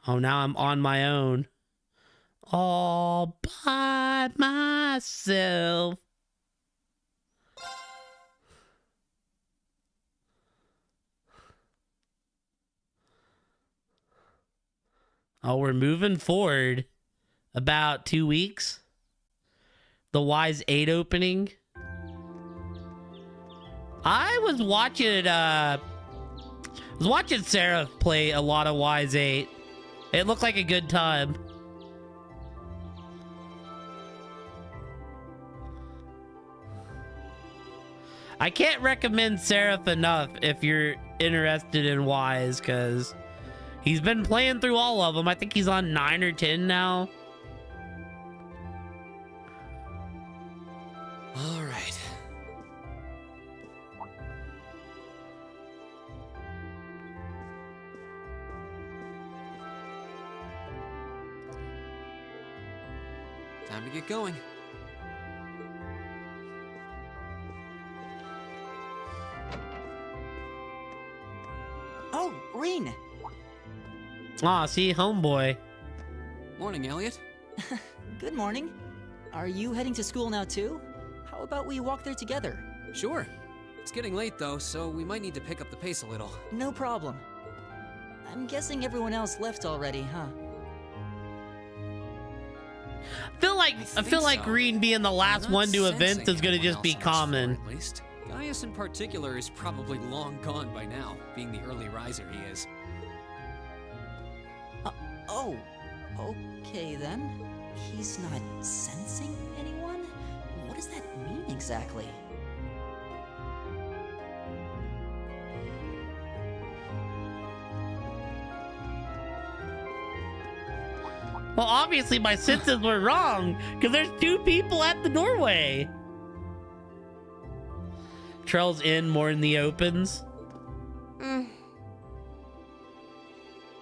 Oh, now I'm on my own. All by myself. Oh, we're moving forward about 2 weeks. The Wise 8 opening. I was watching Sarah play a lot of Wise 8. It looked like a good time. I can't recommend Seraph enough if you're interested in Wise, because he's been playing through all of them. I think he's on 9 or 10 now. All right. Time to get going. Oh, Reen! Aw, see, homeboy. Morning, Elliot. Good morning. Are you heading to school now too? How about we walk there together? Sure. It's getting late though, so we might need to pick up the pace a little. No problem. I'm guessing everyone else left already, huh? I feel like so. Green being the last I'm not one to events sensing is gonna anyone just be else on shore, common. At least. Gaius in particular is probably long gone by now, being the early riser he is. Oh, okay then. He's not sensing anyone? What does that mean exactly? Well, obviously my senses were wrong, because there's 2 people at the doorway. Trell's in more in the opens.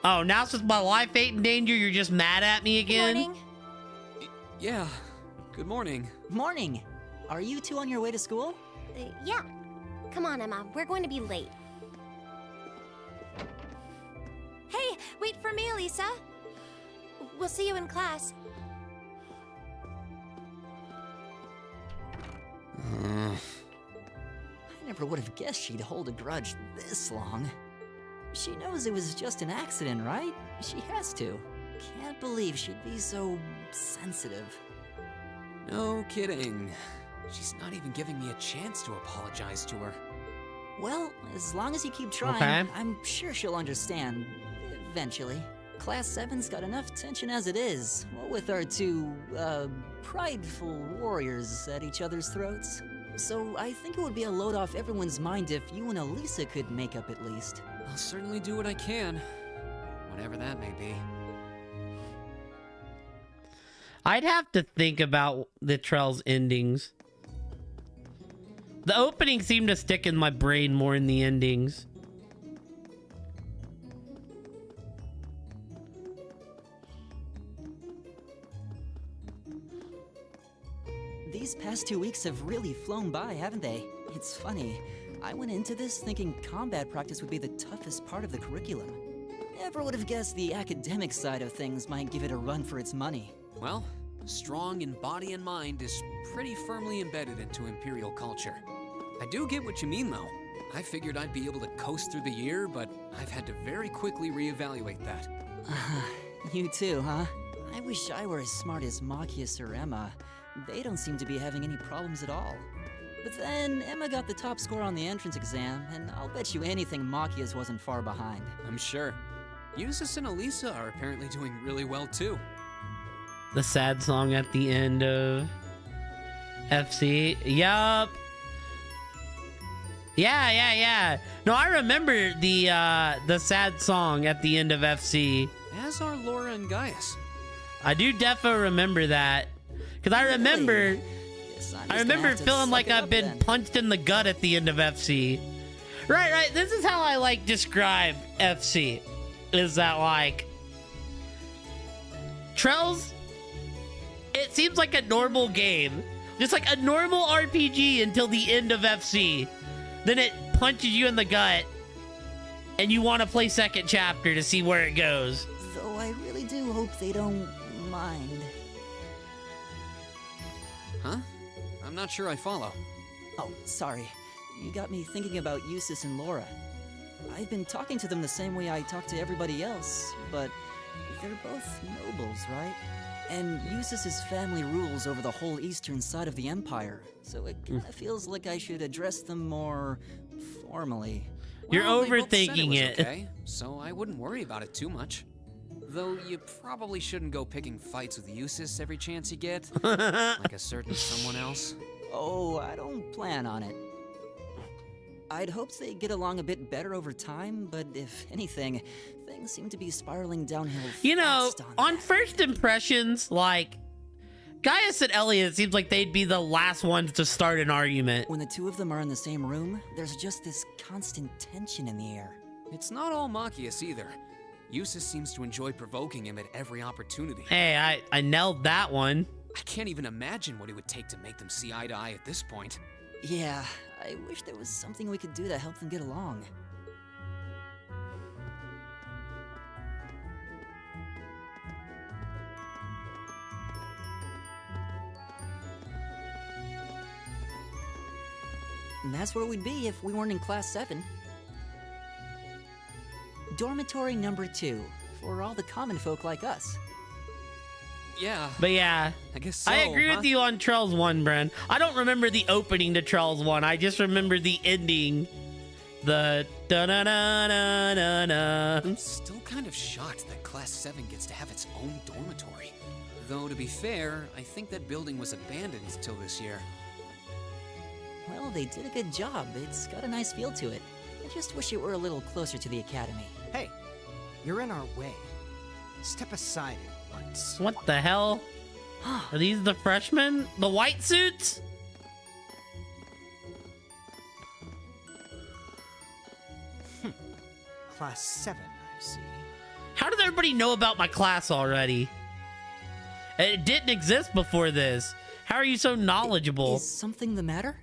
Oh, now since my life ain't in danger, you're just mad at me again? Morning. Yeah. Good morning. Morning! Are you two on your way to school? Yeah. Come on, Emma. We're going to be late. Hey, wait for me, Elisa. We'll see you in class. I never would have guessed she'd hold a grudge this long. She knows it was just an accident, right? She has to. Can't believe she'd be so sensitive. No kidding. She's not even giving me a chance to apologize to her. Well, as long as you keep trying, Okay. I'm sure she'll understand. Eventually. Class 7's got enough tension as it is, what with our 2, prideful warriors at each other's throats. So I think it would be a load off everyone's mind if you and Elisa could make up at least. I'll certainly do what I can, whatever that may be. I'd have to think about the Trell's endings. The opening seemed to stick in my brain more than the endings. These past 2 weeks have really flown by, haven't they? It's funny. I went into this thinking combat practice would be the toughest part of the curriculum. Never would have guessed the academic side of things might give it a run for its money. Well, strong in body and mind is pretty firmly embedded into Imperial culture. I do get what you mean, though. I figured I'd be able to coast through the year, but I've had to very quickly reevaluate that. You too, huh? I wish I were as smart as Machias or Emma. They don't seem to be having any problems at all. But then, Emma got the top score on the entrance exam, and I'll bet you anything Machias wasn't far behind. I'm sure. Eustace and Elisa are apparently doing really well, too. The sad song at the end of FC. Yup. Yeah. No, I remember the sad song at the end of FC. As are Laura and Gaius. I do defo remember that. Because I remember... Guess I'm just I gonna remember have to feeling suck like it I've up been then. punched in the gut at the end of FC. Right. This is how I describe FC. Is that Trell's, it seems like a normal game. Just like a normal RPG until the end of FC. Then it punches you in the gut and you want to play second chapter to see where it goes. So I really do hope they don't mind. Huh? I'm not sure I follow. Oh, sorry. You got me thinking about Eustace and Laura. I've been talking to them the same way I talk to everybody else, but they're both nobles, right? And Eustace's family rules over the whole eastern side of the Empire, so it kinda feels like I should address them more formally. You're Well, they both said overthinking was it. Okay, so I wouldn't worry about it too much. Though you probably shouldn't go picking fights with Eustace every chance you get, like a certain someone else. Oh, I don't plan on it. I'd hoped they'd get along a bit better over time, but if anything, things seem to be spiraling downhill You know, fast on that. first impressions, like, Gaius and Elliot seems like they'd be the last ones to start an argument. When the two of them are in the same room, there's just this constant tension in the air. It's not all Machias either. Eustace seems to enjoy provoking him at every opportunity. Hey, I nailed that one. I can't even imagine what it would take to make them see eye to eye at this point. Yeah, I wish there was something we could do to help them get along. And that's where we'd be if we weren't in Class 7. Dormitory number 2, for all the common folk like us. Yeah, But yeah, I guess so, I agree huh? with you on Trell's 1, Bren. I don't remember the opening to Trell's 1. I just remember the ending. The da-na-na-na-na-na. I'm still kind of shocked that Class 7 gets to have its own dormitory. Though, to be fair, I think that building was abandoned till this year. Well, they did a good job. It's got a nice feel to it. I just wish it were a little closer to the academy. Hey, you're in our way. Step aside at once. What the hell? Are these the freshmen? The white suits? Class 7, I see. How did everybody know about my class already? It didn't exist before this. How are you so knowledgeable? Is something the matter?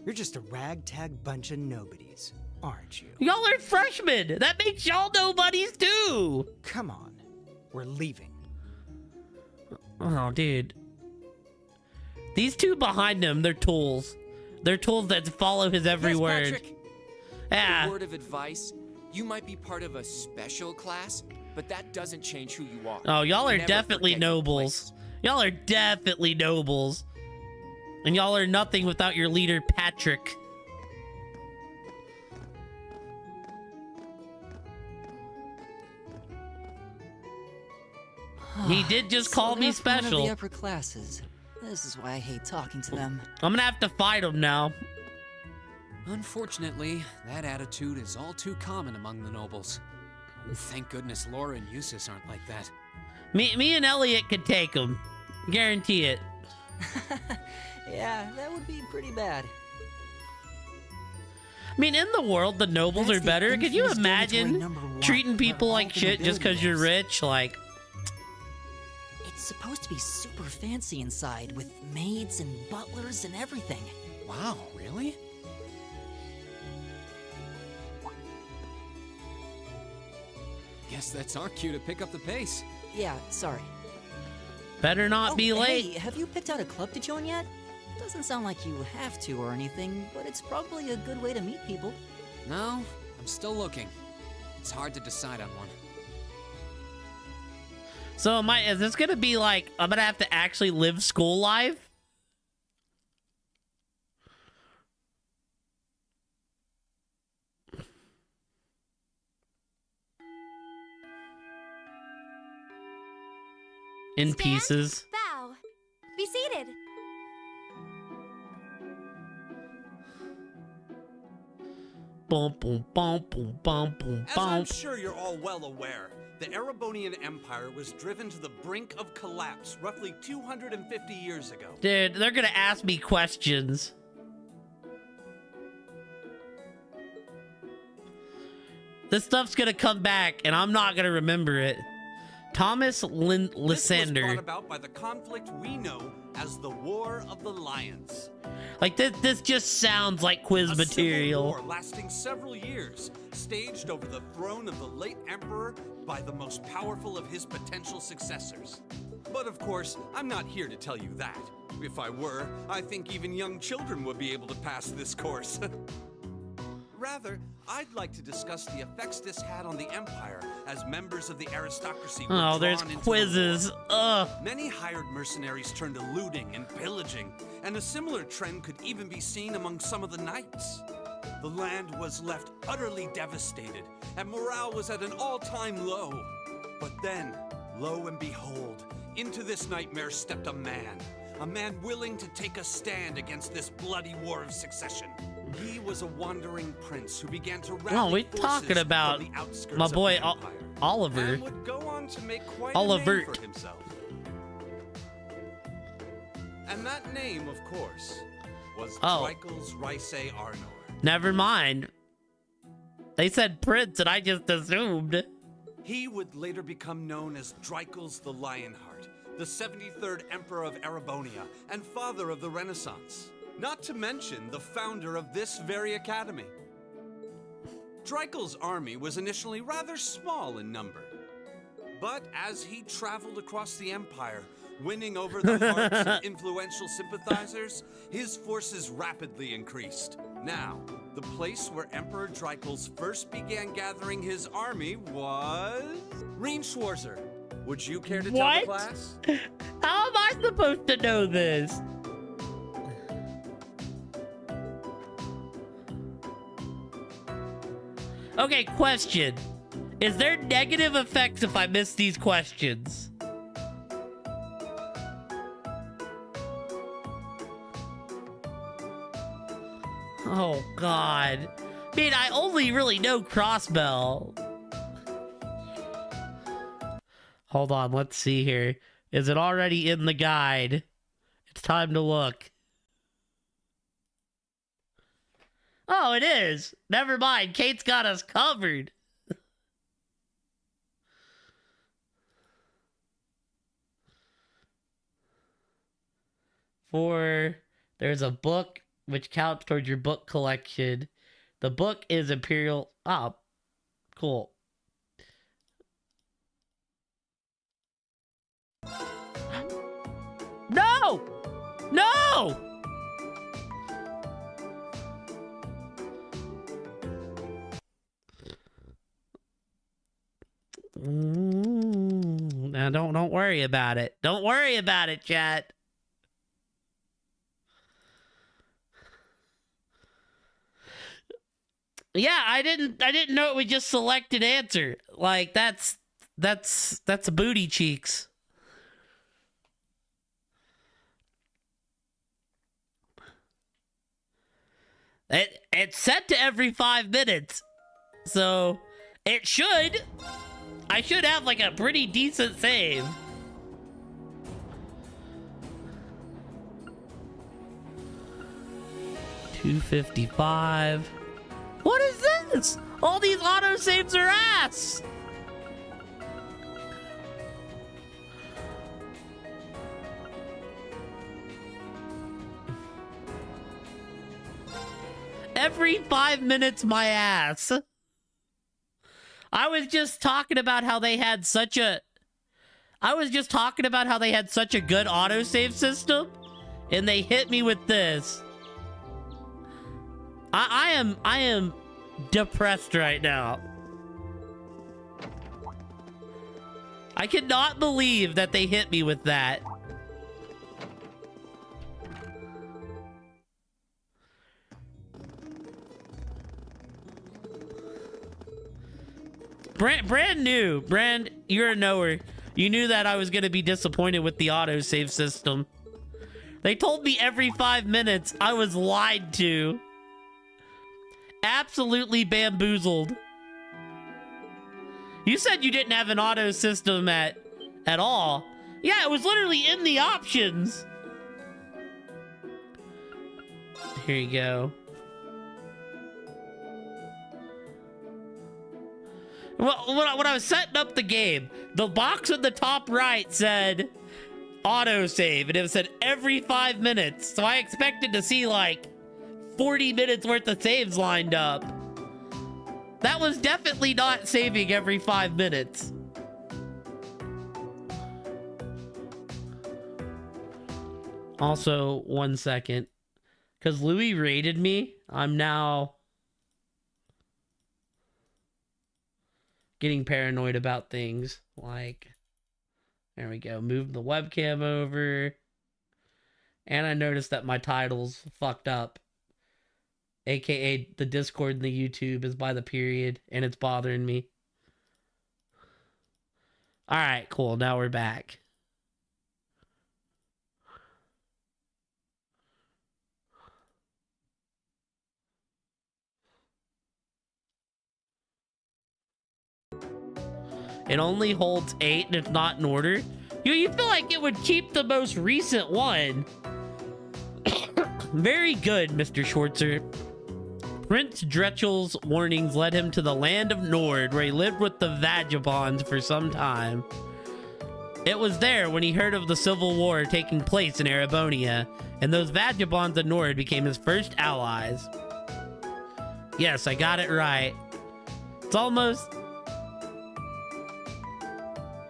You're just a ragtag bunch of nobodies, aren't you? Y'all are freshmen. That makes y'all nobodies too. Come on, we're leaving. Oh, dude. These two behind him, they're tools. They're tools that follow his every Yes, word. Patrick. Yeah. A word of advice: you might be part of a special class, but that doesn't change who you are. Oh, y'all are Never definitely forget your nobles. place. Y'all are definitely nobles. And y'all are nothing without your leader, Patrick. He did just call So me they're from one of special. the upper classes. This is why I hate talking to them. I'm gonna have to fight him now. Unfortunately, that attitude is all too common among the nobles. Thank goodness Laura and Eustace aren't like that. Me and Elliot could take him. Guarantee it. Yeah, that would be pretty bad. I mean, in the world, the nobles That's are the better. Could you infamous imagine dormitory number 1, treating people where like all the shit just because nobility you're lives. rich? Like, It's supposed to be super fancy inside, with maids and butlers and everything. Wow, really? Guess that's our cue to pick up the pace. Yeah, sorry. better not be late. Hey, have you picked out a club to join yet? Doesn't sound like you have to or anything, but it's probably a good way to meet people. No, I'm still looking. It's hard to decide on one. So is this gonna be like, I'm gonna have to actually live school life? In Stand, pieces. Bow. Be seated. Boom, boom, boom, boom, boom, boom, As I'm boom. sure you're all well aware, the Erebonian Empire was driven to the brink of collapse roughly 250 years ago. Dude, they're gonna ask me questions. This stuff's gonna come back, and I'm not gonna remember it. Thomas This was brought Lysander. about by the conflict we know as the War of the Lions. Like, this just sounds like quiz A material. civil war lasting several years, staged over the throne of the late emperor by the most powerful of his potential successors. But of course, I'm not here to tell you that. If I were, I think even young children would be able to pass this course. Rather, I'd like to discuss the effects this had on the Empire as members of the aristocracy were Oh, drawn there's into the quizzes. war. Ugh. Many hired mercenaries turned to looting and pillaging, and a similar trend could even be seen among some of the knights. The land was left utterly devastated, and morale was at an all-time low. But then, lo and behold, into this nightmare stepped a man willing to take a stand against this bloody war of succession. He was a wandering prince who began to rally Oh, we're forces talking about from the outskirts my of boy the Empire, Oliver. and would go on to make quite Oliver. a name for himself. And that name, of course, was Drykel's Rice Arnor. Never mind. They said prince, and I just assumed. He would later become known as Drykel's the Lionheart, the 73rd Emperor of Erebonia, and father of the Renaissance. Not to mention the founder of this very academy. Drykel's army was initially rather small in number. But as he traveled across the Empire, winning over the hearts of influential sympathizers, his forces rapidly increased. Now, the place where Emperor Drykel's first began gathering his army was... Reen Schwarzer. Would you care to tell the class? How am I supposed to know this? Okay, question. Is there negative effects if I miss these questions? Oh, God. I mean, I only really know Crossbell. Hold on, let's see here. Is it already in the guide? It's time to look. Oh, it is. Never mind. Kate's got us covered. There's a book which counts towards your book collection. The book is Imperial. Oh, cool. No! No! Now don't worry about it. Don't worry about it, chat. Yeah, I didn't know it would just select an answer. Like that's booty cheeks. It's set to every 5 minutes. So it should. I should have like a pretty decent save. $255. What is this? All these autosaves are ass. Every 5 minutes, my ass. I was just talking about how they had such a good autosave system, and they hit me with this. I am depressed right now. I cannot believe that they hit me with that. Brand new. Brand, you're a knower. You knew that I was going to be disappointed with the autosave system. They told me every 5 minutes. I was lied to. Absolutely bamboozled. You said you didn't have an auto system at all. Yeah, it was literally in the options. Here you go. Well, when I was setting up the game, the box in the top right said autosave, and it said every 5 minutes. So I expected to see like 40 minutes worth of saves lined up. That was definitely not saving every 5 minutes. Also, 1 second. Because Louis raided me, I'm now getting paranoid about things. Like, there we go. Move the webcam over. And I noticed that my title's fucked up. AKA the Discord and the YouTube is by the period, and it's bothering me. Alright, cool. Now we're back. It only holds 8 and it's not in order. You feel like it would keep the most recent one. Very good, Mr. Schwartzer. Prince Dretchel's warnings led him to the land of Nord, where he lived with the Vagabonds for some time. It was there when he heard of the civil war taking place in Erebonia, and those Vagabonds of Nord became his first allies. Yes, I got it right. It's almost...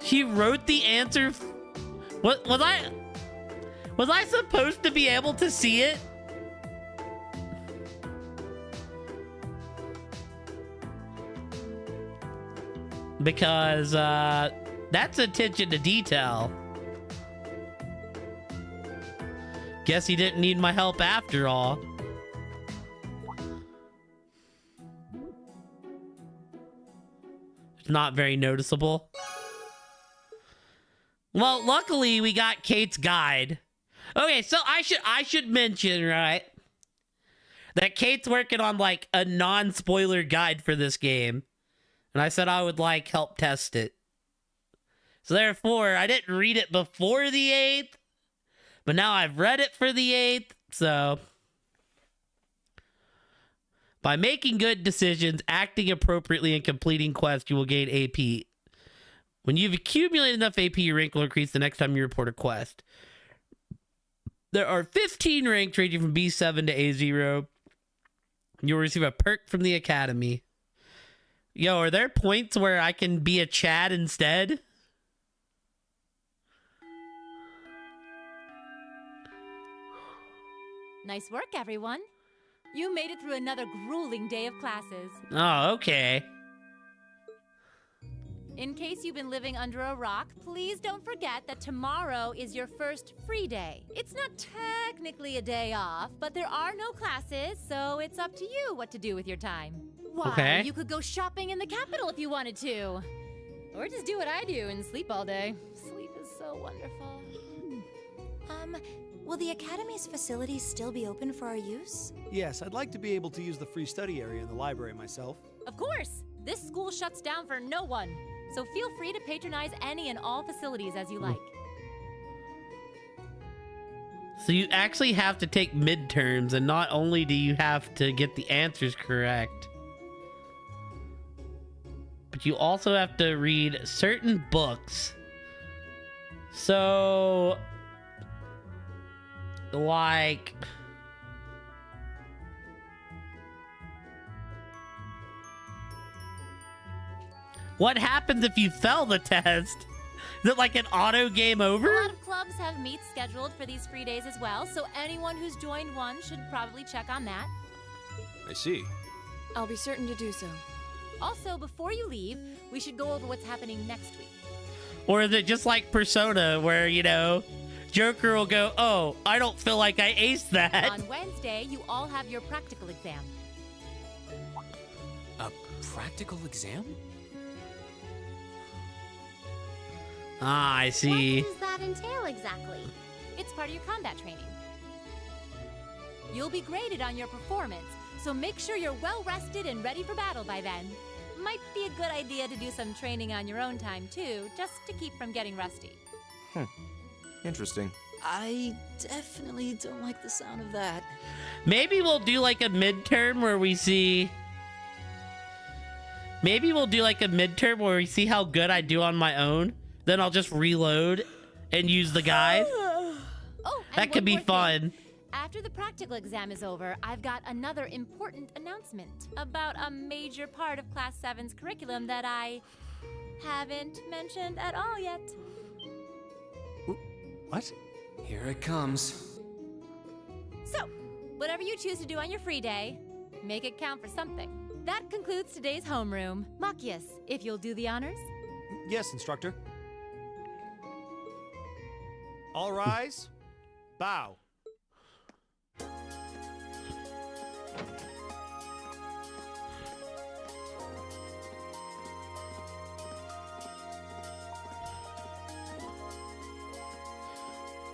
He wrote the answer. What was I supposed to be able to see it? Because that's attention to detail. Guess he didn't need my help after all. It's not very noticeable. Well, luckily we got Kate's guide. Okay, so I should mention, right, that Kate's working on like a non-spoiler guide for this game. And I said I would like help test it. So therefore, I didn't read it before the 8th, but now I've read it for the 8th. So by making good decisions, acting appropriately, and completing quests, you will gain AP. When you've accumulated enough AP, your rank will increase the next time you report a quest. There are 15 ranks ranging from B7 to A0. You'll receive a perk from the Academy. Yo, are there points where I can be a Chad instead? Nice work, everyone. You made it through another grueling day of classes. Oh, okay. In case you've been living under a rock, please don't forget that tomorrow is your first free day. It's not technically a day off, but there are no classes, so it's up to you what to do with your time. Why, Okay. you could go shopping in the capital if you wanted to. Or just do what I do and sleep all day. Sleep is so wonderful. Will the Academy's facilities still be open for our use? Yes, I'd like to be able to use the free study area in the library myself. Of course! This school shuts down for no one, so feel free to patronize any and all facilities as you like. So you actually have to take midterms, and not only do you have to get the answers correct, but you also have to read certain books. So, like, what happens if you fail the test? Is it like an auto game over? A lot of clubs have meets scheduled for these free days as well, so anyone who's joined one should probably check on that. I see. I'll be certain to do so. Also, before you leave, we should go over what's happening next week. Or is it just like Persona, where, you know, Joker will go, oh, I don't feel like I aced that. On Wednesday, you all have your practical exam. A practical exam? Ah, I see. What does that entail exactly? It's part of your combat training. You'll be graded on your performance, so make sure you're well rested and ready for battle by then. Might be a good idea to do some training on your own time too, just to keep from getting rusty. Interesting. I definitely don't like the sound of that. Maybe we'll do like a midterm where we see... Maybe we'll do like a midterm where we see how good I do on my own. Then I'll just reload and use the guide. Oh, and That could one be more thing. fun. After the practical exam is over, I've got another important announcement about a major part of Class 7's curriculum that I haven't mentioned at all yet. What? Here it comes. So, whatever you choose to do on your free day, make it count for something. That concludes today's homeroom. Machias, if you'll do the honors. Yes, instructor. All rise. Bow.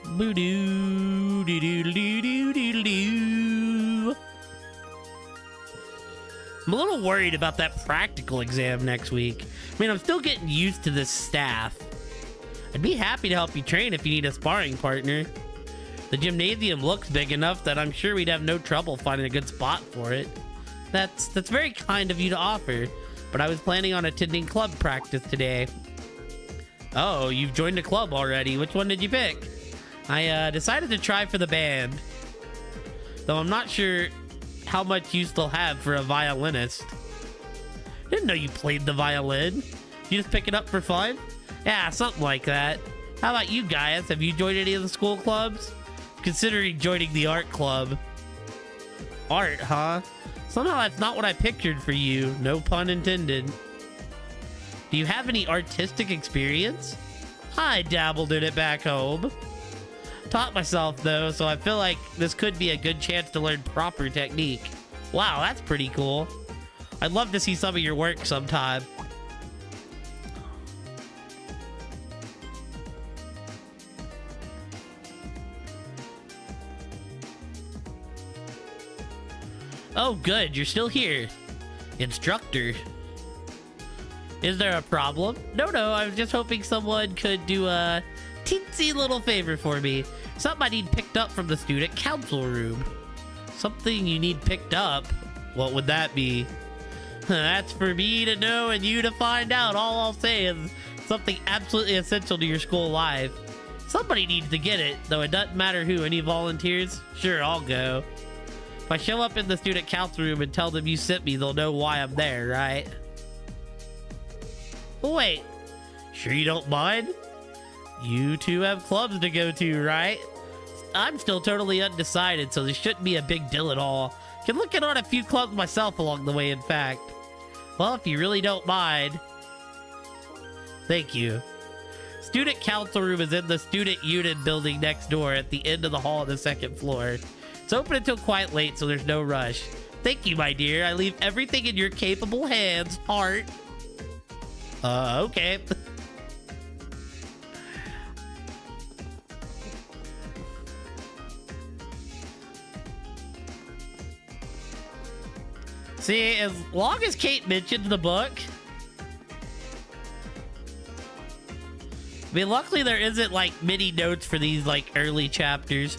Boo doo doo doo doo doo doo doo. I'm a little worried about that practical exam next week. I mean, I'm still getting used to this staff. I'd be happy to help you train if you need a sparring partner. The gymnasium looks big enough that I'm sure we'd have no trouble finding a good spot for it. That's very kind of you to offer, but I was planning on attending club practice today. Oh, you've joined a club already. Which one did you pick? I decided to try for the band, though I'm not sure how much you still have for a violinist. Didn't know you played the violin. You just pick it up for fun? Yeah, something like that. How about you guys? Have you joined any of the school clubs? Considering joining the art club. Art, huh? Somehow that's not what I pictured for you. No pun intended. Do you have any artistic experience? I dabbled in it back home. Taught myself though, so I feel like this could be a good chance to learn proper technique. Wow, that's pretty cool. I'd love to see some of your work sometime. Oh, good, you're still here. Instructor. Is there a problem? No, I was just hoping someone could do a teensy little favor for me. Something I need picked up from the student council room. Something you need picked up? What would that be? That's for me to know and you to find out. All I'll say is something absolutely essential to your school life. Somebody needs to get it, though it doesn't matter who. Any volunteers? Sure, I'll go. If I show up in the student council room and tell them you sent me, they'll know why I'm there, right? Wait, sure you don't mind? You two have clubs to go to, right? I'm still totally undecided, so this shouldn't be a big deal at all. Can look in on a few clubs myself along the way, in fact. Well, if you really don't mind. Thank you. Student council room is in the student unit building next door at the end of the hall on the second floor. It's open until quite late, so there's no rush. Thank you, my dear. I leave everything in your capable hands, Heart. Okay. See, as long as Kate mentioned the book, I mean, luckily there isn't like many notes for these like early chapters,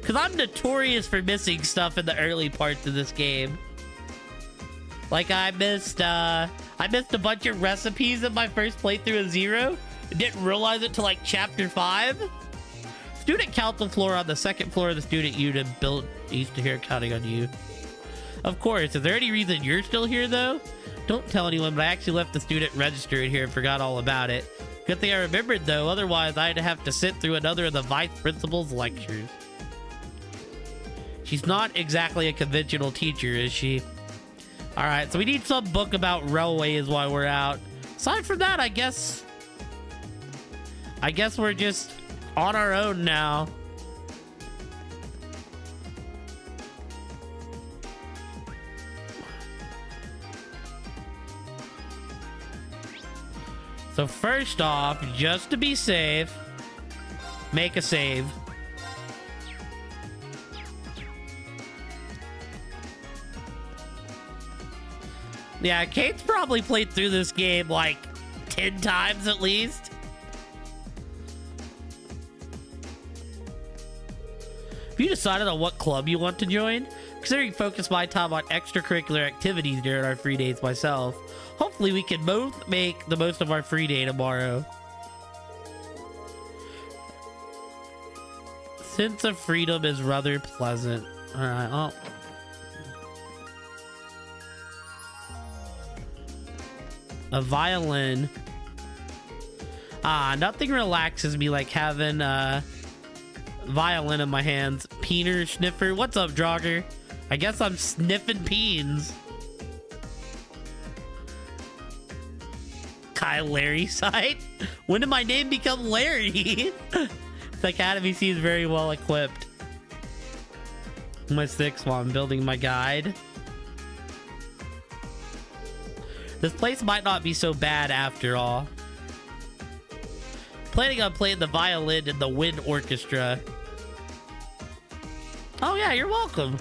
because I'm notorious for missing stuff in the early parts of this game. Like I missed a bunch of recipes in my first playthrough of Zero. I didn't realize it till like chapter 5. Student council floor on the second floor of the student unit built east to here, counting on you. Of course. Is there any reason you're still here, though? Don't tell anyone, but I actually left the student register in here and forgot all about it. Good thing I remembered, though. Otherwise, I'd have to sit through another of the vice principal's lectures. She's not exactly a conventional teacher, is she? All right, so we need some book about railways while we're out. Aside from that, I guess we're just on our own now. So first off, just to be safe, make a save. Yeah, Kate's probably played through this game like 10 times at least. Have you decided on what club you want to join? Considering focus my time on extracurricular activities during our free days myself, hopefully we can both make the most of our free day tomorrow. Sense of freedom is rather pleasant. All right. Oh. A violin. Ah, nothing relaxes me like having a violin in my hands. Peener sniffer. What's up, Draugr? I guess I'm sniffing peens. Kyle Larry site? When did my name become Larry? The academy seems very well equipped. My 6 while I'm building my guide. This place might not be so bad after all. Planning on playing the violin in the wind orchestra. Oh yeah, you're welcome.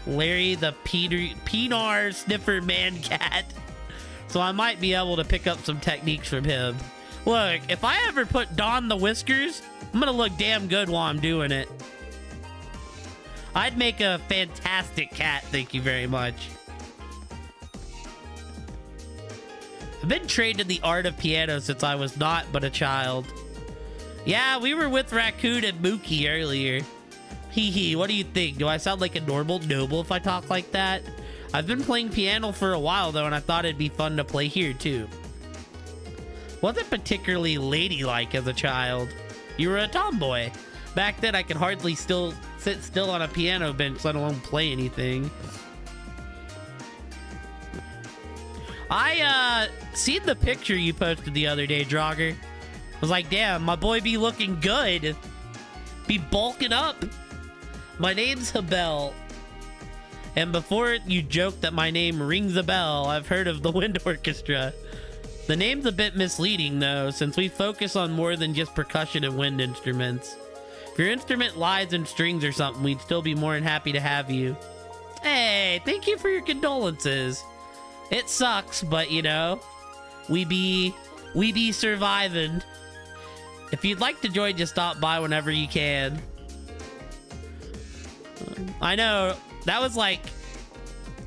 Larry the Peenar sniffer man cat. So I might be able to pick up some techniques from him. Look, if I ever put Don the whiskers, I'm gonna look damn good while I'm doing it. I'd make a fantastic cat, thank you very much. I've been trained in the art of piano since I was not but a child. Yeah, we were with Raccoon and Mookie earlier. Hee hee, what do you think? Do I sound like a normal noble if I talk like that? I've been playing piano for a while though, and I thought it'd be fun to play here too. Wasn't particularly ladylike as a child. You were a tomboy. Back then I could hardly sit still on a piano bench, let alone play anything. I seen the picture you posted the other day, Draugr. I was like, damn, my boy be looking good. Be bulking up. My name's Habel. And before you joke that my name rings a bell, I've heard of the wind orchestra. The name's a bit misleading though, since we focus on more than just percussion and wind instruments. If your instrument lies in strings or something, we'd still be more than happy to have you. Hey, thank you for your condolences. It sucks, but you know, we be surviving. If you'd like to join, just stop by whenever you can. I know, that was like,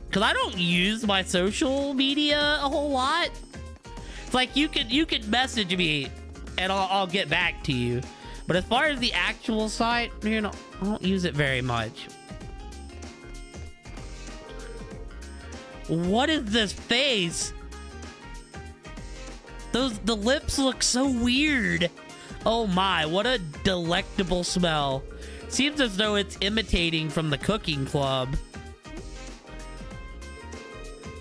because I don't use my social media a whole lot. It's like you could message me and I'll get back to you. But as far as the actual site, you know, I don't use it very much. What is this face? The lips look so weird. Oh my, what a delectable smell. Seems as though it's imitating from the cooking club.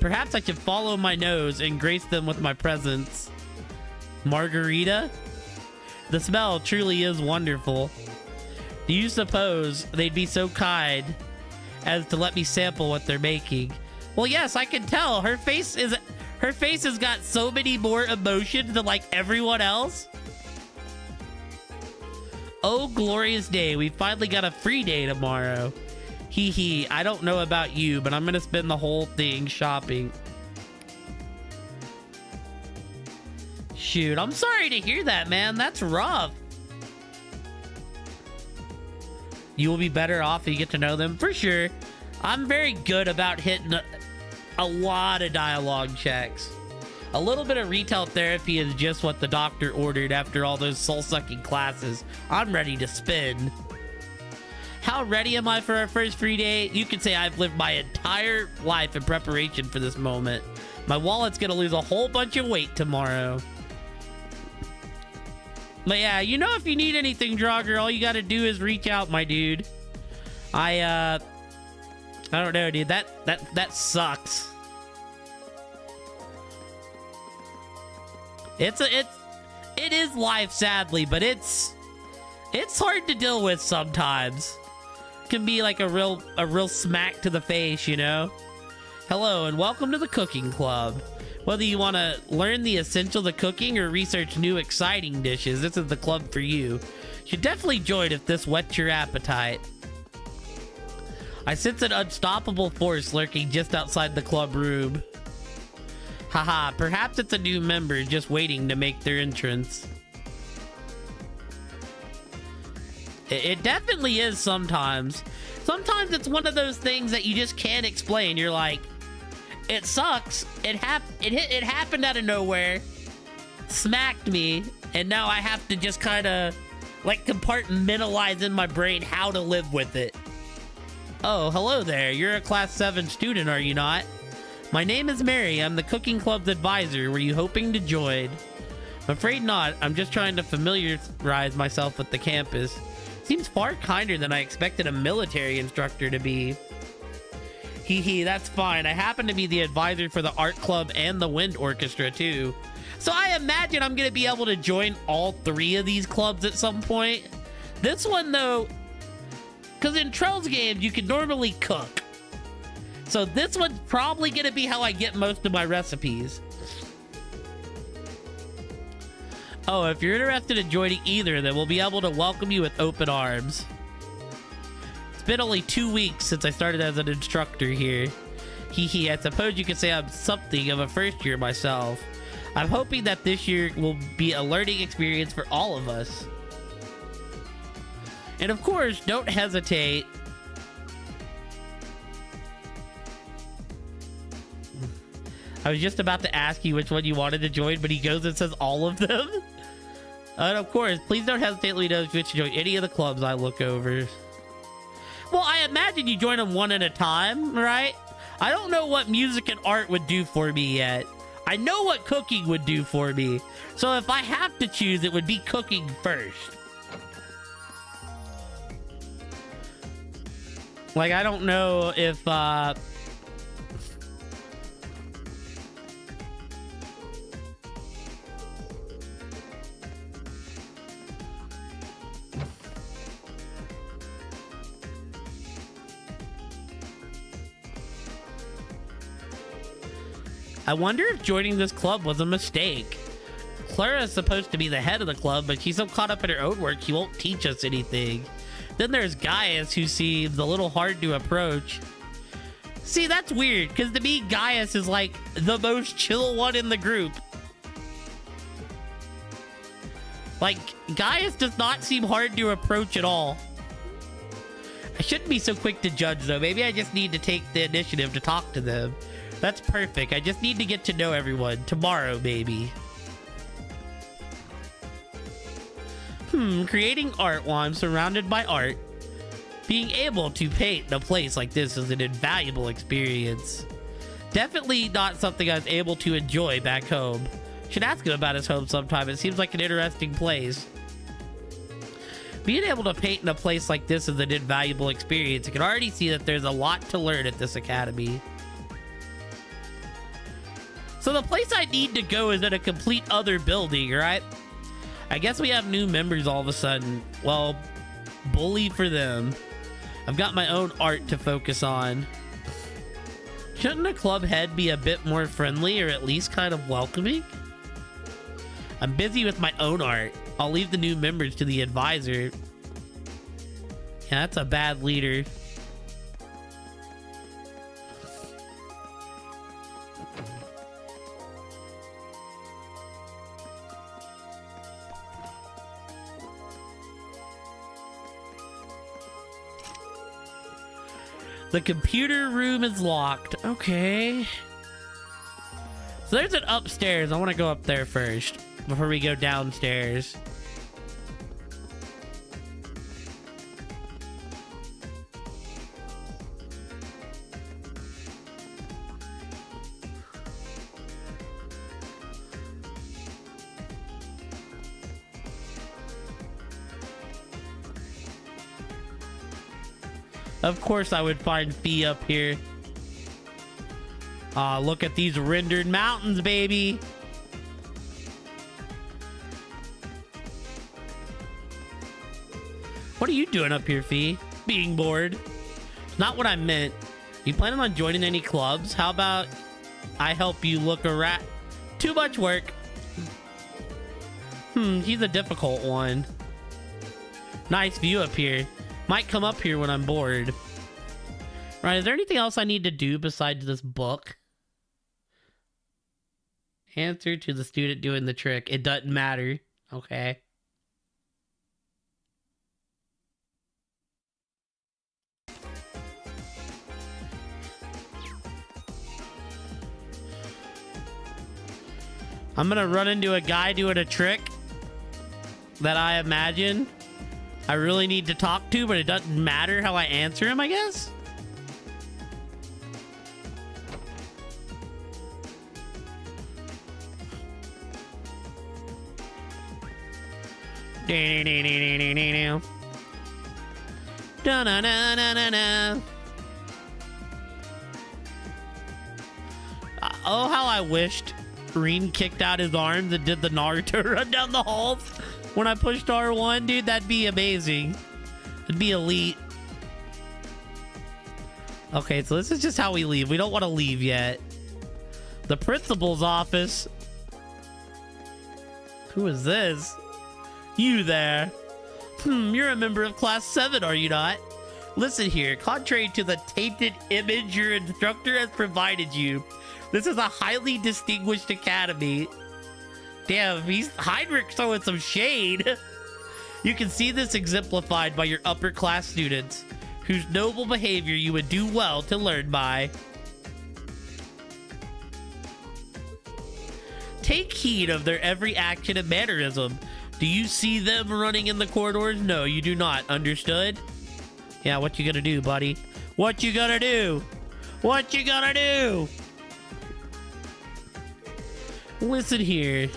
Perhaps I should follow my nose and grace them with my presence. Margarita? The smell truly is wonderful. Do you suppose they'd be so kind as to let me sample what they're making? Well, yes, I can tell. Her face has got so many more emotions than like everyone else. Oh, glorious day. We finally got a free day tomorrow. Hee hee. I don't know about you, but I'm gonna spend the whole thing shopping. Shoot, I'm sorry to hear that, man. That's rough. You will be better off if you get to know them, for sure. I'm very good about hitting a lot of dialogue checks. A little bit of retail therapy is just what the doctor ordered after all those soul-sucking classes. I'm ready to spin. How ready am I for our first free day? You could say I've lived my entire life in preparation for this moment. My wallet's gonna lose a whole bunch of weight tomorrow. But yeah, you know, if you need anything, Draugr, all you gotta do is reach out, my dude. I don't know, dude. That sucks. It is life, sadly, but it's hard to deal with sometimes. It can be like a real smack to the face, you know? Hello and welcome to the cooking club. Whether you want to learn the essentials of cooking or research new exciting dishes, this is the club for you. You should definitely join if this whets your appetite. I sense an unstoppable force lurking just outside the club room. Haha, perhaps it's a new member just waiting to make their entrance. It definitely is sometimes. Sometimes it's one of those things that you just can't explain. You're like, it sucks. It happened out of nowhere, smacked me, and now I have to just kind of like compartmentalize in my brain how to live with it. Oh, hello there. You're a class 7 student, are you not? My name is Mary. I'm the cooking club's advisor. Were you hoping to join? I'm afraid not. I'm just trying to familiarize myself with the campus. Seems far kinder than I expected a military instructor to be. Hee hee, that's fine. I happen to be the advisor for the art club and the wind orchestra too. So I imagine I'm gonna be able to join all 3 of these clubs at some point. This one though, because in Trell's games you can normally cook. So this one's probably gonna be how I get most of my recipes. Oh, if you're interested in joining either, then we'll be able to welcome you with open arms. It's been only 2 weeks since I started as an instructor here. Hee hee, I suppose you could say I'm something of a first year myself. I'm hoping that this year will be a learning experience for all of us. And of course, don't hesitate. I was just about to ask you which one you wanted to join, but he goes and says all of them. And of course, please don't hesitate to let me know if you should join any of the clubs I look over. Well, I imagine you join them one at a time, right? I don't know what music and art would do for me yet. I know what cooking would do for me. So if I have to choose, it would be cooking first. Like, I don't know if, I wonder if joining this club was a mistake. Clara is supposed to be the head of the club, but she's so caught up in her own work, she won't teach us anything. Then there's Gaius, who seems a little hard to approach. See, that's weird, because to me, Gaius is like the most chill one in the group. Like, Gaius does not seem hard to approach at all. I shouldn't be so quick to judge, though. Maybe I just need to take the initiative to talk to them. That's perfect. I just need to get to know everyone. Tomorrow, maybe. Creating art while I'm surrounded by art. Being able to paint in a place like this is an invaluable experience. Definitely not something I was able to enjoy back home. Should ask him about his home sometime. It seems like an interesting place. Being able to paint in a place like this is an invaluable experience. I can already see that there's a lot to learn at this academy. So the place I need to go is in a complete other building, right? I guess we have new members all of a sudden. Well, bully for them. I've got my own art to focus on. Shouldn't a club head be a bit more friendly or at least kind of welcoming? I'm busy with my own art. I'll leave the new members to the advisor. Yeah, that's a bad leader. The computer room is locked. Okay. So there's an upstairs. I want to go up there first before we go downstairs. Of course I would find Fee up here. Look at these rendered mountains, baby. What are you doing up here, Fee? Being bored. It's not what I meant. You planning on joining any clubs? How about I help you look around? Too much work. He's a difficult one. Nice view up here. Might come up here when I'm bored. Right, is there anything else I need to do besides this book? Answer to the student doing the trick. It doesn't matter. Okay. I'm gonna run into a guy doing a trick that I imagine. I really need to talk to, but it doesn't matter how I answer him, I guess? Oh, how I wished Rin kicked out his arms and did the Naruto run down the halls when I pushed R1. Dude, that'd be amazing. It'd be elite. Okay, so this is just how we leave. We don't want to leave yet. The principal's office. Who is this? You there. You're a member of Class 7, are you not? Listen here, contrary to the tainted image your instructor has provided you, this is a highly distinguished academy. Damn, he's Heinrich showing some shade. You can see this exemplified by your upper class students, whose noble behavior you would do well to learn by. Take heed of their every action and mannerism. Do you see them running in the corridors? No, you do not. Understood? Yeah, what you gonna do, buddy? What you gonna do? What you gonna do? Listen here.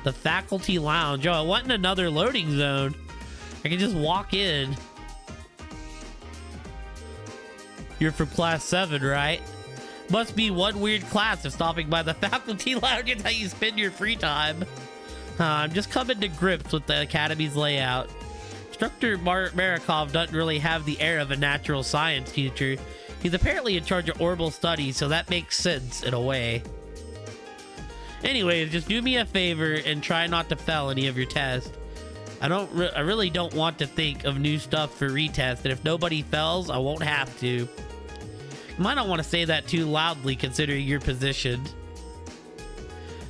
The faculty lounge. Oh, I want in another loading zone. I can just walk in. You're from Class 7, right? Must be one weird class if stopping by the faculty lounge is how you spend your free time. I'm just coming to grips with the academy's layout. Instructor Marikov doesn't really have the air of a natural science teacher. He's apparently in charge of orbital studies, so that makes sense in a way. Anyways, just do me a favor and try not to fail any of your tests. I really don't want to think of new stuff for retest, and if nobody fails, I won't have to. You might not want to say that too loudly considering your position.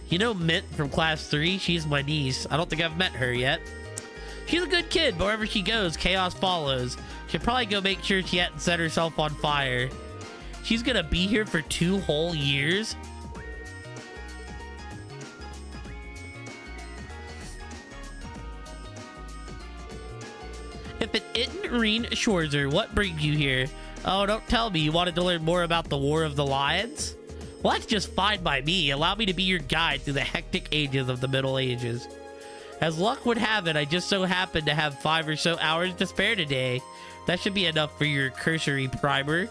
You know Mint from Class 3? She's my niece. I don't think I've met her yet. She's a good kid, but wherever she goes, chaos follows. She'll probably go make sure she hasn't set herself on fire. She's gonna be here for 2 whole years? If it isn't Reen Schwarzer, what brings you here? Oh, don't tell me you wanted to learn more about the War of the Lions? Well, that's just fine by me. Allow me to be your guide through the hectic ages of the Middle Ages. As luck would have it, I just so happen to have 5 or so hours to spare today. That should be enough for your cursory primer.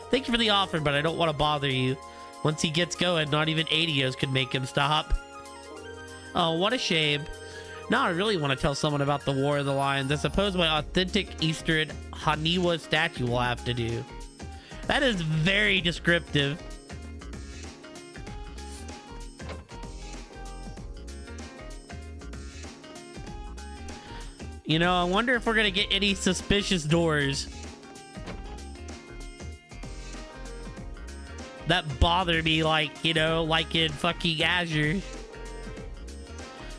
Thank you for the offer, but I don't want to bother you. Once he gets going, not even Adios could make him stop. Oh, what a shame. Now I really want to tell someone about the War of the Lions. I suppose my authentic Eastern Haniwa statue will have to do. That is very descriptive. You know, I wonder if we're gonna get any suspicious doors that bother me, like, you know, like in fucking Azure.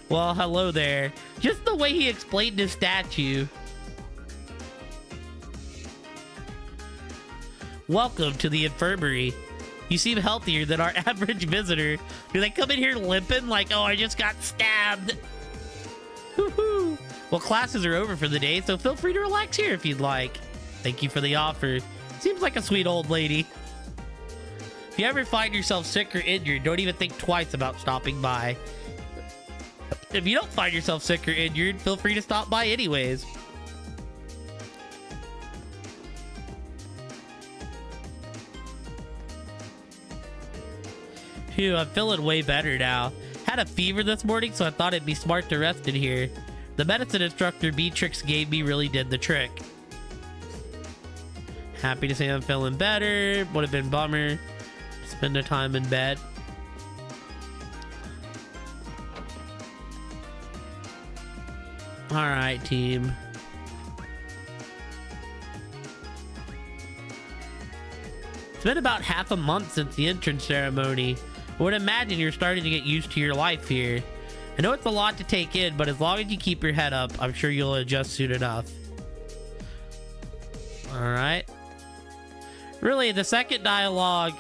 Well, hello there. Just the way he explained his statue. Welcome to the infirmary. You seem healthier than our average visitor. Do they come in here limping like, oh, I just got stabbed? Woohoo! Well, classes are over for the day, so feel free to relax here if you'd like. Thank you for the offer. Seems like a sweet old lady. If you ever find yourself sick or injured, don't even think twice about stopping by. If you don't find yourself sick or injured, feel free to stop by anyways. Phew, I'm feeling way better now. Had a fever this morning, so I thought it'd be smart to rest in here. The medicine instructor Beatrix gave me really did the trick. Happy to say I'm feeling better. Would have been bummer to spend the time in bed. Alright, team. It's been about half a month since the entrance ceremony. I would imagine you're starting to get used to your life here. I know it's a lot to take in, but as long as you keep your head up, I'm sure you'll adjust soon enough. Alright. Really, the second dialogue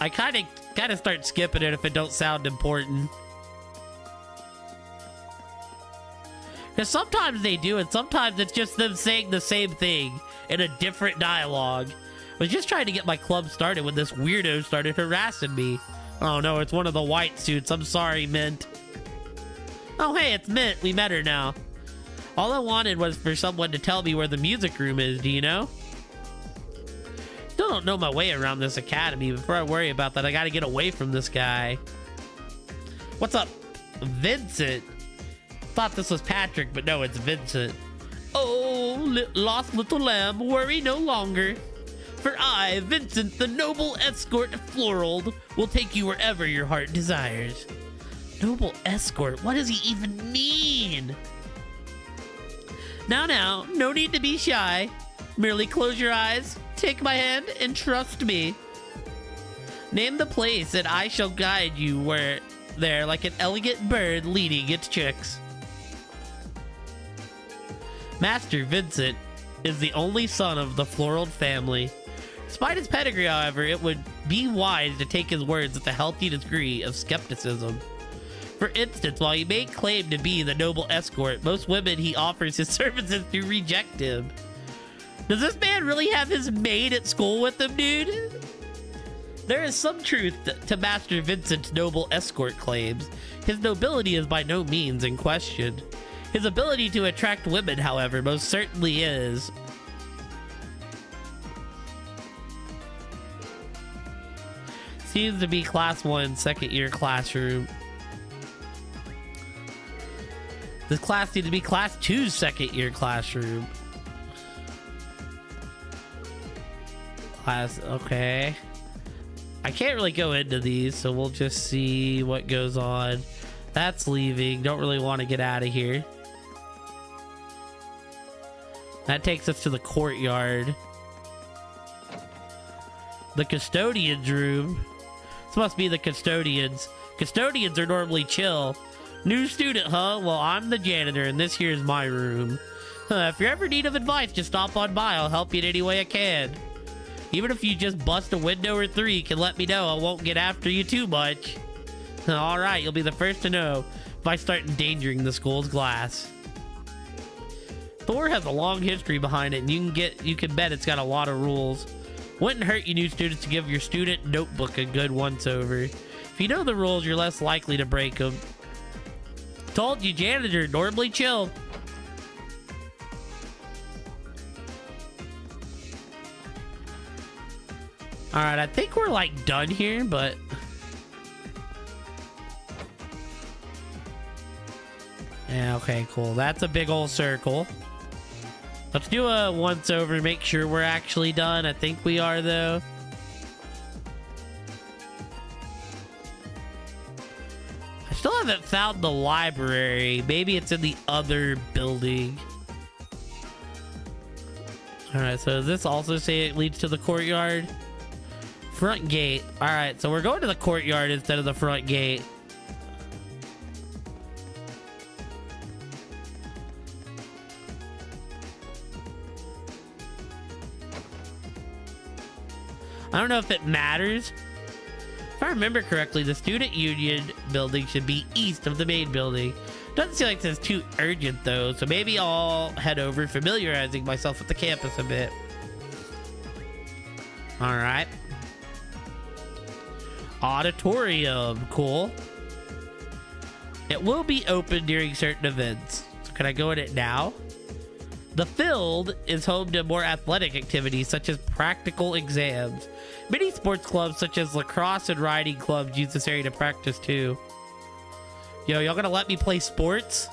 I kind of start skipping it if it don't sound important. Because sometimes they do, and sometimes it's just them saying the same thing in a different dialogue. I was just trying to get my club started when this weirdo started harassing me. Oh no, it's one of the white suits. I'm sorry, Mint. Oh hey, it's Mint. We met her now. All I wanted was for someone to tell me where the music room is, do you know? Still don't know my way around this academy. Before I worry about that, I gotta get away from this guy. What's up, Vincent? Thought this was Patrick, but no, it's Vincent. Oh, lost little lamb, worry no longer. For I, Vincent, the noble escort Floral, will take you wherever your heart desires. Noble escort? What does he even mean? Now, no need to be shy. Merely close your eyes, take my hand, and trust me. Name the place, and I shall guide you there like an elegant bird leading its chicks. Master Vincent is the only son of the Floral family. Despite his pedigree, however, it would be wise to take his words with a healthy degree of skepticism. For instance, while he may claim to be the noble escort, most women he offers his services to reject him. Does this man really have his maid at school with him, dude? There is some truth to Master Vincent's noble escort claims. His nobility is by no means in question. His ability to attract women, however, most certainly is. Seems to be class 1, second year classroom. This class needs to be class 2's second year classroom. Class, okay. I can't really go into these, so we'll just see what goes on. That's leaving. Don't really want to get out of here. That takes us to the courtyard. The custodian's room. This must be the custodians. Custodians are normally chill. New student, huh? Well, I'm the janitor, and this here is my room. If you ever need of advice, just stop on by. I'll help you in any way I can. Even if you just bust a window or 3, you can let me know. I won't get after you too much. Alright, you'll be the first to know if I start endangering the school's glass. Thor has a long history behind it, and you can bet it's got a lot of rules. Wouldn't hurt you new students to give your student notebook a good once-over. If you know the rules, you're less likely to break them. Told you, janitor, normally chill. Alright, I think we're like done here, but... yeah, okay, cool. That's a big old circle. Let's do a once-over, make sure we're actually done. I think we are, though. I still haven't found the library. Maybe it's in the other building. Alright, so does this also say it leads to the courtyard? Front gate. Alright, so we're going to the courtyard instead of the front gate. I don't know if it matters. If I remember correctly, the student union building should be east of the main building. Doesn't seem like it's too urgent though, so maybe I'll head over, familiarizing myself with the campus a bit. All right. Auditorium, cool. It will be open during certain events. So can I go in it now? The field is home to more athletic activities such as practical exams. Many sports clubs such as lacrosse and riding clubs use this area to practice too. Yo, y'all gonna let me play sports?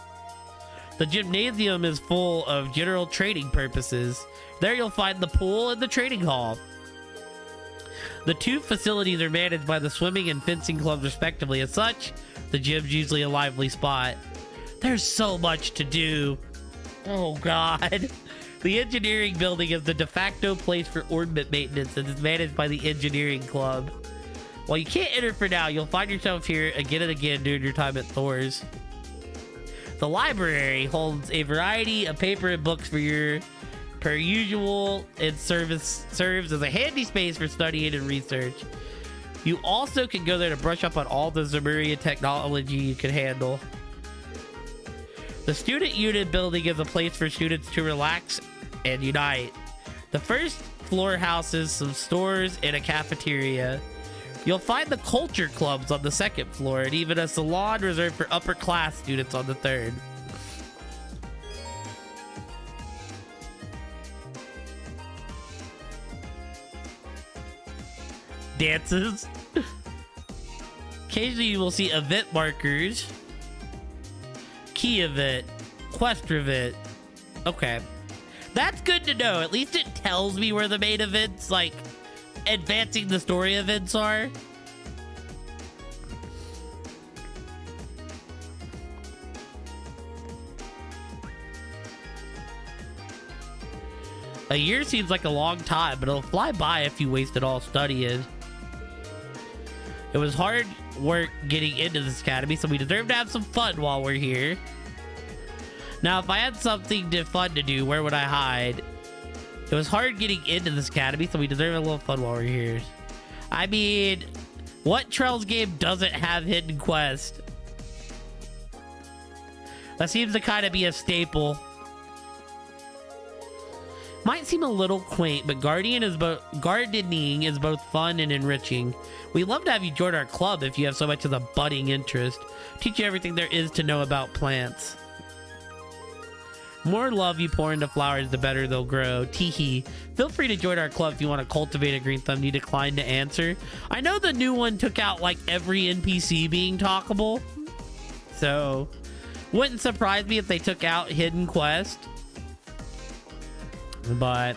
The gymnasium is full of general training purposes. There you'll find the pool and the training hall. The two facilities are managed by the swimming and fencing clubs respectively. As such, the gym's usually a lively spot. There's so much to do. Oh god. The engineering building is the de facto place for ornament maintenance and is managed by the engineering club. While you can't enter for now, you'll find yourself here again and again during your time at Thor's. The library holds a variety of paper and books for your per usual, and serves as a handy space for studying and research. You also can go there to brush up on all the Zemuria technology you can handle. The student unit building is a place for students to relax and unite. The first floor houses some stores and a cafeteria. You'll find the culture clubs on the second floor and even a salon reserved for upper class students on the third. Dances. Occasionally you will see event markers. Key event, quest event. Okay, that's good to know. At least it tells me where the main events, like advancing the story events, are. A year seems like a long time, but it'll fly by if you waste it all studying. It was hard work getting into this academy, so we deserve to have some fun while we're here. Now, if I had something fun to do, where would I hide? It was hard getting into this academy, so we deserve a little fun while we're here. I mean, what Trails game doesn't have hidden quest? That seems to kind of be a staple. Might seem a little quaint, but gardening is both fun and enriching. We'd love to have you join our club if you have so much as a budding interest. Teach you everything there is to know about plants. More love you pour into flowers, the better they'll grow. Teehee. Feel free to join our club if you want to cultivate a green thumb. You declined to answer. I know the new one took out like every NPC being talkable, so wouldn't surprise me if they took out hidden quest. But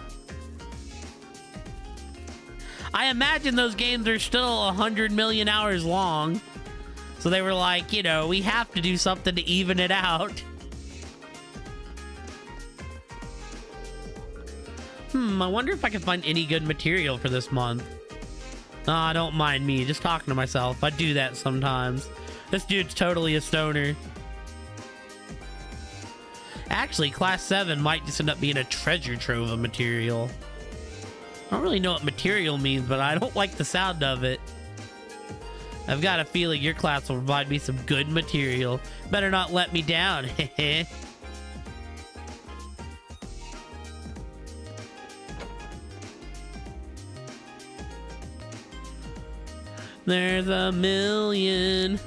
I imagine those games are still 100 million hours long, so they were like, you know, we have to do something to even it out. I wonder if I can find any good material for this month. Ah, don't mind me, just talking to myself. I do that sometimes. This dude's totally a stoner. Actually, Class 7 might just end up being a treasure trove of material. I don't really know what material means, but I don't like the sound of it. I've got a feeling your class will provide me some good material. Better not let me down, heh. There's a million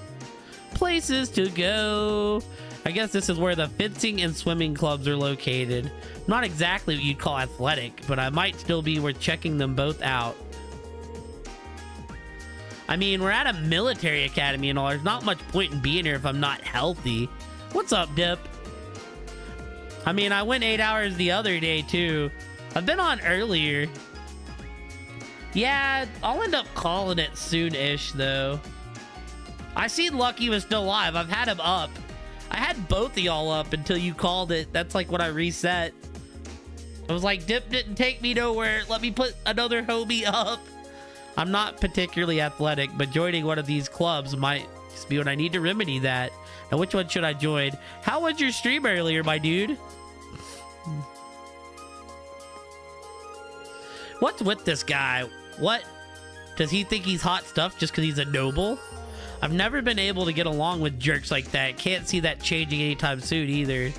places to go. I guess this is where the fencing and swimming clubs are located. Not exactly what you'd call athletic, but I might still be worth checking them both out. I mean, we're at a military academy and all. There's not much point in being here if I'm not healthy. What's up, Dip? I mean, I went 8 hours the other day, too. I've been on earlier. Yeah, I'll end up calling it soon-ish, though. I seen Lucky was still alive. I've had him up. I had both of y'all up until you called it. That's like when I reset. I was like, Dip didn't take me nowhere. Let me put another homie up. I'm not particularly athletic, but joining one of these clubs might just be what I need to remedy that. Now, which one should I join? How was your stream earlier, my dude? What's with this guy? What? Does he think he's hot stuff just because he's a noble? I've never been able to get along with jerks like that. Can't see that changing anytime soon either.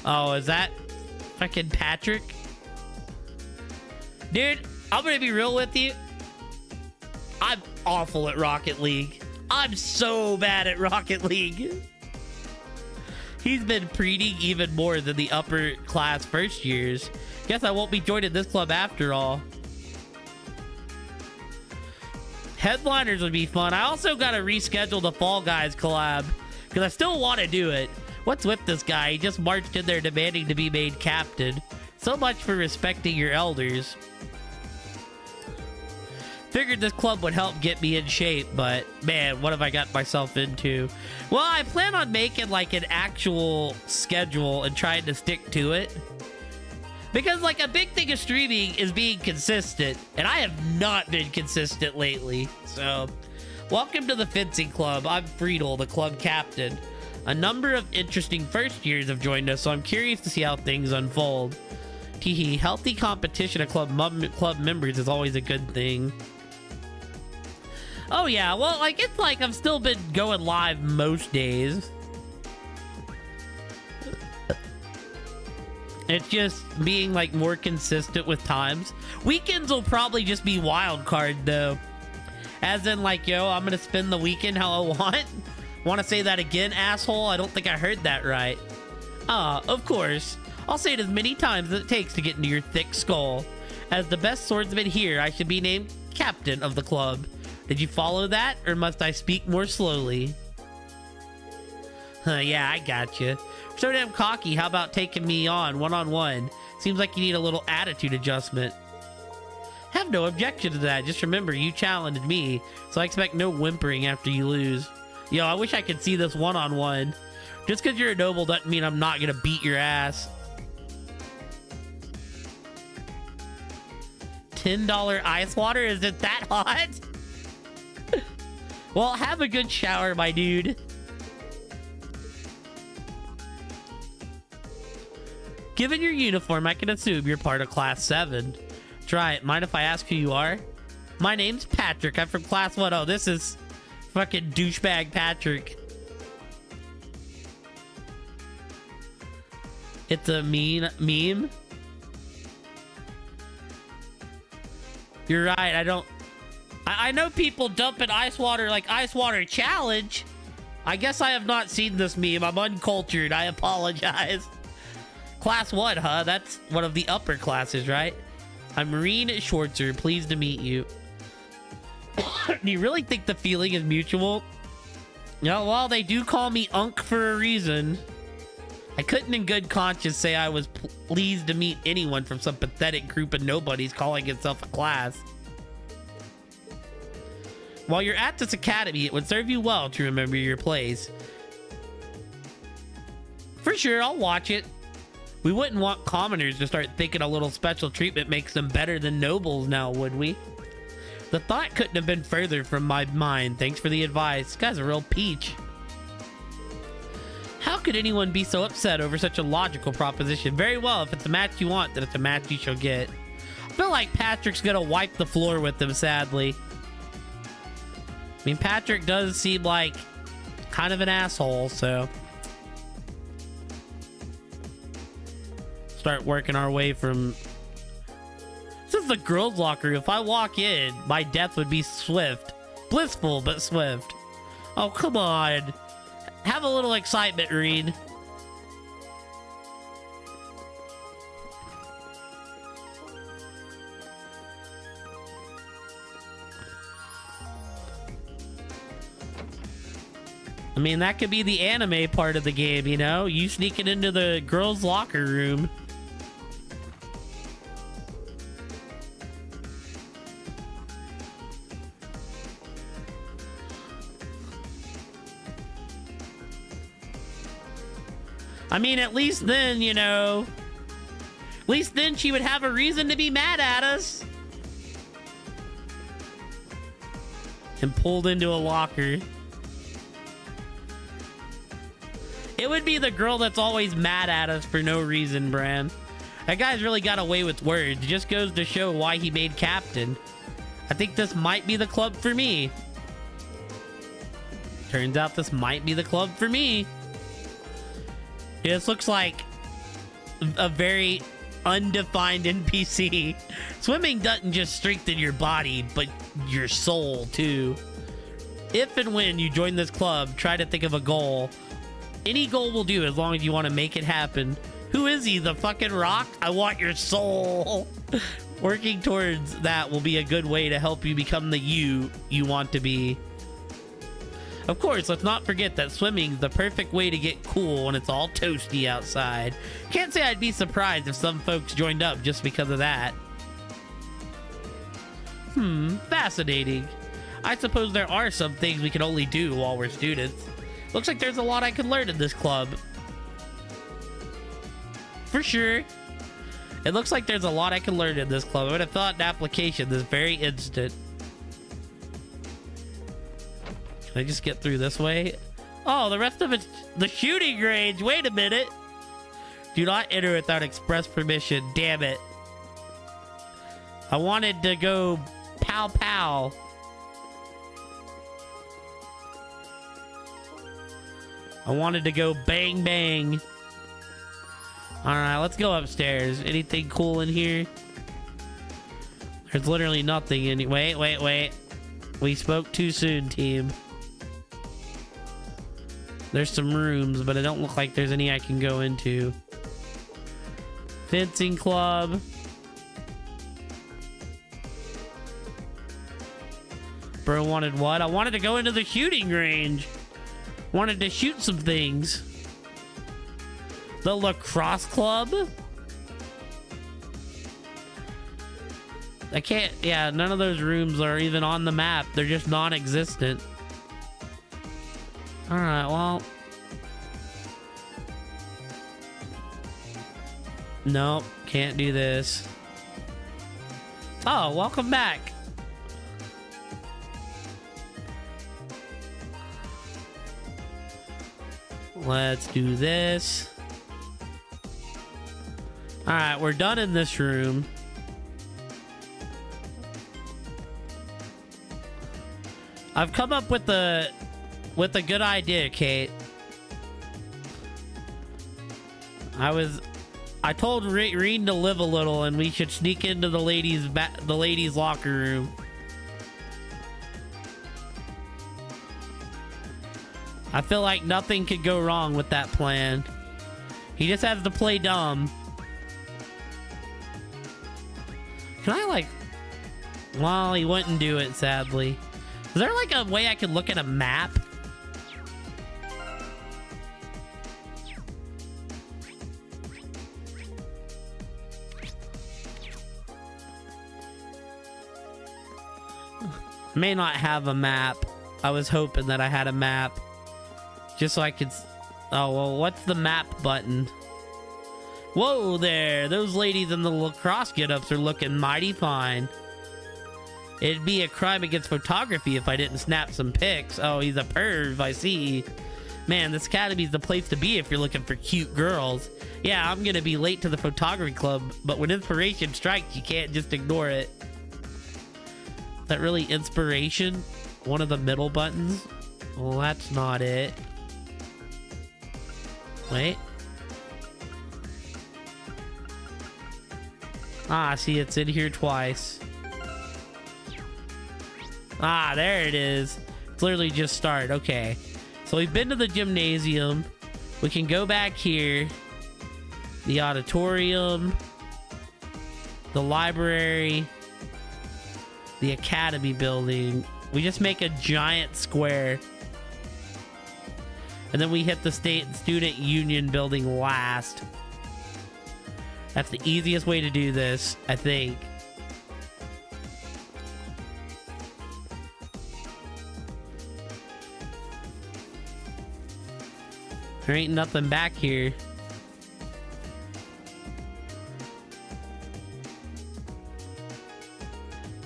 Oh, is that fucking Patrick? Dude, I'm gonna be real with you. I'm awful at Rocket League. I'm so bad at Rocket League. He's been preening even more than the upper class first years. Guess I won't be joining this club after all. Headliners would be fun. I also gotta reschedule the Fall Guys collab because I still want to do it. What's with this guy? He just marched in there demanding to be made captain. So much for respecting your elders. Figured this club would help get me in shape, but man, what have I got myself into? Well, I plan on making like an actual schedule and trying to stick to it. Because like a big thing of streaming is being consistent, and I have not been consistent lately. So, welcome to the fencing club. I'm Friedel, the club captain. A number of interesting first years have joined us, so I'm curious to see how things unfold. Teehee. Healthy competition of club members is always a good thing. Oh yeah, well, like, it's like I've still been going live most days. It's just being, like, more consistent with times. Weekends will probably just be wild card, though. As in, like, yo, I'm gonna spend the weekend how I want. Want to say that again, asshole? I don't think I heard that right. Of course. I'll say it as many times as it takes to get into your thick skull. As the best swordsman here, I should be named captain of the club. Did you follow that, or must I speak more slowly? Yeah, I gotcha. So damn cocky, how about taking me on one-on-one? Seems like you need a little attitude adjustment. Have no objection to that. Just remember, you challenged me, so I expect no whimpering after you lose. Yo, I wish I could see this one-on-one. Just because you're a noble doesn't mean I'm not gonna beat your ass. $10 ice water? Is it that hot? Well, have a good shower, my dude. Given your uniform, I can assume you're part of Class 7. Try it. Mind if I ask who you are? My name's Patrick. I'm from Class 1. Oh, this is fucking douchebag Patrick. It's a mean meme. You're right. I know people dump in ice water like ice water challenge. I guess I have not seen this meme. I'm uncultured. I apologize. Class 1, huh? That's one of the upper classes, right? I'm Marine Schwartzer. Pleased to meet you. Do you really think the feeling is mutual? No, well, they do call me Unk for a reason. I couldn't in good conscience say I was pleased to meet anyone from some pathetic group of nobodies calling itself a class. While you're at this academy, it would serve you well to remember your place. For sure, I'll watch it. We wouldn't want commoners to start thinking a little special treatment makes them better than nobles now, would we? The thought couldn't have been further from my mind. Thanks for the advice. This guy's a real peach. How could anyone be so upset over such a logical proposition? Very well, if it's a match you want, then it's a match you shall get. I feel like Patrick's gonna wipe the floor with them, sadly. I mean, Patrick does seem like kind of an asshole, so... Start working our way from... This is the girls' locker room. If I walk in, my death would be swift. Blissful, but swift. Oh, come on. Have a little excitement, Reed. I mean, that could be the anime part of the game, you know? You sneaking into the girls' locker room. I mean, at least then, you know, at least then she would have a reason to be mad at us. And pulled into a locker. It would be the girl that's always mad at us for no reason, Bran. That guy's really got away with words. It just goes to show why he made captain. I think this might be the club for me. Turns out this might be the club for me. This looks like a very undefined NPC. Swimming doesn't just strengthen your body, but your soul too. If and when you join this club, try to think of a goal. Any goal will do as long as you want to make it happen. Who is he? The fucking rock? I want your soul. Working towards that will be a good way to help you become the you want to be. Of course, let's not forget that swimming's the perfect way to get cool when it's all toasty outside. Can't say I'd be surprised if some folks joined up just because of that. Fascinating. I suppose there are some things we can only do while we're students. Looks like there's a lot I could learn in this club. For sure. It looks like there's a lot I can learn in this club. I would have thought an application this very instant. Can I just get through this way? Oh, the rest of it's the shooting range. Wait a minute. Do not enter without express permission. Damn it. I wanted to go pow pow. I wanted to go bang bang. Alright, let's go upstairs. Anything cool in here? There's literally nothing in here. Wait. We spoke too soon, team. There's some rooms, but it don't look like there's any I can go into. Fencing club. Bro wanted what? I wanted to go into the shooting range. Wanted to shoot some things. The lacrosse club? I can't, yeah, none of those rooms are even on the map. They're just non-existent. Alright, well. Nope, can't do this. Oh, welcome back. Let's do this. Alright, we're done in this room. I've come up with a good idea, Kate. I told Reen to live a little, and we should sneak into the ladies' locker room. I feel like nothing could go wrong with that plan. He just has to play dumb. Can I, like... Well, he wouldn't do it, sadly. Is there, like, a way I could look at a map? May not have a map. I was hoping that I had a map. Just so I could... Oh, well, what's the map button? Whoa there! Those ladies in the lacrosse get-ups are looking mighty fine. It'd be a crime against photography if I didn't snap some pics. Oh, he's a perv, I see. Man, this academy's the place to be if you're looking for cute girls. Yeah, I'm gonna be late to the photography club, but when inspiration strikes, you can't just ignore it. Is that really inspiration? One of the middle buttons? Well, that's not it. Wait. Ah, see, it's in here twice. Ah, there it is. It's literally just start. Okay. So we've been to the gymnasium. We can go back here. The auditorium. The library. The academy building. We just make a giant square. And then we hit the student union building last. That's the easiest way to do this, I think. There ain't nothing back here.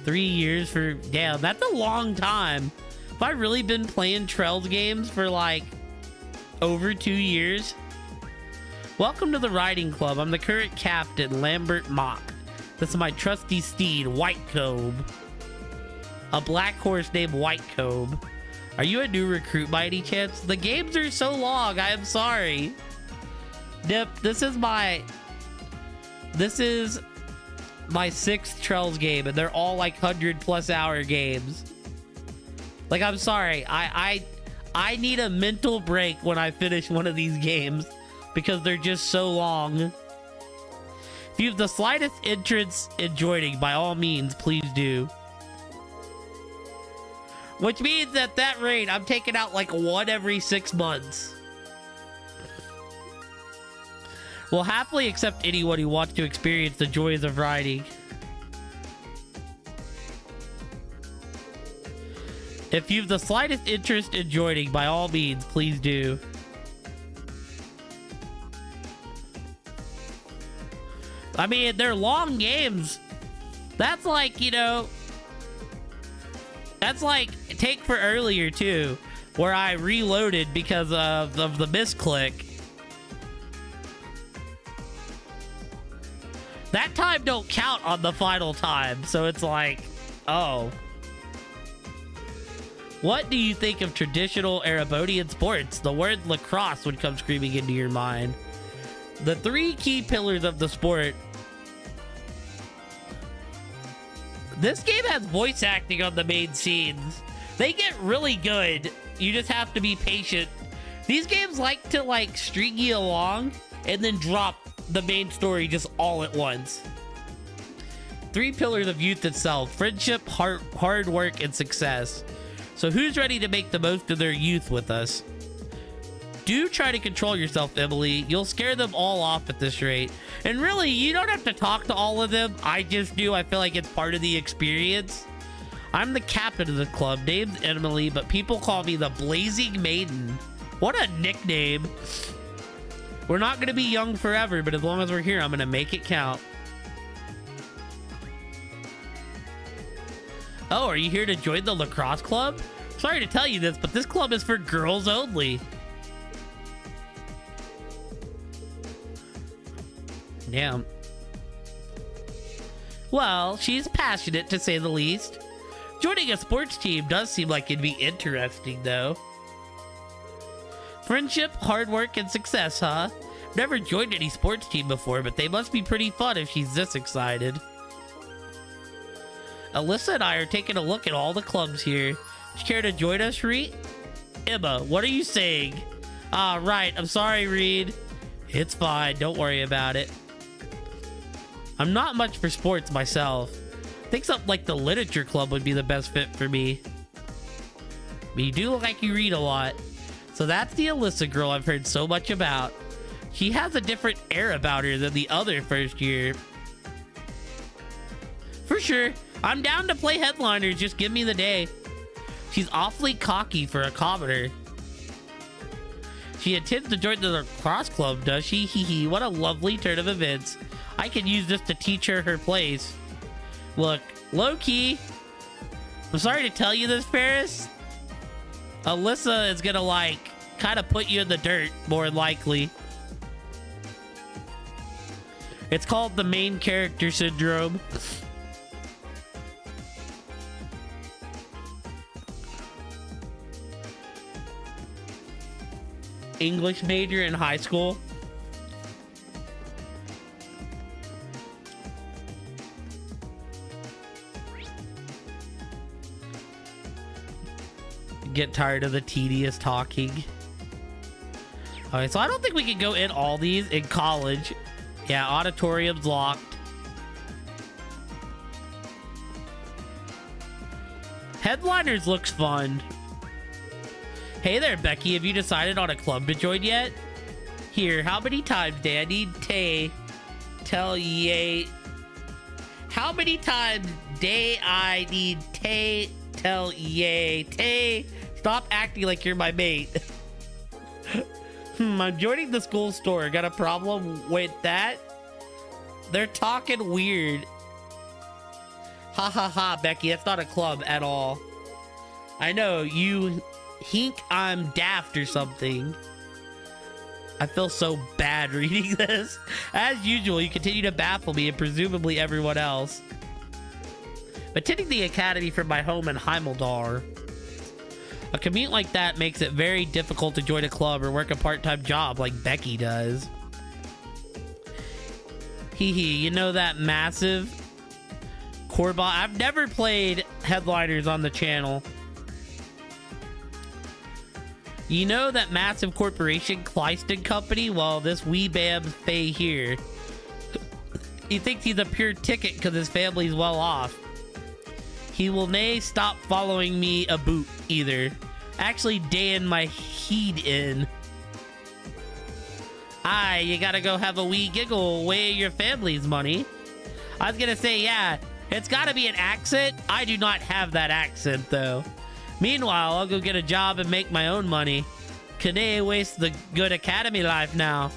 Three years for... Damn, that's a long time. Have I really been playing Trails games for like over 2 years? Welcome to the riding club. I'm the current captain, Lambert Mock. This is my trusty steed, Whitecobe. A black horse named Whitecobe. Are you a new recruit by any chance? The games are so long, I am sorry. Nip, this is my 6th Trails game, and they're all like 100+ hour games. Like, I'm sorry. I need a mental break when I finish one of these games because they're just so long. If you have the slightest interest in joining, by all means, please do. Which means at that rate, I'm taking out like one every 6 months. We'll happily accept anyone who wants to experience the joys of riding. If you have the slightest interest in joining, by all means, please do. I mean, they're long games. That's like, you know... That's like Take for Earlier, too. Where I reloaded because of the misclick. time don't count on the final time. So it's like, oh. What do you think of traditional Erebonian sports? The word lacrosse would come screaming into your mind. The 3 key pillars of the sport. This game has voice acting on the main scenes. They get really good. You just have to be patient. These games like to like string you along and then drop the main story just all at once. 3 pillars of youth itself: friendship, hard work, and success. So who's ready to make the most of their youth with us? Do try to control yourself, Emily. You'll scare them all off at this rate. And really, you don't have to talk to all of them. I just do. I feel like it's part of the experience. I'm the captain of the club, named Emily, but people call me the Blazing Maiden. What a nickname. We're not going to be young forever, but as long as we're here, I'm going to make it count. Oh, are you here to join the lacrosse club? Sorry to tell you this, but this club is for girls only. Damn. Well, she's passionate to say the least. Joining a sports team does seem like it'd be interesting, though. Friendship, hard work, and success, huh? Never joined any sports team before, but they must be pretty fun if she's this excited. Alyssa and I are taking a look at all the clubs here. Would you care to join us, Reed? Emma, what are you saying? Ah, right. I'm sorry, Reed. It's fine. Don't worry about it. I'm not much for sports myself. I think something like the literature club would be the best fit for me. But you do look like you read a lot. So that's the Alyssa girl I've heard so much about. She has a different air about her than the other first year. For sure. I'm down to play headliners. Just give me the day. She's awfully cocky for a commoner. She intends to join the lacrosse club, does she? Hee hee. What a lovely turn of events. I can use this to teach her her place. Look, low-key, I'm sorry to tell you this, Paris. Alyssa is gonna, like, kind of put you in the dirt, more likely. It's called the main character syndrome. English major in high school. Get tired of the tedious talking. Okay, so I don't think we can go in all these in college. Yeah, auditorium's locked. Headliners looks fun. Hey there, Becky. Have you decided on a club to join yet? Here, how many times do I need to tell ye? How many times do I need to tell ye? Stop acting like you're my mate. I'm joining the school store. Got a problem with that? They're talking weird. Ha ha ha, Becky. That's not a club at all. I know, you think I'm daft or something. I feel so bad reading this. As usual, you continue to baffle me and presumably everyone else. Attending the academy from my home in Heimeldar. A commute like that makes it very difficult to join a club or work a part-time job like Becky does. Hee hee, you know that massive Corbot? I've never played Headliners on the channel. You know that massive corporation, Clyston Company? Well, this wee bam Faye here. He thinks he's a pure ticket because his family's well off. He will nae stop following me a boot either. Actually, dayin' my heed in. Aye, you gotta go have a wee giggle away your family's money. I was gonna say, yeah, it's gotta be an accent. I do not have that accent, though. Meanwhile, I'll go get a job and make my own money. Cannae waste the good academy life now.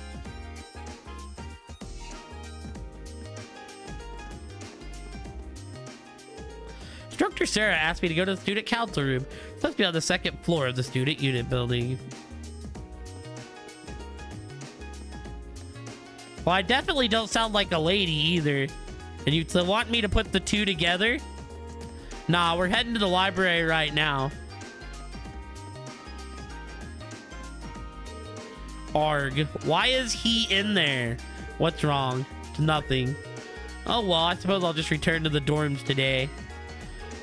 Instructor Sarah asked me to go to the student council room. It's supposed to be on the second floor of the student unit building. Well, I definitely don't sound like a lady either. And you still want me to put the two together? Nah, we're heading to the library right now. Arg. Why is he in there? What's wrong? Nothing. Oh, well, I suppose I'll just return to the dorms today.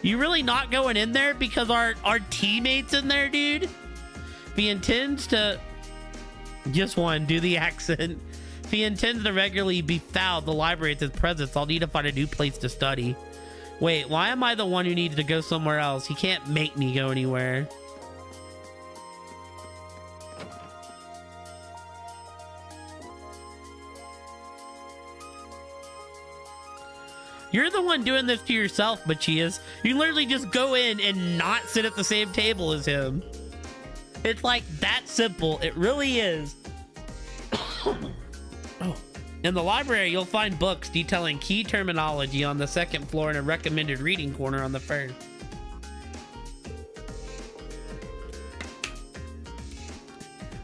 You really not going in there because our teammates in there, dude? If he intends to... Just one, do the accent. If he intends to regularly be fouled the library at his presence, I'll need to find a new place to study. Wait, why am I the one who needs to go somewhere else? He can't make me go anywhere. You're the one doing this to yourself, Machias. You literally just go in and not sit at the same table as him. It's like that simple. It really is. Oh. In the library, you'll find books detailing key terminology on the second floor and a recommended reading corner on the first.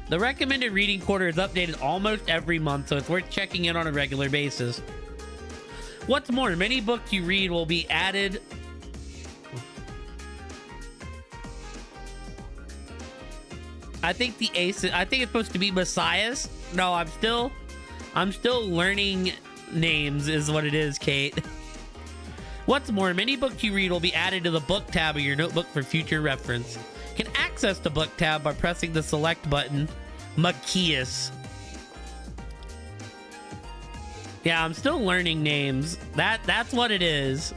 The recommended reading corner is updated almost every month, so it's worth checking in on a regular basis. What's more, many books you read will be added. I think it's supposed to be Messiahs. No, I'm still learning names is what it is, Kate. What's more, many books you read will be added to the book tab of your notebook for future reference. You can access the book tab by pressing the select button, Machias. Yeah, I'm still learning names. That's what it is.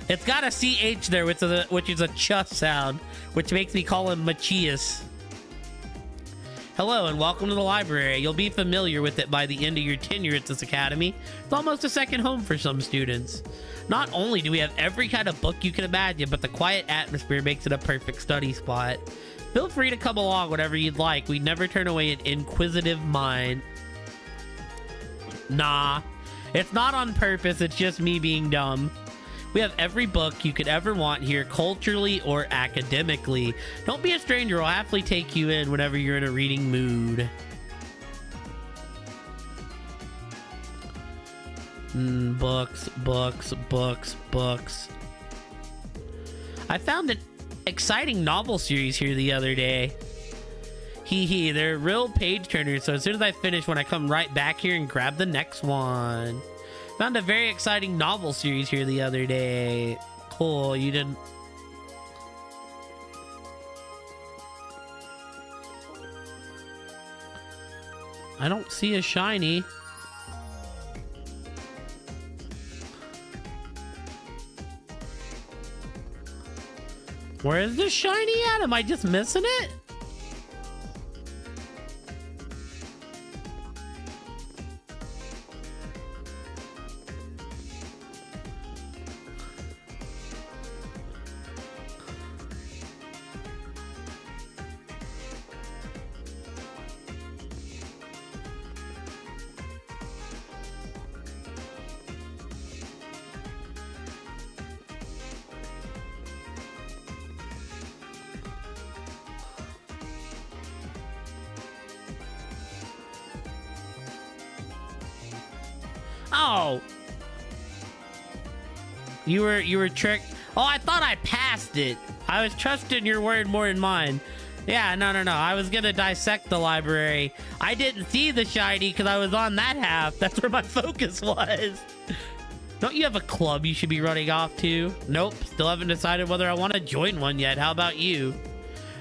It's got a CH there, which is a ch sound, which makes me call him Machias. Hello and welcome to the library. You'll be familiar with it by the end of your tenure at this academy. It's almost a second home for some students. Not only do we have every kind of book you can imagine, but the quiet atmosphere makes it a perfect study spot. Feel free to come along whenever you'd like. We'd never turn away an inquisitive mind. Nah, it's not on purpose, it's just me being dumb. We have every book you could ever want here, culturally or academically. Don't be a stranger, I'll happily take you in whenever you're in a reading mood. Books. I found an exciting novel series here the other day. They're real page turners, so as soon as I finish one, I come right back here and grab the next one. Found a very exciting novel series here the other day. Cool, you didn't... I don't see a shiny. Where is this shiny at? Am I just missing it? Oh, you were tricked. Oh, I thought I passed it. I was trusting your word more than mine. Yeah, no. I was gonna dissect the library. I didn't see the shiny because I was on that half. That's where my focus was. Don't you have a club you should be running off to? Nope, still haven't decided whether I want to join one yet. How about you?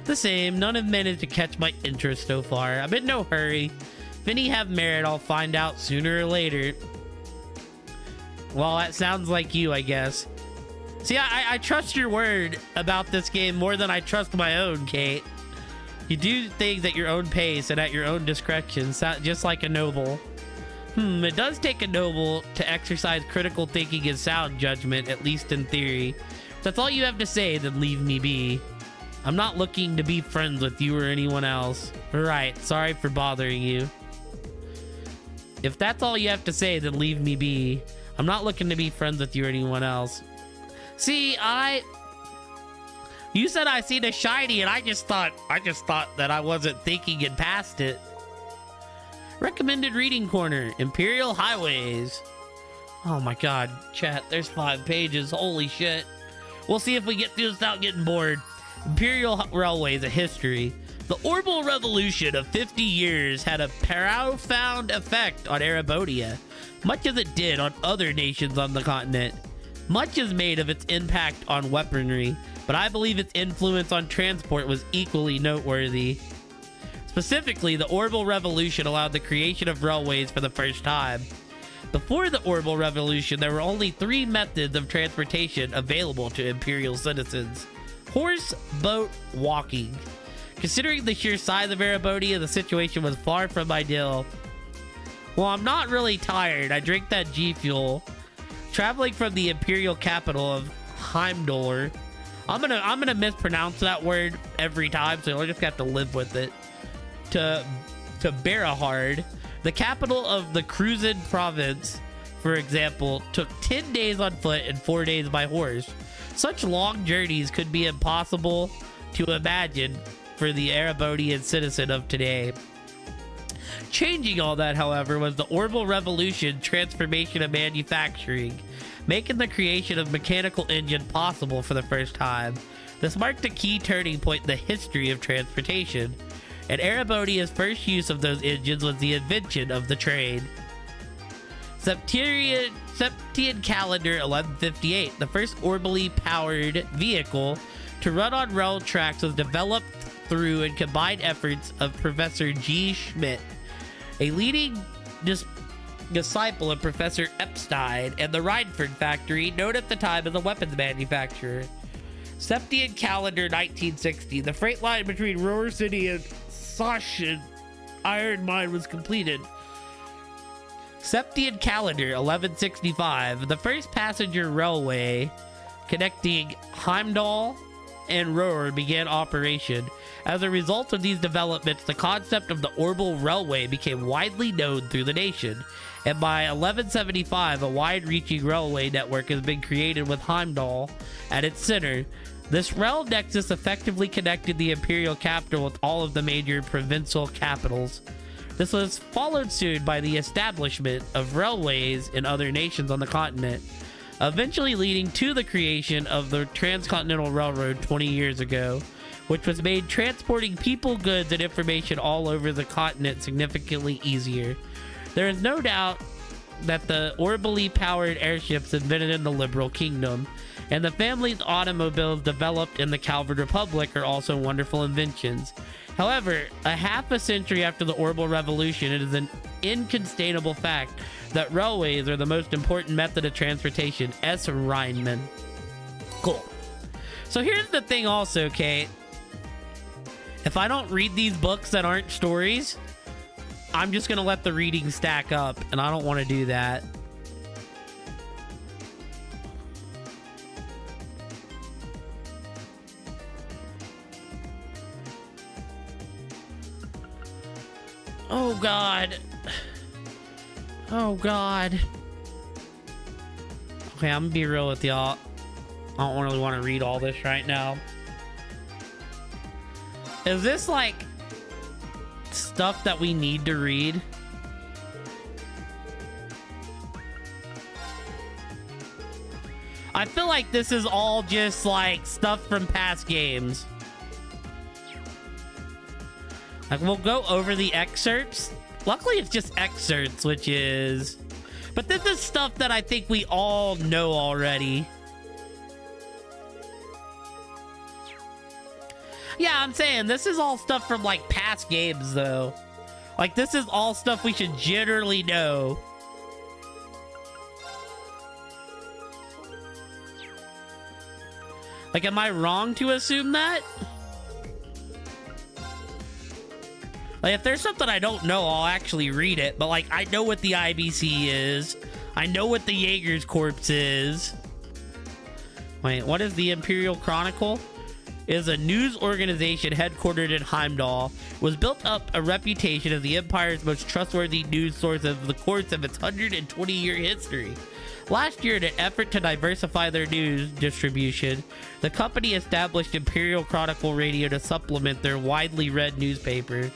The same, none have managed to catch my interest so far. I'm in no hurry. If any have merit, I'll find out sooner or later. Well, that sounds like you, I guess. See, I trust your word about this game more than I trust my own, Kate. You do things at your own pace and at your own discretion, just like a noble. It does take a noble to exercise critical thinking and sound judgment, at least in theory. If that's all you have to say, then leave me be. I'm not looking to be friends with you or anyone else. Right, sorry for bothering you. If that's all you have to say, then leave me be. I'm not looking to be friends with you or anyone else. See, you said I seen a shiny and I just thought that I wasn't thinking and passed it. Recommended reading corner, Imperial Highways. Oh my god, chat, there's 5 pages. Holy shit. We'll see if we get through this without getting bored. Imperial Railways, a history. The Orbital Revolution of 50 years had a profound effect on Erebodea, much as it did on other nations on the continent. Much is made of its impact on weaponry, but I believe its influence on transport was equally noteworthy. Specifically, the Orbital Revolution allowed the creation of railways for the first time. Before the Orbital Revolution, there were only 3 methods of transportation available to Imperial citizens: horse, boat, walking. Considering the sheer size of Erebodea, the situation was far from ideal. Well, I'm not really tired. I drink that G Fuel. Traveling from the Imperial capital of Heimdall. I'm gonna mispronounce that word every time, so you'll just have to live with it. To Berahard, the capital of the Cruzan province, for example, took 10 days on foot and 4 days by horse. Such long journeys could be impossible to imagine for the Erebodian citizen of today. Changing all that, however, was the Orbital Revolution transformation of manufacturing, making the creation of mechanical engine possible for the first time. This marked a key turning point in the history of transportation, and Erebodia's first use of those engines was the invention of the train. Septian calendar 1158, the first orbitally powered vehicle to run on rail tracks, was developed through and combined efforts of Professor G. Schmidt, a leading disciple of Professor Epstein, and the Rhineford factory, known at the time as a weapons manufacturer. Septian calendar 1960, the freight line between Roar City and Sachsen iron mine was completed. Septian calendar 1165, the first passenger railway connecting Heimdall and Roar began operation. As a result of these developments, the concept of the Orbital Railway became widely known through the nation, and by 1175, a wide-reaching railway network has been created with Heimdall at its center. This rail nexus effectively connected the imperial capital with all of the major provincial capitals. This was followed soon by the establishment of railways in other nations on the continent, eventually leading to the creation of the Transcontinental Railroad 20 years ago, which was made transporting people, goods, and information all over the continent significantly easier. There is no doubt that the orbitally powered airships invented in the Liberal Kingdom and the family's automobiles developed in the Calvin Republic are also wonderful inventions. However, a half a century after the Orbital Revolution, it is an incontestable fact that railways are the most important method of transportation. S. Reinman. Cool. So here's the thing also, Kate. If I don't read these books that aren't stories, I'm just going to let the reading stack up, and I don't want to do that. Oh, God. Oh, God. Okay, I'm going to be real with y'all. I don't really want to read all this right now. Is this, like, stuff that we need to read? I feel like this is all just, like, stuff from past games. Like, we'll go over the excerpts. Luckily, it's just excerpts, which is... But this is stuff that I think we all know already. Yeah, I'm saying this is all stuff from, like, past games, though. Like, this is all stuff we should generally know. Like, am I wrong to assume that? Like, if there's something I don't know, I'll actually read it. But, like, I know what the IBC is. I know what the Jaeger's Corps is. Wait, what is the Imperial Chronicle? It is a news organization headquartered in Heimdall. It was built up a reputation as the Empire's most trustworthy news source over the course of its 120-year history. Last year, in an effort to diversify their news distribution, the company established Imperial Chronicle Radio to supplement their widely read newspaper.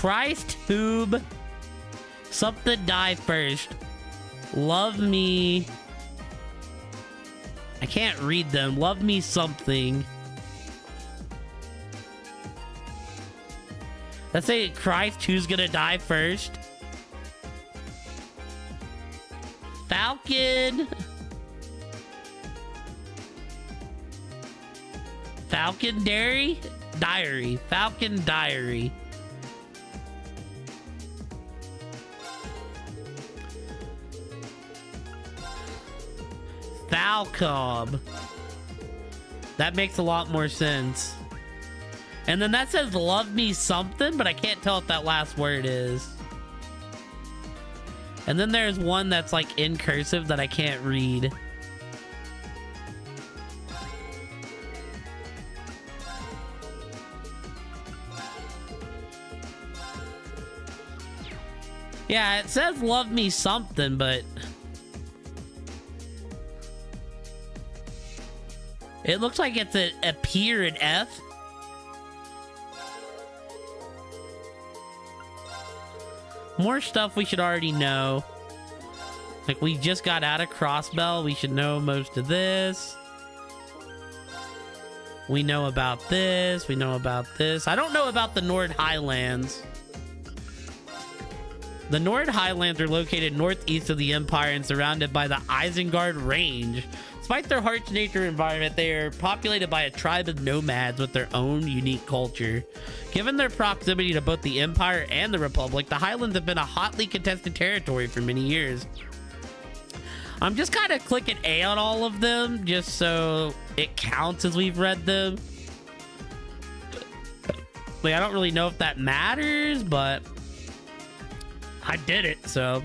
Christ Tube. Something die first. Love me. I can't read them. Love me something. Let's say Christ, who's gonna die first? Falcon. Falcon Diary? Diary. Falcon Diary. Falcom. That makes a lot more sense. And then that says love me something, but I can't tell what that last word is. And then there's one that's like in cursive that I can't read. Yeah, it says love me something, but it looks like it's a P or an F. More stuff we should already know. Like, we just got out of Crossbell. We should know most of this. We know about this. We know about this. I don't know about the Nord Highlands. The Nord Highlands are located northeast of the Empire and surrounded by the Isengard Range. Despite their harsh nature environment, they are populated by a tribe of nomads with their own unique culture. Given their proximity to both the Empire and the Republic, the Highlands have been a hotly contested territory for many years. I'm just kind of clicking A on all of them, just so it counts as we've read them. Like, I don't really know if that matters, but I did it, so.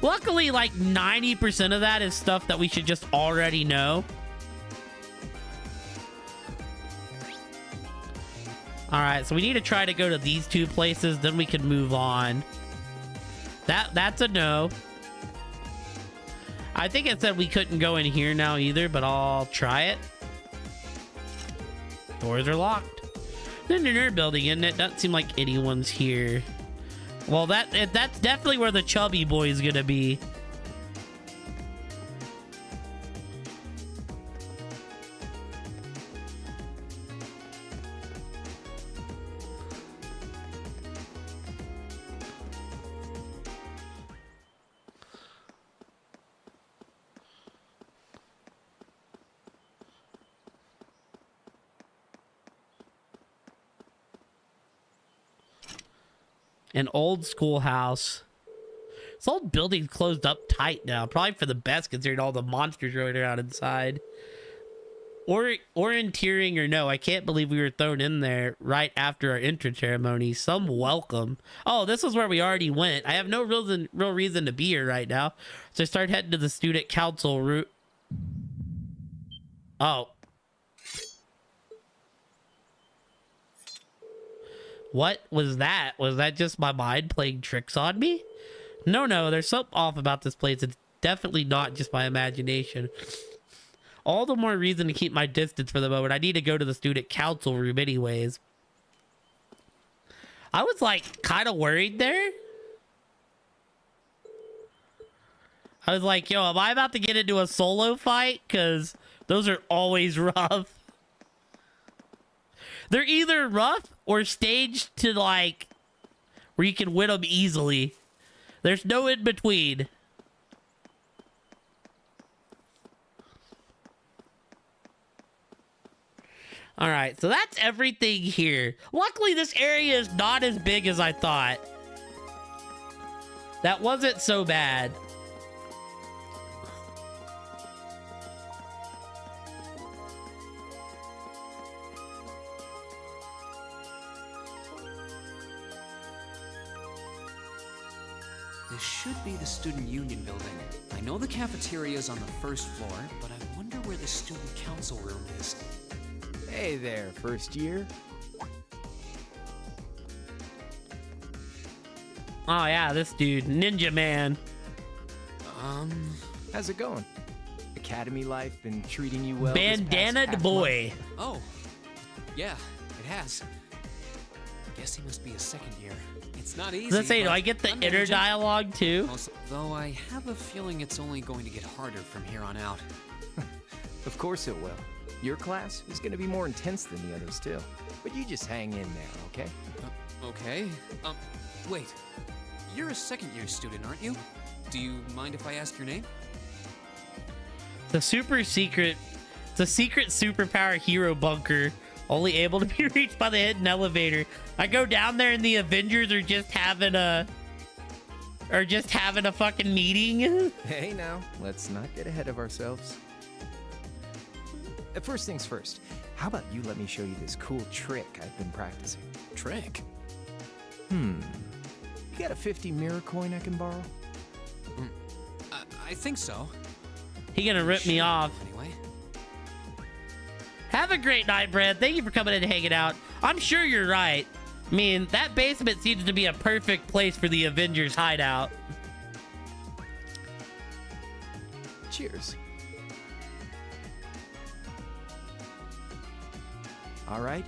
Luckily, like 90% of that is stuff that we should just already know. All right, so we need to try to go to these two places, then we can move on. That's a no. I think it said we couldn't go in here now either, but I'll try it. Doors are locked. They're in their building, isn't it? Doesn't seem like anyone's here. Well, that's definitely where the chubby boy is gonna be. An old schoolhouse. This old building's closed up tight now. Probably for the best considering all the monsters running around inside. Or interior or no. I can't believe we were thrown in there right after our entrance ceremony. Some welcome. Oh, this is where we already went. I have no real reason to be here right now. So I start heading to the student council route. Oh. What was that? Was that just my mind playing tricks on me? No, there's something off about this place. It's definitely not just my imagination. All the more reason to keep my distance for the moment. I need to go to the student council room anyways. I was like kind of worried there. I was like, yo, am I about to get into a solo fight? Because those are always rough. They're either rough or staged to like where you can win them easily. There's no in between. All right, so that's everything here. Luckily, this area is not as big as I thought. That wasn't so bad. This should be the Student Union building. I know the cafeteria is on the first floor, but I wonder where the Student Council room is. Hey there, first year. Oh yeah, this dude, Ninja Man. How's it going? Academy life been treating you well? Bandana boy. Oh, yeah, it has. Guess he must be a second year. It's not easy. Let's say, do but I get the I'm inner managing. dialogue too? Though I have a feeling it's only going to get harder from here on out. Of course it will. Your class is going to be more intense than the others too. But you just hang in there, okay? Okay. Wait. You're a second-year student, aren't you? Do you mind if I ask your name? The super secret, the secret superpower hero bunker, only able to be reached by the hidden elevator. I go down there and the Avengers are just having a fucking meeting. Hey now, let's not get ahead of ourselves. First things first, how about you let me show you this cool trick I've been practicing? Trick? You got a 50 mirror coin I can borrow? I think so. He gonna rip me off. Anyway. Have a great night, Brad. Thank you for coming in and hanging out. I'm sure you're right. I mean, that basement seems to be a perfect place for the Avengers hideout. Cheers. All right,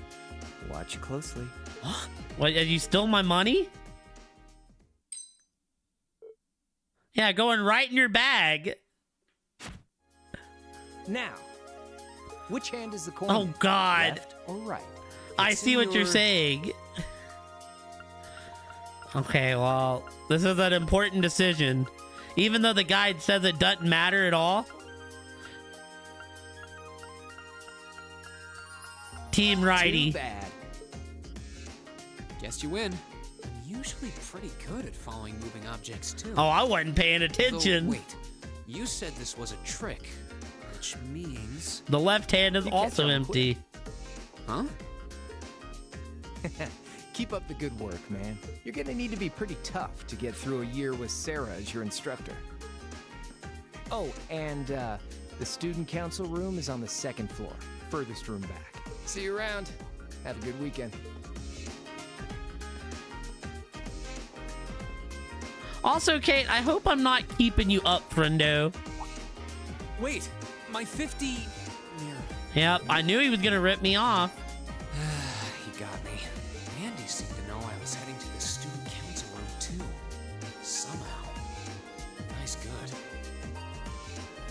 watch it closely. What, you stole my money? Yeah, going right in your bag. Now, which hand is the coin? Oh, God. Left or right? I It's see in what you're your- saying. Okay, well, this is an important decision. Even though the guide says it doesn't matter at all. Team Righty. Too bad. Guess you win. I'm usually pretty good at following moving objects, too. Oh, I wasn't paying Though, attention. wait. You said this was a trick, which means... The left hand is You catch also on empty. Huh? Keep up the good work, man. You're gonna need to be pretty tough to get through a year with Sarah as your instructor. Oh, and the student council room is on the second floor, furthest room back. See you around. Have a good weekend. Also, Kate, I hope I'm not keeping you up, friendo. Wait, my 50... mirror. Yep, I knew he was gonna rip me off. He got me. Andy seemed to know I was heading to the student council room, too. Somehow. Nice good.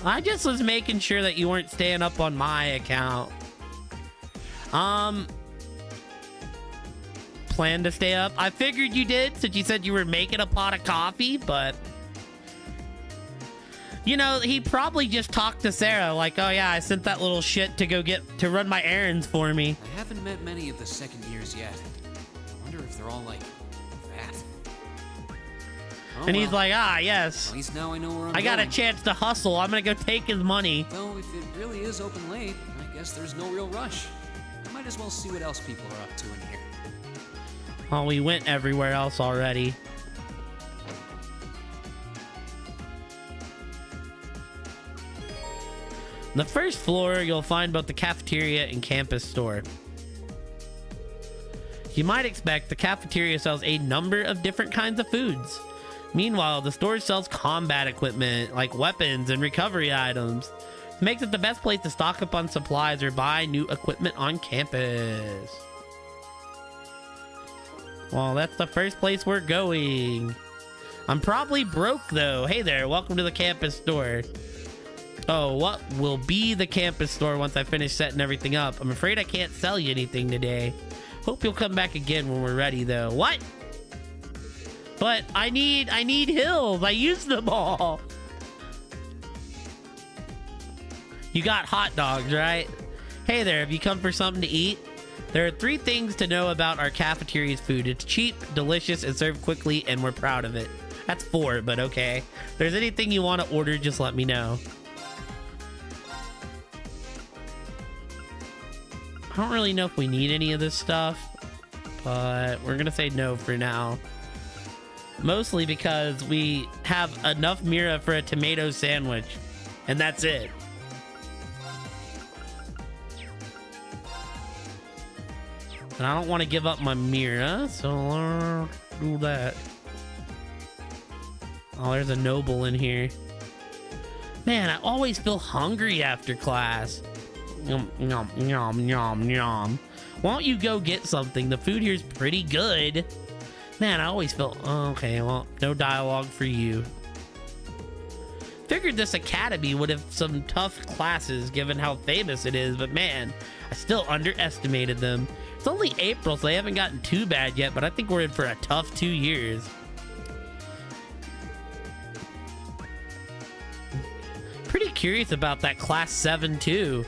I just was making sure that you weren't staying up on my account. Plan to stay up? I figured you did, since you said you were making a pot of coffee, but... You know, he probably just talked to Sarah, like, oh yeah, I sent that little shit to run my errands for me. I haven't met many of the second years yet. I wonder if they're all like that. Oh, And he's well. like, ah, yes. At least now I know where I'm I got a going. chance to hustle. I'm gonna go take his money. Though if it really is open late, I guess there's no real rush. I might as well see what else people are up to in here. Oh, we went everywhere else already. On the first floor, you'll find both the cafeteria and campus store. You might expect the cafeteria sells a number of different kinds of foods. Meanwhile, the store sells combat equipment like weapons and recovery items. It makes it the best place to stock up on supplies or buy new equipment on campus. Well, that's the first place we're going. I'm probably broke though. Hey there, welcome to the campus store. Oh, what will be the campus store once I finish setting everything up? I'm afraid I can't sell you anything today. Hope you'll come back again when we're ready though. What? But I need hills. I used them all. You got hot dogs, right? Hey there, have you come for something to eat? There are 3 things to know about our cafeteria's food. It's cheap, delicious, and served quickly, and we're proud of it. That's 4, but okay. If there's anything you want to order, just let me know. I don't really know if we need any of this stuff, but we're gonna say no for now. Mostly because we have enough Mira for a tomato sandwich, and that's it. And I don't want to give up my Mira, so I'll do that. Oh, there's a noble in here. Man, I always feel hungry after class. Yum, yum, yum, yum, yum. Why don't you go get something? The food here's pretty good. Man, I always felt, oh, okay, well, no dialogue for you. Figured this academy would have some tough classes given how famous it is, but man, I still underestimated them. It's only April, so they haven't gotten too bad yet, but I think we're in for a tough 2 years. Pretty curious about that class 7 too.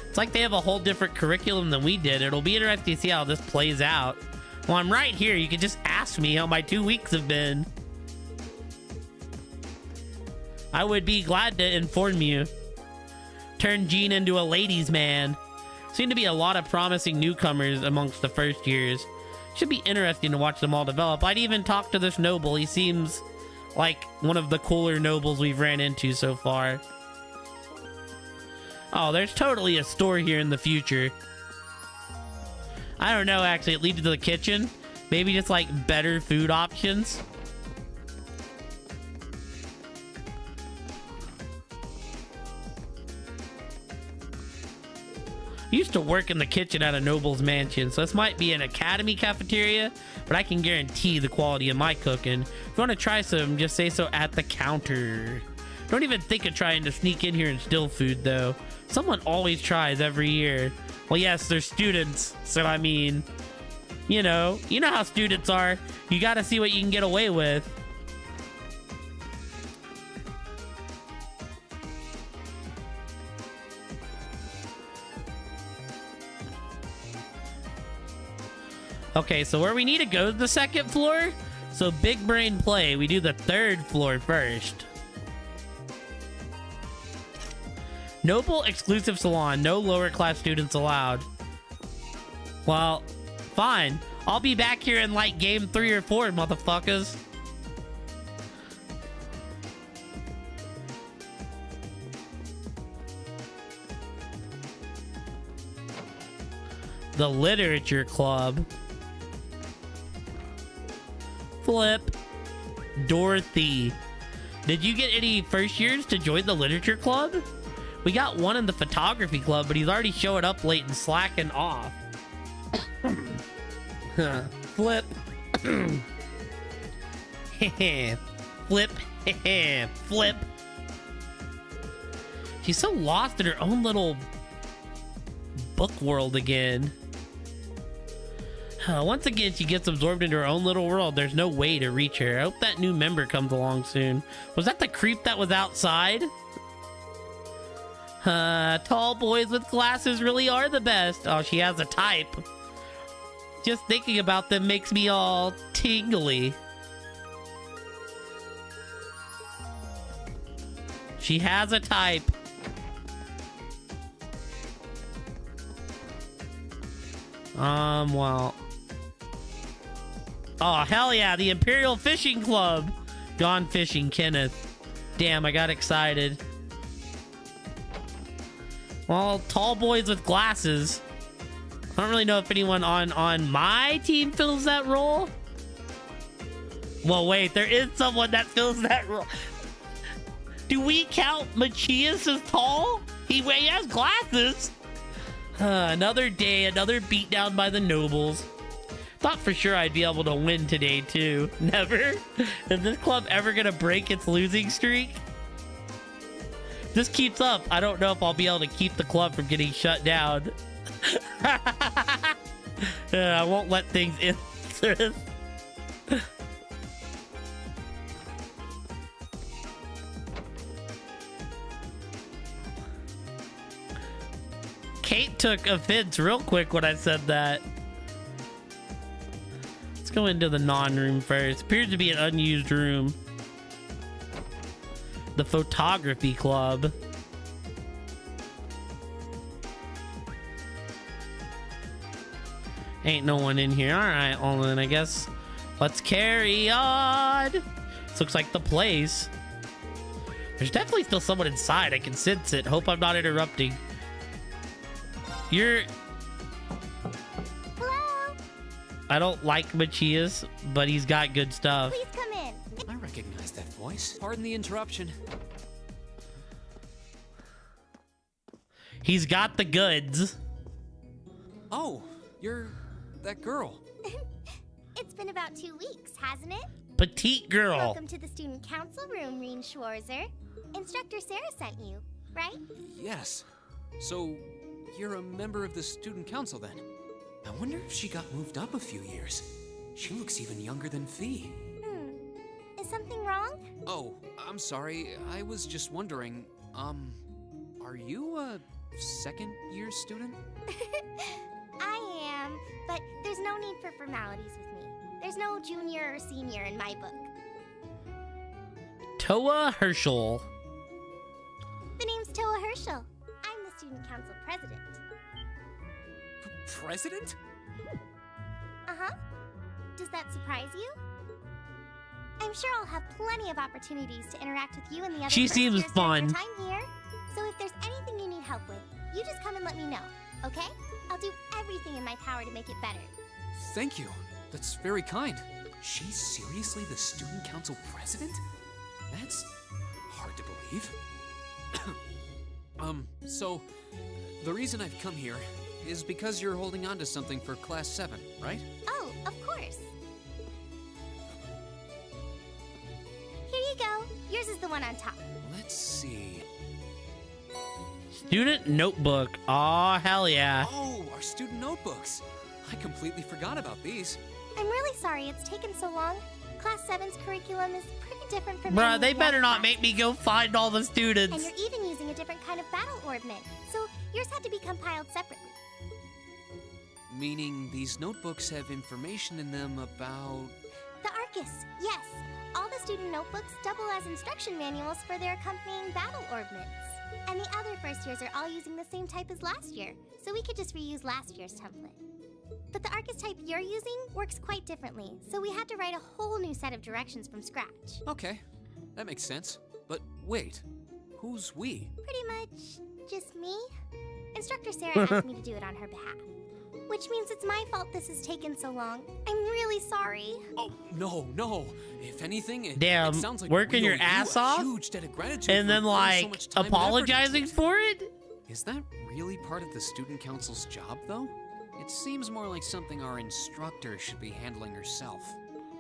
It's like they have a whole different curriculum than we did. It'll be interesting to see how this plays out. Well, I'm right here. You can just ask me how my 2 weeks have been. I would be glad to inform you. Turn Gene into a ladies' man. Seem to be a lot of promising newcomers amongst the first years. Should be interesting to watch them all develop. I'd even talk to this noble. He seems like one of the cooler nobles we've ran into so far. Oh, there's totally a store here in the future. I don't know, actually. It leads to the kitchen. Maybe just like better food options. I used to work in the kitchen at a noble's mansion, so this might be an academy cafeteria, but I can guarantee the quality of my cooking. If you want to try some, just say so at the counter. Don't even think of trying to sneak in here and steal food, though. Someone always tries every year. Well, yes, they're students, so I mean, you know how students are. You gotta see what you can get away with. Okay, so where we need to go is the 2nd floor. So big brain play. We do the 3rd floor first. Noble exclusive salon. No lower class students allowed. Well, fine. I'll be back here in like game 3 or 4, motherfuckers. The literature club. Flip. Dorothy. Did you get any first years to join the literature club? We got one in the photography club, but he's already showing up late and slacking off. Flip. Flip. Flip. She's so lost in her own little book world again. Once again, she gets absorbed into her own little world. There's no way to reach her. I hope that new member comes along soon. Was that the creep that was outside? Tall boys with glasses really are the best. Oh, she has a type. Just thinking about them makes me all tingly. She has a type. Well. Oh, hell yeah, the Imperial Fishing Club. Gone fishing, Kenneth. Damn, I got excited. Well, tall boys with glasses. I don't really know if anyone on my team fills that role. Well, wait, there is someone that fills that role. Do we count Machias as tall? He has glasses. Another day, another beatdown by the nobles. Thought for sure I'd be able to win today, too. Never? Is this club ever gonna break its losing streak? If this keeps up, I don't know if I'll be able to keep the club from getting shut down. I won't let things in. Kate took offense real quick when I said that. Let's go into the non-room first. Appears to be an unused room. The photography club. Ain't no one in here. All right, well then I guess let's carry on. This looks like the place. There's definitely still someone inside. I can sense it. Hope I'm not interrupting. You're... Hello? I don't like Machias, but he's got good stuff. Please come in. I recognize that voice. Pardon the interruption. He's got the goods. Oh, You're that girl. It's been about 2 weeks, hasn't it? Petite girl. Welcome to the student council room, Reen Schwarzer. Instructor Sarah sent you, right? Yes. So, you're a member of the student council then? I wonder if she got moved up a few years. She looks even younger than Fee. Is something wrong? Oh, I'm sorry. I was just wondering, are you a second-year student? I am, but there's no need for formalities with me. There's no junior or senior in my book. Toa Herschel. The name's Toa Herschel. I'm the student council president. President? Uh-huh. Does that surprise you? I'm sure I'll have plenty of opportunities to interact with you and the other She seems first years during fun. your time here. So if there's anything you need help with, you just come and let me know, okay? I'll do everything in my power to make it better. Thank you. That's very kind. She's seriously the student council president? That's hard to believe. So, the reason I've come here is because you're holding on to something for Class 7, right? Oh, of course. Here you go. Yours is the one on top. Let's see. Student notebook. Aw, hell yeah. Oh, our student notebooks. I completely forgot about these. I'm really sorry it's taken so long. Class 7's curriculum is pretty different from Bruh, any they of the better other not make classes. me go find all the And students. you're even using a different kind of battle orbment, so yours had to be compiled separately. Meaning these notebooks have information in them about... The Arcus, yes. All the student notebooks double as instruction manuals for their accompanying battle orbments. And the other first years are all using the same type as last year, so we could just reuse last year's template. But the Arcus type you're using works quite differently, so we had to write a whole new set of directions from scratch. Okay, that makes sense. But wait, who's we? Pretty much just me. Instructor Sarah asked me to do it on her behalf. Which means it's my fault this has taken so long. I'm really sorry. Oh, no. If anything, it Damn, sounds like working we your owe you ass a off huge debt of gratitude and for then putting so like much time and effort into apologizing it. for it? Is that really part of the student council's job, though? It seems more like something our instructor should be handling herself.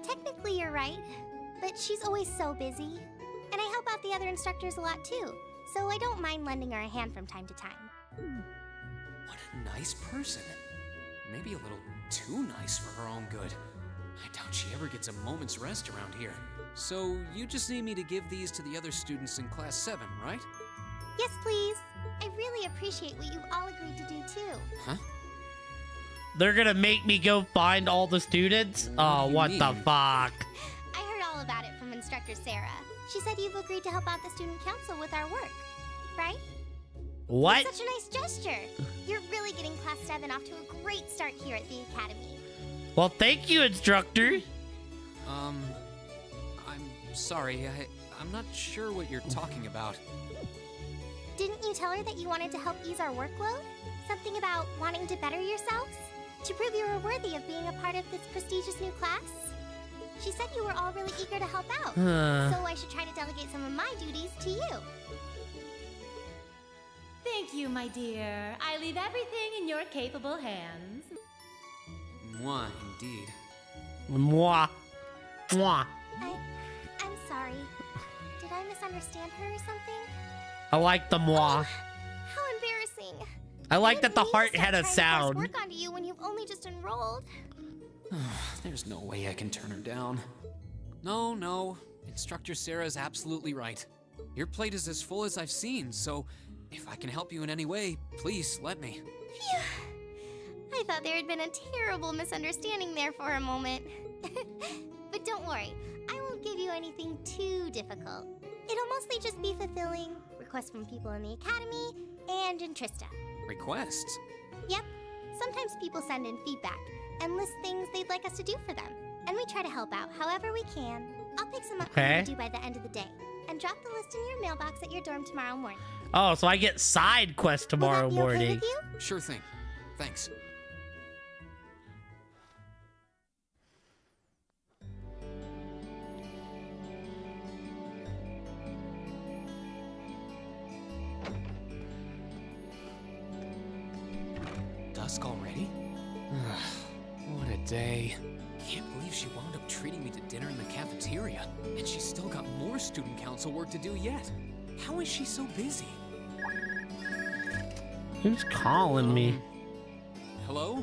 Technically, you're right, but she's always so busy. And I help out the other instructors a lot too, so I don't mind lending her a hand from time to time. What a nice person. Maybe a little too nice for her own good. I doubt she ever gets a moment's rest around here. So, you just need me to give these to the other students in Class 7, right? Yes, please. I really appreciate what you've all agreed to do too. Huh? They're gonna make me go find all the students? Oh, do you what the mean? fuck? I heard all about it from Instructor Sarah. She said you've agreed to help out the student council with our work, right? What? Such a nice gesture. You're really getting Class 7 off to a great start here at the Academy. Well, thank you, instructor. I'm sorry, I'm not sure what you're talking about. Didn't you tell her that you wanted to help ease our workload? Something about wanting to better yourselves? To prove you were worthy of being a part of this prestigious new class? She said you were all really eager to help out, so I should try to delegate some of my duties to you. Thank you, my dear. I leave everything in your capable hands. Mwah, indeed. Mwah. Mwah. I'm sorry. Did I misunderstand her or something? I like the mwah. How embarrassing. I like that the didn't mean to heart start had a trying to force sound. work onto you when you've only just enrolled. There's no way I can turn her down. No. Instructor Sarah's absolutely right. Your plate is as full as I've seen, so if I can help you in any way, please let me. Phew. I thought there had been a terrible misunderstanding there for a moment. But don't worry, I won't give you anything too difficult. It'll mostly just be fulfilling requests from people in the Academy and in Trista. Requests? Yep. Sometimes people send in feedback and list things they'd like us to do for them, and we try to help out however we can. I'll pick some up for you to do by the end of the day, and drop the list in your mailbox at your dorm tomorrow morning. Oh, so I get side quest tomorrow Will that be okay morning. with you? Sure thing. Thanks. Dusk already? What a day. Can't believe she wound up treating me to dinner in the cafeteria. And she's still got more student council work to do yet. How is she so busy? Who's calling me? Hello?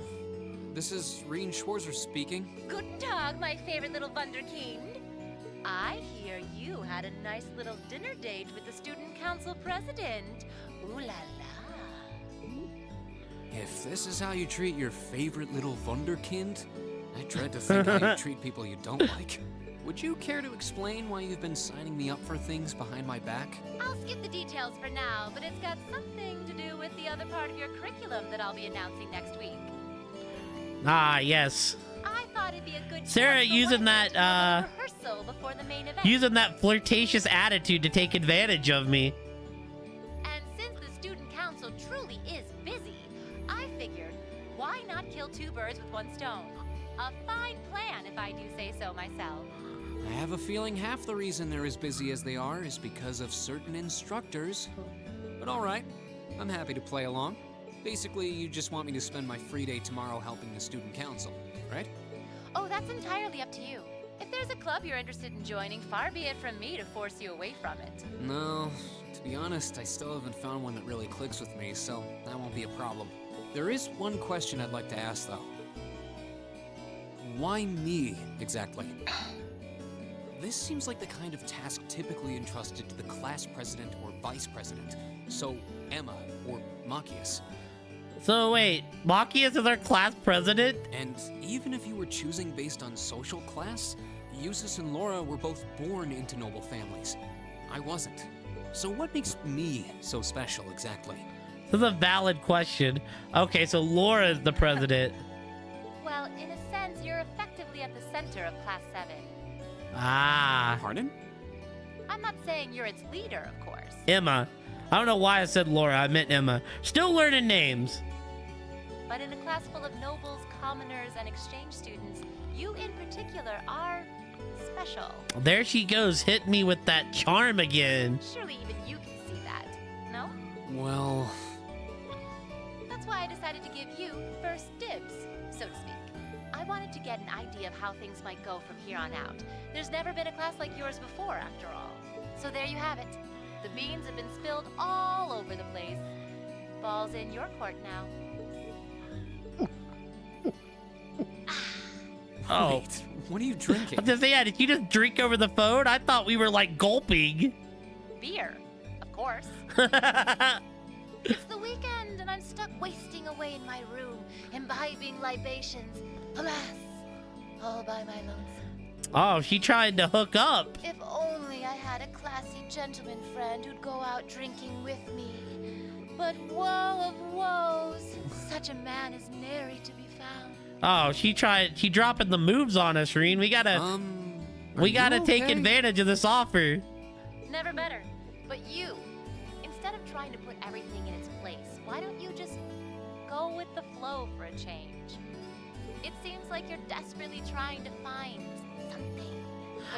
This is Reen Schwarzer speaking. Guten Tag, my favorite little Wunderkind. I hear you had a nice little dinner date with the student council president. Ooh la la. If this is how you treat your favorite little Wunderkind, I dread to think how you treat people you don't like. Would you care to explain why you've been signing me up for things behind my back? I'll skip the details for now, but it's got something to do with the other part of your curriculum that I'll be announcing next week. Ah, yes. I thought it'd be a good Sarah chance for using one of us that, to have a rehearsal before the main event. Using that flirtatious attitude to take advantage of me. And since the student council truly is busy, I figured, why not kill two birds with one stone? A fine plan, if I do say so myself. I have a feeling half the reason they're as busy as they are is because of certain instructors. But all right, I'm happy to play along. Basically, you just want me to spend my free day tomorrow helping the student council, right? Oh, that's entirely up to you. If there's a club you're interested in joining, far be it from me to force you away from it. No, to be honest, I still haven't found one that really clicks with me, so that won't be a problem. There is one question I'd like to ask, though. Why me, exactly? This seems like the kind of task typically entrusted to the class president or vice president. So, Emma or Machias. So wait, Machias is our class president? And even if you were choosing based on social class, Eustace and Laura were both born into noble families. I wasn't. So what makes me so special, exactly? This is a valid question. Okay, so Laura is the president. Well, in a sense, you're effectively at the center of Class 7. Ah. Pardon? I'm not saying you're its leader, of course. Emma. I don't know why I said Laura, I meant Emma. Still learning names. But in a class full of nobles, commoners, and exchange students, you in particular are special. There she goes, hitting me with that charm again. Surely even you can see that, no? Well... That's why I decided to give you first dibs, so to speak. I wanted to get an idea of how things might go from here on out. There's never been a class like yours before, after all. So there you have it. The beans have been spilled all over the place. Ball's in your court now. Oh. Wait, what are you drinking? I was gonna say, yeah, did you just drink over the phone? I thought we were like gulping. Beer, of course. It's the weekend and I'm stuck wasting away in my room, imbibing libations. Alas, all by my lonesome. Oh, she tried to hook up. If only I had a classy gentleman friend who'd go out drinking with me. But woe of woes, such a man is nary to be found. Oh, she dropping the moves on us, Reen. We gotta take advantage of this offer. Never better. But you, instead of trying to put everything in its place, why don't you just go with the flow for a change? It seems like you're desperately trying to find something.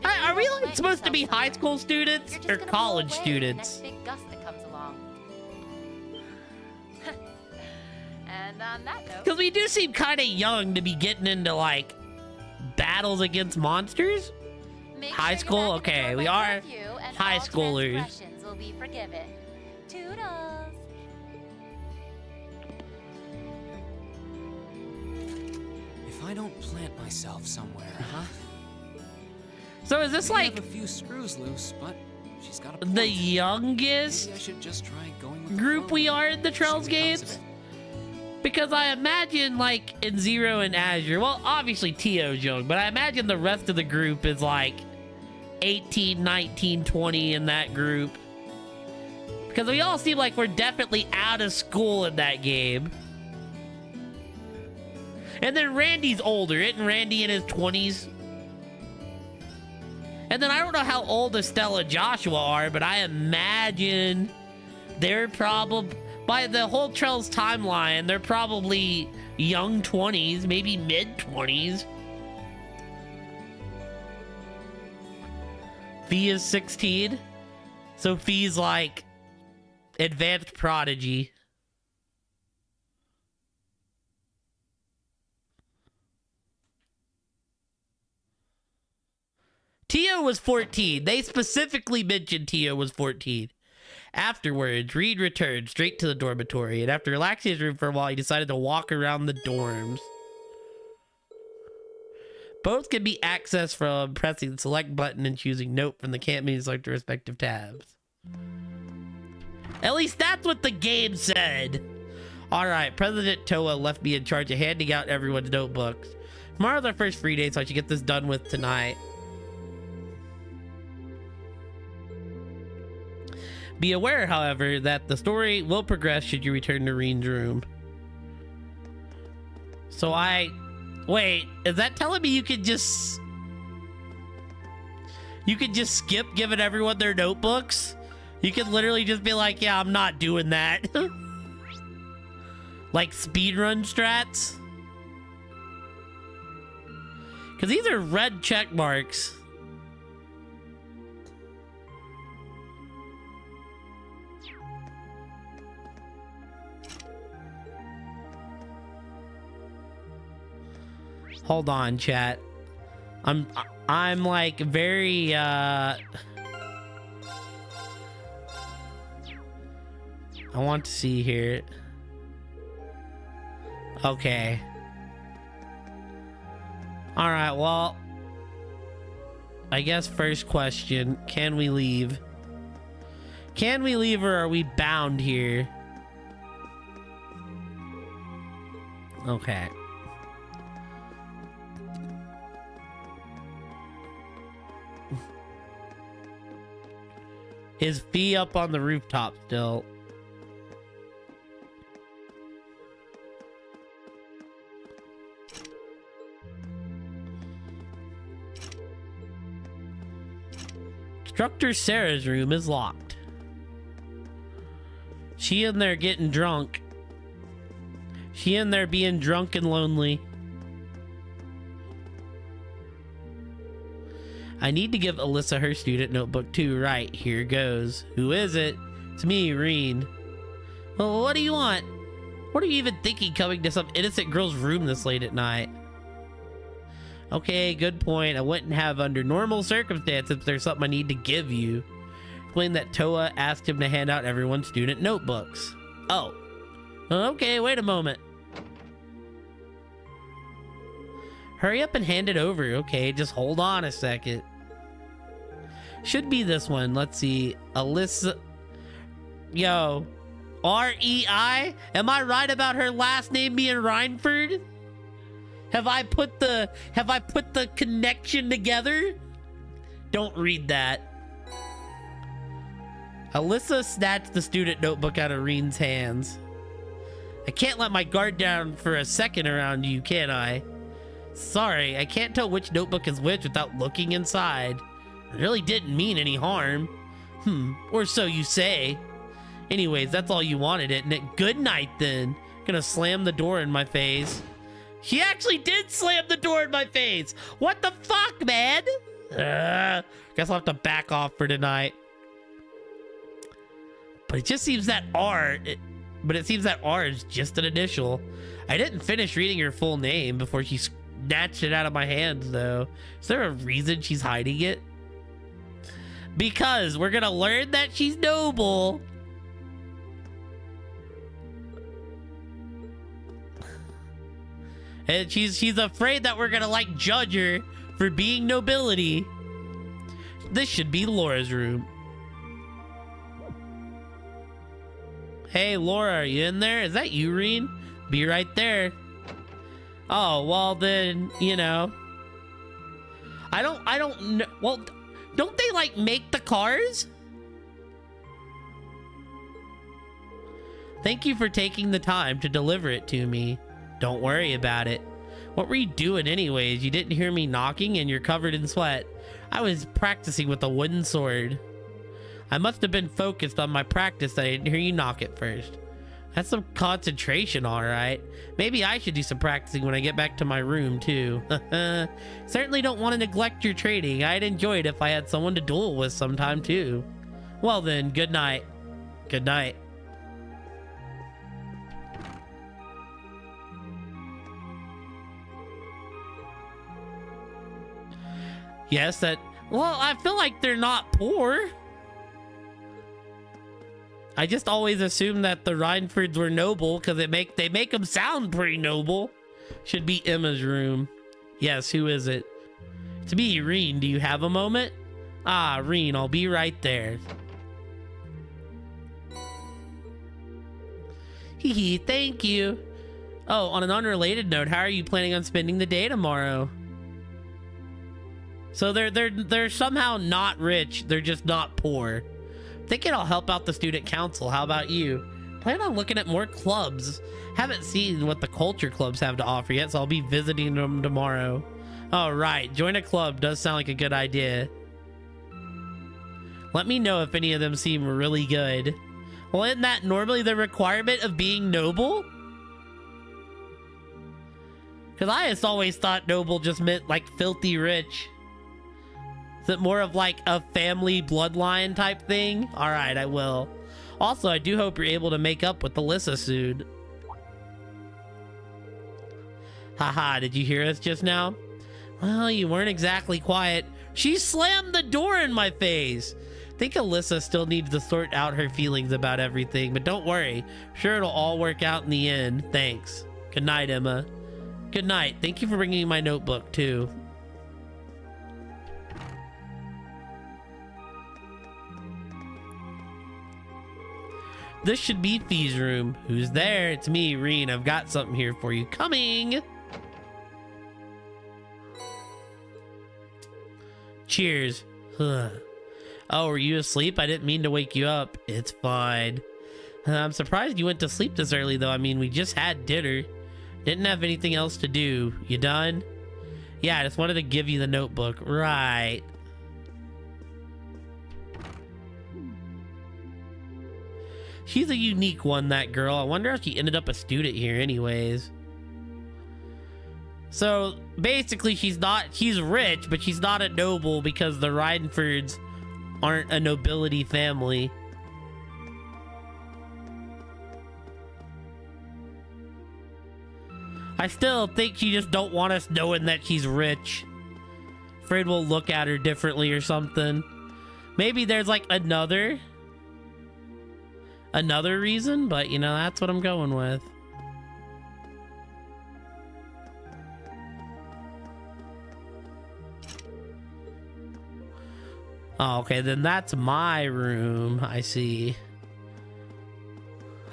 Are we like supposed to be high school students or college students? The next big gust that comes along. And on that note, Because we do seem kind of young to be getting into like battles against monsters. High school, okay, we are high schoolers. transgressions will be forgiven. Toodles. If I don't plant myself somewhere, huh? So is this I like have a few screws loose, but she's got a point. the youngest Maybe I should just try going with the group flow we and are in the see Trails what comes of games? it. Because I imagine like in Zero and Azure, well, obviously Tio's young, but I imagine the rest of the group is like 18, 19, 20 in that group. Because we all seem like we're definitely out of school in that game. And then Randy's older. Isn't Randy in his 20s? And then I don't know how old Estella and Joshua are, but I imagine they're probably, by the whole Trails timeline, they're probably young 20s, maybe mid 20s. Fee is 16. So Fee's like advanced prodigy. Tio was 14. They specifically mentioned Tio was 14. Afterwards, Reed returned straight to the dormitory, and after relaxing his room for a while, he decided to walk around the dorms. Both can be accessed from pressing the select button and choosing note from the camp menus like the respective tabs. At least that's what the game said. Alright, President Toa left me in charge of handing out everyone's notebooks. Tomorrow's our first free day, so I should get this done with tonight. Be aware, however, that the story will progress should you return to Reen's room. So wait, is that telling me you could just skip giving everyone their notebooks? You could literally just be like, yeah, I'm not doing that. Like speedrun strats? Because these are red check marks. Hold on, chat. I'm like very I want to see here. Okay. All right, well, I guess first question, can we leave? Can we leave or are we bound here? Okay. Is Fee up on the rooftop still? Instructor Sarah's room is locked. She in there getting drunk. She in there being drunk and lonely. I need to give Alyssa her student notebook too. Right, here goes. Who is it? It's me, Reen. Well, what do you want? What are you even thinking coming to some innocent girl's room this late at night? Okay, good point. I wouldn't have under normal circumstances if there's something I need to give you. Explain that Toa asked him to hand out everyone's student notebooks. Oh. Okay, wait a moment. Hurry up and hand it over. Okay, just hold on a second. Should be this one. Let's see. Alyssa. Yo. R-E-I? Am I right about her last name being Reinford? Have I put the connection together? Don't read that. Alyssa snatched the student notebook out of Reen's hands. I can't let my guard down for a second around you, can I? Sorry, I can't tell which notebook is which without looking inside. I really didn't mean any harm. Or so you say. Anyways, that's all you wanted, isn't it? Good night, then. Gonna slam the door in my face. She actually did slam the door in my face. What the fuck, man? Guess I'll have to back off for tonight. But it just seems that R is just an initial. I didn't finish reading her full name before she snatched it out of my hands, though. Is there a reason she's hiding it? Because we're gonna learn that she's noble. And she's afraid that we're gonna like judge her for being nobility. This should be Laura's room. Hey Laura, are you in there? Is that you, Reen? Be right there. Oh, well then, you know. I don't know. Well, don't they like make the cars? Thank you for taking the time to deliver it to me. Don't worry about it. What were you doing anyways? You didn't hear me knocking and you're covered in sweat. I was practicing with a wooden sword. I must have been focused on my practice that I didn't hear you knock at first. That's some concentration, alright. Maybe I should do some practicing when I get back to my room, too. Certainly don't want to neglect your training. I'd enjoy it if I had someone to duel with sometime, too. Well then, good night. Good night. Yes, Well, I feel like they're not poor. I just always assumed that the Reinfords were noble because they make them sound pretty noble. Should be Emma's room. Yes, who is it? It's me, Reen. Do you have a moment? Ah, Reen, I'll be right there. Hee, thank you. Oh, on an unrelated note, how are you planning on spending the day tomorrow? So they're somehow not rich. They're just not poor. Thinking I'll help out the student council. How about you? Plan on looking at more clubs. Haven't seen what the culture clubs have to offer yet, so I'll be visiting them tomorrow. Oh, right. Join a club does sound like a good idea. Let me know if any of them seem really good. Well, isn't that normally the requirement of being noble? Because I just always thought noble just meant like filthy rich. Is it more of like a family bloodline type thing? All right, I will. Also, I do hope you're able to make up with Alyssa soon. Haha, did you hear us just now? Well, you weren't exactly quiet. She slammed the door in my face. I think Alyssa still needs to sort out her feelings about everything, but don't worry. I'm sure it'll all work out in the end. Thanks. Good night, Emma. Good night. Thank you for bringing my notebook, too. This should be Fee's room. Who's there? It's me, Reen. I've got something here for you. Coming! Cheers. Huh. Oh, were you asleep? I didn't mean to wake you up. It's fine. I'm surprised you went to sleep this early, though. I mean, we just had dinner. Didn't have anything else to do. You done? Yeah, I just wanted to give you the notebook. Right. She's a unique one, that girl. I wonder if she ended up a student here anyways. So basically she's rich, but she's not a noble because the Reinfords aren't a nobility family. I still think she just don't want us knowing that she's rich. Afraid we'll look at her differently or something. Maybe there's like another reason, but you know, that's what I'm going with. Oh, okay, then that's my room. I see.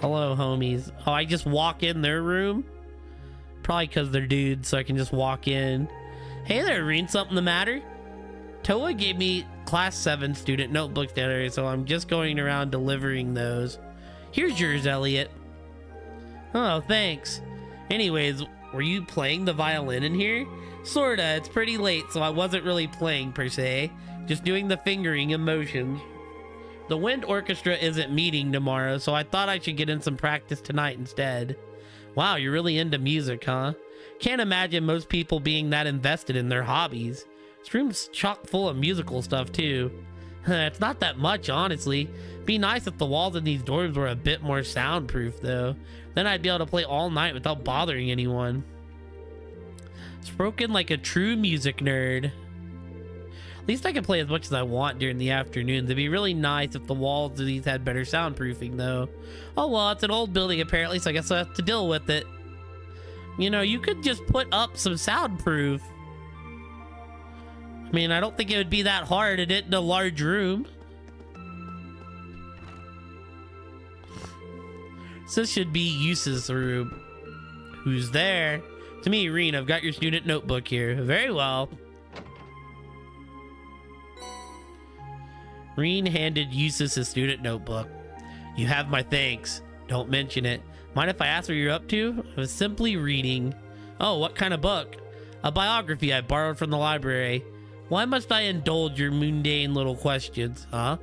Hello, homies. Oh, I just walk in their room? Probably because they're dudes, so I can just walk in. Hey there, Reen, something the matter? Toa gave me class 7 student notebooks today, so I'm just going around delivering those. Here's yours, Elliot. Oh, thanks. Anyways, were you playing the violin in here? Sorta, it's pretty late, so I wasn't really playing per se. Just doing the fingering and motions. The wind orchestra isn't meeting tomorrow, so I thought I should get in some practice tonight instead. Wow, you're really into music, huh? Can't imagine most people being that invested in their hobbies. This room's chock full of musical stuff, too. It's not that much, honestly. Be nice if the walls in these dorms were a bit more soundproof, though. Then I'd be able to play all night without bothering anyone. Spoken like a true music nerd. At least I can play as much as I want during the afternoons. It'd be really nice if the walls of these had better soundproofing, though. Oh well, it's an old building apparently, so I guess I have to deal with it. You know, you could just put up some soundproof. I mean, I don't think it would be that hard in it in a large room. So this should be Use's room. Who's there? To me, Reen, I've got your student notebook here. Very well. Reen handed Eustace his student notebook. You have my thanks. Don't mention it. Mind if I ask what you're up to? I was simply reading. Oh, what kind of book? A biography I borrowed from the library. Why must I indulge your mundane little questions, huh?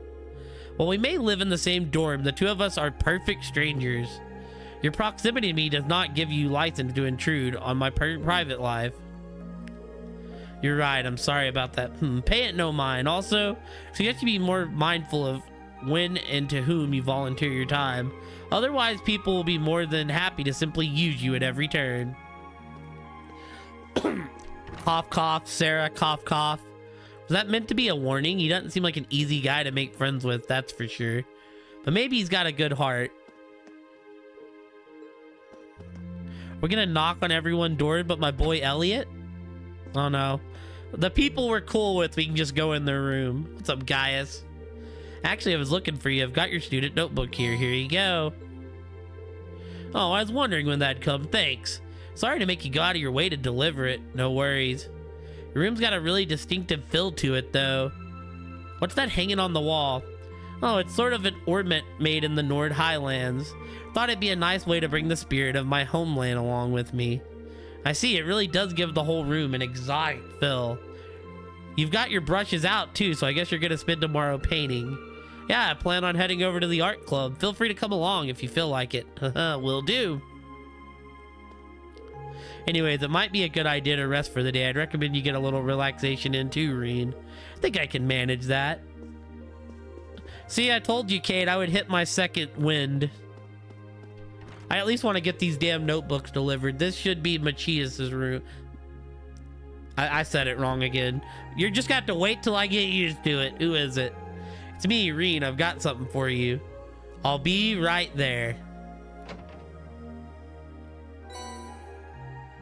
While we may live in the same dorm, the two of us are perfect strangers. Your proximity to me does not give you license to intrude on my private life. You're right, I'm sorry about that. Pay it no mind. Also, suggest you be more mindful of when and to whom you volunteer your time. Otherwise, people will be more than happy to simply use you at every turn. Cough, cough, Sarah, cough, cough. Was that meant to be a warning? He doesn't seem like an easy guy to make friends with, that's for sure. But maybe he's got a good heart. We're gonna knock on everyone's door but my boy Elliot? Oh no. The people we're cool with, we can just go in their room. What's up, Gaius? Actually, I was looking for you. I've got your student notebook here. Here you go. Oh, I was wondering when that'd come. Thanks. Sorry to make you go out of your way to deliver it. No worries. Your room's got a really distinctive feel to it, though. What's that hanging on the wall? Oh, it's sort of an ornament made in the Nord Highlands. Thought it'd be a nice way to bring the spirit of my homeland along with me. I see, it really does give the whole room an exotic feel. You've got your brushes out, too, so I guess you're gonna spend tomorrow painting. Yeah, I plan on heading over to the art club. Feel free to come along if you feel like it. Will do. Anyways, it might be a good idea to rest for the day. I'd recommend you get a little relaxation in too, Reen. I think I can manage that. See, I told you, Kate, I would hit my second wind. I at least want to get these damn notebooks delivered. This should be Machias's room. I said it wrong again. You're just got to wait till I get used to it. Who is it? It's me, Reen. I've got something for you. I'll be right there.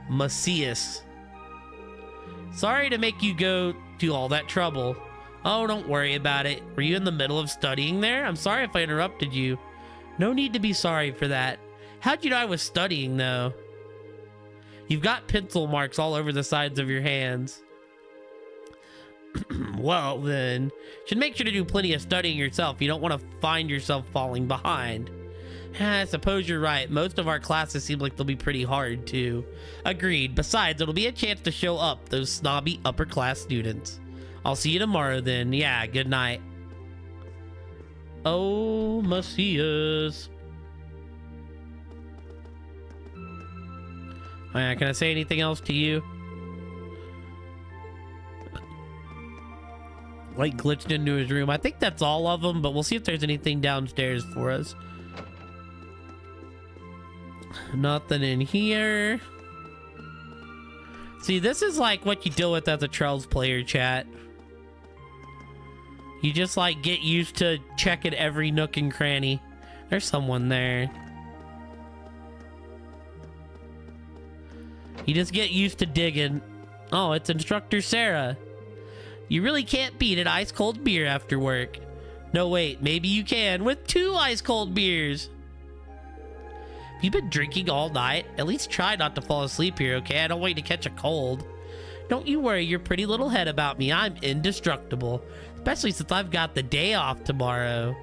Macias. Sorry to make you go to all that trouble. Oh, don't worry about it. Were you in the middle of studying there? I'm sorry if I interrupted you. No need to be sorry for that. How'd you know I was studying, though? You've got pencil marks all over the sides of your hands. Well, then, should make sure to do plenty of studying yourself. You don't want to find yourself falling behind. I suppose you're right. Most of our classes seem like they'll be pretty hard, too. Agreed. Besides, it'll be a chance to show up those snobby upper-class students. I'll see you tomorrow, then. Yeah, good night. Oh, Macias. Can I say anything else to you? Like glitched into his room. I think that's all of them, but we'll see if there's anything downstairs for us. Nothing in here. See, this is like what you deal with as a Trials player, chat. You just like get used to checking every nook and cranny. There's someone there. You just get used to digging. Oh, it's Instructor Sarah. You really can't beat an ice cold beer after work. No, wait, maybe you can with 2 ice cold beers. If you've been drinking all night, at least try not to fall asleep here, okay? I don't want you to catch a cold. Don't you worry your pretty little head about me. I'm indestructible. Especially since I've got the day off tomorrow.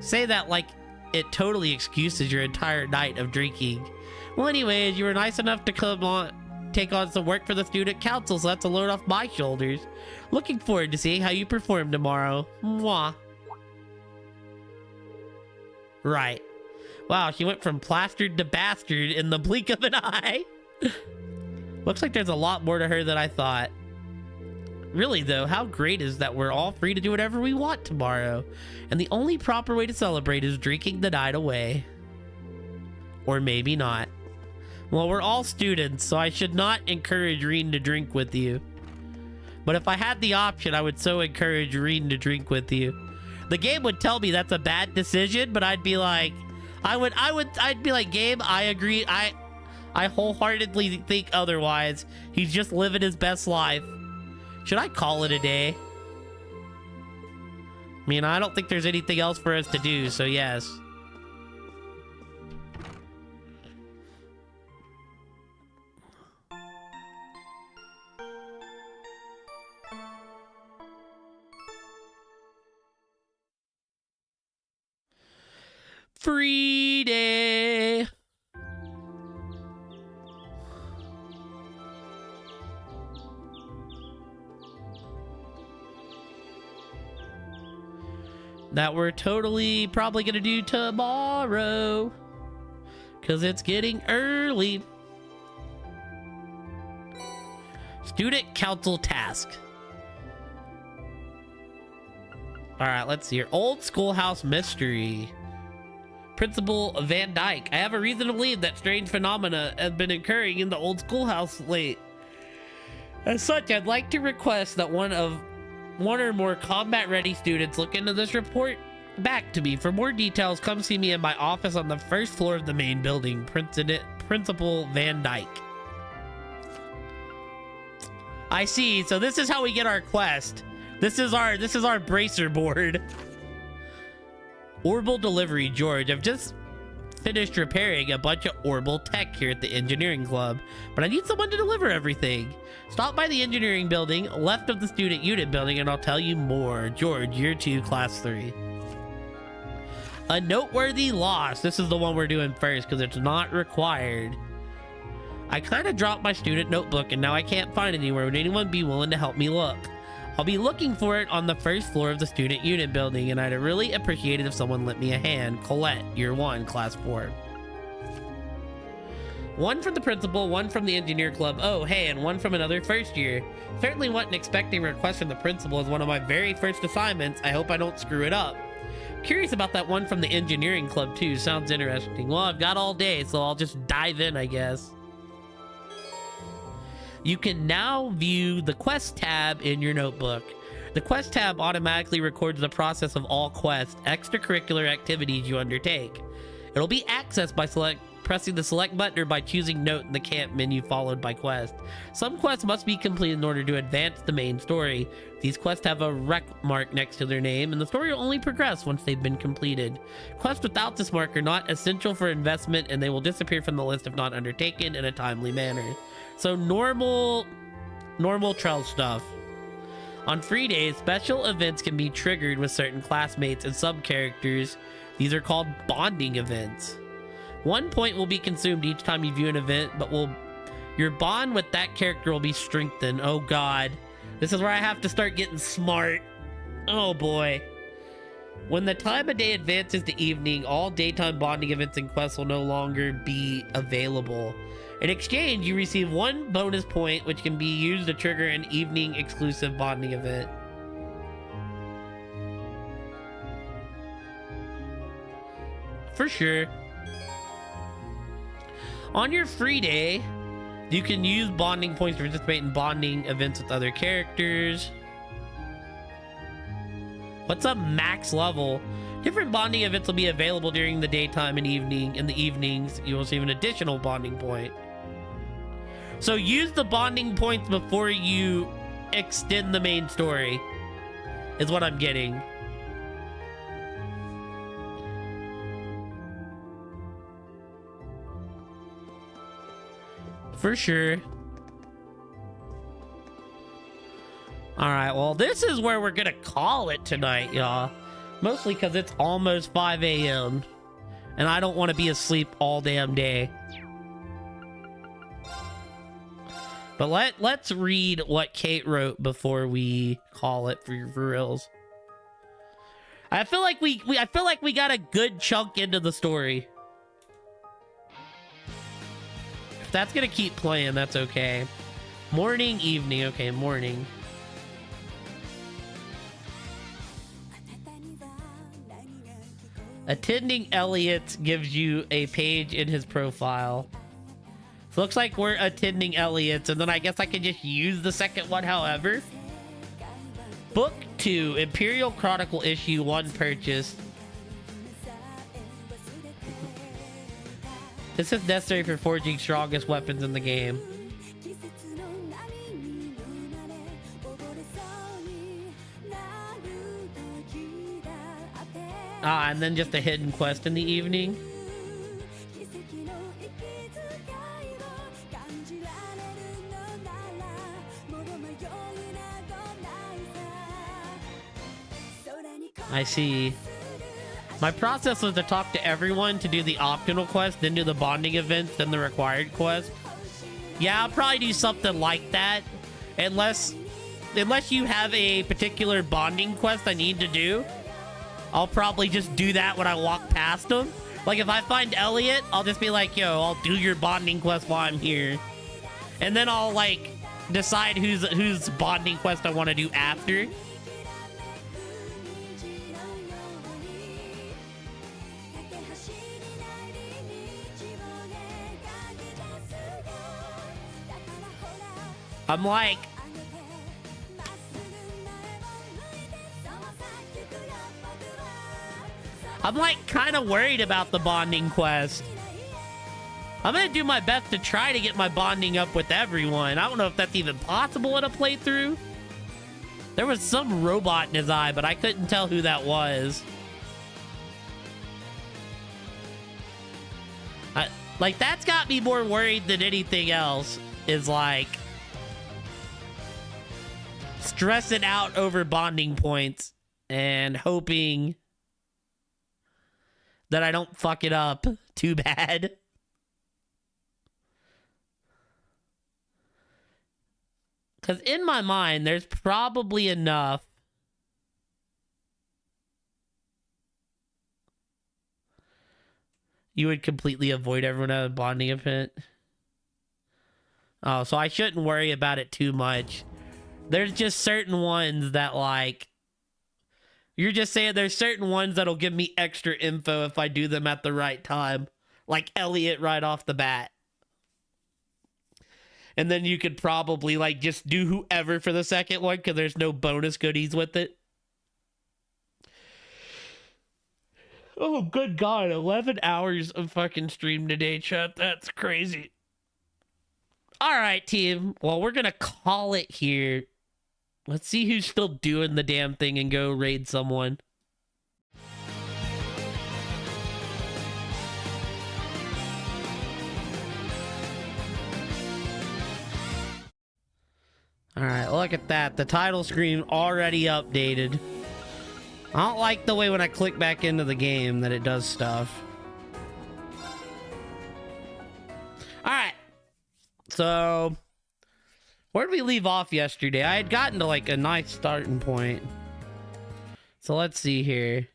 Say that like it totally excuses your entire night of drinking. Well, anyways, you were nice enough to come on, take on some work for the student council, so that's a load off my shoulders. Looking forward to seeing how you perform tomorrow. Mwah. Right. Wow, she went from plastered to bastard in the blink of an eye. Looks like there's a lot more to her than I thought. Really, though, how great is that we're all free to do whatever we want tomorrow, and the only proper way to celebrate is drinking the night away. Or maybe not. Well, we're all students, so I should not encourage Reen to drink with you. But if I had the option, I would so encourage Reen to drink with you. The game would tell me that's a bad decision, but I'd be like, I'd be like, Gabe, I agree. I wholeheartedly think otherwise. He's just living his best life. Should I call it a day? I mean, I don't think there's anything else for us to do, so yes. Free day. That we're totally probably gonna do tomorrow, because it's getting early. Student council task. All right, let's see here. Old Schoolhouse mystery. Principal Van Dyke. I have a reason to believe that strange phenomena have been occurring in the old schoolhouse late. As such, I'd like to request that one of one or more combat-ready students look into this report back to me. For more details, come see me in my office on the first floor of the main building. Principal Van Dyke. I see. So this is how we get our quest. This is our bracer board. Orbital delivery, George. I've just finished repairing a bunch of orbital tech here at the engineering club, but I need someone to deliver everything. Stop by the engineering building, left of the student unit building, and I'll tell you more. George, year 2, class 3. A noteworthy loss. This is the one we're doing first because it's not required. I kind of dropped my student notebook and now I can't find it anywhere. Would anyone be willing to help me look? I'll be looking for it on the first floor of the student unit building, and I'd really appreciate it if someone lent me a hand. Colette, year 1, class 4. One from the principal, one from the engineer club. Oh, hey, and one from another first year. Certainly wasn't expecting a request from the principal as one of my very first assignments. I hope I don't screw it up. Curious about that one from the engineering club too. Sounds interesting. Well, I've got all day, so I'll just dive in, I guess. You can now view the quest tab in your notebook. The quest tab automatically records the process of all quest extracurricular activities you undertake. It'll be accessed by pressing the select button or by choosing note in the camp menu followed by quest. Some quests must be completed in order to advance the main story. These quests have a rec mark next to their name, and the story will only progress once they've been completed. Quests without this mark are not essential for investment, and they will disappear from the list if not undertaken in a timely manner. So normal trail stuff. On free days, special events can be triggered with certain classmates and sub-characters. These are called bonding events. 1 point will be consumed each time you view an event, but your bond with that character will be strengthened. Oh god. This is where I have to start getting smart. Oh boy. When the time of day advances to evening, all daytime bonding events and quests will no longer be available. In exchange, you receive 1 bonus point, which can be used to trigger an evening exclusive bonding event. For sure. On your free day, you can use bonding points to participate in bonding events with other characters. What's up, max level? Different bonding events will be available during the daytime and evening. In the evenings, you will receive an additional bonding point. So use the bonding points before you extend the main story, is what I'm getting. For sure. Alright, well, this is where we're gonna call it tonight, y'all. Mostly because it's almost 5 a.m. and I don't want to be asleep all damn day. But let's read what Kate wrote before we call it for reals. I feel like we got a good chunk into the story. If that's gonna keep playing, that's okay. Morning, evening. Okay, morning. Attending Elliot gives you a page in his profile. So looks like we're attending Elliot's, and then I guess I can just use the second one however. Book 2, Imperial Chronicle Issue 1 purchase. This is necessary for forging strongest weapons in the game. Ah, and then just a hidden quest in the evening. I see. My process was to talk to everyone to do the optional quest, then do the bonding events, then the required quest. Yeah, I'll probably do something like that. Unless you have a particular bonding quest I need to do, I'll probably just do that when I walk past them. Like, if I find Elliot, I'll just be like, yo, I'll do your bonding quest while I'm here. And then I'll, like, decide whose bonding quest I want to do after. I'm like, I'm like kind of worried about the bonding quest. I'm gonna do my best to try to get my bonding up with everyone. I don't know if that's even possible in a playthrough. There was some robot in his eye, but I couldn't tell who that was. Like, that's got me more worried than anything else, is like stressing out over bonding points and hoping that I don't fuck it up too bad. Because in my mind, there's probably enough you would completely avoid everyone at a bonding event. Oh, so I shouldn't worry about it too much. There's just certain ones that, like, you're just saying there's certain ones that'll give me extra info if I do them at the right time. Like Elliot right off the bat. And then you could probably, like, just do whoever for the second one because there's no bonus goodies with it. Oh, good God. 11 hours of fucking stream today, chat. That's crazy. All right, team. Well, we're going to call it here. Let's see who's still doing the damn thing and go raid someone. All right, look at that. The title screen already updated. I don't like the way when I click back into the game that it does stuff. All right. So, where did we leave off yesterday? I had gotten to like a nice starting point. So let's see here.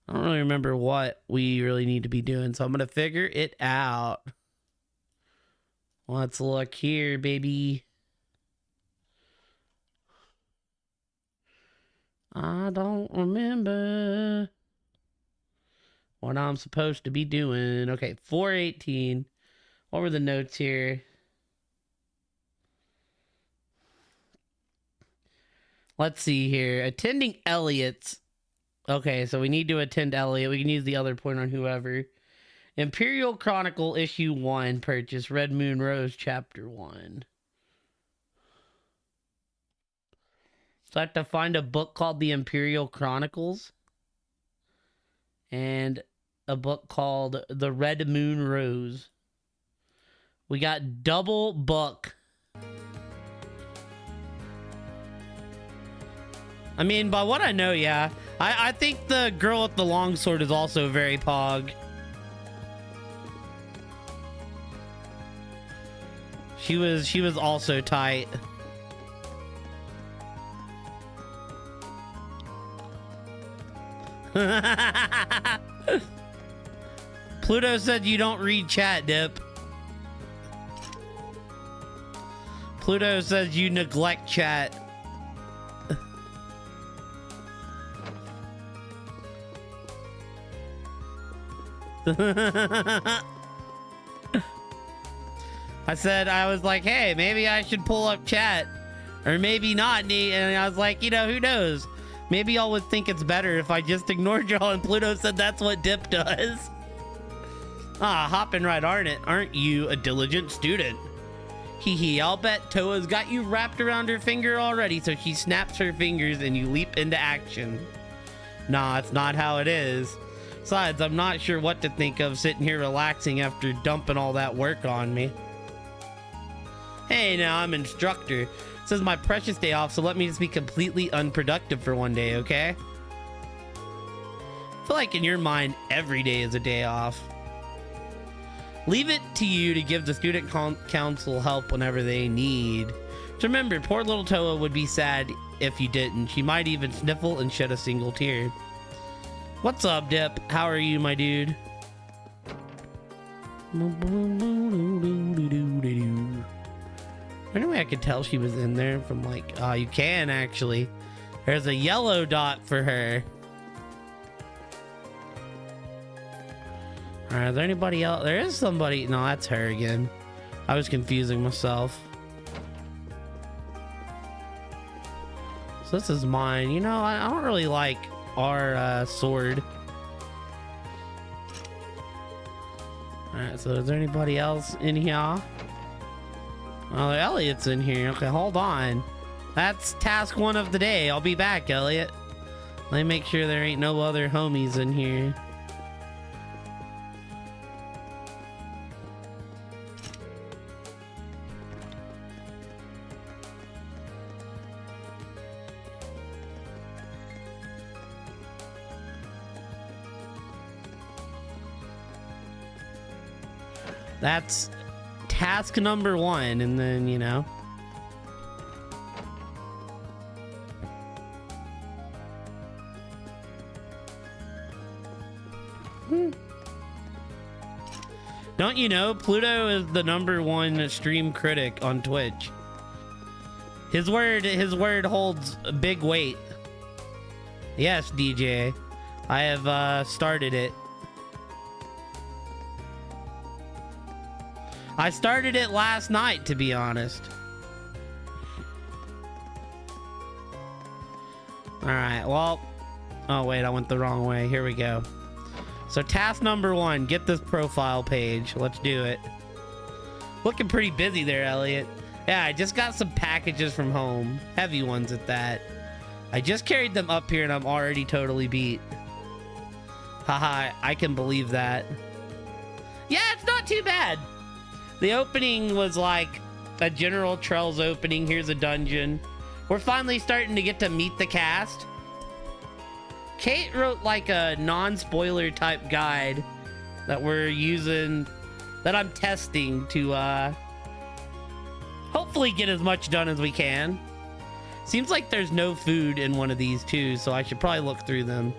I don't really remember what we really need to be doing, so I'm going to figure it out. Let's look here, baby. I don't remember what I'm supposed to be doing. Okay, 418. What were the notes here? Let's see here. Attending Elliot's. Okay, so we need to attend Elliot. We can use the other point on whoever. Imperial Chronicle Issue 1 purchase. Red Moon Rose Chapter 1. So I have to find a book called The Imperial Chronicles. And a book called The Red Moon Rose. We got double book. I mean, by what I know, yeah. I think the girl with the longsword is also very pog. She was also tight. Pluto said you don't read chat, Dip. Pluto says you neglect chat. I was like, hey, maybe I should pull up chat. Or maybe not. And I was like, you know, who knows? Maybe y'all would think it's better if I just ignored y'all, and Pluto said that's what Dip does. Ah, hopping right, aren't you a diligent student? Hee hee, I'll bet Toa's got you wrapped around her finger already, so she snaps her fingers and you leap into action. Nah, it's not how it is. Besides, I'm not sure what to think of sitting here relaxing after dumping all that work on me. Hey, now I'm instructor. This is my precious day off, so let me just be completely unproductive for one day, okay? I feel like in your mind, every day is a day off. Leave it to you to give the student council help whenever they need. So remember, poor little Toa would be sad if you didn't. She might even sniffle and shed a single tear. What's up, Dip? How are you, my dude? Any way I could tell she was in there from like, oh, you can actually. There's a yellow dot for her. All right, is there anybody else? There is somebody. No, that's her again. I was confusing myself. So this is mine. You know, I don't really like our sword. Alright, so is there anybody else in here? Oh, Elliot's in here. Okay, hold on. That's task 1 of the day. I'll be back, Elliot. Let me make sure there ain't no other homies in here. That's task number 1, and then, you know. Don't you know, Pluto is the #1 stream critic on Twitch. His word holds a big weight. Yes, DJ. I have started it. I started it last night, to be honest. Alright, well... Oh, wait, I went the wrong way. Here we go. So, task number 1, get this profile page. Let's do it. Looking pretty busy there, Elliot. Yeah, I just got some packages from home. Heavy ones at that. I just carried them up here and I'm already totally beat. Haha, I can believe that. Yeah, it's not too bad. The opening was like a general Trails opening. Here's a dungeon. We're finally starting to get to meet the cast. Kate wrote like a non-spoiler type guide that we're using, that I'm testing to hopefully get as much done as we can. Seems like there's no food in one of these too, so I should probably look through them.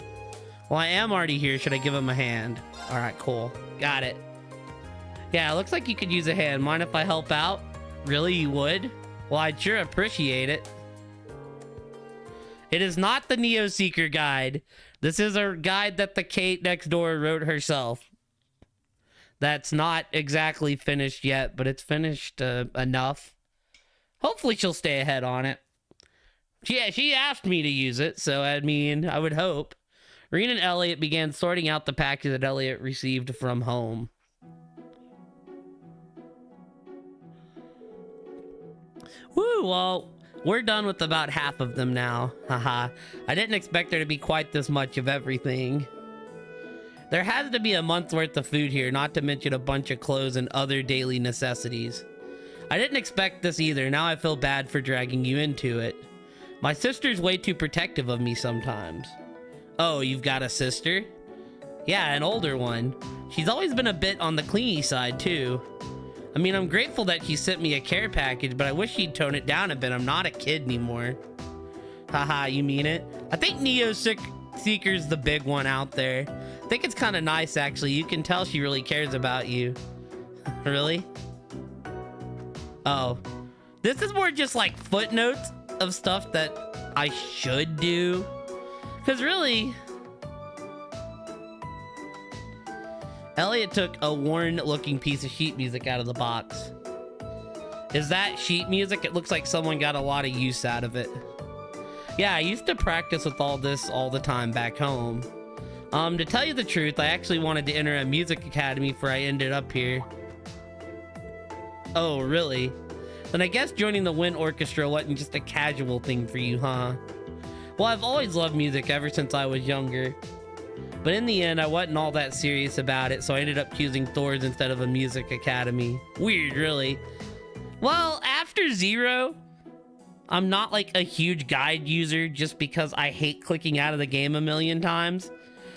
Well, I am already here. Should I give him a hand? All right, cool. Got it. Yeah, it looks like you could use a hand. Mind if I help out? Really, you would? Well, I'd sure appreciate it. It is not the Neo Seeker guide. This is a guide that the Kate next door wrote herself. That's not exactly finished yet, but it's finished enough. Hopefully she'll stay ahead on it. Yeah, she asked me to use it, so I mean, I would hope. Reen and Elliot began sorting out the package that Elliot received from home. Woo, well, we're done with about half of them now. Haha. I didn't expect there to be quite this much of everything. There has to be a month's worth of food here, not to mention a bunch of clothes and other daily necessities. I didn't expect this either. Now I feel bad for dragging you into it. My sister's way too protective of me sometimes. Oh, you've got a sister? Yeah, an older one. She's always been a bit on the clingy side, too. I mean, I'm grateful that she sent me a care package, but I wish she'd tone it down a bit. I'm not a kid anymore. Haha, you mean it? I think Neo Seeker's the big one out there. I think it's kind of nice, actually. You can tell she really cares about you. Really? Oh. This is more just like footnotes of stuff that I should do. Because really... Elliot took a worn-looking piece of sheet music out of the box. Is that sheet music? It looks like someone got a lot of use out of it. Yeah, I used to practice with all this all the time back home. To tell you the truth, I actually wanted to enter a music academy before I ended up here. Oh, really? Then I guess joining the wind orchestra wasn't just a casual thing for you, huh? Well, I've always loved music ever since I was younger. But in the end, I wasn't all that serious about it, so I ended up choosing Thor's instead of a music academy. Weird, really. Well, after Zero, I'm not like a huge guide user just because I hate clicking out of the game a million times.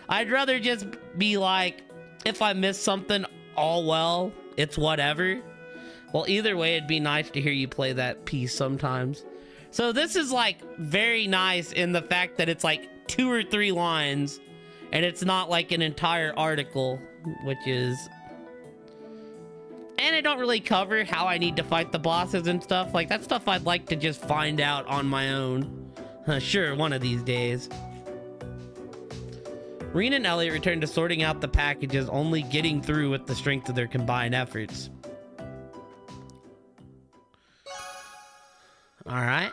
I'd rather just be like, if I miss something, all well, it's whatever. Well, either way, it'd be nice to hear you play that piece sometimes. So this is like very nice in the fact that it's like 2 or 3 lines and it's not like an entire article, which is... And I don't really cover how I need to fight the bosses and stuff. Like, that stuff I'd like to just find out on my own. Sure, one of these days. Reen and Elliot returned to sorting out the packages, only getting through with the strength of their combined efforts. Alright.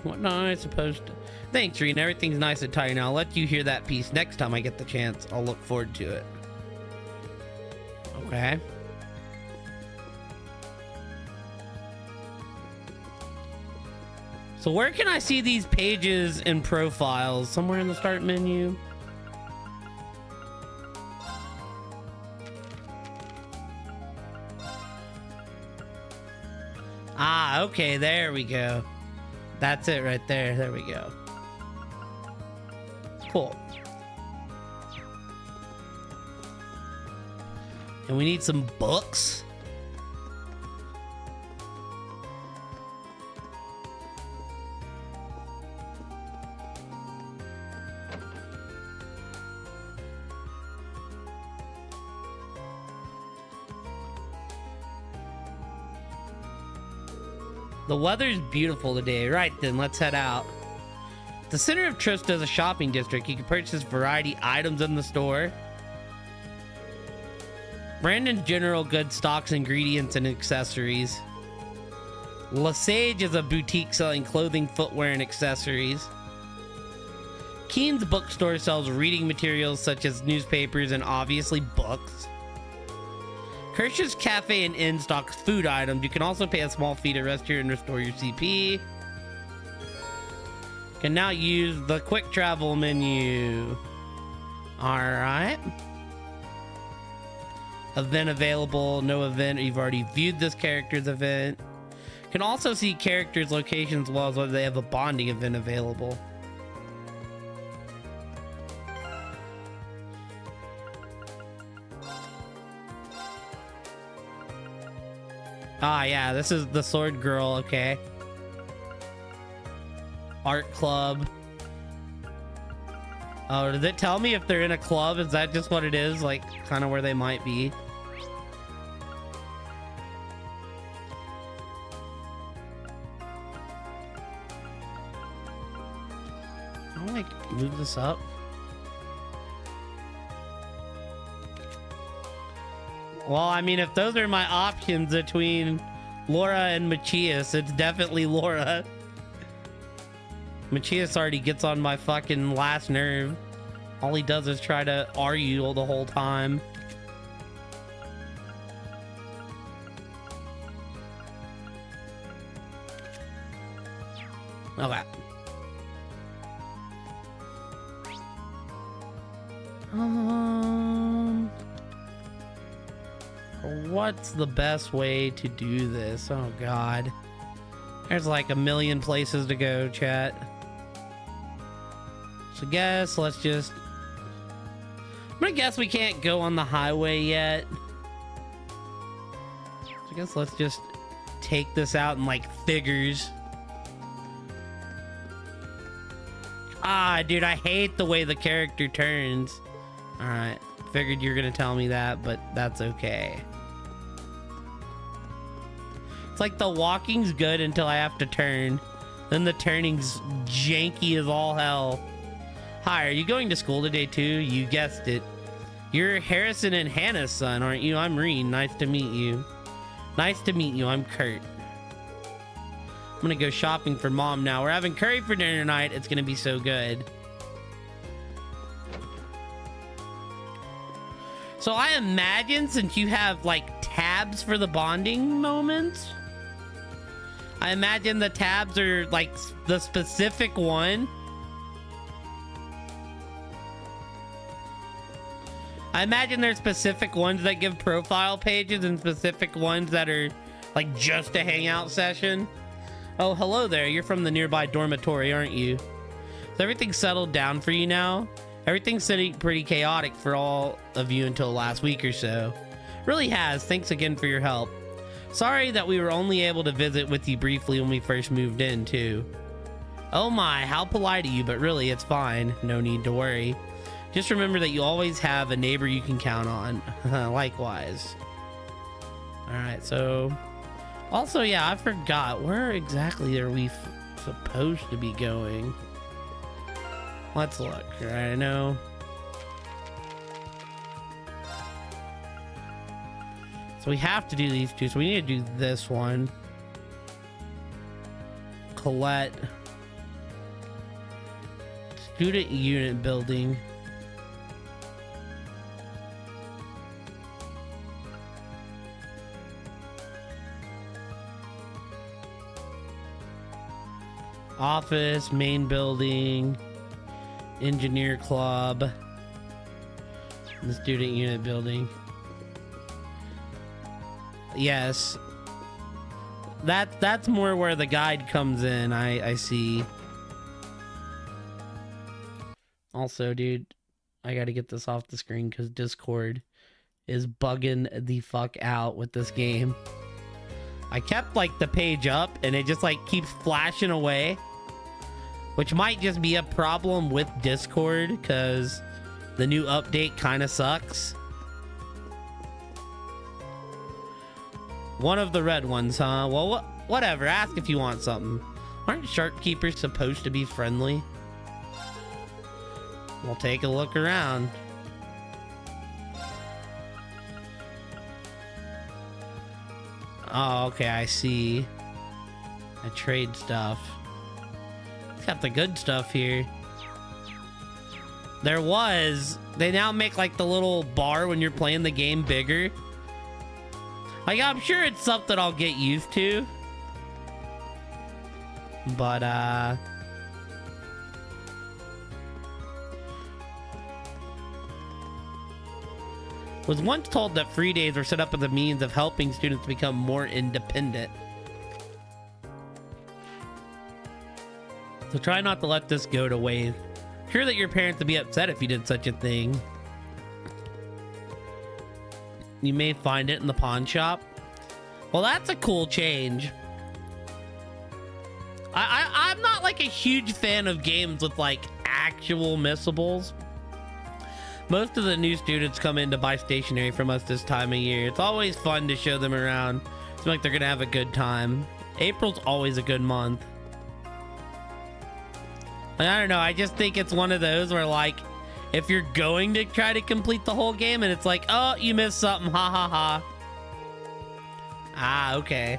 What am I supposed to... Thanks, Reen. Everything's nice and tidy now. I'll let you hear that piece next time I get the chance. I'll look forward to it. Okay. So where can I see these pages and profiles? Somewhere in the start menu? Ah, okay, there we go. That's it right there. There we go. Cool. And we need some books. The weather's beautiful today. Right then, let's head out. The center of Trista is a shopping district. You can purchase variety items in the store. Brandon General Goods stocks ingredients and accessories. Lesage is a boutique selling clothing, footwear, and accessories. Keen's bookstore sells reading materials such as newspapers and obviously books. Kirsch's Cafe and Inn stocks food items. You can also pay a small fee to rest here and restore your CP. Can now use the quick travel menu. Alright. Event available. No event. You've already viewed this character's event. Can also see characters' locations as well as whether they have a bonding event available. Ah, yeah, this is the Sword Girl, okay. Art club. Oh, did it tell me if they're in a club? Is that just what it is? Like, kind of where they might be? I'll, like, move this up. Well, I mean, if those are my options between Laura and Machias, it's definitely Laura. Machias already gets on my fucking last nerve. All he does is try to argue the whole time. Okay. What's the best way to do this? Oh god. There's like a million places to go, chat. So guess let's just... I'm gonna guess we can't go on the highway yet. So I guess let's just take this out in like figures. Ah, dude, I hate the way the character turns. Alright, figured you're gonna tell me that, but that's okay. It's like the walking's good until I have to turn. Then the turning's janky as all hell. Hi, are you going to school today too? You guessed it. You're Harrison and Hannah's son, aren't you? I'm Reen. Nice to meet you. Nice to meet you. I'm Kurt. I'm gonna go shopping for mom now. We're having curry for dinner tonight. It's gonna be so good. So I imagine since you have like tabs for the bonding moments, I imagine the tabs are like the specific one. I imagine there's specific ones that give profile pages and specific ones that are like just a hangout session. Oh, hello there. You're from the nearby dormitory, aren't you? So everything's settled down for you now? Everything's sitting pretty chaotic for all of you until last week or so. Really has. Thanks again for your help. Sorry that we were only able to visit with you briefly when we first moved in, too. Oh my, how polite of you, but really, it's fine. No need to worry. Just remember that you always have a neighbor you can count on. Likewise. Alright, so... Also, yeah, I forgot. Where exactly are we supposed to be going? Let's look. Alright, I know. So we have to do these two. So we need to do this one. Colette. Student unit building. Office, main building, engineer club, the student unit building. Yes. That's more where the guide comes in, I see. Also, dude, I gotta get this off the screen because Discord is bugging the fuck out with this game. I kept like the page up and it just like keeps flashing away, which might just be a problem with Discord because the new update kind of sucks. One of the red ones, huh? Well, whatever. Ask if you want something. Aren't shark keepers supposed to be friendly? We'll take a look around. Oh, okay, I see. I trade stuff. It's got the good stuff here. They now make like the little bar when you're playing the game bigger. Like, I'm sure it's something I'll get used to. But, was once told that free days were set up as a means of helping students become more independent. So try not to let this go to waste. Sure that your parents would be upset if you did such a thing. You may find it in the pawn shop. Well, that's a cool change. I'm not like a huge fan of games with like actual missables. Most of the new students come in to buy stationery from us this time of year. It's always fun to show them around. Seems like they're gonna have a good time. April's always a good month. I don't know, I just think it's one of those where like, if you're going to try to complete the whole game and it's like, oh, you missed something, ha ha ha. Ah, okay.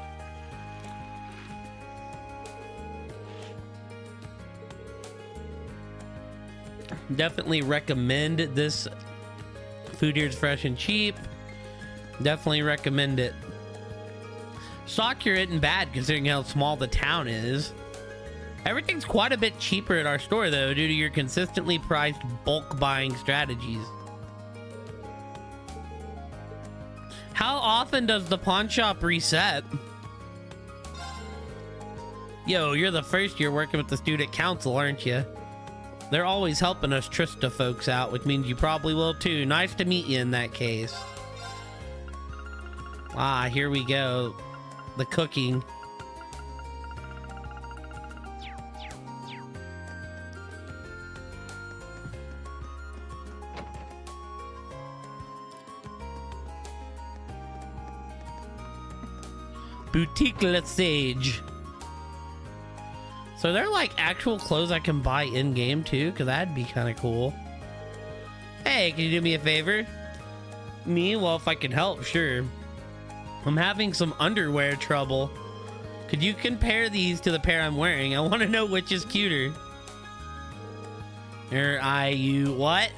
Definitely recommend this. Food here is fresh and cheap. Definitely recommend it. Stock here isn't bad considering how small the town is. Everything's quite a bit cheaper at our store though due to your consistently priced bulk buying strategies. How often does the pawn shop reset? Yo, you're the first year working with the student council, aren't you? They're always helping us Trista folks out, which means you probably will too. Nice to meet you in that case. Ah, here we go. The cooking. Boutique Le Sage. So they're like actual clothes I can buy in game too, because that'd be kind of cool. Hey, can you do me a favor? Me? Well, if I can help, sure. I'm having some underwear trouble. Could you compare these to the pair I'm wearing? I want to know which is cuter. What?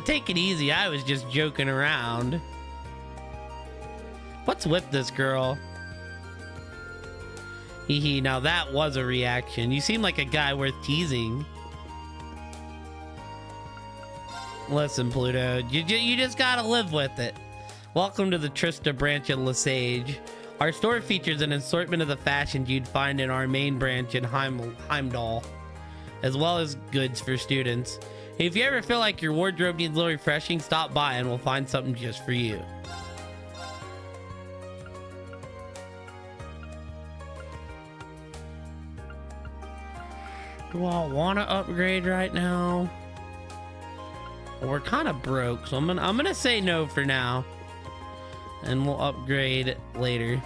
Take it easy. I was just joking around. What's with this girl? Hehe, now that was a reaction. You seem like a guy worth teasing. Listen, Pluto, you just gotta live with it. Welcome to the Trista branch of Lesage. Our store features an assortment of the fashions you'd find in our main branch in Heimdall, as well as goods for students. If you ever feel like your wardrobe needs a little refreshing, stop by and we'll find something just for you. Do I want to upgrade right now? We're kind of broke, so I'm gonna say no for now, and we'll upgrade later.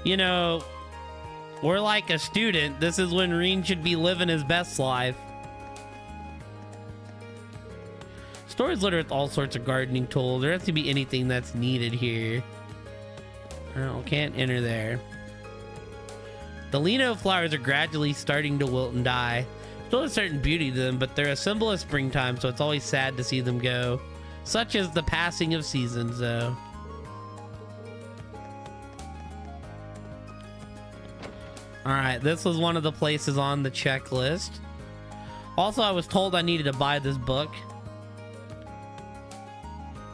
You know, we're like a student. This is when Reen should be living his best life. Store is littered with all sorts of gardening tools. There has to be anything that's needed here. Oh, can't enter there. The lino flowers are gradually starting to wilt and die. Still a certain beauty to them, but they're a symbol of springtime, so it's always sad to see them go. Such as the passing of seasons, though. Alright, this was one of the places on the checklist. Also, I was told I needed to buy this book.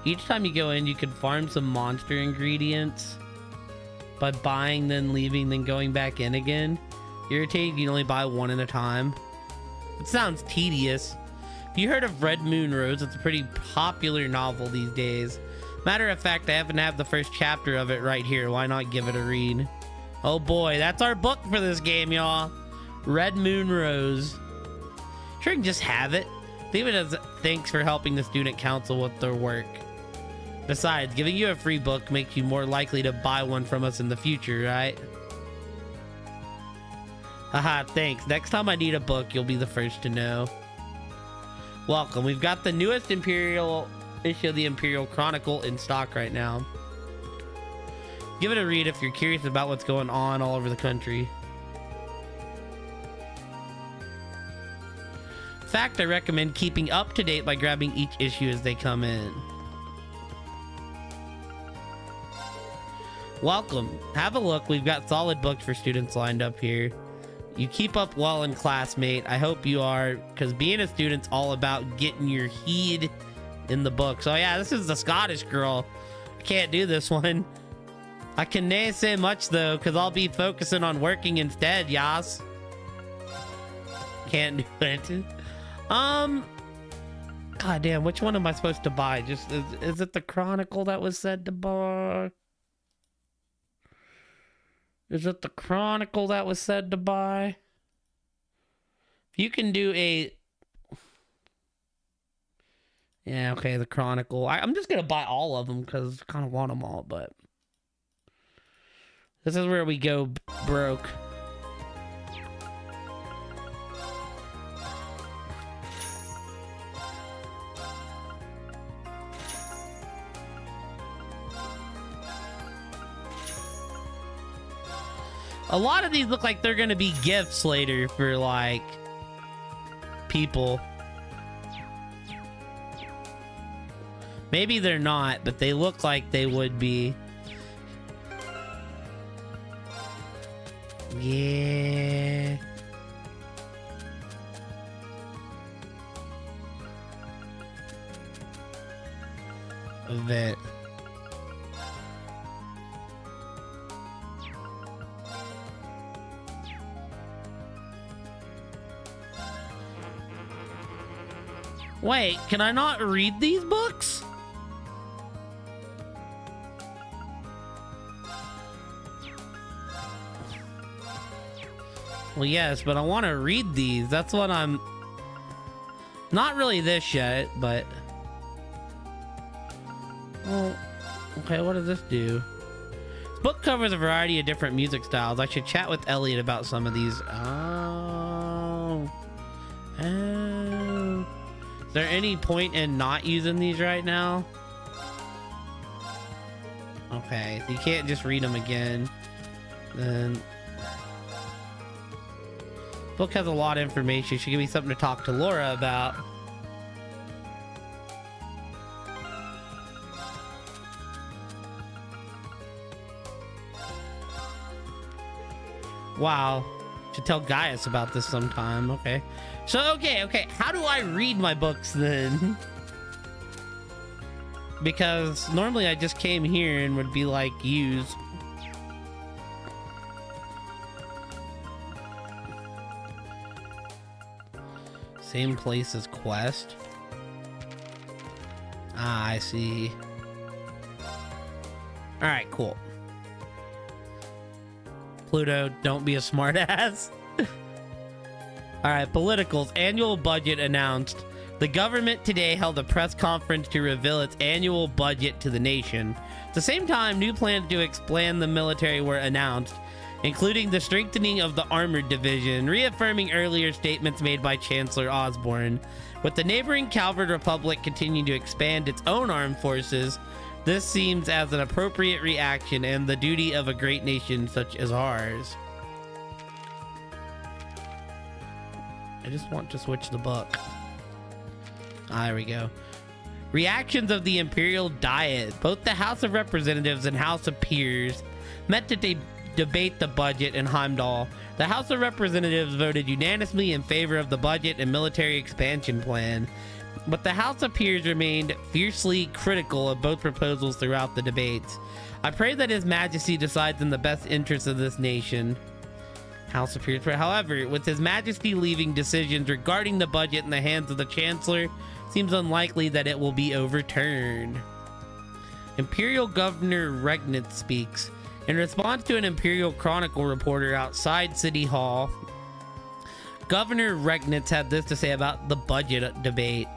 Each time you go in, you can farm some monster ingredients by buying, then leaving, then going back in again. Irritating, you can only buy one at a time. It sounds tedious. If you heard of Red Moon Rose, it's a pretty popular novel these days. Matter of fact, I happen to have the first chapter of it right here. Why not give it a read? Oh boy, that's our book for this game, y'all. Red Moon Rose. Sure, you can just have it. Leave it as thanks for helping the student council with their work. Besides, giving you a free book makes you more likely to buy one from us in the future, right? Haha, thanks. Next time I need a book, you'll be the first to know. Welcome. We've got the newest Imperial issue of the Imperial Chronicle in stock right now. Give it a read if you're curious about what's going on all over the country. In fact, I recommend keeping up to date by grabbing each issue as they come in. Welcome. Have a look. We've got solid books for students lined up here. You keep up well in class, mate. I hope you are, because being a student's all about getting your head in the books. Oh yeah, this is the Scottish girl. I can't do this one. I can nae say much though, because I'll be focusing on working instead, yas. Can't do it. God damn, which one am I supposed to buy? Just is it the Chronicle that was said to buy? Is it the Chronicle that was said to buy? If you can do a... Yeah, okay, the Chronicle. I'm just going to buy all of them because I kind of want them all, but... This is where we go broke. A lot of these look like they're gonna be gifts later for like people. Maybe they're not, but they look like they would be. Yeah. Event. Wait, can I not read these books? Well, yes, but I want to read these. That's what I'm... Not really this yet, but... Well, okay, what does this do? This book covers a variety of different music styles. I should chat with Elliot about some of these. Oh. Oh. Is there any point in not using these right now? Okay, so you can't just read them again. Then... Book has a lot of information. Should give me something to talk to Laura about. Wow. Should tell Gaius about this sometime. Okay. So, okay. How do I read my books then? Because normally I just came here and would be like, use. Same place as quest. Ah, I see. All right, cool. Pluto, don't be a smartass. All right, politicals. Annual budget announced. The government today held a press conference to reveal its annual budget to the nation. At the same time, new plans to expand the military were announced. including the strengthening of the Armored Division, reaffirming earlier statements made by Chancellor Osborne. With the neighboring Calvard Republic continuing to expand its own armed forces, this seems as an appropriate reaction and the duty of a great nation such as ours. I just want to switch the book. There we go. Reactions of the Imperial Diet. Both the House of Representatives and House of Peers met to debate the budget in Heimdall. The House of Representatives voted unanimously in favor of the budget and military expansion plan, but the House of Peers remained fiercely critical of both proposals throughout the debates. I pray that His Majesty decides in the best interest of this nation. House of Peers. However, with His Majesty leaving decisions regarding the budget in the hands of the Chancellor, seems unlikely that it will be overturned. Imperial Governor Regnitz speaks. In response to an Imperial Chronicle reporter outside City Hall, Governor Regnitz had this to say about the budget debate.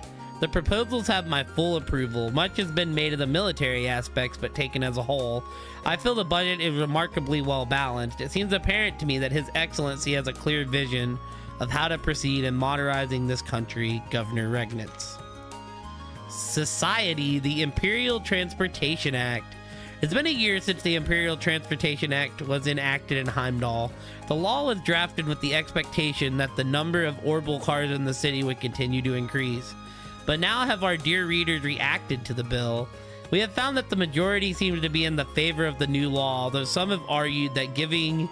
The proposals have my full approval. Much has been made of the military aspects, but taken as a whole, I feel the budget is remarkably well balanced. It seems apparent to me that His Excellency has a clear vision of how to proceed in modernizing this country. Governor Regnitz. Society, the Imperial Transportation Act. It's been a year since the Imperial Transportation Act was enacted in Heimdall. The law was drafted with the expectation that the number of orbital cars in the city would continue to increase. But now have our dear readers reacted to the bill? We have found that the majority seems to be in the favor of the new law, though some have argued that giving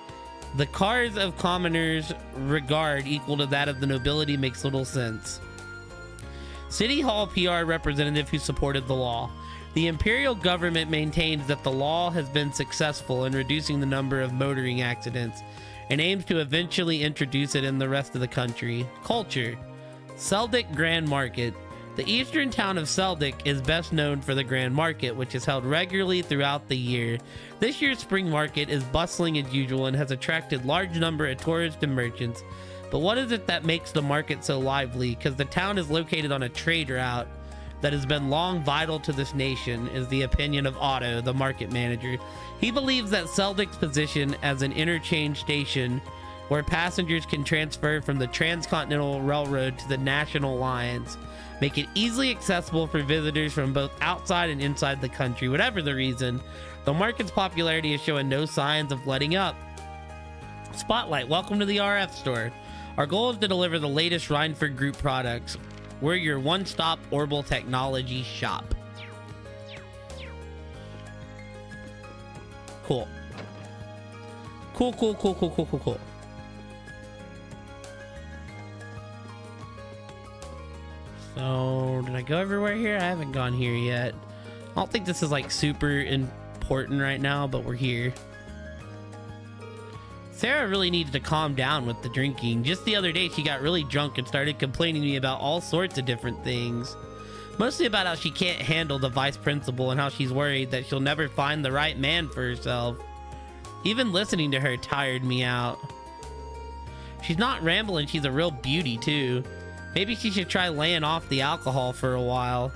the cars of commoners regard equal to that of the nobility makes little sense. City Hall PR representative who supported the law. The Imperial government maintains that the law has been successful in reducing the number of motoring accidents and aims to eventually introduce it in the rest of the country. Culture. Seldic Grand Market. The eastern town of Seldic is best known for the Grand Market, which is held regularly throughout the year. This year's spring market is bustling as usual and has attracted large number of tourists and merchants. But what is it that makes the market so lively? Because the town is located on a trade route that has been long vital to this nation, is the opinion of Otto, the market manager. He believes that Seldic's position as an interchange station where passengers can transfer from the Transcontinental Railroad to the National Lines make it easily accessible for visitors from both outside and inside the country. Whatever the reason, the market's popularity is showing no signs of letting up. Spotlight, welcome to the RF store. Our goal is to deliver the latest Rhineford Group products. We're your one-stop orbital technology shop. Cool. Cool. So, did I go everywhere here? I haven't gone here yet. I don't think this is like super important right now, but we're here. Sarah really needs to calm down with the drinking. Just the other day, she got really drunk and started complaining to me about all sorts of different things. Mostly about how she can't handle the vice principal and how she's worried that she'll never find the right man for herself. Even listening to her tired me out. She's not rambling, she's a real beauty too. Maybe she should try laying off the alcohol for a while.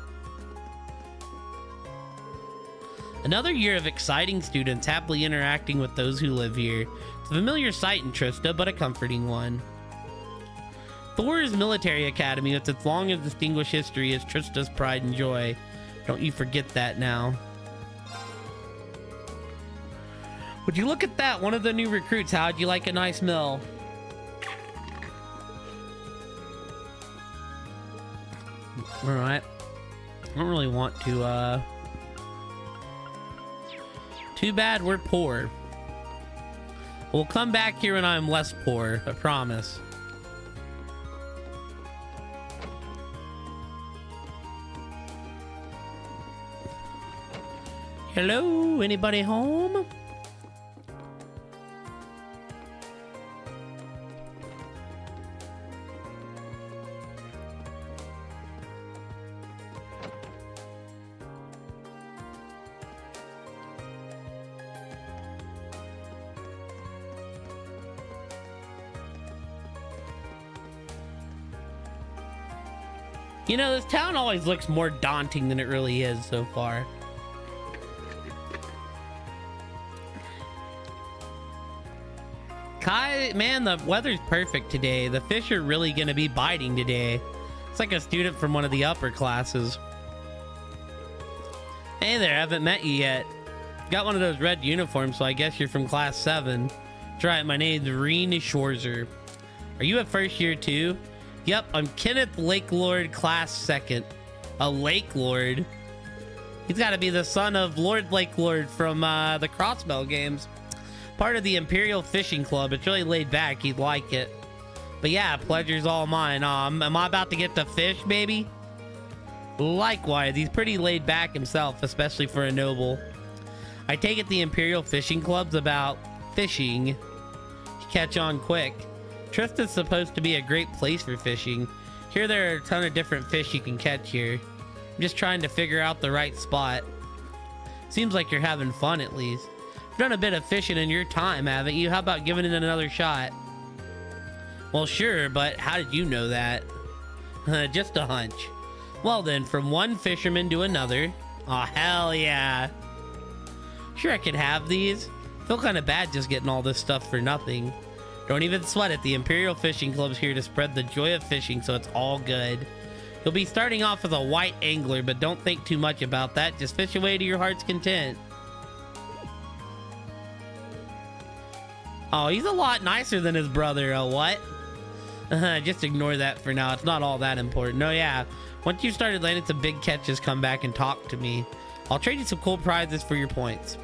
Another year of exciting students happily interacting with those who live here. It's a familiar sight in Trista, but a comforting one. Thor's Military Academy, with its long and distinguished history, is Trista's pride and joy. Don't you forget that now. Would you look at that? One of the new recruits. How'd you like a nice meal? Alright. I don't really want to, Too bad we're poor. We'll come back here when I'm less poor, I promise. Hello? Anybody home? You know, this town always looks more daunting than it really is so far. Kai, man, the weather's perfect today. The fish are really going to be biting today. It's like a student from one of the upper classes. Hey there, haven't met you yet. Got one of those red uniforms, so I guess you're from class 7. That's right, my name's Reen Schwarzer. Are you a first year too? Yep, I'm Kenneth Lakelord, class 2nd. A Lakelord? He's got to be the son of Lord Lakelord from the Crossbell games. Part of the Imperial Fishing Club. It's really laid back. You'd like it. But yeah, pleasure's all mine. Am I about to get to fish, baby? Likewise, he's pretty laid back himself, especially for a noble. I take it the Imperial Fishing Club's about fishing. You catch on quick. Trista's supposed to be a great place for fishing. Here there are a ton of different fish you can catch here. I'm just trying to figure out the right spot. Seems like you're having fun at least. You've done a bit of fishing in your time, haven't you? How about giving it another shot? Well, sure, but how did you know that? Just a hunch. Well then, from one fisherman to another. Aw, hell yeah. Sure, I could have these. Feel kind of bad just getting all this stuff for nothing. Don't even sweat it. The Imperial Fishing Club's here to spread the joy of fishing, so it's all good. You'll be starting off as a white angler, but don't think too much about that. Just fish away to your heart's content. Oh, he's a lot nicer than his brother. Oh, what? Just ignore that for now. It's not all that important. No, yeah. Once you started landing some big catches, come back and talk to me. I'll trade you some cool prizes for your points.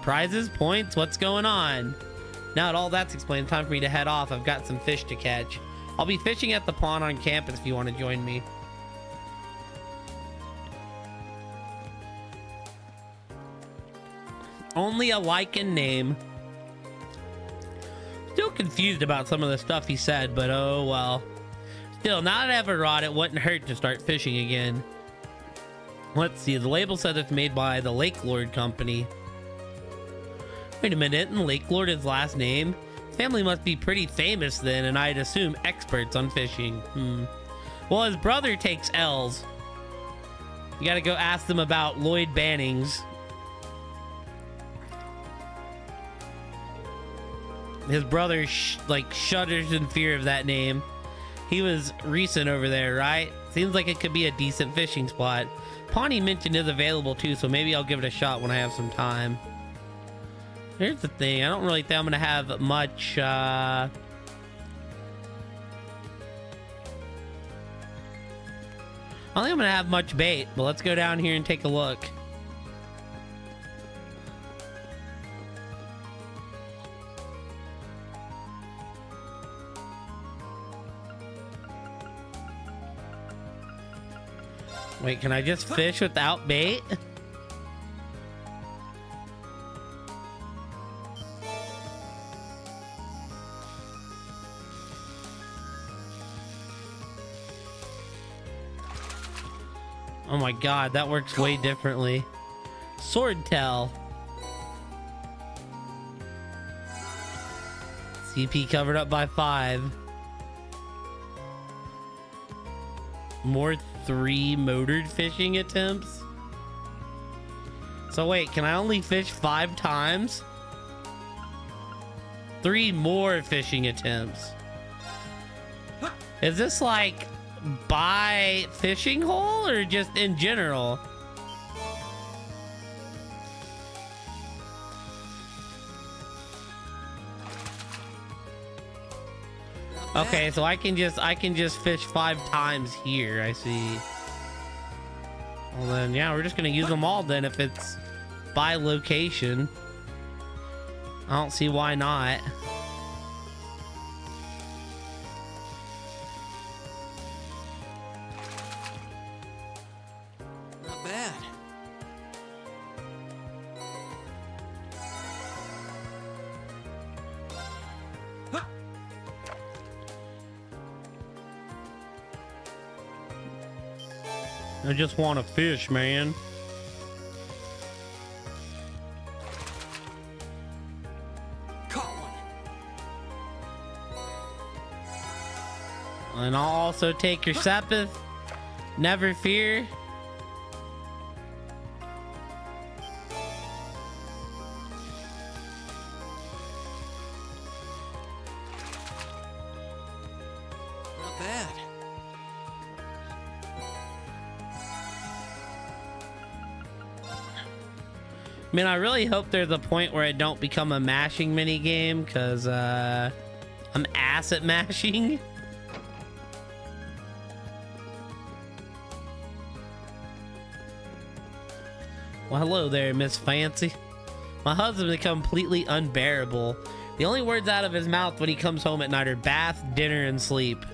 Prizes? Points? What's going on? Now that all that's explained, time for me to head off. I've got some fish to catch. I'll be fishing at the pond on campus if you want to join me. Only a lichen name. Still confused about some of the stuff he said, but oh well. Still, now that I have a rod, it wouldn't hurt to start fishing again. Let's see, the label said it's made by the Lakelord Company. Wait a minute, and Lakelord is last name? His family must be pretty famous then, and I'd assume experts on fishing. Well, his brother takes L's. You gotta go ask them about Lloyd Bannings. His brother shudders in fear of that name. He was recent over there, right? Seems like it could be a decent fishing spot. Pawnee mentioned is available too, so maybe I'll give it a shot when I have some time. Here's the thing, I don't really think I'm gonna have much I don't think I'm gonna have much bait, but let's go down here and take a look. Wait, can I just fish without bait? Oh my god, that works way differently. Swordtail. CP covered up by 5. More 3 motored fishing attempts. So wait, can I only fish 5 times? 3 more fishing attempts. Is this like by fishing hole or just in general? Okay, so I can just fish 5 times here. I see. Well then, yeah, we're just gonna use them all then if it's by location. I don't see why not. Not bad. I just want to fish, man. Caught one. And I'll also take your Sepith. Never fear. I mean, I really hope there's a point where I don't become a mashing mini game, because I'm ass at mashing. Well, hello there, Miss Fancy. My husband is completely unbearable. The only words out of his mouth when he comes home at night are bath, dinner, and sleep.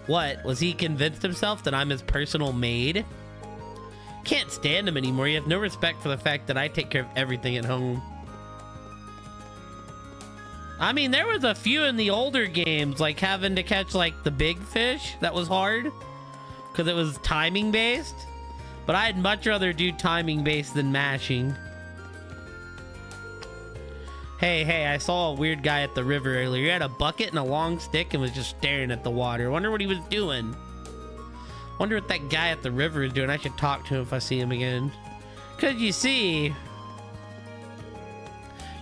What? Was he convinced himself that I'm his personal maid? Can't stand him anymore. You have no respect for the fact that I take care of everything at home. I mean, there was a few in the older games, like having to catch like the big fish. That was hard because it was timing based. But I'd much rather do timing based than mashing. Hey, I saw a weird guy at the river earlier. He had a bucket and a long stick and was just staring at the water. Wonder what he was doing. Wonder what that guy at the river is doing. I should talk to him if I see him again. Cause you see,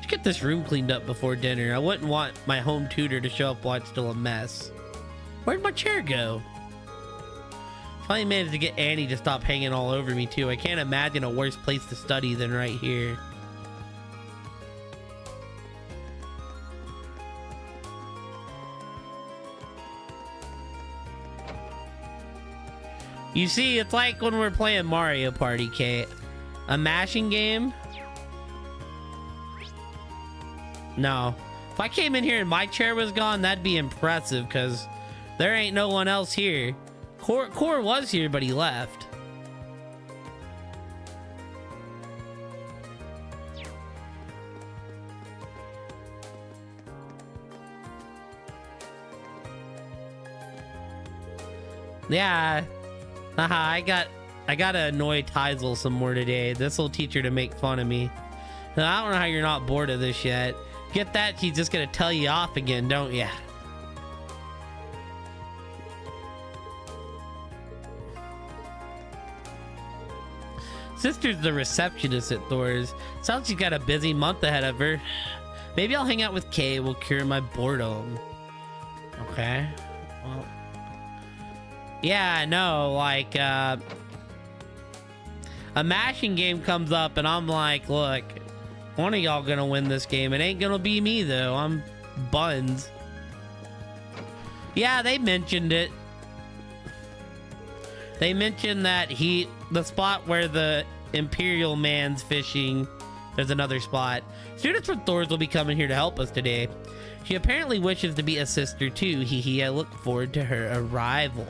should get this room cleaned up before dinner. I wouldn't want my home tutor to show up while it's still a mess. Where'd my chair go? Finally managed to get Annie to stop hanging all over me too. I can't imagine a worse place to study than right here. You see, it's like when we're playing Mario Party, Kate. A mashing game? No. If I came in here and my chair was gone, that'd be impressive, because there ain't no one else here. Core was here, but he left. Yeah. Haha, I gotta annoy Teisel some more today. This'll teach her to make fun of me. And I don't know how you're not bored of this yet. Get that? She's just gonna tell you off again, don't ya? Sister's the receptionist at Thor's. Sounds she's got a busy month ahead of her. Maybe I'll hang out with Kay. We'll cure my boredom. Okay. Well. Yeah, I know. Like, a mashing game comes up and I'm like, look, one of y'all gonna win this game. It ain't gonna be me, though. I'm buns. Yeah, they mentioned it. They mentioned that the spot where the Imperial man's fishing, there's another spot. Students from Thor's will be coming here to help us today. She apparently wishes to be a sister too. Hee hee, I look forward to her arrival.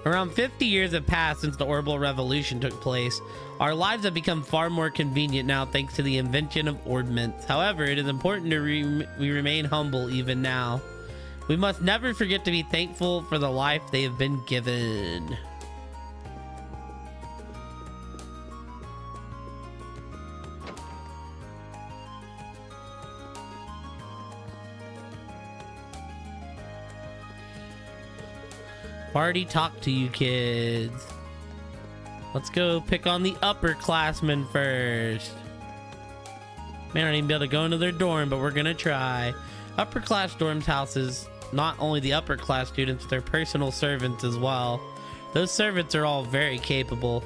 Around 50 years have passed since the Orbital Revolution took place. Our lives have become far more convenient now thanks to the invention of ordnance. However, it is important to we remain humble even now. We must never forget to be thankful for the life they have been given. Already talked to you kids. Let's go pick on the upperclassmen first. Man, I don't even be able to go into their dorm, but we're gonna try. Upper class dorms houses not only the upper class students, they're personal servants as well. Those servants are all very capable.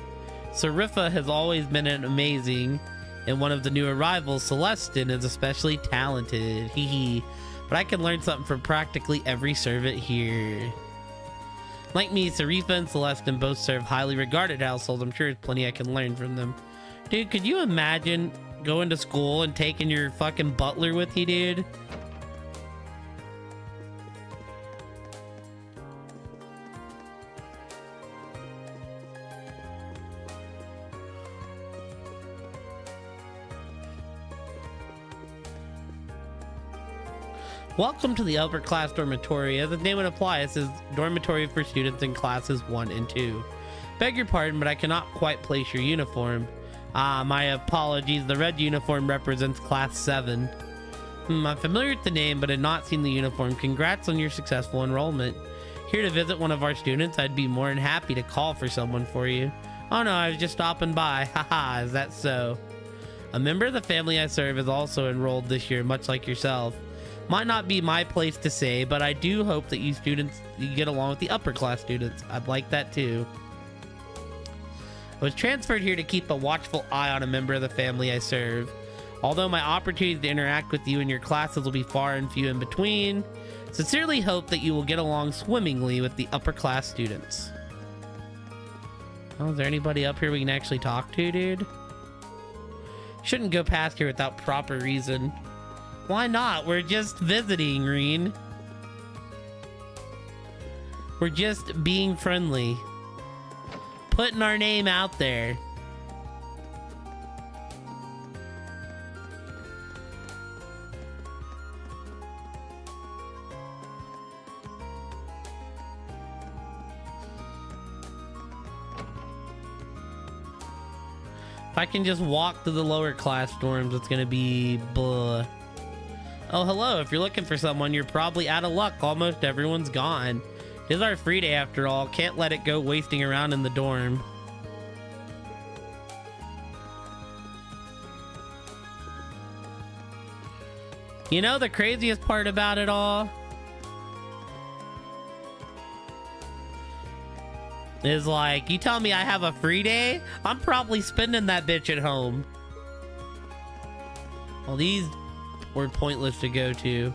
Serifa has always been an amazing, and one of the new arrivals, Celestin, is especially talented. Hee hee. But I can learn something from practically every servant here. Like me, Serifa and Celestin both serve highly regarded households. I'm sure there's plenty I can learn from them. Dude, could you imagine going to school and taking your fucking butler with you, dude? Welcome to the upper class dormitory. As the name would imply, it says dormitory for students in classes 1 and 2. Beg your pardon, but I cannot quite place your uniform. My apologies. The red uniform represents class 7. I'm familiar with the name, but had not seen the uniform. Congrats on your successful enrollment. Here to visit one of our students, I'd be more than happy to call for someone for you. Oh no, I was just stopping by. Haha, is that so? A member of the family I serve is also enrolled this year, much like yourself. Might not be my place to say, but I do hope that you get along with the upper class students. I'd like that too. I was transferred here to keep a watchful eye on a member of the family I serve. Although my opportunities to interact with you and your classes will be far and few in between, sincerely hope that you will get along swimmingly with the upper class students. Oh, is there anybody up here we can actually talk to, dude? Shouldn't go past here without proper reason. Why not? We're just visiting, Reen. We're just being friendly. Putting our name out there. If I can just walk to the lower class dorms, it's gonna be blah. Oh, hello. If you're looking for someone, you're probably out of luck. Almost everyone's gone. It's our free day after all. Can't let it go wasting around in the dorm. You know the craziest part about it all? Is like, you tell me I have a free day, I'm probably spending that bitch at home. Well, these were pointless to go to.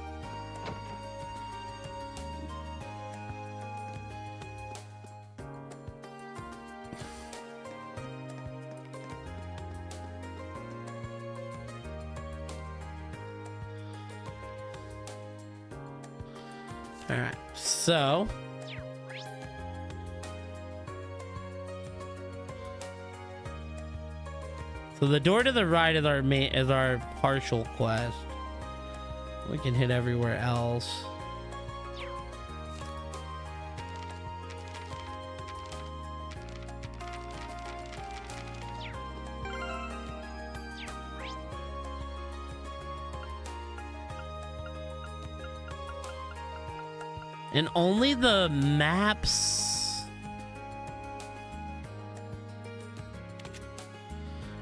All right, so the door to the right is our partial quest. We can hit everywhere else. And only the maps.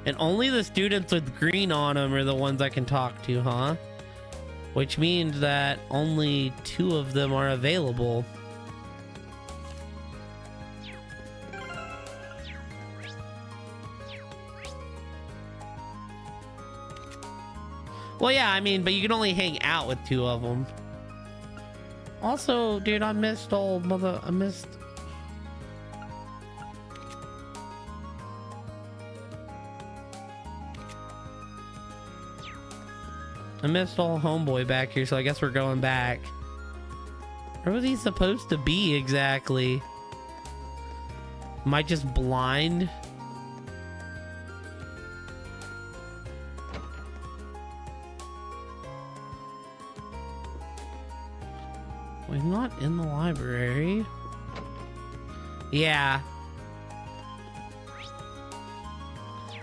And only the students with green on them are the ones I can talk to, huh? Which means that only 2 of them are available. Well, yeah, I mean, but you can only hang out with 2 of them. Also, dude, I missed I missed old homeboy back here, so I guess we're going back. Where was he supposed to be exactly? Am I just blind? Well, he's not in the library. Yeah.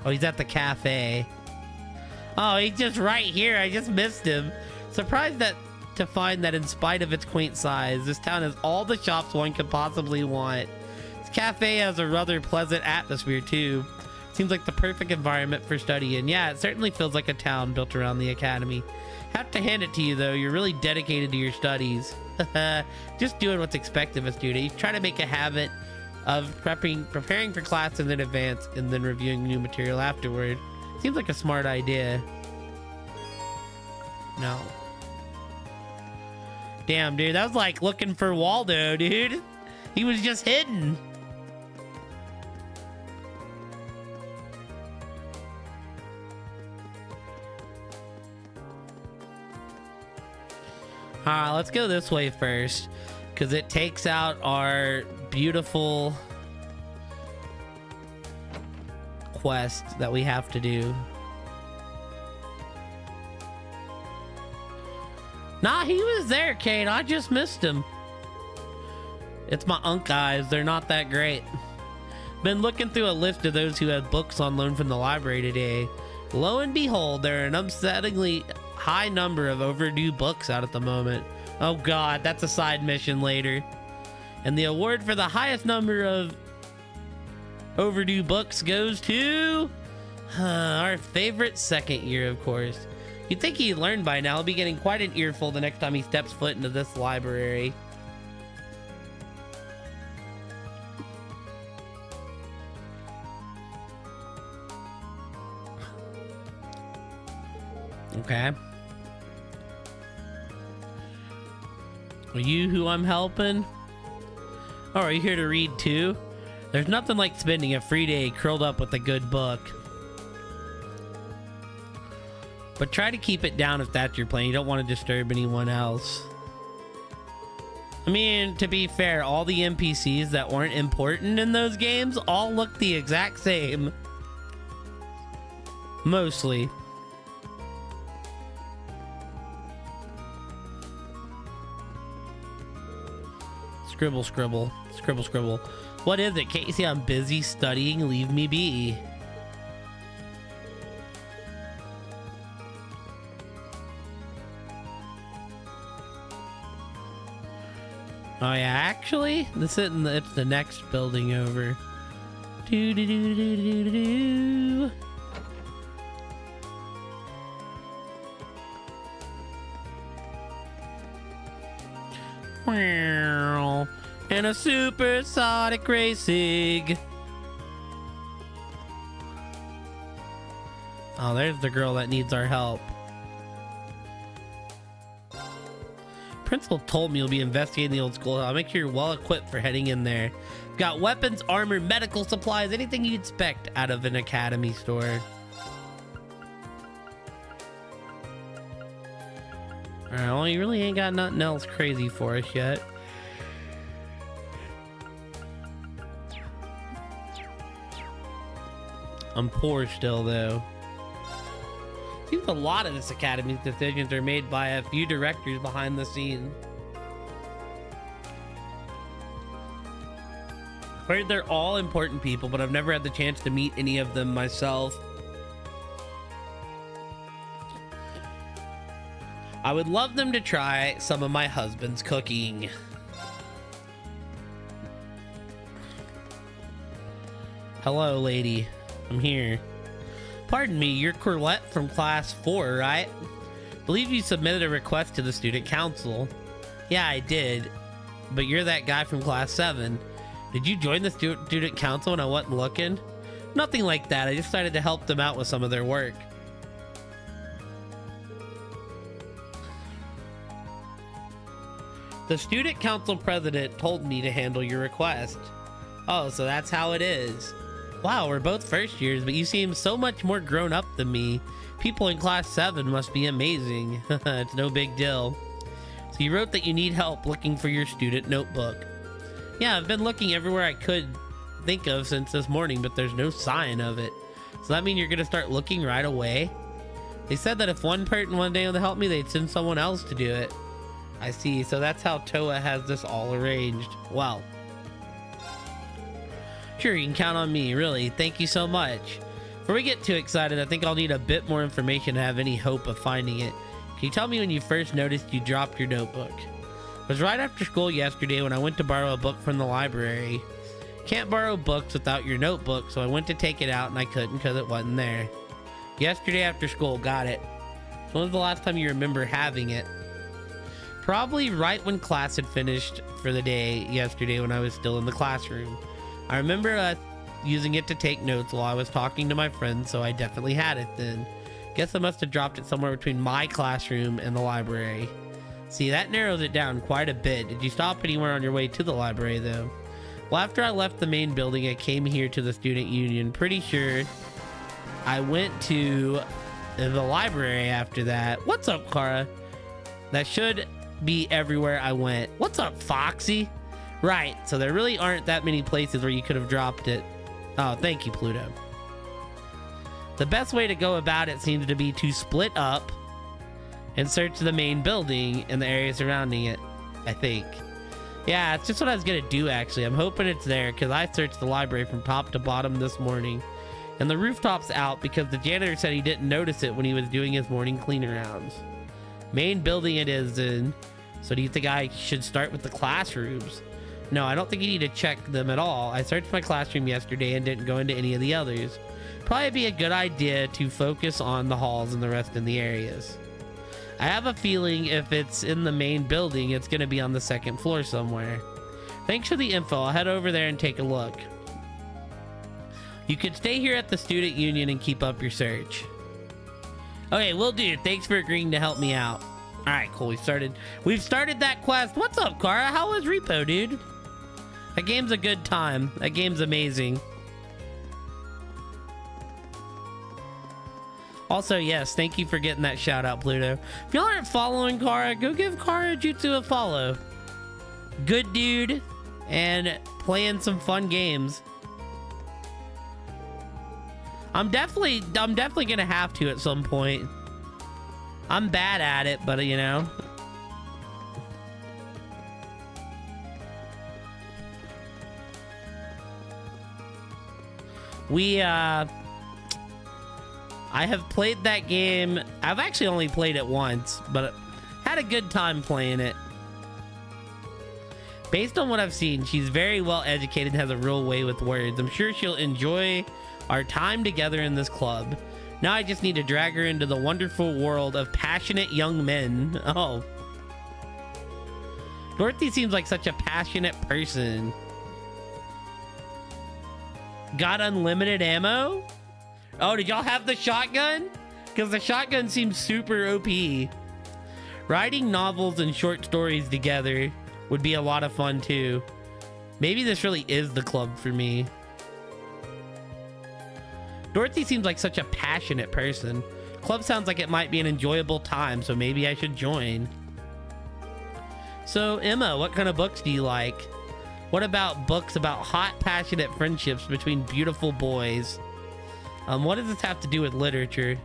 Oh, he's at the cafe. Oh, he's just right here. I just missed him. Surprised to find that in spite of its quaint size, this town has all the shops one could possibly want. This cafe has a rather pleasant atmosphere too. Seems like the perfect environment for studying. Yeah, it certainly feels like a town built around the academy. Have to hand it to you though, you're really dedicated to your studies. Just doing what's expected of a student. You try to make a habit of preparing for classes in advance and then reviewing new material afterward. Seems like a smart idea. No. Damn, dude, that was like looking for Waldo, dude. He was just hidden. Let's go this way first, because it takes out our beautiful quest that we have to do. Nah, he was there, Kate. I just missed him. It's my unk eyes. They're not that great. Been looking through a list of those who had books on loan from the library today. Lo and behold, there are an upsettingly high number of overdue books out at the moment. Oh god, that's a side mission later. And the award for the highest number of overdue books goes to our favorite second year, of course. You'd think he'd learned by now. He'll be getting quite an earful the next time he steps foot into this library. Okay. Are you who I'm helping? Oh, are you here to read too? There's nothing like spending a free day curled up with a good book. But try to keep it down if that's your plan. You don't want to disturb anyone else. I mean, to be fair, all the NPCs that weren't important in those games all look the exact same. Mostly. Scribble, scribble. Scribble, scribble. What is it? Can't you see I'm busy studying? Leave me be. Oh yeah, actually, it's the next building over. Do do do do do do do. Wow. And a supersonic racing. Oh, there's the girl that needs our help. Principal told me you'll be investigating the old schoolhouse. I'll make sure you're well equipped for heading in there. Got weapons, armor, medical supplies, anything you'd expect out of an academy store. Alright, well, you really ain't got nothing else crazy for us yet. I'm poor still, though. Seems a lot of this academy's decisions are made by a few directors behind the scenes. I've heard they're all important people, but I've never had the chance to meet any of them myself. I would love them to try some of my husband's cooking. Hello, lady. I'm here. Pardon me, you're Corlett from class 4, right? Believe you submitted a request to the student council. Yeah, I did. But you're that guy from class 7. Did you join the student council when I wasn't looking? Nothing like that. I just decided to help them out with some of their work. The student council president told me to handle your request. Oh, so that's how it is. Wow, we're both first years, but you seem so much more grown up than me. People in class 7 must be amazing. It's no big deal. So you wrote that you need help looking for your student notebook. Yeah, I've been looking everywhere I could think of since this morning, but there's no sign of it. So that means you're gonna start looking right away? They said that if one person one day would help me, they'd send someone else to do it. I see, so that's how Toa has this all arranged. Well. Sure, you can count on me, really. Thank you so much. Before we get too excited, I think I'll need a bit more information to have any hope of finding it. Can you tell me when you first noticed you dropped your notebook? It was right after school yesterday when I went to borrow a book from the library. Can't borrow books without your notebook, so I went to take it out and I couldn't because it wasn't there. Yesterday after school, got it. So when was the last time you remember having it? Probably right when class had finished for the day yesterday when I was still in the classroom. I remember using it to take notes while I was talking to my friends, so I definitely had it then. Guess I must have dropped it somewhere between my classroom and the library. See, that narrows it down quite a bit. Did you stop anywhere on your way to the library, though? Well, after I left the main building, I came here to the student union. Pretty sure I went to the library after that. What's up, Kara? That should be everywhere I went. What's up, Foxy? Right, so there really aren't that many places where you could have dropped it. Oh, thank you, Pluto. The best way to go about it seems to be to split up and search the main building and the area surrounding it, I think. Yeah, it's just what I was gonna do, actually. I'm hoping it's there because I searched the library from top to bottom this morning. And the rooftop's out because the janitor said he didn't notice it when he was doing his morning clean arounds. Main building it is in. So do you think I should start with the classrooms? No, I don't think you need to check them at all. I searched my classroom yesterday and didn't go into any of the others. Probably be a good idea to focus on the halls and the rest in the areas. I have a feeling if it's in the main building, it's gonna be on the second floor somewhere. Thanks for the info. I'll head over there and take a look. You could stay here at the student union and keep up your search. Okay, will do. Thanks for agreeing to help me out. All right, cool. We've started that quest. What's up, Kara? How was Repo, dude? That game's a good time. That game's amazing. Also, yes, thank you for getting that shout out, Pluto. If y'all aren't following Kara, go give Kara Jutsu a follow. Good dude and playing some fun games. I'm definitely gonna have to at some point. I'm bad at it, but you know. I have played that game. I've actually only played it once, but had a good time playing it. Based on what I've seen, she's very well educated and has a real way with words. I'm sure she'll enjoy our time together in this club. Now I just need to drag her into the wonderful world of passionate young men. Oh. Dorothy seems like such a passionate person. Got unlimited ammo? Oh, did y'all have the shotgun? Because the shotgun seems super OP. Writing novels and short stories together would be a lot of fun too. Maybe this really is the club for me. Dorothy seems like such a passionate person. Club sounds like it might be an enjoyable time, so maybe I should join. So, Emma, what kind of books do you like? What about books about hot, passionate friendships between beautiful boys? What does this have to do with literature?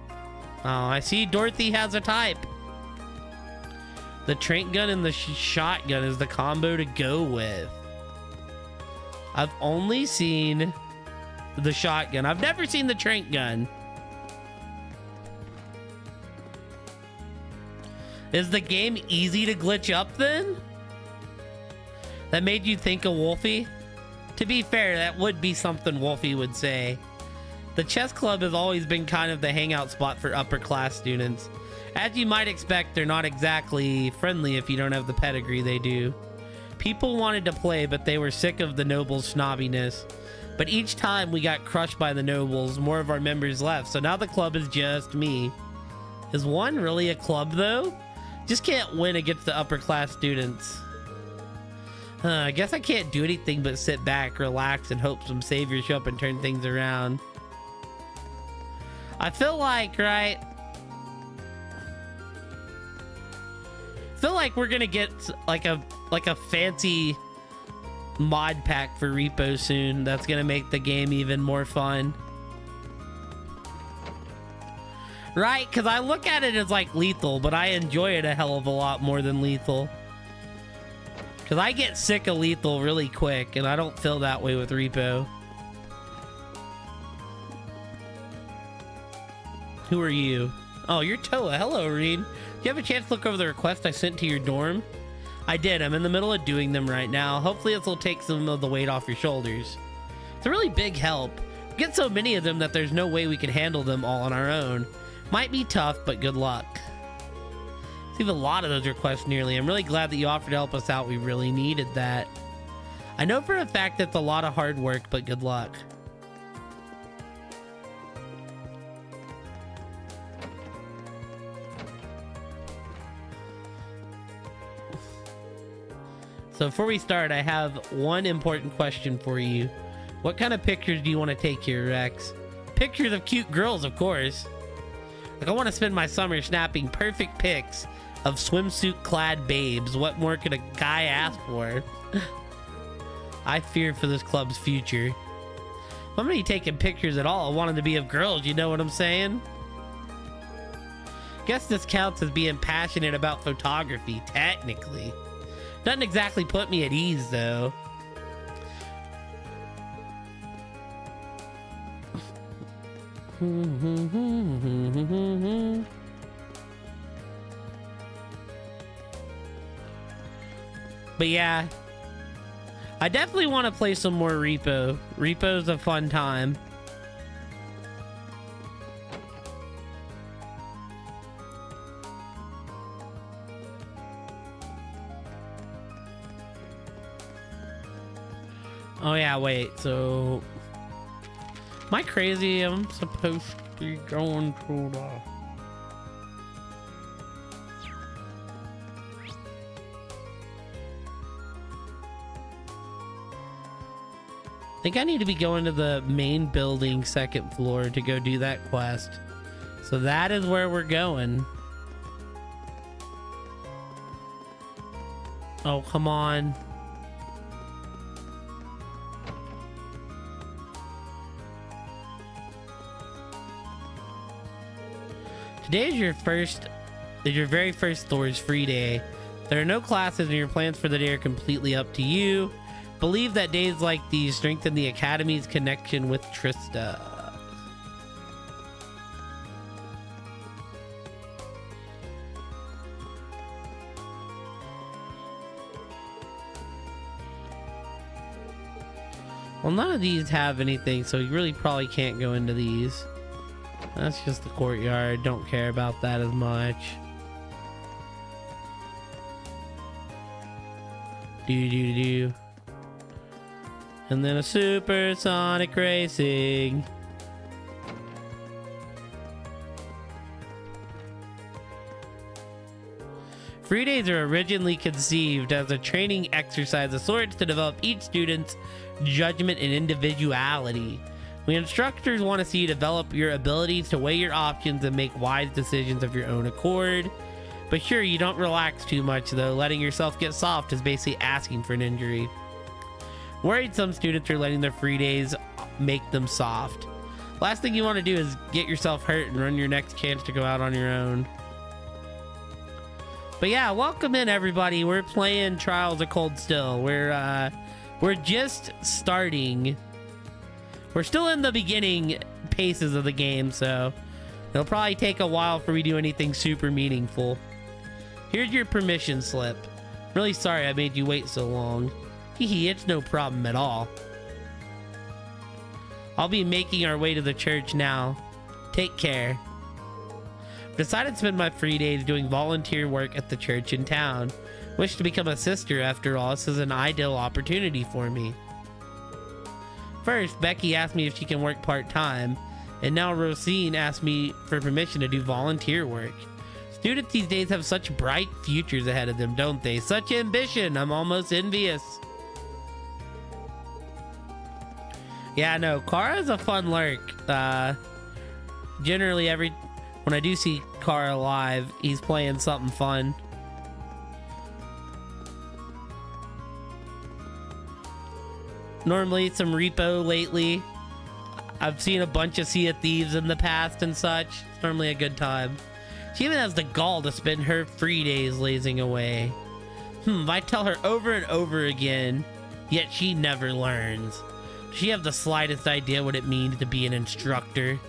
Oh, I see Dorothy has a type. The trank gun and the shotgun is the combo to go with. I've only seen the shotgun. I've never seen the trank gun. Is the game easy to glitch up then? That made you think of Wolfie? To be fair, that would be something Wolfie would say. The chess club has always been kind of the hangout spot for upper class students. As you might expect, they're not exactly friendly if you don't have the pedigree they do. People wanted to play, but they were sick of the nobles' snobbiness. But each time we got crushed by the nobles, more of our members left, so now the club is just me. Is one really a club though? Just can't win against the upper class students. I guess I can't do anything but sit back, relax, and hope some saviors show up and turn things around. I feel like, right? Feel like we're gonna get like a fancy mod pack for Repo soon. That's gonna make the game even more fun. Right? Because I look at it as like Lethal, but I enjoy it a hell of a lot more than Lethal. Because I get sick of Lethal really quick, and I don't feel that way with Repo. Who are you? Oh, you're Toa. Hello, Reed. Do you have a chance to look over the request I sent to your dorm? I did. I'm in the middle of doing them right now. Hopefully this will take some of the weight off your shoulders. It's a really big help. We get so many of them that there's no way we can handle them all on our own. Might be tough, but good luck. Receive a lot of those requests nearly. I'm really glad that you offered to help us out. We really needed that. I know for a fact that's a lot of hard work, but good luck. So before we start, I have one important question for you. What kind of pictures do you want to take here, Rex? Pictures of cute girls, of course. Like, I want to spend my summer snapping perfect pics of swimsuit-clad babes. What more could a guy ask for? I fear for this club's future. If I'm gonna be taking pictures at all, I want them to be of girls, you know what I'm saying? Guess this counts as being passionate about photography, technically. Doesn't exactly put me at ease, though. But yeah, I definitely want to play some more Repo. Repo's a fun time. Oh yeah, wait, so am I crazy? I'm supposed to be going to the I think I need to be going to the main building, second floor, to go do that quest. So that is where we're going. Oh, come on. Today is your very first Thor's free day. There are no classes and your plans for the day are completely up to you. Believe that days like these strengthen the Academy's connection with Trista. Well, none of these have anything, so you really probably can't go into these. That's just the courtyard. Don't care about that as much. Do. And then a supersonic racing. Free days are originally conceived as a training exercise of sorts to develop each student's judgment and individuality. We instructors want to see you develop your abilities to weigh your options and make wise decisions of your own accord. But sure, you don't relax too much though. Letting yourself get soft is basically asking for an injury. Worried some students are letting their free days make them soft. Last thing you want to do is get yourself hurt and run your next chance to go out on your own. But yeah, welcome in everybody. We're playing Trials of Cold Steel. We're just starting. We're still in the beginning paces of the game, so it'll probably take a while for we do anything super meaningful. Here's your permission slip. Really sorry I made you wait so long. Hehe, it's no problem at all. I'll be making our way to the church now. Take care. I've decided to spend my free days doing volunteer work at the church in town. Wish to become a sister after all. This is an ideal opportunity for me. First, Becky asked me if she can work part-time, and now Rosine asked me for permission to do volunteer work. Students these days have such bright futures ahead of them, don't they? Such ambition, I'm almost envious. Yeah, no, Kara's a fun lurk. Generally, when I do see Kara live, he's playing something fun. Normally some repo lately. I've seen a bunch of Sea of Thieves in the past and such. It's normally a good time. She even has the gall to spend her free days lazing away. I tell her over and over again, yet she never learns. Does she have the slightest idea what it means to be an instructor?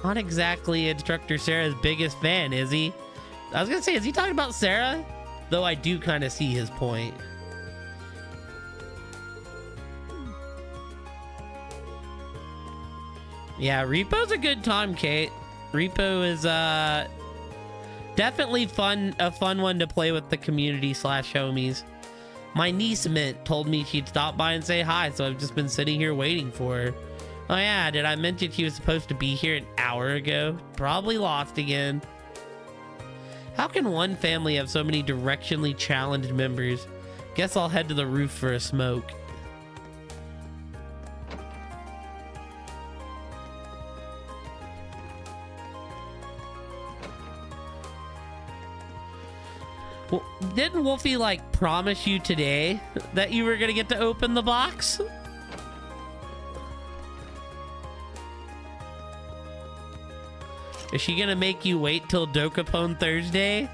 Not exactly Instructor Sarah's biggest fan, is he? I was gonna say, is he talking about Sarah? Though I do kind of see his point. Yeah, Repo's a good time, Kate. Repo is definitely a fun one to play with the community / homies. My niece Mint told me she'd stop by and say hi, so I've just been sitting here waiting for her. Oh yeah, did I mention she was supposed to be here an hour ago? Probably lost again. How can one family have so many directionally challenged members? Guess I'll head to the roof for a smoke. Well, didn't Wolfie like promise you today that you were gonna get to open the box? Is she gonna make you wait till Dokapon Thursday?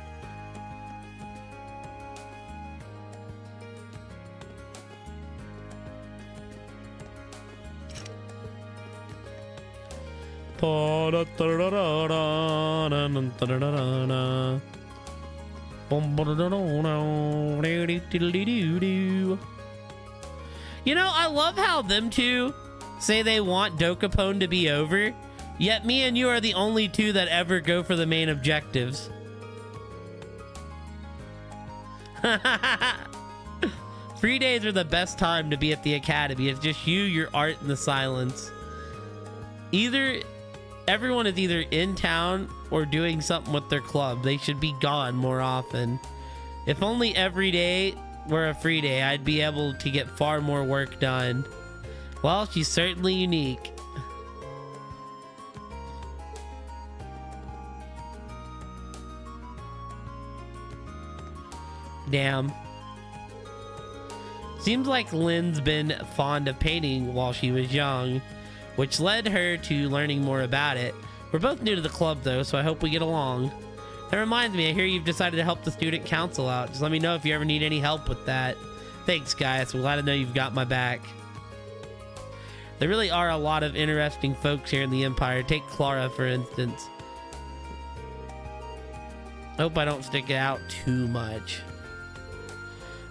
You know, I love how them two say they want Dokapon to be over, yet me and you are the only two that ever go for the main objectives. Free days are the best time to be at the academy. It's just you, your art, and the silence. Everyone is either in town or doing something with their club. They should be gone more often. If only every day were a free day, I'd be able to get far more work done. Well, she's certainly unique. Damn. Seems like Lynn's been fond of painting while she was young, which led her to learning more about it. We're both new to the club though, so I hope we get along. That reminds me, I hear you've decided to help the student council out. Just let me know if you ever need any help with that. Thanks, guys. I'm glad to know you've got my back. There really are a lot of interesting folks here in the Empire. Take Clara, for instance. Hope I don't stick it out too much.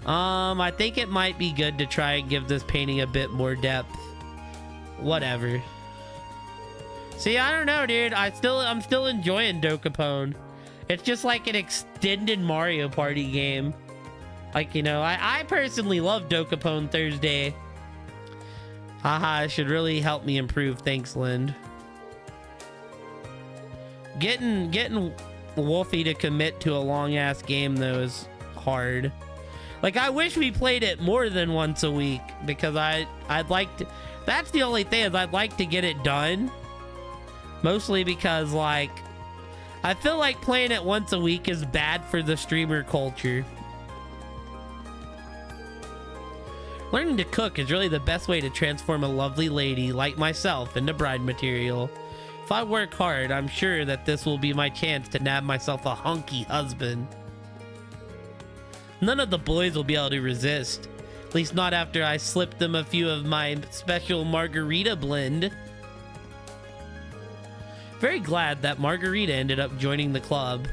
I think it might be good to try and give this painting a bit more depth. Whatever. See, I don't know, dude. I'm still enjoying Dokapon. It's just like an extended Mario Party game. Like, you know, I personally love Dokapon Thursday. Haha, it should really help me improve. Thanks, Lind. Getting Wolfie to commit to a long-ass game, though, is hard. Like, I wish we played it more than once a week, because I'd like to... That's the only thing, is I'd like to get it done. Mostly because, like, I feel like playing it once a week is bad for the streamer culture. Learning to cook is really the best way to transform a lovely lady like myself into bride material. If I work hard, I'm sure that this will be my chance to nab myself a hunky husband. None of the boys will be able to resist. At least not after I slip them a few of my special margarita blend. Very glad that Margarita ended up joining the club.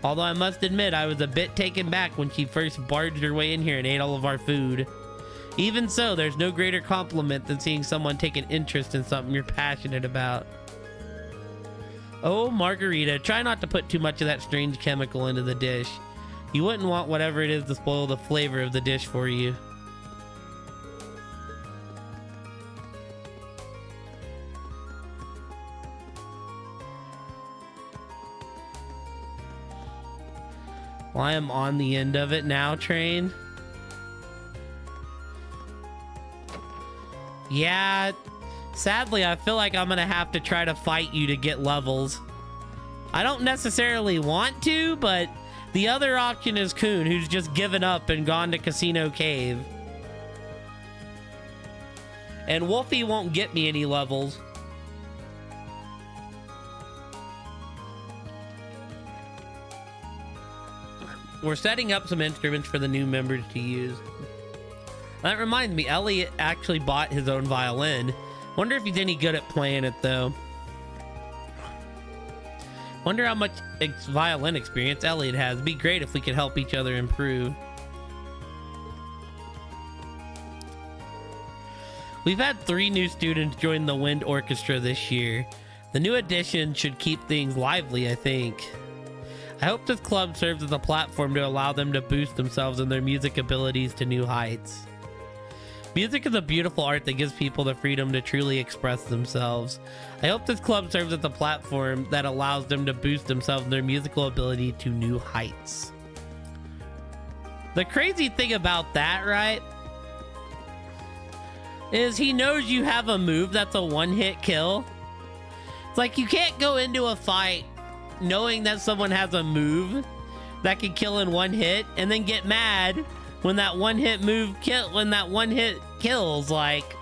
Although I must admit I was a bit taken back when she first barged her way in here and ate all of our food. Even so, there's no greater compliment than seeing someone take an interest in something you're passionate about. Oh, Margarita, try not to put too much of that strange chemical into the dish. You wouldn't want whatever it is to spoil the flavor of the dish for you. Well, I am on the end of it now, Train. Yeah, sadly, I feel like I'm gonna have to try to fight you to get levels. I don't necessarily want to, but the other option is Kun, who's just given up and gone to Casino Cave. And Wolfie won't get me any levels. We're setting up some instruments for the new members to use. That reminds me, Elliot actually bought his own violin. Wonder if he's any good at playing it, though. Wonder how much violin experience Elliot has. It'd be great if we could help each other improve. We've had 3 new students join the Wind Orchestra this year. The new addition should keep things lively, I think. I hope this club serves as a platform to allow them to boost themselves and their music abilities to new heights. Music is a beautiful art that gives people the freedom to truly express themselves. I hope this club serves as a platform that allows them to boost themselves and their musical ability to new heights. The crazy thing about that, right, is he knows you have a move that's a one-hit kill. It's like you can't go into a fight knowing that someone has a move that can kill in one hit and then get mad when that one hit kills. Like,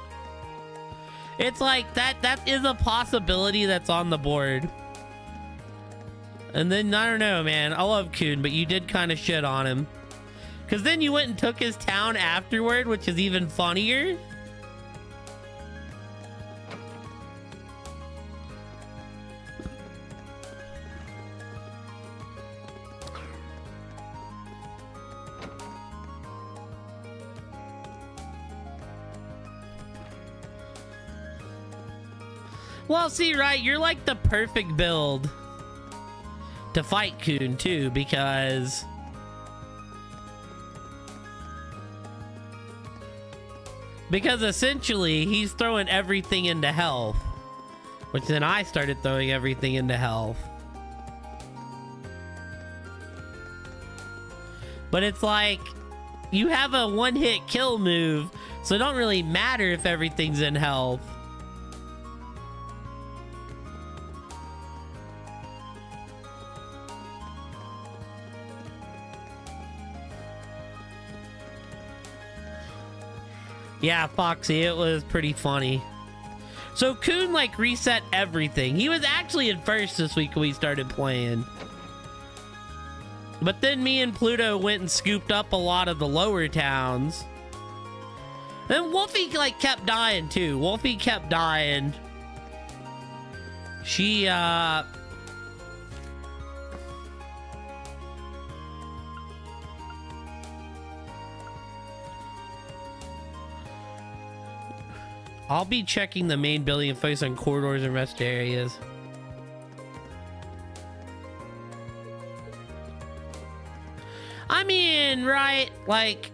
it's like that is a possibility that's on the board. And then I don't know, man, I love Kun, but you did kind of shit on him, because then you went and took his town afterward, which is even funnier. Well, see, right, you're like the perfect build to fight Kun too, because Because essentially, he's throwing everything into health. Which then I started throwing everything into health. But it's like, you have a one-hit kill move, so it don't really matter if everything's in health. Yeah, Foxy, it was pretty funny. So Kuhn like reset everything. He was actually in first this week when we started playing. But then me and Pluto went and scooped up a lot of the lower towns. And Wolfie like kept dying too. Wolfie kept dying. She I'll be checking the main building and focus on corridors and rest areas. I mean, right, like,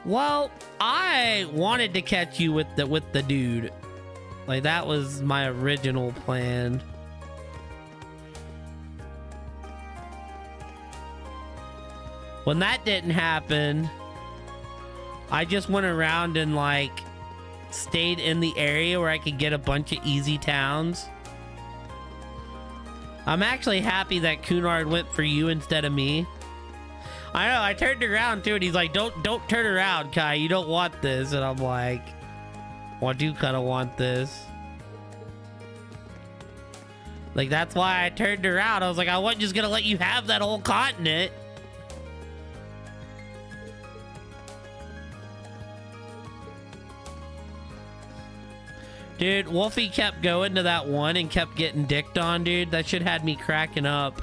well, I wanted to catch you with the dude. Like, that was my original plan. When that didn't happen, I just went around and like stayed in the area where I could get a bunch of easy towns. I'm actually happy that Cunard went for you instead of me. I know, I turned around too and he's like, don't turn around, Kai, you don't want this. And I'm like, well, I do kind of want this. Like, that's why I turned around. I was like, I wasn't just gonna let you have that whole continent. Dude, Wolfie kept going to that one and kept getting dicked on, dude. That shit had me cracking up.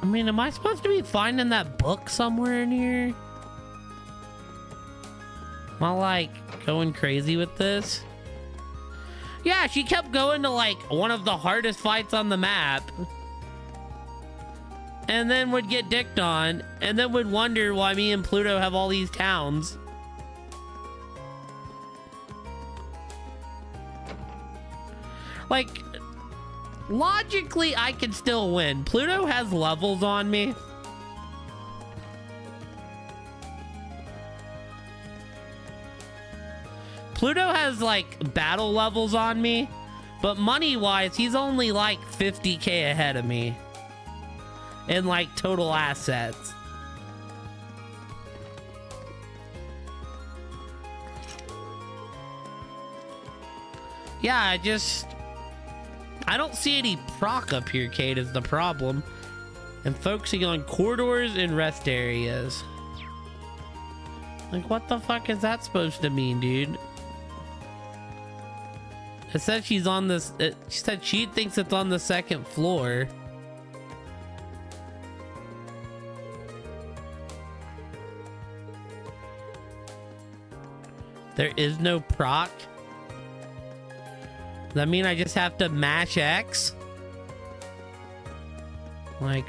I mean, am I supposed to be finding that book somewhere in here? Am I like going crazy with this? Yeah, she kept going to like one of the hardest fights on the map. And then would get dicked on, and then would wonder why me and Pluto have all these towns. Like, logically, I can still win. Pluto has levels on me. Pluto has, like, battle levels on me, but money-wise, he's only, like, 50k ahead of me. And like total assets. Yeah, I don't see any proc up here, Kate, is the problem. And focusing on corridors and rest areas. Like, what the fuck is that supposed to mean, dude? It said she's on this, she said she thinks it's on the second floor. There is no proc. Does that mean I just have to mash X? Like,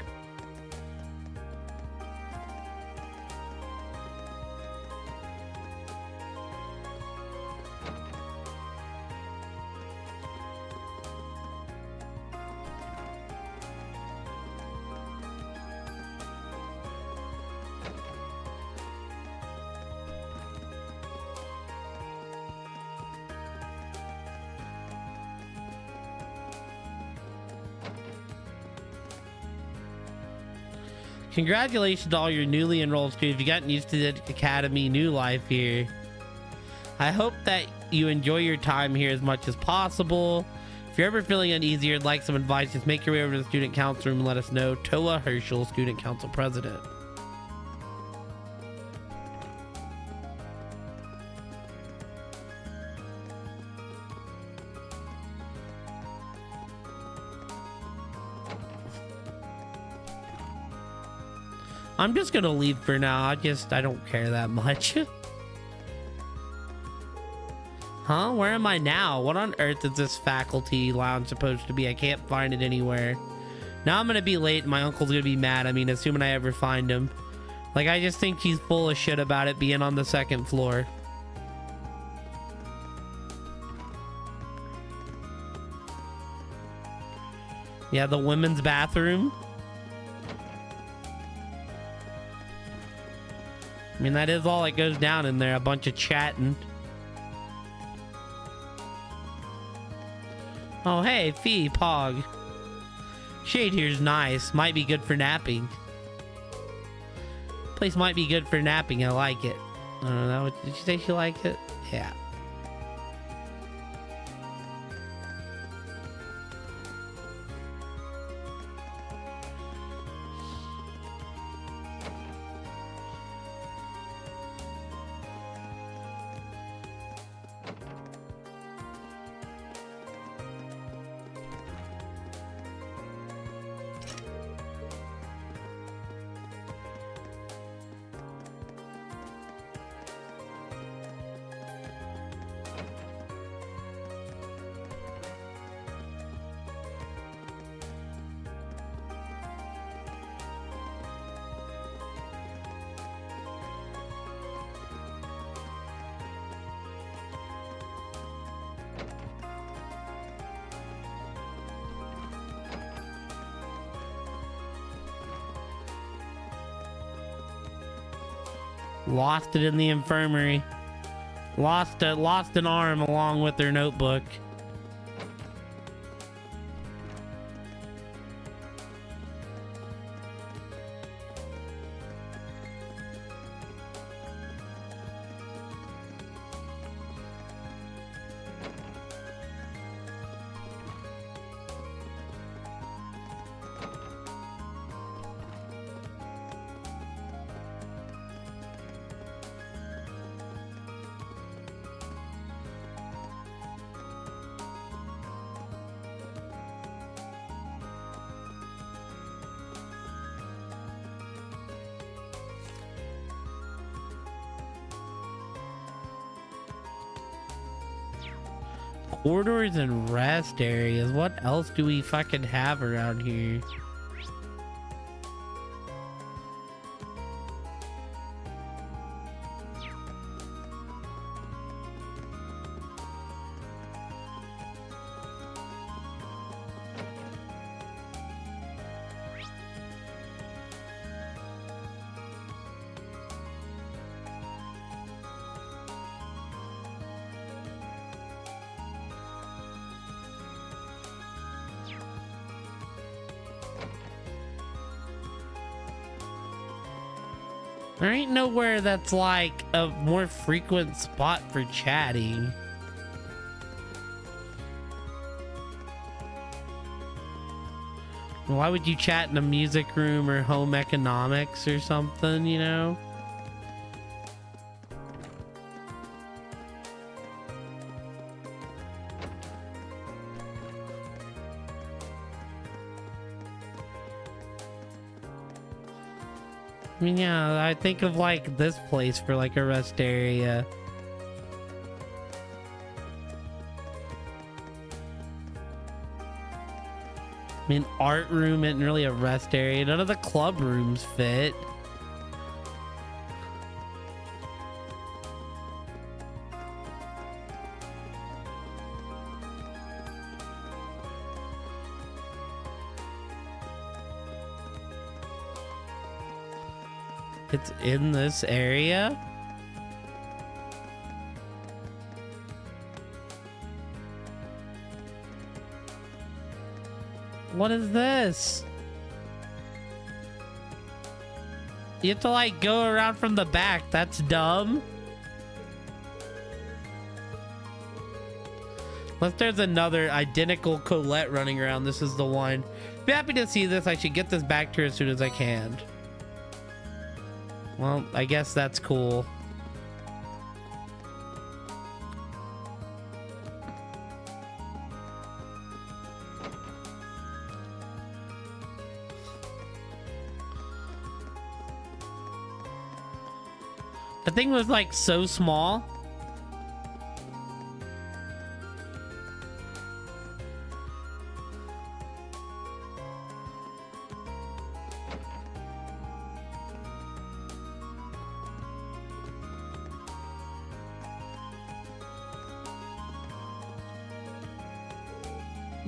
congratulations to all your newly enrolled students. You've gotten used to the academy new life here. I hope that you enjoy your time here as much as possible. If you're ever feeling uneasy or would like some advice, just make your way over to the student council room and let us know. Toa Herschel, student council president. I'm just gonna leave for now. I don't care that much. Huh? Where am I now? What on earth is this faculty lounge supposed to be? I can't find it anywhere. Now I'm gonna be late and my uncle's gonna be mad. I mean, assuming I ever find him. Like, I just think he's full of shit about it being on the second floor. Yeah, the women's bathroom. I mean, that is all that goes down in there. A bunch of chatting. Oh, hey, Fee, Pog. Shade here's nice. Might be good for napping. Place might be good for napping. I like it. I don't know. Did you say she liked it? Yeah. Lost it in the infirmary. Lost an arm along with their notebook. Corridors and rest areas. What else do we fucking have around here? There ain't nowhere that's like a more frequent spot for chatting. Why would you chat in a music room or home economics or something, you know? I mean, yeah, I think of like this place for like a rest area. I mean, art room isn't really a rest area. None of the club rooms fit. It's in this area. What is this? You have to like go around from the back. That's dumb. Unless there's another identical Colette running around, this is the one. Be happy to see this. I should get this back to her as soon as I can. Well, I guess that's cool. The thing was like so small.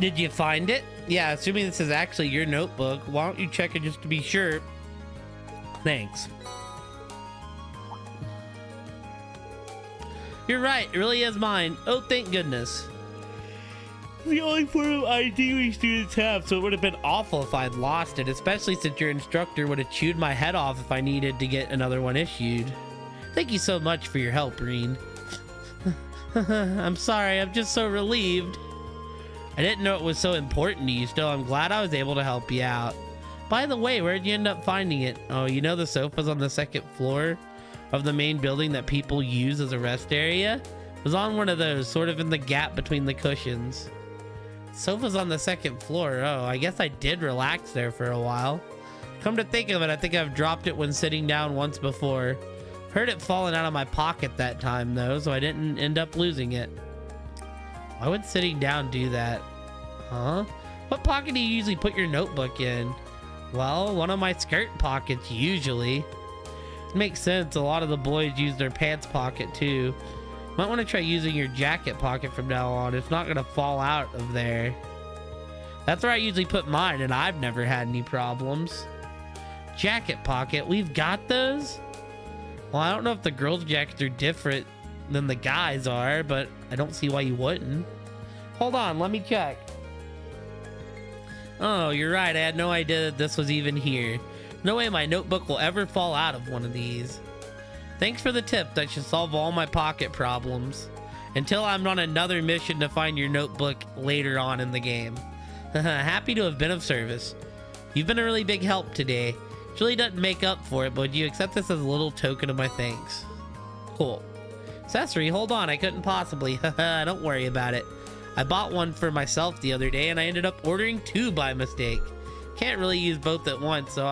Did you find it? Yeah, assuming this is actually your notebook, why don't you check it just to be sure? Thanks. You're right, it really is mine. Oh, thank goodness. The only form of ID we students have, so it would have been awful if I'd lost it, especially since your instructor would have chewed my head off if I needed to get another one issued. Thank you so much for your help, Reen. I'm sorry, I'm just so relieved. I didn't know it was so important to you, still I'm glad I was able to help you out. By the way, where'd you end up finding it? Oh, you know the sofa's on the second floor of the main building that people use as a rest area? It was on one of those, sort of in the gap between the cushions. Sofa's on the second floor. Oh, I guess I did relax there for a while. Come to think of it, I think I've dropped it when sitting down once before. Heard it falling out of my pocket that time though, so I didn't end up losing it. Why would sitting down do that? Huh? What pocket do you usually put your notebook in? Well, one of my skirt pockets usually. It makes sense, a lot of the boys use their pants pocket too. Might want to try using your jacket pocket from now on. It's not gonna fall out of there. That's where I usually put mine and I've never had any problems. Jacket pocket, we've got those? Well, I don't know if the girls' jackets are different than the guys are, but I don't see why you wouldn't. Hold on, let me check. Oh, you're right. I had no idea that this was even here. No way my notebook will ever fall out of one of these. Thanks for the tip. That should solve all my pocket problems. Until I'm on another mission to find your notebook later on in the game. Happy to have been of service. You've been a really big help today. It really doesn't make up for it, but would you accept this as a little token of my thanks? Cool. Accessory, hold on, I couldn't possibly. Don't worry about it. I bought one for myself the other day and I ended up ordering two by mistake. Can't really use both at once, so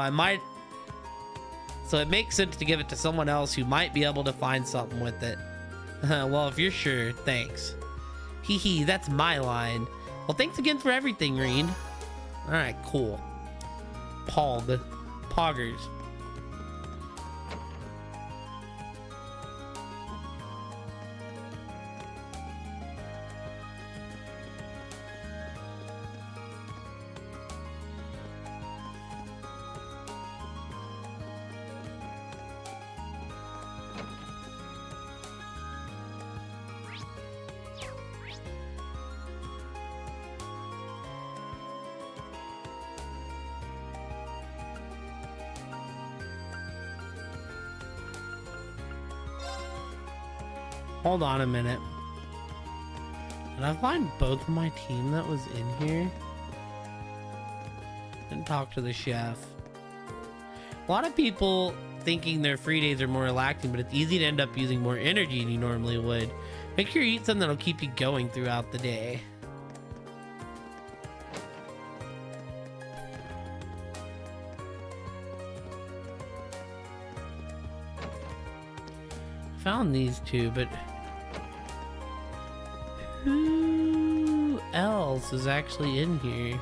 it makes sense to give it to someone else who might be able to find something with it. Well, if you're sure, thanks. Hee hee, that's my line. Well, thanks again for everything, Reen. Alright, cool. Poggers. Hold on a minute. Did I find both of my team that was in here? Didn't talk to the chef. A lot of people thinking their free days are more relaxing, but it's easy to end up using more energy than you normally would. Make sure you eat something that'll keep you going throughout the day. Found these two, but who else is actually in here?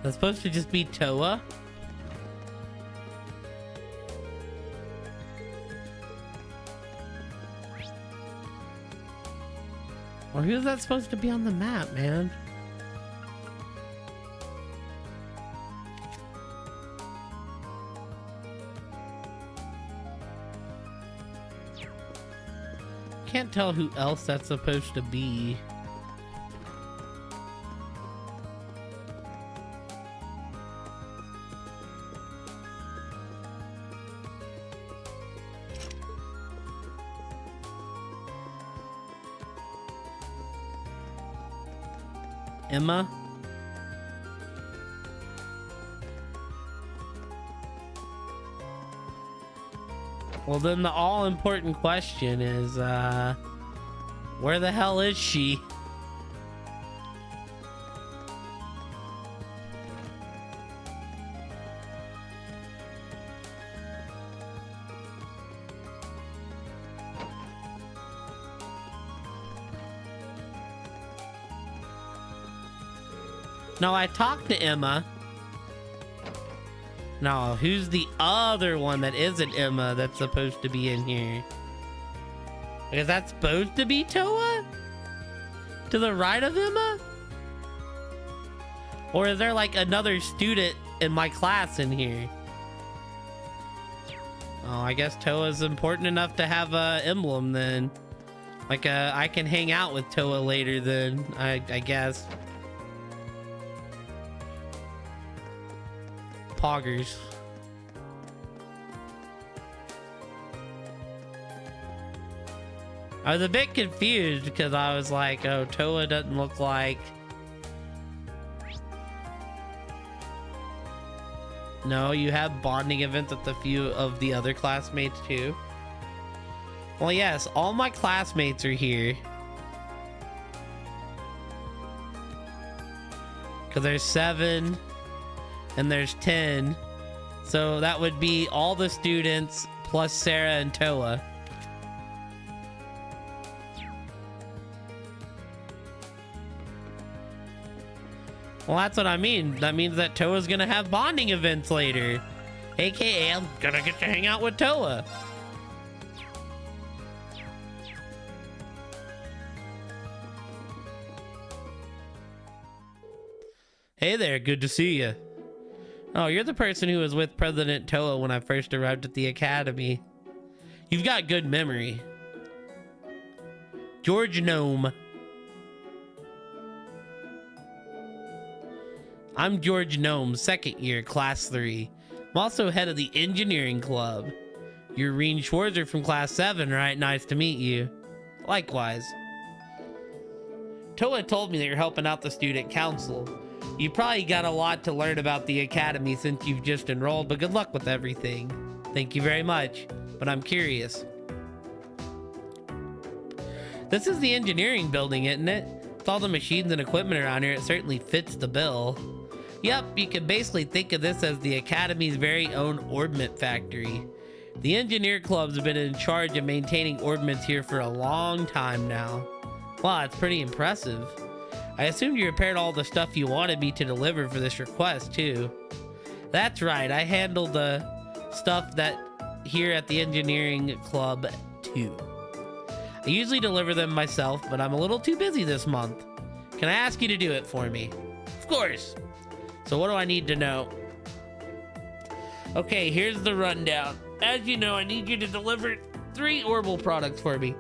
That's supposed to just be Toa? Or who's that supposed to be on the map, man? Can't tell who else that's supposed to be. Emma? Well, then the all-important question is, where the hell is she? No, I talked to Emma. No, who's the other one that isn't Emma that's supposed to be in here? Because that's supposed to be Toa? To the right of Emma? Or is there like another student in my class in here? Oh, I guess Toa's important enough to have a emblem then. Like I can hang out with Toa later then, I guess. Poggers. I was a bit confused because I was like, oh, Toa doesn't look like... No, you have bonding events with a few of the other classmates too. Well, yes, all my classmates are here. Because there's 7 and there's 10. So that would be all the students plus Sarah and Toa. Well, that's what I mean. That means that Toa's gonna have bonding events later. AKA, I'm gonna get to hang out with Toa. Hey there, good to see you. Oh, you're the person who was with President Toa when I first arrived at the academy. You've got good memory. George Gnome. I'm George Gnome, 2nd year, class 3. I'm also head of the engineering club. You're Reen Schwarzer from class 7, right? Nice to meet you. Likewise. Toa told me that you're helping out the student council. You probably got a lot to learn about the academy since you've just enrolled, but good luck with everything. Thank you very much, but I'm curious. This is the engineering building, isn't it? With all the machines and equipment around here, it certainly fits the bill. Yep, you can basically think of this as the Academy's very own ordnance factory. The engineer clubs have been in charge of maintaining ordnance here for a long time now. Wow, it's pretty impressive. I assumed you repaired all the stuff you wanted me to deliver for this request too. That's right, I handled the stuff that here at the engineering club too. I usually deliver them myself, but I'm a little too busy this month. Can I ask you to do it for me? Of course. So what do I need to know? Okay, here's the rundown. As you know, I need you to deliver 3 Orbital products for me.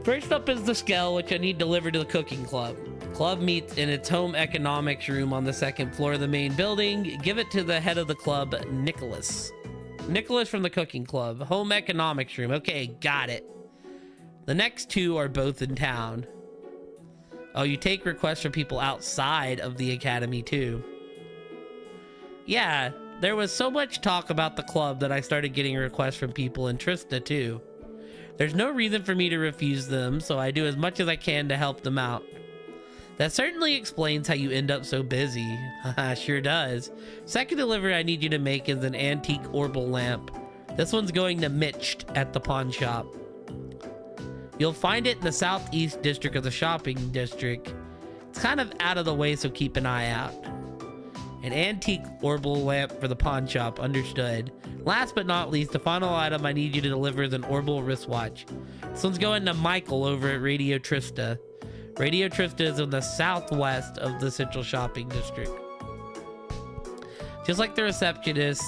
First up is the Skell, which I need delivered to the cooking club. The club meets in its home economics room on the 2nd floor of the main building. Give it to the head of the club, Nicholas. Nicholas from the cooking club. Home economics room. Okay, got it. The next 2 are both in town. Oh, you take requests from people outside of the academy too. Yeah, there was so much talk about the club that I started getting requests from people in Trista too. There's no reason for me to refuse them, so I do as much as I can to help them out. That certainly explains how you end up so busy. Haha, sure does. Second delivery I need you to make is an antique Orbital lamp. This one's going to Mitch at the pawn shop. You'll find it in the southeast district of the shopping district. It's kind of out of the way, so keep an eye out. An antique Orbital lamp for the pawn shop, understood. Last but not least, the final item I need you to deliver is an Orbital wristwatch. This one's going to Michael over at Radio Trista. Radio Trista is in the southwest of the central shopping district. Just like the receptionist,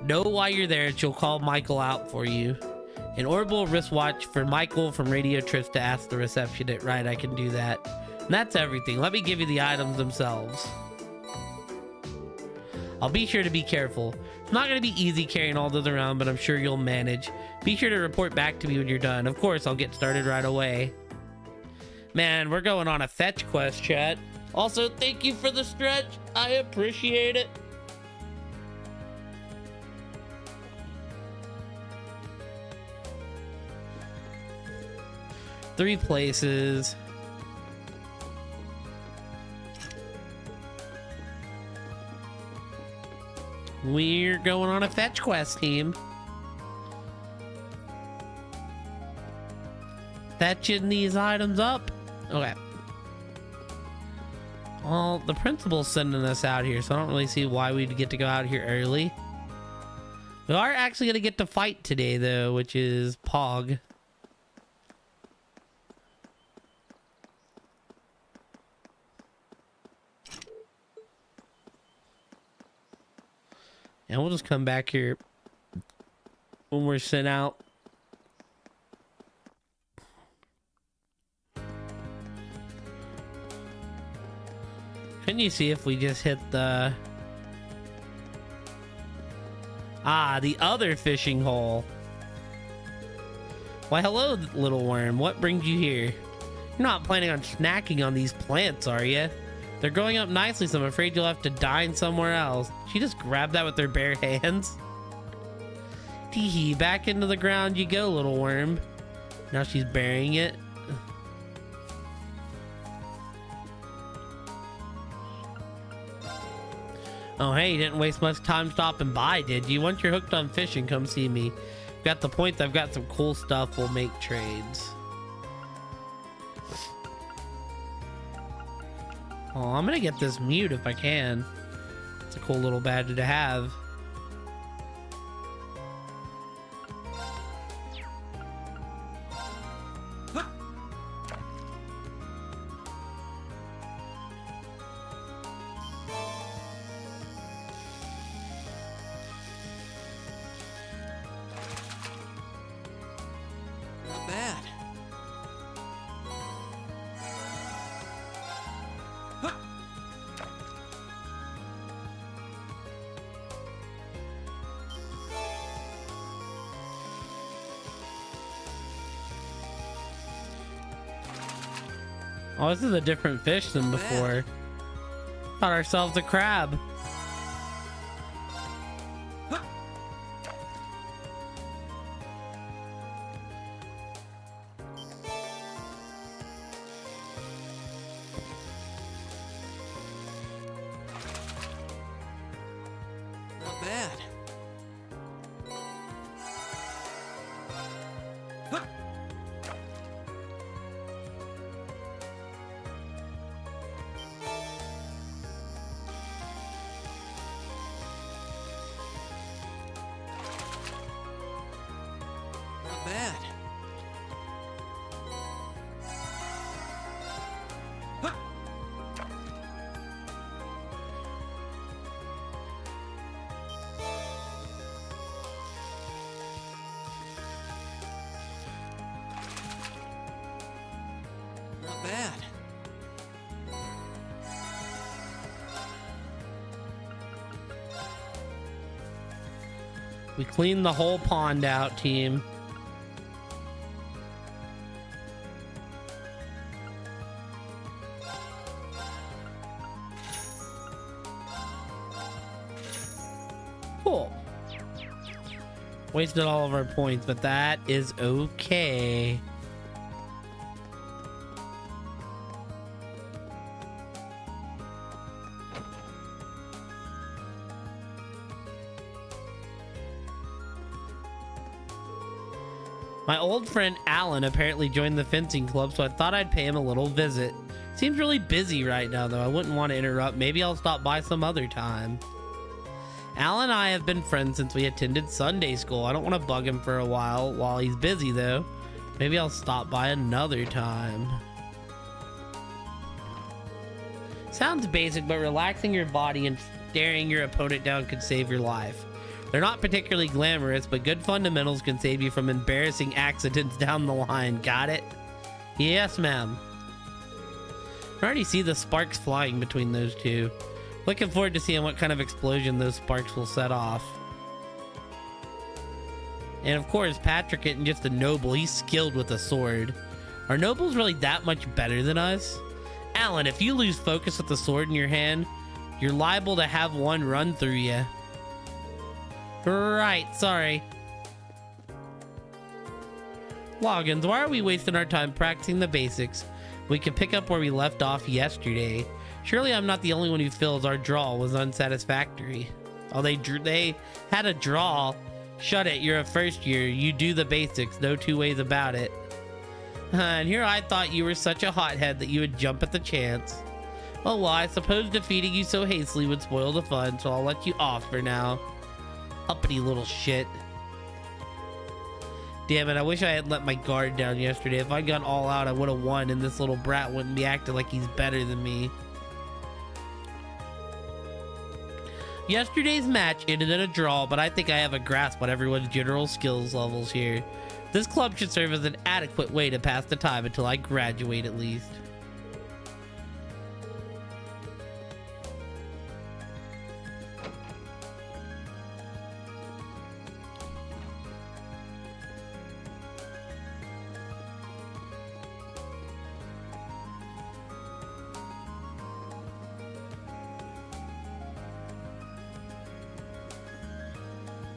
know why you're there, she'll call Michael out for you. An Orbital wristwatch for Michael from Radio Trista, ask the receptionist. Right, I can do that. And that's everything. Let me give you the items themselves. I'll be sure to be careful. It's not going to be easy carrying all those around, but I'm sure you'll manage. Be sure to report back to me when you're done. Of course, I'll get started right away. Man, we're going on a fetch quest, chat. Also, thank you for the stretch. I appreciate it. Three places. We're going on a fetch quest, team. Fetching these items up. Okay. Well, the principal's sending us out here, so I don't really see why we'd get to go out here early. We are actually going to get to fight today, though, which is Pog. And we'll just come back here when we're sent out. Couldn't you see if we just hit the... the other fishing hole. Why, hello, little worm. What brings you here? You're not planning on snacking on these plants, are you? They're growing up nicely, so I'm afraid you'll have to dine somewhere else. She just grabbed that with her bare hands. Teehee, back into the ground you go, little worm. Now she's burying it. Oh, hey, you didn't waste much time stopping by, did you? Once you're hooked on fishing, come see me. Got the point that I've got some cool stuff. We'll make trades. Oh, I'm gonna get this mute if I can. It's a cool little badge to have. Not bad. Oh, this is a different fish than before. Caught ourselves a crab. Not bad. Not bad. Not bad. We cleaned the whole pond out, team. Cool. Wasted all of our points, but that is okay. My old friend Alan apparently joined the fencing club, so I thought I'd pay him a little visit. Seems really busy right now, though. I wouldn't want to interrupt. Maybe I'll stop by some other time. Alan and I have been friends since we attended Sunday school. I don't want to bug him for a while he's busy, though. Maybe I'll stop by another time. Sounds basic, but relaxing your body and staring your opponent down could save your life. They're not particularly glamorous, but good fundamentals can save you from embarrassing accidents down the line. Got it? Yes, ma'am. I already see the sparks flying between those two. Looking forward to seeing what kind of explosion those sparks will set off. And of course, Patrick isn't just a noble, he's skilled with a sword. Are nobles really that much better than us? Alan, if you lose focus with the sword in your hand, you're liable to have one run through you. Right, sorry. Loggins, why are we wasting our time practicing the basics? We could pick up where we left off yesterday. Surely I'm not the only one who feels our draw was unsatisfactory. Oh, they had a draw. Shut it, you're a first year. You do the basics, no two ways about it. And here I thought you were such a hothead that you would jump at the chance. Oh well, I suppose defeating you so hastily would spoil the fun, so I'll let you off for now. Uppity little shit. Damn it, I wish I had let my guard down yesterday. If I'd gone all out, I would have won, and this little brat wouldn't be acting like he's better than me. Yesterday's match ended in a draw, but I think I have a grasp on everyone's general skills levels here. This club should serve as an adequate way to pass the time until I graduate at least.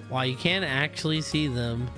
Wow, you can't actually see them.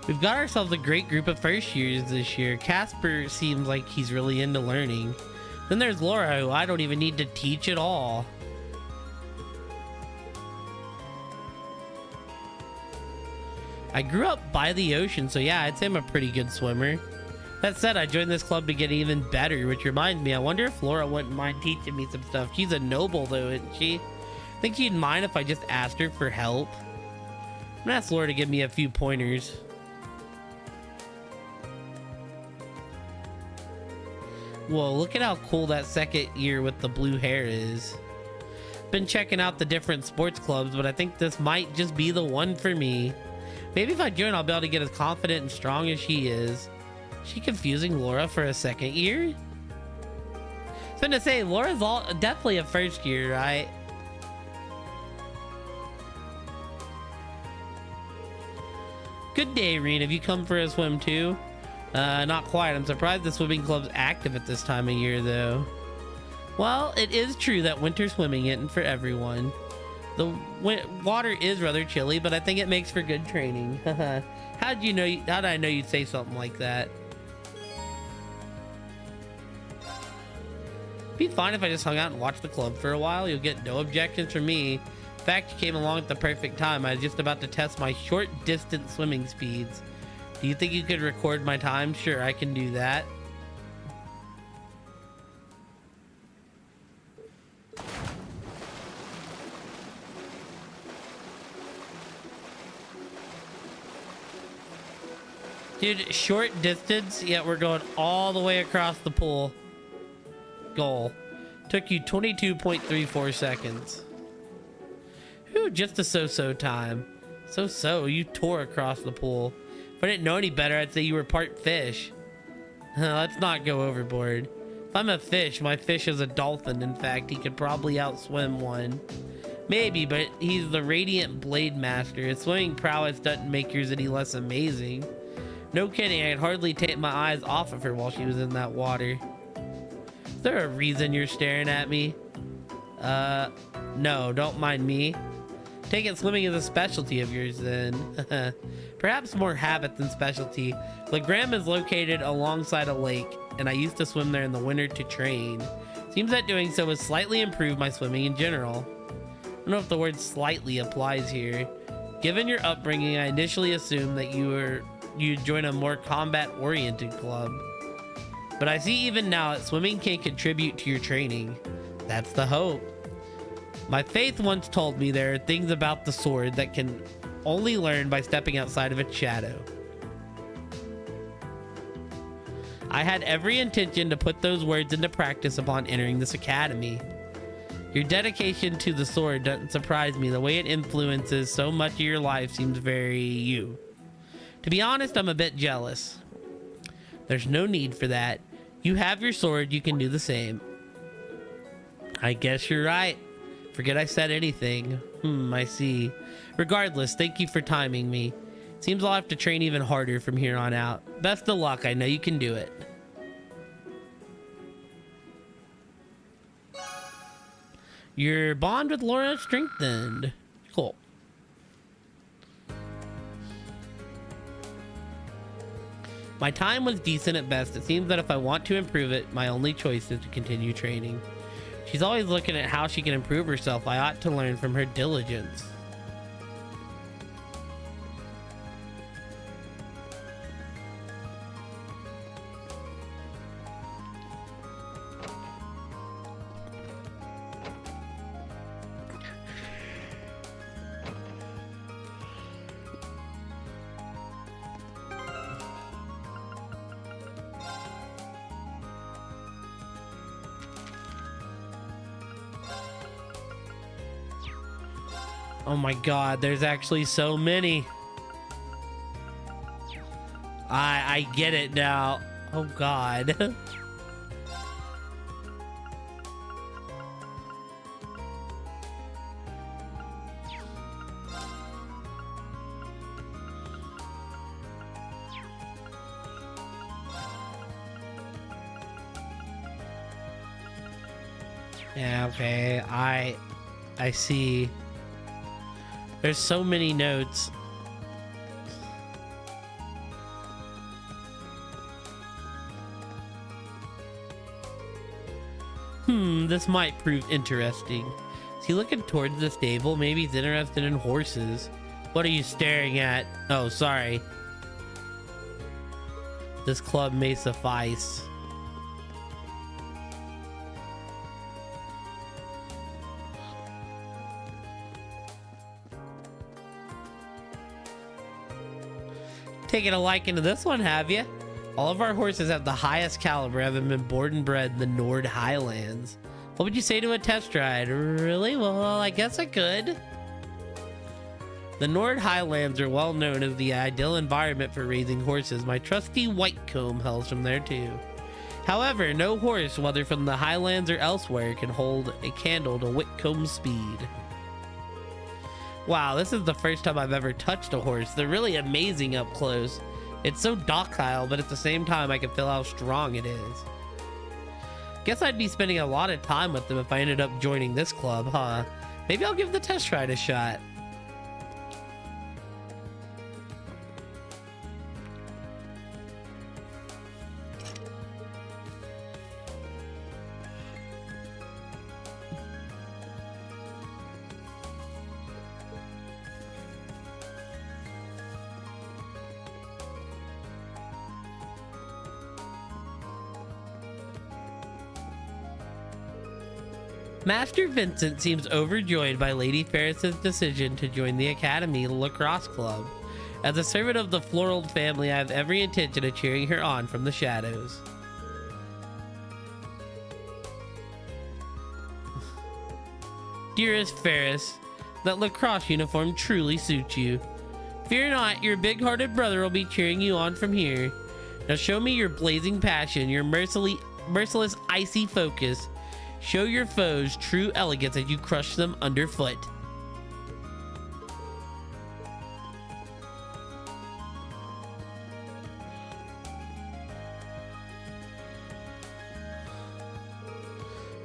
We've got ourselves a great group of first years this year. Casper seems like he's really into learning. Then there's Laura, who I don't even need to teach at all. I grew up by the ocean, so yeah, I'd say I'm a pretty good swimmer. That said, I joined this club to get even better, which reminds me, I wonder if Laura wouldn't mind teaching me some stuff. She's a noble though, isn't she? Think she'd mind if I just asked her for help? I'm gonna ask Laura to give me a few pointers. Whoa, look at how cool that second year with the blue hair is. Been checking out the different sports clubs, but I think this might just be the one for me. Maybe if I join, I'll be able to get as confident and strong as she is. Is she confusing Laura for a second year? I was gonna say, Laura's definitely a first year, right? Good day, Reen. Have you come for a swim too? Not quite. I'm surprised the swimming club's active at this time of year, though. Well, it is true that winter swimming isn't for everyone. The water is rather chilly, but I think it makes for good training. How did I know you'd say something like that? Be fine if I just hung out and watched the club for a while. You'll get no objections from me. In fact, you came along at the perfect time. I was just about to test my short distance swimming speeds. Do you think you could record my time? Sure, I can do that. Dude, short distance, yet we're going all the way across the pool. Goal. Took you 22.34 seconds. Whew, just a so-so time. So-so, you tore across the pool. If I didn't know any better, I'd say you were part fish. Let's not go overboard. If I'm a fish, my fish is a dolphin. In fact, he could probably outswim one. Maybe, but he's the Radiant Blade Master. His swimming prowess doesn't make yours any less amazing. No kidding, I could hardly take my eyes off of her while she was in that water. Is there a reason you're staring at me? No, don't mind me. Take it swimming is a specialty of yours then. Perhaps more habit than specialty. Legram is located alongside a lake, and I used to swim there in the winter to train. Seems that doing so has slightly improved my swimming in general. I don't know if the word slightly applies here. Given your upbringing, I initially assumed that you'd join a more combat-oriented club. But I see even now that swimming can contribute to your training. That's the hope. My faith once told me there are things about the sword that can only learn by stepping outside of its shadow. I had every intention to put those words into practice upon entering this academy. Your dedication to the sword doesn't surprise me. The way it influences so much of your life seems very you. To be honest, I'm a bit jealous. There's no need for that. You have your sword, you can do the same. I guess you're right. Forget I said anything. I see. Regardless, thank you for timing me. Seems I'll have to train even harder from here on out. Best of luck, I know you can do it. Your bond with Laura strengthened. Cool. My time was decent at best. It seems that if I want to improve it, my only choice is to continue training. She's always looking at how she can improve herself. I ought to learn from her diligence. Oh my god, there's actually so many. I get it now. Oh god. Yeah, okay. I see. There's so many notes. This might prove interesting. Is he looking towards the stable? Maybe he's interested in horses. What are you staring at? Oh, sorry. This club may suffice. Taking a liking to this one, have you? All of our horses have the highest caliber, having been born and bred in the Nord Highlands. What would you say to a test ride? Really? Well, I guess I could. The Nord Highlands are well known as the ideal environment for raising horses. My trusty Whitecomb hails from there too. However, no horse, whether from the Highlands or elsewhere, can hold a candle to Whitcomb's speed. Wow, this is the first time I've ever touched a horse. They're really amazing up close. It's so docile, but at the same time, I can feel how strong it is. Guess I'd be spending a lot of time with them if I ended up joining this club, huh? Maybe I'll give the test ride a shot. Master Vincent seems overjoyed by Lady Ferris's decision to join the Academy Lacrosse Club. As a servant of the Floral family, I have every intention of cheering her on from the shadows. Dearest Ferris, that lacrosse uniform truly suits you. Fear not, your big-hearted brother will be cheering you on from here. Now show me your blazing passion, your merciless icy focus. Show your foes true elegance as you crush them underfoot.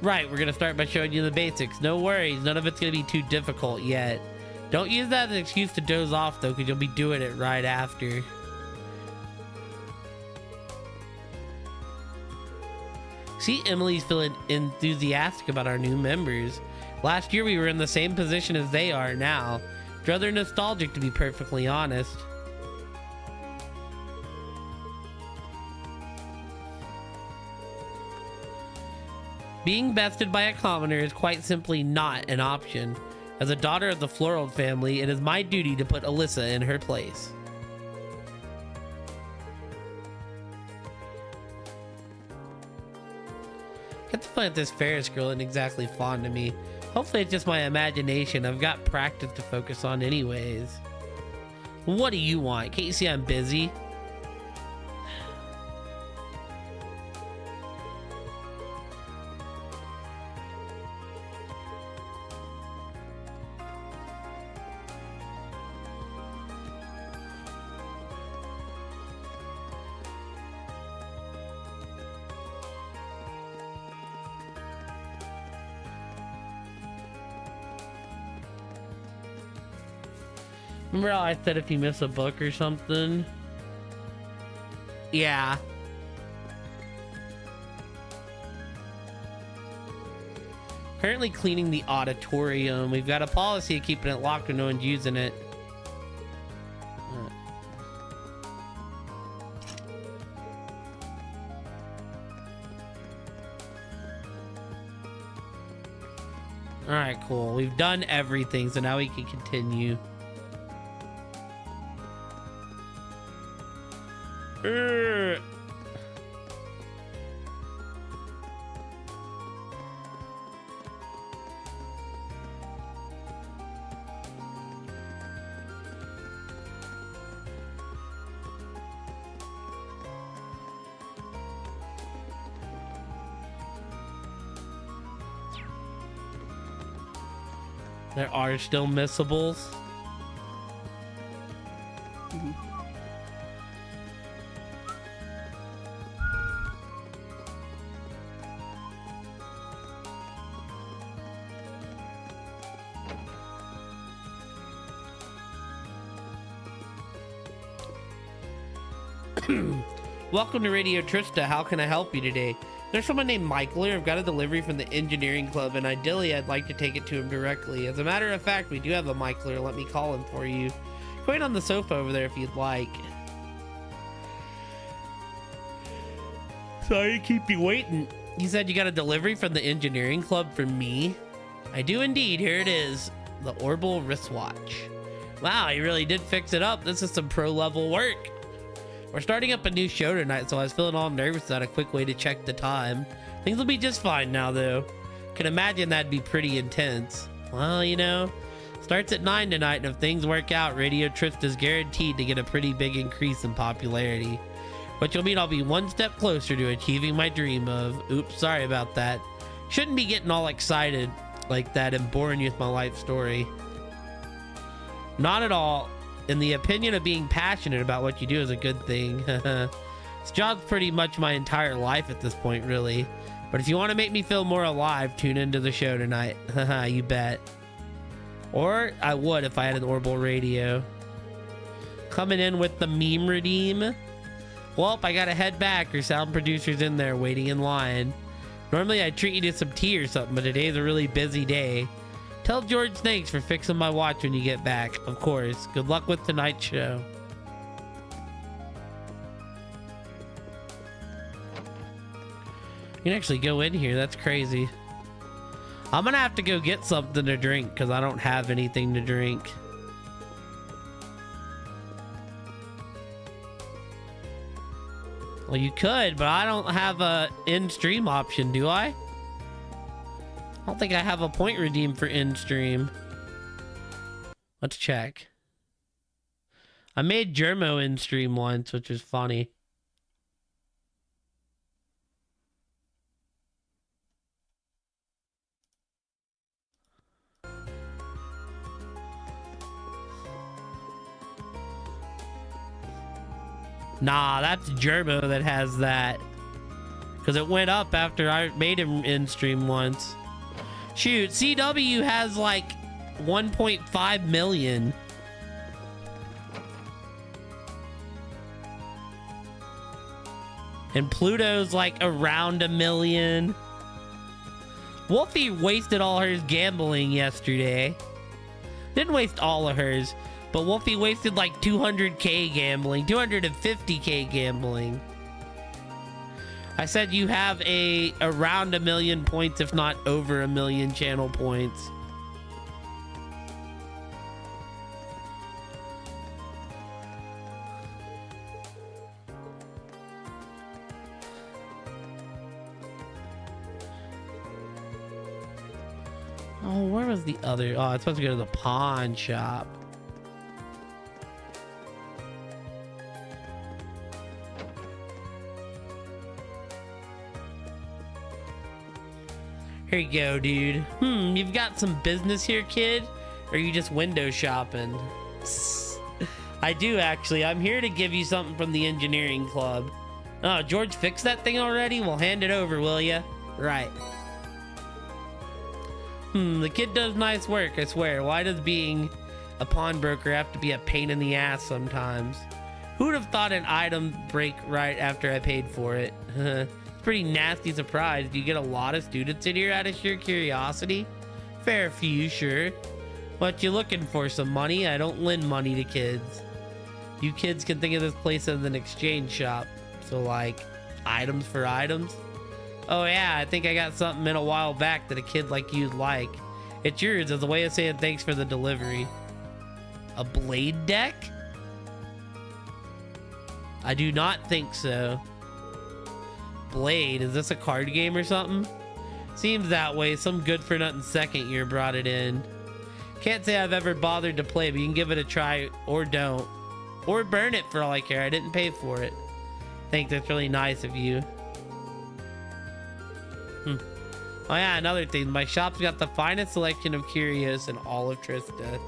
Right, we're gonna start by showing you the basics. No worries, none of it's gonna be too difficult yet. Don't use that as an excuse to doze off though, because you'll be doing it right after. See, Emily's feeling enthusiastic about our new members. Last year we were in the same position as they are now. Rather nostalgic, to be perfectly honest. Being bested by a commoner is quite simply not an option. As a daughter of the Floral family, it is my duty to put Alyssa in her place. Get the point, this Ferris girl isn't exactly fond of me. Hopefully it's just my imagination. I've got practice to focus on anyways. What do you want? Can't you see I'm busy? Remember how I said if you miss a book or something? Yeah. Currently cleaning the auditorium. We've got a policy of keeping it locked when no one's using it. Alright, cool. We've done everything, so now we can continue. There are still missables. Welcome to Radio Trista. How can I help you today? There's someone named Michael here. I've got a delivery from the engineering club, and ideally I'd like to take it to him directly. As a matter of fact, we do have a Michael here. Let me call him for you. Wait on the sofa over there if you'd like. Sorry to keep you waiting. You said you got a delivery from the engineering club for me? I do indeed. Here it is. The Orbital wristwatch. Wow, you really did fix it up. This is some pro level work. We're starting up a new show tonight, so I was feeling all nervous without a quick way to check the time. Things will be just fine now, though. Can imagine that'd be pretty intense. Well, you know, starts at 9 tonight, and if things work out, Radio Trista is guaranteed to get a pretty big increase in popularity. Which will mean I'll be one step closer to achieving my dream of... Oops, sorry about that. Shouldn't be getting all excited like that and boring you with my life story. Not at all. In the opinion of being passionate about what you do is a good thing. This job's pretty much my entire life at this point, really. But if you want to make me feel more alive, tune into the show tonight. Haha, you bet. Or I would if I had an Orbital radio. Coming in with the meme redeem. Well, I gotta head back. Your sound producer's in there waiting in line. Normally I'd treat you to some tea or something, but today's a really busy day. Tell George thanks for fixing my watch when you get back. Of course. Good luck with tonight's show. You can actually go in here. That's crazy. I'm gonna have to go get something to drink because I don't have anything to drink. Well, you could, but I don't have a in-stream option, do I? I don't think I have a point redeem for in-stream. Let's check. I made Germo in-stream once, which is funny. Nah, that's Germo that has that. Because it went up after I made him in-stream once. Shoot, CW has like 1.5 million. And Pluto's like around 1 million. Wolfie wasted all hers gambling yesterday. Didn't waste all of hers, but Wolfie wasted like 200k gambling, 250k gambling. I said you have around 1 million points, if not over 1 million channel points. Oh, where was the other? Oh, it's supposed to go to the pawn shop. Here you go, dude. You've got some business here, kid? Or are you just window shopping? I do, actually. I'm here to give you something from the engineering club. Oh, George fixed that thing already? Well, hand it over, will ya? Right. The kid does nice work, I swear. Why does being A pawnbroker have to be a pain in the ass sometimes. Who would have thought an item break right after I paid for it? It's a pretty nasty surprise. Do you get a lot of students in here out of sheer curiosity? Fair few, sure. What you looking for? Some money? I don't lend money to kids. You kids can think of this place as an exchange shop. So like, items for items? Oh yeah, I think I got something in a while back that a kid like you'd like. It's yours as a way of saying thanks for the delivery. A blade deck? I do not think so. Blade, is this a card game or something? Seems that way. Some good for nothing second year brought it in. Can't say I've ever bothered to play, but you can give it a try or don't. Or burn it for all I care. I didn't pay for it. I think that's really nice of you. Oh yeah, another thing. My shop's got the finest selection of curios in all of Trista.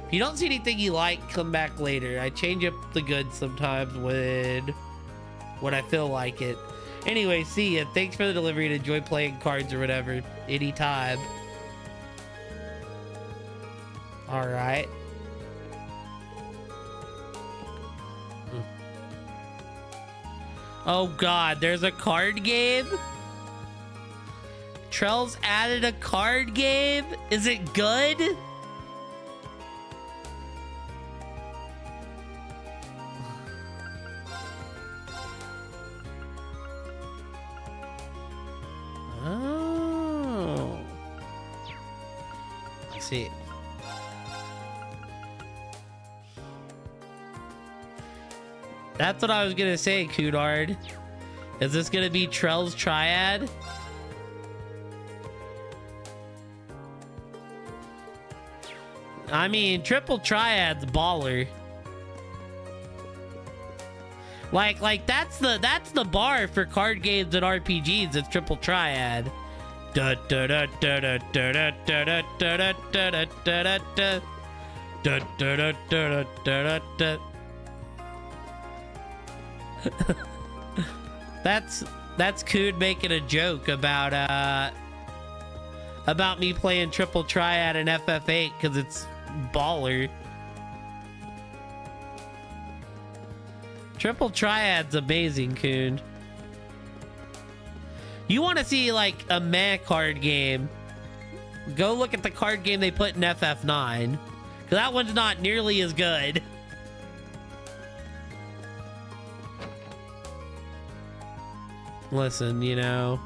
If you don't see anything you like, come back later. I change up the goods sometimes when I feel like it. Anyway, see ya. Thanks for the delivery and enjoy playing cards or whatever. Anytime. Alright. Oh god, there's a card game? Trell's added a card game? Is it good? Oh. I see. That's what I was gonna say, Cunard. Is this gonna be Trell's Triad? I mean, triple triad's baller. Like that's the bar for card games and RPGs. It's triple triad. Da da da da da da da da da da da da da da da da da. That's Coon making a joke about me playing triple triad in FF8 because it's baller. Triple triad's amazing, Coon. You want to see like a meh card game? Go look at the card game they put in FF9, because that one's not nearly as good. Listen, you know,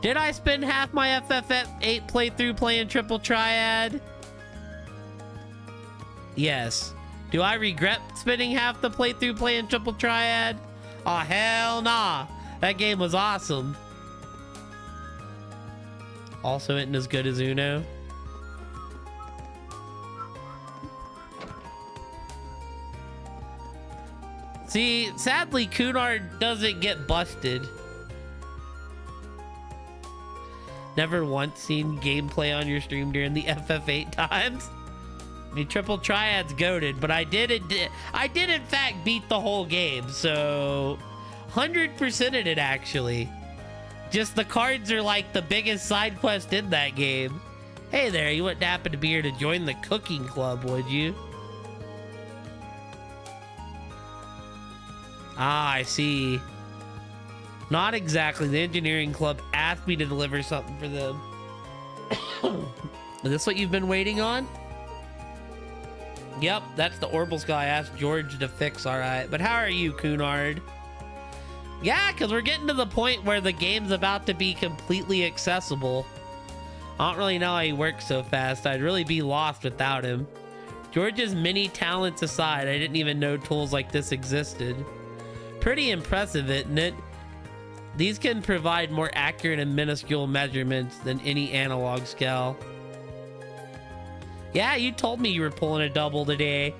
did I spend half my FF8 playthrough playing triple triad? Yes. Do I regret spending half the playthrough playing triple triad? Oh, hell nah. That game was awesome. Also isn't as good as Uno. See, sadly, Cunard doesn't get busted. Never once seen gameplay on your stream during the FF8 times. I mean, triple triad's goated, but I did in fact beat the whole game, so 100%ed it actually. Just the cards are like the biggest side quest in that game. Hey there, you wouldn't happen to be here to join the cooking club, would you? Ah, I see. Not exactly. The engineering club asked me to deliver something for them. Is this what you've been waiting on? Yep, that's the Orbital Skull I asked George to fix, alright. But how are you, Cunard? Yeah, because we're getting to the point where the game's about to be completely accessible. I don't really know how he works so fast. I'd really be lost without him. George's many talents aside, I didn't even know tools like this existed. Pretty impressive, isn't it? These can provide more accurate and minuscule measurements than any analog scale. Yeah, you told me you were pulling a double today.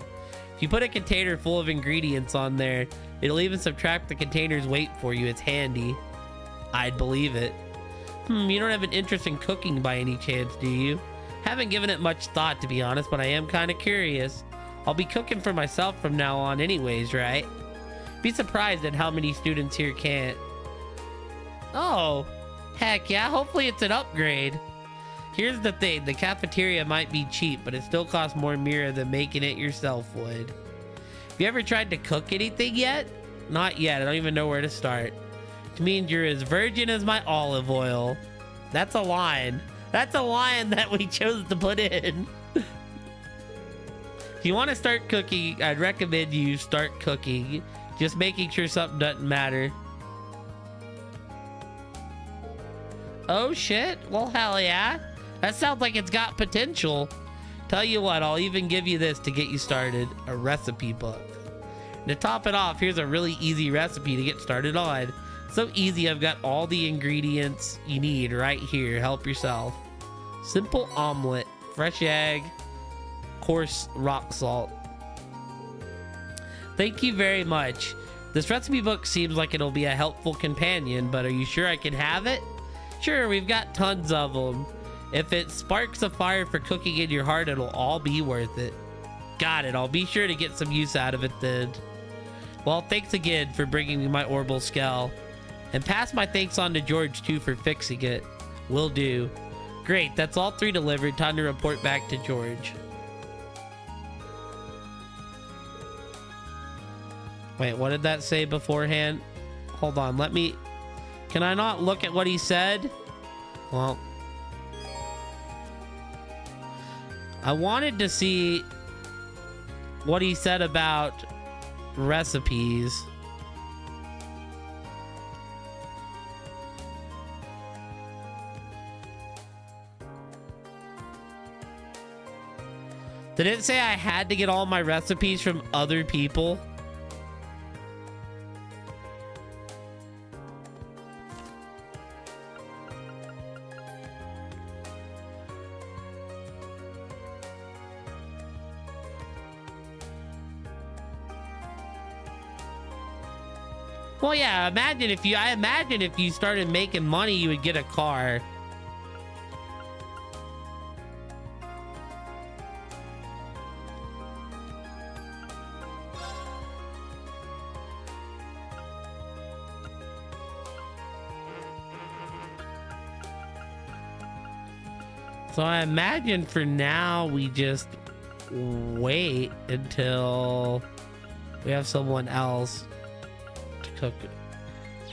If you put a container full of ingredients on there, it'll even subtract the container's weight for you. It's handy. I'd believe it. You don't have an interest in cooking by any chance, do you? Haven't given it much thought, to be honest, but I am kind of curious. I'll be cooking for myself from now on anyways, right? Be surprised at how many students here can't. Oh, heck yeah, hopefully it's an upgrade. Here's the thing, the cafeteria might be cheap, but it still costs more Mira than making it yourself would. Have you ever tried to cook anything yet? Not yet, I don't even know where to start. It means you're as virgin as my olive oil. That's a line. That's a line that we chose to put in. If you want to start cooking, I'd recommend you start cooking. Just making sure something doesn't matter. Oh shit, well hell yeah. That sounds like it's got potential. Tell you what, I'll even give you this to get you started. A recipe book. And to top it off, here's a really easy recipe to get started on. So easy, I've got all the ingredients you need right here. Help yourself. Simple omelet, fresh egg, coarse rock salt. Thank you very much. This recipe book seems like it'll be a helpful companion, but are you sure I can have it? Sure, we've got tons of them. If it sparks a fire for cooking in your heart, it'll all be worth it. Got it. I'll be sure to get some use out of it then. Well, thanks again for bringing me my Orbital Skull. And pass my thanks on to George, too, for fixing it. Will do. Great, that's all 3 delivered. Time to report back to George. Wait, what did that say beforehand? Hold on, let me... Can I not look at what he said? Well... I wanted to see what he said about recipes. Did it say I had to get all my recipes from other people? Well, yeah, I imagine if you started making money, you would get a car. So I imagine for now, we just wait until we have someone else to cook.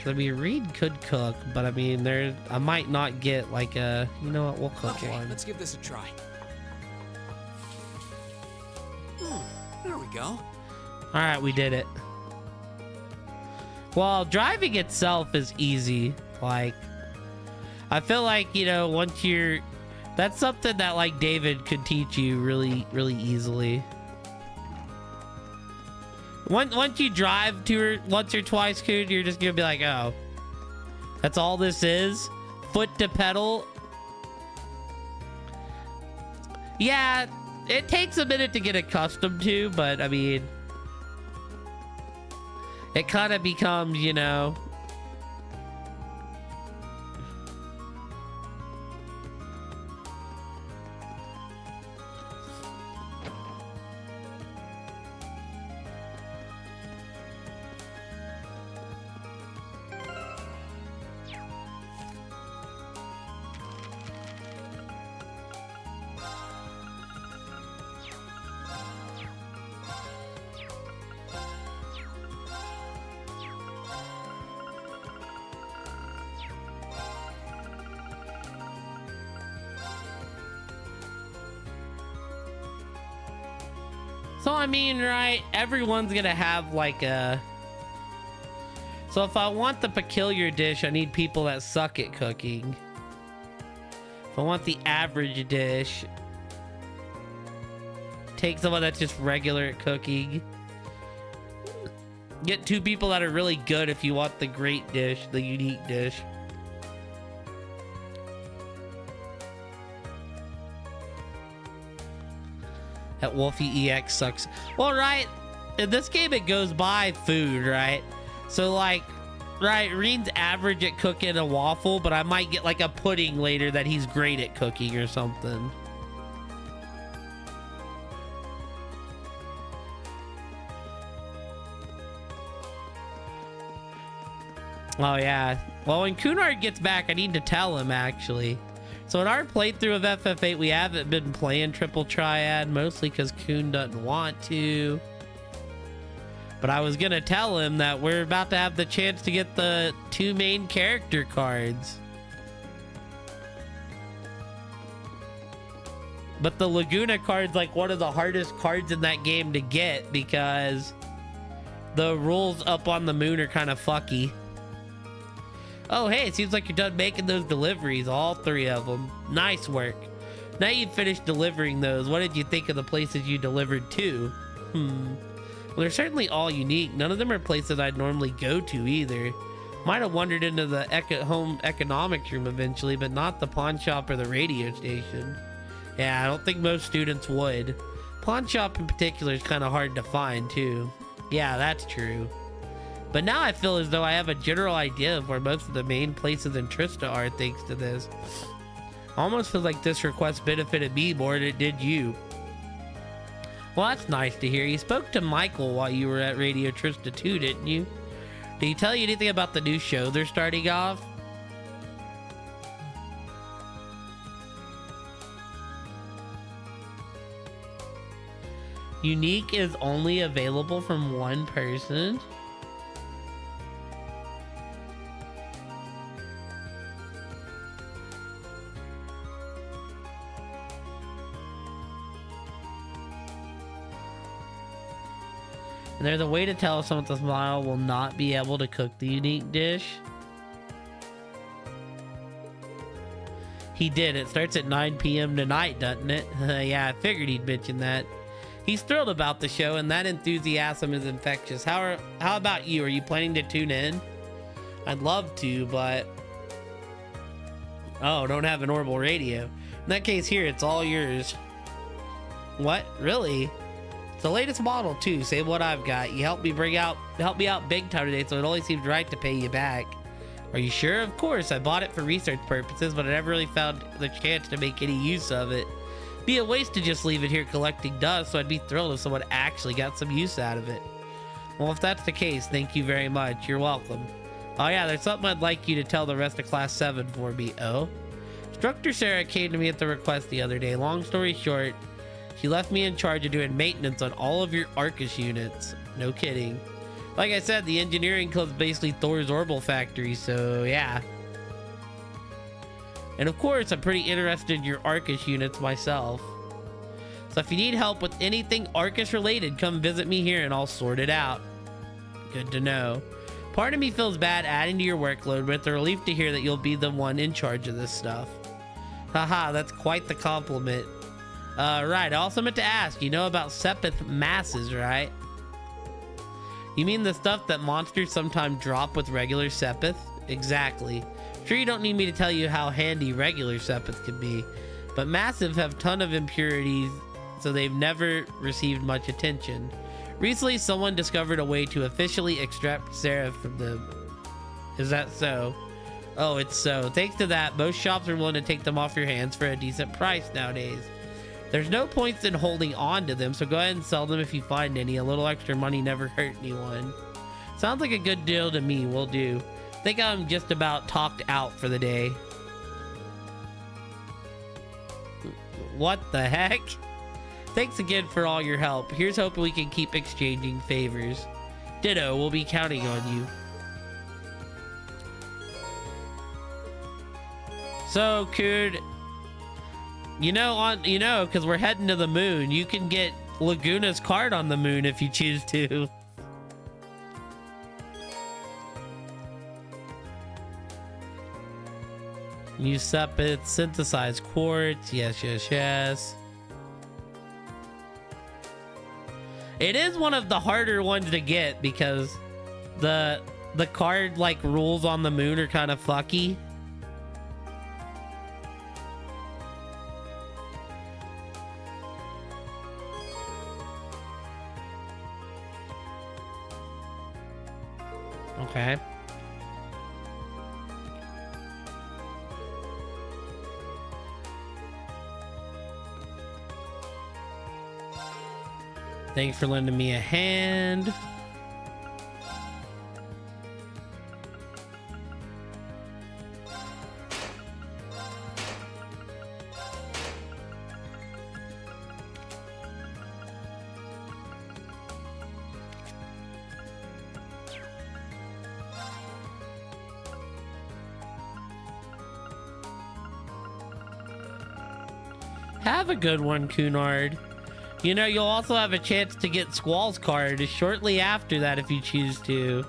I mean, Reed could cook, but I mean, I might not get like a, you know what, we'll cook one. Let's give this a try. There we go. All right, we did it. Well, driving itself is easy. Like, I feel like, you know, that's something that like David could teach you really, really easily. Once you drive once or twice, Coon, you're just gonna be like, oh, that's all this is? Foot to pedal? Yeah, it takes a minute to get accustomed to, but I mean, it kind of becomes, you know, so I mean, right, everyone's gonna have like a... So if I want the peculiar dish, I need people that suck at cooking. If I want the average dish, take someone that's just regular at cooking. Get 2 people that are really good if you want the great dish, the unique dish. That Wolfie EX sucks. Well, right, in this game it goes by food, right? So like, right, Reen's average at cooking a waffle, but I might get like a pudding later that he's great at cooking or something. Oh yeah. Well, when Cunard gets back, I need to tell him actually. So in our playthrough of FF8, we haven't been playing Triple Triad, mostly because Kuhn doesn't want to. But I was gonna tell him that we're about to have the chance to get the 2 main character cards. But the Laguna card's like one of the hardest cards in that game to get because the rules up on the moon are kind of fucky. Oh, hey, it seems like you're done making those deliveries, all 3 of them. Nice work. Now you've finished delivering those. What did you think of the places you delivered to? Well, they're certainly all unique. None of them are places I'd normally go to either. Might have wandered into the home economics room eventually, but not the pawn shop or the radio station. Yeah, I don't think most students would. Pawn shop in particular is kind of hard to find too. Yeah, that's true. But now I feel as though I have a general idea of where most of the main places in Trista are thanks to this. Almost feels like this request benefited me more than it did you. Well, that's nice to hear. You spoke to Michael while you were at Radio Trista too, didn't you? Did he tell you anything about the new show they're starting off? Unique is only available from 1 person? And there's a way to tell if someone with a smile will not be able to cook the unique dish. He did. It starts at 9 p.m. tonight, doesn't it? Yeah, I figured he'd mention that. He's thrilled about the show, and that enthusiasm is infectious. How about you? Are you planning to tune in? I'd love to, but... Oh, don't have an orbital radio. In that case here, it's all yours. What? Really? It's the latest model too. Save what I've got. You helped me out big time today, so it only seems right to pay you back. Are you sure? Of course. I bought it for research purposes, but I never really found the chance to make any use of it. Be a waste to just leave it here collecting dust, so I'd be thrilled if someone actually got some use out of it. Well, if that's the case, thank you very much. You're welcome. Oh yeah, there's something I'd like you to tell the rest of Class 7 for me. Oh? Instructor Sarah came to me at the request the other day. Long story short, she left me in charge of doing maintenance on all of your Arcus units. No kidding. Like I said, the engineering club's basically Thor's orbital factory, so yeah. And of course, I'm pretty interested in your Arcus units myself. So if you need help with anything Arcus related, come visit me here and I'll sort it out. Good to know. Part of me feels bad adding to your workload, but it's a relief to hear that you'll be the one in charge of this stuff. Haha, that's quite the compliment. Right, I also meant to ask, you know about Sepith masses, right? You mean the stuff that monsters sometimes drop with regular Sepith? Exactly. Sure, you don't need me to tell you how handy regular Sepith can be, but massive have ton of impurities, so they've never received much attention. Recently, someone discovered a way to officially extract Seraph from them. Is that so? Oh, it's so. Thanks to that, most shops are willing to take them off your hands for a decent price nowadays. There's no points in holding on to them, so go ahead and sell them if you find any. A little extra money never hurt anyone. Sounds like a good deal to me. Will do. Think I'm just about talked out for the day. What the heck? Thanks again for all your help. Here's hoping we can keep exchanging favors. Ditto, we'll be counting on you. So, Kuhn, because we're heading to the moon, you can get Laguna's card on the moon if you choose to. Use Sepith, synthesize quartz. Yes, yes, yes. It is one of the harder ones to get because the card like rules on the moon are kind of fucky. Okay. Thanks for lending me a hand. Have a good one, Cunard. You know, you'll also have a chance to get Squall's card shortly after that if you choose to.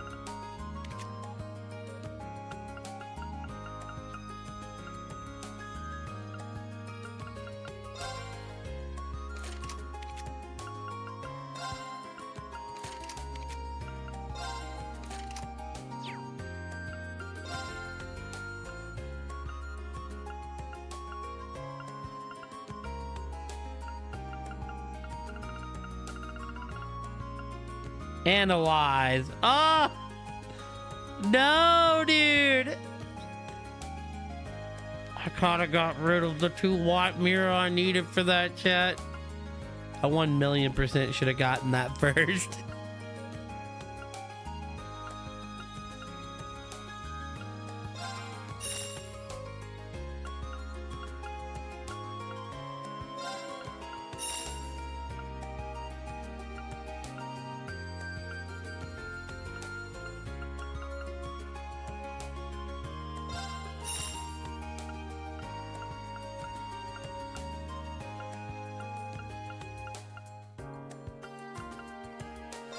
Analyze. Oh! No, dude! I kinda got rid of the 2 watt mirror I needed for that, chat. I 1,000,000% should have gotten that first.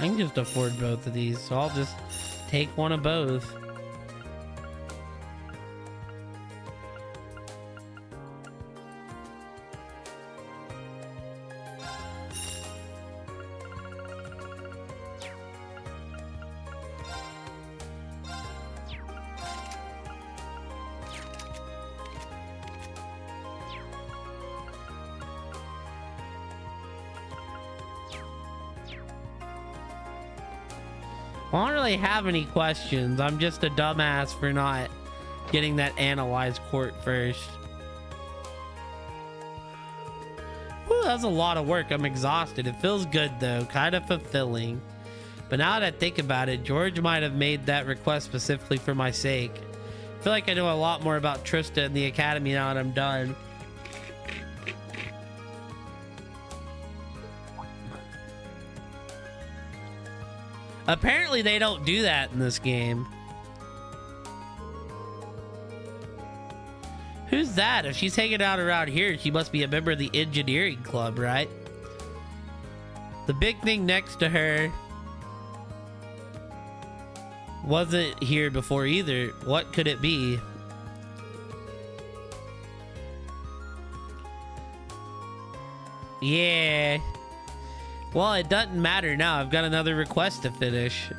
I can just afford both of these, so I'll just take one of both. I don't really have any questions. I'm just a dumbass for not getting that analyze court first. Whew, that's a lot of work. I'm exhausted. It feels good though, kind of fulfilling. But now that I think about it, George might have made that request specifically for my sake. I feel like I know a lot more about Trista and the Academy now that I'm done. Apparently they don't do that in this game. Who's that? If she's hanging out around here, she must be a member of the engineering club, right? The big thing next to her wasn't here before either. What could it be? Yeah. Well, it doesn't matter now. I've got another request to finish.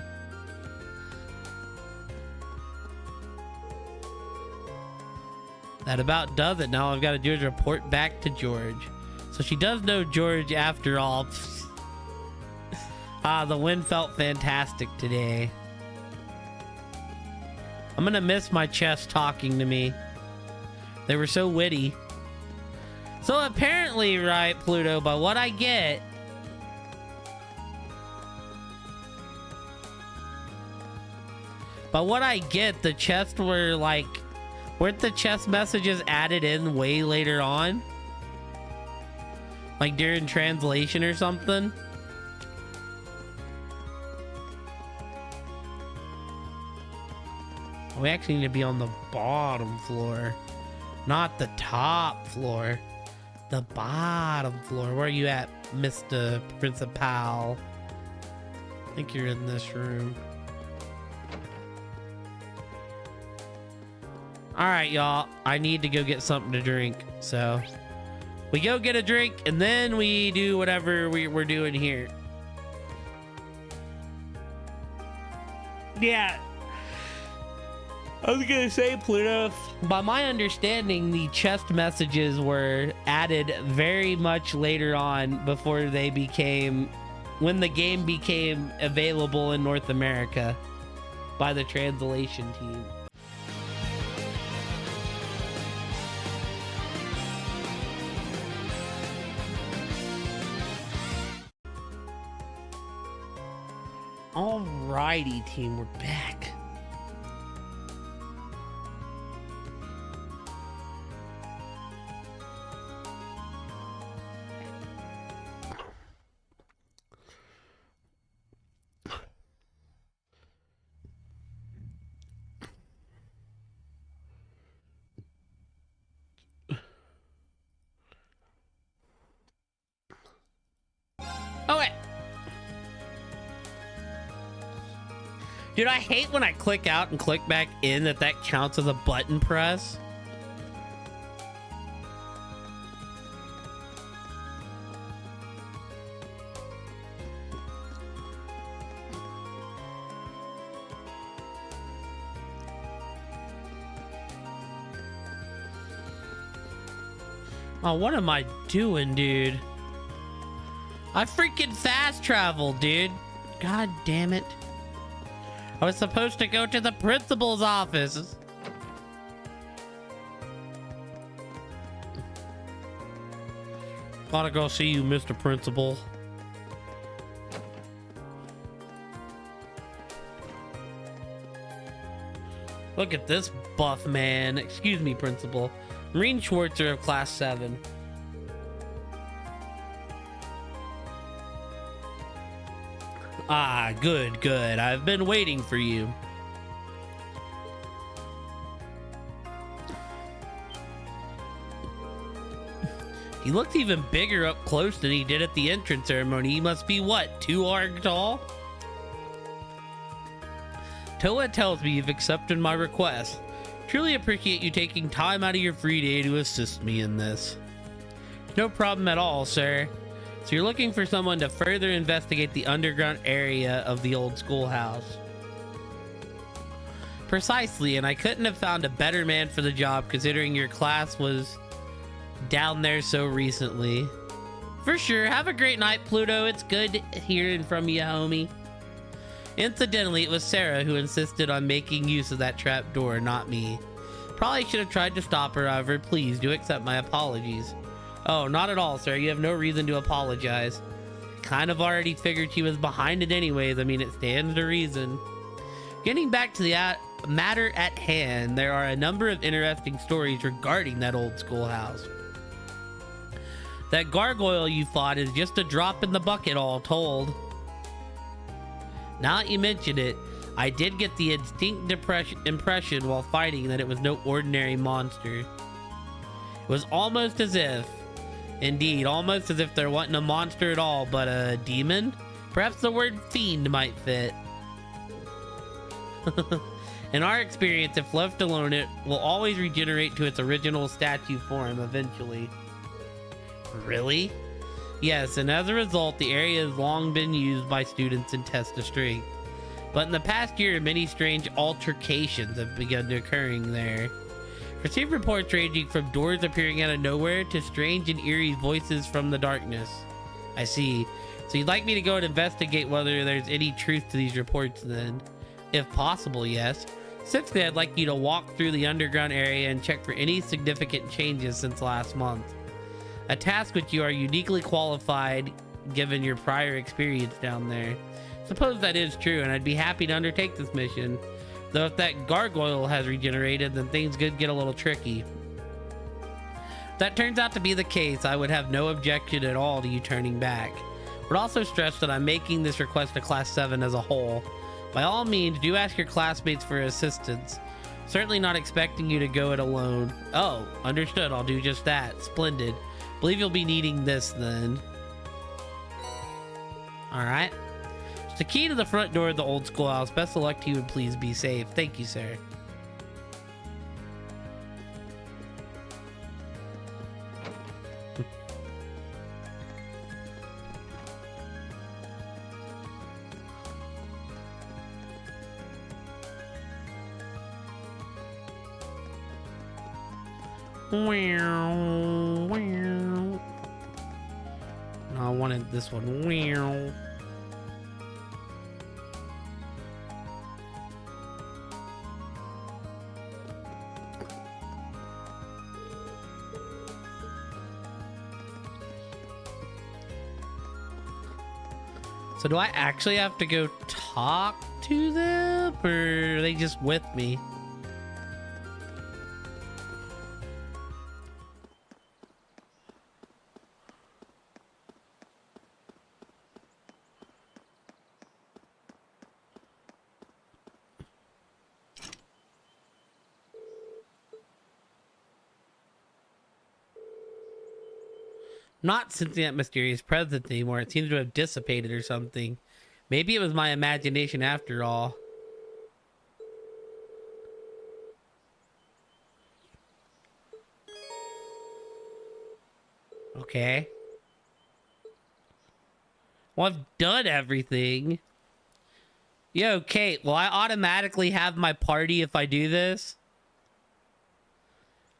That about does it. Now all I've got to do is report back to George. So she does know George after all. The wind felt fantastic today. I'm gonna miss my chest talking to me. They were so witty. So apparently, right, Pluto, by what I get, the chests were like, weren't the chest messages added in way later on? Like during translation or something? We actually need to be on the bottom floor, not the top floor. The bottom floor. Where are you at, Mr. Principal? I think you're in this room. All right, y'all. I need to go get something to drink. So we go get a drink and then we do whatever we're doing here. Yeah. I was gonna say, Pluto, by my understanding, the chest messages were added very much later on before they became, when the game became available in North America by the translation team. Alrighty, team, we're back. Dude, I hate when I click out and click back in that counts as a button press. Oh, what am I doing, dude? I freaking fast traveled, dude. God damn it. I was supposed to go to the principal's office. Gotta go see you, Mr. Principal. Look at this buff man. Excuse me, Principal. Marine Schwartzer of Class 7. Ah, good, good. I've been waiting for you. He looks even bigger up close than he did at the entrance ceremony. He must be, what, 2 arg tall? Toa tells me you've accepted my request. Truly appreciate you taking time out of your free day to assist me in this. No problem at all, sir. So you're looking for someone to further investigate the underground area of the old schoolhouse. Precisely, and I couldn't have found a better man for the job considering your class was down there so recently. For sure. Have a great night, Pluto. It's good hearing from you, homie. Incidentally, it was Sarah who insisted on making use of that trap door, not me. Probably should have tried to stop her, however. Please do accept my apologies. Oh, not at all, sir. You have no reason to apologize. Kind of already figured she was behind it anyways. I mean, it stands to reason. Getting back to the matter at hand, there are a number of interesting stories regarding that old schoolhouse. That gargoyle you fought is just a drop in the bucket, all told. Now that you mention it, I did get the distinct impression while fighting that it was no ordinary monster. It was almost as if, indeed, almost as if there wasn't a monster at all, but a demon? Perhaps the word fiend might fit. In our experience, if left alone, it will always regenerate to its original statue form eventually. Really? Yes, and as a result, the area has long been used by students in test of strength. But in the past year, many strange altercations have begun occurring there. Received reports ranging from doors appearing out of nowhere to strange and eerie voices from the darkness. I see. So you'd like me to go and investigate whether there's any truth to these reports then? If possible, yes. Sixthly, I'd like you to walk through the underground area and check for any significant changes since last month. A task which you are uniquely qualified given your prior experience down there. Suppose that is true, and I'd be happy to undertake this mission. Though if that gargoyle has regenerated, then things could get a little tricky. If that turns out to be the case, I would have no objection at all to you turning back. Would also stress that I'm making this request to Class 7 as a whole. By all means, do ask your classmates for assistance. Certainly not expecting you to go it alone. Oh, understood. I'll do just that. Splendid. Believe you'll be needing this then. Alright. It's the key to the front door of the old schoolhouse. Best of luck to you and please be safe. Thank you, sir. No, I wanted this one. So do I actually have to go talk to them, or are they just with me? Not sensing that mysterious presence anymore. It seems to have dissipated or something. Maybe it was my imagination after all. Okay. Well, I've done everything. Yo, Kate, will I automatically have my party if I do this?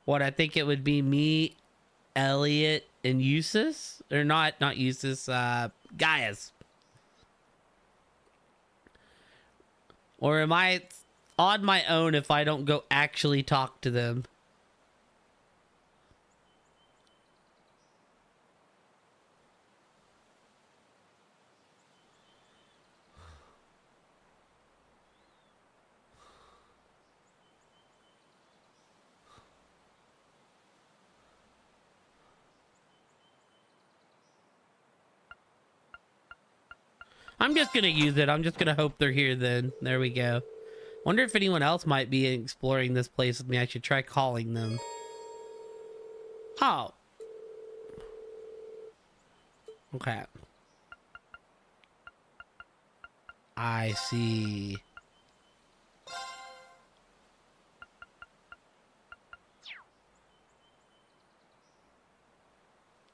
What, I think it would be me, Elliot, and Eustace? Or not Eustace, Gaius. Or am I on my own if I don't go actually talk to them? I'm just gonna use it. I'm just gonna hope they're here then. There we go. Wonder if anyone else might be exploring this place with me. I should try calling them. Oh. Okay. I see.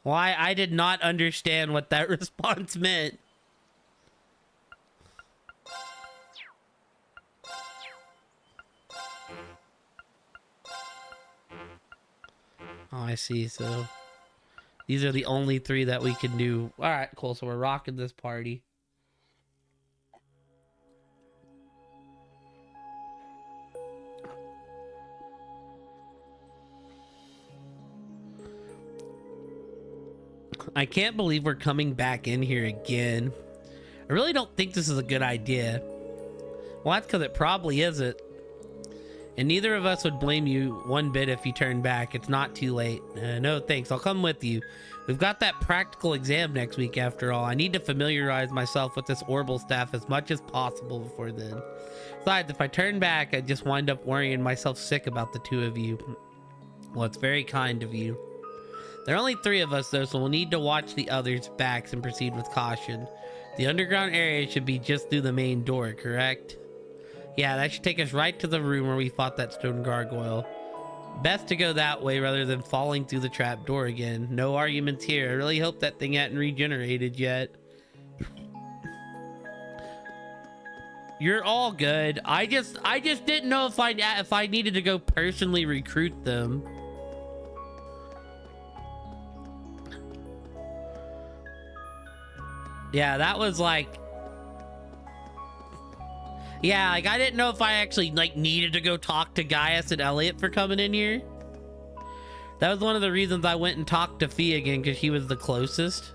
Why? I did not understand what that response meant. Oh, I see. So these are the only 3 that we can do. All right, cool. So we're rocking this party. I can't believe we're coming back in here again. I really don't think this is a good idea. Well, that's because it probably isn't. And neither of us would blame you one bit if you turn back. It's not too late. No, thanks. I'll come with you. We've got that practical exam next week after all. I need to familiarize myself with this orbital staff as much as possible before then. Besides, if I turn back, I'd just wind up worrying myself sick about the 2 of you. Well, it's very kind of you. There are only 3 of us, though, so we'll need to watch the others' backs and proceed with caution. The underground area should be just through the main door, correct? Yeah, that should take us right to the room where we fought that stone gargoyle. Best to go that way rather than falling through the trap door again. No arguments here. I really hope that thing hadn't regenerated yet. You're all good. I just didn't know if I needed to go personally recruit them. Yeah, that was like... Yeah, like I didn't know if I actually like needed to go talk to Gaius and Elliot for coming in here. That was one of the reasons I went and talked to Fee again, because she was the closest.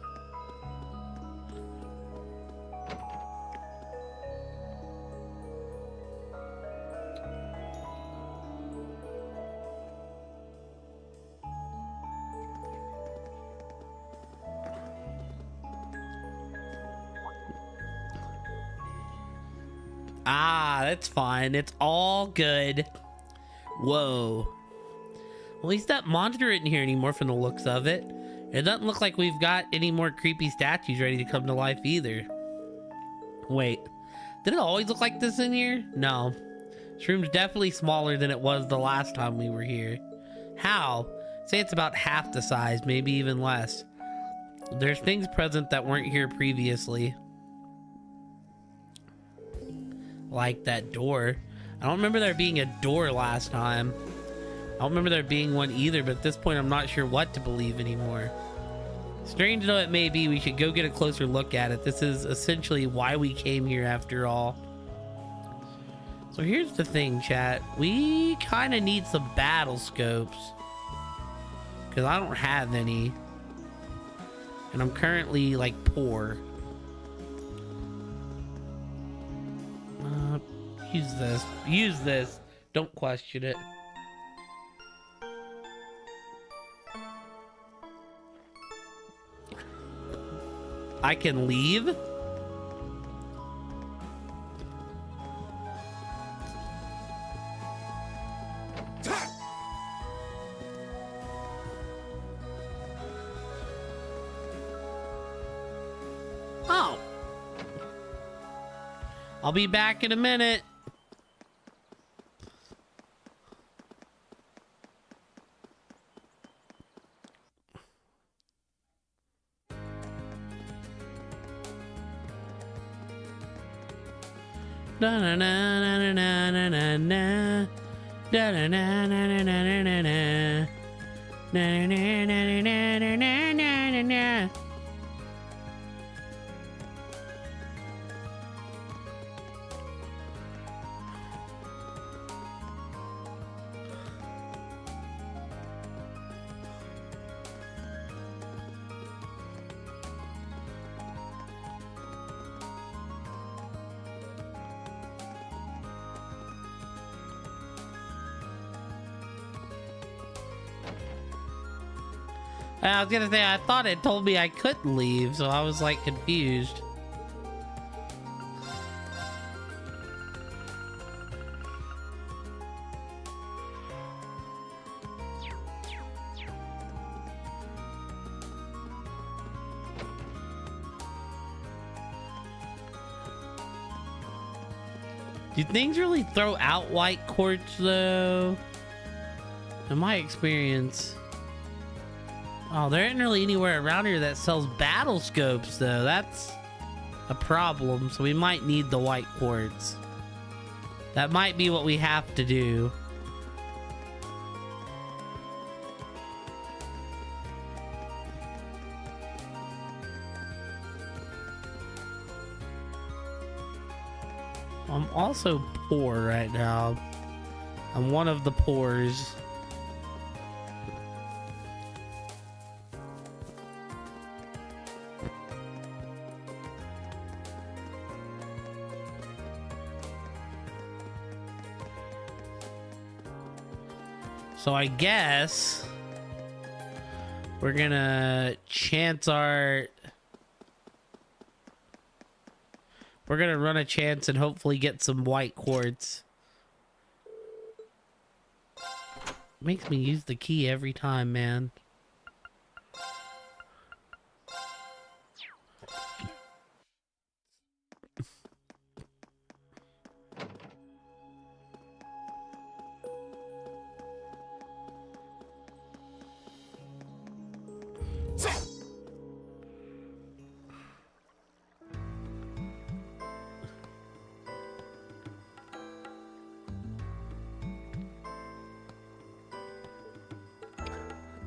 Ah, that's fine. It's all good. Whoa. Well, at least that monster isn't here anymore from the looks of it. It doesn't look like we've got any more creepy statues ready to come to life either. Wait, did it always look like this in here? No. This room's definitely smaller than it was the last time we were here. How? Say it's about half the size, maybe even less. There's things present that weren't here previously. Like that door. I don't remember there being a door last time. I don't remember there being one either, but at this point I'm not sure what to believe anymore. Strange though it may be, we should go get a closer look at it. This is essentially why we came here after all. So here's the thing, chat. We kind of need some battle scopes, because I don't have any. And I'm currently like poor. Use this. Use this. Don't question it. I can leave? Oh. I'll be back in a minute. Da na na na na na na na. Da na na na na na na na. Na na na na na na na na na. I was gonna say, I thought it told me I couldn't leave, so I was like confused. Do things really throw out white quartz though? In my experience. Oh, there isn't really anywhere around here that sells battle scopes, though. That's a problem, so we might need the white quartz. That might be what we have to do. I'm also poor right now. I'm one of the poors. So I guess we're gonna chance our... We're gonna run a chance and hopefully get some white quartz. Makes me use the key every time, man.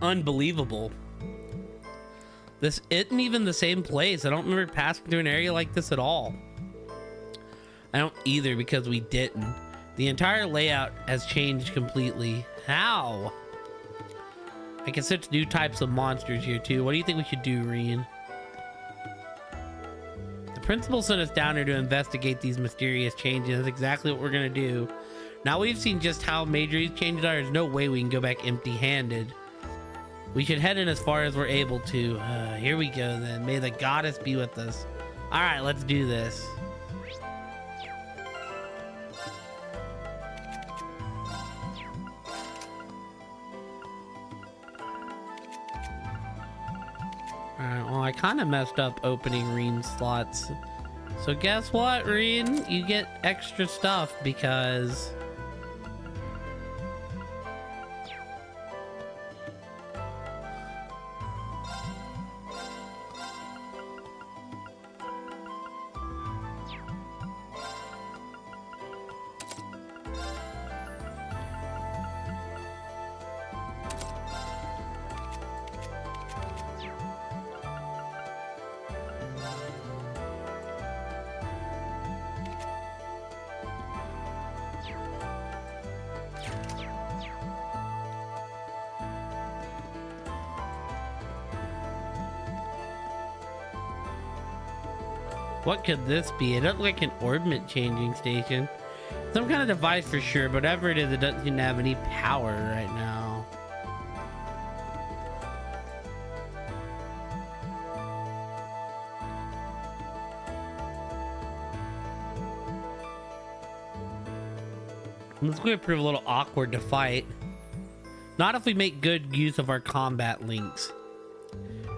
Unbelievable. This isn't even the same place. I don't remember passing through an area like this at all. I don't either, because we didn't. The entire layout has changed completely. How? I can search new types of monsters here too. What do you think we should do, Reen? The principal sent us down here to investigate these mysterious changes. That's exactly what we're gonna do. Now we've seen just how major these changes are. There's no way we can go back empty-handed. We should head in as far as we're able to. Here we go then. May the goddess be with us. All right, let's do this. All right, well, I kind of messed up opening Reen's slots. So guess what, Reen? You get extra stuff because... What could this be? It doesn't look like an orbment changing station. Some kind of device for sure, but whatever it is, it doesn't seem to have any power right now. This is going to prove a little awkward to fight. Not if we make good use of our combat links.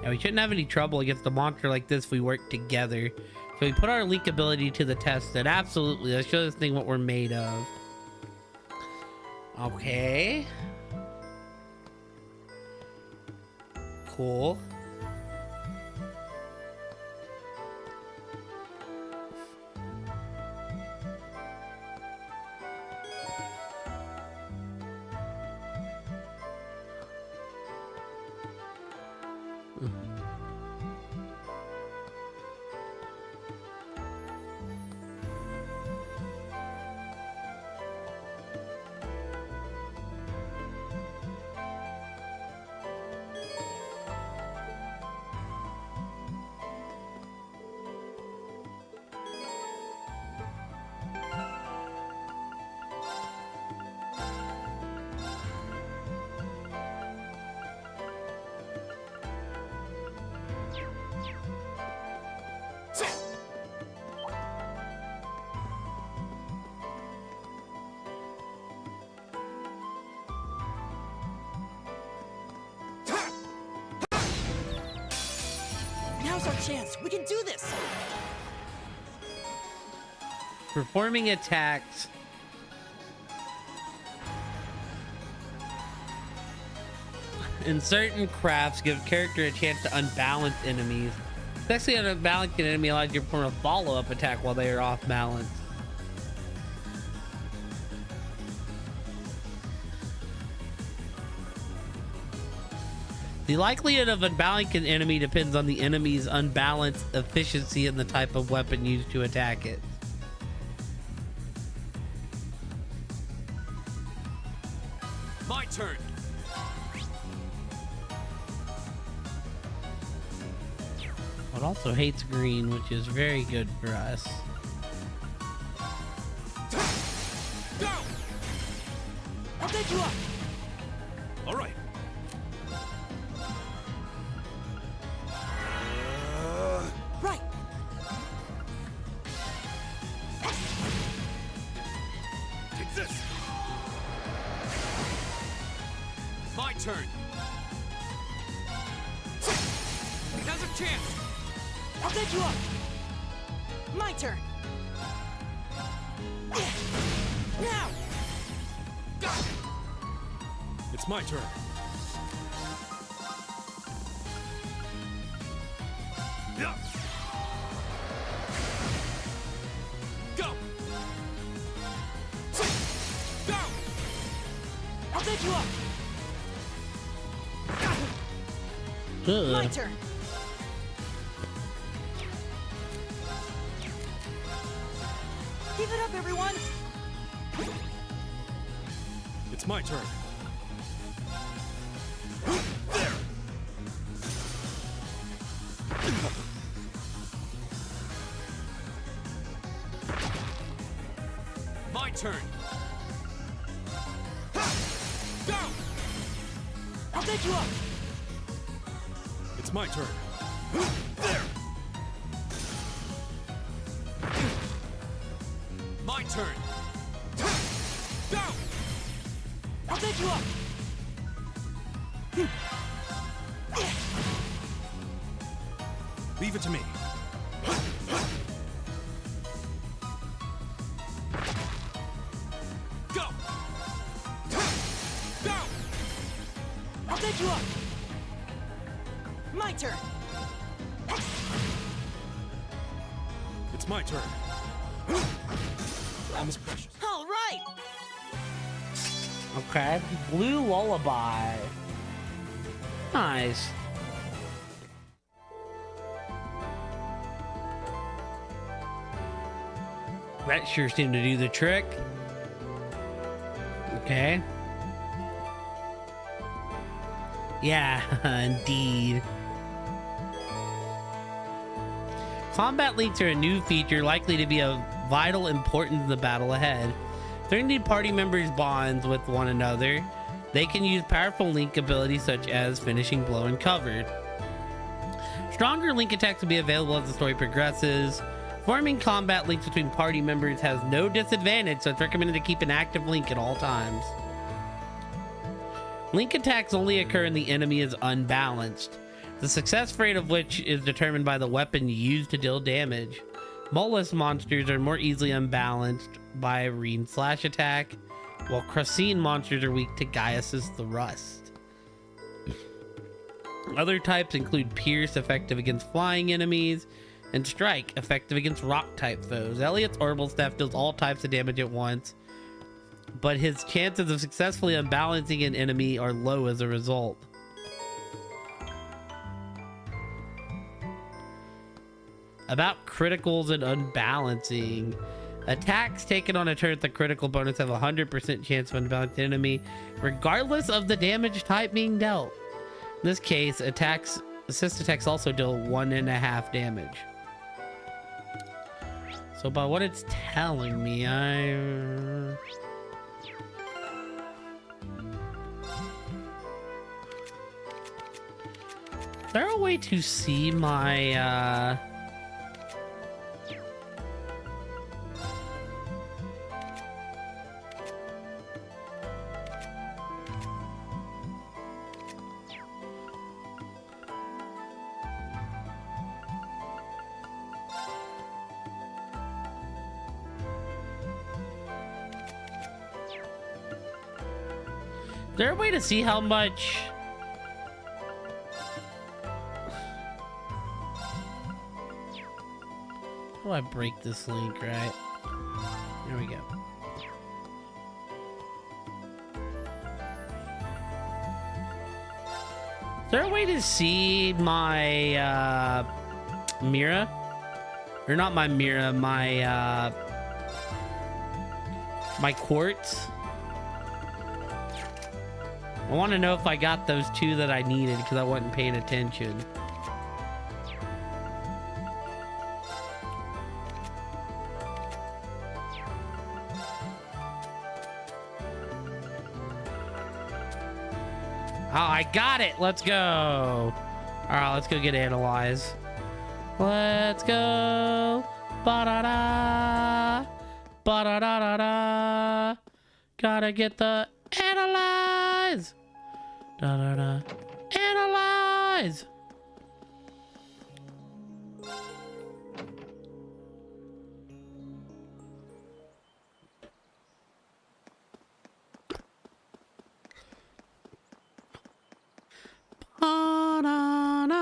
Yeah, we shouldn't have any trouble against a monster like this if we work together. So we put our link ability to the test, then absolutely, let's show this thing what we're made of. Okay. Cool. Now's our chance. We can do this. Performing attacks in certain crafts give character a chance to unbalance enemies. Especially an unbalanced enemy allows you to perform a follow-up attack while they are off balance. The likelihood of unbalancing an enemy depends on the enemy's unbalanced efficiency and the type of weapon used to attack it. My turn. It also hates green, which is very good for us. Go! I'll take you up. All right. Right. Take this. My turn. Now's a chance. I'll take you up. My turn. Now. Got it. It's my turn. Yeah. Go. Go. I'll take you up. Ugh. My turn. Give it up, everyone. It's my turn. My turn. Go. I'll take you up. It's my turn. My turn. Go. I'll take you up. Leave it to me. Go. Go. I'll take you up. My turn. It's my turn. Time is precious. All right. Okay. Blue Lullaby. Nice. That sure seemed to do the trick. Okay. Yeah, indeed. Combat links are a new feature likely to be of vital importance in the battle ahead. Strengthening party members' bonds with one another, they can use powerful link abilities such as finishing blow and covered. Stronger link attacks will be available as the story progresses. Forming combat links between party members has no disadvantage, so it's recommended to keep an active link at all times. Link attacks only occur when the enemy is unbalanced, the success rate of which is determined by the weapon used to deal damage. Mollusk monsters are more easily unbalanced by Reen Slash attack, while Crocine monsters are weak to Gaius's Thrust. Other types include Pierce, effective against flying enemies, and Strike, effective against rock-type foes. Elliot's Orbital Staff deals all types of damage at once, but his chances of successfully unbalancing an enemy are low as a result. About criticals and unbalancing. Attacks taken on a turn with the critical bonus have a 100% chance of unbalancing enemy, regardless of the damage type being dealt. In this case, assist attacks also deal 1.5 damage. So by what it's telling me, Is there a way to see my is there a way to see how much? How do I break this link, right? There we go. Is there a way to see my Mira? Or not my Mira, my my quartz? I want to know if I got those 2 that I needed because I wasn't paying attention. Oh, I got it. Let's go. All right, let's go get analyzed. Let's go. Ba-da-da. Ba-da-da-da-da. Gotta get the analyze. Da-da-da. Analyze. Ba-da-da-da.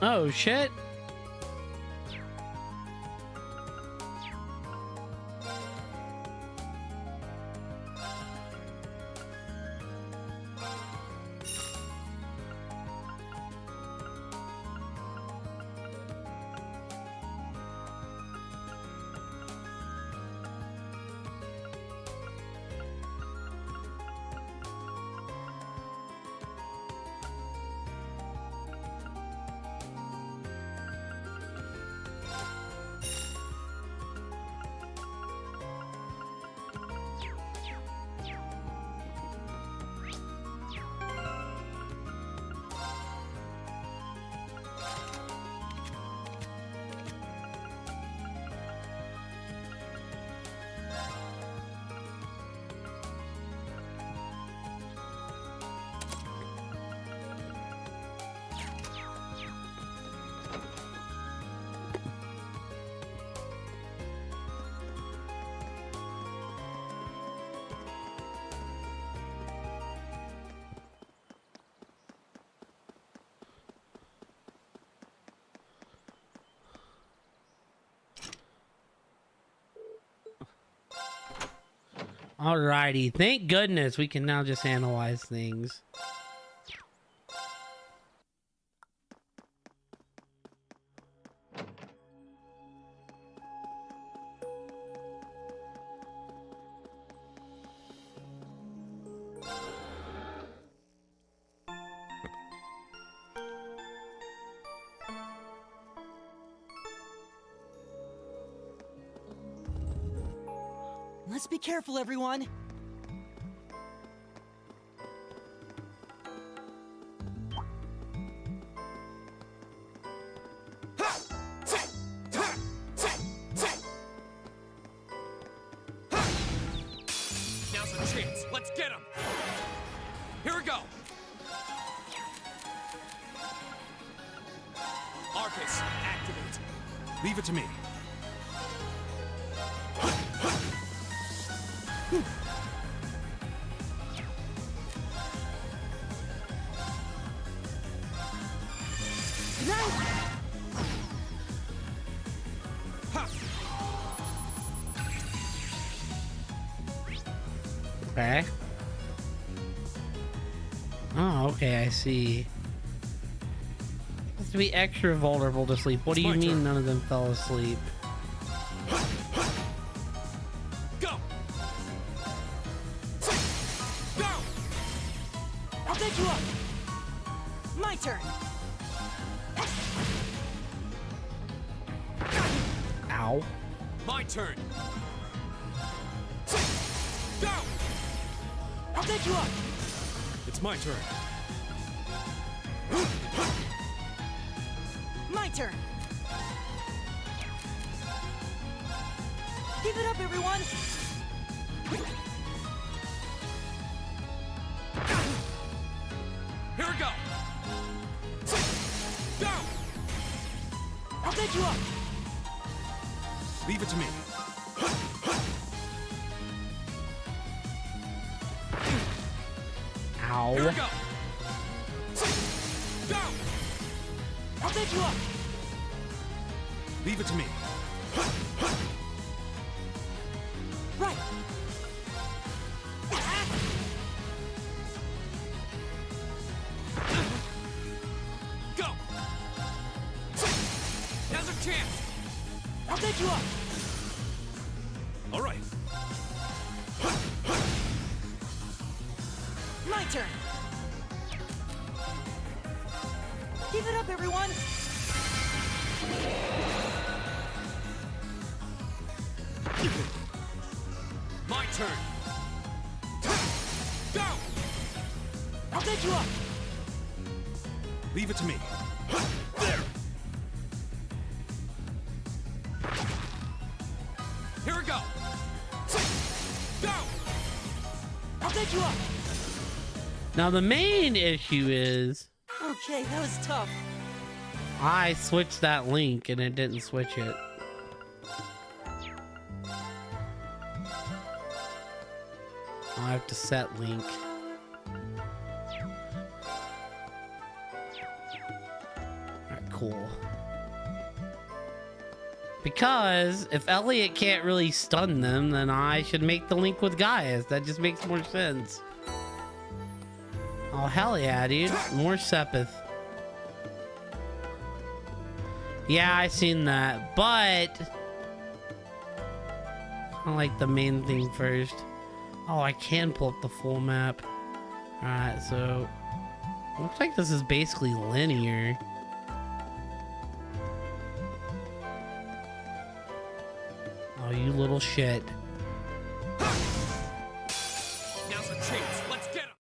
Oh shit. Alrighty, thank goodness we can now just analyze things. Let's be careful, everyone. Now's our chance. Let's get him. Here we go. Arcus, activate. Leave it to me. Okay. Oh, okay, I see. Has to be extra vulnerable to sleep. What do you mean none of them fell asleep? Go! Go! I'll pick you up. My turn. Ow. My turn. Go! I'll pick you up. It's my turn. My turn. Give it up, everyone. Here we go. Go! I'll pick you up. Leave it to me. Ow. Here we go. Go! I'll pick you up. Leave it to me. Right. Go! Now's our chance. I'll pick you up. All right. My turn. Give it up, everyone. My turn. Go! I'll pick you up. Leave it to me. There. Here we go. Go! I'll pick you up. Now the main issue is Okay, that was tough. I switched that link and it didn't switch it. I'll have to set link. Alright, cool. Because if Elliot can't really stun them, then I should make the link with Gaius. That just makes more sense. Oh, hell yeah, dude. More Sepith. Yeah, I seen that, but I like the main thing first. Oh, I can pull up the full map. Alright, so looks like this is basically linear. Oh, you little shit. Now's our chance. Let's get him.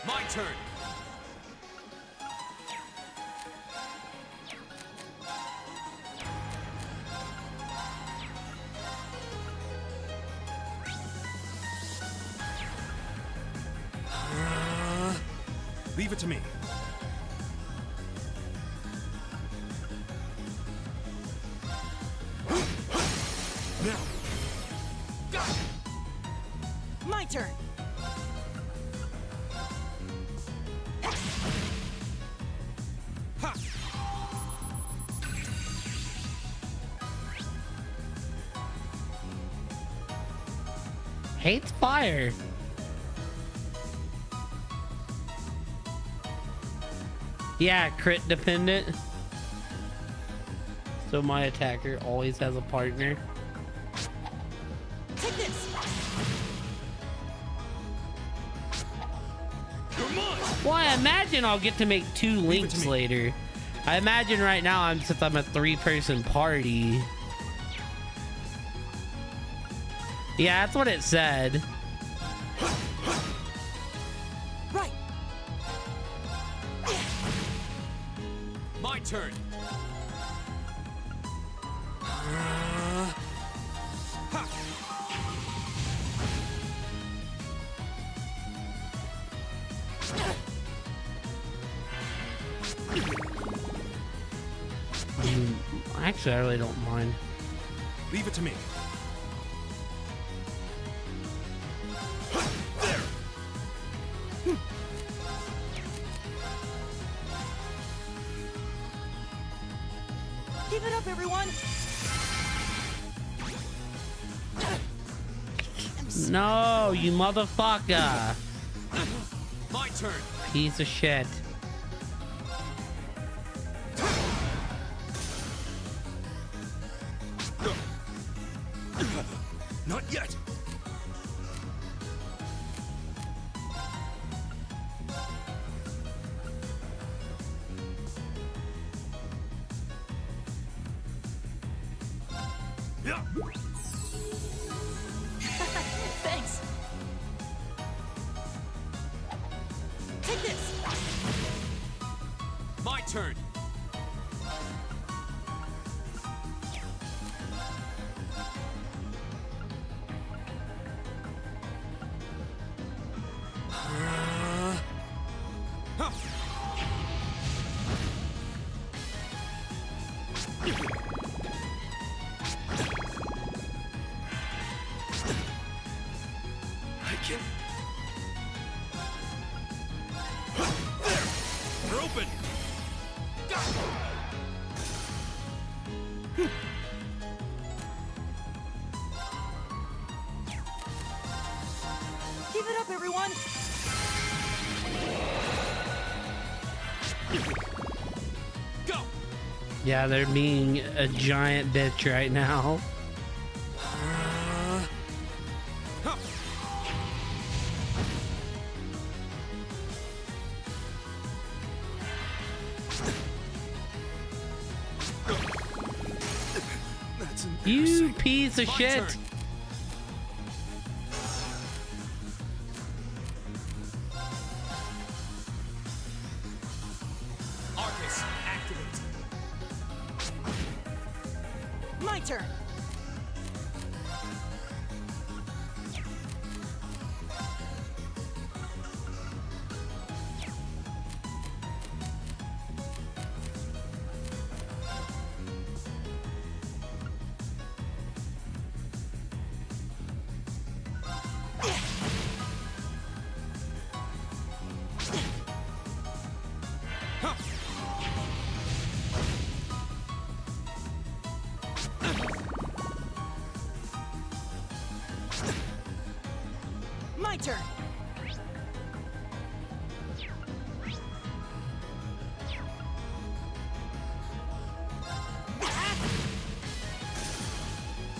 My turn. Leave it to me. Now. Go. My turn. Ha. Hates fire. Yeah, crit dependent. So my attacker always has a partner. Take this. Come on. Well, I imagine I'll get to make 2 links later. I imagine right now, since I'm a 3-person party. Yeah, that's what it said. Right. My turn. Ha. Actually, I really don't mind. Leave it to me. There. Keep it up, everyone. No, you motherfucker. My turn. Piece of shit. Not yet. Yeah. Thanks. Take this. My turn. I can. There. We're open. Give it up, everyone. Go. Yeah, they're being a giant bitch right now. That's You embarrassing. piece of My shit. turn. Arcus, activate. My turn. My turn.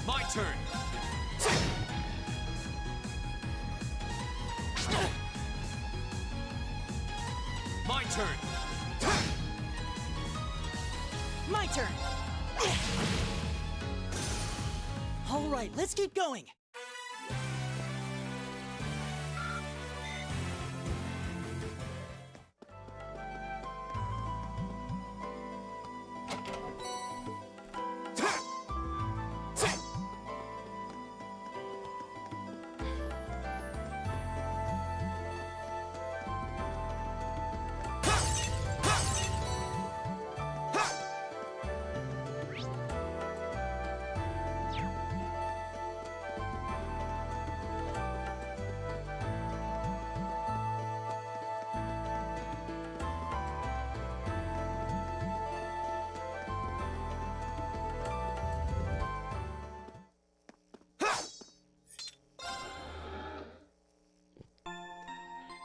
My turn. My turn. My turn. All right, let's keep going.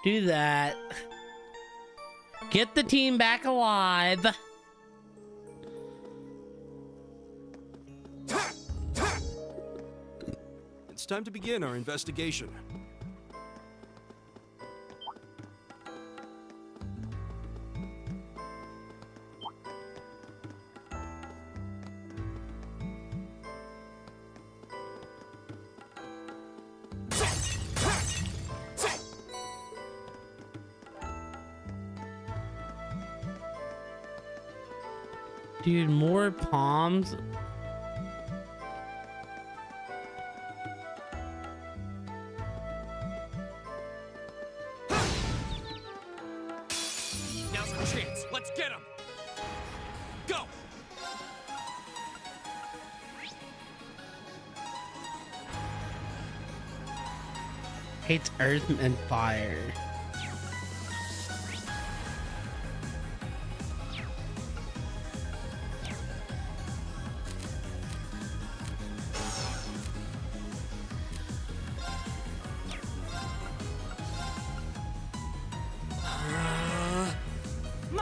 Do that. Get the team back alive. It's time to begin our investigation. Dude, more palms. Now's our chance. Let's get him. Go. Hates earth and fire.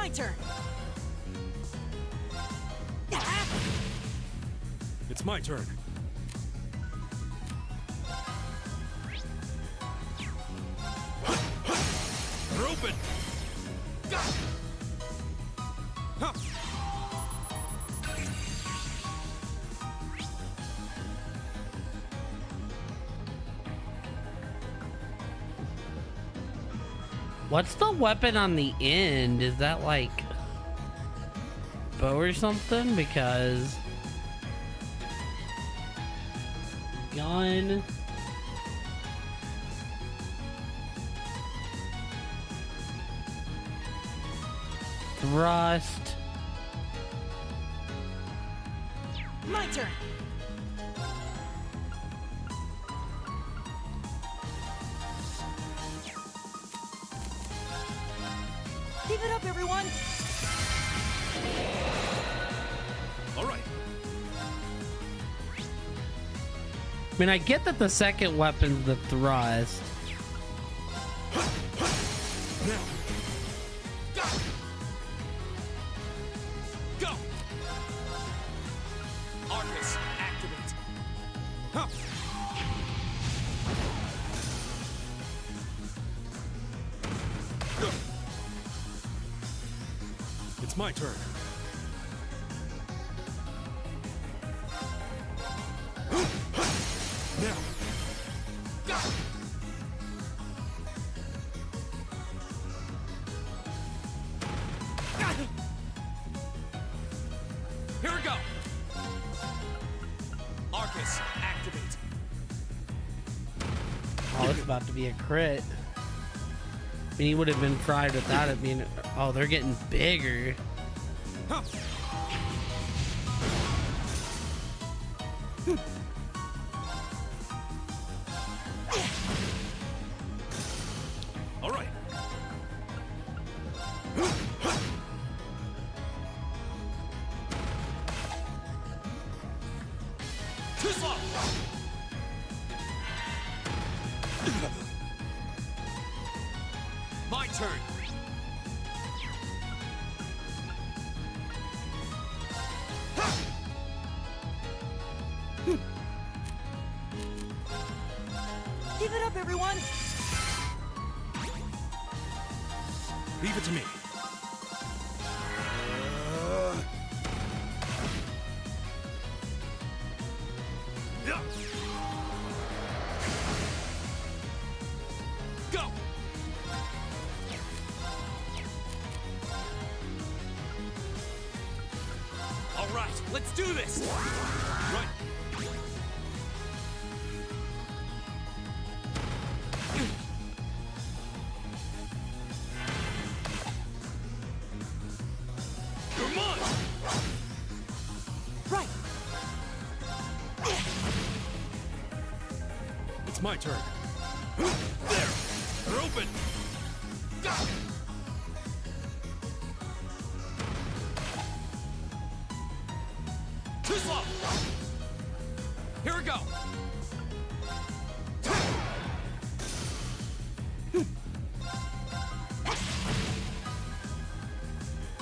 my turn. It's my turn. They're open. Huh. What's the weapon on the end? Is that like bow or something? Because gun. Thrust. My turn. Keep it up, everyone. All right. I mean, I get that the second weapon's the thrust. Now. Go. Arcus, activate. Huh. Go. It's my turn. Now. Go. Here we go. Arcus, activate. Oh, it's about to be a crit. I mean, he would have been fried without it being. Oh, they're getting bigger. Huh. All right. Too slow. My turn. Give it up, everyone. Leave it to me. Yeah. Go. All right, let's do this. Right. Come on. Right. It's my turn. There. They're open. Go. Too slow. Here we go.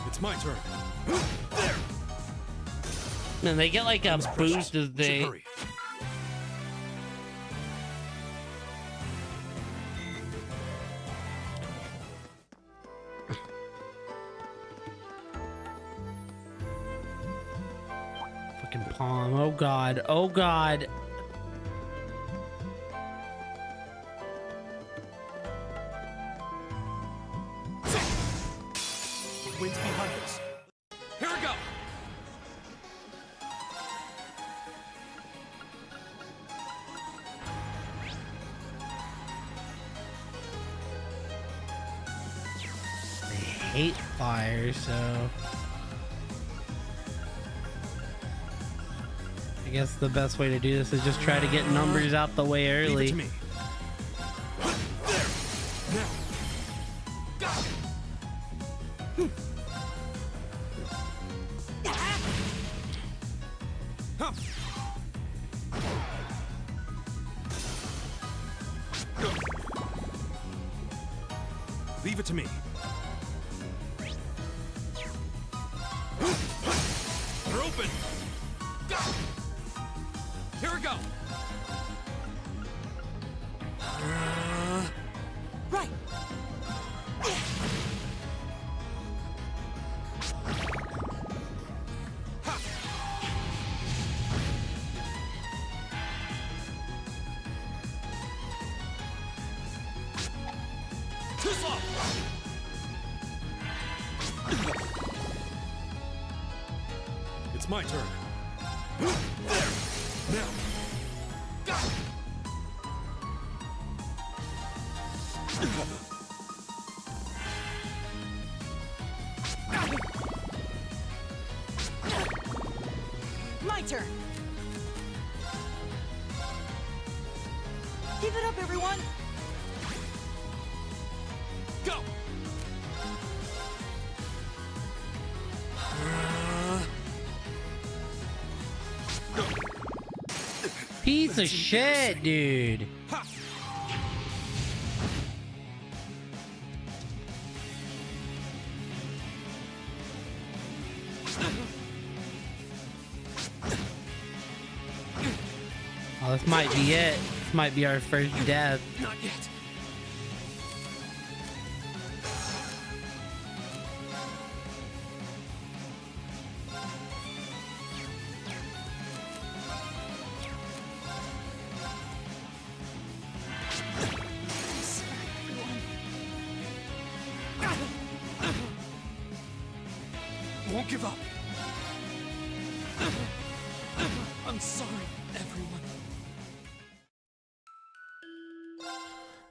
It's my turn. There. Man, they get like a boost as Should they. hurry. Fucking palm. Oh god. Oh god. Wind's behind us. Here we go. They hate fire, so. I guess the best way to do this is just try to get numbers out the way Leave it early. to me. There. Now. Go. Huh. Leave it to me. open! Go! Here we go! Right! Too slow! It's my turn. There! Now! Go! My turn! Keep it up, everyone! Go! Piece of shit, dude. Ha! Oh, this might be it. This might be our first death. Not yet. Won't give up. I'm sorry, everyone.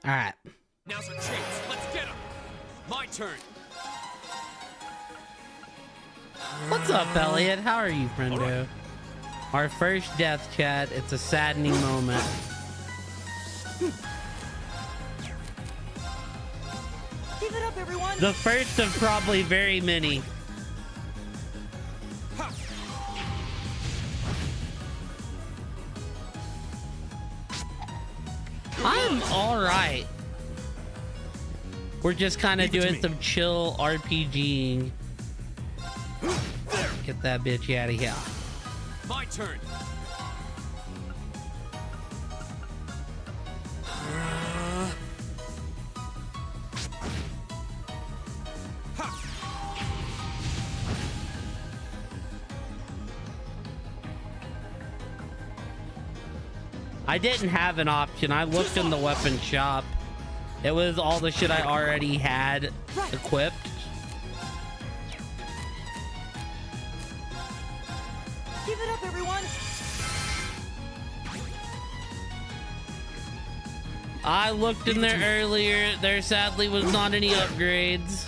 All right. Now's our chance. Let's get him. My turn. What's up, Elliot? How are you, friendo? Our first death, chat. It's a saddening moment. Keep it up, everyone! The first of probably very many. I'm alright. We're just kind of doing some chill RPGing. Get that bitch out of here. My turn. I didn't have an option. I looked in the weapon shop. It was all the shit I already had equipped. Keep it up, everyone! I looked in there earlier. There sadly was not any upgrades.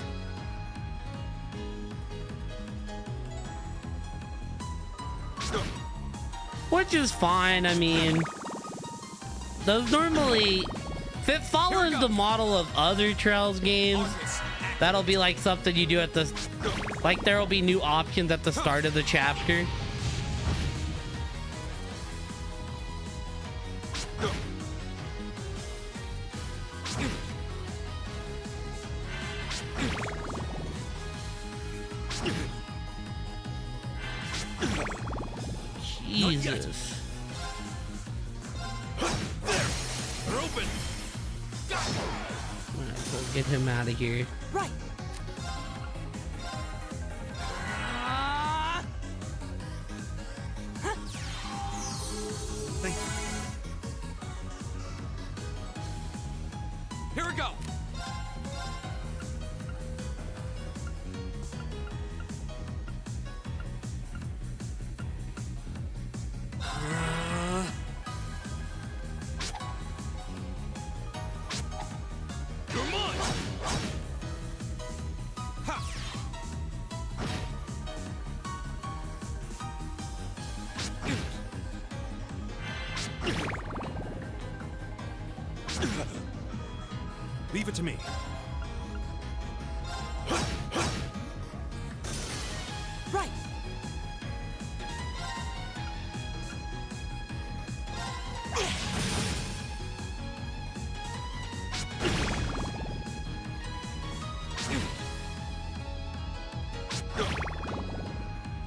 Which is fine. I mean, those normally, if it follows the model of other Trails games, that'll be like something you do at the, like there'll be new options at the start of the chapter. Jesus. They're open. Alright, so get him out of here. Right. Thank you. Here we go. You're mine. Ha. Leave it to me. Right.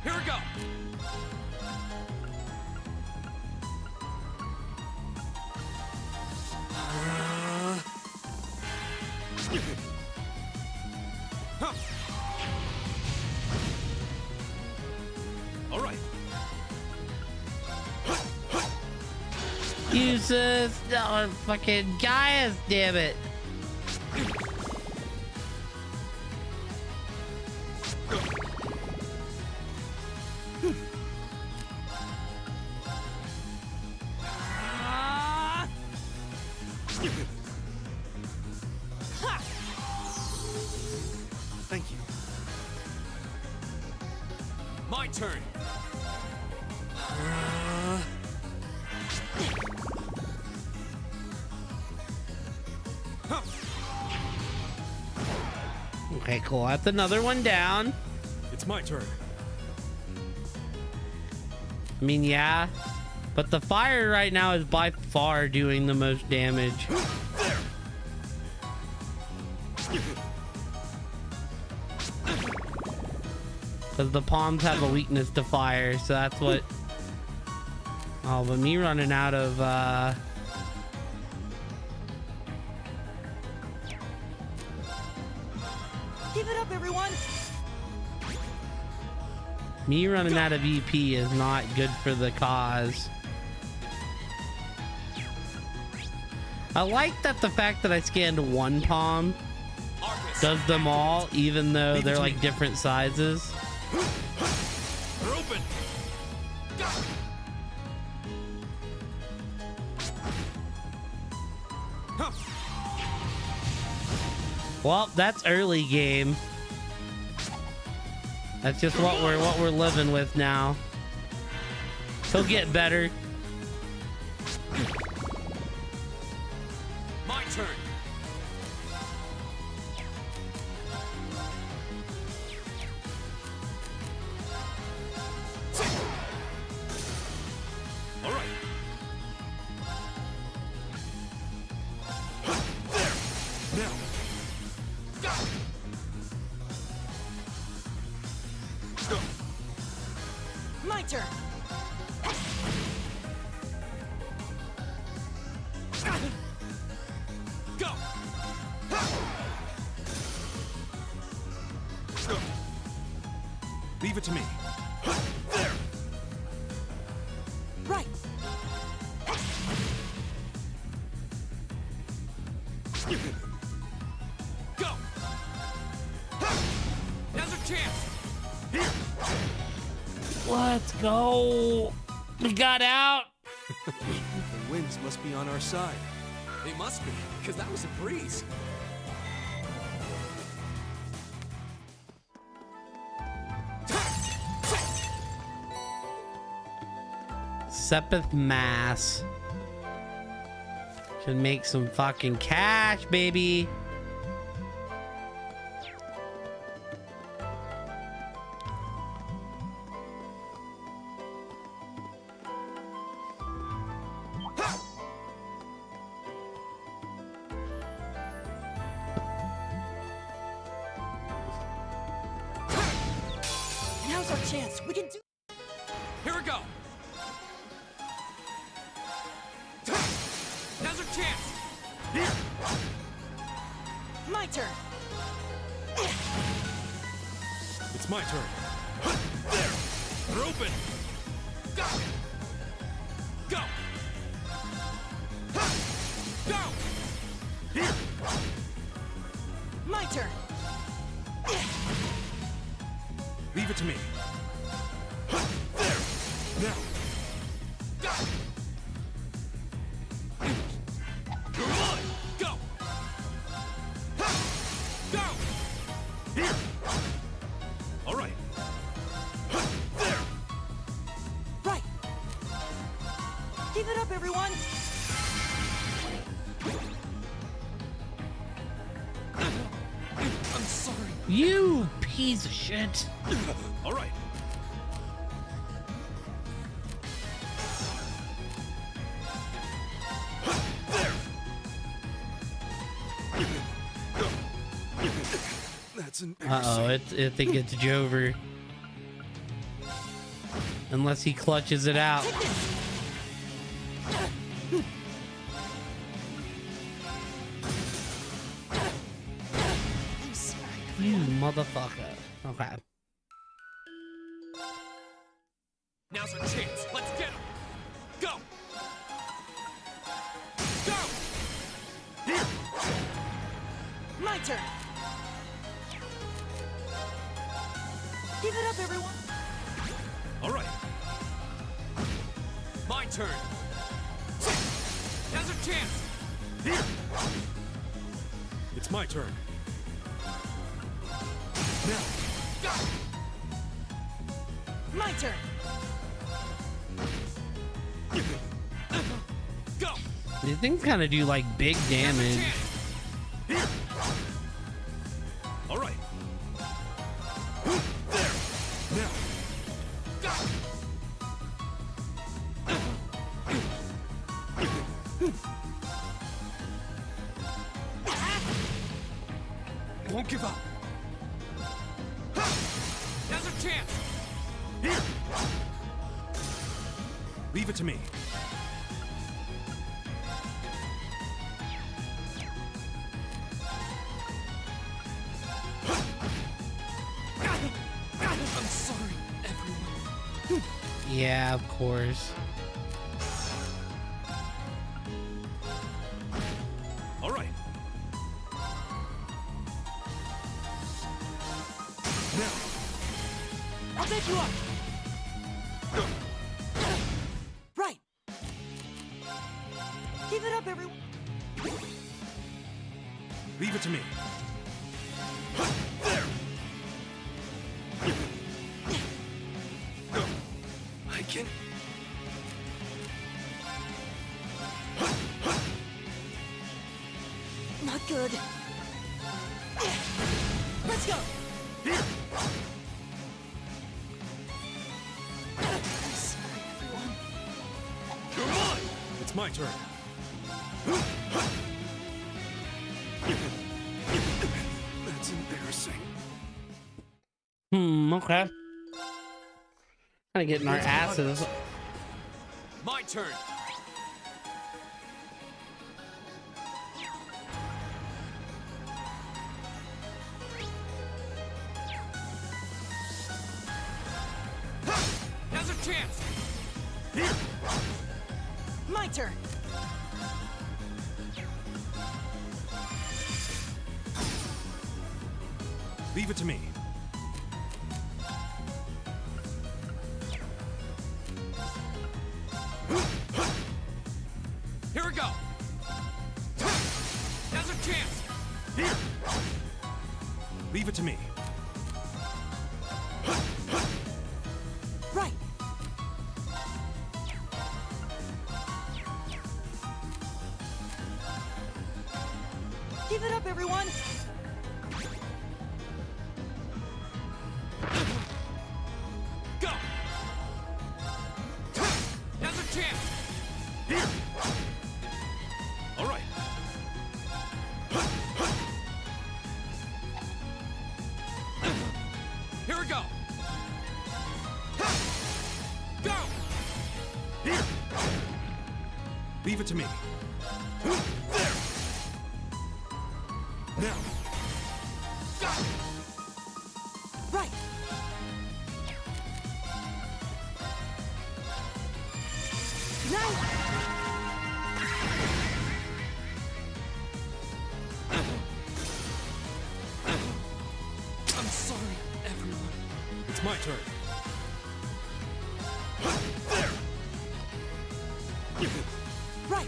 Here we go. All right. Uses fucking Gaius, damn it. Thank you. My turn. Okay, cool. That's another one down. It's my turn. I mean, yeah. But the fire right now is by far doing the most damage. Because the palms have a weakness to fire, so that's what... Oh, but me running out of... Give it up, everyone! Me running out of EP is not good for the cause. I like that the fact that I scanned one palm does them all, even though they're like different sizes. We're open. Well, that's early game. That's just what we're living with now. He'll get better. My turn. All right. There. Now. Go. My turn! Go. Go. Leave it to me. There. Right! Go. Now's our chance. Here. Let's go. We got out. The winds must be on our side. They must be, because that was a breeze. Sepith Mass. Should make some fucking cash, baby. Now's our chance. We can do. Here we go. Now's our chance. Here. My turn. It's my turn. There. We're open. Go. Go. Go. Here. My turn. Leave it to me. There. Now. Go. You're mine. Go. Go. Here. All right. There. Right! Give it up, everyone! I'm sorry. You piece of shit. All right. There. That's an Uh-oh, I think it's Jover. Unless he clutches it out. You motherfucker. Okay. Now's our chance. Let's get him. Go. Go. Here. My turn. Give it up, everyone. All right. My turn. Now's our chance. Here. It's my turn. Now. Go. My turn. Go. These things kind of do like big damage. Here. All right. There. Now. Go. I won't give up. Now's our chance. Here. Leave it to me. I'm sorry, everyone. Yeah, of course. All right. Now. I'll take you up. Right. Give it up, everyone. Leave it to me. There. I can. Not good. Let's go. Here. I'm sorry, everyone. You're mine. It's my turn. That's embarrassing. Okay. Kind of getting our asses. My turn. Now's our chance. Here. My turn. Leave it to me. Here we go. Now's our chance. Here. Leave it to me. Right. Give it up, everyone. Go. Now's our chance. Here. All right. Here we go. Go. Here. Leave it to me. There. Now. Go. Right. Nice. I'm sorry, everyone. It's my turn. There. Right.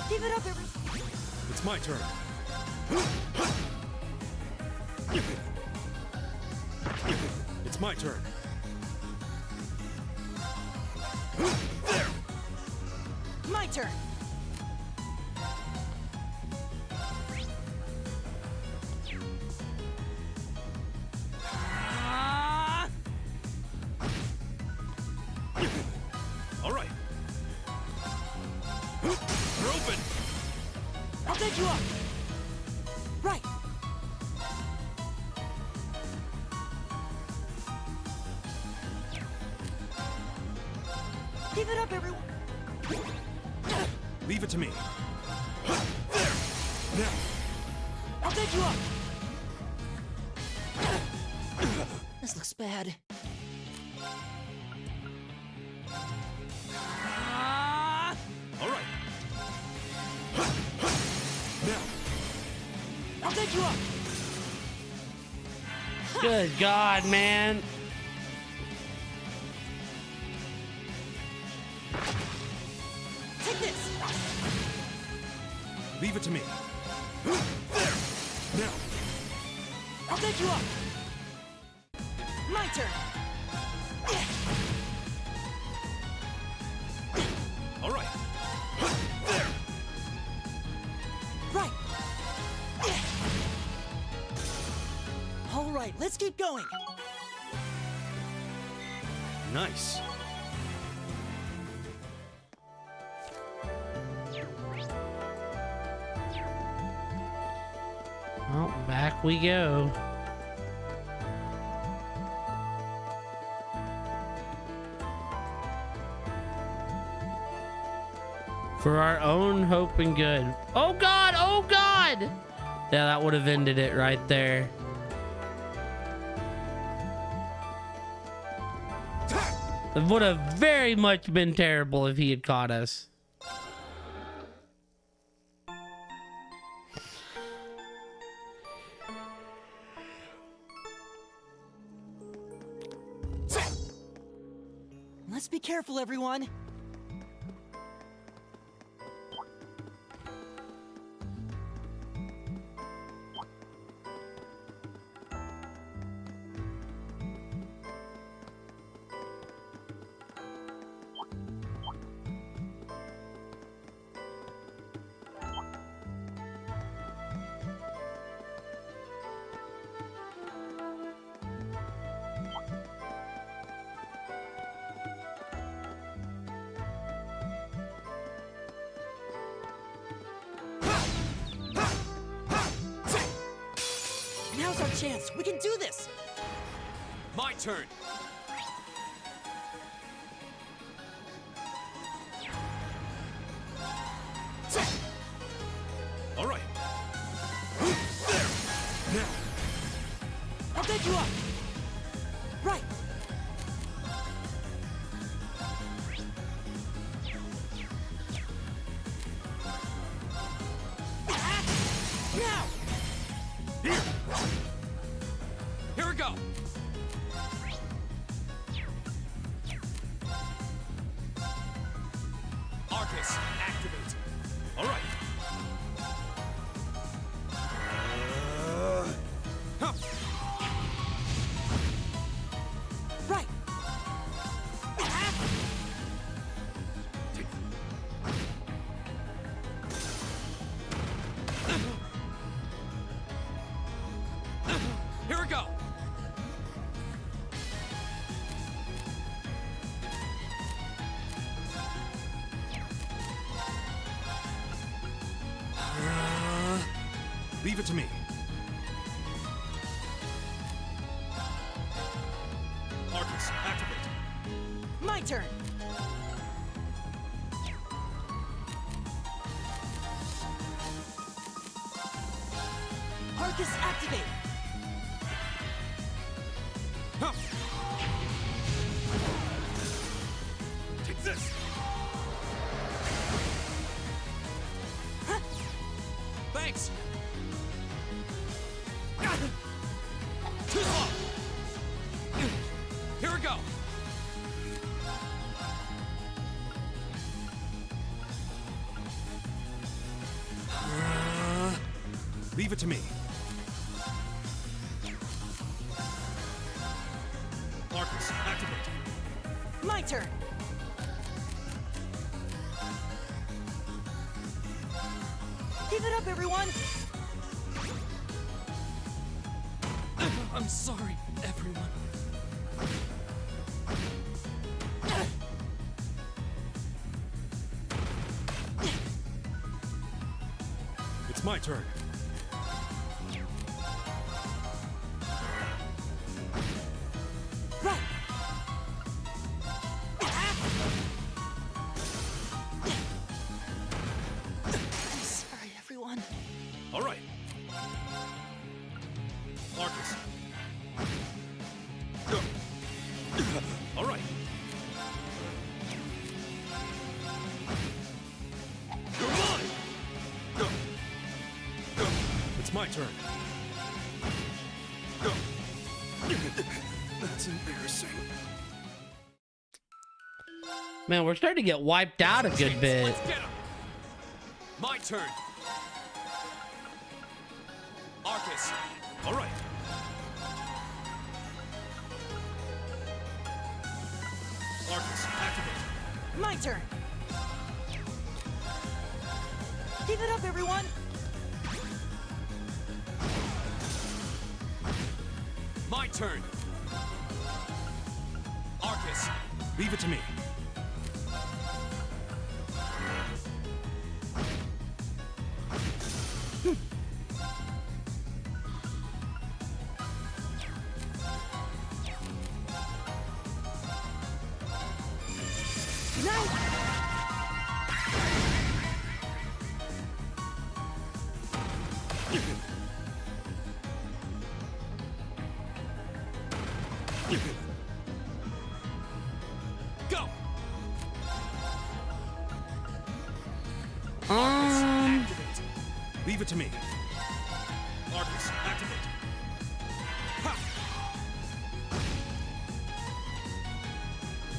Give it up, everyone. It's my turn. It's my turn. There. My turn. All right. You're open. I'll take you up. Right. Give it up, everyone! Leave it to me. Now. I'll take you up! This looks bad. All right. Now. I'll take you up! Good God, man. Take this! Leave it to me. There. Now. I'll take you up! My turn! All right. There. Right! All right, let's keep going! Nice. Well, back we go. For our own hope and good. Oh God! Oh God! Yeah, that would have ended it right there. It would have very much been terrible if he had caught us. Let's be careful, everyone! Now's our chance! We can do this! My turn. All right. There. Now. I'll take you up! Right! Now! Here we go. Arcus, activate. All right. Huh. Right! Here we go. Leave it to me. Arcus, activate. My turn! Arcus, activate! Huh. Take this. Thanks. Too slow. Here we go. Leave it to me. Arcus, activate. My turn! Give it up, everyone! I'm sorry, everyone. It's my turn. Right! All right. You're mine! Go. Go. It's my turn. Go. That's embarrassing. Man, we're starting to get wiped out a good bit. Let's get him. My turn. Arcus. All right. Arcus, activate. My turn. Give it up, everyone. My turn. Arcus. Leave it to me. Go. Activate. Leave it to me. Arcus, activate. Ha!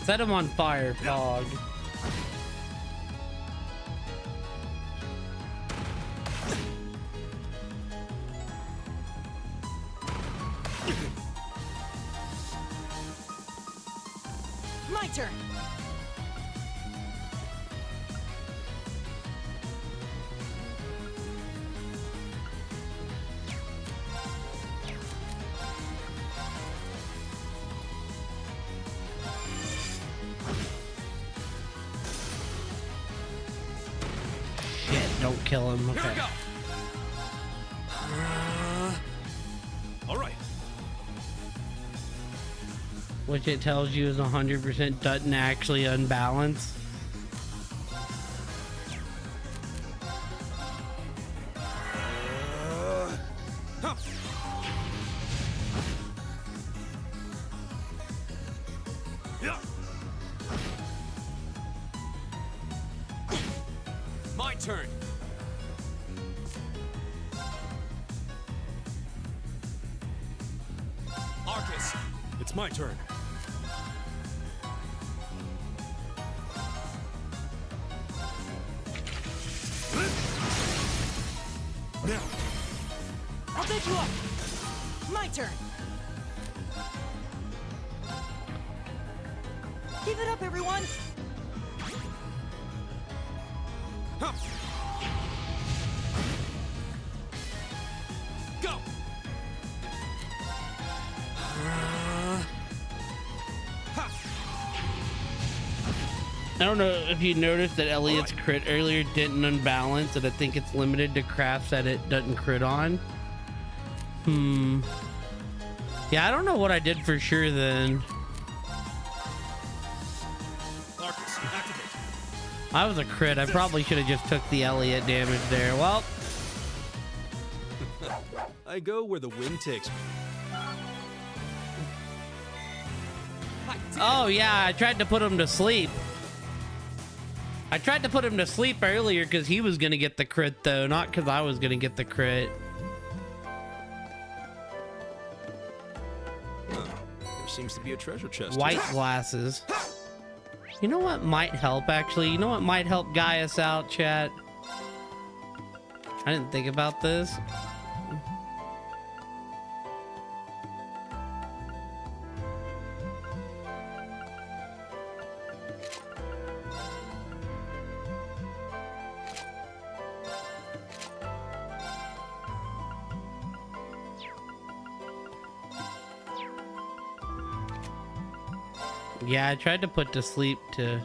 Set him on fire, Pog. My turn. Shit, don't kill him. Here we Okay. go. All right. Which it tells you is 100% doesn't actually unbalance. Huh. Yeah. My turn. Arcus. It's my turn. Now. I'll pick you up. My turn. Give it up, everyone. Huh. Go. I don't know if you noticed that Elliot's crit earlier didn't unbalance, and I think it's limited to crafts that it doesn't crit on. Yeah, I don't know what I did for sure then. Arcus, activate. I was a crit. I probably should have just took the Elliot damage there. Well, I go where the wind takes me. oh yeah, I tried to put him to sleep. I tried to put him to sleep earlier because he was going to get the crit, though, not because I was going to get the crit. There seems to be a treasure chest. White glasses. You know what might help, actually? You know what might help Gaius out, chat? I didn't think about this. Yeah, I tried to put to sleep to...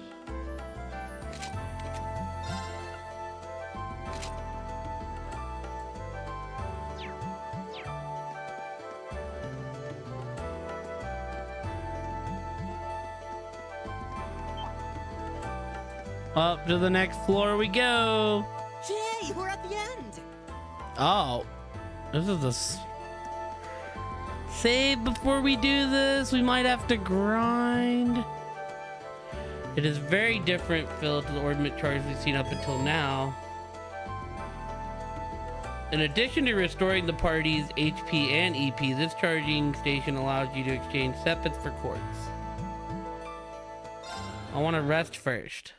Up to the next floor we go. Yay, we're at the end. Oh, this is save before we do this. We might have to grind. It is very different, Phil, to the orbit charge we've seen up until now. In addition to restoring the party's HP and EP, this charging station allows you to exchange sepets for quartz. I want to rest first.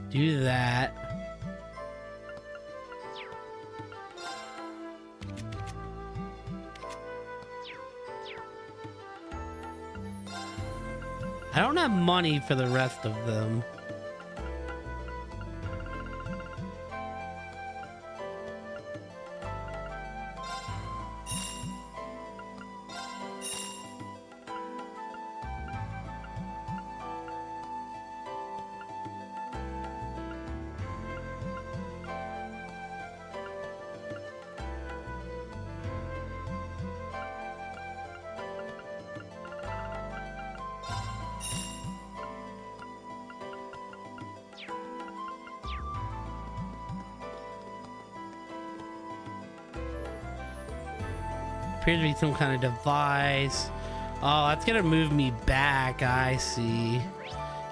Do that. I don't have money for the rest of them. Appears to be some kind of device. Oh, that's gonna move me back. I see.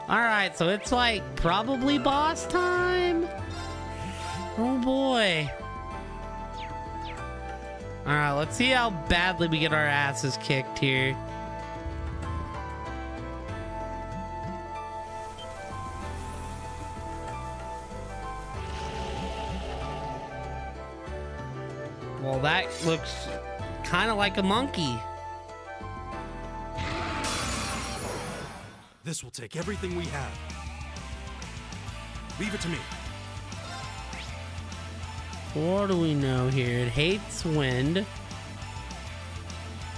All right, so it's like probably boss time. Oh boy. All right, let's see how badly we get our asses kicked here. Well, that looks kind of like a monkey. This will take everything we have. Leave it to me. What do we know here? It hates wind.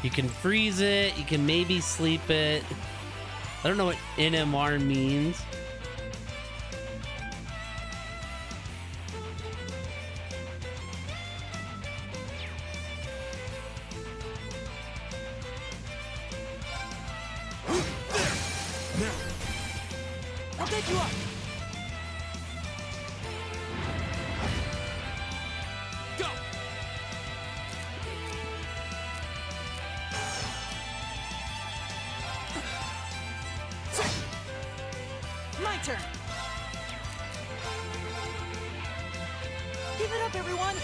You can freeze it. You can maybe sleep it. I don't know what NMR means. I'll take you up. Go! My turn. Give it up, everyone.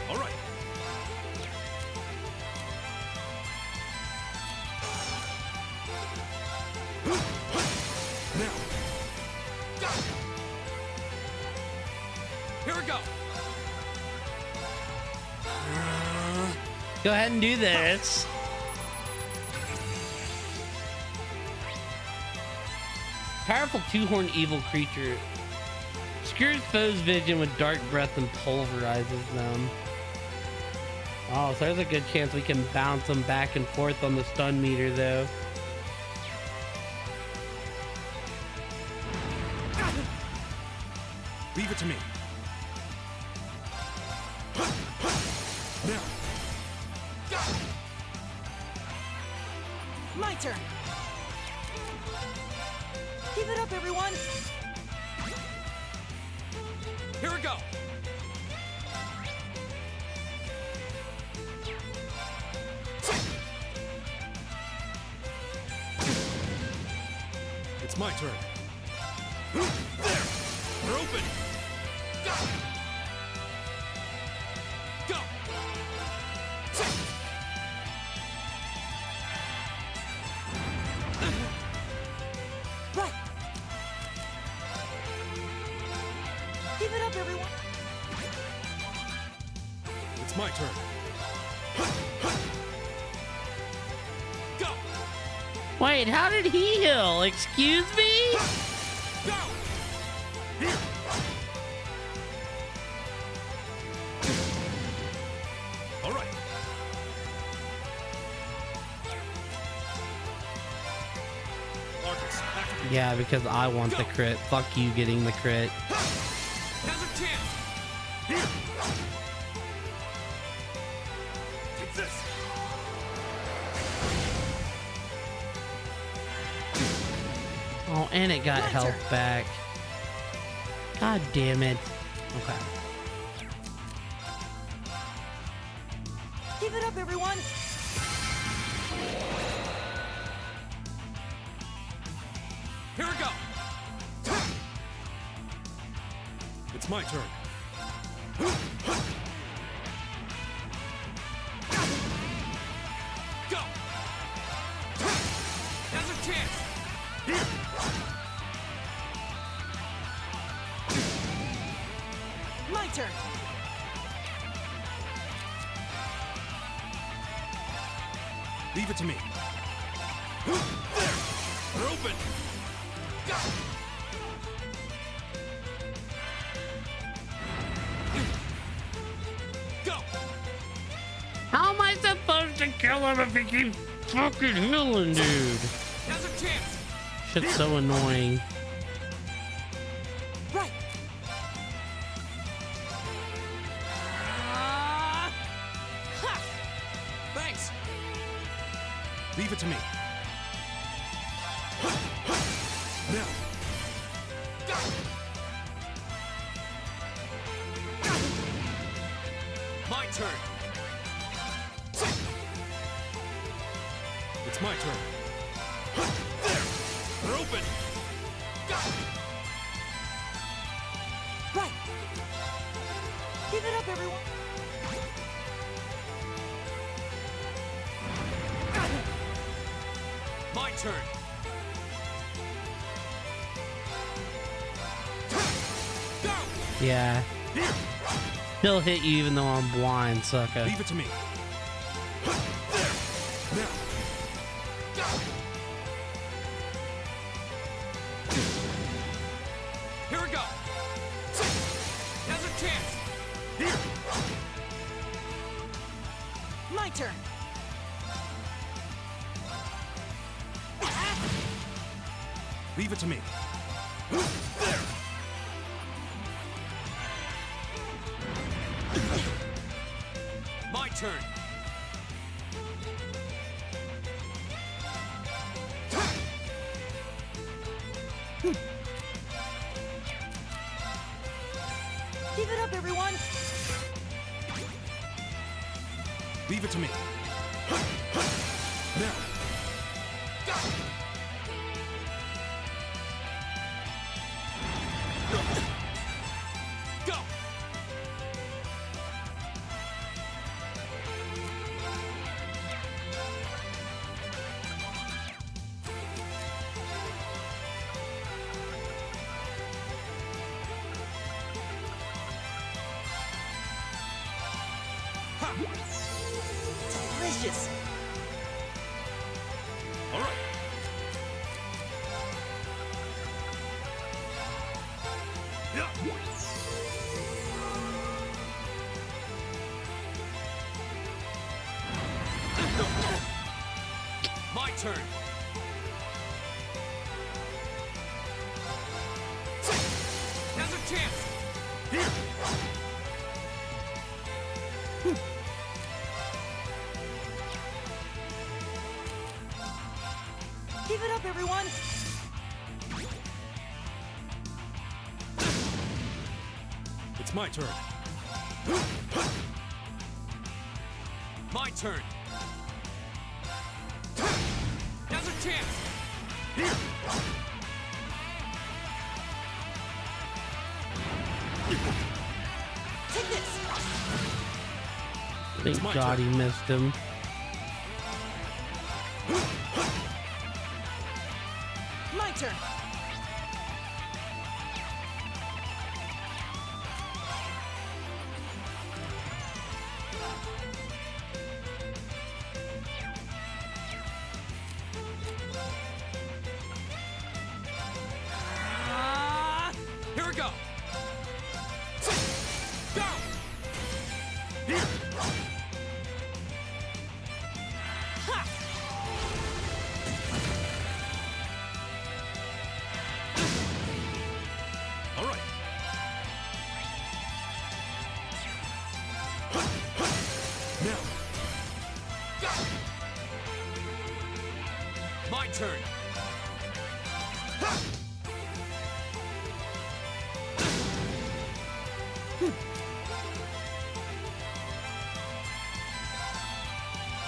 All right. Now. Here we go! Go ahead and do this. Powerful two-horned evil creature. Obscures foes' vision with dark breath and pulverizes them. Oh, so there's a good chance we can bounce them back and forth on the stun meter, though. Leave it to me. Now. My turn. Give it up, everyone. Here we go! It's my turn. There! We're open! Go! Go! Right. Give it up, everyone. It's my turn. Go! Wait, how did he heal? Excuse me? Go! Here! All right. Yeah, because I want the crit. Fuck you getting the crit. Now's a chance. Here. Take this. Oh, and it got health back. God damn it. Okay. Give it up, everyone! Here we go. It's my turn. Go. Now's a chance. Here. My turn! Leave it to me. There. They're open. Go. Go. How am I supposed to kill him if he keeps fucking healing, dude? Now's a chance. Shit's so annoying. Right! Thanks. Leave it to me. Now. Go. My turn. It's my turn. There. They're open. Go. Right! Give it up, everyone! My turn. Go. Yeah. Here. He'll hit you even though I'm blind, sucker. Leave it to me. There. Now. Go. Here we go. Now's a chance. Here. My turn! Leave it to me. There. My turn. Give it up, everyone! Leave it to me. Now. Go. Go. Delicious! All right. Yeah. My turn. Now's a chance. Here. Give it up, everyone! It's my turn. My turn. Now's a chance. Here. Take this! Thank my God turn. he missed him. My turn! Here we go. Go. Here. My turn.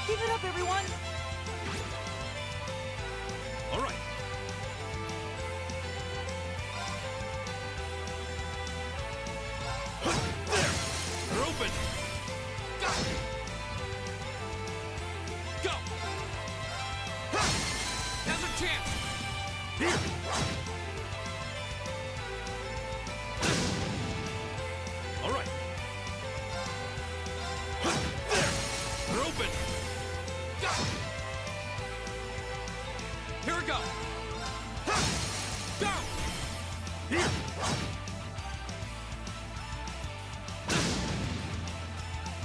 Give it up, everyone! All right. There! They're open! Go! Now's a chance! Here! All right. There! They're open! Go! Here we go! Go! Here!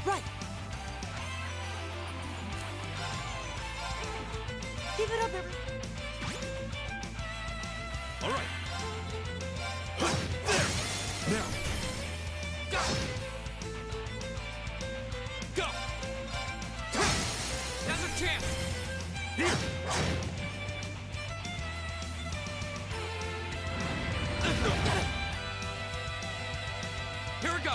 Right! Give it up, everyone! All right. There! Now! Go! Go! Now's a chance! Here! Here we go!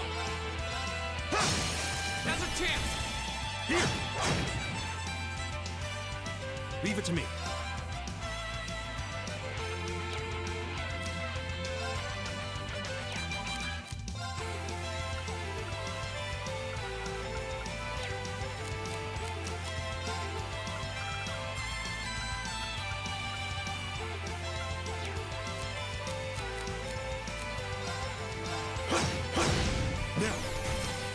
Now's a chance! Here! Leave it to me. Now!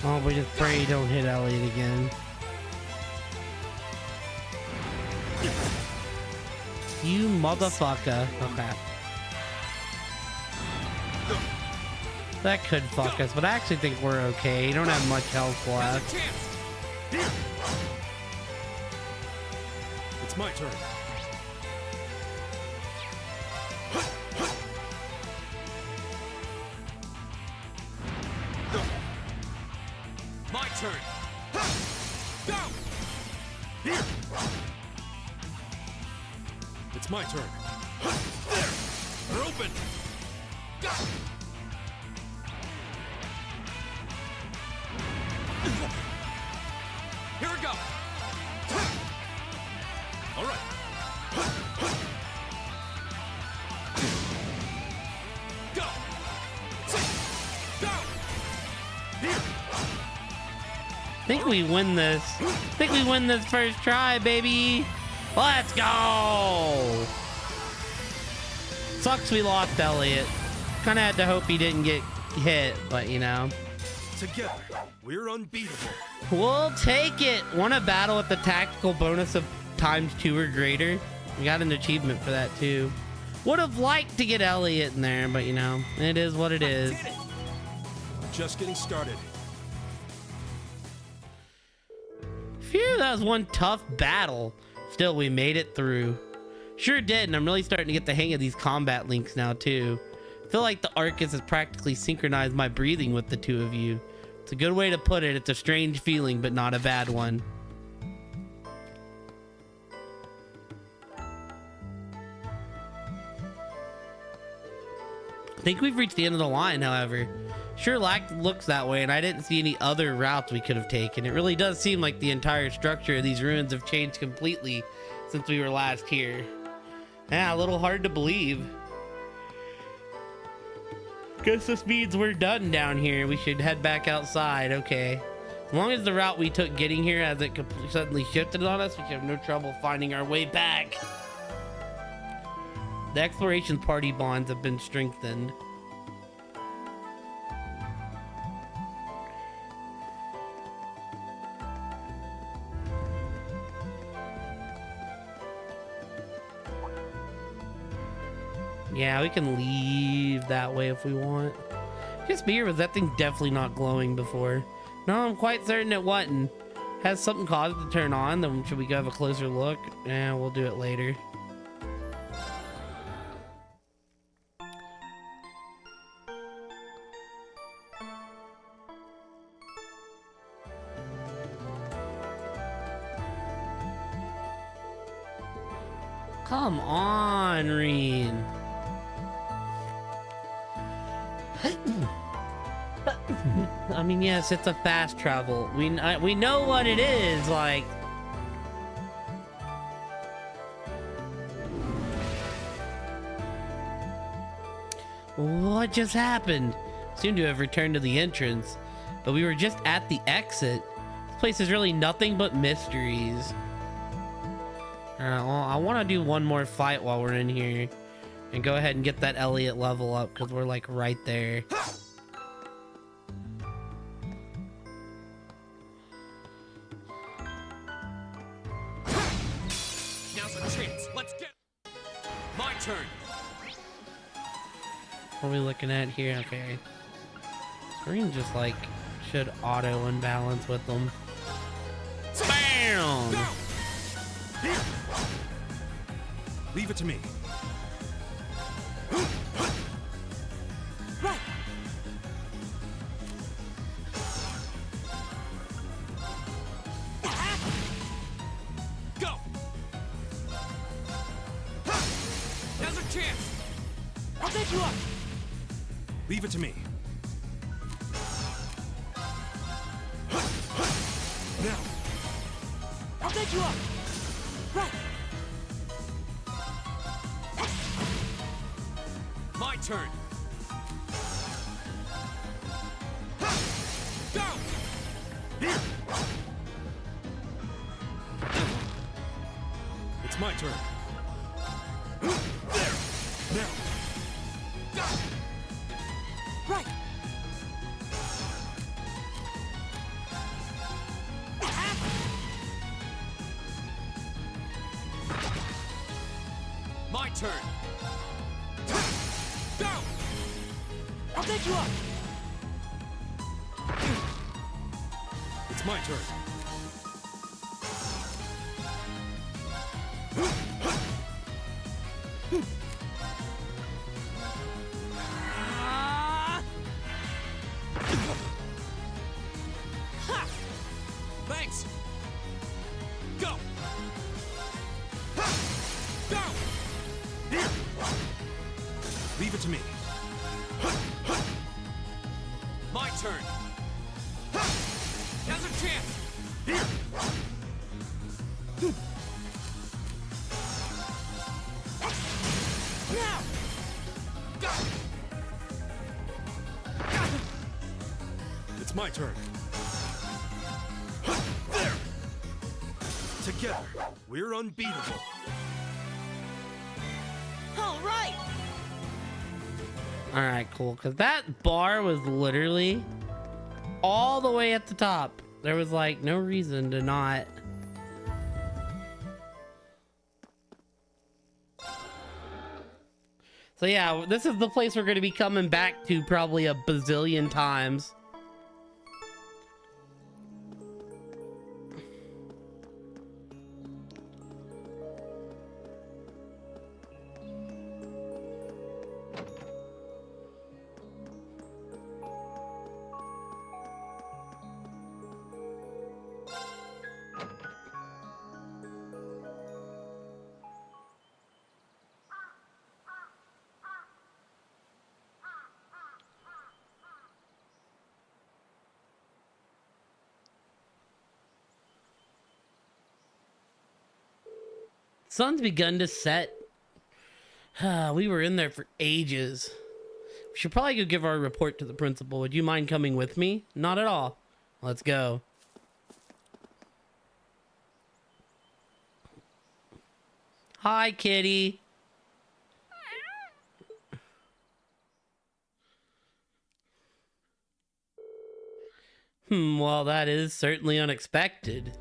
Oh, we just pray you don't hit Elliot again. You motherfucker. Okay. That could fuck us, but I actually think we're okay. You don't have much health Now's left. a chance! Here! It's my turn. My turn! Go! Here! It's my turn. There! They're open! Go! Here we go! All right. Go! Go! Here! I think we win this. I think we win this first try, baby. Let's go! Sucks we lost Elliot. Kind of had to hope he didn't get hit, but you know. Together, we're unbeatable. We'll take it. Won a battle with the tactical bonus of ×2 or greater. We got an achievement for that too. Would have liked to get Elliot in there, but you know, it is what it is. Just getting started. Phew, that was one tough battle. Still, we made it through. Sure did, and I'm really starting to get the hang of these combat links now too. I feel like the Arcus has practically synchronized my breathing with the two of you. It's a good way to put it. It's a strange feeling, but not a bad one. I think we've reached the end of the line, however. Sure looks that way, and I didn't see any other routes we could have taken. It really does seem like the entire structure of these ruins have changed completely since we were last here. Yeah, a little hard to believe. Guess this means we're done down here. We should head back outside. Okay. As long as the route we took getting here hasn't suddenly shifted on us, we should have no trouble finding our way back. The exploration party bonds have been strengthened. Yeah, we can leave that way if we want. Just be here, was that thing definitely not glowing before? No, I'm quite certain it wasn't. Has something caused it to turn on? Then should we go have a closer look? Yeah, we'll do it later. Come on, Reen. I mean, yes, it's a fast travel. We know what it is, like. What just happened? Seemed to have returned to the entrance, but we were just at the exit. This place is really nothing but mysteries. Alright, well, I want to do one more fight while we're in here. And go ahead and get that Elliot level up, because we're like right there. Now's our chance. Let's get. My turn. What are we looking at here? Okay. Screen just like should auto unbalance with them. Bam! Leave it to me. Right. Go. Now's our chance. I'll bet you up. Leave it to me. Now. I'll bet you up. Right. My turn. Go. Here. It's my turn. There. Now. Go. Right. My turn. Go. I'll bet you up. It's my turn. Ha! Thanks. Go. Go. Here. Leave it to me. My turn. Now's a chance. Here. Now. Go. It's my turn. There. Together, we're unbeatable. All right. All right, cool. Because that bar was literally all the way at the top. There was like no reason to not. So yeah, this is the place we're going to be coming back to probably a bazillion times. Sun's begun to set. We were in there for ages. We should probably go give our report to the principal. Would you mind coming with me? Not at all. Let's go. Hi, kitty. Well, that is certainly unexpected.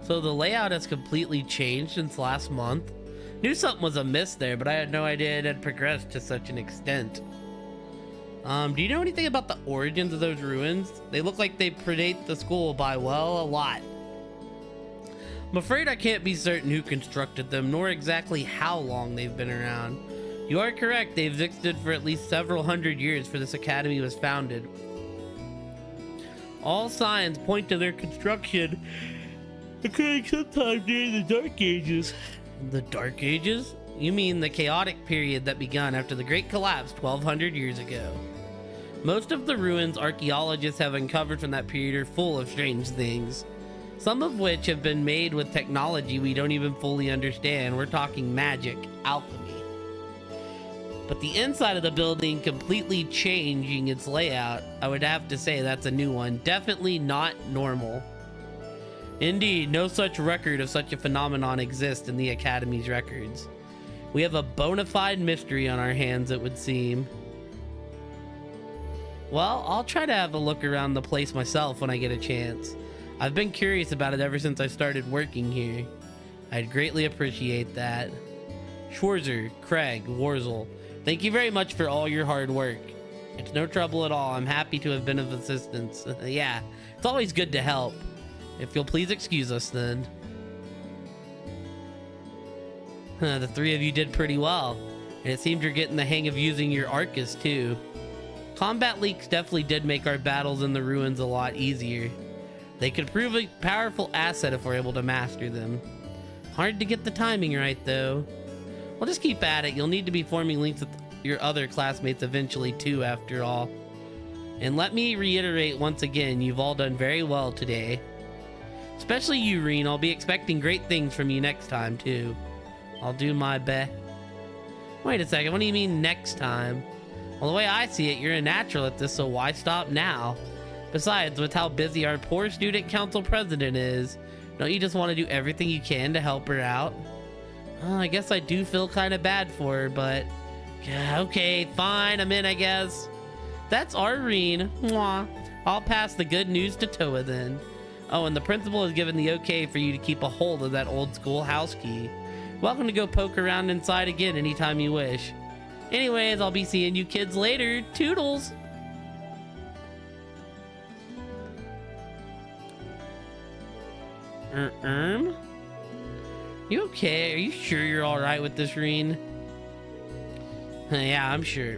So the layout has completely changed since last month. Knew something was amiss there, but I had no idea it had progressed to such an extent. Do you know anything about the origins of those ruins? They look like they predate the school by, well, a lot. I'm afraid I can't be certain who constructed them, nor exactly how long they've been around. You are correct, they've existed for at least several hundred years before this academy was founded. All signs point to their construction occurring sometime during the Dark Ages. The Dark Ages? You mean the chaotic period that began after the Great Collapse 1200 years ago. Most of the ruins archaeologists have uncovered from that period are full of strange things, some of which have been made with technology we don't even fully understand. We're talking magic, alchemy. But the inside of the building completely changing its layout, I would have to say that's a new one. Definitely not normal. Indeed, no such record of such a phenomenon exists in the Academy's records. We have a bona fide mystery on our hands, it would seem. Well, I'll try to have a look around the place myself when I get a chance. I've been curious about it ever since I started working here. I'd greatly appreciate that. Schwarzer, Craig, Warzel, thank you very much for all your hard work. It's no trouble at all. I'm happy to have been of assistance. Yeah, it's always good to help. If you'll please excuse us then. The three of you did pretty well, and it seems you're getting the hang of using your Arcus too. Combat leaks definitely did make our battles in the ruins a lot easier. They could prove a powerful asset if we're able to master them. Hard to get the timing right though. We'll just keep at it. You'll need to be forming links with your other classmates eventually too, after all. And let me reiterate once again, you've all done very well today. Especially you, Reen. I'll be expecting great things from you next time too. I'll do my best. Wait a second, what do you mean next time? Well, the way I see it, you're a natural at this, so why stop now? Besides, with how busy our poor student council president is, don't you just want to do everything you can to help her out? I guess I do feel kind of bad for her, but... yeah, okay, fine, I'm in, I guess. That's Irene. Mwah. I'll pass the good news to Toa then. Oh, and the principal has given the okay for you to keep a hold of that old school house key. Welcome to go poke around inside again anytime you wish. Anyways, I'll be seeing you kids later. Toodles! You okay? Are you sure you're alright with this, Reen? Yeah, I'm sure.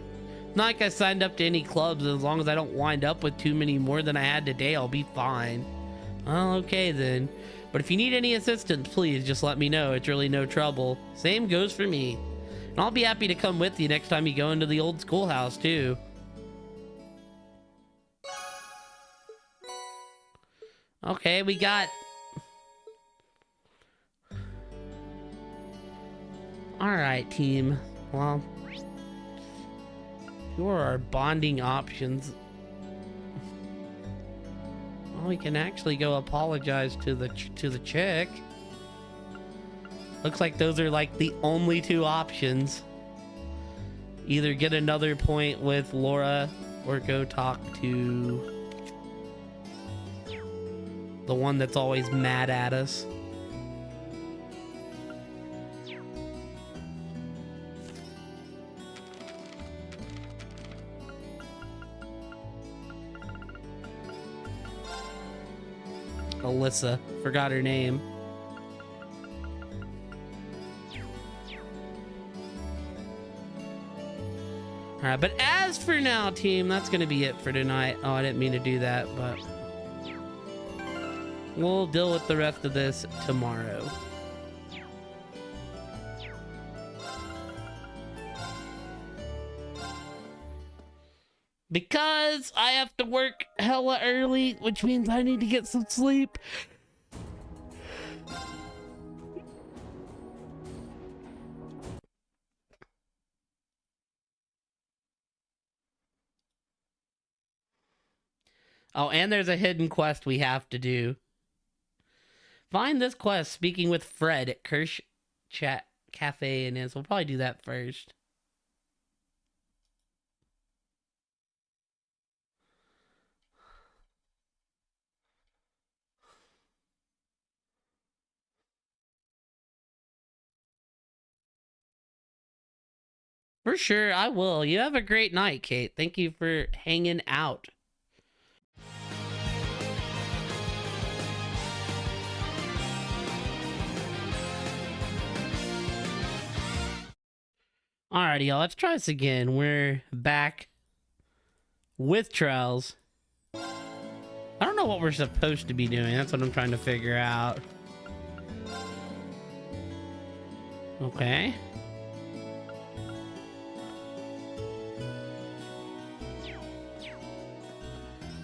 Not like I signed up to any clubs. As long as I don't wind up with too many more than I had today, I'll be fine. Well, okay then. But if you need any assistance, please just let me know. It's really no trouble. Same goes for me. And I'll be happy to come with you next time you go into the old schoolhouse too. Okay, we got... Alright, team. Well, here are our bonding options. Well, we can actually go apologize to the chick. Looks like those are like the only two options. Either get another point with Laura or go talk to the one that's always mad at us. Alyssa, forgot her name. Alright, but as for now, team, that's gonna be it for tonight. Oh, I didn't mean to do that, but we'll deal with the rest of this tomorrow. Because I have to work hella early, which means I need to get some sleep. Oh, and there's a hidden quest we have to do. Find this quest speaking with Fred at Kirsch Chat Cafe and We'll probably do that first. For sure, I will. You have a great night, Kate. Thank you for hanging out. Alrighty, y'all. Let's try this again. We're back with Trials. I don't know what we're supposed to be doing. That's what I'm trying to figure out. Okay.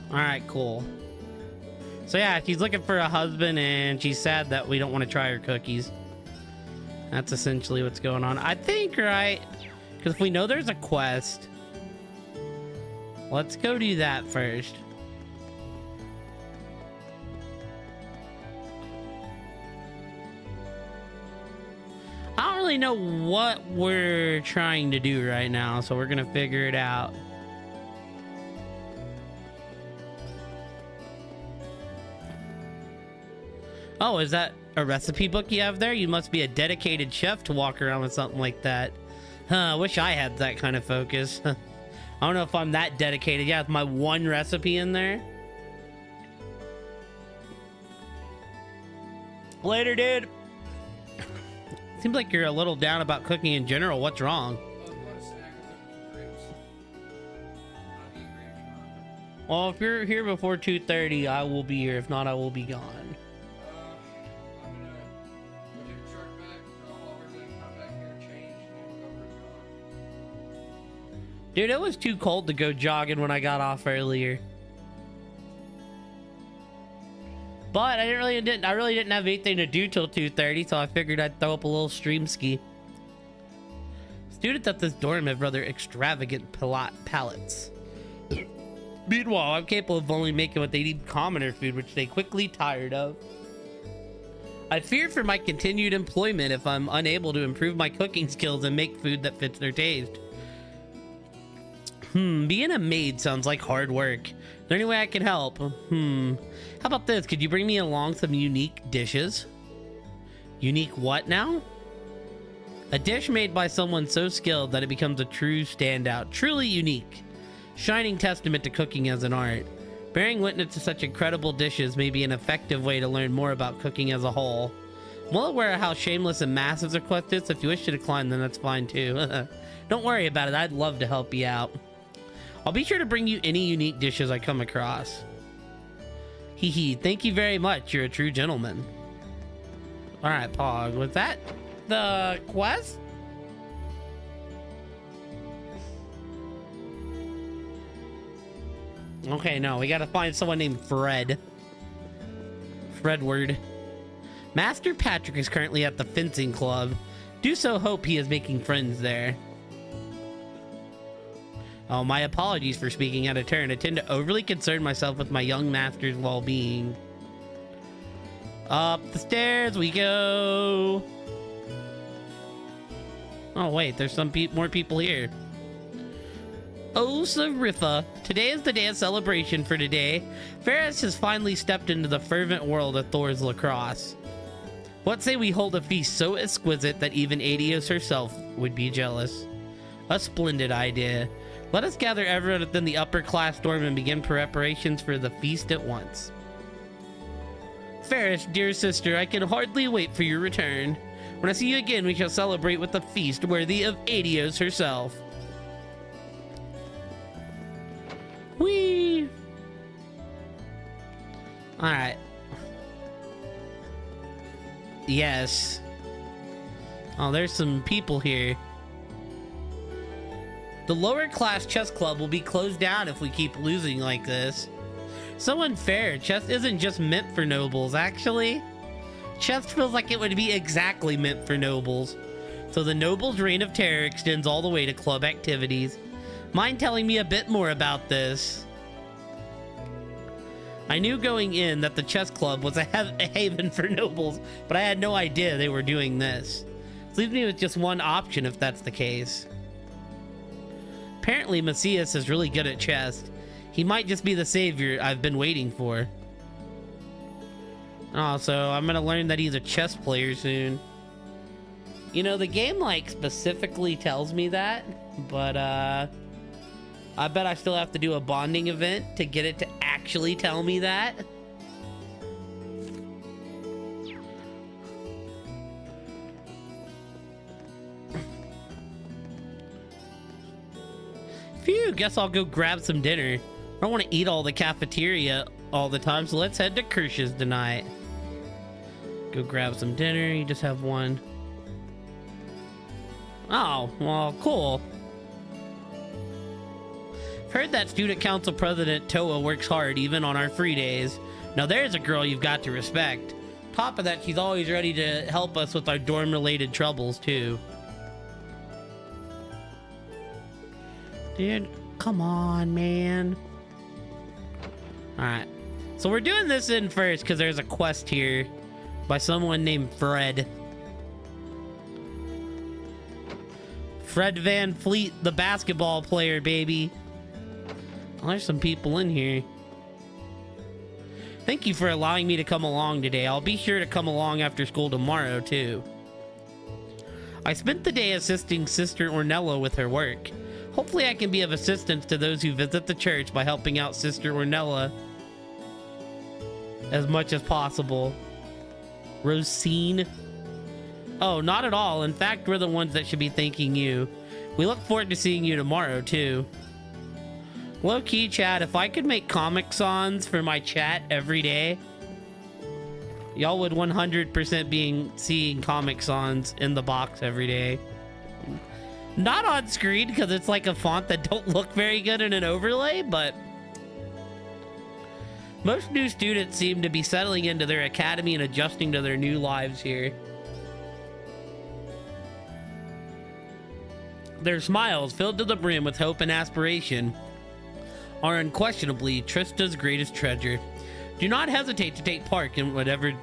Alright, cool. So yeah, she's looking for a husband and she's sad that we don't want to try her cookies. That's essentially what's going on. I think, right? Because if we know there's a quest, let's go do that first. I don't really know what we're trying to do right now, so we're gonna figure it out. Oh, is that a recipe book you have there? You must be a dedicated chef to walk around with something like that. Huh, I wish I had that kind of focus. I don't know if I'm that dedicated. Yeah, with my one recipe in there. Later, dude. Seems like you're a little down about cooking in general. What's wrong? Well, if you're here before 2:30, I will be here. If not, I will be gone. Dude, it was too cold to go jogging when I got off earlier. But I really didn't have anything to do till 2:30, so I figured I'd throw up a little stream ski. Students at this dorm have rather extravagant palates. Meanwhile, I'm capable of only making what they need commoner food, which they quickly tired of. I fear for my continued employment if I'm unable to improve my cooking skills and make food that fits their taste. Being a maid sounds like hard work. Is there any way I can help? How about this? Could you bring me along some unique dishes? Unique what now? A dish made by someone so skilled that it becomes a true standout. Truly unique. Shining testament to cooking as an art. Bearing witness to such incredible dishes may be an effective way to learn more about cooking as a whole. I'm well aware of how shameless and massive the request is. If you wish to decline, then that's fine too. Don't worry about it. I'd love to help you out. I'll be sure to bring you any unique dishes I come across. Hee hee. Thank you very much. You're a true gentleman. Alright, Pog. Was that the quest? Okay, no. We gotta find someone named Fred. Fredward. Master Patrick is currently at the fencing club. Do so hope he is making friends there. Oh, my apologies for speaking out of turn. I tend to overly concern myself with my young master's well-being. Up the stairs we go. Oh, wait. There's some more people here. Oh, Sariffa. Today is the day of celebration for today. Ferris has finally stepped into the fervent world of Thor's lacrosse. What say we hold a feast so exquisite that even Adios herself would be jealous? A splendid idea. Let us gather everyone within the upper class dorm and begin preparations for the feast at once. Ferris, dear sister, I can hardly wait for your return. When I see you again, we shall celebrate with a feast worthy of Adios herself. Whee! Alright. Yes. Oh, there's some people here. The lower class chess club will be closed down if we keep losing like this. So unfair. Chess isn't just meant for nobles, actually. Chess feels like it would be exactly meant for nobles. So the nobles' reign of terror extends all the way to club activities. Mind telling me a bit more about this? I knew going in that the chess club was a haven for nobles, but I had no idea they were doing this. This leaves me with just one option if that's the case. Apparently, Macias is really good at chess. He might just be the savior I've been waiting for. Oh, so I'm gonna learn that he's a chess player soon. You know, the game, like, specifically tells me that, but, I bet I still have to do a bonding event to get it to actually tell me that. Phew, guess I'll go grab some dinner. I don't want to eat all the cafeteria all the time, so let's head to Kirsch's tonight. Go grab some dinner. You just have one. Oh, well, cool. Heard that student council president Toa works hard even on our free days. Now there's a girl you've got to respect. Top of that, she's always ready to help us with our dorm-related troubles, too. Dude, come on, man. Alright. So we're doing this in first because there's a quest here by someone named Fred. Fred Van Fleet, the basketball player, baby. Oh, there's some people in here. Thank you for allowing me to come along today. I'll be sure to come along after school tomorrow, too. I spent the day assisting Sister Ornella with her work. Hopefully I can be of assistance to those who visit the church by helping out Sister Ornella as much as possible. Rosine? Oh, not at all. In fact, we're the ones that should be thanking you. We look forward to seeing you tomorrow, too. Low-key, chat, if I could make Comic Sans for my chat every day, y'all would 100% be seeing Comic Sans in the box every day. Not on screen, because it's like a font that don't look very good in an overlay, but most new students seem to be settling into their academy and adjusting to their new lives here. Their smiles, filled to the brim with hope and aspiration, are unquestionably Trista's greatest treasure. Do not hesitate to take part in whatever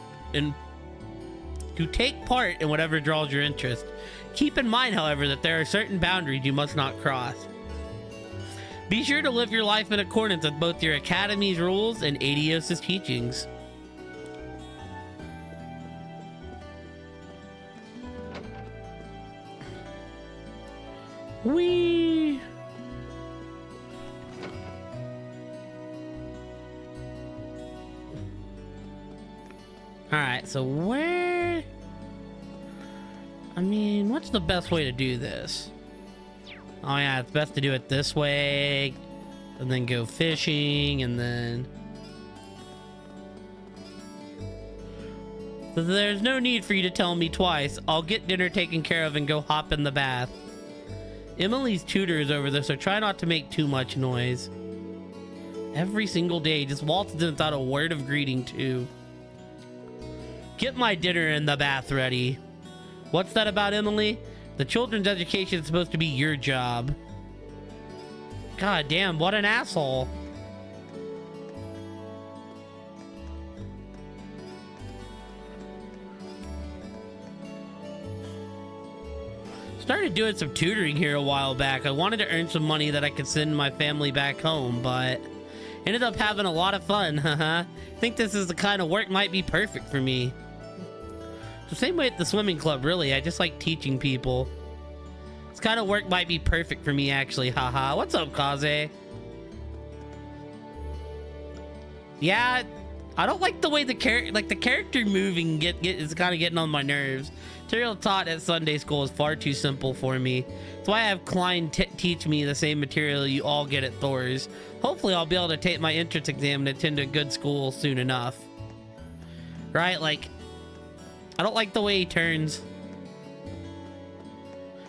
draws your interest. Keep in mind, however, that there are certain boundaries you must not cross. Be sure to live your life in accordance with both your academy's rules and Adios' teachings. Whee! Alright, so where... I mean, what's the best way to do this? Oh yeah, it's best to do it this way, and then go fishing, and then... So there's no need for you to tell me twice. I'll get dinner taken care of and go hop in the bath. Emily's tutor is over there, so try not to make too much noise. Every single day, just waltzes in without a word of greeting, too. Get my dinner in the bath ready. What's that about, Emily? The children's education is supposed to be your job. God damn, what an asshole. Started doing some tutoring here a while back. I wanted to earn some money that I could send my family back home, but ended up having a lot of fun. Haha. Think this is the kind of work might be perfect for me. The same way at the swimming club, really. I just like teaching people. This kind of work might be perfect for me, actually. Haha. What's up, Kaze? Yeah, I don't like the way the character moving is kind of getting on my nerves. Material taught at Sunday school is far too simple for me. That's why I have Klein teach me the same material you all get at Thor's. Hopefully I'll be able to take my entrance exam and attend a good school soon enough. Right, like, I don't like the way he turns.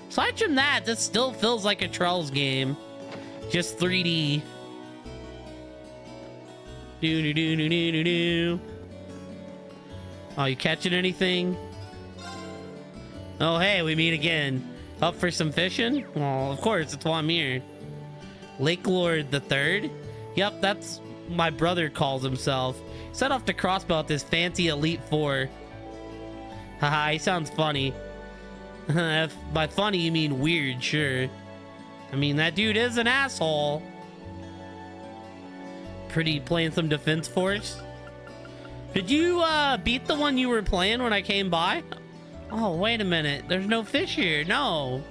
Aside from that, this still feels like a Trolls game. Just 3D. Do. Oh, you catching anything? Oh, hey, we meet again. Up for some fishing? Well, of course, that's why I'm here. Lake Lord the Third? Yep, that's my brother calls himself. Set off to Crossbow with his fancy Elite Four. Haha, he sounds funny. If by funny you mean weird, sure. I mean, that dude is an asshole. Pretty playing some Defense Force. Did you beat the one you were playing when I came by? Oh, wait a minute. There's no fish here. No.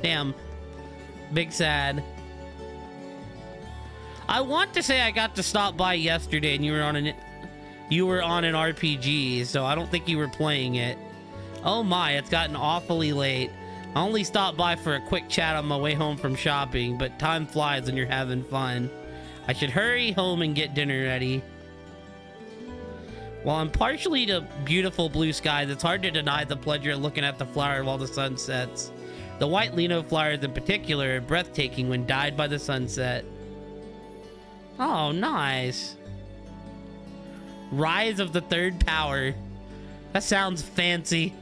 Damn. Big sad. I want to say I got to stop by yesterday and you were on an RPG, so I don't think you were playing it. Oh my, it's gotten awfully late. I only stopped by for a quick chat on my way home from shopping, but time flies when you're having fun. I should hurry home and get dinner ready. While I'm partially to beautiful blue skies, it's hard to deny the pleasure of looking at the flower while the sun sets. The white lino flowers in particular are breathtaking when dyed by the sunset. Oh, nice. Rise of the Third Power. That sounds fancy.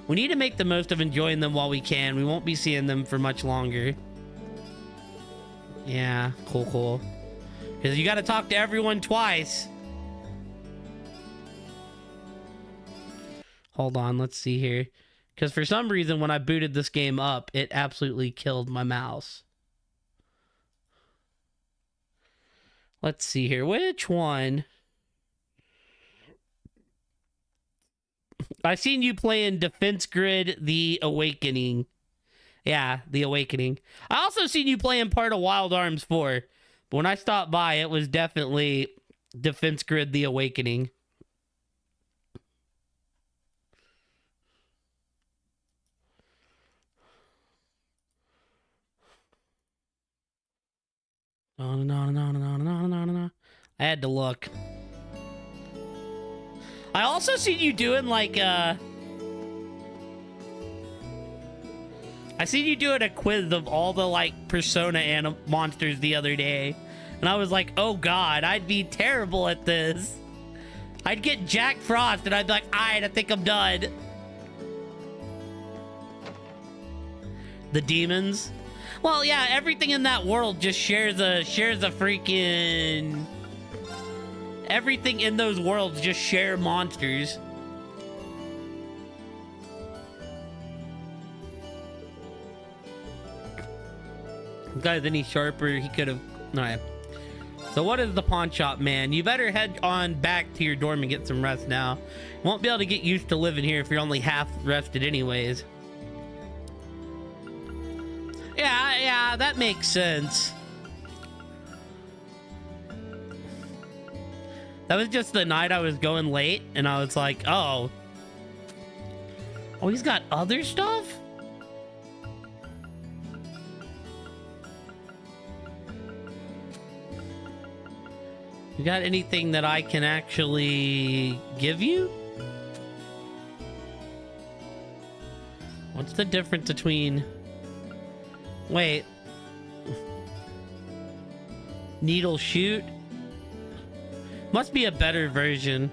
We need to make the most of enjoying them while we can. We won't be seeing them for much longer. Yeah, cool. Because you got to talk to everyone twice. Hold on, let's see here. Because for some reason, when I booted this game up, it absolutely killed my mouse. Let's see here. Which one? I seen you playing Defense Grid: The Awakening. Yeah, The Awakening. I also seen you playing part of Wild Arms 4. But when I stopped by, it was definitely Defense Grid: The Awakening. No. I had to look. I also seen you doing like I seen you doing a quiz of all the like Persona monsters the other day, and I was like, oh god, I'd be terrible at this. I'd get Jack Frost and I'd be like, alright, I think I'm done. The demons. Well, yeah, everything in that world just shares a freaking... Everything in those worlds just share monsters. This guy's any sharper, he could have... Alright. So what is the pawn shop, man? You better head on back to your dorm and get some rest now. You won't be able to get used to living here if you're only half rested anyways. Yeah, that makes sense. That was just the night I was going late, and I was like, oh, he's got other stuff? You got anything that I can actually give you? What's the difference between... Wait. Needle shoot? Must be a better version.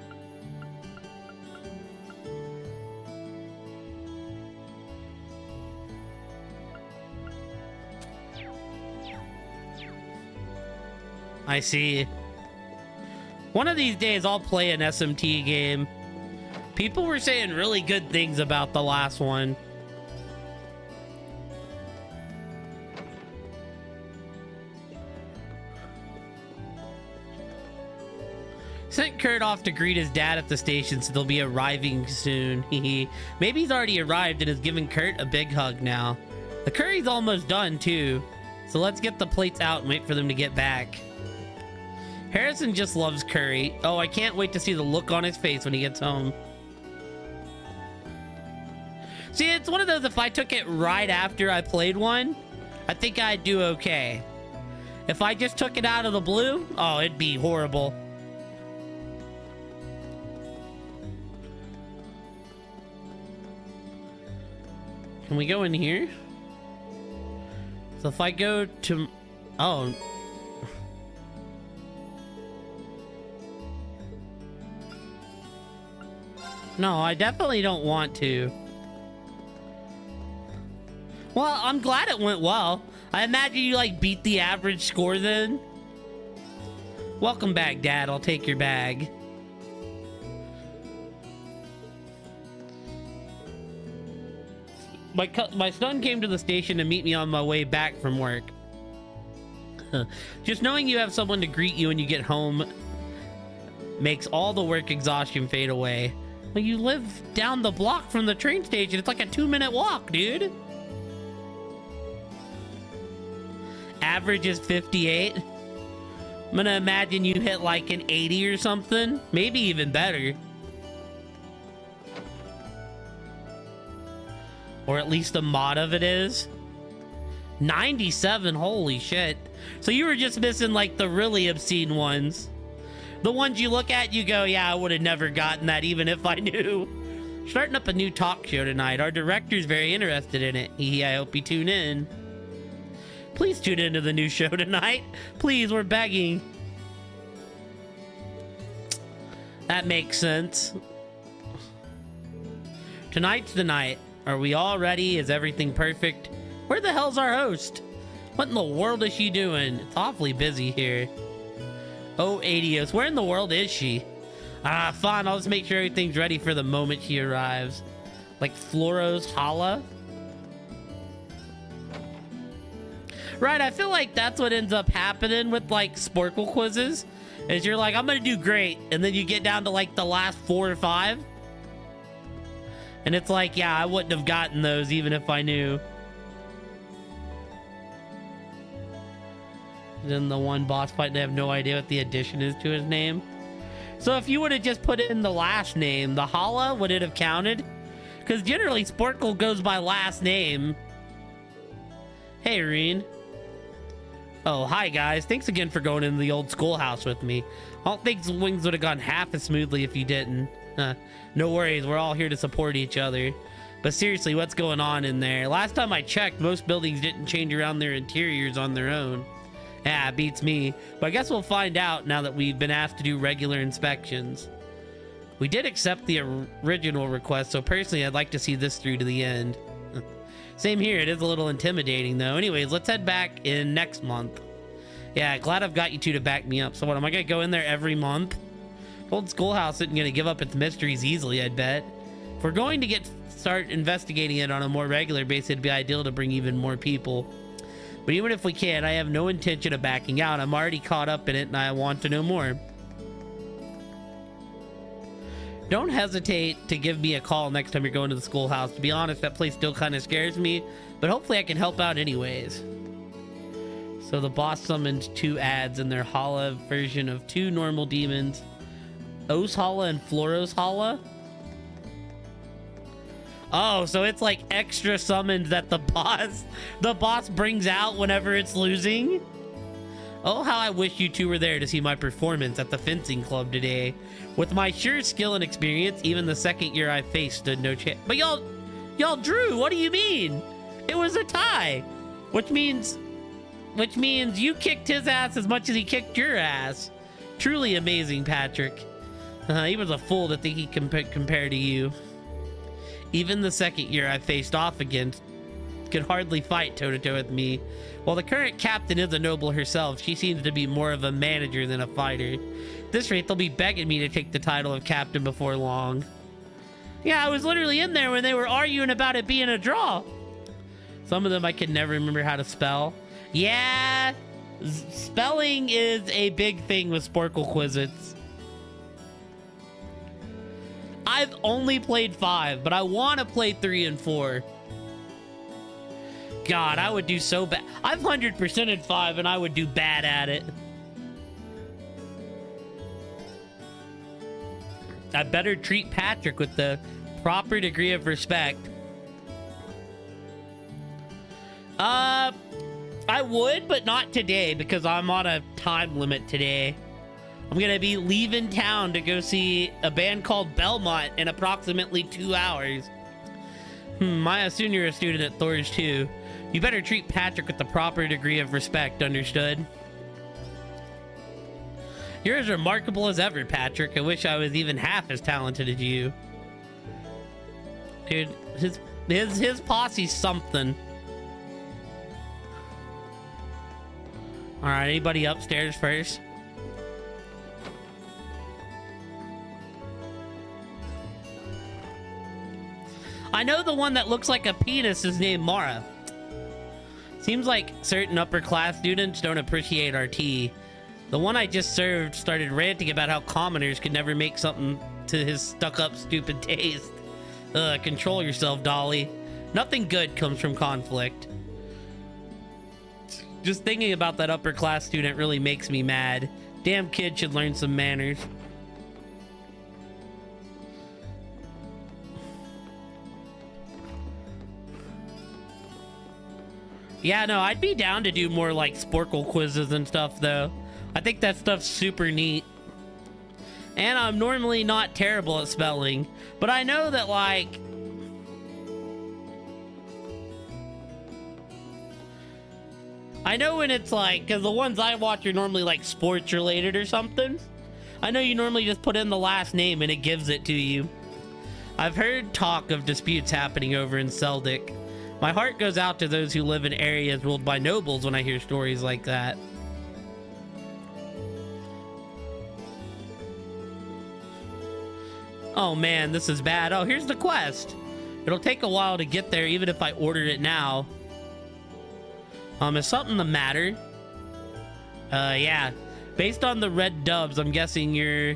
I see. One of these days I'll play an SMT game. People were saying really good things about the last one. Sent Kurt off to greet his dad at the station, so they'll be arriving soon. Maybe he's already arrived and is giving Kurt a big hug now. The curry's almost done too, so let's get the plates out and wait for them to get back. Harrison just loves curry. Oh, I can't wait to see the look on his face when he gets home. See, it's one of those, if I took it right after I played one, I think I'd do okay. If I just took it out of the blue, oh, it'd be horrible. Can we go in here? So if I go to... Oh. No, I definitely don't want to. Well, I'm glad it went well. I imagine you, like, beat the average score then. Welcome back, Dad. I'll take your bag. My son came to the station to meet me on my way back from work. Just knowing you have someone to greet you when you get home makes all the work exhaustion fade away. Well, you live down the block from the train station. It's like a 2-minute walk, dude. Average is 58. I'm gonna imagine you hit like an 80 or something. Maybe even better. Or at least a mod of it is. 97, holy shit. So you were just missing like the really obscene ones. The ones you look at, you go, yeah, I would have never gotten that even if I knew. Starting up a new talk show tonight. Our director's very interested in it. I hope you tune in. Please tune into the new show tonight. Please, we're begging. That makes sense. Tonight's the night. Are we all ready? Is everything perfect? Where the hell's our host? What in the world is she doing? It's awfully busy here. Oh, Adios. Where in the world is she? Ah, fine. I'll just make sure everything's ready for the moment she arrives. Like Floro's Hala? Right, I feel like that's what ends up happening with, like, Sporkle quizzes. Is you're like, I'm gonna do great. And then you get down to, like, the last 4 or 5. And it's like, yeah, I wouldn't have gotten those even if I knew. Then the one boss fight, they have no idea what the addition is to his name. So if you would have just put it in the last name, the Hala, would it have counted? Because generally Sporkle goes by last name. Hey, Reen. Oh, hi guys. Thanks again for going into the old schoolhouse with me. I don't think wings would have gone half as smoothly if you didn't. No worries, we're all here to support each other. But seriously, what's going on in there? Last time I checked, most buildings didn't change around their interiors on their own. Yeah, beats me. But I guess we'll find out now that we've been asked to do regular inspections. We did accept the original request, so personally I'd like to see this through to the end. Same here, it is a little intimidating though. Anyways, let's head back in next month. Yeah, glad I've got you two to back me up. So what, am I gonna go in there every month? Old Schoolhouse isn't gonna give up its mysteries easily, I'd bet. If we're going to start investigating it on a more regular basis, it'd be ideal to bring even more people. But even if we can, I have no intention of backing out. I'm already caught up in it and I want to know more. Don't hesitate to give me a call next time you're going to the schoolhouse. To be honest, that place still kind of scares me, but hopefully I can help out anyways. So the boss summoned 2 ads in their Hala version of 2 normal demons. O's Hala and Floro's Hala? Oh, so it's like extra summons that the boss brings out whenever it's losing? Oh, how I wish you two were there to see my performance at the fencing club today. With my sheer skill and experience, even the second year I faced stood no chance. But y'all drew, what do you mean? It was a tie, which means you kicked his ass as much as he kicked your ass. Truly amazing, Patrick. He was a fool to think he could compare to you. Even the second year I faced off against could hardly fight toe-to-toe with me. While the current captain is a noble herself, she seems to be more of a manager than a fighter. At this rate, they'll be begging me to take the title of captain before long. Yeah, I was literally in there when they were arguing about it being a draw. Some of them I can never remember how to spell. Yeah, spelling is a big thing with Sporkle quizzes. I've only played 5, but I want to play 3 and 4. God, I would do so bad. I've 100%ed 5 and I would do bad at it. I better treat Patrick with the proper degree of respect. I would, but not today because I'm on a time limit today. I'm gonna be leaving town to go see a band called Belmont in approximately 2 hours. Maya, soon you're a student at Thor's too. You better treat Patrick with the proper degree of respect, understood? You're as remarkable as ever, Patrick. I wish I was even half as talented as you. Dude, his posse's something. Alright, anybody upstairs first? I know the one that looks like a penis is named Mara. Seems like certain upper class students don't appreciate our tea. The one I just served started ranting about how commoners could never make something to his stuck-up stupid taste. Control yourself, Dolly. Nothing good comes from conflict. Just thinking about that upper class student really makes me mad. Damn kid should learn some manners. Yeah, no, I'd be down to do more like Sporkle quizzes and stuff though. I think that stuff's super neat. And I'm normally not terrible at spelling, but I know that, like, I know when it's like, because the ones I watch are normally like sports related or something. I know you normally just put in the last name and it gives it to you. I've heard talk of disputes happening over in Seldic. My heart goes out to those who live in areas ruled by nobles when I hear stories like that. Oh man, this is bad. Oh, here's the quest. It'll take a while to get there even if I ordered it now. Is something the matter? Yeah. Based on the red dubs, I'm guessing you're...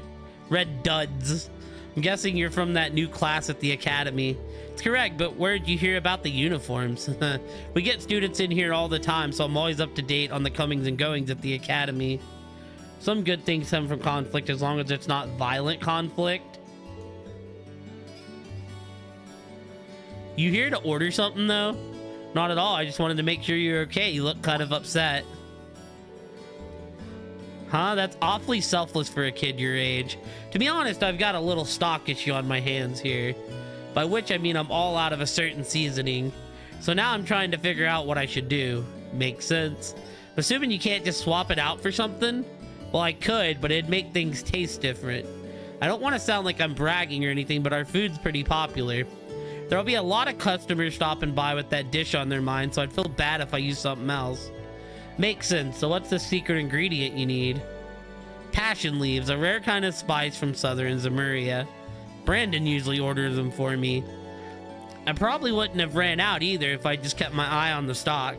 Red duds. I'm guessing you're from that new class at the academy. It's correct, but where'd you hear about the uniforms? We get students in here all the time, so I'm always up to date on the comings and goings at the academy. Some good things come from conflict as long as it's not violent conflict. You here to order something, though? Not at all. I just wanted to make sure you're okay. You look kind of upset. Huh? That's awfully selfless for a kid your age. To be honest, I've got a little stock issue on my hands here. By which I mean I'm all out of a certain seasoning. So now I'm trying to figure out what I should do. Makes sense. Assuming you can't just swap it out for something? Well, I could, but it'd make things taste different. I don't want to sound like I'm bragging or anything, but our food's pretty popular. There'll be a lot of customers stopping by with that dish on their mind, so I'd feel bad if I use something else. Makes sense. So what's the secret ingredient you need? Passion leaves, a rare kind of spice from southern Zemuria. Brandon usually orders them for me. I probably wouldn't have ran out either if I just kept my eye on the stock.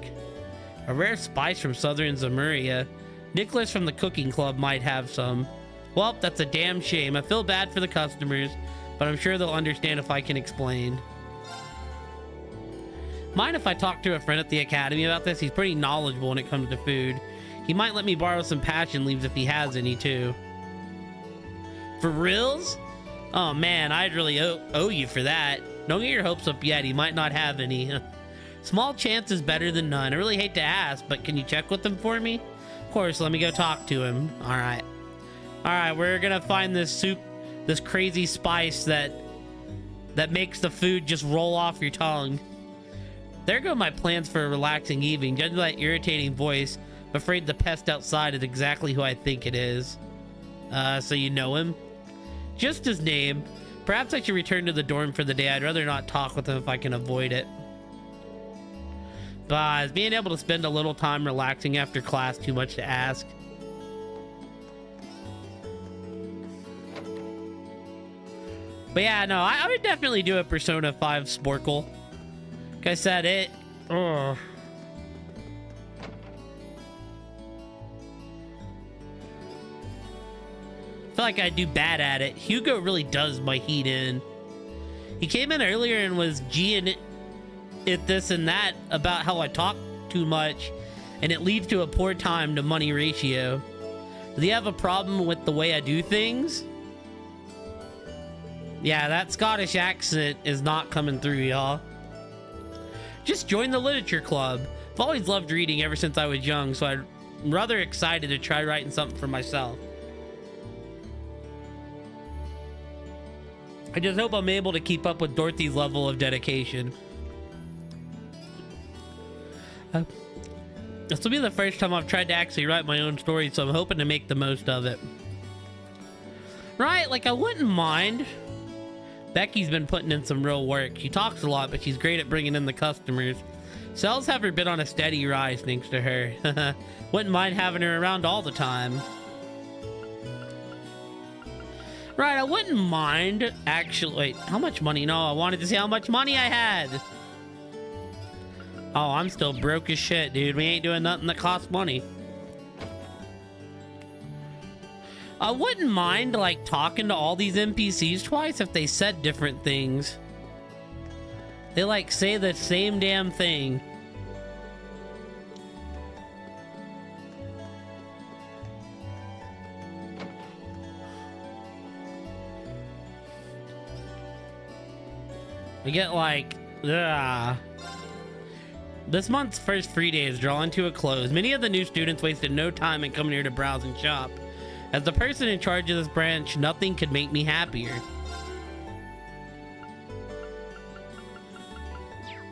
A rare spice from southern Zemuria. Nicholas from the cooking club might have some. Well, that's a damn shame. I feel bad for the customers, but I'm sure they'll understand if I can explain. Mind if I talk to a friend at the academy about this? He's pretty knowledgeable when it comes to food. He might let me borrow some passion leaves if he has any too. For reals? Oh man, I'd really owe you for that. Don't get your hopes up yet. He might not have any. Small chance is better than none. I really hate to ask, but can you check with him for me? Of course, let me go talk to him. All right, we're gonna find this soup, this crazy spice that makes the food just roll off your tongue. There go my plans for a relaxing evening. Judging by that irritating voice, I'm afraid the pest outside is exactly who I think it is. So you know him? Just his name. Perhaps I should return to the dorm for the day. I'd rather not talk with him if I can avoid it. But is being able to spend a little time relaxing after class too much to ask? But yeah, no, I would definitely do a Persona 5 Sporkle. Like I said, it... Ugh. I feel like I do bad at it. Hugo really does my heat in. He came in earlier and was G'ing it this and that about how I talk too much and it leads to a poor time to money ratio. Does he have a problem with the way I do things? Yeah, that Scottish accent is not coming through, y'all. Just join the literature club. I've always loved reading ever since I was young, so I'm rather excited to try writing something for myself. I just hope I'm able to keep up with Dorothy's level of dedication. This will be the first time I've tried to actually write my own story, so I'm hoping to make the most of it. Right, like I wouldn't mind. Becky's been putting in some real work. She talks a lot, but she's great at bringing in the customers. Sales have been on a steady rise thanks to her. Wouldn't mind having her around all the time. Right, I wouldn't mind actually. Wait, how much money? No, I wanted to see how much money I had. Oh, I'm still broke as shit, dude. We ain't doing nothing that costs money. I wouldn't mind like talking to all these NPCs twice if they said different things. They like say the same damn thing. I get like, ugh. This month's first free day is drawing to a close. Many of the new students wasted no time in coming here to browse and shop. As the person in charge of this branch, nothing could make me happier.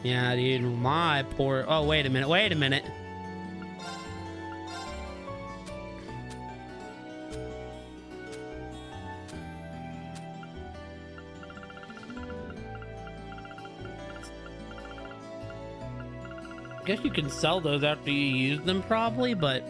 Yeah, dude, my poor... Oh, wait a minute. I guess you can sell those after you use them, probably, but...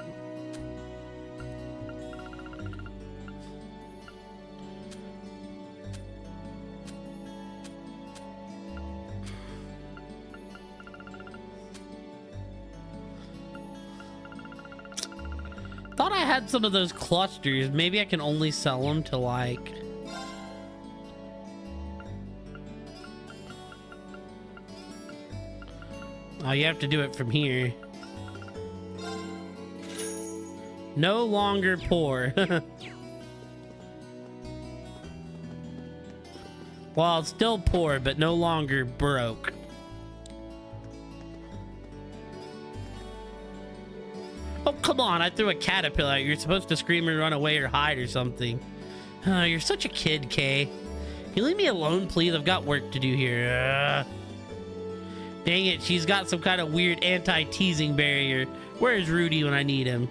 Thought I had some of those clusters. Maybe I can only sell them to, like... Oh, you have to do it from here. No longer poor. Well, still poor, but no longer broke. Oh, come on. I threw a caterpillar. You're supposed to scream and run away or hide or something. You're such a kid, Kay. Can you leave me alone, please? I've got work to do here. Dang it, she's got some kind of weird anti-teasing barrier. Where's Rudy when I need him?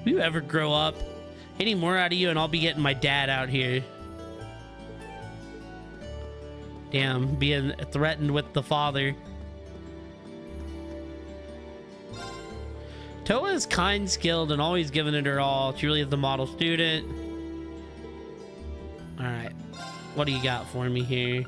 Will you ever grow up? Any more out of you and I'll be getting my dad out here. Damn, being threatened with the father. Toa is kind, skilled, and always giving it her all. She really is the model student. Alright, what do you got for me here?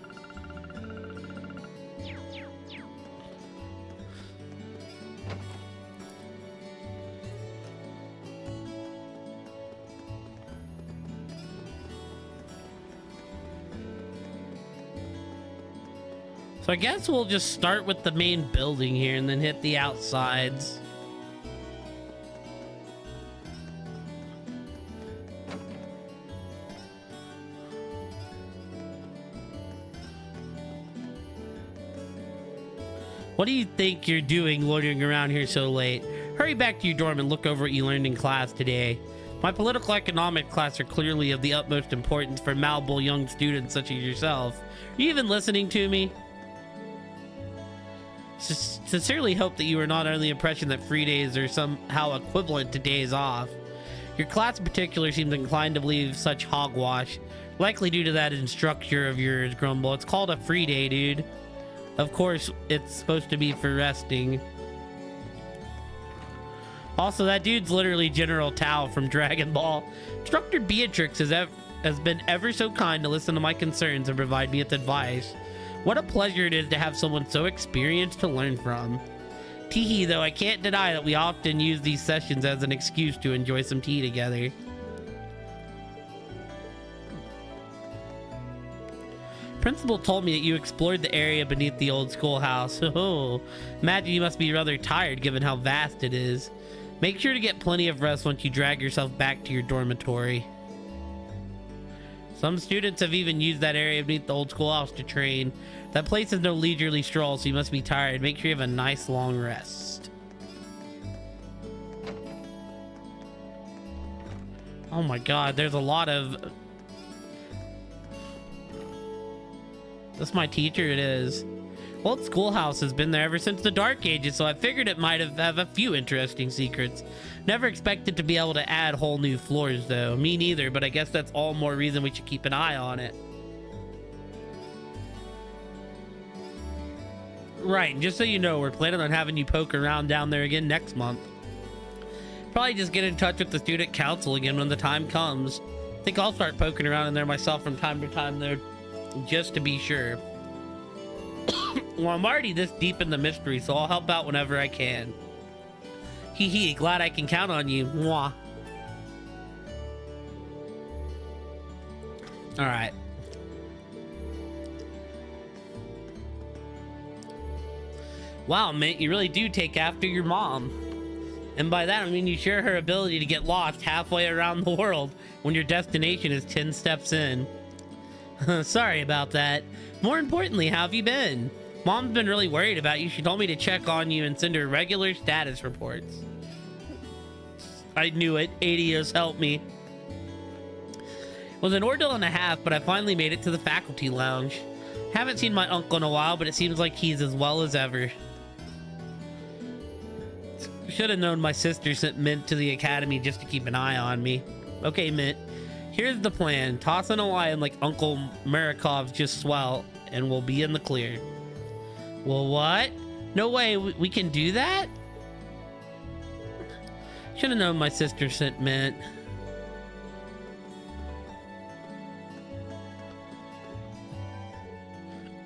So I guess we'll just start with the main building here and then hit the outsides. What do you think you're doing loitering around here so late? Hurry back to your dorm and look over what you learned in class today. My political economics class are clearly of the utmost importance for malleable young students such as yourself. Are you even listening to me? Sincerely hope that you are not under the impression that free days are somehow equivalent to days off. Your class in particular seems inclined to believe such hogwash, likely due to that instructor of yours, Grumble. It's called a free day, dude. Of course, it's supposed to be for resting. Also, that dude's literally General Tao from Dragon Ball. Instructor Beatrix has been ever so kind to listen to my concerns and provide me with advice. What a pleasure it is to have someone so experienced to learn from. Teehee, though, I can't deny that we often use these sessions as an excuse to enjoy some tea together. Principal told me that you explored the area beneath the old schoolhouse. Oh, imagine you must be rather tired given how vast it is. Make sure to get plenty of rest once you drag yourself back to your dormitory. Some students have even used that area beneath the old schoolhouse to train. That place is no leisurely stroll, so you must be tired. Make sure you have a nice long rest. Oh my god, there's a lot of... That's my teacher, it is. Old Schoolhouse has been there ever since the Dark Ages, so I figured it might have a few interesting secrets. Never expected to be able to add whole new floors, though. Me neither, but I guess that's all more reason we should keep an eye on it. Right, and just so you know, we're planning on having you poke around down there again next month. Probably just get in touch with the student council again when the time comes. I think I'll start poking around in there myself from time to time, though, just to be sure. Well, I'm already this deep in the mystery, so I'll help out whenever I can. Hee hee, glad I can count on you. Mwah. Alright. Wow, mate, you really do take after your mom. And by that, I mean you share her ability to get lost halfway around the world when your destination is 10 steps in. Sorry about that. More importantly, how have you been? Mom's been really worried about you. She told me to check on you and send her regular status reports. I knew it. ADOS helped me. It was an ordeal and a half, but I finally made it to the faculty lounge. Haven't seen my uncle in a while, but it seems like he's as well as ever. Should have known my sister sent Mint to the academy just to keep an eye on me. Okay, Mint. Here's the plan. Toss in a line like Uncle Marikov's just swell, and we'll be in the clear. Well, what? No way, we can do that? Should have known my sister sent Mint.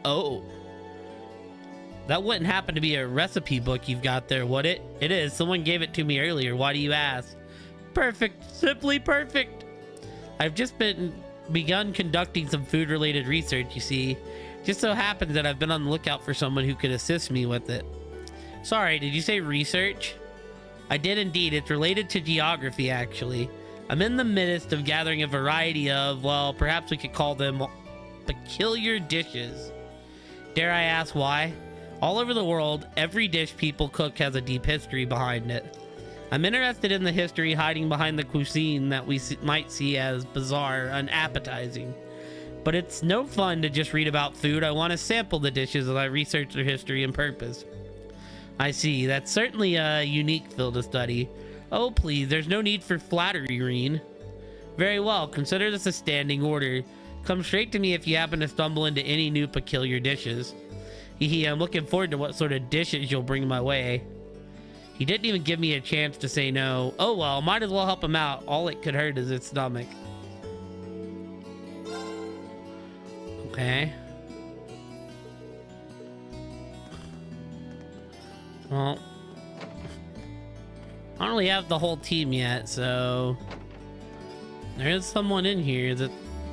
Oh. That wouldn't happen to be a recipe book you've got there, would it? It is. Someone gave it to me earlier. Why do you ask? Perfect. Simply perfect. I've just begun conducting some food-related research, you see. Just so happens that I've been on the lookout for someone who could assist me with it. Sorry, did you say research? I did indeed. It's related to geography, actually. I'm in the midst of gathering a variety of, well, perhaps we could call them peculiar dishes. Dare I ask why? All over the world, every dish people cook has a deep history behind it. I'm interested in the history hiding behind the cuisine that we might see as bizarre, unappetizing. But it's no fun to just read about food. I want to sample the dishes as I research their history and purpose. I see. That's certainly a unique field of study. Oh, please, there's no need for flattery, Reen. Very well, consider this a standing order. Come straight to me if you happen to stumble into any new peculiar dishes. Hehe, I'm looking forward to what sort of dishes you'll bring my way. He didn't even give me a chance to say no. Oh well, might as well help him out. All it could hurt is its stomach. Okay. Well, I don't really have the whole team yet, so there is someone in here.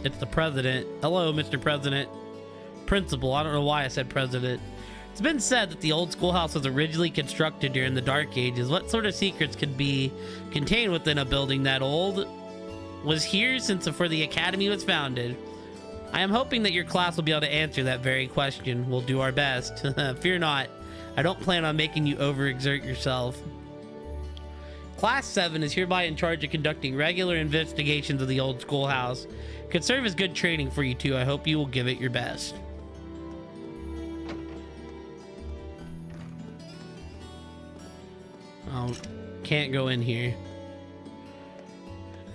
It's the president. Hello, Mr. President. Principal. I don't know why I said president. It's been said that the old schoolhouse was originally constructed during the Dark Ages. What sort of secrets could be contained within a building that old? Was here since before the academy was founded. I am hoping that your class will be able to answer that very question. We'll do our best. Fear not. I don't plan on making you overexert yourself. Class 7 is hereby in charge of conducting regular investigations of the old schoolhouse. It could serve as good training for you too. I hope you will give it your best. Oh, can't go in here.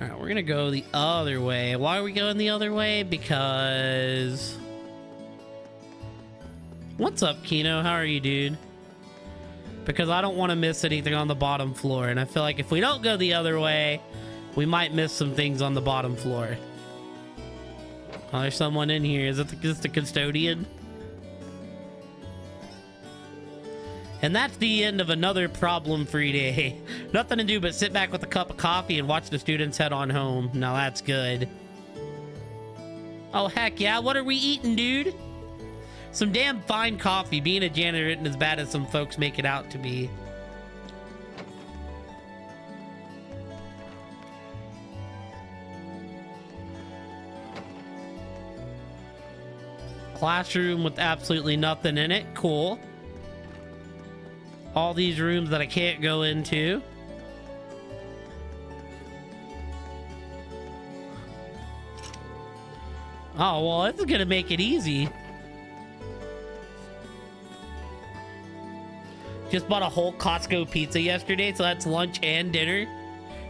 All right, we're gonna go the other way. Why are we going the other way? Because... What's up, Kino? How are you, dude? Because I don't want to miss anything on the bottom floor, and I feel like if we don't go the other way, we might miss some things on the bottom floor. Oh, there's someone in here. Is this the custodian? And that's the end of another problem-free day. Nothing to do but sit back with a cup of coffee and watch the students head on home. Now that's good. Oh, heck yeah. What are we eating, dude? Some damn fine coffee. Being a janitor isn't as bad as some folks make it out to be. Classroom with absolutely nothing in it. Cool. All these rooms that I can't go into. Oh, well, this is gonna make it easy. Just bought a whole Costco pizza yesterday, so that's lunch and dinner.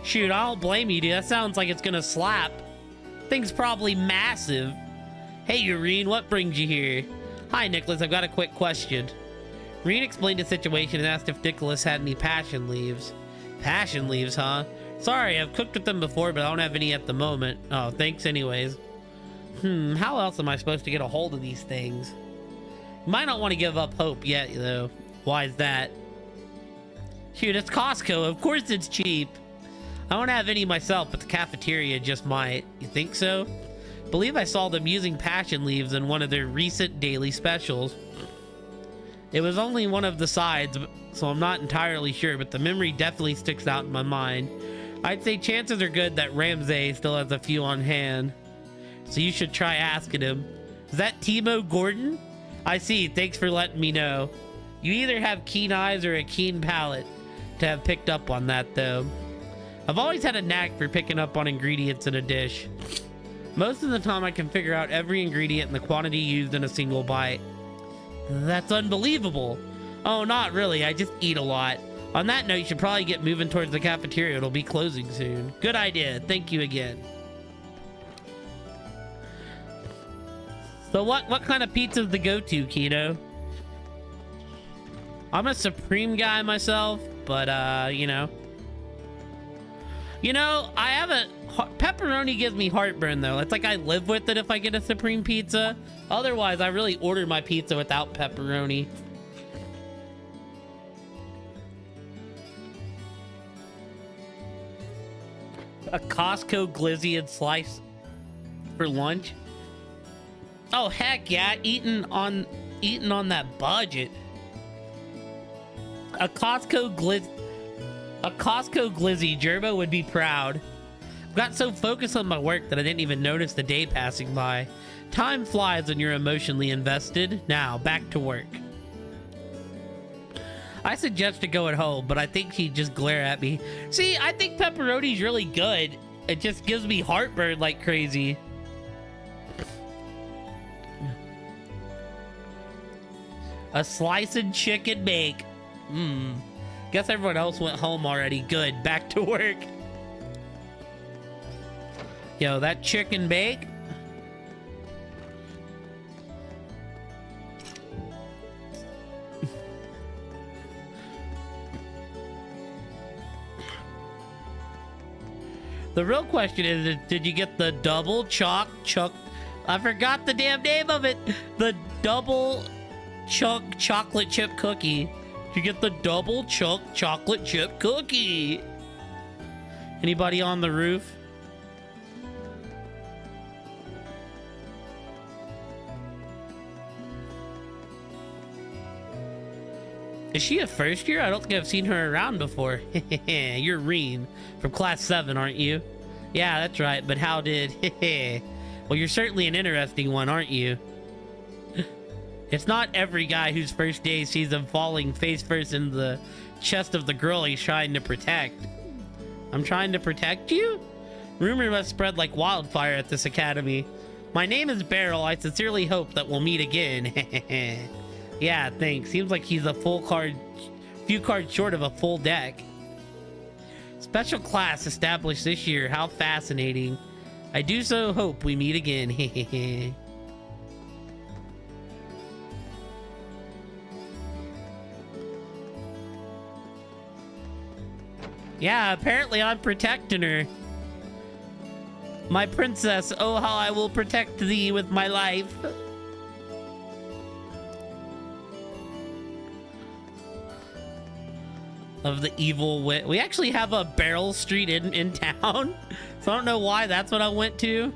Shoot, I don't blame you, dude. That sounds like it's gonna slap. Thing's probably massive. Hey, Ureen, what brings you here? Hi, Nicholas. I've got a quick question. Reen explained the situation and asked if Nicholas had any passion leaves. Passion leaves, huh? Sorry, I've cooked with them before, but I don't have any at the moment. Oh, thanks anyways. How else am I supposed to get a hold of these things? Might not want to give up hope yet, though. Why is that? Shoot, it's Costco. Of course it's cheap. I don't have any myself, but the cafeteria just might. You think so? Believe I saw them using passion leaves in one of their recent daily specials. It was only one of the sides, so I'm not entirely sure, but the memory definitely sticks out in my mind. I'd say chances are good that Ramsay still has a few on hand. So you should try asking him. Is that Timo Gordon? I see. Thanks for letting me know. You either have keen eyes or a keen palate to have picked up on that, though. I've always had a knack for picking up on ingredients in a dish. Most of the time I can figure out every ingredient and the quantity used in a single bite. That's unbelievable. Oh, not really. I just eat a lot. On that note, you should probably get moving towards the cafeteria. It'll be closing soon. Good idea. Thank you again. So what kind of pizza's the go-to, Keto? I'm a Supreme guy myself, but you know. I have a pepperoni gives me heartburn though. It's like I live with it if I get a Supreme pizza. Otherwise, I really order my pizza without pepperoni. A Costco glizzy and slice for lunch. Oh heck yeah, eating on that budget. A Costco glizzy, Gerbo would be proud. I've got so focused on my work that I didn't even notice the day passing by. Time flies when you're emotionally invested. Now, back to work. I suggest to go at home, but I think he'd just glare at me. See, I think pepperoni's really good. It just gives me heartburn like crazy. A slice and chicken bake. Guess everyone else went home already. Good, back to work. Yo, that chicken bake. The real question is, did you get the double chuck? I forgot the damn name of it. The double chunk chocolate chip cookie. Did you get the double chunk chocolate chip cookie? Anybody on the roof? Is she a first year? I don't think I've seen her around before. You're Reen from class 7, aren't you? Yeah, that's right. But how did... Well, you're certainly an interesting one, aren't you? It's not every guy whose first day sees him falling face first into the chest of the girl he's trying to protect. I'm trying to protect you? Rumor must spread like wildfire at this academy. My name is Beryl. I sincerely hope that we'll meet again. Yeah, thanks. Seems like he's a few cards short of a full deck. Special class established this year. How fascinating. I do so hope we meet again. Yeah, apparently I'm protecting her. My princess, oh how I will protect thee with my life. Of the evil wit. We actually have a Beryl Street in town. So I don't know why that's what I went to.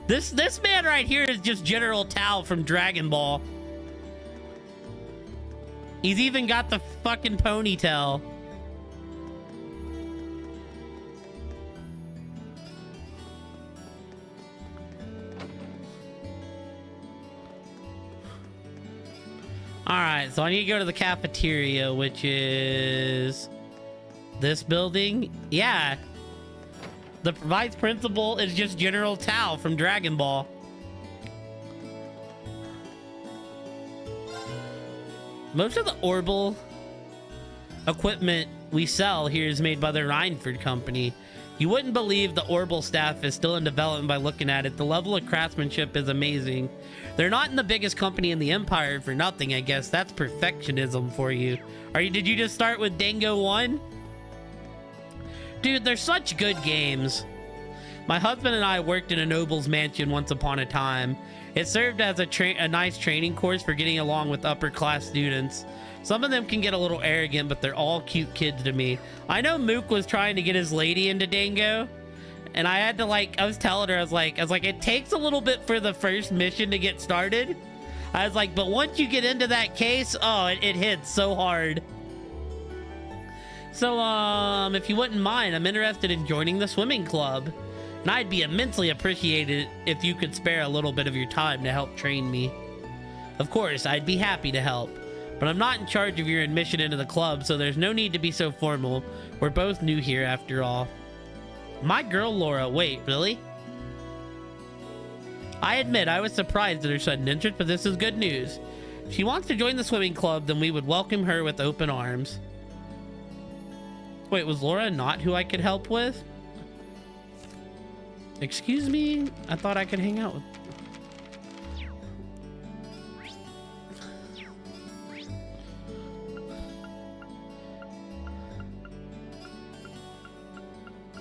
This man right here is just General Tao from Dragon Ball. He's even got the fucking ponytail. Alright, so I need to go to the cafeteria, which is this building. Yeah. The vice principal is just General Tao from Dragon Ball. Most of the Orbital equipment we sell here is made by the Rhineford company. You wouldn't believe the Orbital staff is still in development by looking at it. The level of craftsmanship is amazing. They're not in the biggest company in the Empire for nothing, I guess. That's perfectionism for you. Did you just start with Dango 1? Dude, they're such good games. My husband and I worked in a noble's mansion once upon a time. It served as a nice training course for getting along with upper class students. Some of them can get a little arrogant, but they're all cute kids to me. I know Mook was trying to get his lady into Dango, and I had to I was telling her, I was like, it takes a little bit for the first mission to get started. I was like, but once you get into that case, oh, it hits so hard. So, if you wouldn't mind, I'm interested in joining the swimming club. And I'd be immensely appreciated if you could spare a little bit of your time to help train me. Of course, I'd be happy to help. But I'm not in charge of your admission into the club, so there's no need to be so formal. We're both new here, after all. My girl Laura. Wait, really? I admit I was surprised at her sudden interest, but this is good news. If she wants to join the swimming club, then we would welcome her with open arms. Wait, was Laura not who I could help with? Excuse me? I thought I could hang out with...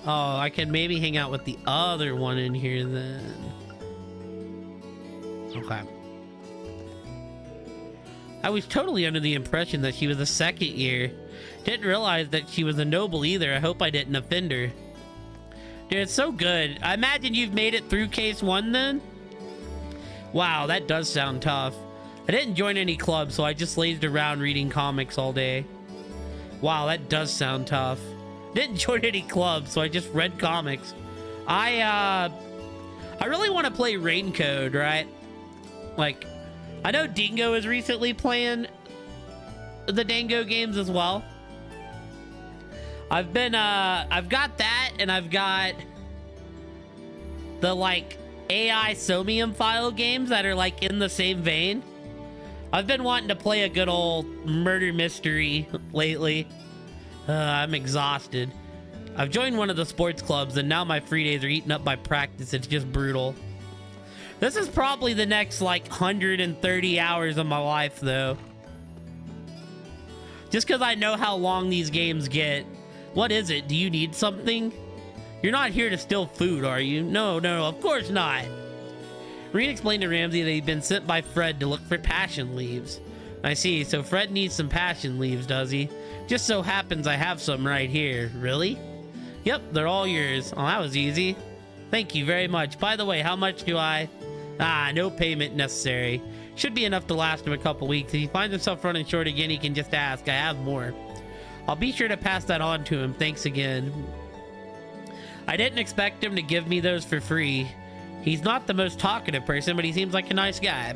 Oh, I can maybe hang out with the other one in here then. Okay. I was totally under the impression that she was a second year. Didn't realize that she was a noble either. I hope I didn't offend her. Dude, it's so good. I imagine you've made it through case 1 then? Wow, that does sound tough. I didn't join any clubs, so I just lazed around reading comics all day. Wow, that does sound tough. Didn't join any clubs, so I just read comics. I really want to play Raincode, right? Like, I know Dingo is recently playing the Dango games as well. I've got that, and I've got the, like, AI Somium file games that are, like, in the same vein. I've been wanting to play a good old murder mystery lately. I'm exhausted. I've joined one of the sports clubs, and now my free days are eaten up by practice. It's just brutal. This is probably the next, like, 130 hours of my life, though. Just because I know how long these games get. What is it? Do you need something? You're not here to steal food, are you? No, of course not. Reed explained to Ramsey that he'd been sent by Fred to look for passion leaves. I see, so Fred needs some passion leaves, does he? Just so happens I have some right here. Really? Yep, they're all yours. Oh, that was easy. Thank you very much. By the way, how much do I... no payment necessary. Should be enough to last him a couple weeks. If he finds himself running short again, he can just ask. I have more. I'll be sure to pass that on to him. Thanks again. I didn't expect him to give me those for free. He's not the most talkative person, but he seems like a nice guy.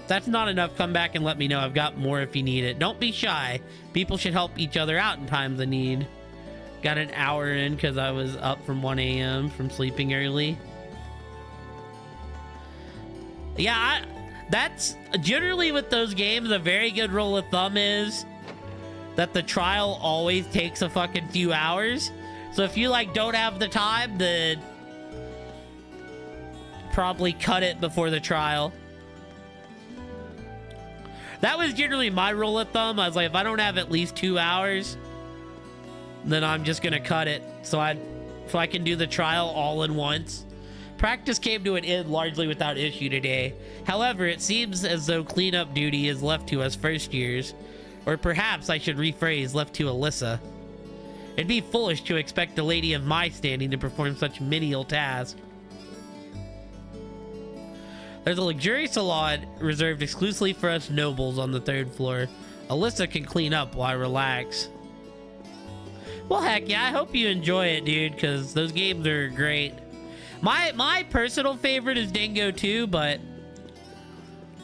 If that's not enough, come back and let me know. I've got more if you need it. Don't be shy. People should help each other out in times of need. Got an hour in because I was up from 1 a.m. from sleeping early. Yeah, that's generally with those games, a very good rule of thumb is that the trial always takes a fucking few hours. So if you, like, don't have the time, then probably cut it before the trial. That was generally my rule of thumb. I was like, if I don't have at least 2 hours, then I'm just gonna cut it so I can do the trial all in once. Practice came to an end largely without issue today. However, it seems as though cleanup duty is left to us first years. Or perhaps I should rephrase, left to Alyssa. It'd be foolish to expect a lady of my standing to perform such menial tasks. There's a luxurious salon reserved exclusively for us nobles on the 3rd floor. Alyssa can clean up while I relax. Well, heck yeah, I hope you enjoy it, dude, because those games are great. My personal favorite is Dango 2, but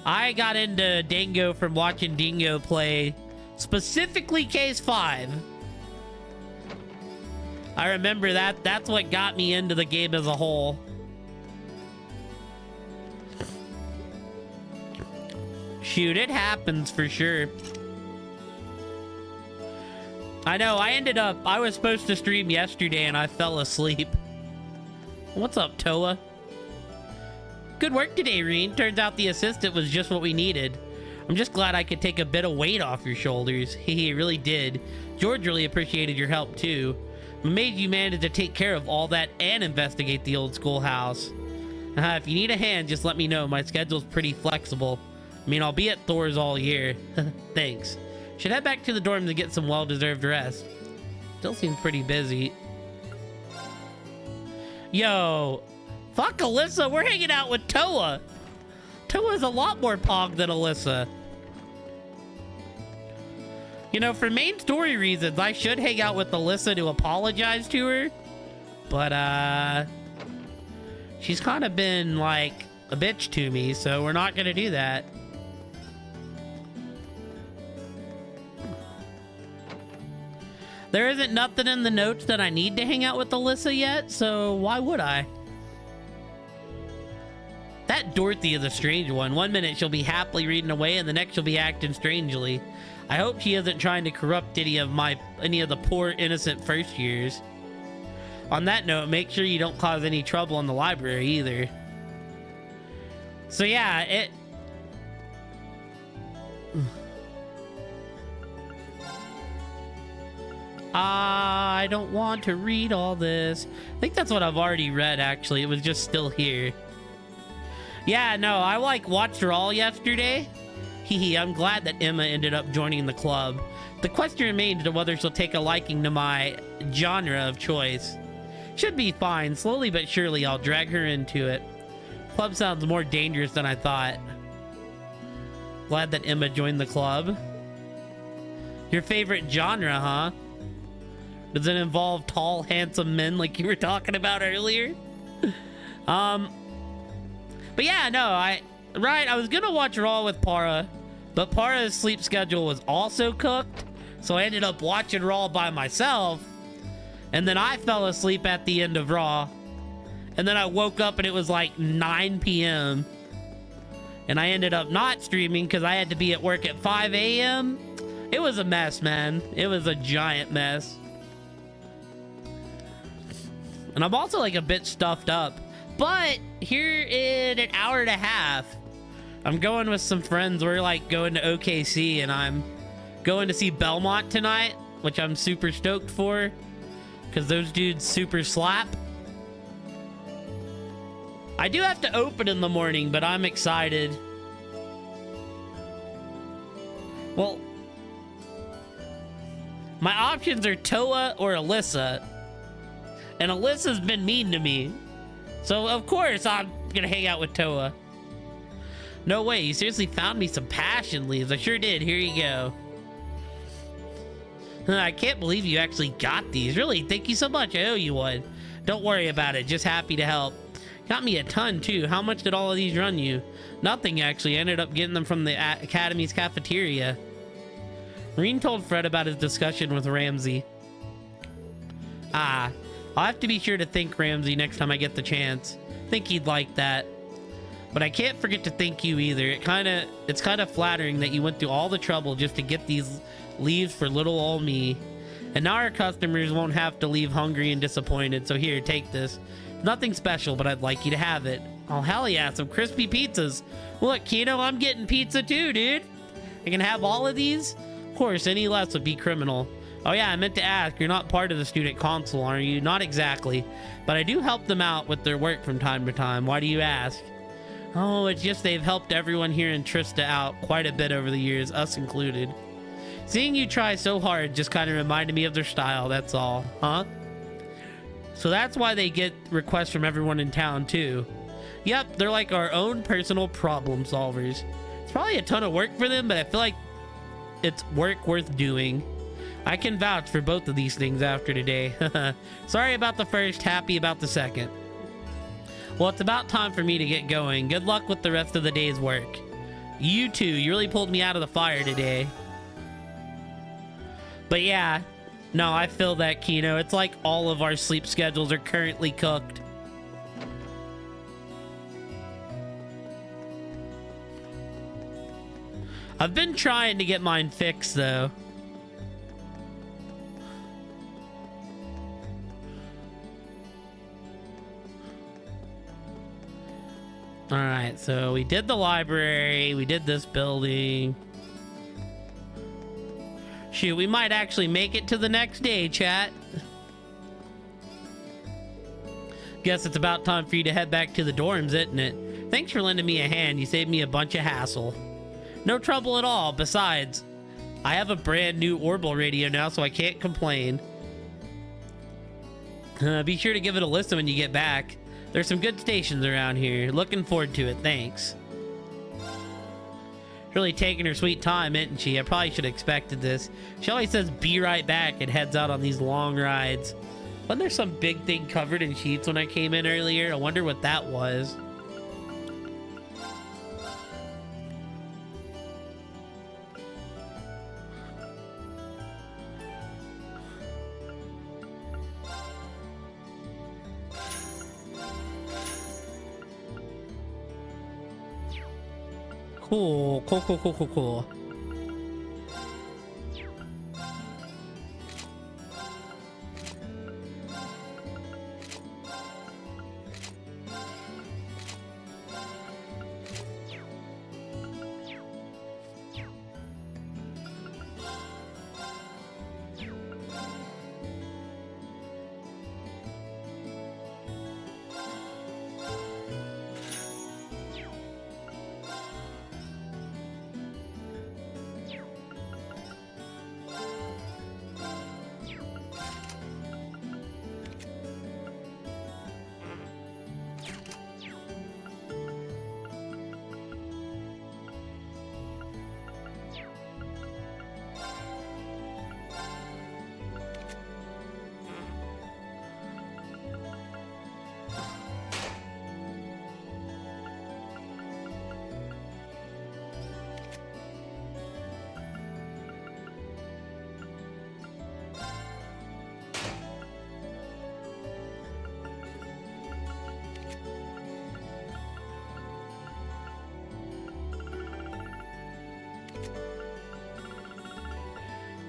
I got into Dango from watching Dingo play specifically Case 5. I remember that's what got me into the game as a whole. Shoot, it happens for sure. I know, I was supposed to stream yesterday and I fell asleep. What's up, Toa? Good work today, Reen. Turns out the assistant was just what we needed. I'm just glad I could take a bit of weight off your shoulders. He really did. George really appreciated your help, too. I'm amazed you managed to take care of all that and investigate the old schoolhouse. If you need a hand, just let me know. My schedule's pretty flexible. I mean, I'll be at Thor's all year. Thanks. Should head back to the dorm to get some well-deserved rest. Still seems pretty busy. Yo, fuck Alyssa. We're hanging out with Toa. Toa's a lot more pog than Alyssa. You know, for main story reasons, I should hang out with Alyssa to apologize to her. But, she's kind of been, like, a bitch to me, so we're not gonna do that. There isn't nothing in the notes that I need to hang out with Alyssa yet, so why would I? That Dorothy is a strange one. One minute she'll be happily reading away, and the next she'll be acting strangely. I hope she isn't trying to corrupt any of the poor innocent first years. On that note, make sure you don't cause any trouble in the library either. So yeah, I don't want to read all this. I think that's what I've already read, actually. It was just still here. Yeah, no, I watched her all yesterday. Hehe, I'm glad that Emma ended up joining the club. The question remains to whether she'll take a liking to my genre of choice. Should be fine. Slowly but surely, I'll drag her into it. Club sounds more dangerous than I thought. Glad that Emma joined the club. Your favorite genre, huh? Does it involve tall, handsome men like you were talking about earlier? But yeah, no, I was gonna watch Raw with Para, but Para's sleep schedule was also cooked, so I ended up watching Raw by myself, and then I fell asleep at the end of Raw, and then I woke up and it was like 9 p.m. and I ended up not streaming because I had to be at work at 5 a.m. It was a mess, man. It was a giant mess. And I'm also like a bit stuffed up. But here in an hour and a half, I'm going with some friends. We're like going to OKC, and I'm going to see Belmont tonight, which I'm super stoked for because those dudes super slap. I do have to open in the morning, but I'm excited. Well, my options are Toa or Alyssa. And Alyssa's been mean to me. So, of course, I'm gonna hang out with Toa. No way, you seriously found me some passion leaves. I sure did. Here you go. I can't believe you actually got these. Really, thank you so much. I owe you one. Don't worry about it. Just happy to help. Got me a ton, too. How much did all of these run you? Nothing, actually. I ended up getting them from the Academy's cafeteria. Marine told Fred about his discussion with Ramsey. Ah. I'll have to be sure to thank Ramsey next time I get the chance. Think he'd like that. But I can't forget to thank you either. It's kind of flattering that you went through all the trouble just to get these leaves for little old me. And now our customers won't have to leave hungry and disappointed. So here, take this. Nothing special, but I'd like you to have it. Oh, hell yeah, some crispy pizzas. Look, Kino, I'm getting pizza too, dude. I can have all of these? Of course, any less would be criminal. Oh yeah, I meant to ask, you're not part of the student council, are you? Not exactly, but I do help them out with their work from time to time. Why do you ask? Oh, it's just they've helped everyone here in Trista out quite a bit over the years, us included. Seeing you try so hard just kind of reminded me of their style, that's all. Huh? So that's why they get requests from everyone in town too. Yep, they're like our own personal problem solvers. It's probably a ton of work for them, but I feel like it's work worth doing. I can vouch for both of these things after today. Sorry about the first, happy about the second. Well, it's about time for me to get going. Good luck with the rest of the day's work. You too, you really pulled me out of the fire today. But yeah, no, I feel that, Kino. It's like all of our sleep schedules are currently cooked. I've been trying to get mine fixed, though. All right, so we did the library, we did this building. Shoot, we might actually make it to the next day, chat. Guess it's about time for you to head back to the dorms, isn't it? Thanks for lending me a hand. You saved me a bunch of hassle. No trouble at all. Besides, I have a brand new Orbital radio now, so I can't complain. Be sure to give it a listen when you get back. There's some good stations around here. Looking forward to it. Thanks. Really taking her sweet time, isn't she? I probably should have expected this. She always says, be right back, and heads out on these long rides. Wasn't there some big thing covered in sheets when I came in earlier? I wonder what that was. Cool. Cool.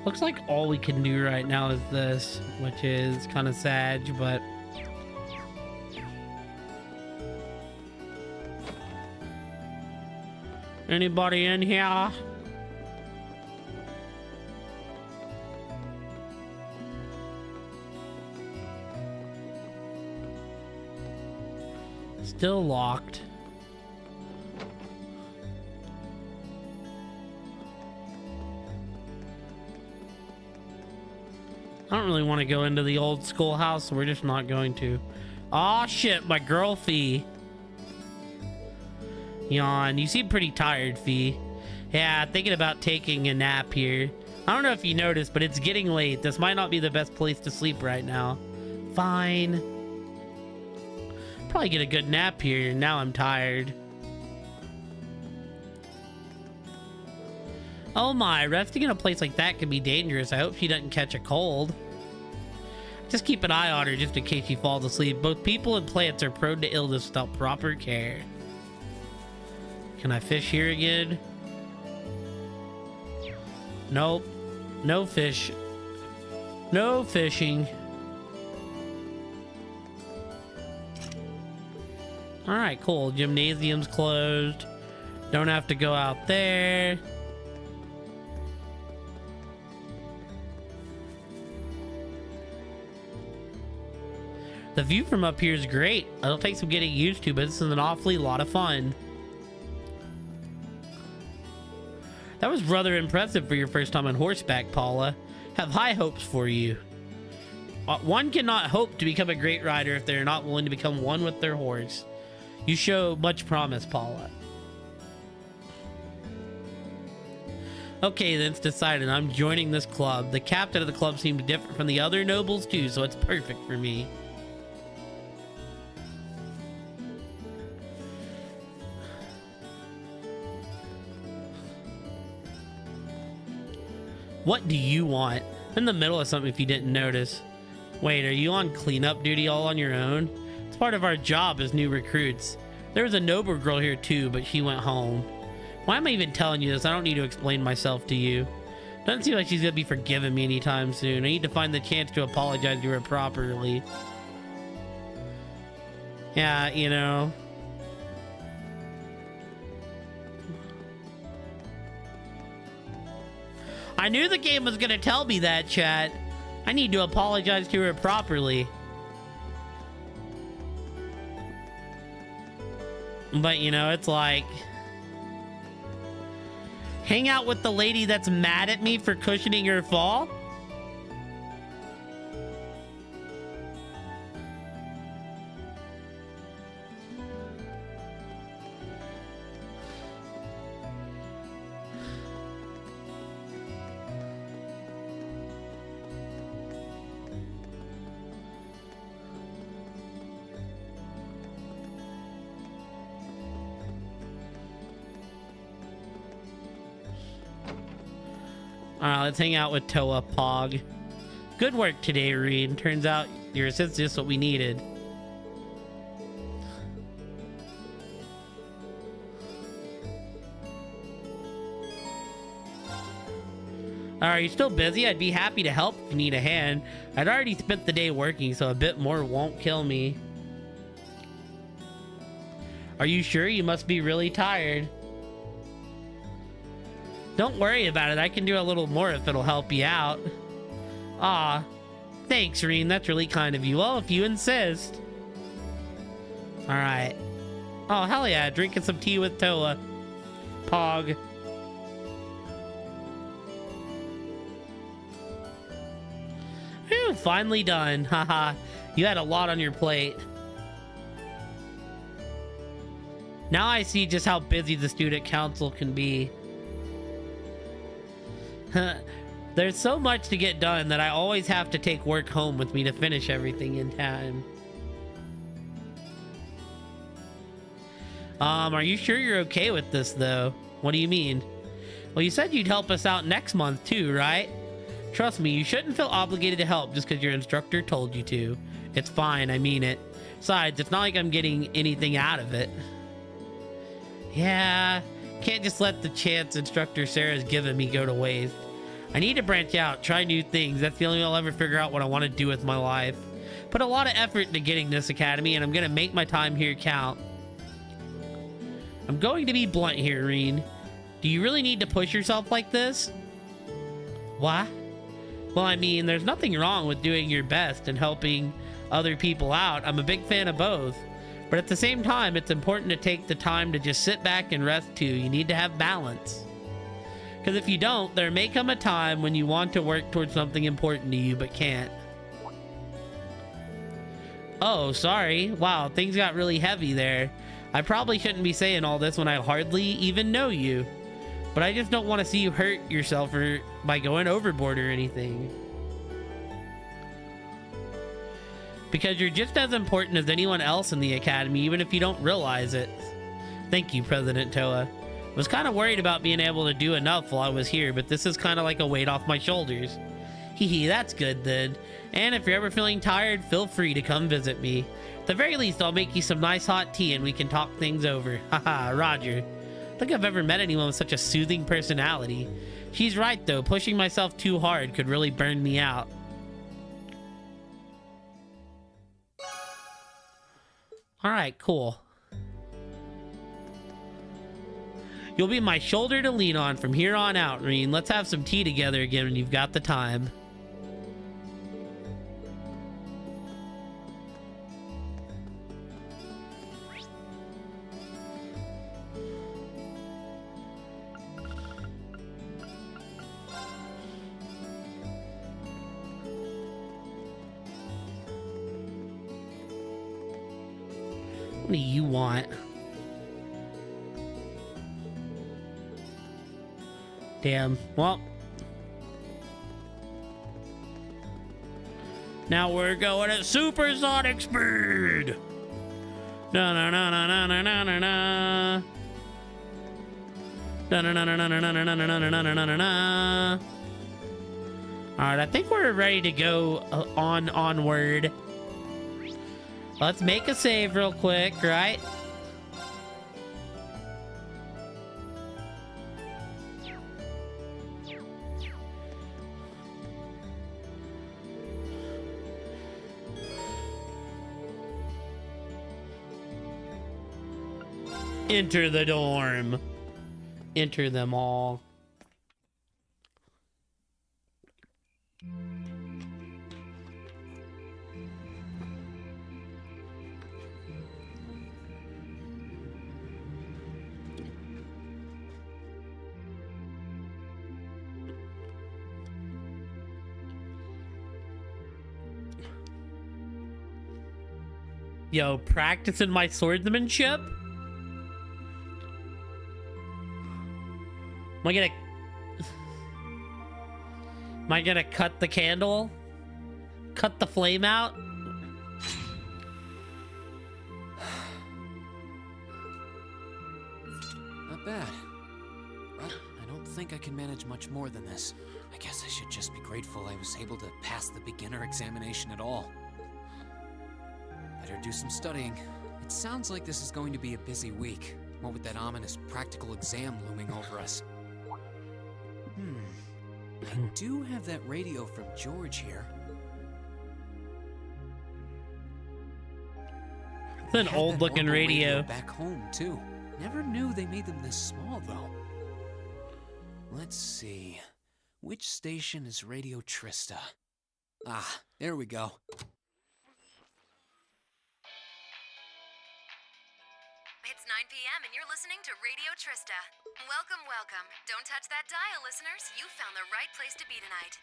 Looks like all we can do right now is this, which is kind of sad, but anybody in here? Still locked. I don't really want to go into the old schoolhouse, so we're just not going to. Aw, shit, my girl, Fee. Yawn. You seem pretty tired, Fee. Yeah, thinking about taking a nap here. I don't know if you noticed, but it's getting late. This might not be the best place to sleep right now. Fine. Probably get a good nap here. Now I'm tired. Oh my, resting in a place like that can be dangerous. I hope she doesn't catch a cold. Just keep an eye on her just in case she falls asleep. Both people and plants are prone to illness without proper care. Can I fish here again? Nope. No fish. No fishing. Alright, cool. Gymnasium's closed. Don't have to go out there. The view from up here is great. It'll take some getting used to, but this is an awfully lot of fun. That was rather impressive for your first time on horseback, Paula. Have high hopes for you. One cannot hope to become a great rider if they're not willing to become one with their horse. You show much promise, Paula. Okay, then it's decided. I'm joining this club. The captain of the club seemed different from the other nobles too, so it's perfect for me. What do you want? I'm in the middle of something if you didn't notice. Wait, are you on cleanup duty all on your own? It's part of our job as new recruits. There was a noble girl here too, but she went home. Why am I even telling you this? I don't need to explain myself to you. Doesn't seem like she's gonna be forgiving me anytime soon. I need to find the chance to apologize to her properly. Yeah, you know. I knew the game was gonna tell me that, chat. I need to apologize to her properly. But, you know, it's like... hang out with the lady that's mad at me for cushioning her fall? Alright, let's hang out with Toa Pog. Good work today, Reed. Turns out your assist is just what we needed. Are you still busy? I'd be happy to help if you need a hand. I'd already spent the day working, so a bit more won't kill me. Are you sure? You must be really tired. Don't worry about it. I can do a little more if it'll help you out. Aw, thanks, Reen. That's really kind of you. Well, if you insist. Alright. Oh, hell yeah. Drinking some tea with Toa. Pog. Whew, finally done. Haha. You had a lot on your plate. Now I see just how busy the student council can be. There's so much to get done that I always have to take work home with me to finish everything in time. Are you sure you're okay with this, though? What do you mean? Well, you said you'd help us out next month, too, right? Trust me, you shouldn't feel obligated to help just because your instructor told you to. It's fine, I mean it. Besides, it's not like I'm getting anything out of it. Yeah, can't just let the chance Instructor Sarah's given me go to waste. I need to branch out, try new things. That's the only way I'll ever figure out what I want to do with my life. Put a lot of effort into getting this academy, and I'm going to make my time here count. I'm going to be blunt here, Reen. Do you really need to push yourself like this? What? Well, I mean, there's nothing wrong with doing your best and helping other people out. I'm a big fan of both. But at the same time, it's important to take the time to just sit back and rest too. You need to have balance. Because if you don't, there may come a time when you want to work towards something important to you, but can't. Oh, sorry. Wow, things got really heavy there. I probably shouldn't be saying all this when I hardly even know you. But I just don't want to see you hurt yourself or by going overboard or anything. Because you're just as important as anyone else in the academy, even if you don't realize it. Thank you, President Toa. I was kind of worried about being able to do enough while I was here, but this is kind of like a weight off my shoulders. Hee, that's good then. And if you're ever feeling tired, feel free to come visit me. At the very least, I'll make you some nice hot tea and we can talk things over. Haha, Roger. I don't think I've ever met anyone with such a soothing personality. She's right though, pushing myself too hard could really burn me out. Alright, cool. You'll be my shoulder to lean on from here on out, Reen. Let's have some tea together again when you've got the time. What do you want? Damn. Well. Now we're going at supersonic speed. Na na na na na na na na na. Na na na na na na na na na na na na na. All right, I think we're ready to go onward. Let's make a save real quick, right? Enter the dorm. Enter them all. Yo, practicing my swordsmanship? Am I gonna cut the candle? Cut the flame out? Not bad. But I don't think I can manage much more than this. I guess I should just be grateful I was able to pass the beginner examination at all. Better do some studying. It sounds like this is going to be a busy week, what with that ominous practical exam looming over us. I do have that radio from George here. It's an old looking radio. Back home, too. Never knew they made them this small, though. Let's see. Which station is Radio Trista? Ah, there we go. It's 9 p.m. and you're listening to Radio Trista. Welcome, welcome. Don't touch that dial, listeners. You found the right place to be tonight.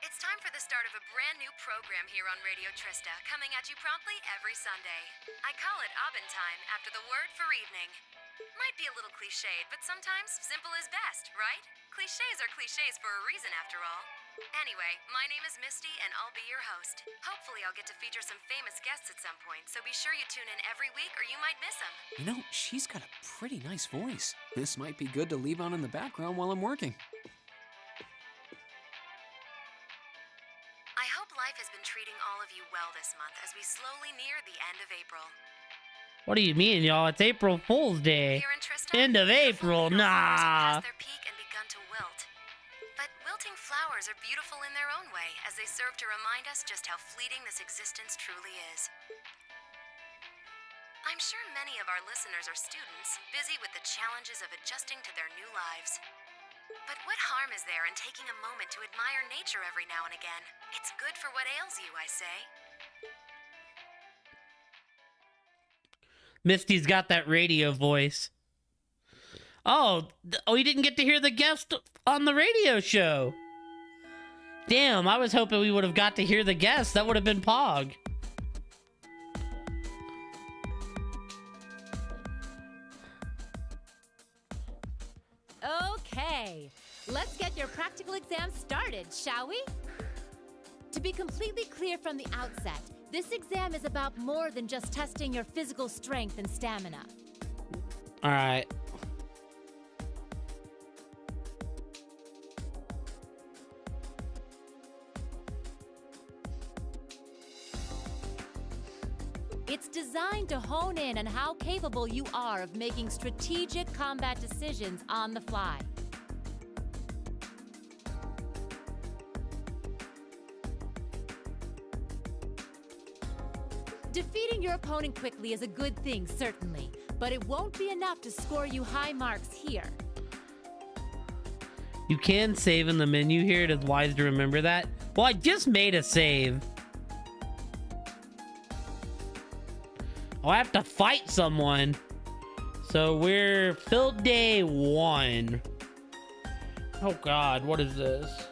It's time for the start of a brand new program here on Radio Trista, coming at you promptly every Sunday. I call it Abend Time, after the word for evening. Might be a little cliched, but sometimes simple is best, right? Clichés are clichés for a reason, after all. Anyway, my name is Misty, and I'll be your host. Hopefully I'll get to feature some famous guests at some point, so be sure you tune in every week or you might miss them. You know, she's got a pretty nice voice. This might be good to leave on in the background while I'm working. I hope life has been treating all of you well this month as we slowly near the end of April. What do you mean, y'all? It's April Fool's Day. End of April? Nah. Their peak and begun to wilt. But wilting flowers are beautiful in their own way, as they serve to remind us just how fleeting this existence truly is. I'm sure many of our listeners are students, busy with the challenges of adjusting to their new lives. But what harm is there in taking a moment to admire nature every now and again? It's good for what ails you, I say. Misty's got that radio voice. Oh, we didn't get to hear the guest on the radio show. Damn, I was hoping we would have got to hear the guest. That would have been Pog. Okay, let's get your practical exam started, shall we? To be completely clear from the outset, this exam is about more than just testing your physical strength and stamina. All right. It's designed to hone in on how capable you are of making strategic combat decisions on the fly. Defeating your opponent quickly is a good thing, certainly, but it won't be enough to score you high marks here. You can save in the menu here. It is wise to remember that. Well, I just made a save. Oh, I have to fight someone. So we're field day 1. Oh God, what is this?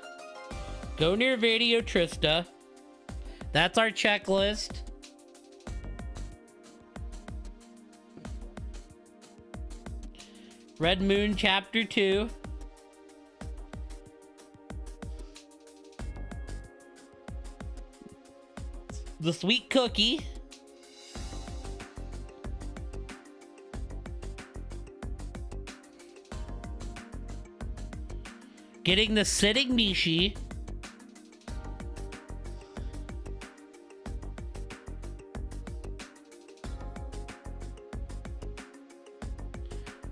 Go near Radio Trista. That's our checklist. Red Moon Chapter 2. The Sweet Cookie. Getting the Sitting Mishi.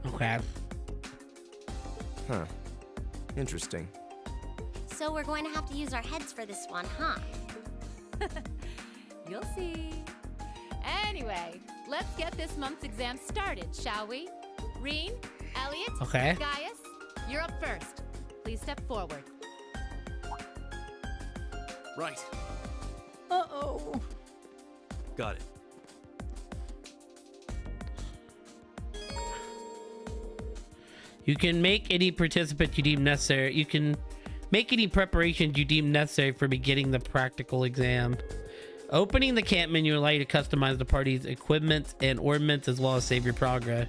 Okay. Huh. Interesting. So we're going to have to use our heads for this one, huh? You'll see. Anyway, let's get this month's exam started, shall we? Reen, Elliot, Okay. Gaius, you're up first. Please step forward. Right. Uh-oh. Got it. You can make any participant you deem necessary. You can make any preparations you deem necessary for beginning the practical exam. Opening the camp menu will allow you to customize the party's equipment and ornaments as well as save your progress.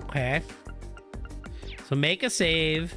Okay. So make a save.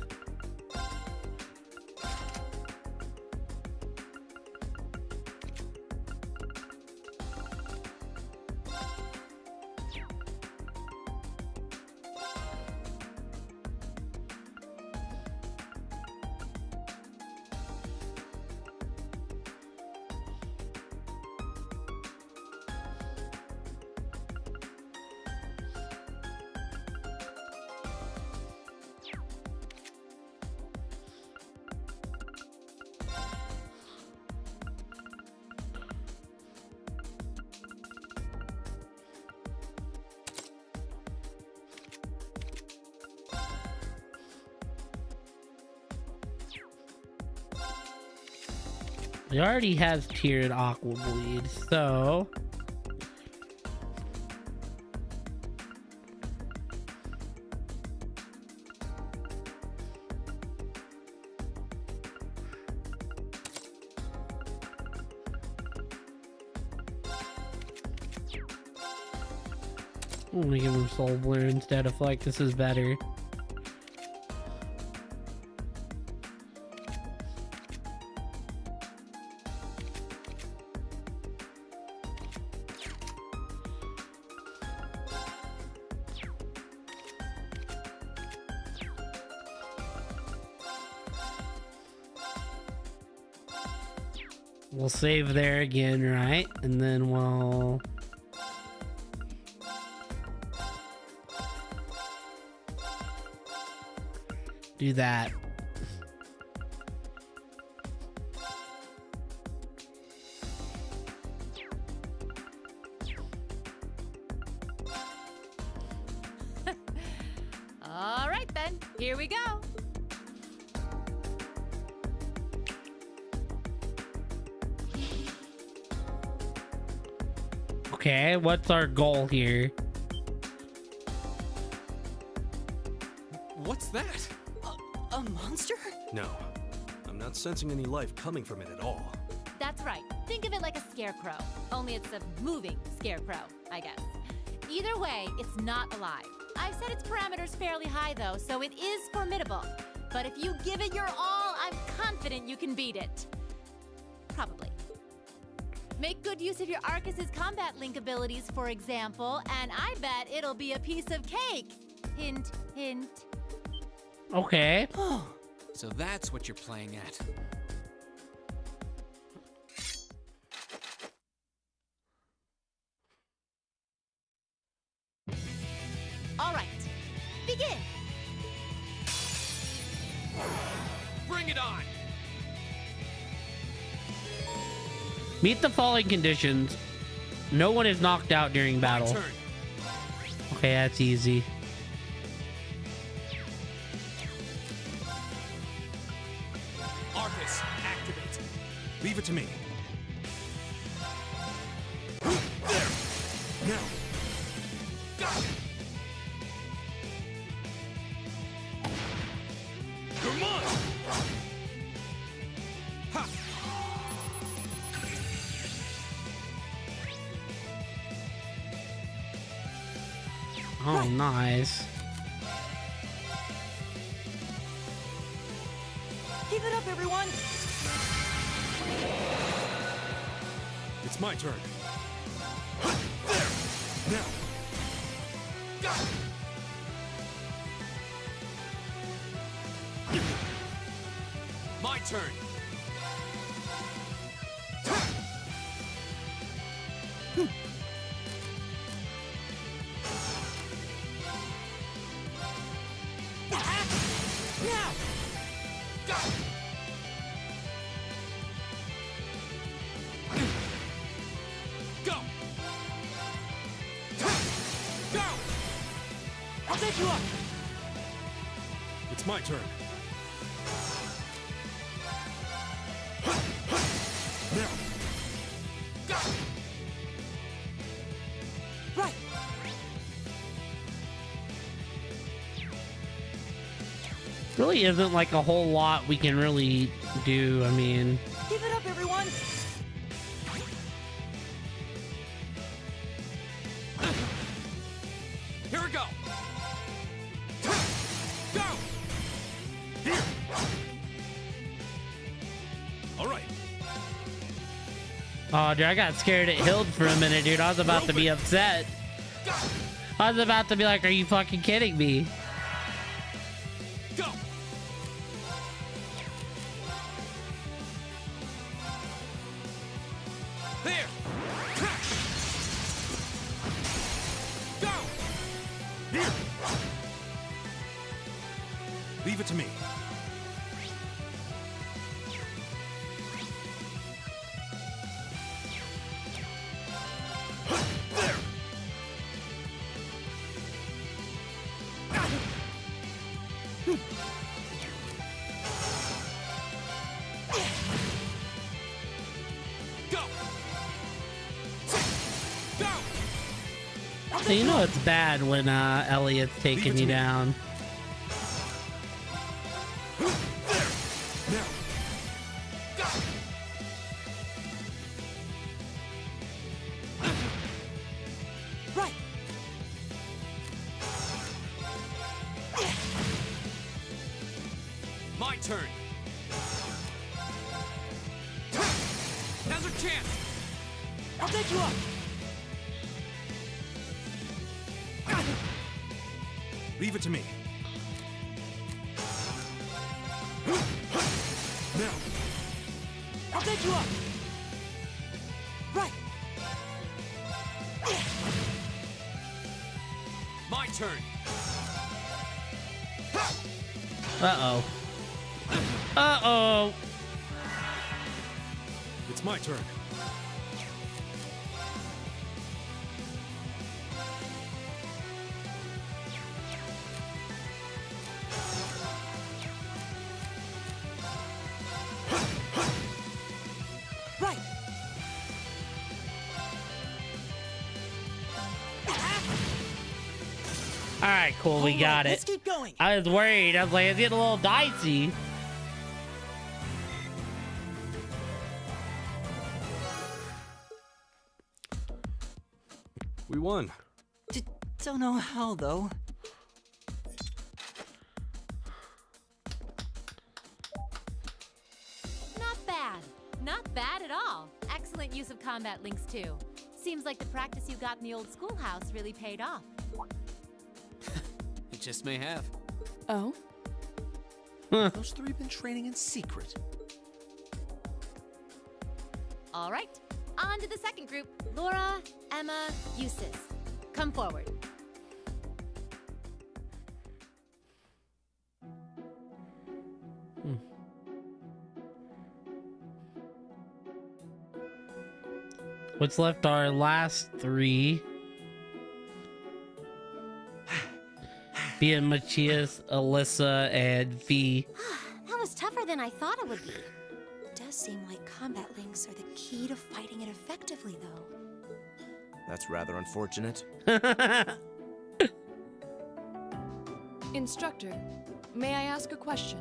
He already has tiered Aqua Bleed, so I'm gonna give him Soul Blue instead of like this is better. We'll save there again, right? And then we'll do that. All right then, here we go. Okay, what's our goal here? What's that? A monster? No, I'm not sensing any life coming from it at all. That's right. Think of it like a scarecrow. Only it's a moving scarecrow, I guess. Either way, it's not alive. I've set its parameters fairly high though, so it is formidable. But if you give it your all, I'm confident you can beat it. Probably. Make good use of your Arcus's combat link abilities, for example, and I bet it'll be a piece of cake. Hint, hint. Okay. So that's what you're playing at. All right, begin. Bring it on! Meet the following conditions. No one is knocked out during battle. Turn. Okay, that's easy. Arcus, activate. Leave it to me. Now. Got it. Come on! Ha! Oh, nice. Keep it up, everyone! It's my turn. There! Now! Got it! My turn! Now! Got it! Go! Go! I'll take you up! It's my turn. Now. Got it! Right! Really isn't like a whole lot we can really do. I mean, Keep it up, everyone! Here we go! Go! Here. All right. oh, dude, I got scared it healed for a minute, dude. I was about to be upset. I was about to be like, are you fucking kidding me? Go! There! Go! Here. Leave it to me. There! So you know it's bad when Elliot's taking you down. Right. My turn. Now's our chance. I'll take you up. Leave it to me. Now. I'll take you up. Right. My turn. Uh-oh. Uh-oh. It's my turn. Right. All right, cool. We got Let's it. keep going. I was worried. I was like, it's getting a little dicey. We won. Don't know how, though. Not bad. Not bad at all. Excellent use of combat links, too. Seems like the practice you got in the old schoolhouse really paid off. It just may have. Oh? Those three been training in secret. All right. On to the second group. Laura, Emma, Eustace. Come forward. What's left are last three. Being Machias, Alyssa, and V. That was tougher than I thought it would be. Does seem like combat links are the key to fighting it effectively, though. That's rather unfortunate. Instructor, may I ask a question?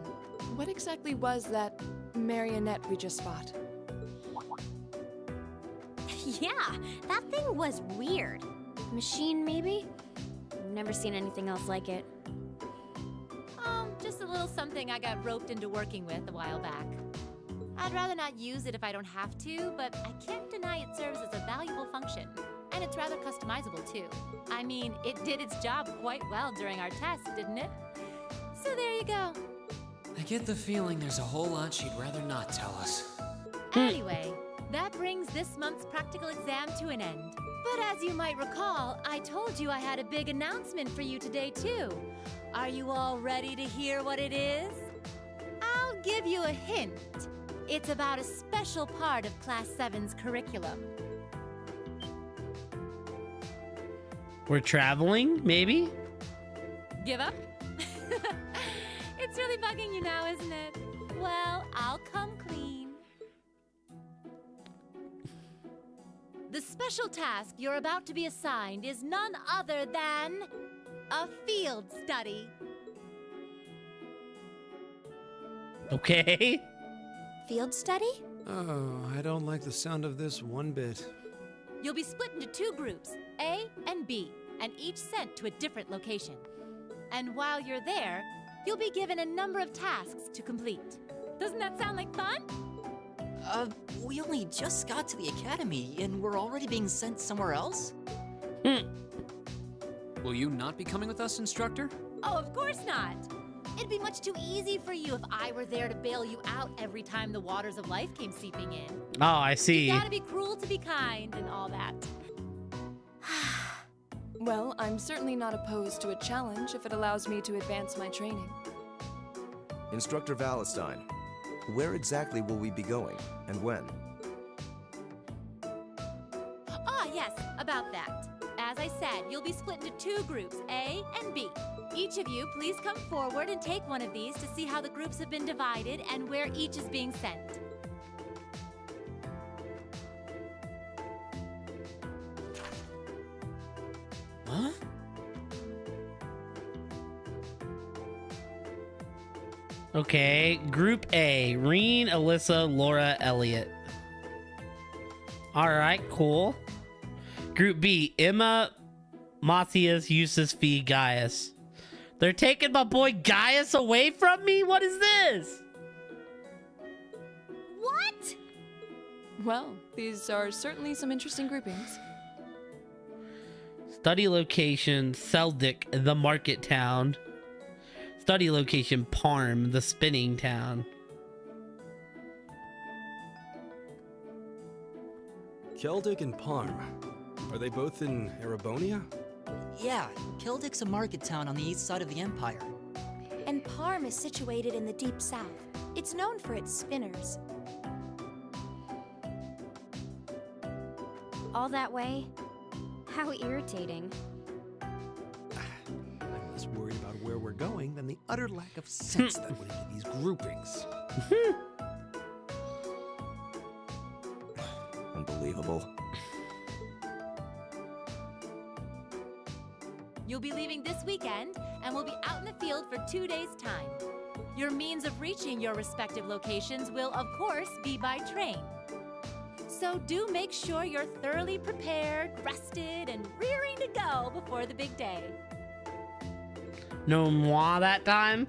What exactly was that marionette we just fought? Yeah, that thing was weird. Machine, maybe? Never seen anything else like it. Just a little something I got roped into working with a while back. I'd rather not use it if I don't have to, but I can't deny it serves as a valuable function. And it's rather customizable, too. I mean, it did its job quite well during our test, didn't it? So there you go. I get the feeling there's a whole lot she'd rather not tell us. Anyway, that brings this month's practical exam to an end. But as you might recall, I told you I had a big announcement for you today, too. Are you all ready to hear what it is? I'll give you a hint. It's about a special part of Class 7's curriculum. We're traveling, maybe? Give up? It's really bugging you now, isn't it? Well, I'll come clean. The special task you're about to be assigned is none other than a field study. Okay. Field study? Oh, I don't like the sound of this one bit. You'll be split into two groups, A and B, and each sent to a different location. And while you're there, you'll be given a number of tasks to complete. Doesn't that sound like fun? We only just got to the academy, and we're already being sent somewhere else? Will you not be coming with us, instructor? Oh, of course not. It'd be much too easy for you if I were there to bail you out every time the waters of life came seeping in. Oh, I see. You gotta be cruel to be kind and all that. Well, I'm certainly not opposed to a challenge if it allows me to advance my training. Instructor Valentine, where exactly will we be going, and when? Ah, yes, about that. As I said, you'll be split into two groups, A and B. Each of you, please come forward and take one of these to see how the groups have been divided and where each is being sent. Huh? Okay, Group A, Reen, Alyssa, Laura, Elliot. All right, cool. Group B, Emma, Matthias, Eustace, Fee, Gaius. They're taking my boy Gaius away from me? What is this? What? Well, these are certainly some interesting groupings. Study location, Seldick, the market town. Study location, Parm, the spinning town. Keldic and Parm. Are they both in Erebonia? Yeah, Keldick's a market town on the east side of the Empire. And Parm is situated in the deep south. It's known for its spinners. All that way? How irritating. I'm less worried about where we're going than the utter lack of sense that went into these groupings. Unbelievable. You'll be leaving this weekend, and we'll be out in the field for 2 days' time. Your means of reaching your respective locations will, of course, be by train. So do make sure you're thoroughly prepared, rested, and rearing to go before the big day. No moi that time?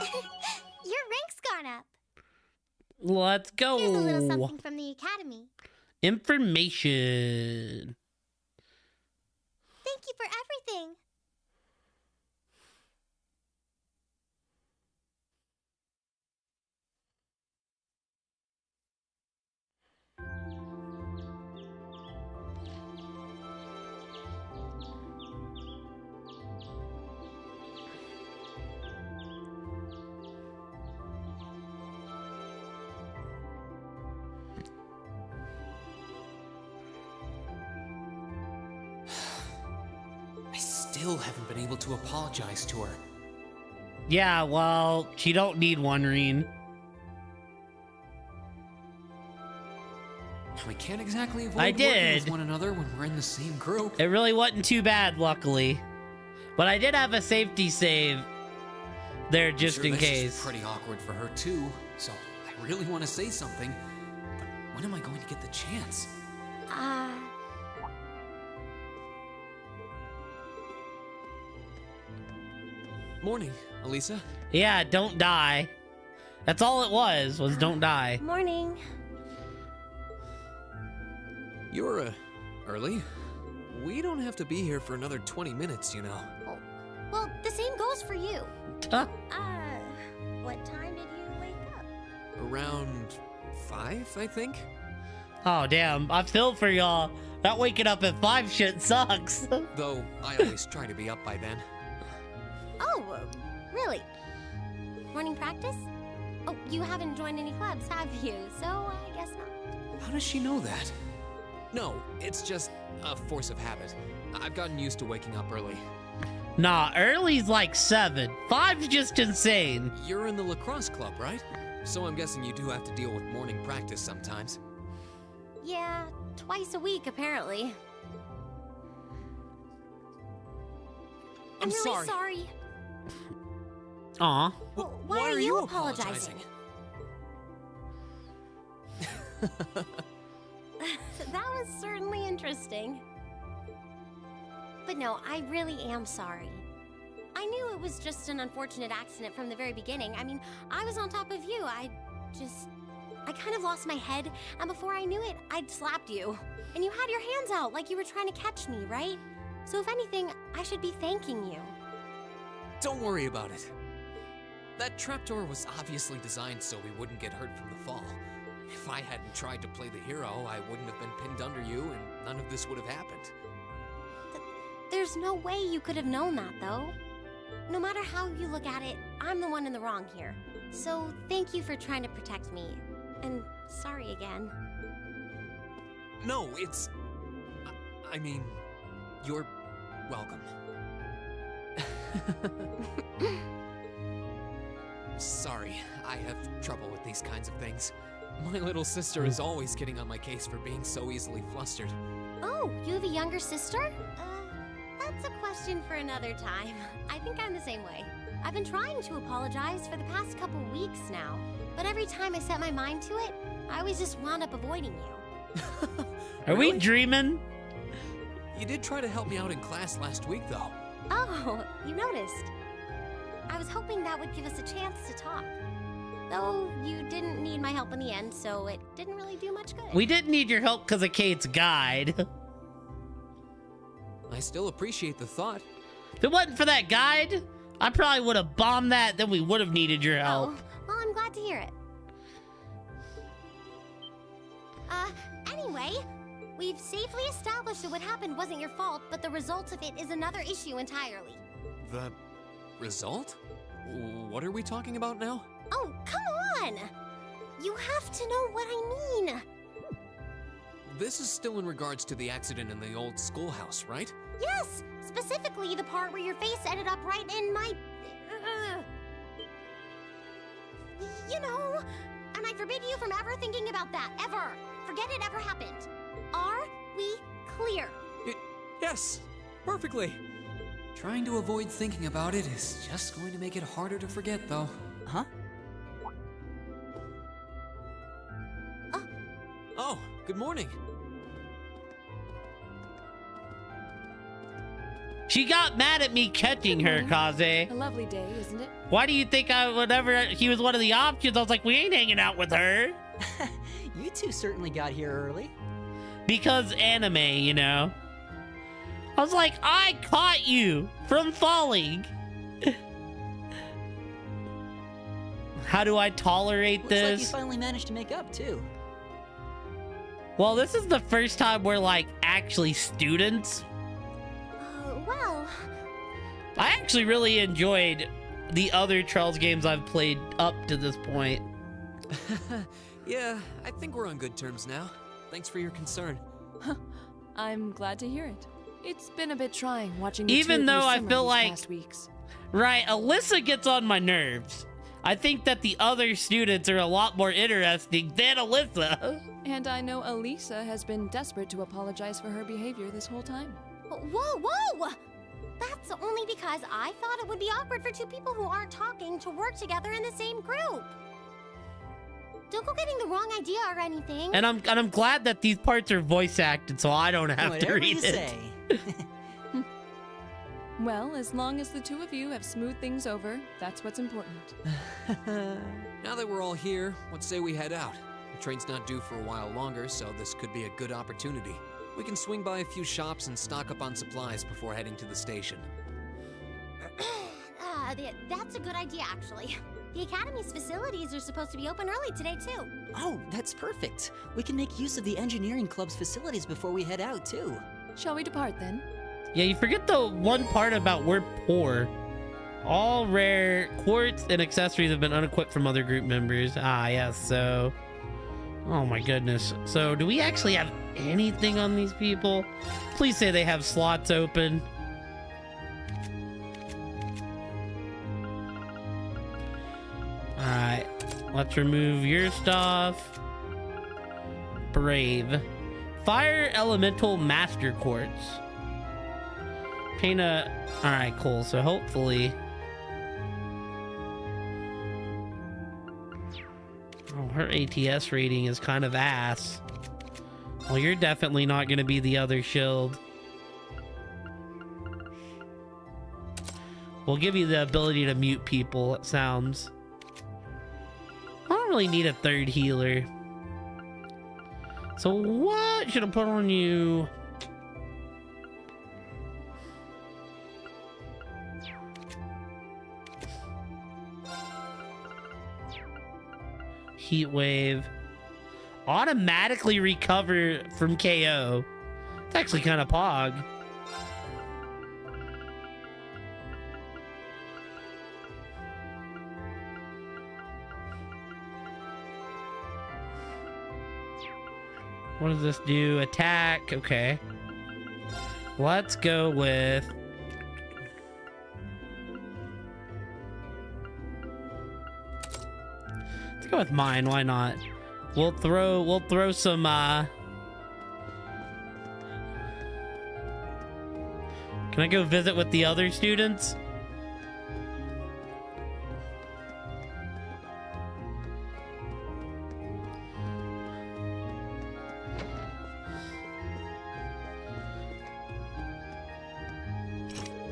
Your rank's gone up. Let's go. Here's a little something from the Academy. Information. Thank you for everything. I still haven't been able to apologize to her. Yeah, well, she don't need one, Reen. We can't exactly avoid I working did. with one another when we're in the same group. It really wasn't too bad, luckily. But I did have a safety save there just I'm sure in this case. is pretty awkward for her too, so I really want to say something, but when am I going to get the chance? Morning, Elisa. Yeah, don't die. That's all it was don't die. Morning. You're early. We don't have to be here for another 20 minutes, you know. Oh, well, the same goes for you. Huh? What time did you wake up? Around 5, I think. Oh, damn. I feel for y'all. That waking up at 5 shit sucks. Though I always try to be up by then. Oh, really? Morning practice? Oh, you haven't joined any clubs, have you? So I guess not. How does she know that? No, it's just a force of habit. I've gotten used to waking up early. Nah, early's like 7. 5's just insane. You're in the lacrosse club, right? So I'm guessing you do have to deal with morning practice sometimes. Yeah, twice a week, apparently. I'm really sorry. sorry. Aw. Well, why are you apologizing? That was certainly interesting. But no, I really am sorry. I knew it was just an unfortunate accident from the very beginning. I mean, I was on top of you. I kind of lost my head, and before I knew it, I'd slapped you. And you had your hands out like you were trying to catch me, right? So if anything, I should be thanking you. Don't worry about it. That trapdoor was obviously designed so we wouldn't get hurt from the fall. If I hadn't tried to play the hero, I wouldn't have been pinned under you, and none of this would have happened. There's no way you could have known that, though. No matter how you look at it, I'm the one in the wrong here. So thank you for trying to protect me. And sorry again. No, it's... I mean, you're welcome. Sorry, I have trouble with these kinds of things. My little sister is always getting on my case for being so easily flustered. Oh, you have a younger sister? question for another time. I think I'm the same way. I've been trying to apologize for the past couple weeks now, but every time I set my mind to it, I always just wound up avoiding you. Are we dreaming? You did try to help me out in class last week, though. Oh, you noticed. I was hoping that would give us a chance to talk. Though you didn't need my help in the end, so it didn't really do much good. We didn't need your help because of Kate's guide. I still appreciate the thought. If it wasn't for that guide, I probably would have bombed that, then we would have needed your help. Oh, well, I'm glad to hear it. Anyway, we've safely established that what happened wasn't your fault, but the result of it is another issue entirely. The result? What are we talking about now? Oh, come on! You have to know what I mean. This is still in regards to the accident in the old schoolhouse, right? Yes, specifically the part where your face ended up right in my... You know, and I forbid you from ever thinking about that, ever. Forget it ever happened. Are we clear? Yes, perfectly. Trying to avoid thinking about it is just going to make it harder to forget, though. Huh? Oh, good morning. She got mad at me catching her, Kaze. A lovely day, isn't it? Why do you think whenever he was one of the options, I was like, we ain't hanging out with her? You two certainly got here early. Because anime, you know. I was like, I caught you from falling. How do I tolerate Looks this? like you finally managed to make up, too. Well, this is the first time we're, like, actually students. Well... I actually really enjoyed the other Trails games I've played up to this point. Yeah, I think we're on good terms now. Thanks for your concern. I'm glad to hear it. It's been a bit trying watching you Even two though through I summer feel these like... past weeks. Right, Alyssa gets on my nerves. I think that the other students are a lot more interesting than Alyssa. And I know Elisa has been desperate to apologize for her behavior this whole time. Whoa, whoa! That's only because I thought it would be awkward for two people who aren't talking to work together in the same group. Don't go getting the wrong idea or anything. And I'm glad that these parts are voice acted, so I don't have to read it. Say. Well, as long as the two of you have smoothed things over, that's what's important. Now that we're all here, let's say we head out. The train's not due for a while longer, so this could be a good opportunity. We can swing by a few shops and stock up on supplies before heading to the station. That's a good idea, actually. The Academy's facilities are supposed to be open early today, too. Oh, that's perfect. We can make use of the Engineering Club's facilities before we head out, too. Shall we depart, then? Yeah, you forget the one part about we're poor. All rare quartz and accessories have been unequipped from other group members. Ah, yes, so... Oh my goodness. So, do we actually have anything on these people? Please say they have slots open. Alright. Let's remove your stuff. Brave. Fire Elemental Master Quartz. Paint a... Alright, cool. So, hopefully... Oh, her ATS rating is kind of ass. Well, you're definitely not going to be the other shield. We'll give you the ability to mute people, it sounds. I don't really need a third healer. So what should I put on you? Heat wave. Automatically recover from KO. It's actually kind of pog. What does this do? Attack. Okay. Let's go with... Let's go with mine. Why not? We'll throw some Can I go visit with the other students?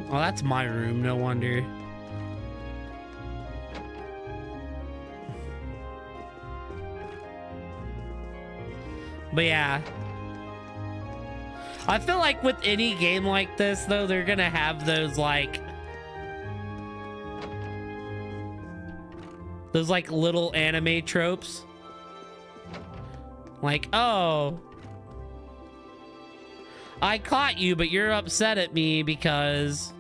Oh, that's my room, no wonder. But yeah. I feel like with any game like this, though, they're gonna have those like little anime tropes. Like, oh, I caught you, but you're upset at me because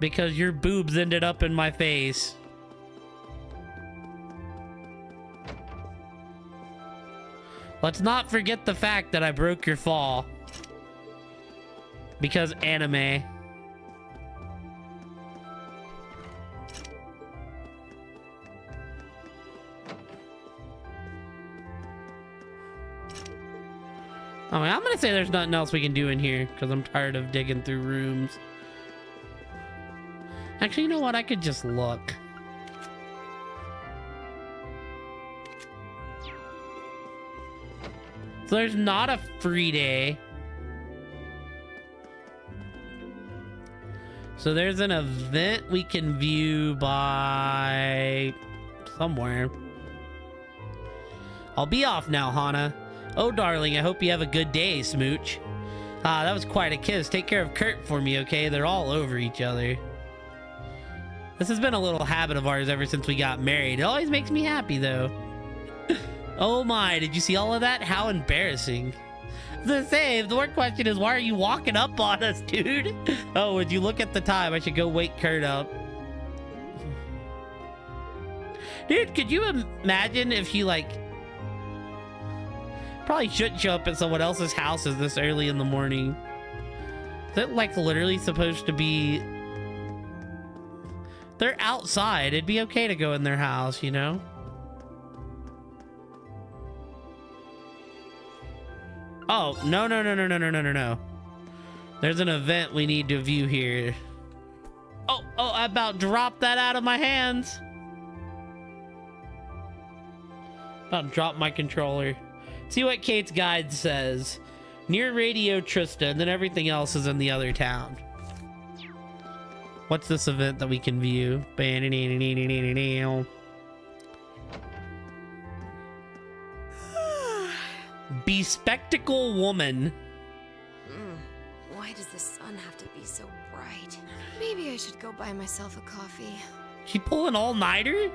your boobs ended up in my face. Let's not forget the fact that I broke your fall. Because anime. I mean, I'm gonna say there's nothing else we can do in here because I'm tired of digging through rooms. Actually, you know what? I could just look. So there's not a free day. So there's an event we can view by somewhere. I'll be off now, Hana. Oh, darling, I hope you have a good day, Smooch. Ah, that was quite a kiss. Take care of Kurt for me, okay? They're all over each other. This has been a little habit of ours ever since we got married. It always makes me happy, though. Oh my, did you see all of that? How embarrassing. The word question is, why are you walking up on us, dude? Oh, would you look at the time? I should go wake Kurt up. Dude, could you imagine if you, like... Probably shouldn't show up at someone else's houses this early in the morning. Is it, like, literally supposed to be... They're outside. It'd be okay to go in their house, you know? Oh, no. There's an event we need to view here. Oh, I about dropped that out of my hands. About dropped my controller. See what Kate's guide says. Near Radio Trista, and then everything else is in the other town. What's this event that we can view? Bespectacle woman. Why does the sun have to be so bright? Maybe I should go buy myself a coffee. She pull an all-nighter?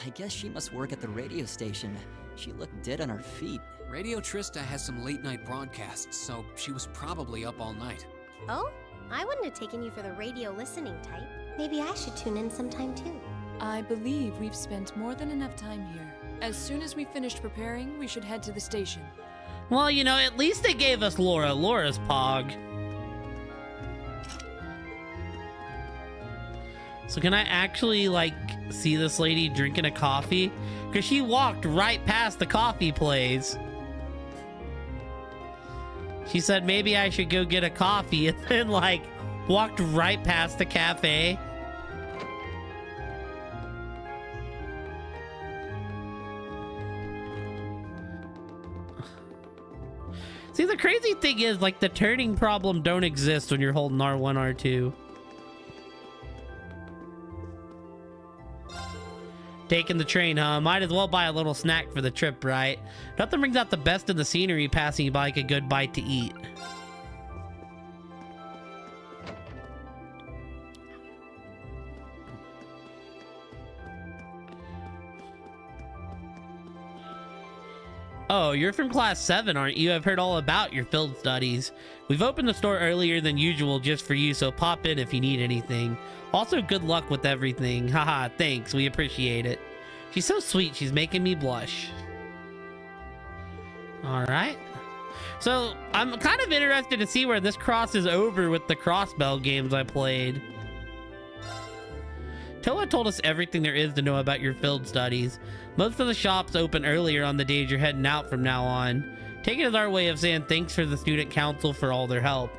I guess she must work at the radio station. She looked dead on her feet. Radio Trista has some late-night broadcasts, so she was probably up all night. Oh? I wouldn't have taken you for the radio listening type. Maybe I should tune in sometime too. I believe we've spent more than enough time here. As soon as we finished preparing, we should head to the station. Well, you know, at least they gave us Laura. Laura's Pog. So can I actually, like, see this lady drinking a coffee? Because she walked right past the coffee place. She said maybe I should go get a coffee and then, like, walked right past the cafe. See, the crazy thing is, like, the turning problem don't exist when you're holding R1, R2. Taking the train, huh? Might as well buy a little snack for the trip, right? Nothing brings out the best in the scenery passing you by like a good bite to eat. Oh, you're from class 7, aren't you? I've heard all about your field studies. We've opened the store earlier than usual just for you, so pop in if you need anything. Also, good luck with everything. Haha, thanks. We appreciate it. She's so sweet. She's making me blush. All right. So, I'm kind of interested to see where this crosses over with the Crossbell games I played. Toa told us everything there is to know about your field studies. Most of the shops open earlier on the days you're heading out from now on. Take it as our way of saying thanks for the student council for all their help.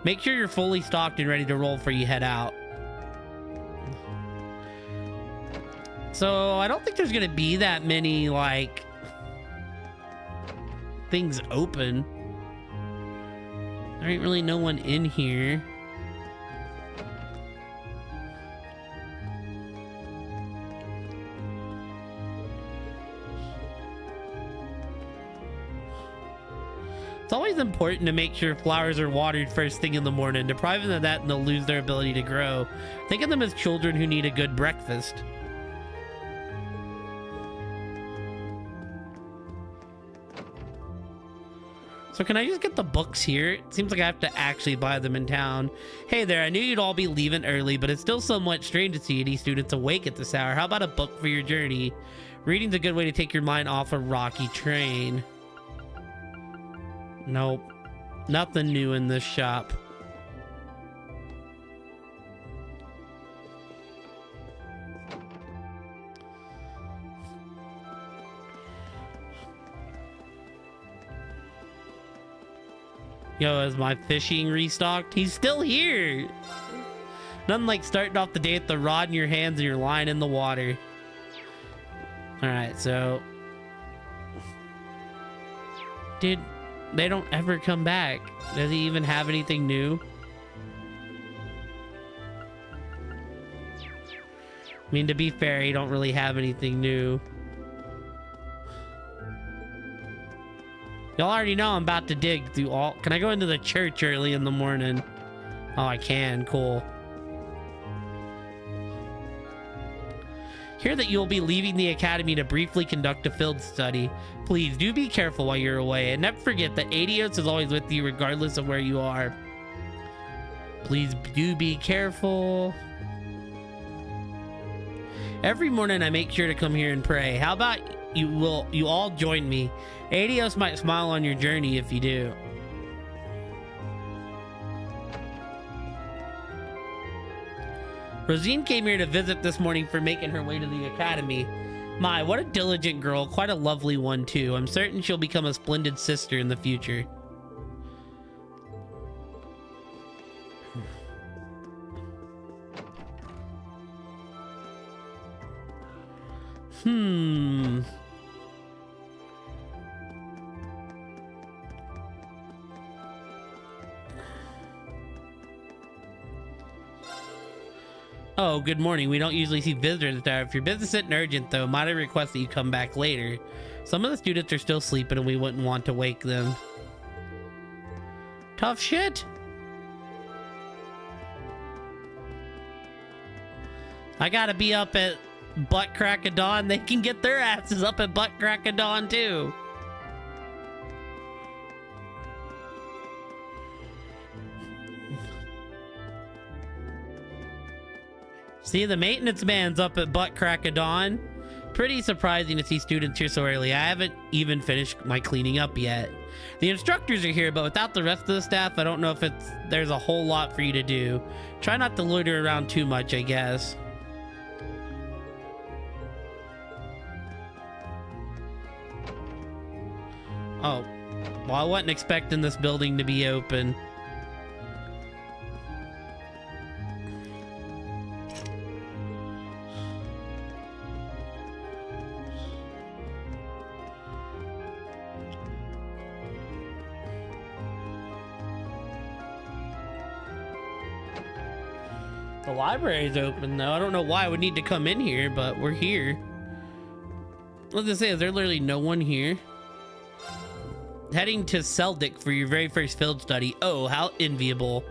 Make sure you're fully stocked and ready to roll before you head out. So I don't think there's gonna be that many like things open. There ain't really no one in here. It's always important to make sure flowers are watered first thing in the morning. Deprive them of that and they'll lose their ability to grow. Think of them as children who need a good breakfast. So can I just get the books here? It seems like I have to actually buy them in town. Hey there, I knew you'd all be leaving early, but it's still somewhat strange to see any students awake at this hour. How about a book for your journey? Reading's a good way to take your mind off a rocky train. Nope. Nothing new in this shop. Yo, is my fishing restocked? He's still here. Nothing like starting off the day with the rod in your hands and your line in the water. Alright, so... Dude, they don't ever come back. Does he even have anything new? I mean, to be fair, he don't really have anything new. Y'all already know I'm about to dig through all... Can I go into the church early in the morning? Oh, I can. Cool. Hear that you'll be leaving the academy to briefly conduct a field study. Please do be careful while you're away, and never forget that Adios is always with you regardless of where you are. Please do be careful. Every morning I make sure to come here and pray. How about you all join me? Adios might smile on your journey if you do. Rosine came here to visit this morning for making her way to the academy. My, what a diligent girl. Quite a lovely one, too. I'm certain she'll become a splendid sister in the future. Oh, good morning. We don't usually see visitors there. If your business isn't urgent, though, might I request that you come back later? Some of the students are still sleeping and we wouldn't want to wake them. Tough shit. I gotta be up at butt crack of dawn. They can get their asses up at butt crack of dawn, too. See, the maintenance man's up at butt crack of dawn. Pretty surprising to see students here so early. I haven't even finished my cleaning up yet. The instructors are here, but without the rest of the staff, I don't know if there's a whole lot for you to do. Try not to loiter around too much, I guess. Oh, well, I wasn't expecting this building to be open. The library's open, though. I don't know why I would need to come in here, but we're here. Let's just say, is there literally no one here? Heading to Seldic for your very first field study. Oh, how enviable.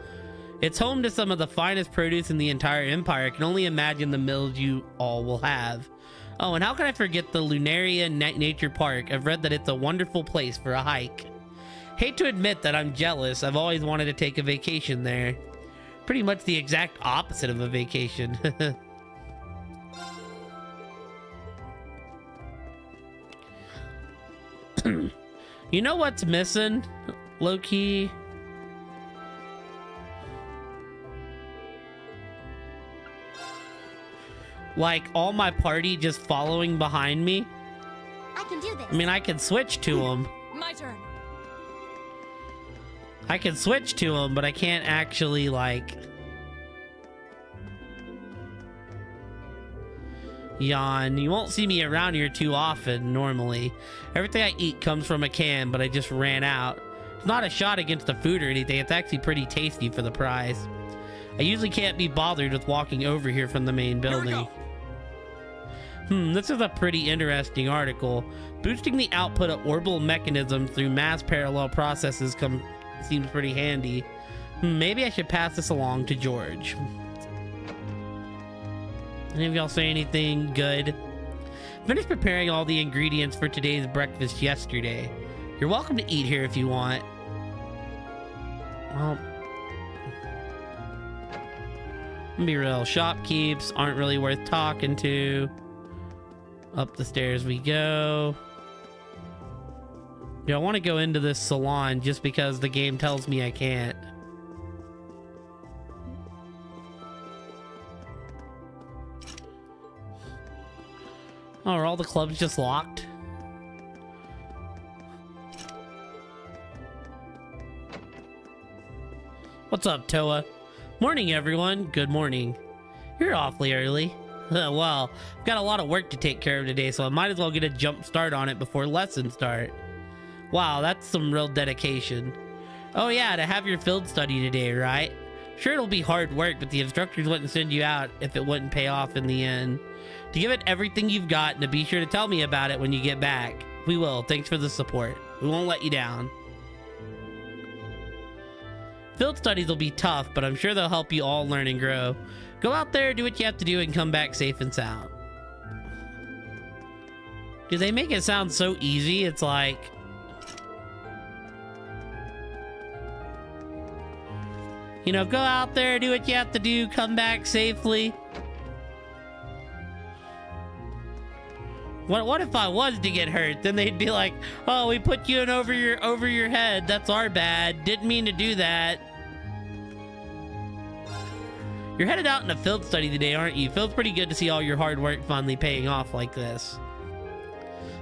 It's home to some of the finest produce in the entire empire. I can only imagine the mills you all will have. Oh, and how can I forget the Lunaria Nature Park? I've read that it's a wonderful place for a hike. Hate to admit that I'm jealous. I've always wanted to take a vacation there. Pretty much the exact opposite of a vacation. You know what's missing, low-key? like all my party just following behind me. I can do this. I mean, I can switch to them. My turn. I can switch to them, but I can't actually, like... Yawn. You won't see me around here too often, normally. Everything I eat comes from a can, but I just ran out. It's not a shot against the food or anything. It's actually pretty tasty for the price. I usually can't be bothered with walking over here from the main building. This is a pretty interesting article. Boosting the output of orbital mechanisms through mass parallel processes seems pretty handy. Maybe I should pass this along to George. Any of y'all say anything good? Finished preparing all the ingredients for today's breakfast yesterday. You're welcome to eat here if you want. Well, I'll be real, shopkeeps aren't really worth talking to. Up the stairs we go. Yeah, I want to go into this salon just because the game tells me I can't. Oh, are all the clubs just locked? What's up, Toa? Morning, everyone. Good morning. You're awfully early. Well, I've got a lot of work to take care of today, so I might as well get a jump start on it before lessons start. Wow, that's some real dedication. Oh yeah, to have your field study today, right? Sure, it'll be hard work, but the instructors wouldn't send you out if it wouldn't pay off in the end. To give it everything you've got and to be sure to tell me about it when you get back. We will. Thanks for the support. We won't let you down. Field studies will be tough, but I'm sure they'll help you all learn and grow. Go out there, do what you have to do, and come back safe and sound. Do they make it sound so easy? It's like... You know, go out there, do what you have to do, come back safely. What if I was to get hurt? Then they'd be like, oh, we put you in over your head. That's our bad. Didn't mean to do that. You're headed out in a field study today, aren't you? Feels pretty good to see all your hard work finally paying off like this.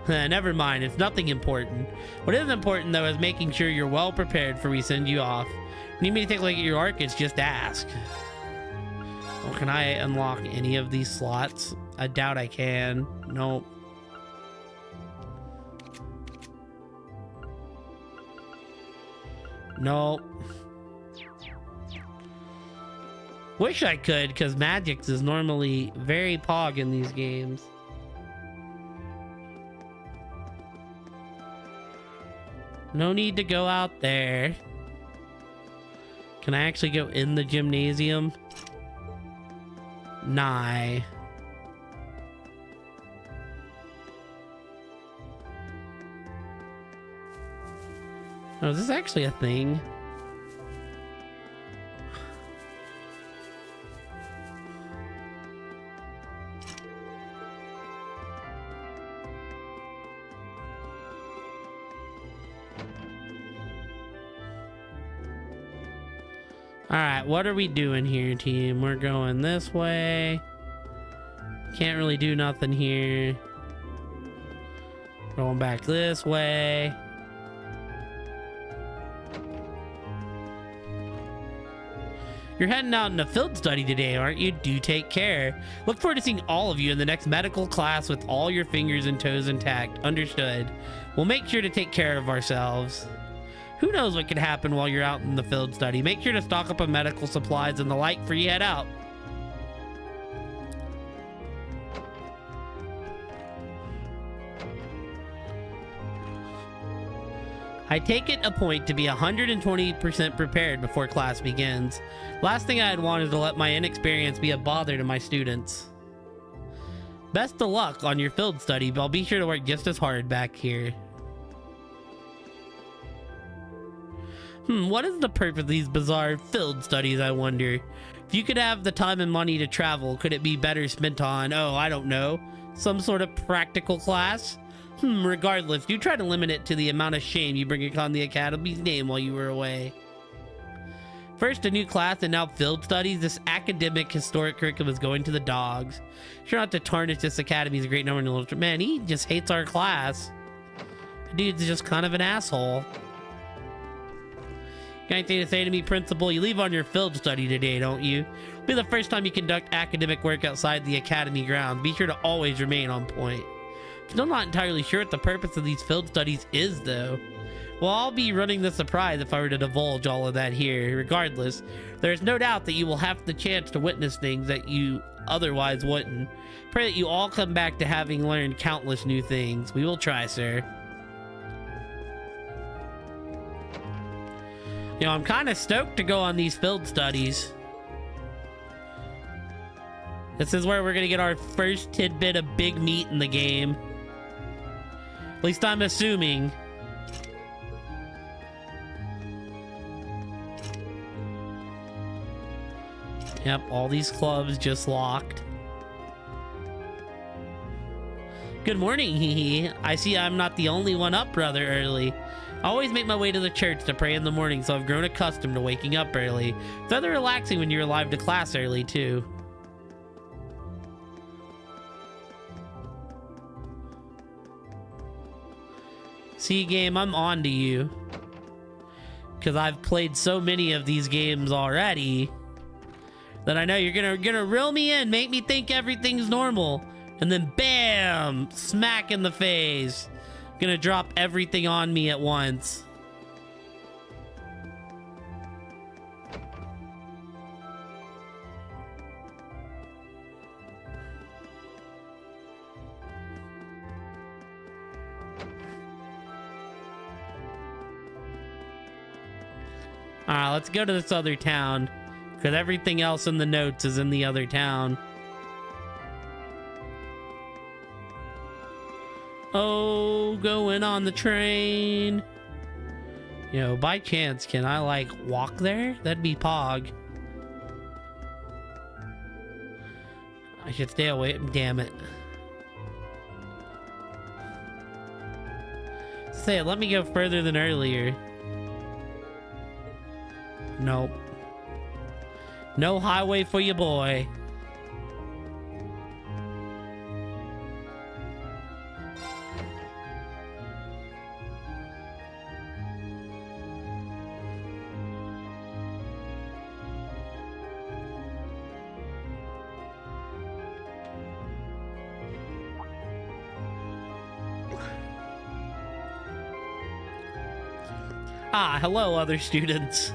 Never mind, it's nothing important. What is important, though, is making sure you're well prepared before we send you off. Need me to take a look at your arcades? Just ask. Well, can I unlock any of these slots? I doubt I can. Nope. Nope. Wish I could, because Magix is normally very pog in these games. No need to go out there. Can I actually go in the gymnasium? Nah. Oh, is this actually a thing? Alright, what are we doing here, team? We're going this way. Can't really do nothing here. Going back this way. You're heading out in a field study today, aren't you? Do take care. Look forward to seeing all of you in the next medical class with all your fingers and toes intact. Understood. We'll make sure to take care of ourselves. Who knows what could happen while you're out in the field study. Make sure to stock up on medical supplies and the like before you head out. I take it a point to be 120% prepared before class begins. Last thing I'd want is to let my inexperience be a bother to my students. Best of luck on your field study, but I'll be sure to work just as hard back here. What is the purpose of these bizarre field studies, I wonder? If you could have the time and money to travel, could it be better spent on, oh, I don't know, some sort of practical class? Regardless, you try to limit it to the amount of shame you bring upon the Academy's name while you were away. First, a new class and now field studies. This academic historic curriculum is going to the dogs. Sure not to tarnish this academy's great number in literature. Man, he just hates our class. Dude's just kind of an asshole. Got anything to say to me, Principal? You leave on your field study today, don't you? It'll be the first time you conduct academic work outside the academy grounds. Be sure to always remain on point. Still not entirely sure what the purpose of these field studies is, though. Well, I'll be running the surprise if I were to divulge all of that here. Regardless, there is no doubt that you will have the chance to witness things that you otherwise wouldn't. Pray that you all come back to having learned countless new things. We will try, sir. You know, I'm kind of stoked to go on these field studies. This is where we're going to get our first tidbit of big meat in the game. At least I'm assuming. Yep, all these clubs just locked. Good morning, hee hee. I see I'm not the only one up rather early. I always make my way to the church to pray in the morning, so I've grown accustomed to waking up early. It's rather relaxing when you're alive to class early, too. See, game, I'm on to you. Because I've played so many of these games already that I know you're gonna reel me in, make me think everything's normal, and then bam, smack in the face. Gonna drop everything on me at once. Alright, let's go to this other town, because everything else in the notes is in the other town. Oh, going on the train. You know, by chance, can I, like, walk there? That'd be pog. I should stay away. Damn it. Say, let me go further than earlier. Nope. No highway for your boy. Ah, hello, other students.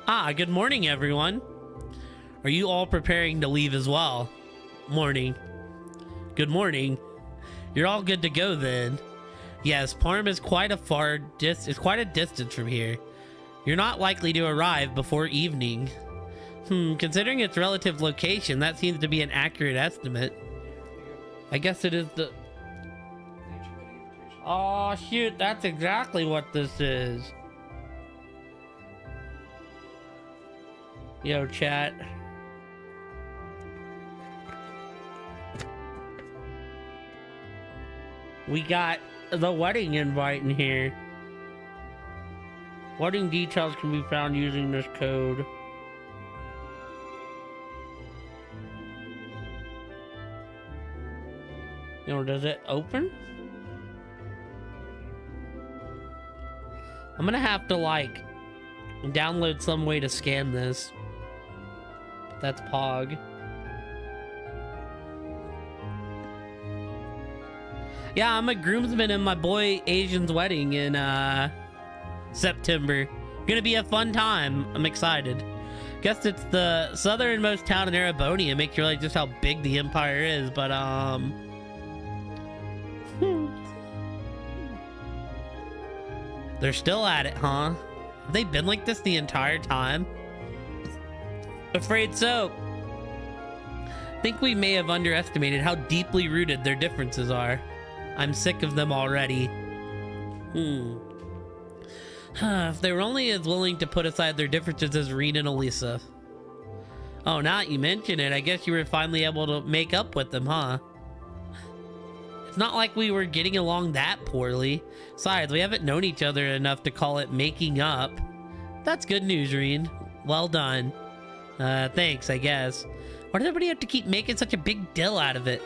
Ah, good morning, everyone. Are you all preparing to leave as well? Morning. Good morning. You're all good to go then. Yes, Parm is quite a distance from here. You're not likely to arrive before evening. Considering its relative location, that seems to be an accurate estimate. I guess it is the... Oh, shoot, that's exactly what this is. Yo, chat. We got the wedding invite in here. Wedding details can be found using this code. You know, does it open? I'm gonna have to, like, download some way to scan this. That's Pog. Yeah, I'm a groomsman in my boy Asian's wedding in September. Gonna be a fun time. I'm excited. Guess it's the southernmost town in Erebonia. Makes you realize just how big the empire is, but they're still at it, huh? Have they been like this the entire time? Afraid so. Think we may have underestimated how deeply rooted their differences are. I'm sick of them already. If they were only as willing to put aside their differences as Reen and Elisa. Oh, now that you mention it, I guess you were finally able to make up with them, huh? It's not like we were getting along that poorly. Besides, we haven't known each other enough to call it making up. That's good news, Reen. Well done. Thanks, I guess. Why does everybody have to keep making such a big deal out of it?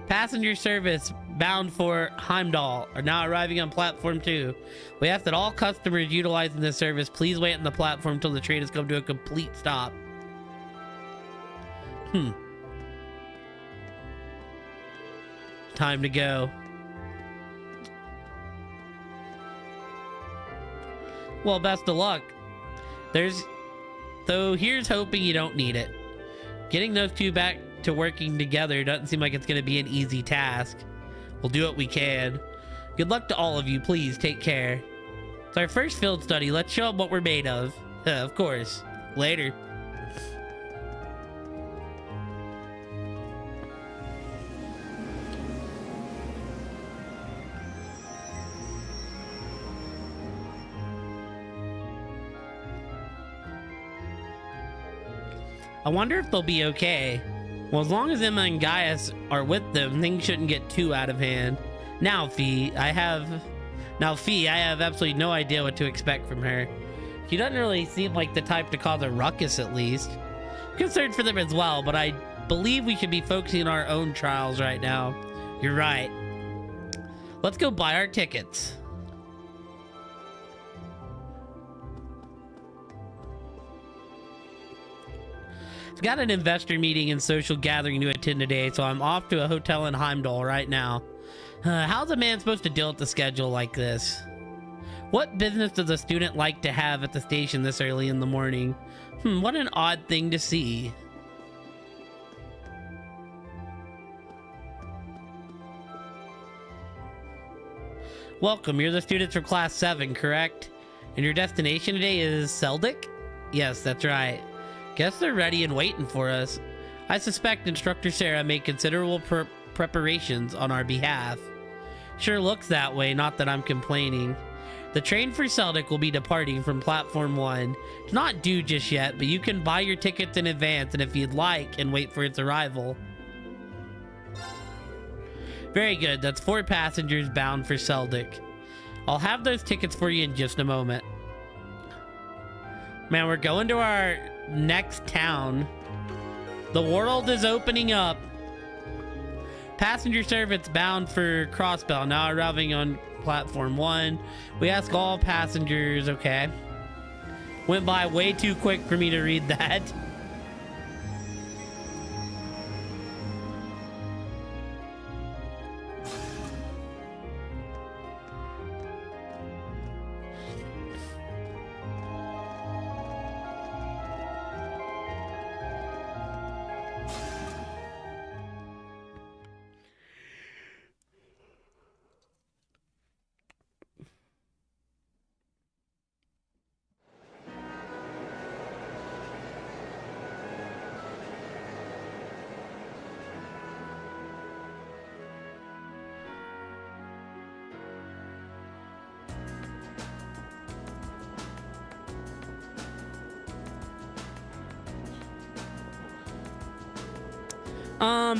Passenger service bound for Heimdall are now arriving on platform 2. We ask that all customers utilizing this service please wait on the platform until the train has come to a complete stop. Time to go. Well, best of luck. Here's hoping you don't need it. Getting those two back to working together doesn't seem like it's going to be an easy task. We'll do what we can. Good luck to all of you. Please take care. It's our first field study. Let's show them what we're made of. Of course. Later. I wonder if they'll be okay. Well, as long as Emma and Gaius are with them, things shouldn't get too out of hand. Now, Fee, I have absolutely no idea what to expect from her. She doesn't really seem like the type to cause a ruckus, at least. I'm concerned for them as well, but I believe we should be focusing on our own trials right now. You're right. Let's go buy our tickets. Got an investor meeting and social gathering to attend today, so I'm off to a hotel in Heimdall right now. How's a man supposed to deal with the schedule like this? What business does a student like to have at the station this early in the morning? What an odd thing to see. Welcome, you're the students from class 7, correct? And your destination today is Seldic? Yes, that's right. Guess they're ready and waiting for us. I suspect Instructor Sarah made considerable preparations on our behalf. Sure looks that way, not that I'm complaining. The train for Seldic will be departing from platform 1. It's not due just yet, but you can buy your tickets in advance and if you'd like, and wait for its arrival. Very good, that's 4 passengers bound for Seldic. I'll have those tickets for you in just a moment. Man, we're going to our next town. The world is opening up. Passenger service bound for Crossbell now arriving on platform 1. We ask all passengers. Okay, went by way too quick for me to read that.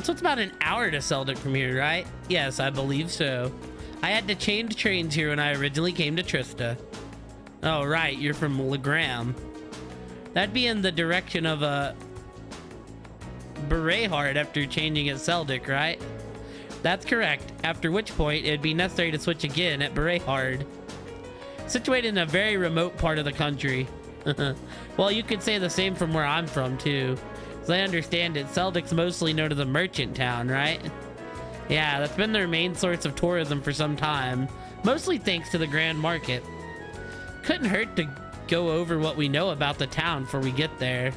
So it's about an hour to Seldic from here, right? Yes, I believe so. I had to change trains here when I originally came to Trista. Oh, right, you're from Legram. That'd be in the direction of Berehard after changing at Seldic, right? That's correct, after which point it'd be necessary to switch again at Berehard. Situated in a very remote part of the country. Well, you could say the same from where I'm from, too. As I understand it, Seldic's mostly known as a merchant town, right? Yeah, that's been their main source of tourism for some time, mostly thanks to the Grand Market. Couldn't hurt to go over what we know about the town before we get there.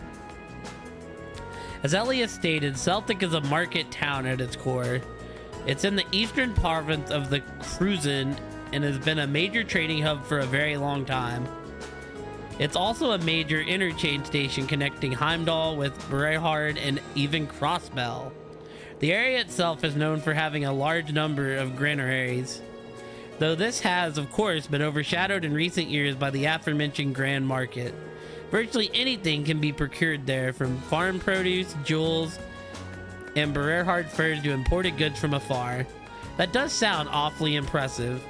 As Elias stated, Celtic is a market town at its core. It's in the eastern province of the Cruzen and has been a major trading hub for a very long time. It's also a major interchange station connecting Heimdall with Berehard and even Crossbell. The area itself is known for having a large number of granaries, though this has, of course, been overshadowed in recent years by the aforementioned Grand Market. Virtually anything can be procured there, from farm produce, jewels, and Bererhard furs to imported goods from afar. That does sound awfully impressive.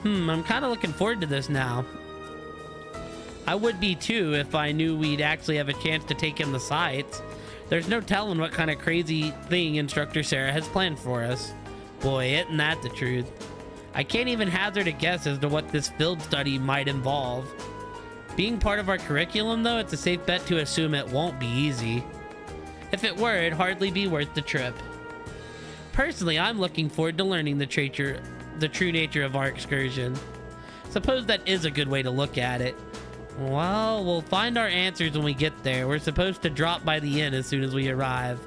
I'm kind of looking forward to this now. I would be too if I knew we'd actually have a chance to take in the sights. There's no telling what kind of crazy thing Instructor Sarah has planned for us. Boy, isn't that the truth. I can't even hazard a guess as to what this field study might involve. Being part of our curriculum, though, it's a safe bet to assume it won't be easy. If it were, it'd hardly be worth the trip. Personally, I'm looking forward to learning the true nature of our excursion. Suppose that is a good way to look at it. Well, we'll find our answers when we get there. We're supposed to drop by the inn as soon as we arrive.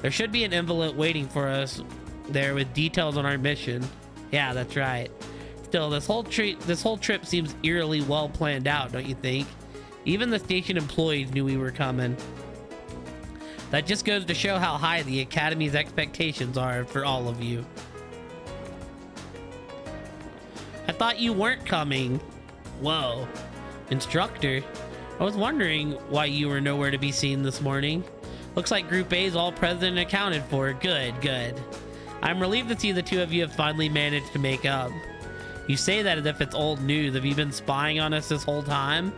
There should be an envelope waiting for us there with details on our mission. Yeah, that's right. Still, this whole trip seems eerily well planned out, don't you think? Even the station employees knew we were coming. That just goes to show how high the Academy's expectations are for all of you. I thought you weren't coming. Whoa. Instructor, I was wondering why you were nowhere to be seen this morning. Looks like Group A is all present and accounted for. Good, good. I'm relieved to see the two of you have finally managed to make up. You say that as if it's old news. Have you been spying on us this whole time?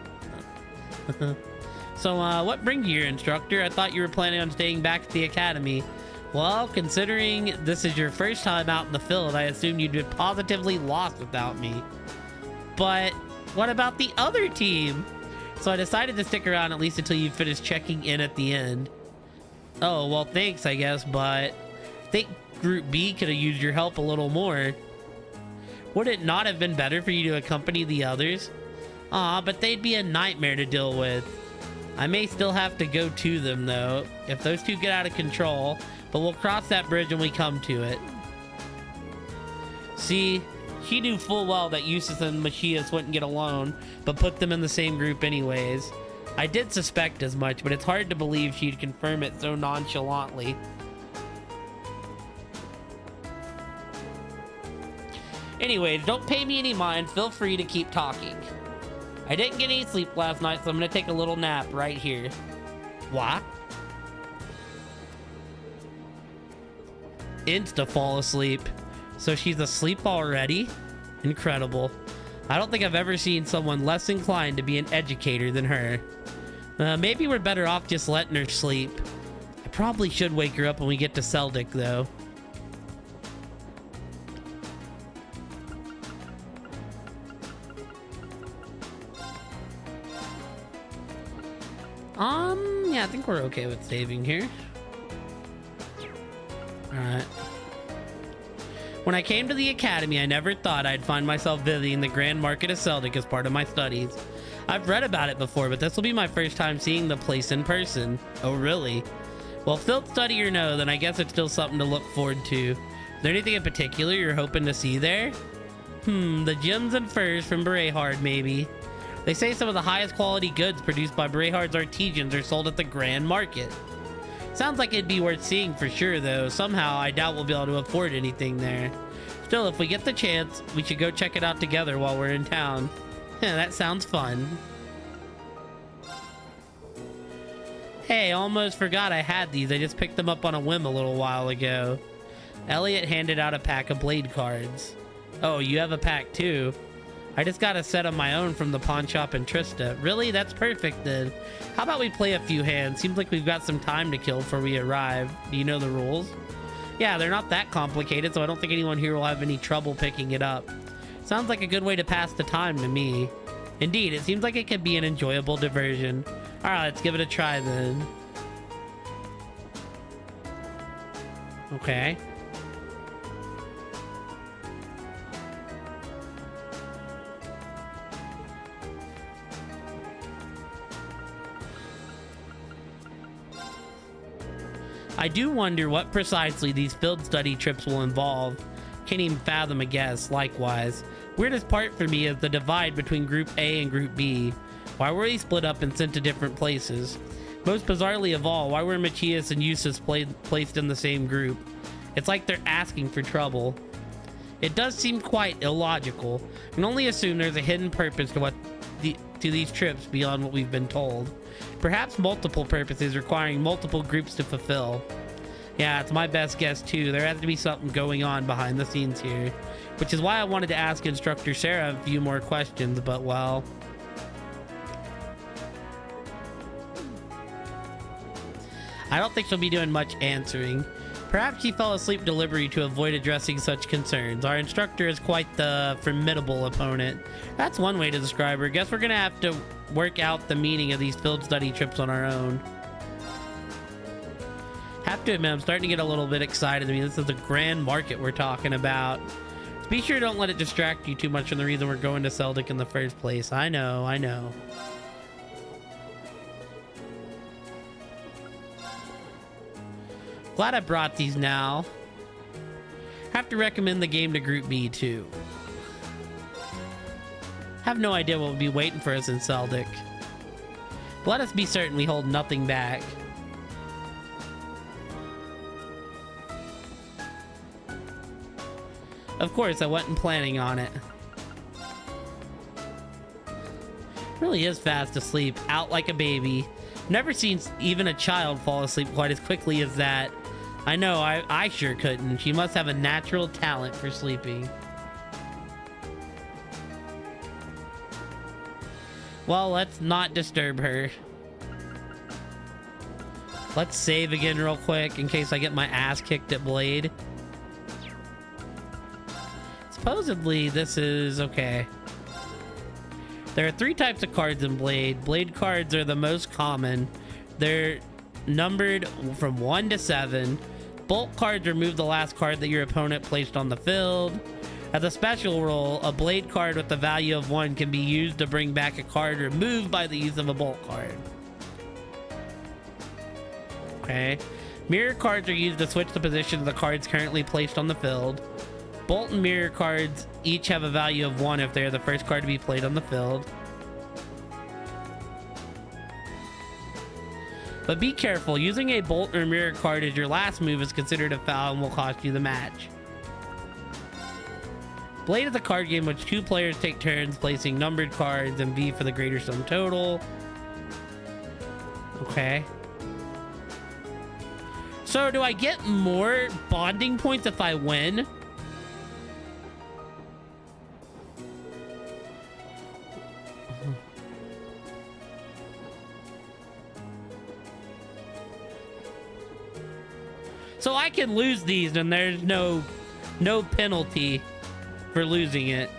So, what brings you here, Instructor? I thought you were planning on staying back at the Academy. Well, considering this is your first time out in the field, I assumed you'd be positively lost without me. But what about the other team? So I decided to stick around at least until you finish checking in at the end. Oh, well, thanks, I guess, but I think Group B could have used your help a little more. Would it not have been better for you to accompany the others? But they'd be a nightmare to deal with. I may still have to go to them, though, if those two get out of control, but we'll cross that bridge when we come to it. See, she knew full well that Eustace and Machias wouldn't get along, but put them in the same group anyways. I did suspect as much, but it's hard to believe she'd confirm it so nonchalantly. Anyways, don't pay me any mind. Feel free to keep talking. I didn't get any sleep last night, so I'm gonna take a little nap right here. What? Insta fall asleep. So she's asleep already? Incredible. I don't think I've ever seen someone less inclined to be an educator than her. Maybe we're better off just letting her sleep. I probably should wake her up when we get to Seldic, though. Yeah, I think we're okay with saving here. Alright. When I came to the Academy, I never thought I'd find myself visiting the Grand Market of Seldic as part of my studies. I've read about it before, but this will be my first time seeing the place in person. Oh, really? Well, field study or no, then I guess it's still something to look forward to. Is there anything in particular you're hoping to see there? The gems and furs from Berehard, maybe. They say some of the highest quality goods produced by Berehard's artisans are sold at the Grand Market. Sounds like it'd be worth seeing for sure, though. Somehow, I doubt we'll be able to afford anything there. Still, if we get the chance, we should go check it out together while we're in town. Yeah, that sounds fun. Hey, almost forgot I had these. I just picked them up on a whim a little while ago. Elliot handed out a pack of blade cards. Oh, you have a pack too? I just got a set of my own from the pawn shop in Trista. Really? That's perfect then. How about we play a few hands? Seems like we've got some time to kill before we arrive. Do you know the rules? Yeah, they're not that complicated, so I don't think anyone here will have any trouble picking it up. Sounds like a good way to pass the time to me. Indeed, it seems like it could be an enjoyable diversion. Alright, let's give it a try then. Okay. I do wonder what precisely these field study trips will involve. Can't even fathom a guess, likewise. Weirdest part for me is the divide between Group A and Group B. Why were they split up and sent to different places? Most bizarrely of all, why were Machias and Eustace placed in the same group? It's like they're asking for trouble. It does seem quite illogical. I can only assume there's a hidden purpose to these trips beyond what we've been told. Perhaps multiple purposes requiring multiple groups to fulfill. Yeah, it's my best guess too. There has to be something going on behind the scenes here, which is why I wanted to ask Instructor Sarah a few more questions, but well, I don't think she'll be doing much answering. Perhaps she fell asleep deliberately to avoid addressing such concerns. Our instructor is quite the formidable opponent. That's one way to describe her. Guess we're gonna have to work out the meaning of these field study trips on our own. Have to admit, I'm starting to get a little bit excited. I mean, this is a grand market we're talking about. So be sure don't let it distract you too much from the reason we're going to Seldic in the first place. I know, I know. Glad I brought these now. Have to recommend the game to Group B too. Have no idea what will be waiting for us in Seldic. Let us be certain we hold nothing back. Of course, I wasn't planning on it. Really is fast asleep, out like a baby. Never seen even a child fall asleep quite as quickly as that. I know, I sure couldn't. She must have a natural talent for sleeping. Well, let's not disturb her. Let's save again real quick in case I get my ass kicked at Blade. Supposedly, this is okay. There are 3 types of cards in Blade. Blade cards are the most common. They're numbered from 1 to 7. Bolt cards remove the last card that your opponent placed on the field. As a special rule, a Blade card with the value of 1 can be used to bring back a card removed by the use of a Bolt card. Okay. Mirror cards are used to switch the position of the cards currently placed on the field. Bolt and mirror cards each have a value of 1 if they are the first card to be played on the field. But be careful, using a bolt or mirror card as your last move is considered a foul and will cost you the match. Blade is a card game in which 2 players take turns placing numbered cards and V for the greater sum total. Okay. So do I get more bonding points if I win? So I can lose these and there's no penalty for losing it.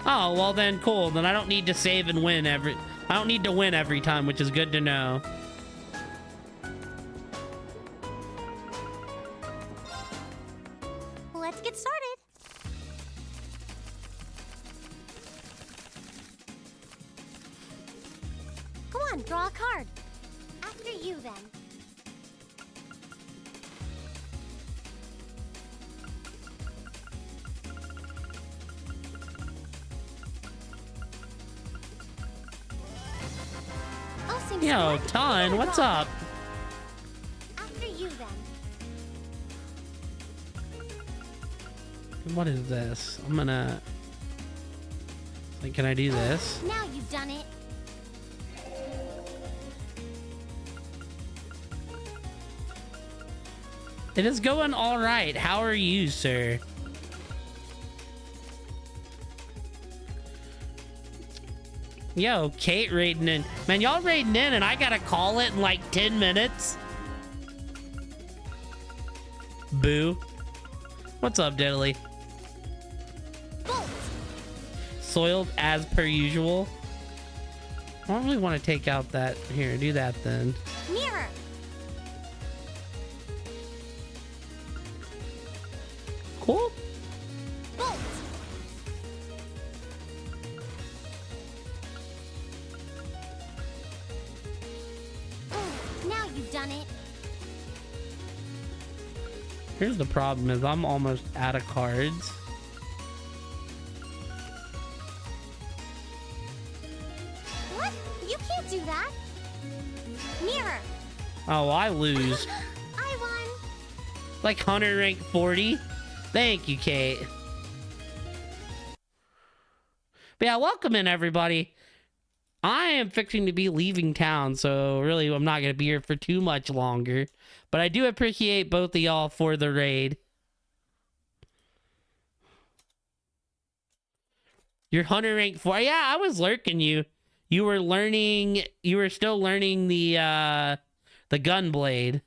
Oh, well then cool. Then I don't need to save and win I don't need to win every time, which is good to know. Let's get started. Come on, draw a card. After you, then. Yo, Ton, what's up? After you, then. What is this? I'm gonna... Like, can I do this? Now you've done it. It is going all right. How are you, sir? Yo, Kate raiding in. Man, y'all raiding in and I gotta call it in like 10 minutes. Boo. What's up, Diddly? Soiled as per usual. I don't really want to take out that. Here, do that then. Mirror. Cool. Bolt. Now you've done it. Here's the problem is I'm almost out of cards. What? You can't do that. Mirror. Oh, I lose. I won. Like Hunter rank 40. Thank you, Kate. But yeah, welcome in everybody. I am fixing to be leaving town, so really I'm not going to be here for too much longer. But I do appreciate both of y'all for the raid. Your hunter rank 4. Yeah, I was lurking you. You were still learning the gun blade.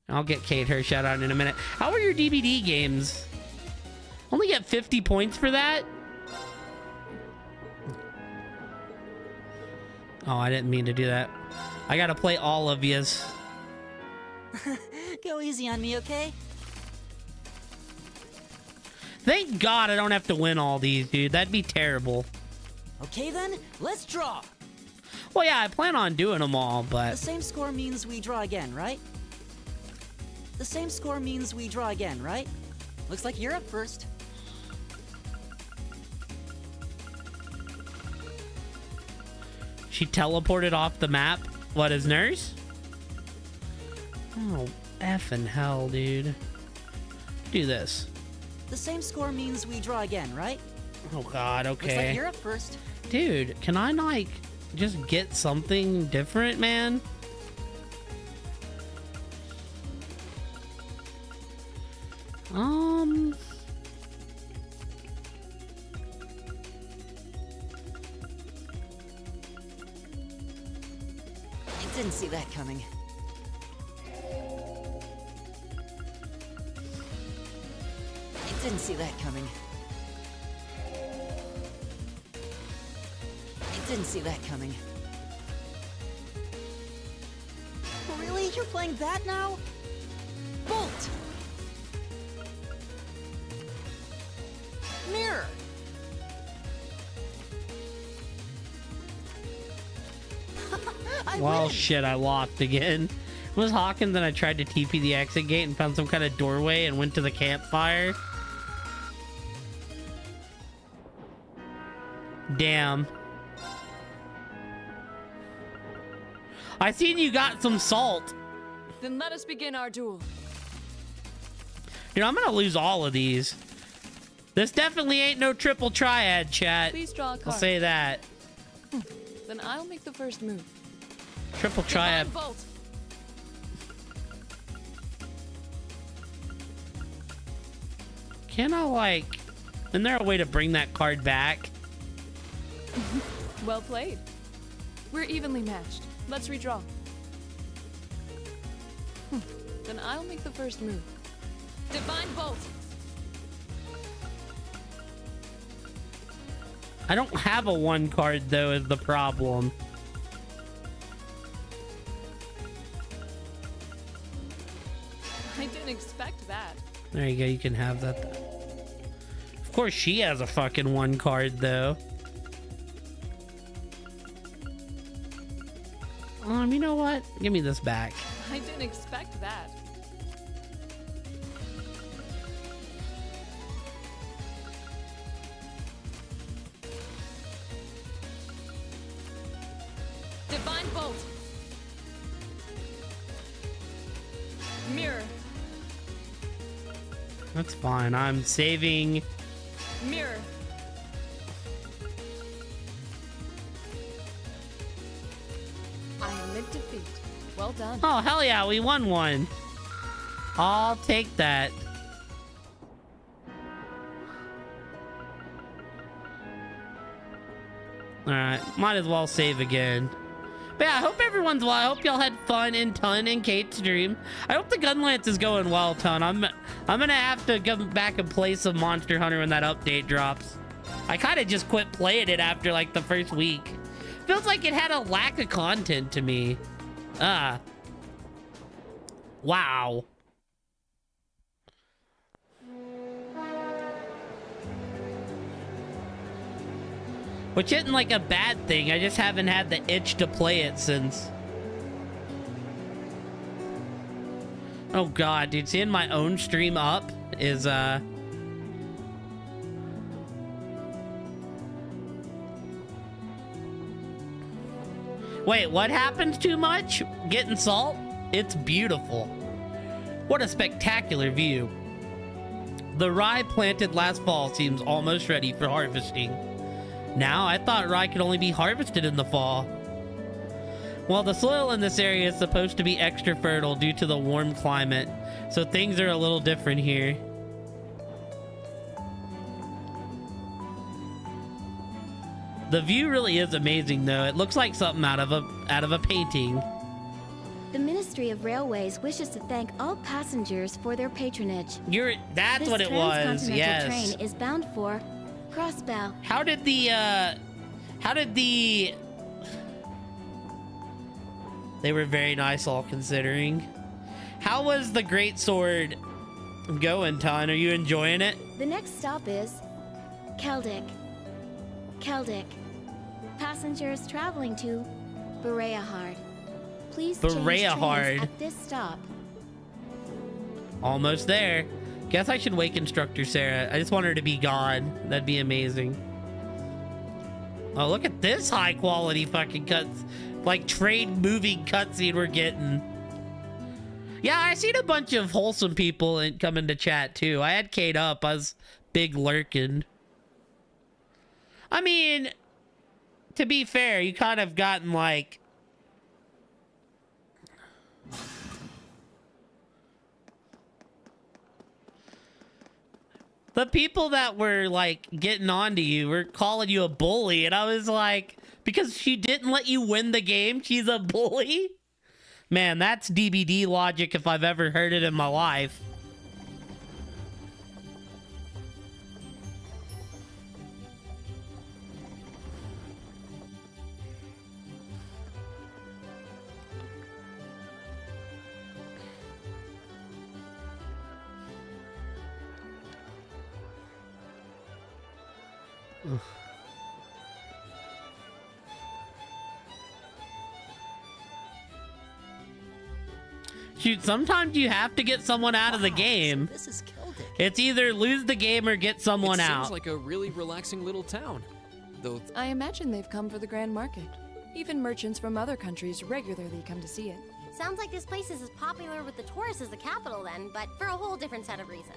I'll get Kate her shout out in a minute. How are your DBD games? Only get 50 points for that? Oh, I didn't mean to do that. I gotta play all of yous. Go easy on me, okay? Thank God I don't have to win all these, dude. That'd be terrible. Okay then, let's draw. Well, yeah, I plan on doing them all, but... The same score means we draw again, right? The same score means we draw again, right? Looks like you're up first. She teleported off the map. What, is Nurse? Oh, effing hell, dude. Do this. The same score means we draw again, right? Oh, God, okay. Looks like you're up first. Dude, can I, like, just get something different, man? I didn't see that coming. I didn't see that coming. I didn't see that coming. Really? You're playing that now? Bolt! Mirror! Well, shit, I locked again. It was Hawkins, and I tried to TP the exit gate and found some kind of doorway and went to the campfire. Damn. I seen you got some salt. Then let us begin our duel. Dude, I'm gonna lose all of these. This definitely ain't no triple triad, chat. Please draw a card. I'll say that. Then I'll make the first move. Triple triad. Bolt. Can I, like... Isn't there a way to bring that card back? Well played. We're evenly matched. Let's redraw. Then I'll make the first move. Divine Bolt. I don't have a 1 card, though, is the problem. I didn't expect that. There you go, you can have that. Of course, she has a fucking 1 card, though. You know what? Give me this back. I didn't expect that. Divine Bolt. Mirror. That's fine. I'm saving. Mirror. I admit defeat. Well done. Oh, hell yeah, we won 1. I'll take that. Alright, might as well save again. But yeah, I hope everyone's well. I hope y'all had fun in Ton and Kate's stream. I hope the gun lance is going well, Ton. I'm gonna have to come back and play some Monster Hunter when that update drops. I kind of just quit playing it after like the first week. Feels like it had a lack of content to me. Wow. Which isn't like a bad thing. I just haven't had the itch to play it since. Oh god, dude, seeing my own stream up is Wait, what happens too much? Getting salt? It's beautiful. What a spectacular view. The rye planted last fall seems almost ready for harvesting. Now, I thought rye could only be harvested in the fall. Well, the soil in this area is supposed to be extra fertile due to the warm climate, so things are a little different here. The view really is amazing, though. It looks like something out of a painting. The Ministry of Railways wishes to thank all passengers for their patronage. That's what it was. This Yes. transcontinental train is bound for Crossbow. How did the they were very nice, all considering. How was the Great Sword going, Ton? Are you enjoying it? The next stop is Keldic. Keldic. Passengers traveling to Bereahard. Please change Bereahard. trains at this stop. Almost there. Guess I should wake Instructor Sarah. I just want her to be gone. That'd be amazing. Oh, look at this high quality fucking cuts. Like train moving cutscene we're getting. Yeah, I seen a bunch of wholesome people come into chat too. I had Kate up. I was big lurking. I mean, to be fair, you kind of gotten like... The people that were like getting on to you were calling you a bully, and I was like, because she didn't let you win the game, she's a bully? Man, that's DBD logic if I've ever heard it in my life. Shoot, sometimes you have to get someone out of the game. So this is Keldic. It's either lose the game or get someone out. Seems like a really relaxing little town. Though I imagine they've come for the Grand Market. Even merchants from other countries regularly come to see it. Sounds like this place is as popular with the tourists as the capital then, but for a whole different set of reasons.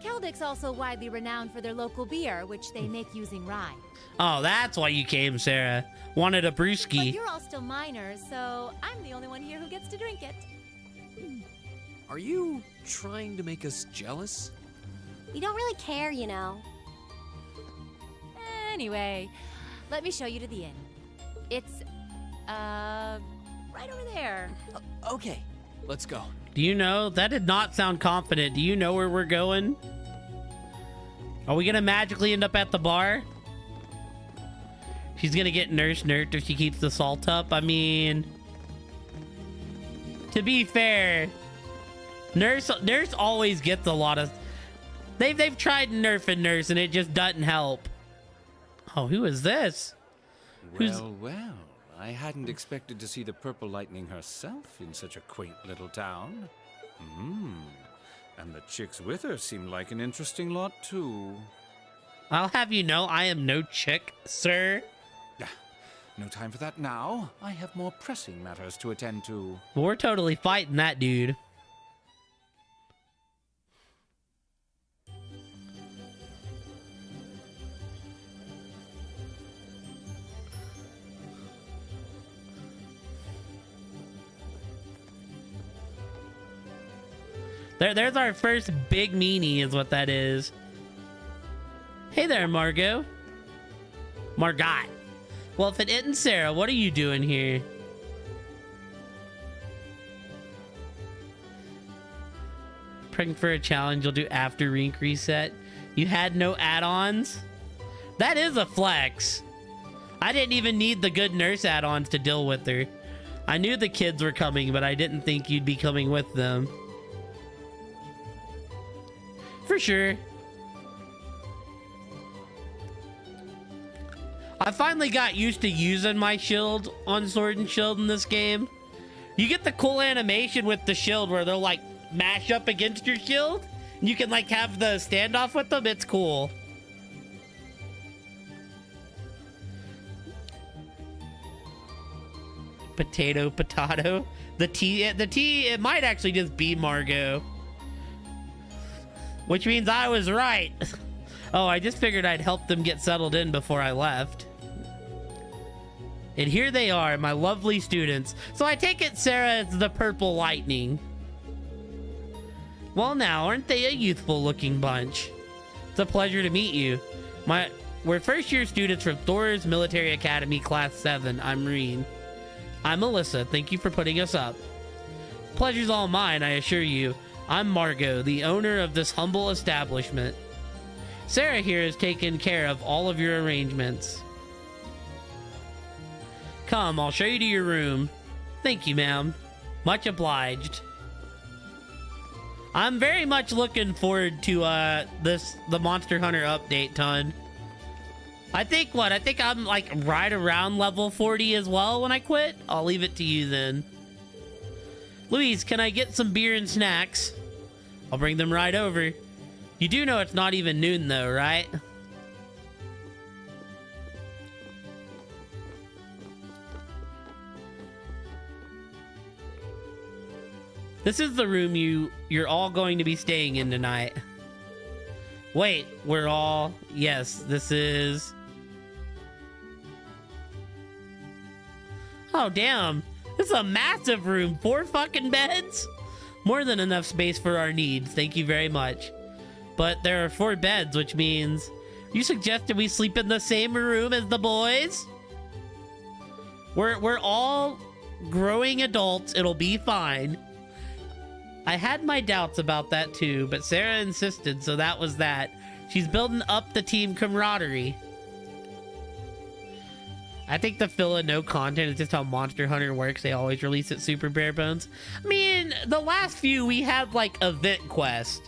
Keldic's also widely renowned for their local beer, which they make using rye. Oh, that's why you came, Sarah. Wanted a But brewski. you're all still minors, so I'm the only one here who gets to drink it. are you trying to make us jealous? We don't really care, you know. Anyway, let me show you to the inn. It's, right over there. Okay, let's go. Do you know? That did not sound confident. Do you know where we're going? Are we gonna magically end up at the bar? She's gonna get nerfed if she keeps the salt up. I mean, to be fair, Nurse always gets a lot of... They've tried nerfing Nurse and it just doesn't help. Oh, who is this? Well, I hadn't expected to see the Purple Lightning herself in such a quaint little town. And the chicks with her seem like an interesting lot, too. I'll have you know, I am no chick, sir. No time for that now. I have more pressing matters to attend to. We're totally fighting that dude. There's our first big meanie is what that is. Hey there, Margot. Margot. Well, if it isn't Sarah, what are you doing here? Pregnant for a challenge you'll do after Rink Reset. You had no add-ons? That is a flex. I didn't even need the good nurse add-ons to deal with her. I knew the kids were coming, but I didn't think you'd be coming with them. For sure. I finally got used to using my shield on Sword and Shield in this game. You get the cool animation with the shield where they'll like mash up against your shield. And you can like have the standoff with them. It's cool. Potato. The T, it might actually just be Margot. Which means I was right. Oh, I just figured I'd help them get settled in before I left. And here they are, my lovely students. So I take it Sarah is the Purple Lightning. Well now, aren't they a youthful looking bunch? It's a pleasure to meet you. We're first year students from Thor's Military Academy Class 7. I'm Reen. I'm Melissa. Thank you for putting us up. Pleasure's all mine, I assure you. I'm Margot, the owner of this humble establishment. Sarah here has taken care of all of your arrangements. Come, I'll show you to your room. Thank you, ma'am. Much obliged. I'm very much looking forward to the Monster Hunter update ton. I think I'm like right around level 40 as well when I quit. I'll leave it to you then. Louise, can I get some beer and snacks? I'll bring them right over. You do know it's not even noon though, right? This is the room you're all going to be staying in tonight. Wait, yes, this is... Oh, damn. This is a massive room. 4 fucking beds? More than enough space for our needs. Thank you very much. But there are 4 beds, which means... You suggested we sleep in the same room as the boys? We're all growing adults. It'll be fine. I had my doubts about that too, but Sarah insisted, so that was that. She's building up the team camaraderie. I think the fill in no content is just how Monster Hunter works. They always release it super bare bones. I mean, the last few we had like event quest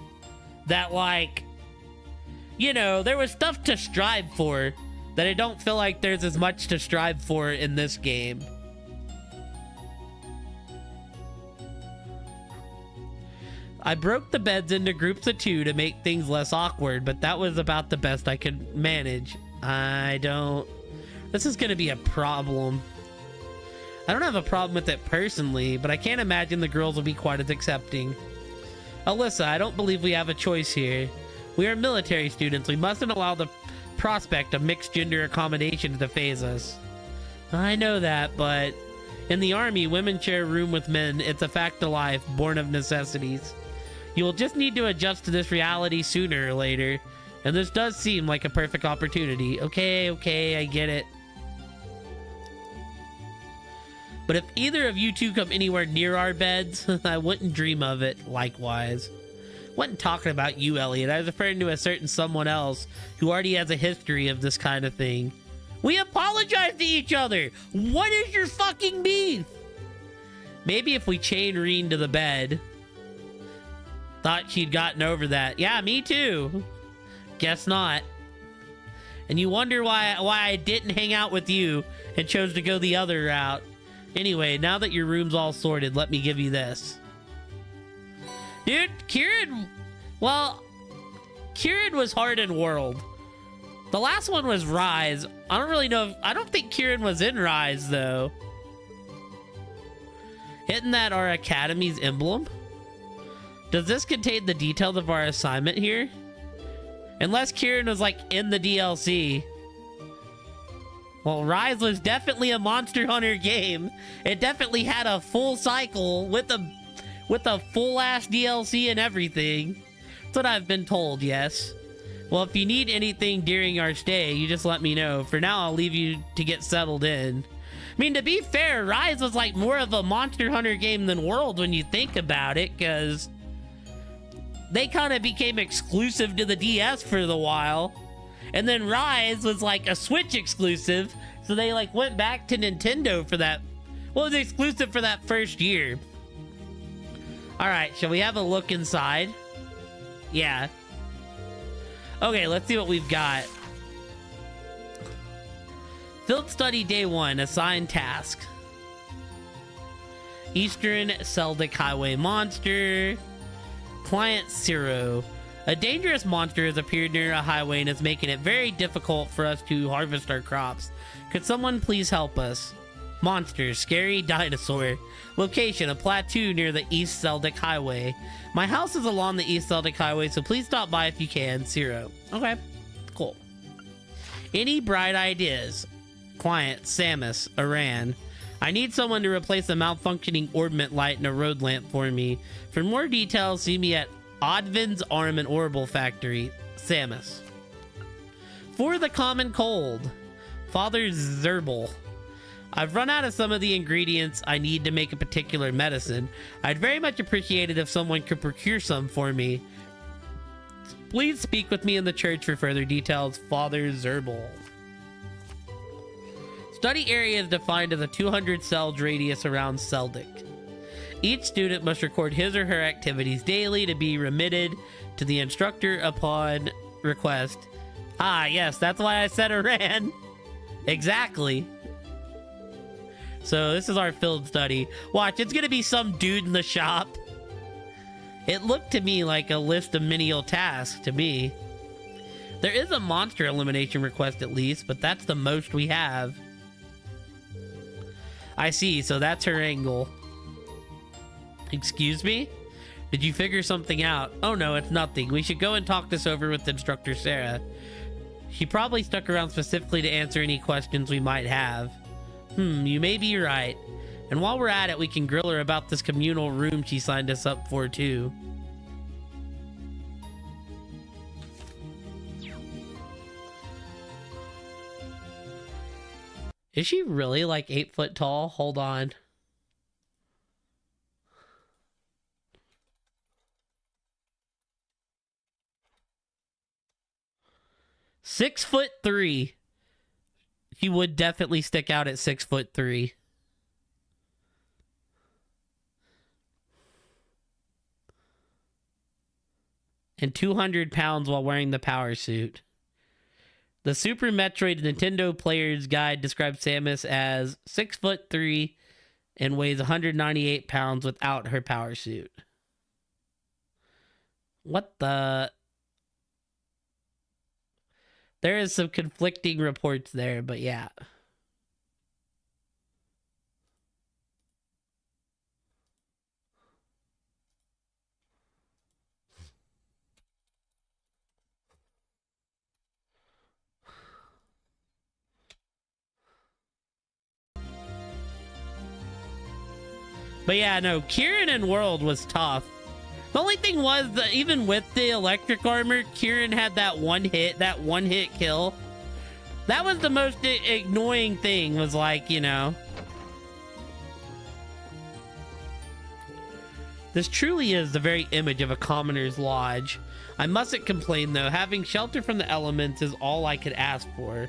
that like, you know, there was stuff to strive for that I don't feel like there's as much to strive for in this game. I broke the beds into groups of 2 to make things less awkward, but that was about the best I could manage. This is gonna be a problem. I don't have a problem with it personally, but I can't imagine the girls will be quite as accepting. Alyssa, I don't believe we have a choice here. We are military students. We mustn't allow the prospect of mixed gender accommodation to phase us. I know that, but in the army, women share a room with men. It's a fact of life, born of necessities. You will just need to adjust to this reality sooner or later, and this does seem like a perfect opportunity. Okay, I get it. But if either of you 2 come anywhere near our beds, I wouldn't dream of it. Likewise. Wasn't talking about you, Elliot. I was referring to a certain someone else who already has a history of this kind of thing. We apologize to each other. What is your fucking beef? Maybe if we chain Reen to the bed. Thought she'd gotten over that. Yeah, me too. Guess not. And you wonder why I didn't hang out with you and chose to go the other route. Anyway, now that your room's all sorted, let me give you this. Dude, Kieran was hard in World. The last one was Rise. I don't really know I don't think Kieran was in Rise though. Isn't that our Academy's emblem? Does this contain the details of our assignment here? Unless Kieran was like in the DLC. Well, Rise was definitely a Monster Hunter game. It definitely had a full cycle with a full ass DLC and everything. That's what I've been told, yes. Well, if you need anything during our stay, you just let me know. For now, I'll leave you to get settled in. I mean, to be fair, Rise was like more of a Monster Hunter game than World when you think about it, because they kind of became exclusive to the DS for the while. And then Rise was like a Switch exclusive, so they like went back to Nintendo for that. Well, it was exclusive for that first year. All right, shall we have a look inside? Yeah. Okay, let's see what we've got. Field Study Day 1, assigned task. Eastern Seldic Highway Monster. Client Zero. A dangerous monster has appeared near a highway and is making it very difficult for us to harvest our crops. Could someone please help us? Monster, scary dinosaur. Location, a plateau near the East Seldic Highway. My house is along the East Seldic Highway, so please stop by if you can. Zero. Okay. cool. Any bright ideas? Client, Samus, Iran. I need someone to replace a malfunctioning orbment light and a road lamp for me. For more details, see me at Oddvin's Arm and Orbital Factory, Samus. For the common cold, Father Zerbal. I've run out of some of the ingredients I need to make a particular medicine. I'd very much appreciate it if someone could procure some for me. Please speak with me in the church for further details, Father Zerbal. Study area is defined as a 200 cells radius around Celdic. Each student must record his or her activities daily to be remitted to the instructor upon request. Ah, yes, that's why I said Iran. Exactly. So this is our field study. Watch, it's gonna be some dude in the shop. It looked to me like a list of menial tasks to me. There is a monster elimination request at least, but that's the most we have. I see, so that's her angle. Excuse me? Did you figure something out? Oh no, it's nothing. We should go and talk this over with Instructor Sarah. She probably stuck around specifically to answer any questions we might have. You may be right. And while we're at it, we can grill her about this communal room she signed us up for too. Is she really like 8 foot tall? Hold on. (6'3". She would definitely stick out at 6'3". And 200 pounds while wearing the power suit. The Super Metroid Nintendo Player's Guide describes Samus as 6'3" and weighs 198 pounds without her power suit. What the? There is some conflicting reports there, but yeah. But yeah, no, Kieran in World was tough. The only thing was that even with the electric armor, Kieran had that one hit kill. That was the most annoying thing, was like, you know. This truly is the very image of a commoner's lodge. I mustn't complain though, having shelter from the elements is all I could ask for.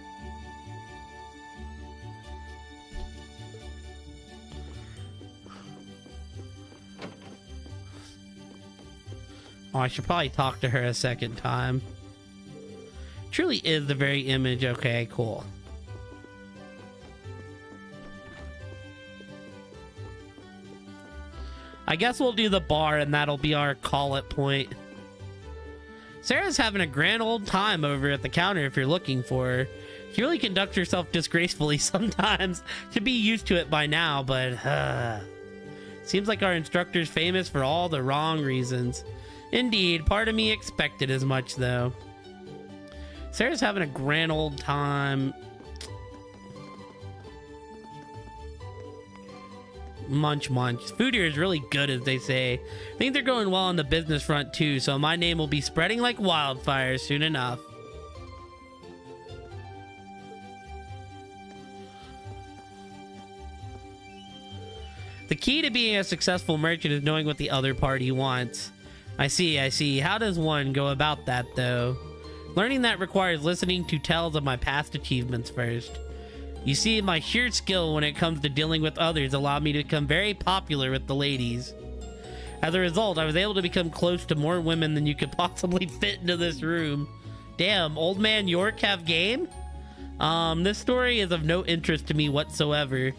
Oh, I should probably talk to her a second time. Truly is the very image. Okay, cool. I guess we'll do the bar and that'll be our call it point. Sarah's having a grand old time over at the counter if you're looking for her. She really conducts herself disgracefully sometimes. Should be used to it by now, but seems like our instructor's famous for all the wrong reasons. Indeed, part of me expected as much, though. Sarah's having a grand old time. Munch, munch. Food here is really good, as they say. I think they're going well on the business front, too, so my name will be spreading like wildfire soon enough. The key to being a successful merchant is knowing what the other party wants. I see. How does one go about that, though? Learning that requires listening to tales of my past achievements first. You see, my sheer skill when it comes to dealing with others allowed me to become very popular with the ladies. As a result, I was able to become close to more women than you could possibly fit into this room. Damn, Old Man York have game? This story is of no interest to me whatsoever.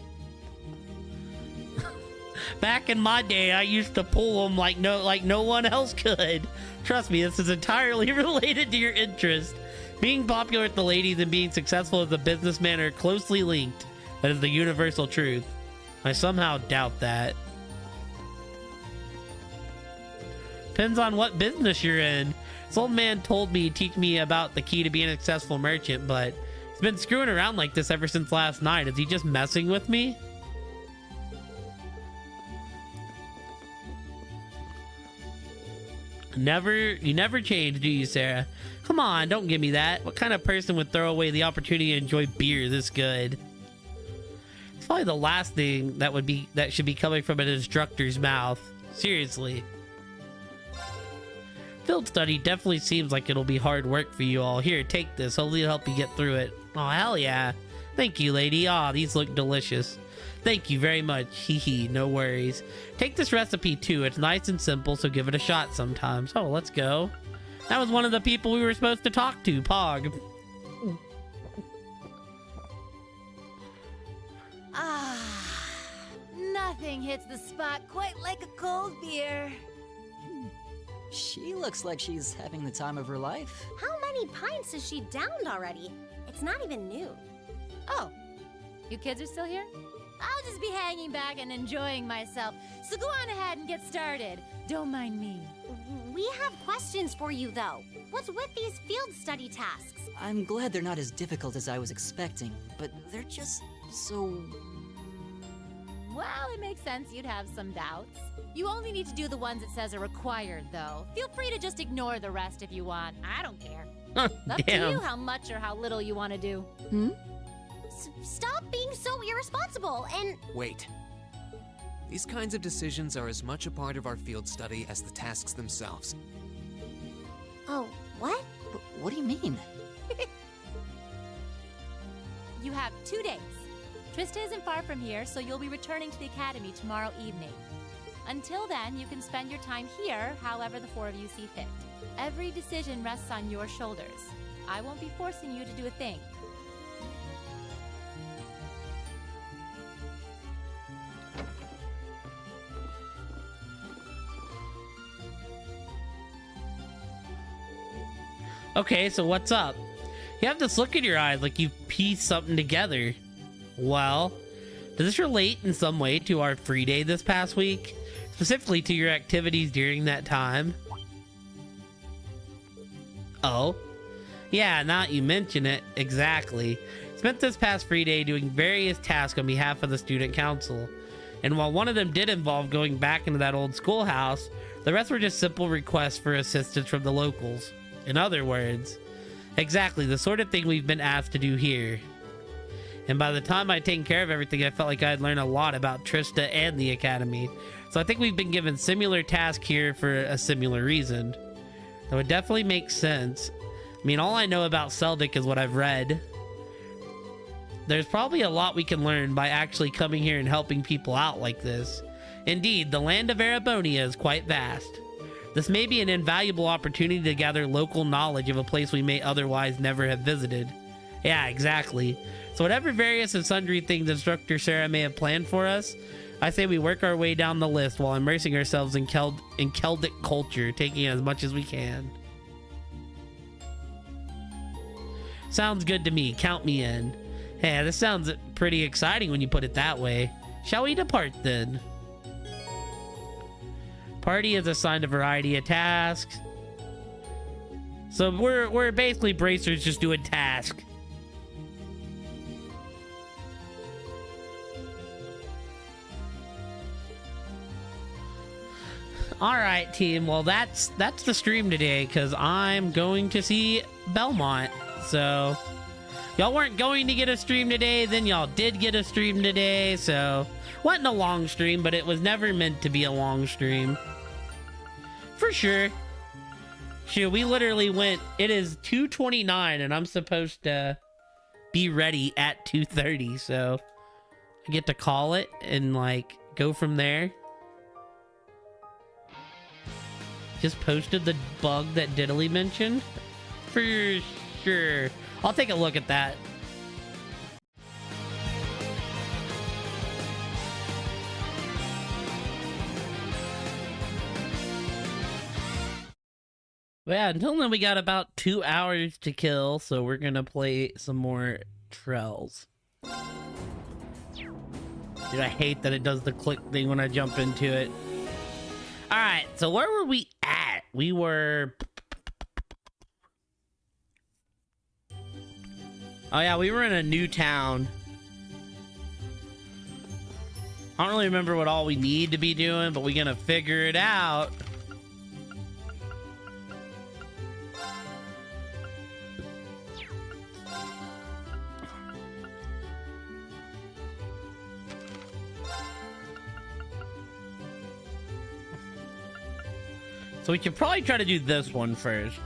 Back in my day, I used to pull them like no one else could. Trust me, this is entirely related to your interest. Being popular with the ladies and being successful as a businessman are closely linked. That is the universal truth. I somehow doubt that. Depends on what business you're in. This old man told me, teach me about the key to being a successful merchant, but he's been screwing around like this ever since last night. Is he just messing with me? You never change, do you, Sarah? Come on, don't give me that. What kind of person would throw away the opportunity to enjoy beer this good? It's probably the last thing that should be coming from an instructor's mouth. Seriously. Field study definitely seems like it'll be hard work for you all. Here, take this. Hopefully it'll help you get through it. Oh, hell yeah. Thank you, lady. Aw, these look delicious. Thank you very much. Hee, no worries. Take this recipe too. It's nice and simple, so give it a shot sometimes. Oh, let's go. That was one of the people we were supposed to talk to, Pog. Nothing hits the spot quite like a cold beer. She looks like she's having the time of her life. How many pints has she downed already? It's not even noon. Oh, you kids are still here? I'll just be hanging back and enjoying myself. So go on ahead and get started. Don't mind me. We have questions for you, though. What's with these field study tasks? I'm glad they're not as difficult as I was expecting, but they're just so... Well, it makes sense you'd have some doubts. You only need to do the ones it says are required, though. Feel free to just ignore the rest if you want. I don't care. Up to you how much or how little you want to do. Stop being so irresponsible and... Wait. These kinds of decisions are as much a part of our field study as the tasks themselves. Oh, what? What do you mean? You have 2 days. Trista isn't far from here, so you'll be returning to the academy tomorrow evening. Until then, you can spend your time here however the four of you see fit. Every decision rests on your shoulders. I won't be forcing you to do a thing. Okay, so what's up? You have this look in your eyes like you've pieced something together. Well, does this relate in some way to our free day this past week? Specifically to your activities during that time? Oh? Yeah, now that you mention it, exactly. Spent this past free day doing various tasks on behalf of the student council. And while one of them did involve going back into that old schoolhouse, the rest were just simple requests for assistance from the locals. In other words, exactly the sort of thing we've been asked to do here. And by the time I'd taken care of everything, I felt like I'd learned a lot about Trista and the academy. So I think we've been given similar tasks here for a similar reason. That would definitely make sense. I mean, all I know about Seldic is what I've read. There's probably a lot we can learn by actually coming here and helping people out like this. Indeed, the land of Erebonia is quite vast. This may be an invaluable opportunity to gather local knowledge of a place we may otherwise never have visited. Yeah, exactly. So whatever various and sundry things Instructor Sarah may have planned for us, I say we work our way down the list while immersing ourselves in Celtic culture, taking as much as we can. Sounds good to me. Count me in. Hey, this sounds pretty exciting when you put it that way. Shall we depart then? Party is assigned a variety of tasks. So we're basically bracers just doing tasks. All right, team. Well, that's the stream today because I'm going to see Belmont. So y'all weren't going to get a stream today, then y'all did get a stream today. So wasn't a long stream, but it was never meant to be a long stream. For sure. Shoot, we literally went, it is 2:29 and I'm supposed to be ready at 2:30. So I get to call it and like go from there. Just posted the bug that Diddley mentioned. For sure. I'll take a look at that. But yeah, until then we got about 2 hours to kill, so we're gonna play some more Trells. Dude, I hate that it does the click thing when I jump into it. Alright, so where were we at? We were... Oh yeah, we were in a new town. I don't really remember what all we need to be doing, but we're gonna figure it out. So we should probably try to do this one first.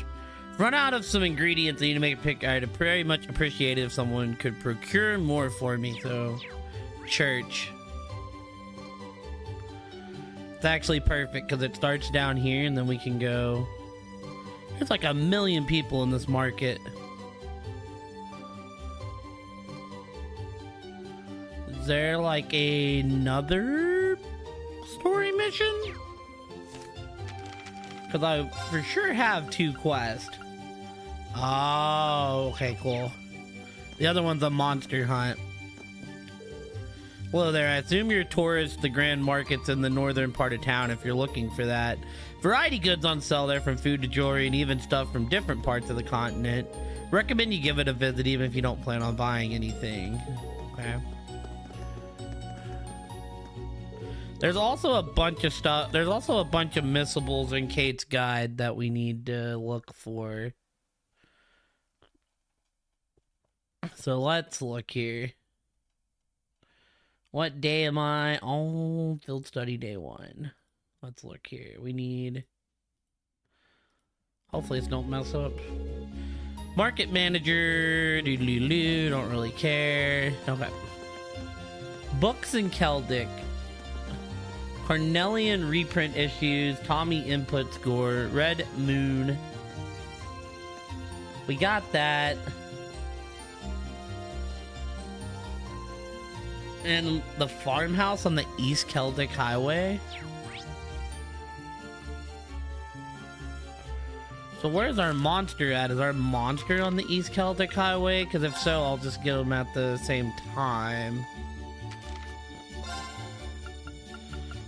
Run out of some ingredients. I need to make a pick. I'd very much appreciate it if someone could procure more for me. So, church. It's actually perfect because it starts down here and then we can go. There's like 1 million people in this market. Is there like another story mission? Because I for sure have 2 quests. Oh, okay, cool. The other one's a monster hunt. Hello there, I assume you're tourists. The grand market's in the northern part of town if you're looking for that. Variety goods on sale there, from food to jewelry and even stuff from different parts of the continent. Recommend you give it a visit even if you don't plan on buying anything. Okay. There's also a bunch of stuff. There's also a bunch of missables in Kate's guide that we need to look for. So let's look here. What day am I? Oh, field study day 1. Let's look here. We need... Hopefully it's don't mess up. Market manager. Doodaloo. Don't really care. Okay. Books in Celtic. Cornelian reprint issues. Tommy input score. Red Moon. We got that. And the farmhouse on the East Celtic Highway. So where's our monster at? Is our monster on the East Celtic Highway? Because if so, I'll just get them at the same time.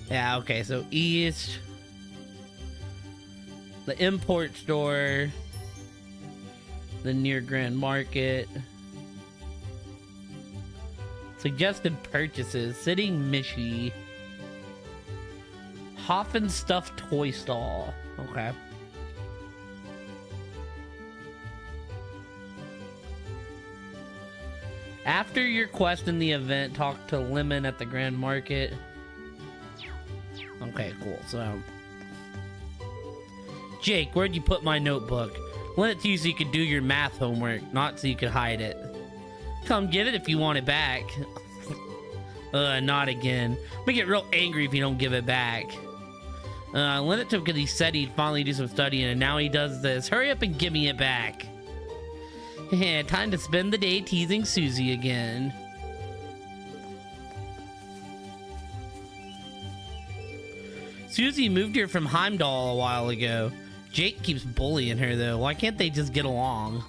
Yeah, okay, so East. The import store. The near Grand Market. Suggested purchases. Sitting Mishy. Hoffen stuffed toy stall. Okay. After your quest in the event, talk to Lemon at the Grand Market. Okay, cool. So, Jake, where'd you put my notebook? Lent it to you so you could do your math homework, not so you could hide it. Come get it if you want it back. Not again. I'm gonna get real angry if you don't give it back. I lent it to him because he said he'd finally do some studying, and now he does this. Hurry up and give me it back. Time to spend the day teasing Susie again. Susie moved here from Heimdall a while ago. Jake keeps bullying her, though. Why can't they just get along?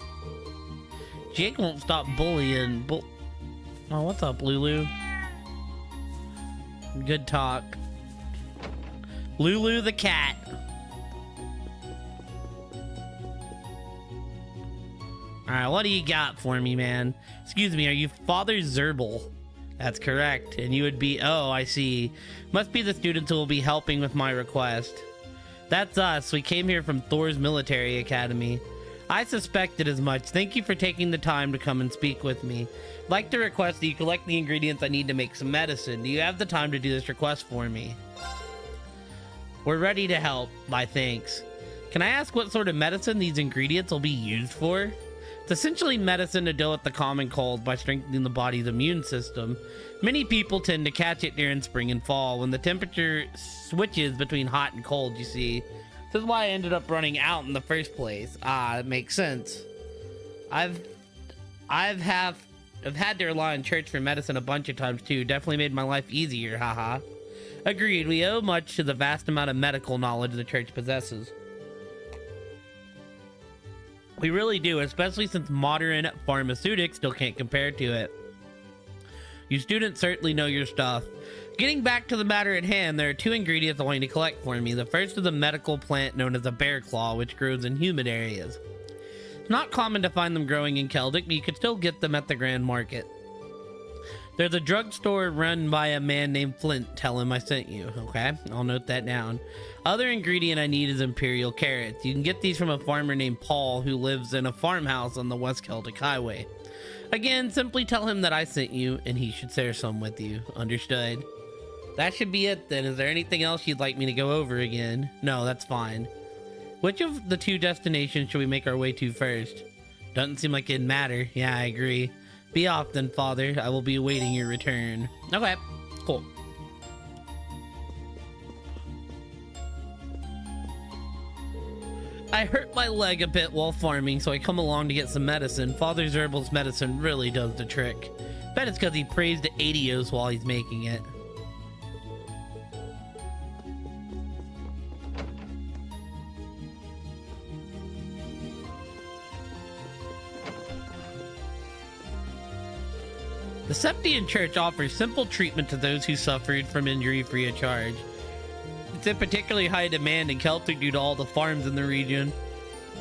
Jake won't stop bullying. Oh, what's up, Lulu? Good talk. Lulu the cat. Alright, what do you got for me, man? Excuse me, are you Father Zerbal? That's correct. And you would be... Oh, I see. Must be the students who will be helping with my request. That's us. We came here from Thor's military academy. I suspected as much. Thank you for taking the time to come and speak with me. I'd like to request that you collect the ingredients I need to make some medicine. Do you have the time to do this request for me? We're ready to help. My thanks. Can I ask what sort of medicine these ingredients will be used for? It's essentially medicine to deal with the common cold by strengthening the body's immune system. Many people tend to catch it during spring and fall when the temperature switches between hot and cold, you see. This is why I ended up running out in the first place. Ah, it makes sense. I've had to rely on church for medicine a bunch of times too. Definitely made my life easier, haha. Agreed, we owe much to the vast amount of medical knowledge the church possesses. We really do, especially since modern pharmaceutics still can't compare to it. You students certainly know your stuff. Getting back to the matter at hand, there are 2 ingredients I want you to collect for me. The first is a medical plant known as a bear claw, which grows in humid areas. It's not common to find them growing in Celtic, but you could still get them at the Grand Market. There's a drugstore run by a man named Flint. Tell him I sent you, okay? I'll note that down. Other ingredient I need is imperial carrots. You can get these from a farmer named Paul who lives in a farmhouse on the West Celtic Highway. Again, simply tell him that I sent you and he should share some with you. Understood? That should be it then. Is there anything else you'd like me to go over again? No, that's fine. Which of the 2 destinations should we make our way to first? Doesn't seem like it'd matter. Yeah, I agree. Be off then, Father. I will be awaiting your return. Okay, cool. I hurt my leg a bit while farming, so I come along to get some medicine. Father's herbal's medicine really does the trick. Bet it's because he prays to Adios while he's making it. The Septian Church offers simple treatment to those who suffered from injury free of charge. It's in particularly high demand in Celtic due to all the farms in the region.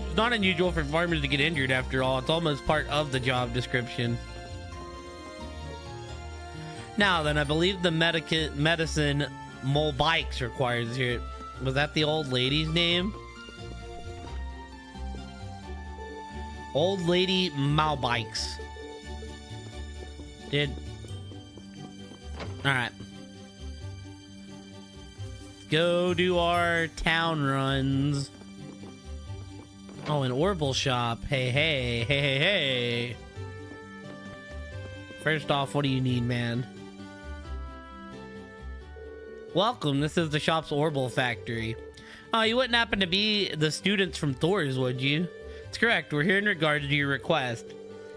It's not unusual for farmers to get injured after all. It's almost part of the job description. Now then, I believe the medicine Molbikes requires here. Was that the old lady's name? Old Lady Malbikes. Alright. Go do our town runs. Oh, an Orbital shop. Hey. First off, what do you need, man? Welcome, this is the shop's Orbital factory. Oh, you wouldn't happen to be the students from Thor's, would you? It's correct, we're here in regards to your request.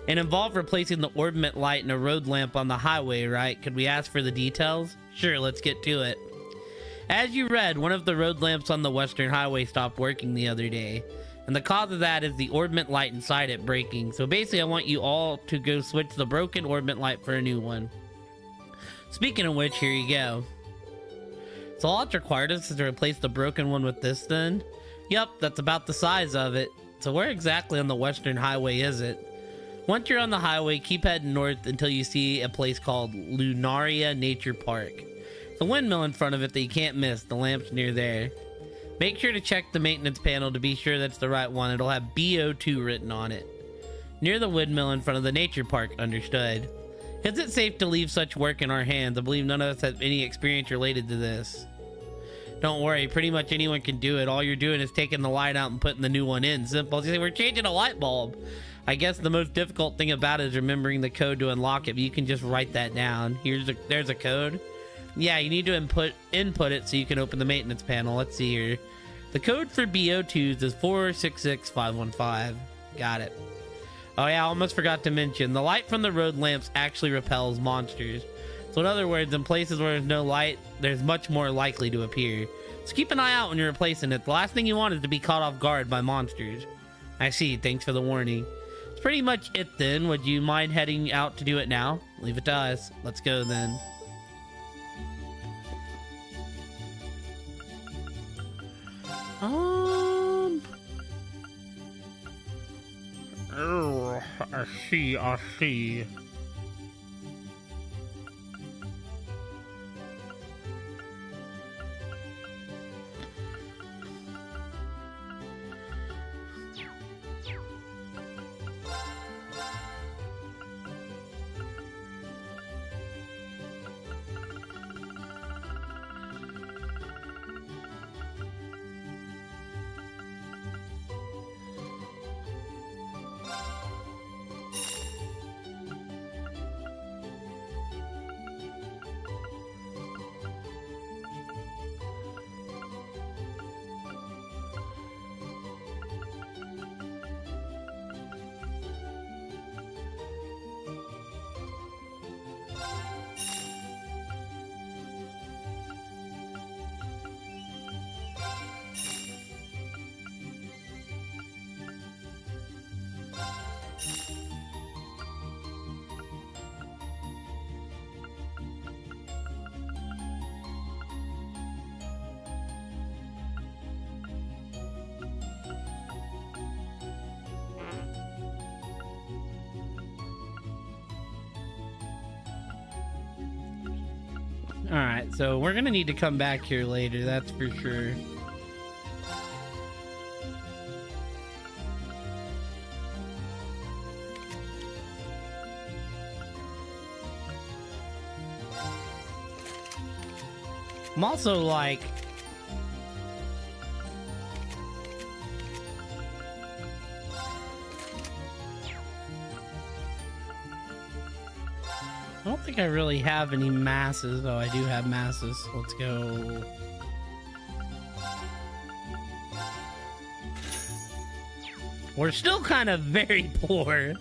It involved replacing the orbment light and a road lamp on the highway, right? Could we ask for the details? Sure, let's get to it. As you read, one of the road lamps on the western highway stopped working the other day. And the cause of that is the orbment light inside it breaking. So basically, I want you all to go switch the broken orbment light for a new one. Speaking of which, here you go. So all it's required is to replace the broken one with this then? Yup, that's about the size of it. So where exactly on the western highway is it? Once you're on the highway, keep heading north until you see a place called Lunaria Nature Park. The windmill in front of it that you can't miss. The lamp's near there. Make sure to check the maintenance panel to be sure that's the right one. It'll have BO2 written on it. Near the windmill in front of the nature park, understood. Is it safe to leave such work in our hands? I believe none of us have any experience related to this. Don't worry, pretty much anyone can do it. All you're doing is taking the light out and putting the new one in. Simple. You say, we're changing a light bulb. I guess the most difficult thing about it is remembering the code to unlock it, but you can just write that down. There's a code. Yeah, you need to input it so you can open the maintenance panel. Let's see here. The code for BO2s is 466515. Got it. Oh yeah, I almost forgot to mention, the light from the road lamps actually repels monsters. So in other words, in places where there's no light, there's much more likely to appear. So keep an eye out when you're replacing it. The last thing you want is to be caught off guard by monsters. I see, thanks for the warning. That's pretty much it then. Would you mind heading out to do it now? Leave it to us. Let's go then. Oh, I see. Alright, so we're gonna need to come back here later, that's for sure. I'm also like, I don't think I really have any masses. Oh, I do have masses. Let's go. We're still kind of very poor.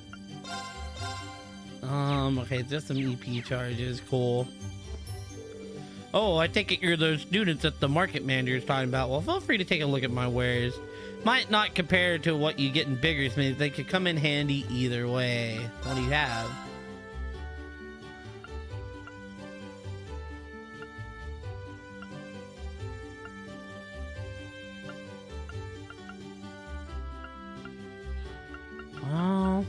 Okay, just some EP charges. Cool. Oh, I take it you're those students that the market manager is talking about. Well, feel free to take a look at my wares. Might not compare to what you get in bigger smiths. They could come in handy either way. What do you have? Well,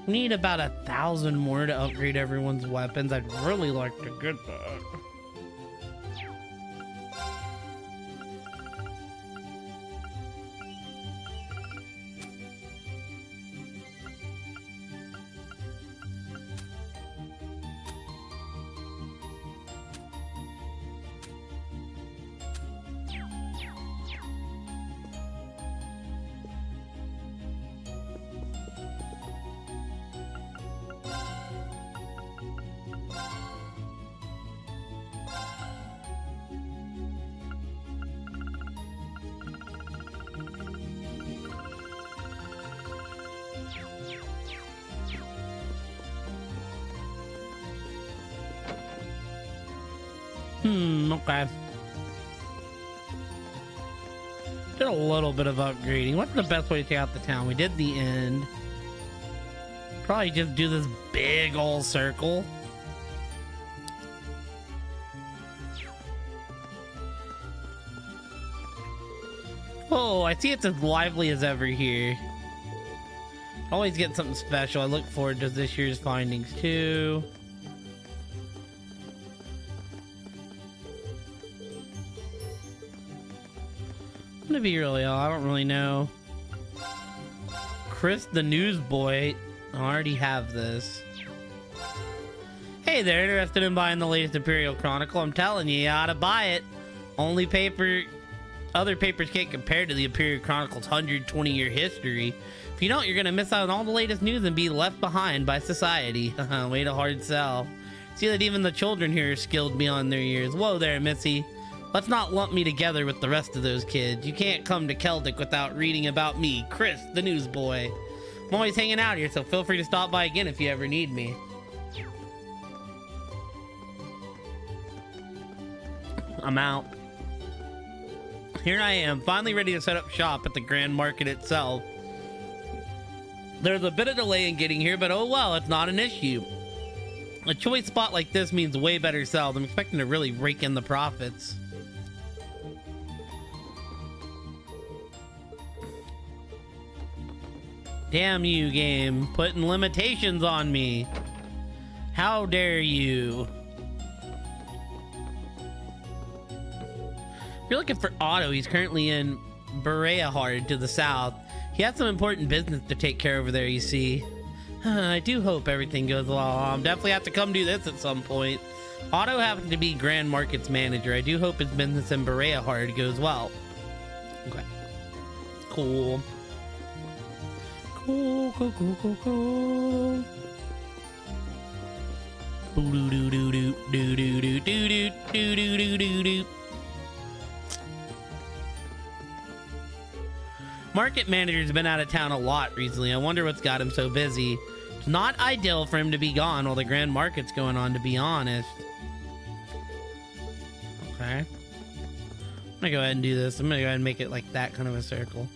need about 1,000 more to upgrade everyone's weapons. I'd really like to get that. Okay. Did a little bit of upgrading. What's the best way to take out the town? We did the end. Probably just do this big old circle. Oh, I see it's as lively as ever here. Always get something special. I look forward to this year's findings too. To be really all, I don't really know. Chris the newsboy. I already have this. Hey there, interested in buying the latest Imperial Chronicle? I'm telling you, you ought to buy it. Only paper, other papers can't compare to the Imperial Chronicle's 120-year history. If you don't, you're gonna miss out on all the latest news and be left behind by society. Way to hard sell. See that even the children here are skilled beyond their years. Whoa there, Missy. Let's not lump me together with the rest of those kids. You can't come to Celtic without reading about me, Chris, the newsboy. I'm always hanging out here, so feel free to stop by again if you ever need me. I'm out. Here I am, finally ready to set up shop at the Grand Market itself. There's a bit of delay in getting here, but oh well, it's not an issue. A choice spot like this means way better sales. I'm expecting to really rake in the profits. Damn you, game. Putting limitations on me. How dare you? If you're looking for Otto, he's currently in Bereahard to the south. He has some important business to take care over there, you see. I do hope everything goes well. I'll definitely have to come do this at some point. Otto happens to be Grand Market's manager. I do hope his business in Bereahard goes well. Okay. Cool. Cool. Market manager's been out of town a lot recently. I wonder what's got him so busy. It's not ideal for him to be gone while the Grand Market's going on, to be honest. Okay. I'm gonna go ahead and do this. I'm gonna go ahead and make it like that kind of a circle.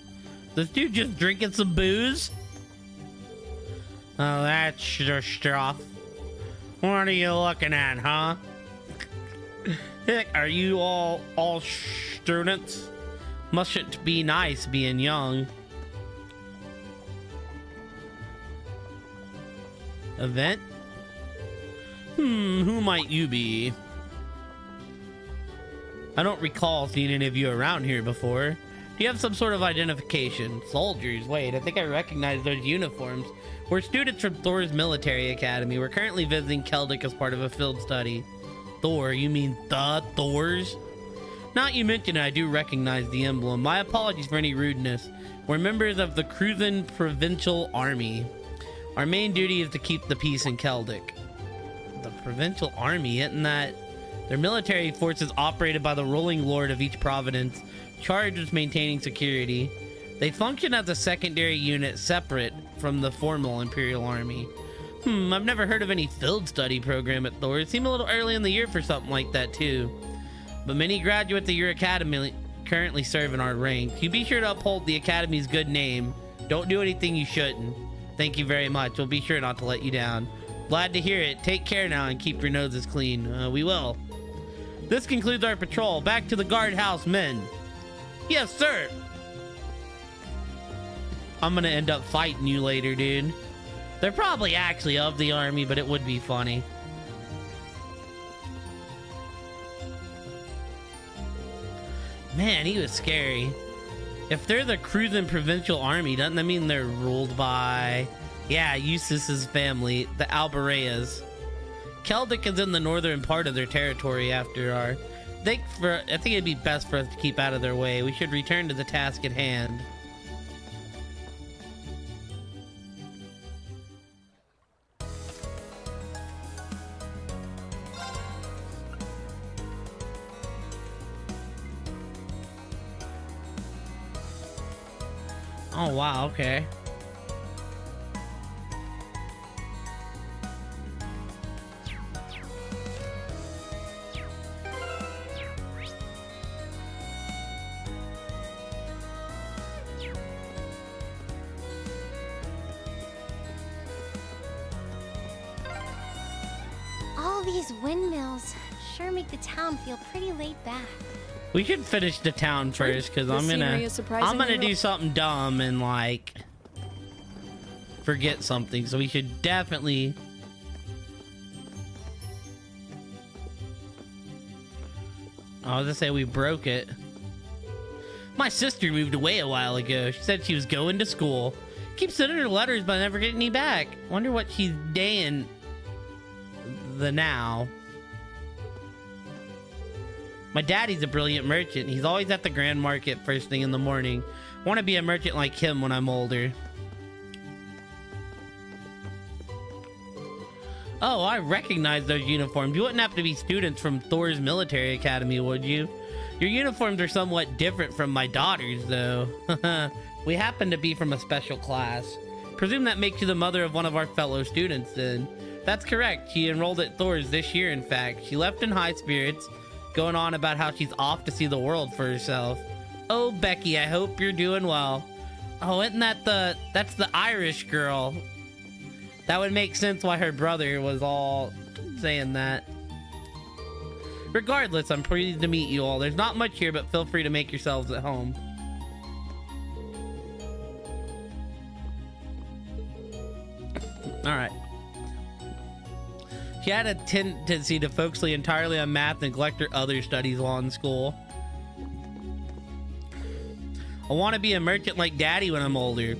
This dude just drinking some booze? Oh, that's just off. What are you looking at, huh? Heck, are you all students? Mustn't be nice being young. Event? Who might you be? I don't recall seeing any of you around here before. Do you have some sort of identification? Soldiers, wait, I think I recognize those uniforms. We're students from Thor's military academy. We're currently visiting Keldic as part of a field study. Thor, you mean the Thors? Not you mentioned it, I do recognize the emblem. My apologies for any rudeness. We're members of the Cruzen Provincial Army. Our main duty is to keep the peace in Keldic. The Provincial Army, isn't that? Their military forces operated by the ruling lord of each province, charged with maintaining security. They function as a secondary unit separate from the formal Imperial Army. I've never heard of any field study program at Thor. It seemed a little early in the year for something like that too. But many graduates of your academy currently serve in our ranks. You be sure to uphold the academy's good name. Don't do anything you shouldn't. Thank you very much. We'll be sure not to let you down. Glad to hear it. Take care now and keep your noses clean. We will. This concludes our patrol. Back to the guardhouse, men. Yes, sir. I'm gonna end up fighting you later, dude. They're probably actually of the army, but it would be funny. Man, he was scary. If they're the Cruzen Provincial Army, doesn't that mean they're ruled by... Yeah, Eustace's family, the Albareas. Keldic is in the northern part of their territory after our... I think it'd be best for us to keep out of their way. We should return to the task at hand. Oh wow, okay. All these windmills sure make the town feel pretty laid back. We should finish the town first, because I'm gonna do something dumb and like forget something. So we should definitely. I was gonna say we broke it. My sister moved away a while ago. She said she was going to school. Keeps sending her letters, but never getting any back. Wonder what she's doing the now. My daddy's a brilliant merchant. He's always at the Grand Market first thing in the morning. Want to be a merchant like him when I'm older. Oh, I recognize those uniforms. You wouldn't have to be students from Thor's military academy, would you? Your uniforms are somewhat different from my daughter's, though. We happen to be from a special class. Presume that makes you the mother of one of our fellow students, then. That's correct. She enrolled at Thor's this year, in fact. She left in high spirits, going on about how she's off to see the world for herself. Oh, Becky, I hope you're doing well. Oh, isn't that that's the Irish girl? That would make sense why her brother was all saying that. Regardless, I'm pleased to meet you all. There's not much here, but feel free to make yourselves at home. All right. She had a tendency to focus entirely on math and neglect her other studies while in school. I want to be a merchant like Daddy when I'm older.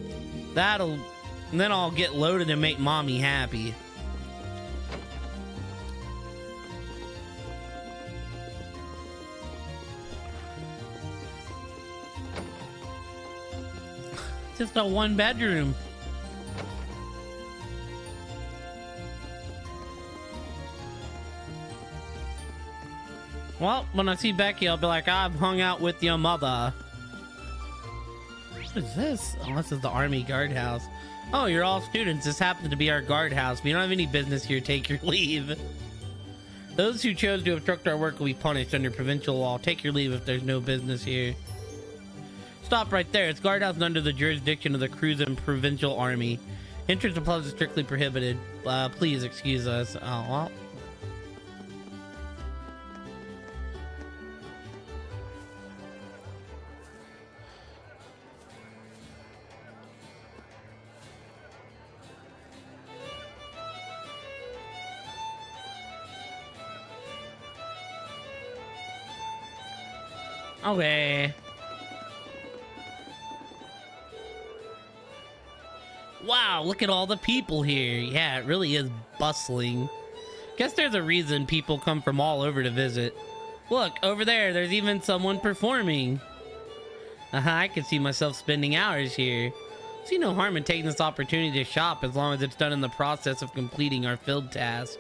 And then I'll get loaded and make Mommy happy. Just a one bedroom. Well, when I see Becky, I'll be like, I've hung out with your mother. What is this? Oh, this is the army guardhouse. Oh, you're all students. This happens to be our guardhouse. We don't have any business here. Take your leave. Those who chose to obstruct our work will be punished under provincial law. Take your leave if there's no business here. Stop right there. It's guardhouse under the jurisdiction of the Cruzen Provincial Army. Entrance to clubs is strictly prohibited. Please excuse us. Oh, well. Okay. Wow, look at all the people here. Yeah, it really is bustling. Guess there's a reason people come from all over to visit. Look, over there, there's even someone performing. I can see myself spending hours here. See no harm in taking this opportunity to shop as long as it's done in the process of completing our field task.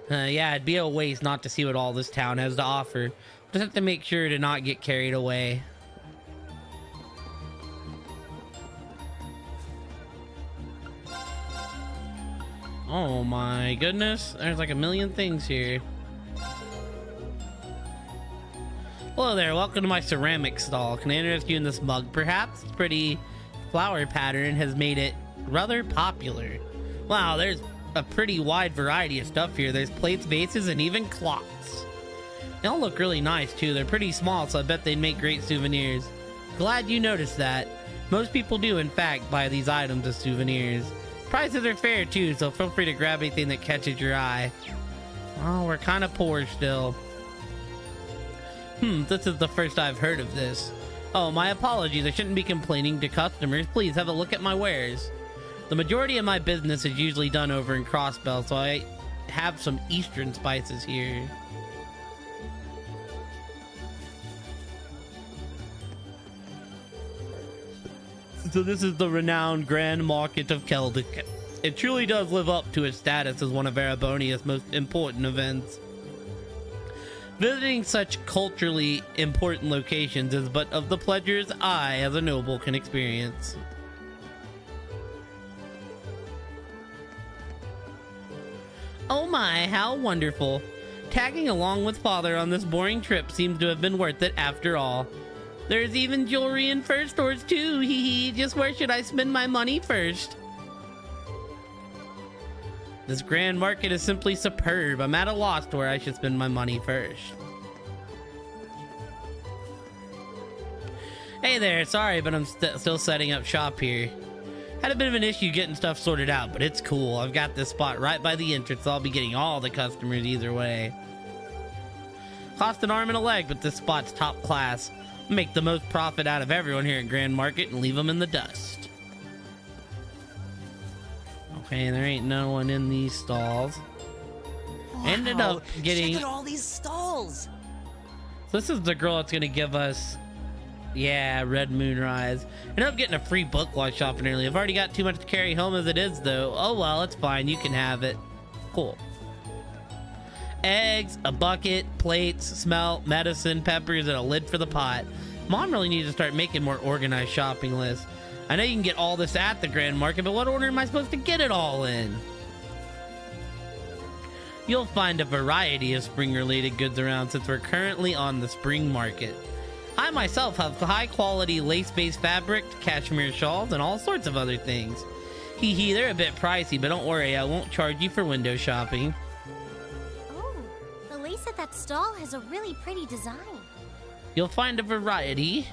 Yeah, it'd be a waste not to see what all this town has to offer. Just have to make sure to not get carried away. Oh my goodness, there's like a million things here. Hello there, welcome to my ceramic stall. Can I interest you in this mug perhaps? It's pretty flower pattern has made it rather popular. Wow, there's a pretty wide variety of stuff here. There's plates, vases, and even clocks. They all look really nice too. They're pretty small, so I bet they'd make great souvenirs. Glad you noticed that. Most people do, in fact, buy these items as souvenirs. Prices are fair too, so feel free to grab anything that catches your eye. Oh, we're kind of poor still. This is the first I've heard of this. Oh, my apologies. I shouldn't be complaining to customers. Please have a look at my wares. The majority of my business is usually done over in Crossbell, so I have some eastern spices here. So this is the renowned Grand Market of Keldic. It truly does live up to its status as one of Erebonia's most important events. Visiting such culturally important locations is but of the pleasures I, as a noble, can experience. Oh my, how wonderful. Tagging along with Father on this boring trip seems to have been worth it after all. There's even jewelry in fur stores too, hee hee. Just where should I spend my money first? This grand market is simply superb. I'm at a loss to where I should spend my money first. Hey there, sorry, but I'm still setting up shop here. Had a bit of an issue getting stuff sorted out, but it's cool. I've got this spot right by the entrance, so I'll be getting all the customers either way. Cost an arm and a leg, but this spot's top class. Make the most profit out of everyone here at Grand Market and leave them in the dust. Okay, there ain't no one in these stalls. Wow, Ended up getting... Check out all these stalls! So this is the girl that's gonna give us... Yeah, Red Moonrise. Ended up getting a free book while shopping early. I've already got too much to carry home as it is, though. Oh well, it's fine. You can have it. Cool. Eggs, a bucket, plates, smelt, medicine, peppers, and a lid for the pot. Mom really needs to start making more organized shopping lists. I know you can get all this at the Grand Market, but what order am I supposed to get it all in? You'll find a variety of spring-related goods around since we're currently on the spring market. I myself have high-quality lace-based fabric, cashmere shawls, and all sorts of other things. Hee hee, they're a bit pricey, but don't worry, I won't charge you for window shopping. Oh, the lace at that stall has a really pretty design. You'll find a variety.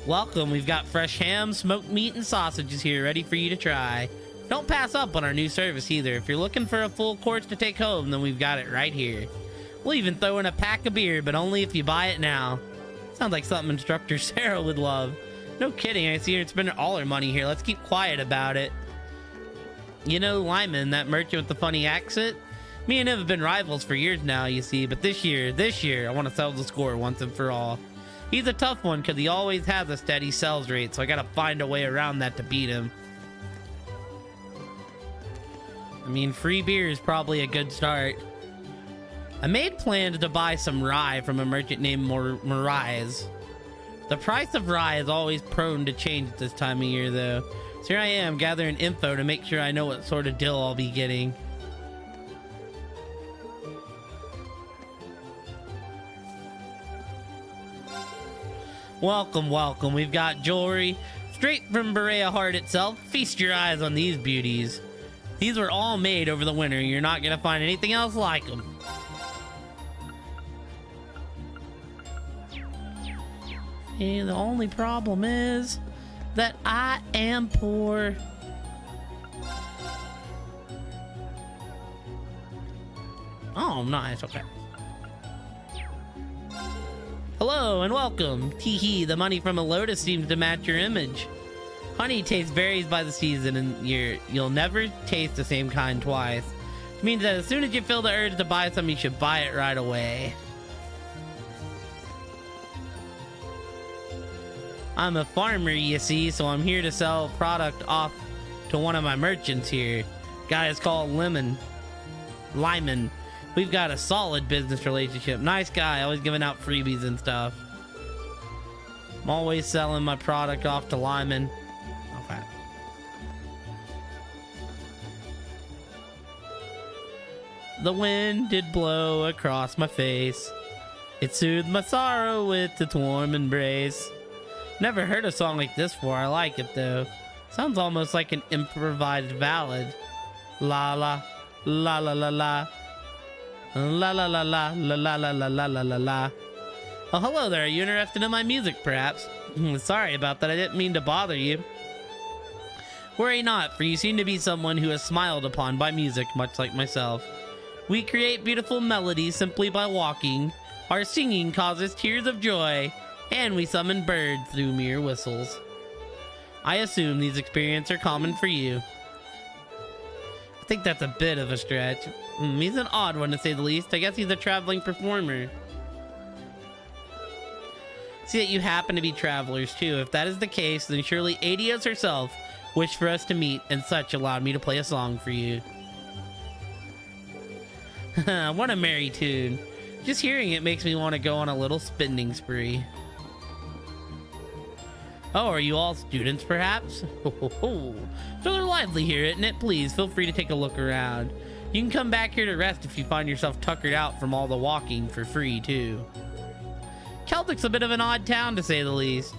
Welcome, we've got fresh ham, smoked meat, and sausages here ready for you to try. Don't pass up on our new service either. If you're looking for a full course to take home, then we've got it right here. We'll even throw in a pack of beer, but only if you buy it now. Sounds like something Instructor Sarah would love. No kidding, I see her spending all her money here. Let's keep quiet about it. You know Lyman, that merchant with the funny accent? Me and him have been rivals for years now, you see, but this year, I want to settle the score once and for all. He's a tough one because he always has a steady sales rate, so I gotta find a way around that to beat him. I mean, free beer is probably a good start. I made plans to buy some rye from a merchant named Morais. The price of rye is always prone to change at this time of year, though. So here I am gathering info to make sure I know what sort of deal I'll be getting. Welcome, welcome. We've got jewelry straight from Berea Heart itself. Feast your eyes on these beauties. These were all made over the winter. You're not going to find anything else like them. And the only problem is that I am poor. Oh, nice. Okay. Hello and welcome. Teehee, the money from a lotus seems to match your image. Honey taste varies by the season and year. You'll never taste the same kind twice. Which means that as soon as you feel the urge to buy something, you should buy it right away. I'm a farmer, you see, so I'm here to sell product off to one of my merchants here. Guy is called Lyman. We've got a solid business relationship. Nice guy, always giving out freebies and stuff. I'm always selling my product off to Lyman. Okay. The wind did blow across my face. It soothed my sorrow with its warm embrace. Never heard a song like this before. I like it though. Sounds almost like an improvised ballad. La la la la la la. La la la la la la la la la la la la. Oh, hello there. Are you interested in my music, perhaps? Sorry about that. I didn't mean to bother you. Worry not, for you seem to be someone who is smiled upon by music, much like myself. We create beautiful melodies simply by walking. Our singing causes tears of joy, and we summon birds through mere whistles. I assume these experiences are common for you. I think that's a bit of a stretch. He's an odd one to say the least. I guess he's a traveling performer. See that you happen to be travelers too. If that is the case, then surely Adios herself wished for us to meet and such allowed me to play a song for you. What a merry tune. Just hearing it makes me want to go on a little spending spree. Oh, are you all students, perhaps? So they're lively here, isn't it? Please, feel free to take a look around. You can come back here to rest if you find yourself tuckered out from all the walking for free, too. Celtic's a bit of an odd town, to say the least.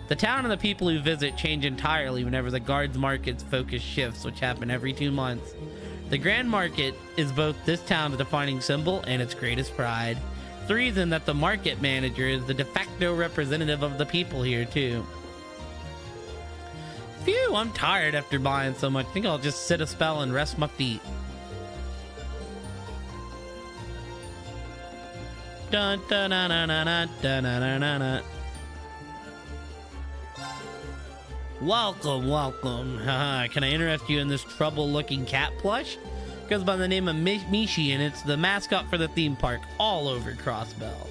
The town and the people who visit change entirely whenever the guards' market's focus shifts, which happen every 2 months. The Grand Market is both this town's defining symbol and its greatest pride. It's the reason that the market manager is the de facto representative of the people here, too. Phew, I'm tired after buying so much. I think I'll just sit a spell and rest my feet. Dun, dun, dun, dun, dun, dun, dun, dun, dun, dun. Welcome, welcome. Can I interest you in this trouble-looking cat plush? It goes by the name of Mishi, and it's the mascot for the theme park all over Crossbell.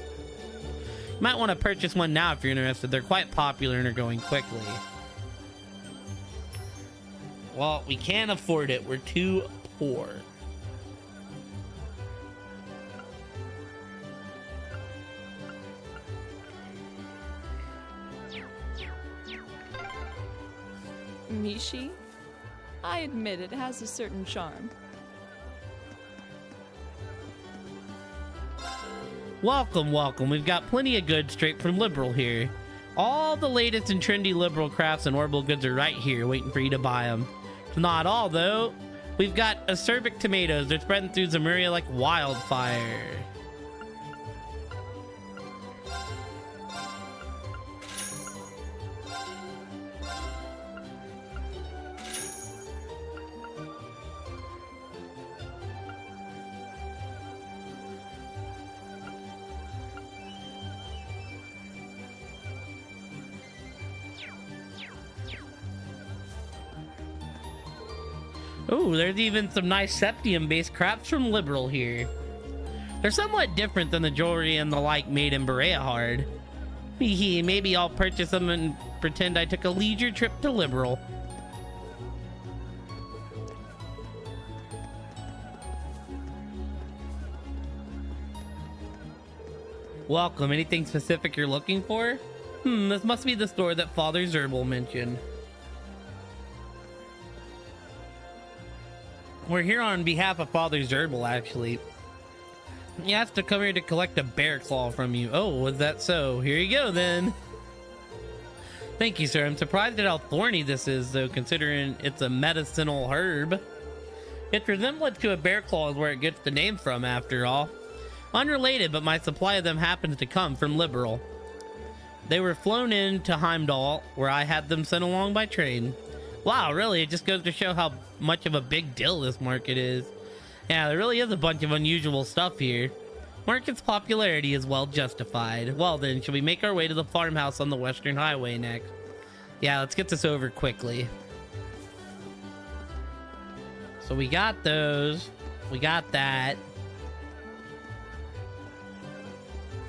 You might want to purchase one now if you're interested. They're quite popular and are going quickly. Well, we can't afford it. We're too poor. Mishi? I admit it has a certain charm. Welcome, welcome. We've got plenty of goods straight from Liberal here. All the latest and trendy Liberal crafts and orbital goods are right here waiting for you to buy them. It's not all, though. We've got acerbic tomatoes. They're spreading through Zemuria like wildfire. Ooh, there's even some nice septium-based crafts from Liberal here. They're somewhat different than the jewelry and the like made in Berea Hard. Maybe I'll purchase them and pretend I took a leisure trip to Liberal. Welcome. Anything specific you're looking for? This must be the store that Father Zerbal mentioned. We're here on behalf of Father Zerbal, actually. He asked to come here to collect a bear claw from you. Oh, was that so? Here you go, then. Thank you, sir. I'm surprised at how thorny this is, though, considering it's a medicinal herb. Its resemblance to a bear claw is where it gets the name from, after all. Unrelated, but my supply of them happens to come from Liberal. They were flown in to Heimdall, where I had them sent along by train. Wow, really? It just goes to show how much of a big deal this market is. Yeah, there really is a bunch of unusual stuff here. Market's popularity is well justified. Well then, shall we make our way to the farmhouse on the Western Highway next? Yeah, let's get this over quickly. So we got those. We got that.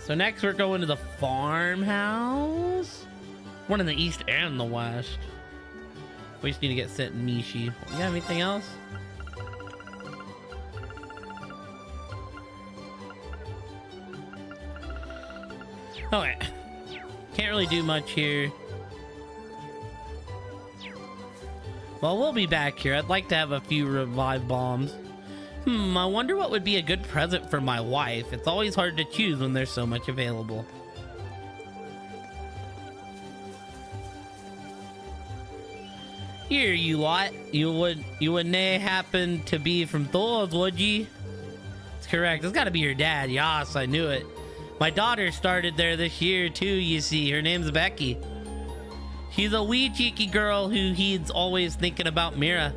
So next we're going to the farmhouse. One in the east and the west. We just need to get sent in Nishi. You got anything else? Okay. Can't really do much here. Well, we'll be back here. I'd like to have a few revive bombs. I wonder what would be a good present for my wife. It's always hard to choose when there's so much available. Here, you lot. You wouldn't happen to be from Thor's, would ye? It's correct. It's gotta be your dad. Yas, I knew it. My daughter started there this year too, you see. Her name's Becky. She's a wee cheeky girl who he's always thinking about Mira.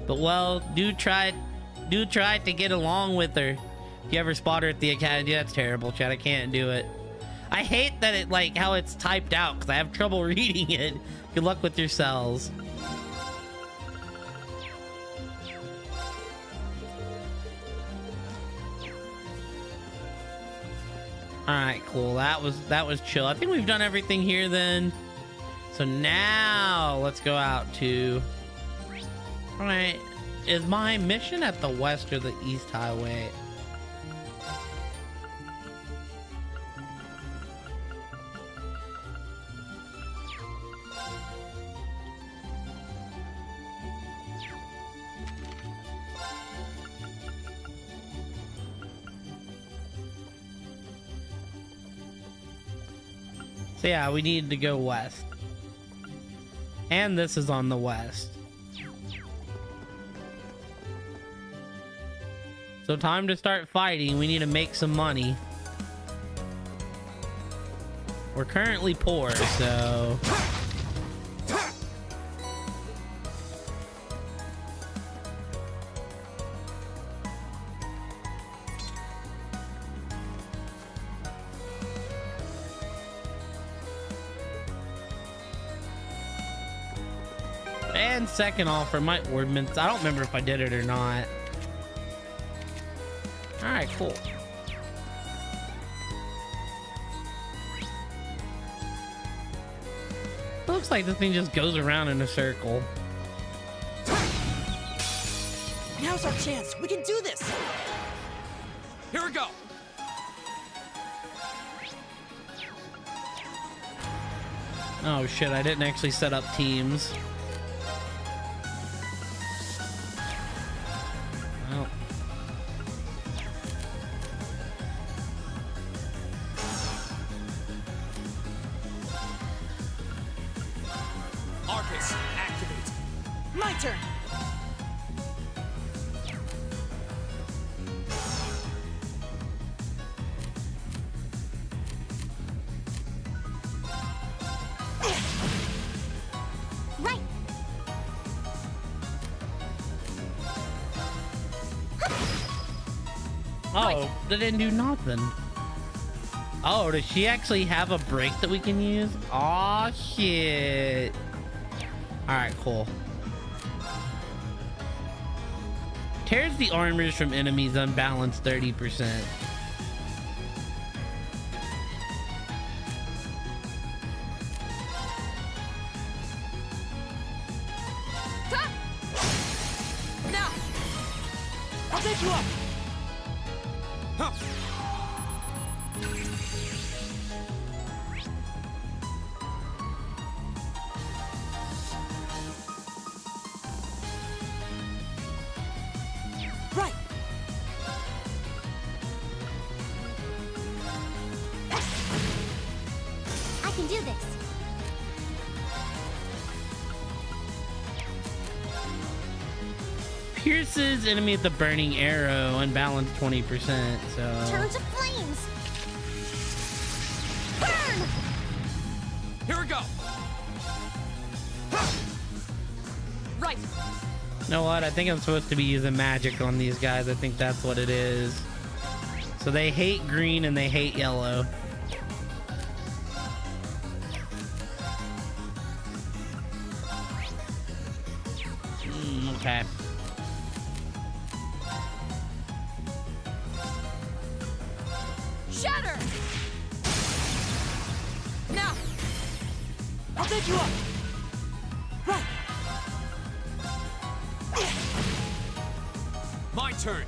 But well, do try to get along with her. If you ever spot her at the academy, that's terrible, Chad. I can't do it. I hate that it, like, how it's typed out, because I have trouble reading it. Good luck with your cells. Alright, cool. That was chill. I think we've done everything here then. So now let's go out to... Alright. Is my mission at the west or the east highway? So yeah, we need to go west. And this is on the west. So time to start fighting. We need to make some money. We're currently poor, so... And second offer, my ordnance. I don't remember if I did it or not. Alright, cool. It looks like this thing just goes around in a circle. Now's our chance. We can do this. Here we go. Oh shit, I didn't actually set up teams. Well. Arcus, activate. My turn. Right. Oh, that didn't do nothing. Oh, does she actually have a break that we can use? Aw, shit. Alright, cool. Tears the armors from enemies unbalanced 30%. Now! I'll take you up! Huh. Right! I can do this. Pierces enemy with the burning arrow, unbalanced 20%. So Turn to flames. Burn! Here we go. Right. you know what? I think I'm supposed to be using magic on these guys. I think that's what it is. So they hate green and they hate yellow. Okay. Shatter! Now! I'll take you up! Right! My turn!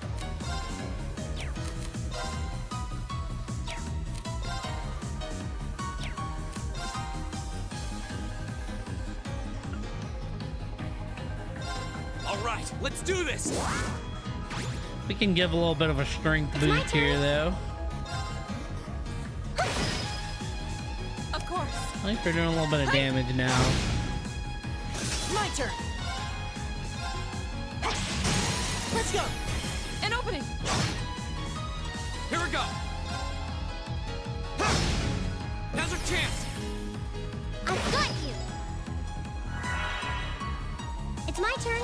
All right, let's do this! We can give a little bit of a strength boost here, though. Of course. At least we're doing a little bit of damage now. My turn. Let's go. An opening. Here we go! Now's our chance! I've got you! It's my turn.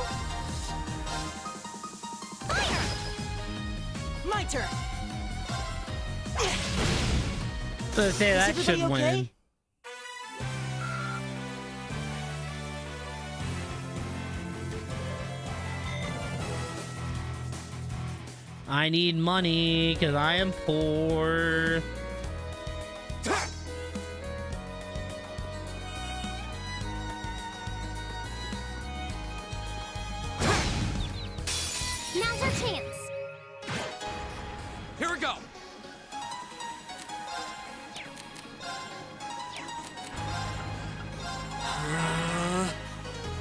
Fire! My turn. So say that should win. I need money because I am poor. Now's our chance. Here we go!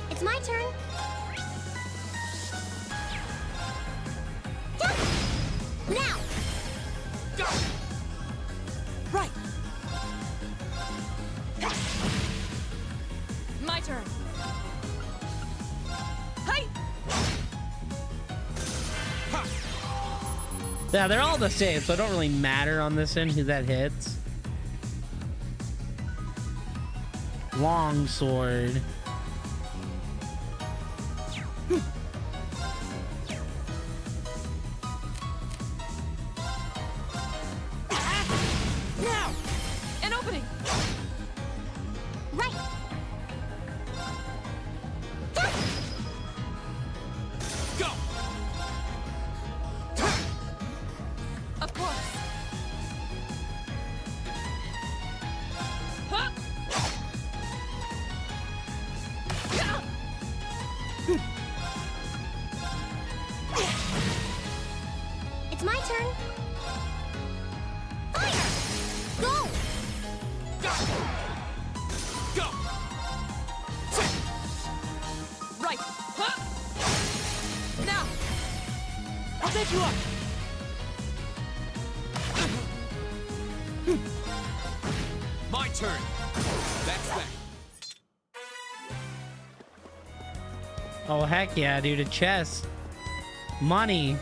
It's my turn. Now! Right. My turn. Hey! Yeah, they're all the same, so it don't really matter on this end who that hits. Long sword. Now! An opening. Right. Go! Of course. Huh? Yeah. It's my turn. Fire! Go! Go! Right. Huh? Now. I'll take you up. My turn! That's that. Oh, heck yeah, dude. A chest. Money.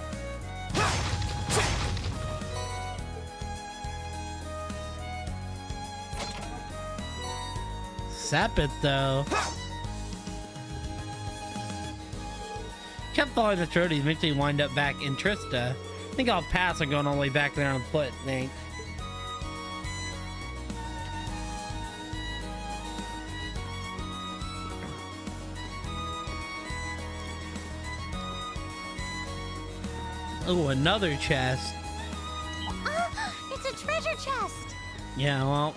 Sap it, though. Kept following the Trodies, eventually wind up back in Trista. I think I'll pass on going all the way back there on foot, thanks. Oh, another chest. It's a treasure chest. Yeah, well,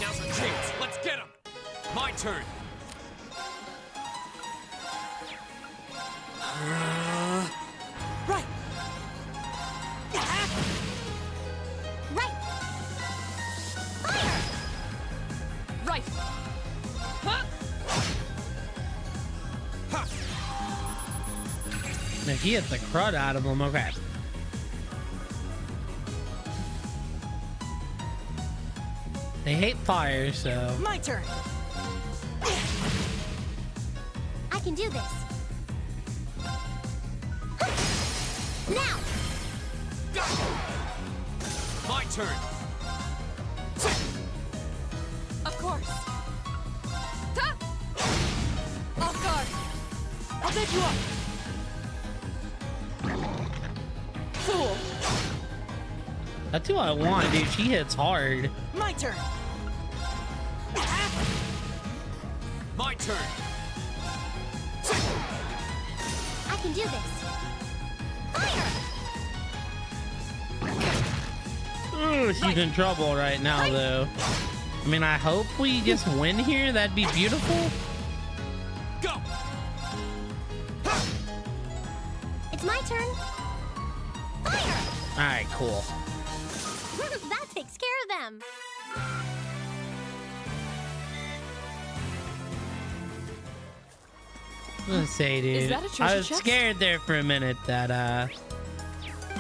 Now's our chance. Let's get him. My turn. Right. Right. Fire! Right. Huh? if he hit the crud out of him, okay. They hate fire, so. My turn. can do this. Now! My turn. Of course. Ta! Off guard. I'll pick you up. Fool. That's who I want, dude. She hits hard. My turn. My turn. I can do this. Fire! Ooh, she's in trouble right now, though. I mean, I hope we just win here. That'd be beautiful. Go! It's my turn. Fire! All right, cool. That takes care of them. Let's say, dude. Is that a treasure I was chest? scared there for a minute that,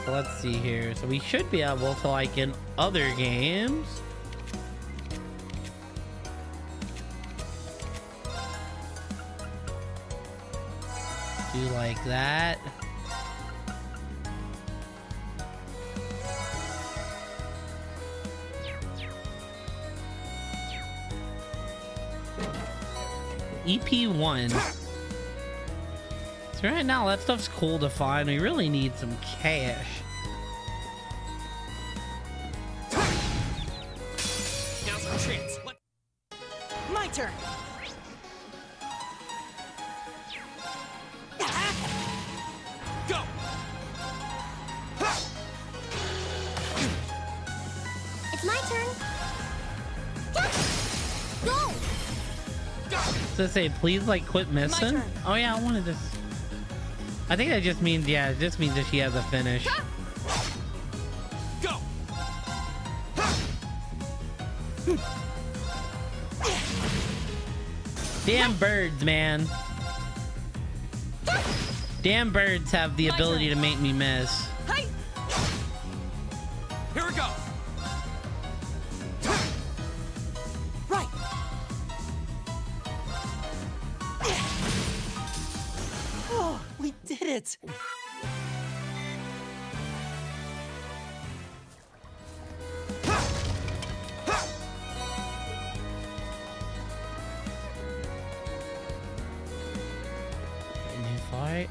let's see here. So we should be able to, like in other games, do like that. EP1. So right now that stuff's cool to find. We really need some cash. Now's our chance. My turn. Go! It's my turn. Go! So say, please, like, quit missing. turn. Oh yeah, I wanted this. I think that just means, yeah, it just means that she has a finish. Go! Damn birds, man. Damn birds have the ability to make me miss. Hey! Here we go! Right. Oh, we did it. New fight.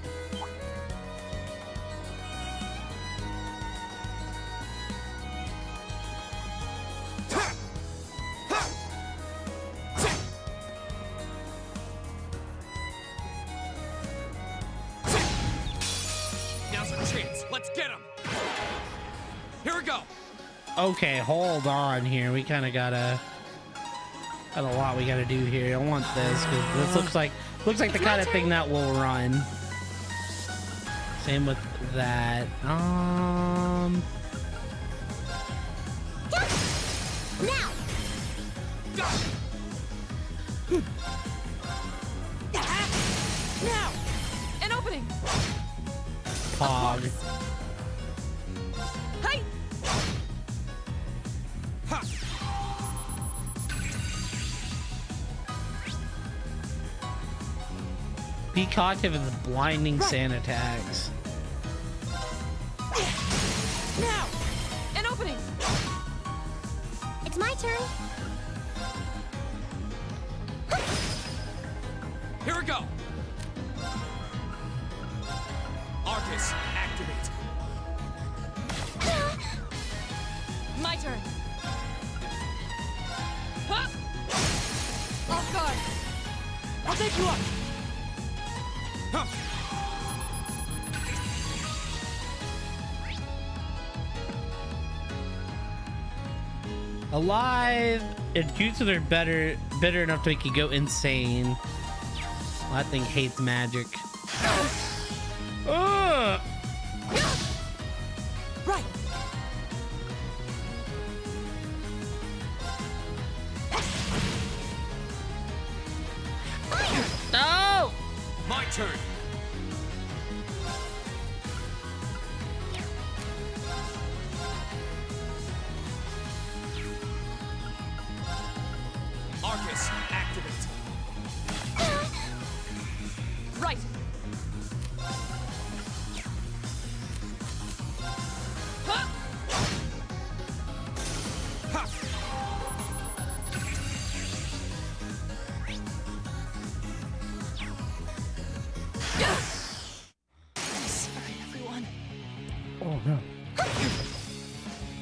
Now's our chance. Let's get him. Here we go. Okay, hold on here. We kind of got a lot we gotta do here. I want this because this looks like the kind of thing that will run. Same with that. Now! Now! An opening! Pog. Hey! Ha! Be cognitive of the blinding sand attacks. Now! An opening! It's my turn. Here we go. Arcus, activate. My turn. Huh? Off guard. I'll take you up. Huh. Alive and jutsus are bitter enough to make you go insane. Well, that thing hates magic. Ugh. Right. No! My turn. Arcus, activate.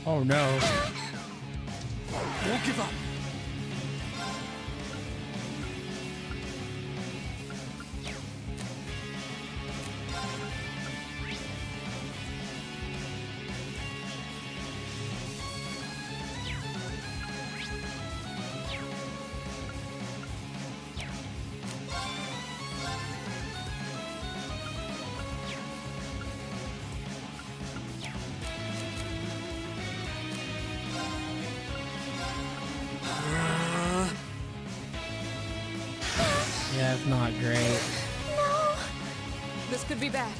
Oh no. Won't give up. Yeah, it's not great. No! This could be bad.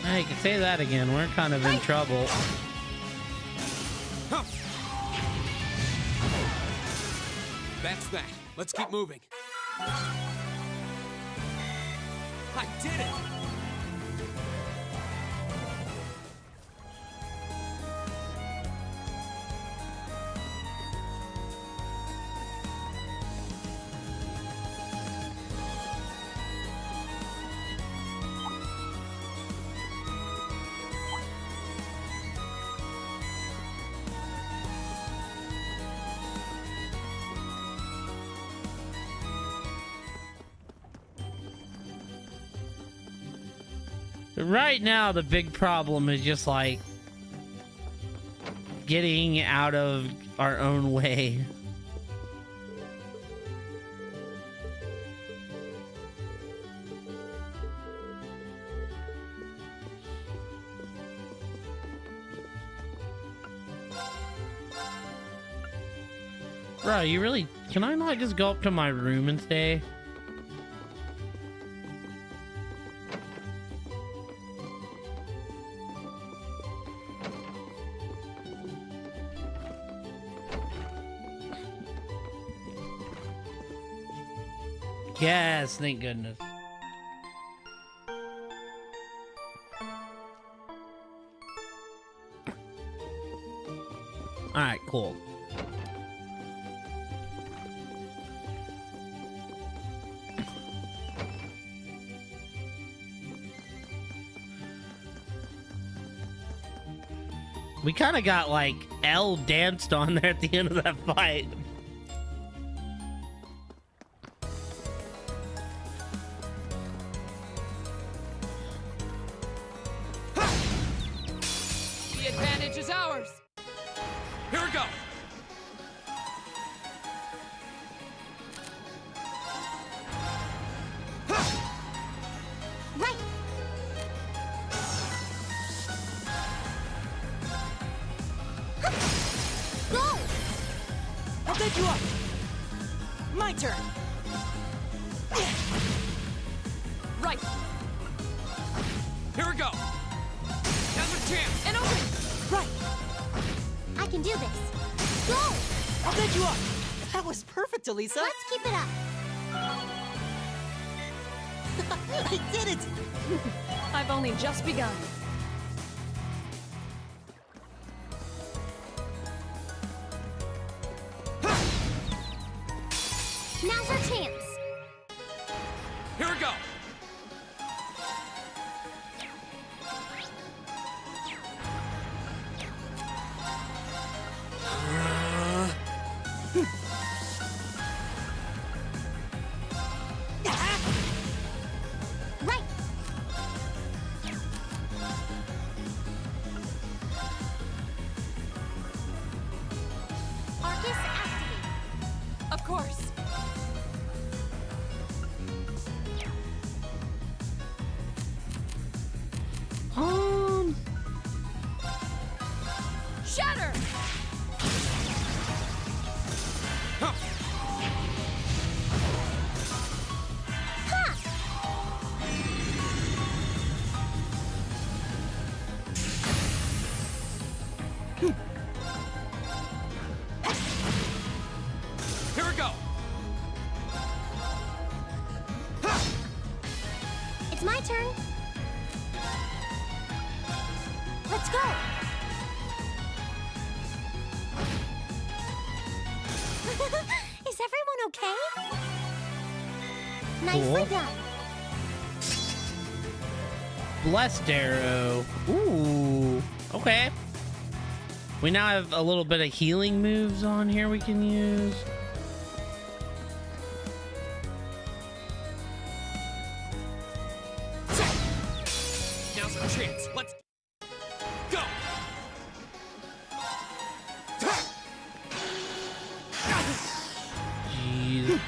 Hey, you can say that again. We're kind of in trouble. That's that. Let's keep moving. I did it! Right now, the big problem is just like getting out of our own way. Bro, you really... Can I not just go up to my room and stay? Yes, thank goodness. Alright, cool. We kind of got like L danced on there at the end of that fight. The advantage is ours. Here we go. Right. Go! I'll take you up. My turn. Right. Here we go. Another chance. And open. Right. I can do this. Go! I'll take you up. That was perfect, Elisa. Let's keep it up. I did it. I've only just begun. Now's our chance. Here we go. Right. Arcus activate. Of course. Shatter! Here we go. It's my turn. Let's go. Is everyone okay? Nicely Cool. done. Blessed arrow. Ooh. Okay. We now have a little bit of healing moves on here we can use. Now's our chance. Let's go. Jeez.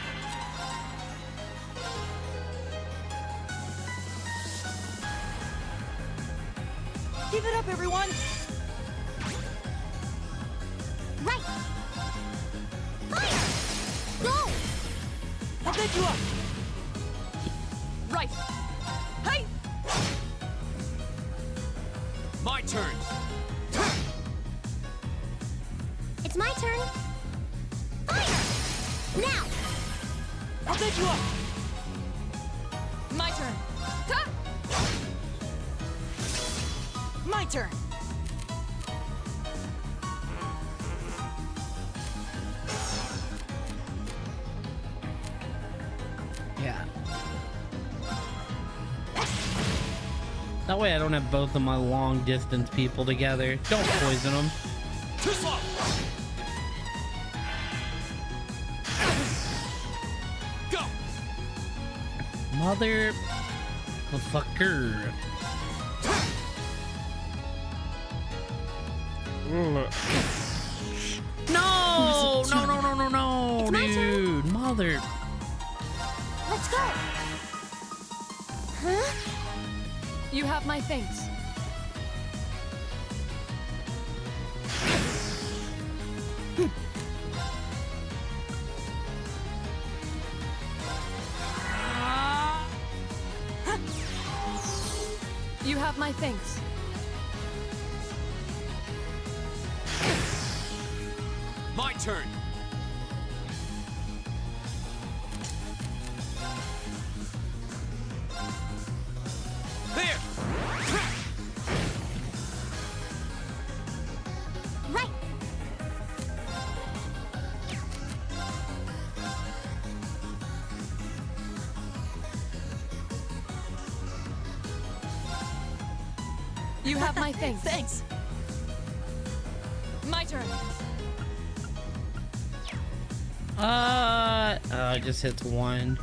Give it up, everyone! Right! Fire! Go! I'll get you up! Right! Hey! My turn. It's my turn. Fire! Now! I'll get you up! My turn. Ha! My turn! Yeah. That way I don't have both of my long distance people together. Don't poison them. Too slow. Go. Mother... fucker. No! No, no, no, no, no, It's my dude. Mother... Let's go! Huh? You have my thanks. You have my thanks. My turn. There. Right! You have my thanks. Thanks! My turn. it just hits one.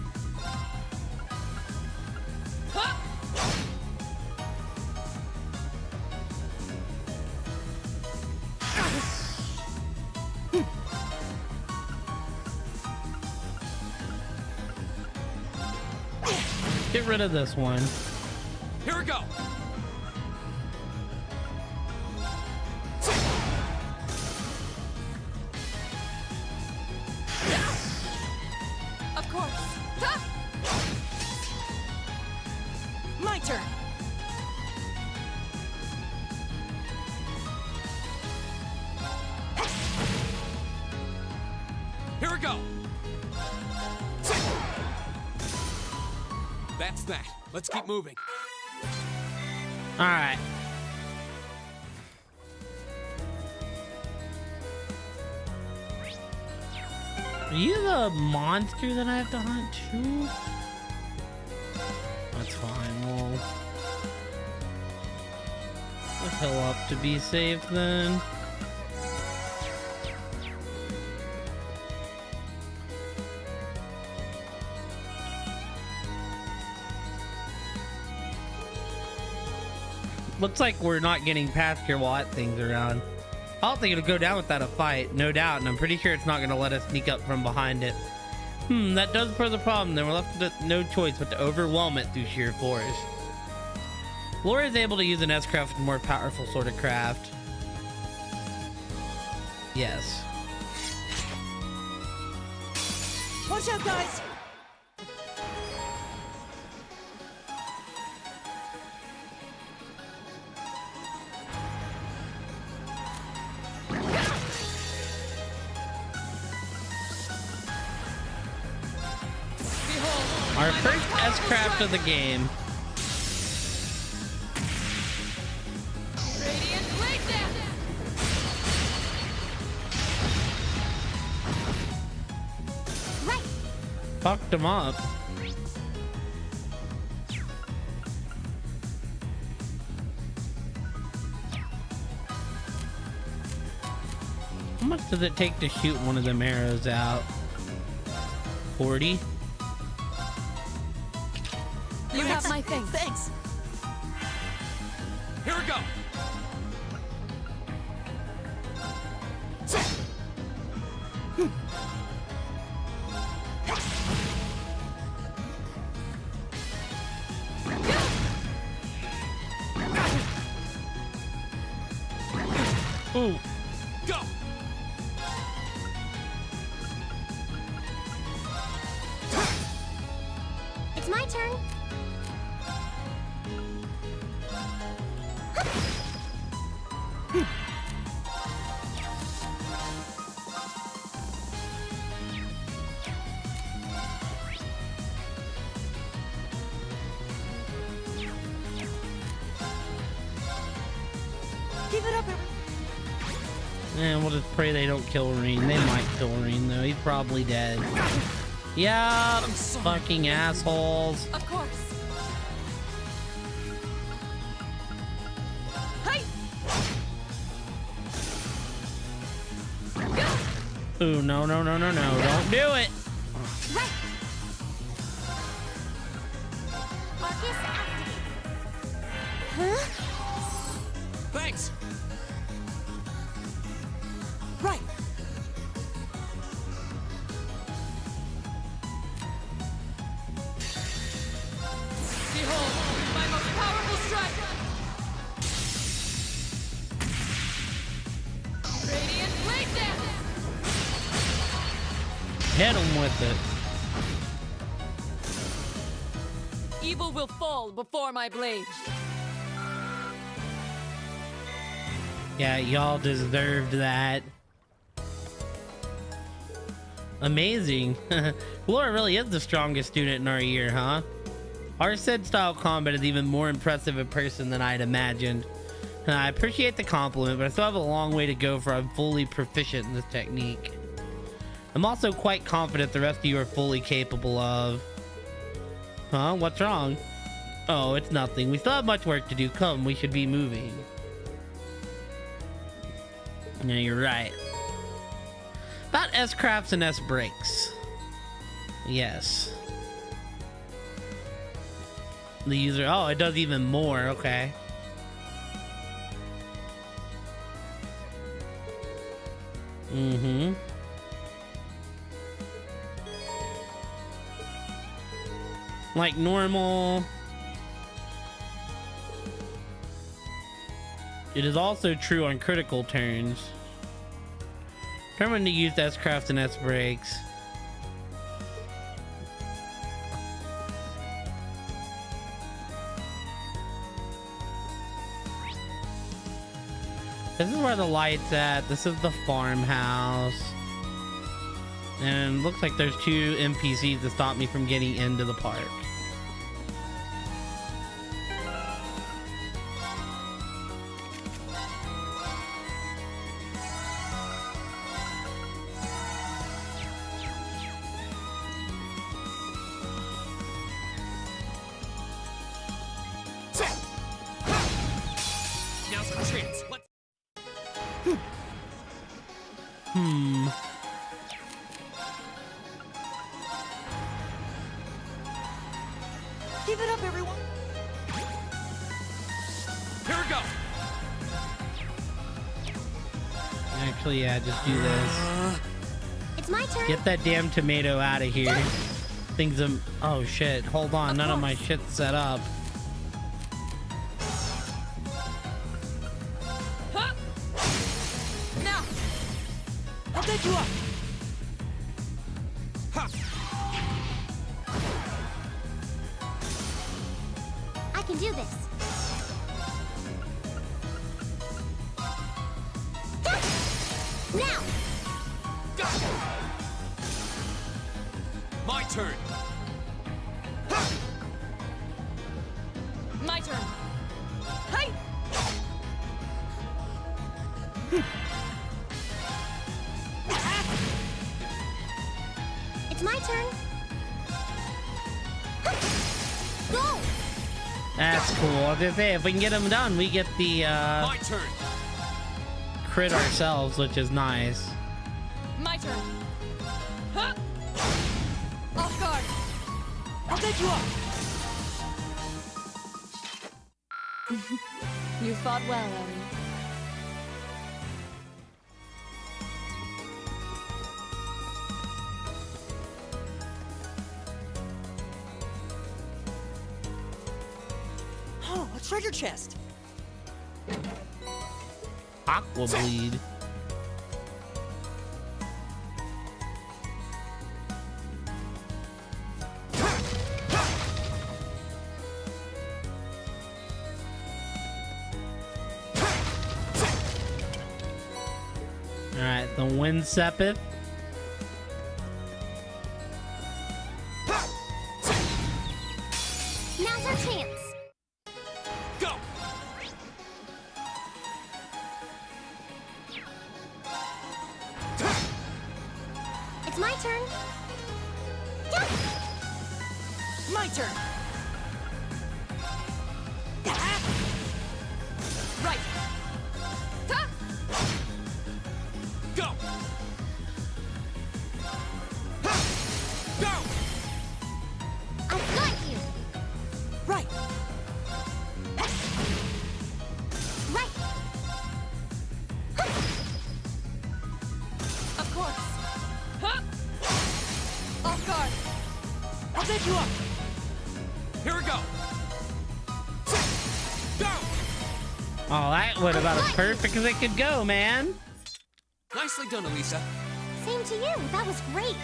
Get rid of this one. Here we go. Of course. My turn. Here we go. That's that. Let's keep moving. All right. Are you the monster that I have to hunt too? That's fine. We'll heal up to be safe then. Looks like we're not getting past here while that thing's around. I don't think it'll go down without a fight, no doubt, and I'm pretty sure it's not going to let us sneak up from behind it. That does pose a problem. Then we're left with no choice but to overwhelm it through sheer force. Laura is able to use an S-craft with more powerful sort of craft. Yes. Watch out, guys! Our first S-craft of the game. Right. Fucked him up. How much does it take to shoot one of them arrows out? 40? You have my thing. Thanks. Here we go. Ooh. Go. It's my turn. Give it up, And we'll just pray they don't kill Reen. They might kill Reen though. He's probably dead. Yeah, fucking assholes. Of course. Hey! Ooh, no, no, no, no, no. Don't do it. Arcus activate. Huh? Thanks. Right. Behold, my most powerful strike! Radiant blade dance! Hit him with it. Evil will fall before my blade. Yeah, y'all deserved that. Amazing. Laura really is the strongest student in our year, huh? Our said style combat is even more impressive in person than I'd imagined. I appreciate the compliment, but I still have a long way to go before I'm fully proficient in this technique. I'm also quite confident the rest of you are fully capable of. Huh? What's wrong? Oh, it's nothing. We still have much work to do. Come, we should be moving. Yeah, you're right. About S-crafts and S-breaks. Yes. The user... Oh, it does even more. Okay. Mm-hmm. Like normal. It is also true on critical turns. Determined to use S-crafts and S-breaks. This is where the light's at. This is the farmhouse. And it looks like there's 2 NPCs to stop me from getting into the park. Now's our chance. Let's... Give it up, everyone. Here we go. Actually, yeah, just do this. It's my turn. Get that damn tomato out of here. Things oh shit, hold on, none of my shit's set up. Huh? Now, I'll take you up. I can do this. Now. My turn. My turn. Hey! It's my turn. Go! That's cool. I was gonna say, if we can get them done, we get the My turn. crit ourselves, which is nice. My turn. Huh? Off guard. I'll take you up. You fought well, Ellie. Oh, a treasure chest. Aqua bleed. Alright, the wind sepith. Now's our chance. Go! It's my turn. My turn. Right. Go! Go! I've got you. Right. Right. Of course. Huh? Off guard. I'll take you up. Here we go! Go! Oh, that went about as perfect as it could go, man. Nicely done, Elisa. Same to you. That was great.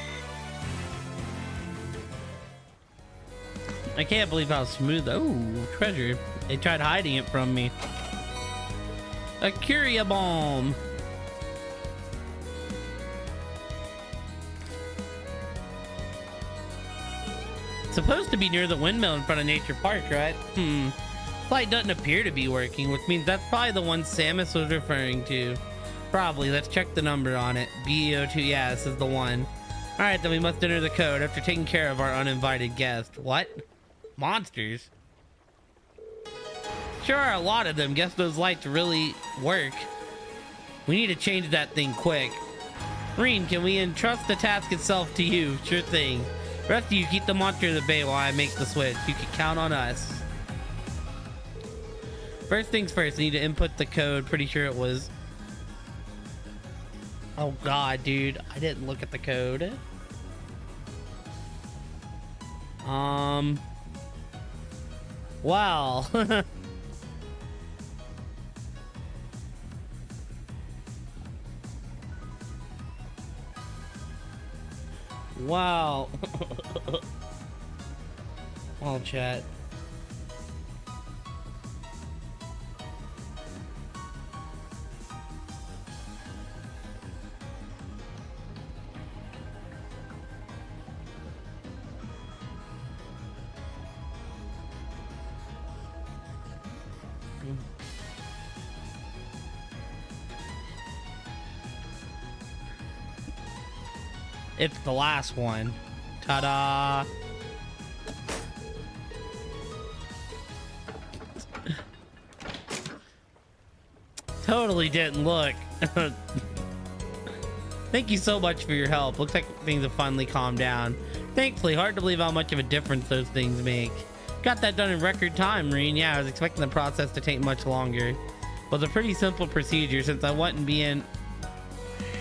I can't believe how smooth. Oh, treasure. They tried hiding it from me. A Curia bomb. Supposed to be near the windmill in front of Nature Park, right? Flight doesn't appear to be working, which means that's probably the one Samus was referring to. Probably. Let's check the number on it. BO2. Yeah, this is the one. Alright, then we must enter the code after taking care of our uninvited guest. What? Monsters? Sure are a lot of them. Guess those lights really work. We need to change that thing quick. Reen, can we entrust the task itself to you? Sure thing. The rest of you keep the monster in the bay while I make the switch. You can count on us. First things first, I need to input the code. Pretty sure it was... Oh god, dude. I didn't look at the code. Wow. Wow. I'll chat. It's the last one. Ta-da! Totally didn't look. Thank you so much for your help. Looks like things have finally calmed down. Thankfully, hard to believe how much of a difference those things make. Got that done in record time, Reen. Yeah, I was expecting the process to take much longer. It was a pretty simple procedure since I wasn't being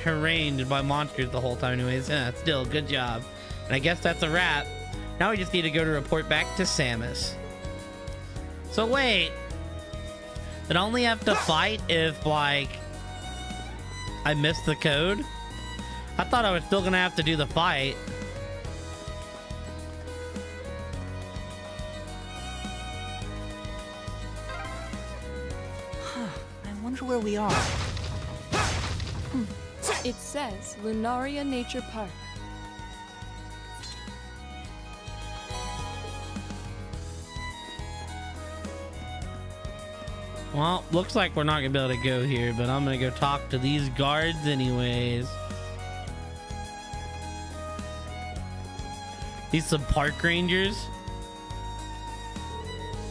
harangued by monsters the whole time anyways. Yeah, still, good job. And I guess that's a wrap. Now we just need to go to report back to Samus. So wait. Did I only have to fight if, like, I missed the code? I thought I was still gonna have to do the fight. I wonder where we are. It says Lunaria Nature Park. Well, looks like we're not gonna be able to go here, but I'm gonna go talk to these guards anyways. These some park rangers.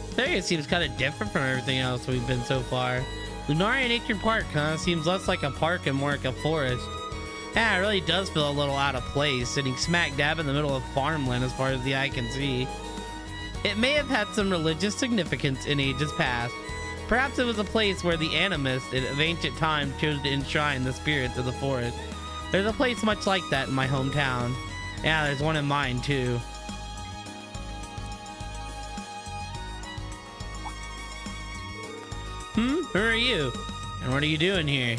This area seems kind of different from everything else we've been so far. Lunaria Nature Park, huh? Seems less like a park and more like a forest. Yeah, it really does feel a little out of place, sitting smack dab in the middle of farmland as far as the eye can see. It may have had some religious significance in ages past. Perhaps it was a place where the animists of ancient times chose to enshrine the spirits of the forest. There's a place much like that in my hometown. Yeah, there's one in mine too. Who are you? And what are you doing here?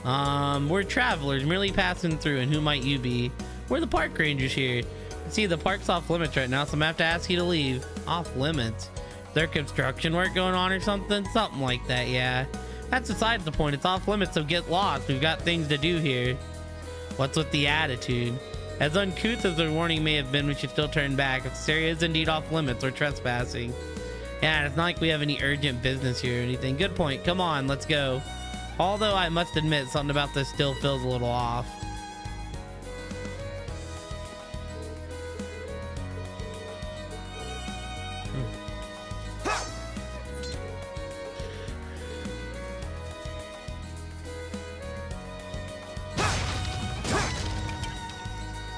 We're travelers merely passing through, and who might you be? We're the park rangers here. See, the park's off limits right now, so I'm gonna have to ask you to leave. Off limits? Is there construction work going on or something? Something like that, yeah. That's besides the point. It's off limits, so get lost. We've got things to do here. What's with the attitude? As uncouth as the warning may have been, we should still turn back. If this area is indeed off limits, we're trespassing. Yeah, it's not like we have any urgent business here or anything. Good point. Come on, let's go. Although I must admit, something about this still feels a little off.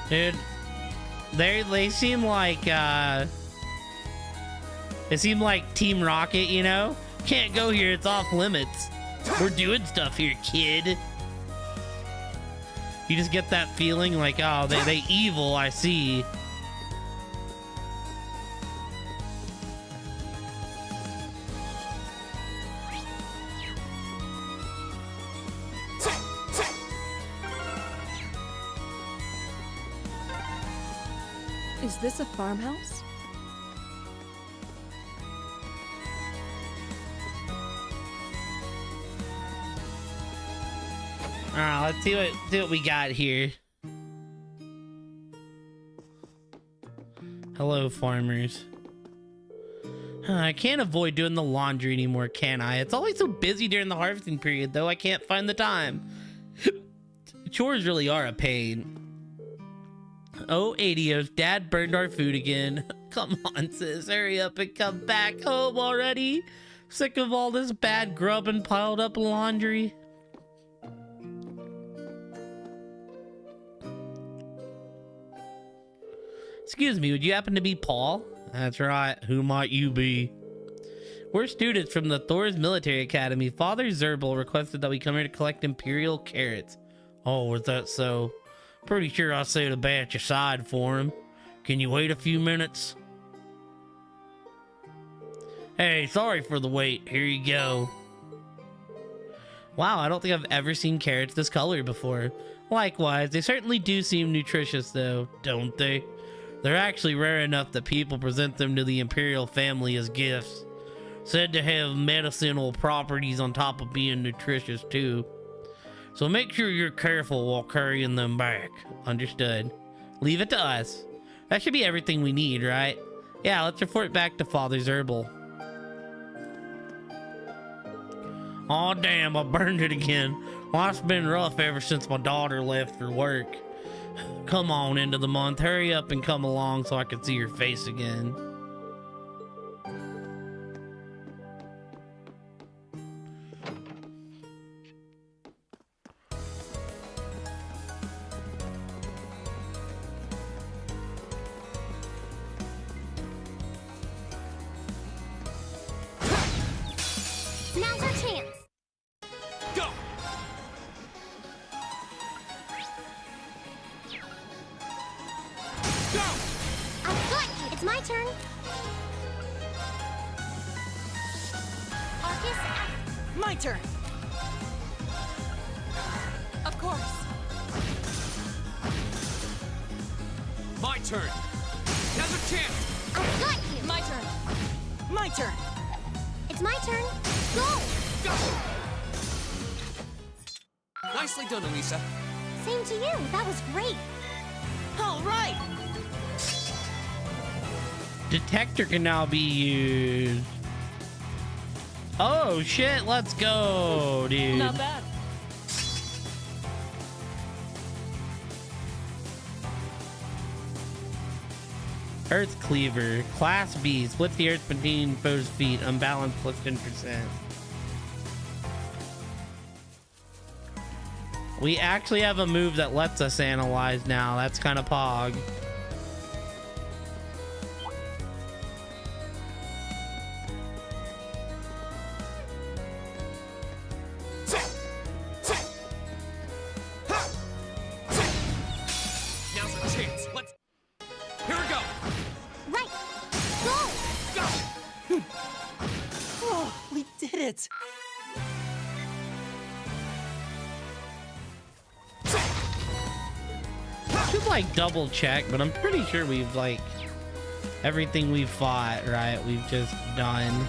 Dude, they seem like Team Rocket, you know? Can't go here, it's off limits. We're doing stuff here, kid. You just get that feeling like, oh, they evil, I see. Is this a farmhouse? Alright, let's see what we got here. Hello, farmers. I can't avoid doing the laundry anymore, can I? It's always so busy during the harvesting period, though I can't find the time. Chores really are a pain. Oh, Adios, Dad burned our food again. Come on, sis, hurry up and come back home already. Sick of all this bad grub and piled up laundry. Excuse me, would you happen to be Paul? That's right, who might you be? We're students from the Thor's Military Academy. Father Zerbal requested that we come here to collect Imperial carrots. Oh, is that so? Pretty sure I set a batch aside for him. Can you wait a few minutes? Hey, sorry for the wait. Here you go. Wow, I don't think I've ever seen carrots this color before. Likewise, they certainly do seem nutritious though, don't they? They're actually rare enough that people present them to the Imperial family as gifts. Said to have medicinal properties on top of being nutritious too. So make sure you're careful while carrying them back. Understood. Leave it to us. That should be everything we need, right? Yeah, let's report back to Father Zerbal. Aw, damn, I burned it again. Life's been rough ever since my daughter left for work. Come on, end of the month. Hurry up and come along so I can see your face again. Now's our chance. Go! Go! I've got you. It's my turn. Arcus, My turn. Of course. My turn. Now's a chance. I've got you. My turn. My turn. It's my turn. Go! Go! Nicely done, Elisa. Same to you. That was great. All right. Detector can now be used. Oh shit, let's go, dude. Not bad. Earth Cleaver, Class B, split the earth between foes' feet, unbalanced plus 10%. We actually have a move that lets us analyze now. That's kind of pog. Now's our chance. Let's. Here we go. Right. Go. Go. Oh, we did it! Should like double check, but I'm pretty sure we've like everything we've fought, right? We've just done.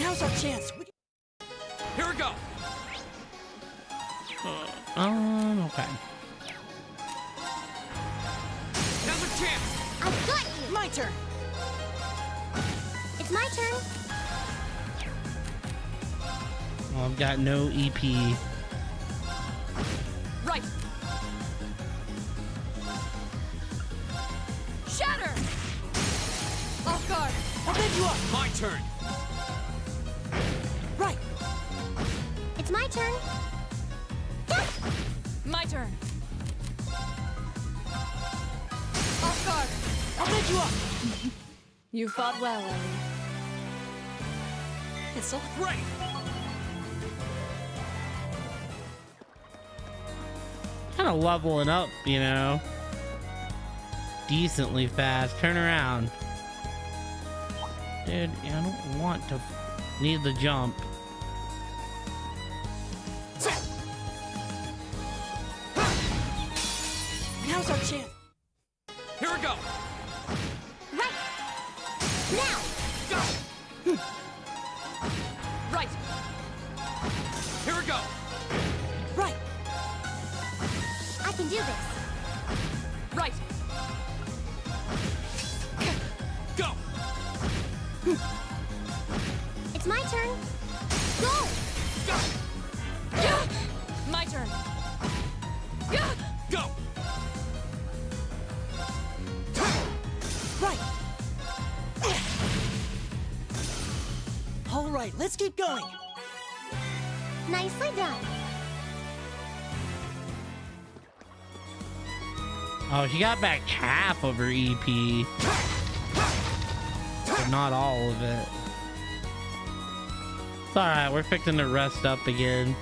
Now's our chance. Here we go. Okay. Now's our chance. I've got you. My turn. It's my turn. Well, I've got no EP. Right. Shatter. Off guard. I'll bend you up. My turn. Right. It's my turn. My turn. Off guard. I'll bend you up. You fought well, Ellie. It's all Right. Kind of leveling up, you know. Decently fast. Turn around. Dude, I don't want to need the jump. Now's our chance. Here we go. Right. Now. Go. Right. Here we go. Right. I can do this. Right. Go. It's my turn. Go. Go. My turn. Go. Right. All right, let's keep going. Nicely done. Oh, she got back half of her EP. But not all of it. It's alright, we're fixing to rest up again.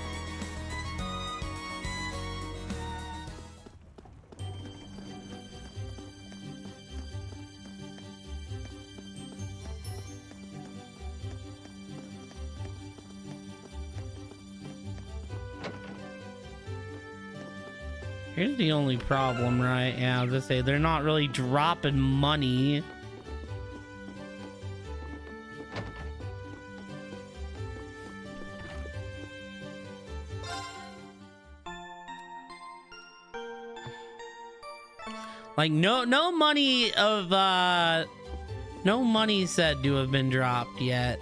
Here's the only problem, right? Yeah, I was gonna say, they're not really dropping money. Like, no money of, no money said to have been dropped yet.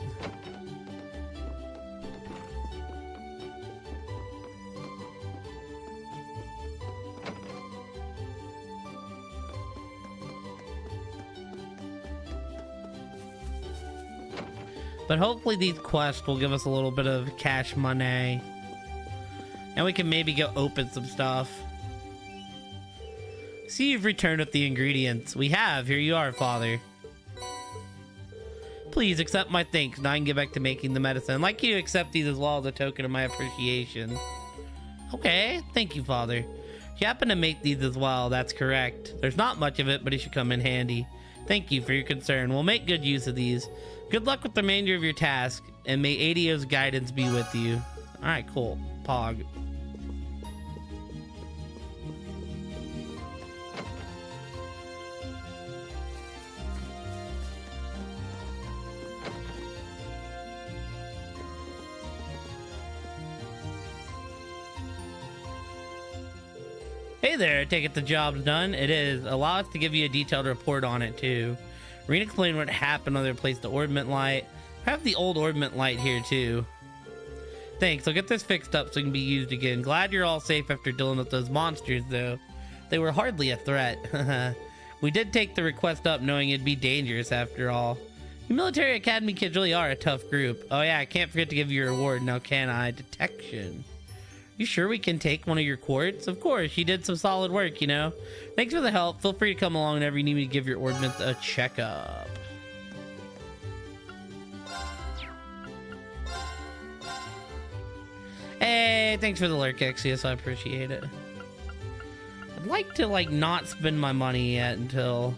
But hopefully these quests will give us a little bit of cash money. And we can maybe go open some stuff. See, you've returned with the ingredients. We have. Here you are, Father. Please accept my thanks. Now I can get back to making the medicine. I'd like you to accept these as well as a token of my appreciation. Okay. Thank you, Father. If you happen to make these as well, that's correct. There's not much of it, but it should come in handy. Thank you for your concern. We'll make good use of these. Good luck with the remainder of your task, and may ADO's guidance be with you. Alright, cool. Pog. Hey there, I take it the job's done. It is. Allow us to give you a detailed report on it, too. We're gonna explain what happened when they replaced the orbment light. I have the old orbment light here, too. Thanks, I'll get this fixed up so it can be used again. Glad you're all safe after dealing with those monsters, though. They were hardly a threat. We did take the request up knowing it'd be dangerous after all. You military academy kids really are a tough group. Oh yeah, I can't forget to give you your reward now, can I? Detection. You sure we can take one of your quartz? Of course, you did some solid work, you know. Thanks for the help. Feel free to come along whenever you need me to give your ordnance a checkup. Hey, thanks for the lurk, Exius. I appreciate it. I'd like to, like, not spend my money yet until...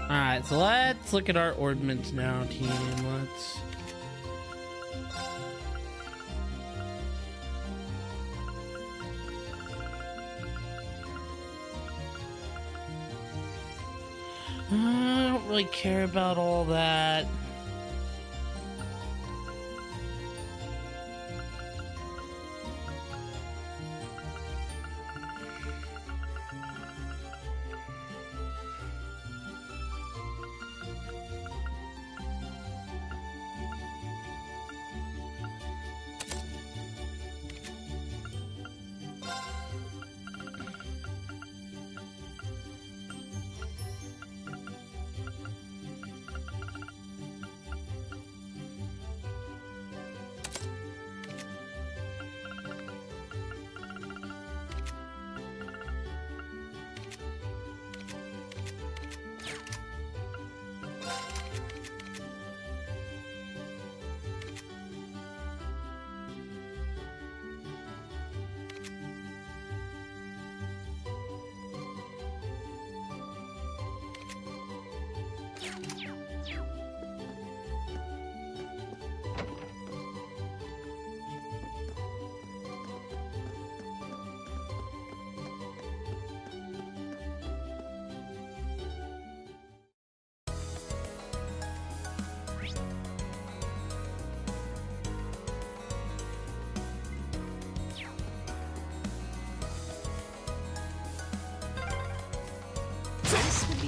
Alright, so let's look at our ordnance now, team. Let's... I don't really care about all that.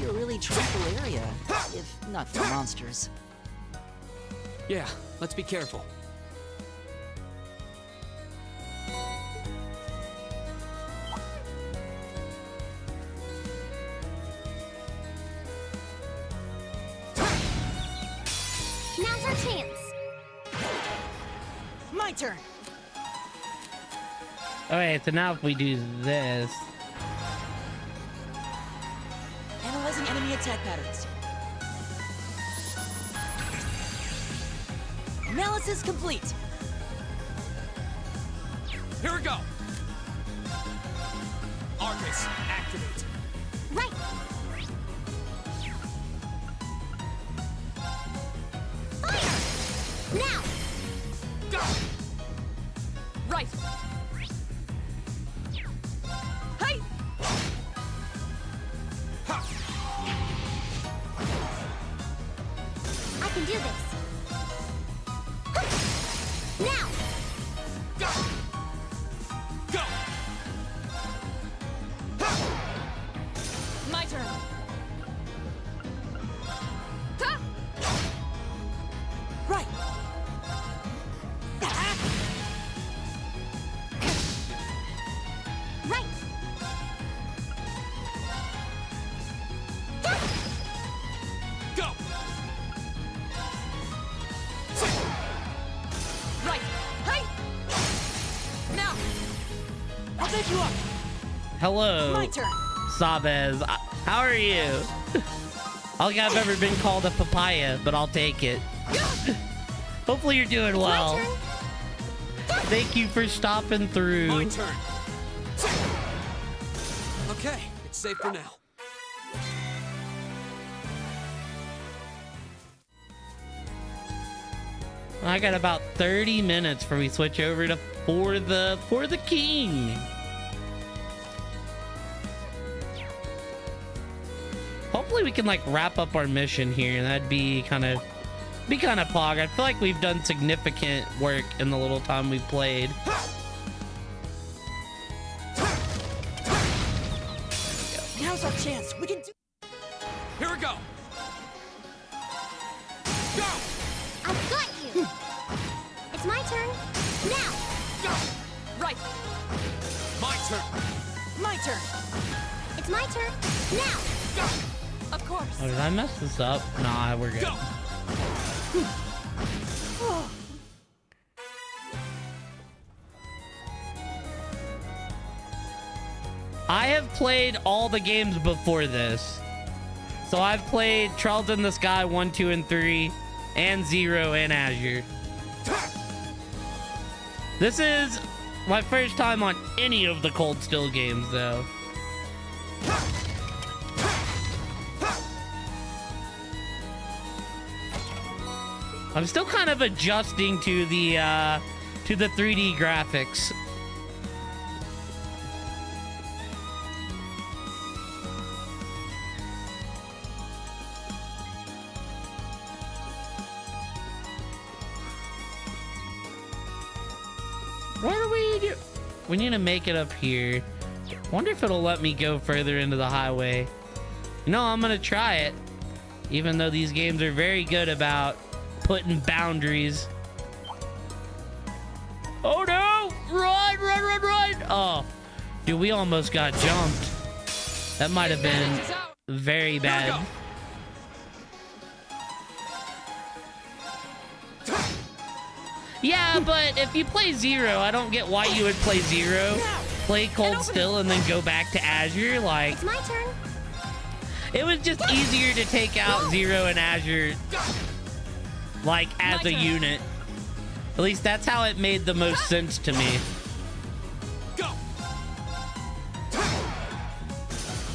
A really tranquil area, if not for monsters. Yeah, let's be careful. Now's our chance. My turn. Alright, so now if we do this... Analyzing enemy attack patterns. Analysis complete. Here we go. Arcus, activate. Right. Fire! Now! Go! Right. Hey! I can do this. Now! Go! Go! My turn. I'll pick you up. Hello, My turn. Sabez. How are you? I don't think I've ever been called a papaya, but I'll take it. Hopefully you're doing well. Thank you for stopping through. My turn. Okay, it's safe for now. I got about 30 minutes before we switch over to For the King. Hopefully we can like wrap up our mission here, and that'd be kind of pog. I feel like we've done significant work in the little time we've played. Now's our chance. We can do. Here we go. Go. I've got you. It's my turn. Now. Go. Right. My turn. My turn. It's my turn. Now. Go. Of course. Oh, did I mess this up? Nah, we're good. Go. I have played all the games before this. So I've played Trials in the Sky 1, 2, and 3, and 0 and Azure. This is my first time on any of the Cold Steel games, though. I'm still kind of adjusting to the 3D graphics. What do we do? We need to make it up here. Wonder if it'll let me go further into the highway. You know, I'm gonna try it. Even though these games are very good about putting boundaries. Oh no! Run, run, run, run! Oh, dude, we almost got jumped. That might have been very bad. Yeah, but if you play 0, I don't get why you would play 0, play Cold Steel, and then go back to Azure. Like, It's my turn. it was just easier to take out 0 and Azure, like, as a unit. At least that's how it made the most sense to me. Go.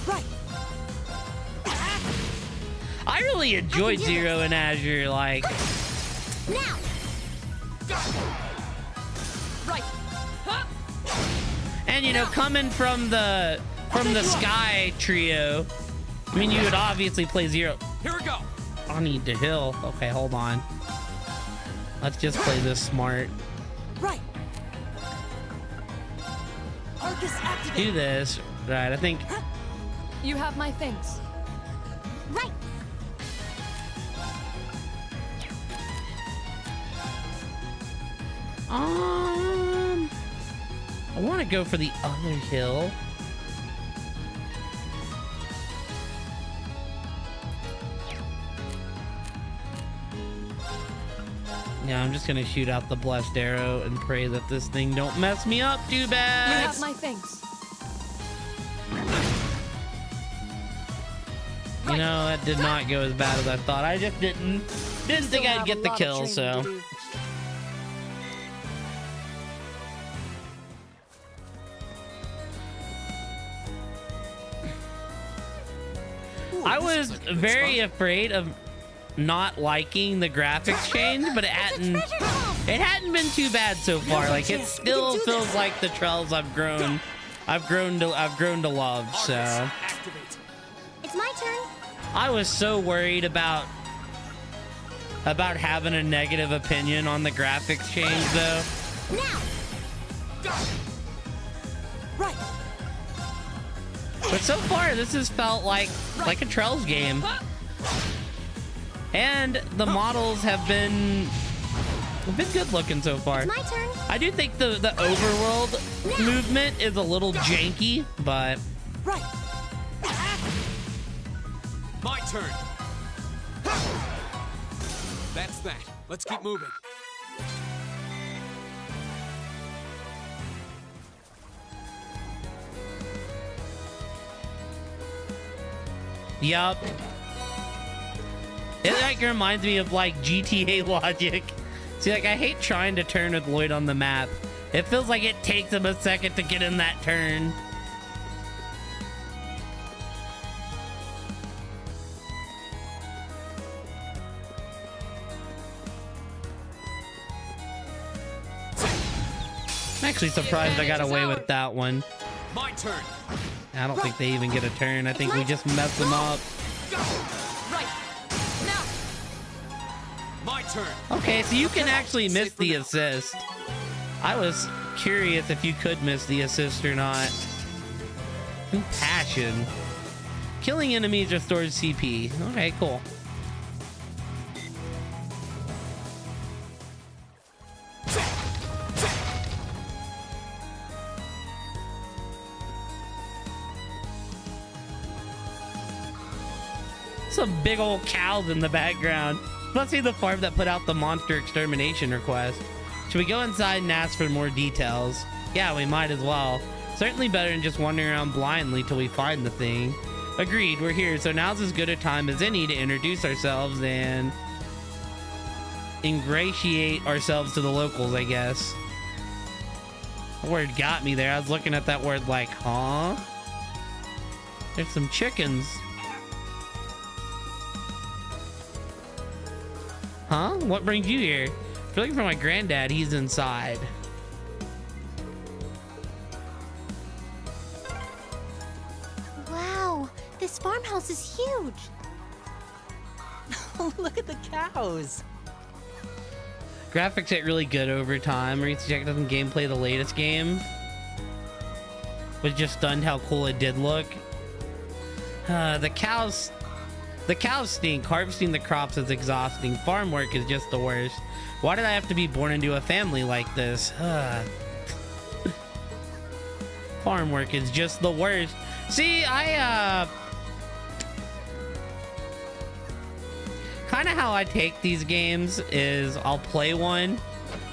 Right. I really enjoyed 0 and Azure, like... Now. Right. And you know, coming from the Sky trio, I mean, you would obviously play 0. Here we go. I need to heal. Okay, hold on. Let's just play this smart. Right. Arcus activate. Do this. Right, I think... You have my things. Right. I want to go for the other hill. Yeah, I'm just gonna shoot out the blessed arrow and pray that this thing don't mess me up too bad. You have my things. You know, that did not go as bad as I thought. I just didn't think I'd get the kill, so. I was very afraid of not liking the graphics change, but it hadn't been too bad so far. Like, it still feels like the Trells I've grown to love. So It's my turn. I was so worried about having a negative opinion on the graphics change, though. Now. Right. But so far, this has felt like a Trells game. And the models have been good looking so far. It's my turn. I do think the overworld movement is a little janky, but... Right. My turn. That's that. Let's keep moving. Yup. It like reminds me of like GTA logic. See, like I hate trying to turn with Lloyd on the map. It feels like it takes him a second to get in that turn. I'm actually surprised I got away with that one. My turn. I don't think they even get a turn. I think we just mess them up. Right. Now. My turn. Okay, so you can actually miss the assist. I was curious if you could miss the assist or not. Passion. Killing enemies restores CP. Okay, cool. Some big old cows in the background. Must be the farm that put out the monster extermination request. Should we go inside and ask for more details? Yeah, we might as well. Certainly better than just wandering around blindly till we find the thing. Agreed, we're here, so now's as good a time as any to introduce ourselves and ingratiate ourselves to the locals, I guess. The word got me there. I was looking at that word like, huh? There's some chickens. Huh? What brings you here? If you're looking for my granddad, he's inside. Wow, this farmhouse is huge. Oh, look at the cows. Graphics get really good over time. I used to check out some gameplay of the latest game. Was just stunned how cool it did look. The cows stink. Harvesting the crops is exhausting. Farm work is just the worst. Why did I have to be born into a family like this? Farm work is just the worst. See, kind of how I take these games is I'll play one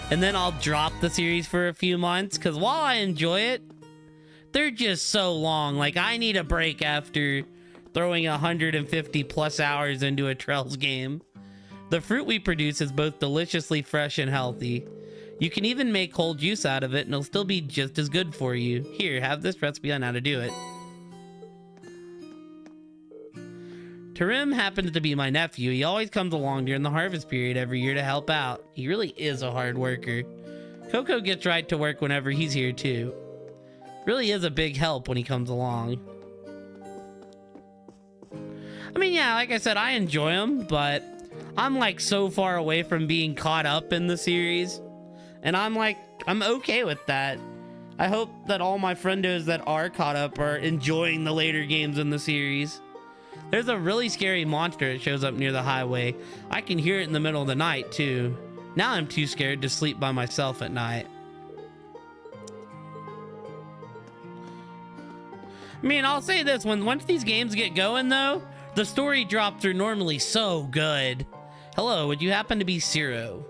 and then I'll drop the series for a few months, because while I enjoy it, they're just so long. Like, I need a break after throwing 150 plus hours into a Trails game. The fruit we produce is both deliciously fresh and healthy. You can even make cold juice out of it and it'll still be just as good for you. Here, have this recipe on how to do it. Tarim happens to be my nephew. He always comes along during the harvest period every year to help out. He really is a hard worker. Coco gets right to work whenever he's here too. Really is a big help when he comes along. I mean, yeah, like I said, I enjoy them, but I'm like so far away from being caught up in the series. And I'm okay with that. I hope that all my friendos that are caught up are enjoying the later games in the series. There's a really scary monster that shows up near the highway. I can hear it in the middle of the night too. Now I'm too scared to sleep by myself at night. I mean, I'll say this, once these games get going though, the story drops are normally so good. Hello, would you happen to be Zero?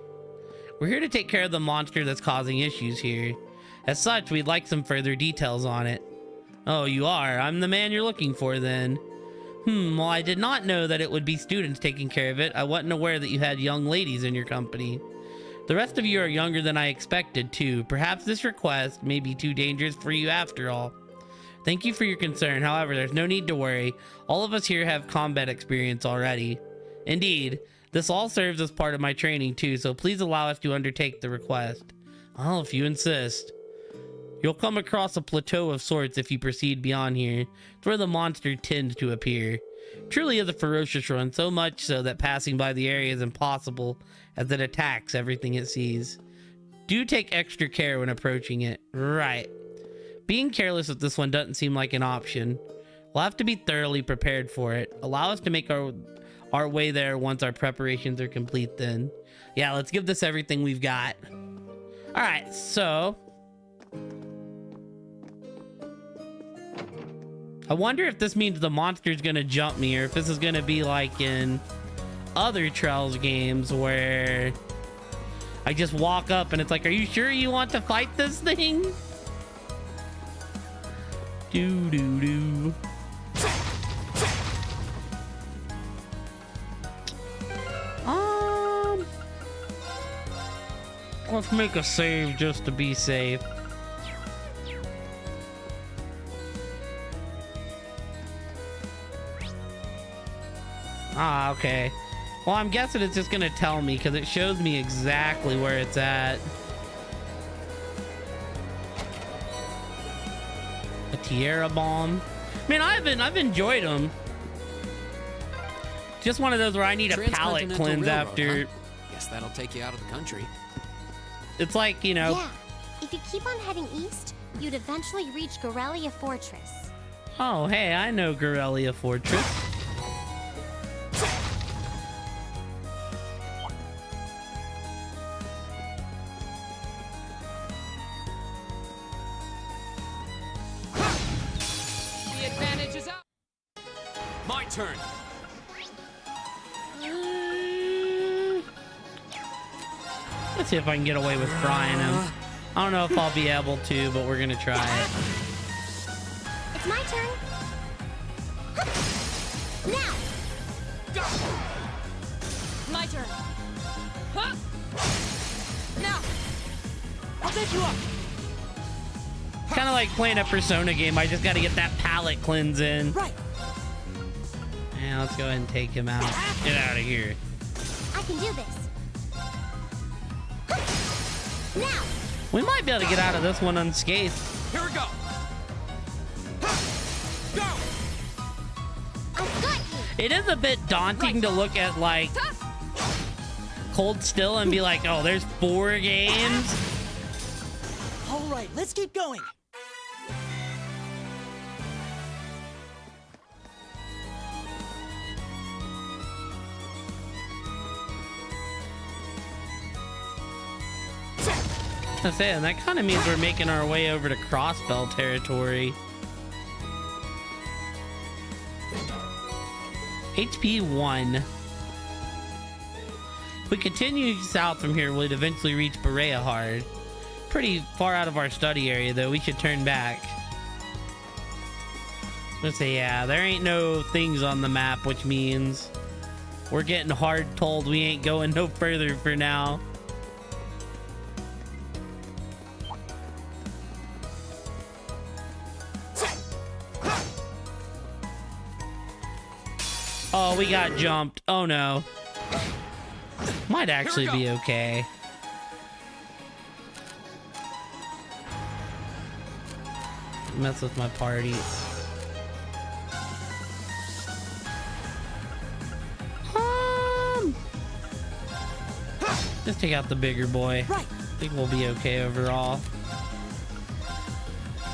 We're here to take care of the monster that's causing issues here. As such, we'd like some further details on it. Oh, you are? I'm the man you're looking for then. Well, I did not know that it would be students taking care of it. I wasn't aware that you had young ladies in your company. The rest of you are younger than I expected too. Perhaps this request may be too dangerous for you after all. Thank you for your concern. However, there's no need to worry. All of us here have combat experience already. Indeed, this all serves as part of my training too, so please allow us to undertake the request. Oh, if you insist. You'll come across a plateau of sorts if you proceed beyond here. It's where the monster tends to appear. Truly is a ferocious one, so much so that passing by the area is impossible as it attacks everything it sees. Do take extra care when approaching it. Right. Being careless with this one doesn't seem like an option. We'll have to be thoroughly prepared for it. Allow us to make our way there once our preparations are complete then. Yeah, let's give this everything we've got. Alright, so I wonder if this means the monster's gonna jump me, or if this is gonna be like in other Trails games where I just walk up and it's like, are you sure you want to fight this thing? Let's make a save just to be safe. Ah, okay. Well, I'm guessing it's just gonna tell me because it shows me exactly where it's at. A Tierra Bomb. Man, I've enjoyed them. Just one of those where I need a palate Transcontinental cleanse Railroad, after. huh? Guess that'll take you out of the country. It's like, you know. Yeah. If you keep on heading east, you'd eventually reach Gorelia Fortress. Oh, hey, I know Gorelia Fortress. The advantage is out. My turn. Let's see if I can get away with frying him. I don't know if I'll be able to, but we're gonna try it. It's my turn. Now. My turn. Huh? Now. I'll pick you up. Kind of like playing a Persona game. I just got to get that palate cleanse in. Right. Yeah, let's go ahead and take him out. Get out of here. I can do this. Now. We might be able to get out of this one unscathed. Here we go. Go. I've got you. It is a bit daunting to look at like Cold Still and be like, oh, there's 4 games. All right, let's keep going. I say, and that kind of means we're making our way over to Crossbell territory. HP 1. If we continue south from here, we'd eventually reach Berea Hard. Pretty far out of our study area, though. We should turn back. Let's say, yeah, there ain't no things on the map, which means we're getting hard told we ain't going no further for now. Oh, we got jumped. Oh no. Might actually be okay. Mess with my party. Just take out the bigger boy. Right. I think we'll be okay overall.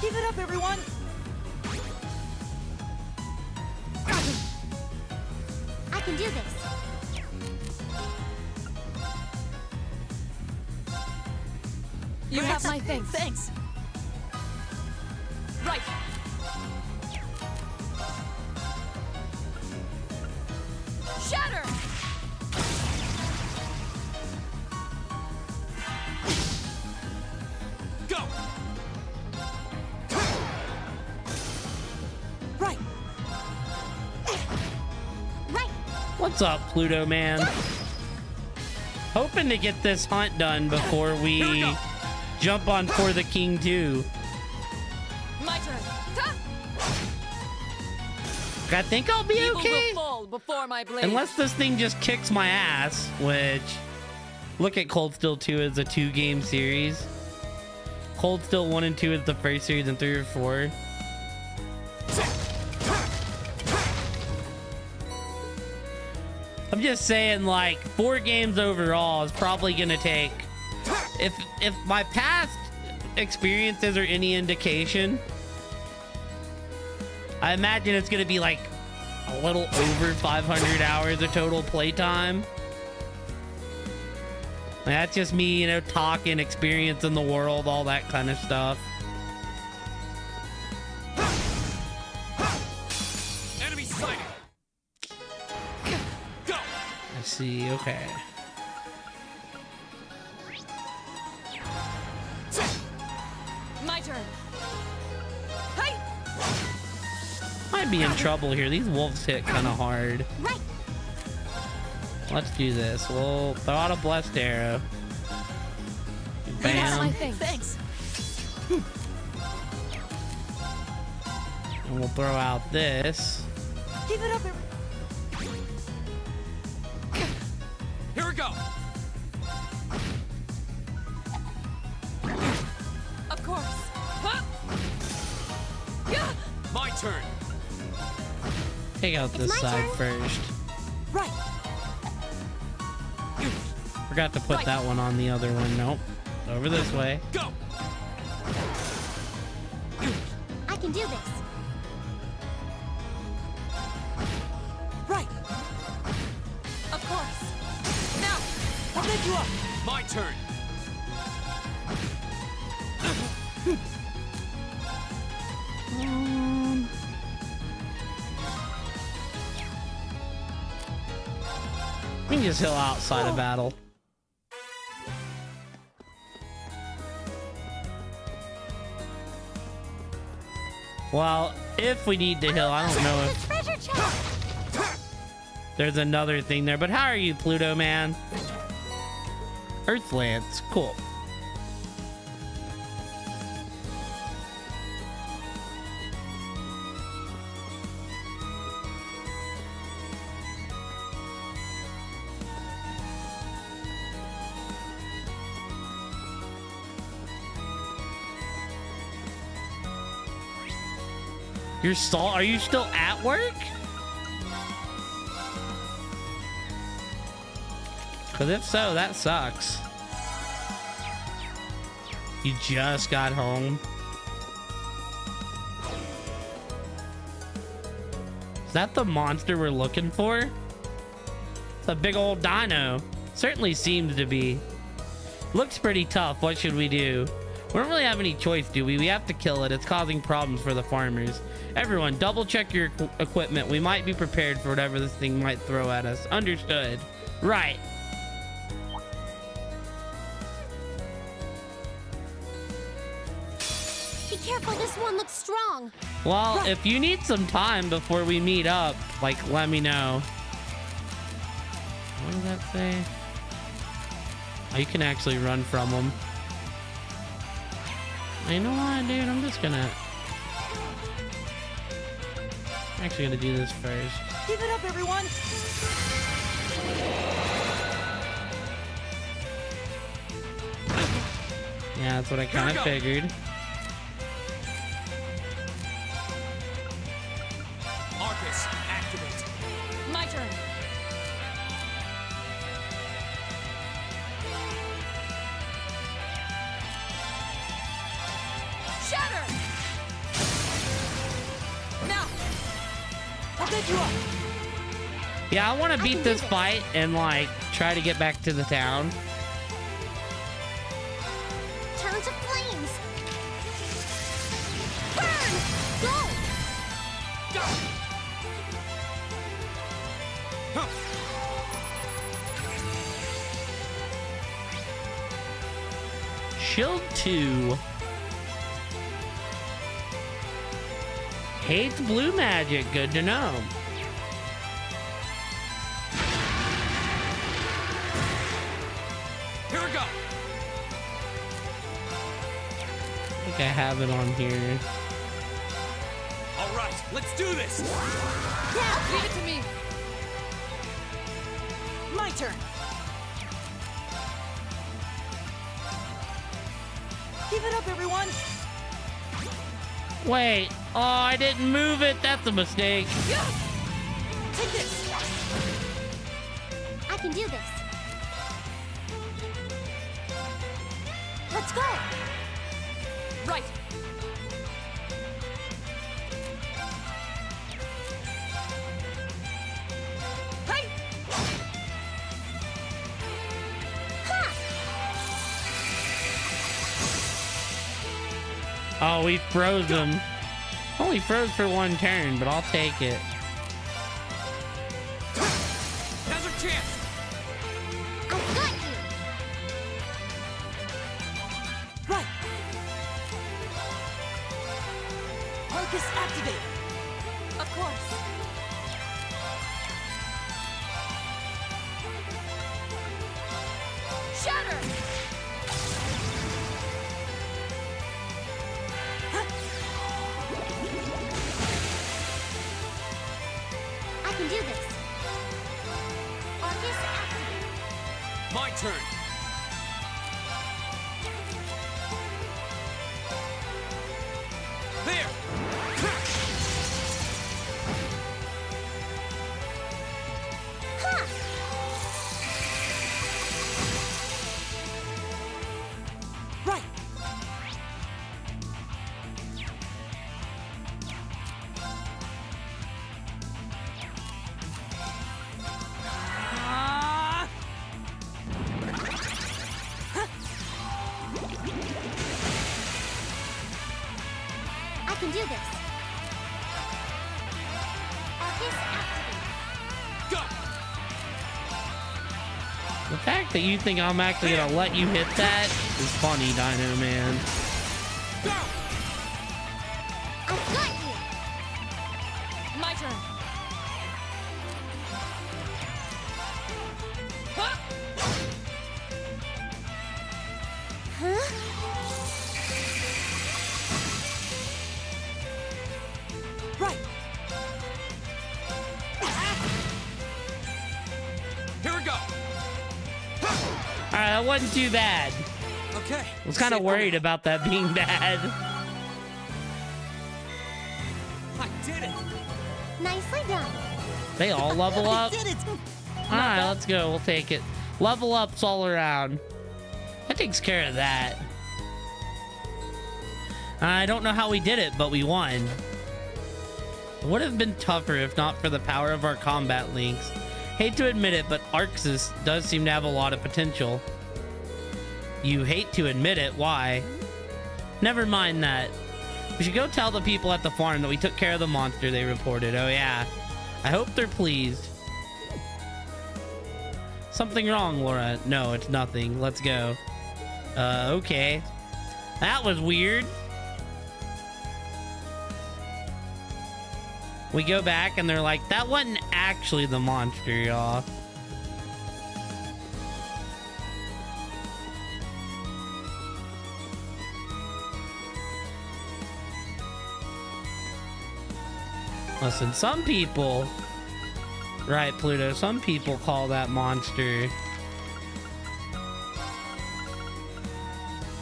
Give it up, everyone. I can do this. You have my thing. Thanks. Right. Shatter. Go. Right. Right. What's up, Pluto Man? Hoping to get this hunt done before we jump on For the King 2. My turn. I think I'll be Evil okay. will fall before my blade. Unless this thing just kicks my ass, which... Look at Cold Steel 2 as a 2-game series. Cold Steel 1 and 2 is the first series, and 3 or 4. I'm just saying, like, 4 games overall is probably gonna take... If my past experiences are any indication, I imagine it's gonna be like a little over 500 hours of total playtime. That's just me, you know, talking, experiencing the world, all that kind of stuff. Enemy sighted. Go. I see, okay. My turn. Hey. Might be in trouble here. These wolves hit kind of hard. Right. Let's do this. We'll throw out a blessed arrow. Bam. Thanks. And we'll throw out this. Keep it up. Here we go. Of course. Huh? My turn. Take out this side first. Right. Forgot to put that one on the other one. Nope. Over this way. Go. I can do this. Right. Of course. Now, I'll make you up. My turn. We can just heal outside of battle. Well, if we need to heal, I don't know if Treasure chest. there's another thing there. But how are you, Pluto man? Earthlands, cool. Are you still at work? Because if so, that sucks. You just got home. Is that the monster we're looking for? It's a big old dino. Certainly seems to be. Looks pretty tough. What should we do? We don't really have any choice, do we? We have to kill it. It's causing problems for the farmers. Everyone, double check your equipment. We might be prepared for whatever this thing might throw at us. Understood. Right. Be careful, this one looks strong. Well, if you need some time before we meet up, like, let me know. What does that say? Oh, you can actually run from them. You know what, dude? I'm actually gonna do this first. Give it up, everyone. Yeah, that's what I kind of figured. Arcus, activate. My turn. Shatter! Now! I'll pick you up. Yeah, I want to beat this fight and, like, try to get back to the town. Turn to flames. Burn! Go! Go! Huh. Shield 2. Hates blue magic. Good to know. Here we go. I think I have it on here. All right, let's do this. Yeah, leave it to me. My turn. Give it up, everyone. Wait. Oh, I didn't move it. That's a mistake. Take this. I can do this. Let's go. Right. Hey! Ha! Oh, we froze him. Only froze for one turn, but I'll take it. Now's our chance. I've got you. Right. Arcus, activate. Of course. Shatter! do this. Arcus activate. My turn. There. Ha! Right. I can do this. Arcus activate. Go. The fact that you think I'm actually gonna let you hit that is funny, Dino Man. I've got you. My turn. Huh? Right. Here we go. Alright, that wasn't too bad. Okay. I was kind of worried about that being bad. I did it. Nicely done. They all level up. Did it. Alright, let's go. We'll take it. Level ups all around. That takes care of that. I don't know how we did it, but we won. It would have been tougher if not for the power of our combat links. Hate to admit it, but Arxis does seem to have a lot of potential. You hate to admit it, why? Never mind that. We should go tell the people at the farm that we took care of the monster they reported. Oh yeah. I hope they're pleased. Something wrong, Laura? No, it's nothing. Let's go. Okay. That was weird. We go back and they're like, that wasn't actually the monster, y'all. Listen, some people... Right, Pluto, some people call that monster...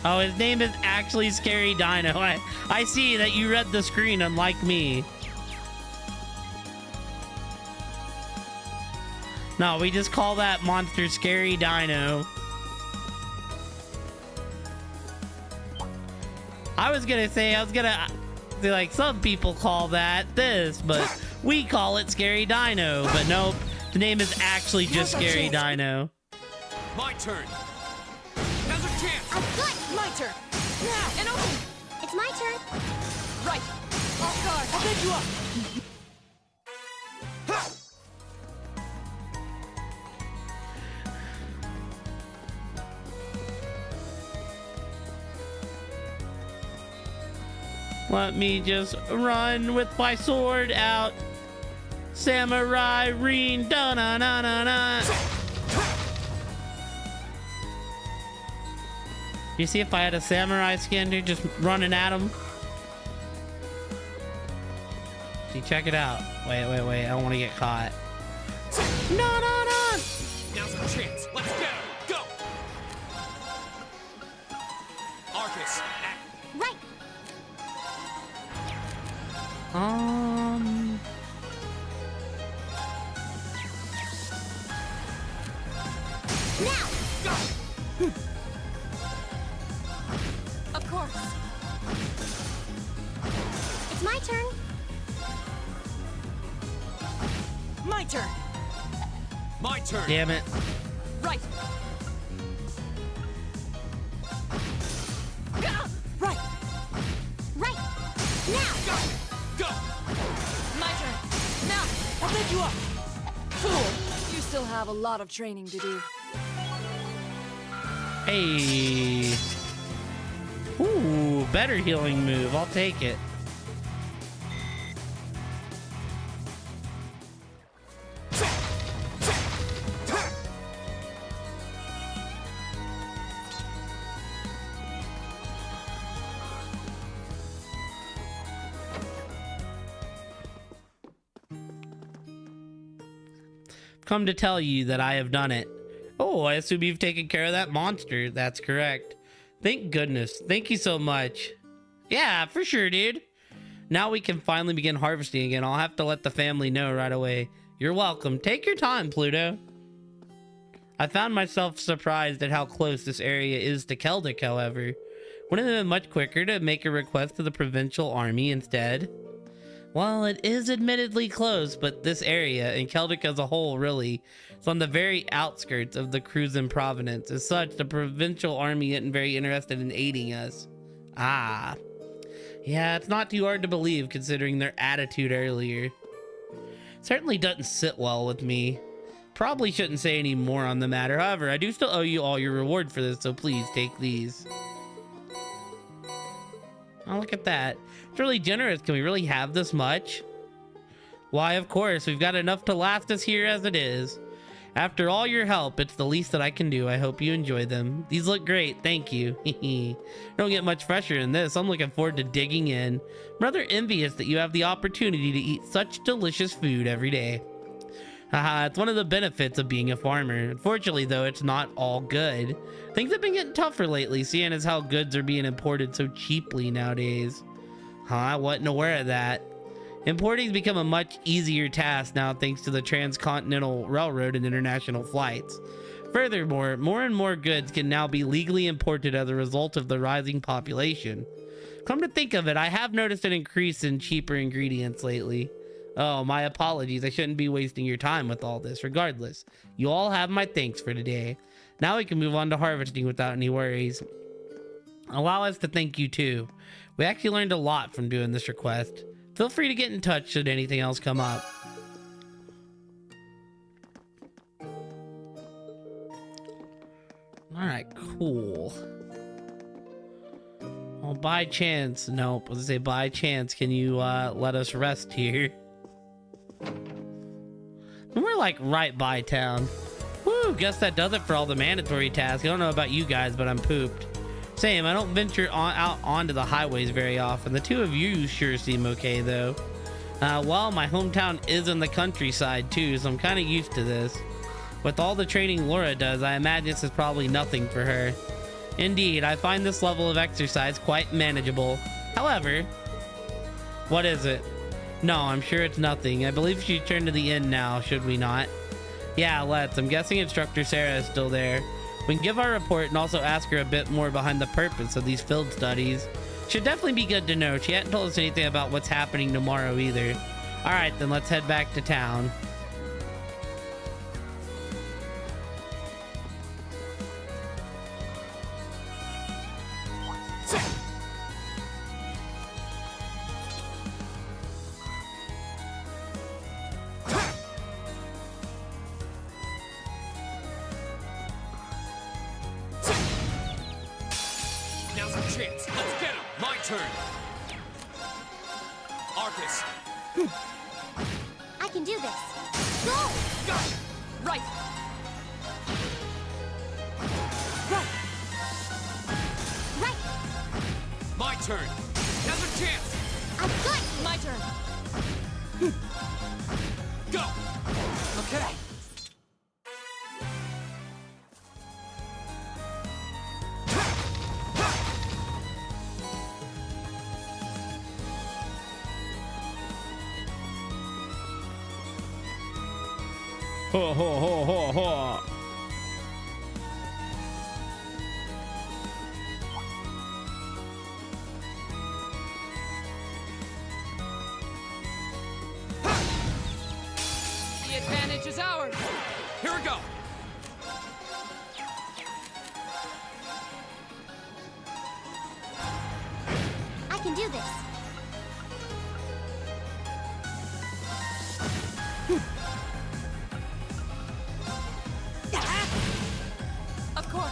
Oh, his name is actually Scary Dino. I see that you read the screen unlike me. No, we just call that monster Scary Dino. I was gonna say like, some people call that this, but we call it Scary Dino. But nope, the name is actually just Scary Dino. My turn. Now's a chance. I've got My turn. Now and open. It's my turn. Right. Off guard. I'll pick you up. Let me just run with my sword out. Samurai Reen, da na na na na. You see, if I had a samurai skin, dude, just running at him. See, check it out. Wait. I don't want to get caught. No. Now's a chance. Let's go. Go. Arcus, act. Right. Now. Go. Of course. It's my turn. My turn. My turn. Damn it. Right. Right. Right. Now. Go. Go. My turn. Now. I'll pick you up. Fool. You still have a lot of training to do. Hey. Ooh, better healing move. I'll take it. come to tell you that I have done it. Oh, I assume you've taken care of that monster. That's correct. Thank goodness. Thank you so much. Yeah, for sure, dude. Now we can finally begin harvesting again. I'll have to let the family know right away. You're welcome. Take your time, Pluto. I found myself surprised at how close this area is to Keldic, however. Wouldn't it have been much quicker to make a request to the provincial army instead? Well, it is admittedly close, but this area, and Keldic as a whole really, is on the very outskirts of the Cruisin province. As such, the provincial army isn't very interested in aiding us. Ah. Yeah, it's not too hard to believe considering their attitude earlier. Certainly doesn't sit well with me. Probably shouldn't say any more on the matter. However, I do still owe you all your reward for this, so please take these. Oh, look at that. It's really generous. Can we really have this much? Why, of course. We've got enough to last us here as it is. After all your help, it's the least that I can do. I hope you enjoy them. These look great. Thank you. Don't get much fresher than this. I'm looking forward to digging in. I'm rather envious that you have the opportunity to eat such delicious food every day. Haha, it's one of the benefits of being a farmer. Unfortunately, though, it's not all good. Things have been getting tougher lately, seeing as how goods are being imported so cheaply nowadays. I wasn't aware of that. Importing's become a much easier task now thanks to the transcontinental railroad and international flights. Furthermore, more and more goods can now be legally imported as a result of the rising population. Come to think of it, I have noticed an increase in cheaper ingredients lately. Oh, my apologies. I shouldn't be wasting your time with all this. Regardless, you all have my thanks for today. Now we can move on to harvesting without any worries. Allow us to thank you too. We actually learned a lot from doing this request. Feel free to get in touch should anything else come up. Alright, cool. Well, by chance, nope, I was gonna say by chance, can you let us rest here? We're like right by town. Woo, guess that does it for all the mandatory tasks. I don't know about you guys, but I'm pooped. Same, I don't venture out onto the highways very often. The two of you sure seem okay though. Well, my hometown is in the countryside too, so I'm kind of used to this. With all the training Laura does, I imagine this is probably nothing for her. Indeed, I find this level of exercise quite manageable. However, what is it? No, I'm sure it's nothing. I believe she turned to the inn now, should we not? Yeah, let's. I'm guessing Instructor Sarah is still there. We can give our report and also ask her a bit more behind the purpose of these field studies. Should definitely be good to know. She hadn't told us anything about what's happening tomorrow either. Alright, then let's head back to town. Now's our chance. Let's get him. My turn. Arcus. I can do this. Go! Go! Right. Right. Right. My turn. Now's our chance. I've got you. My turn. Go! Okay. Ho ho ho ho ho. The advantage is ours. Here we go. I can do this. Of course.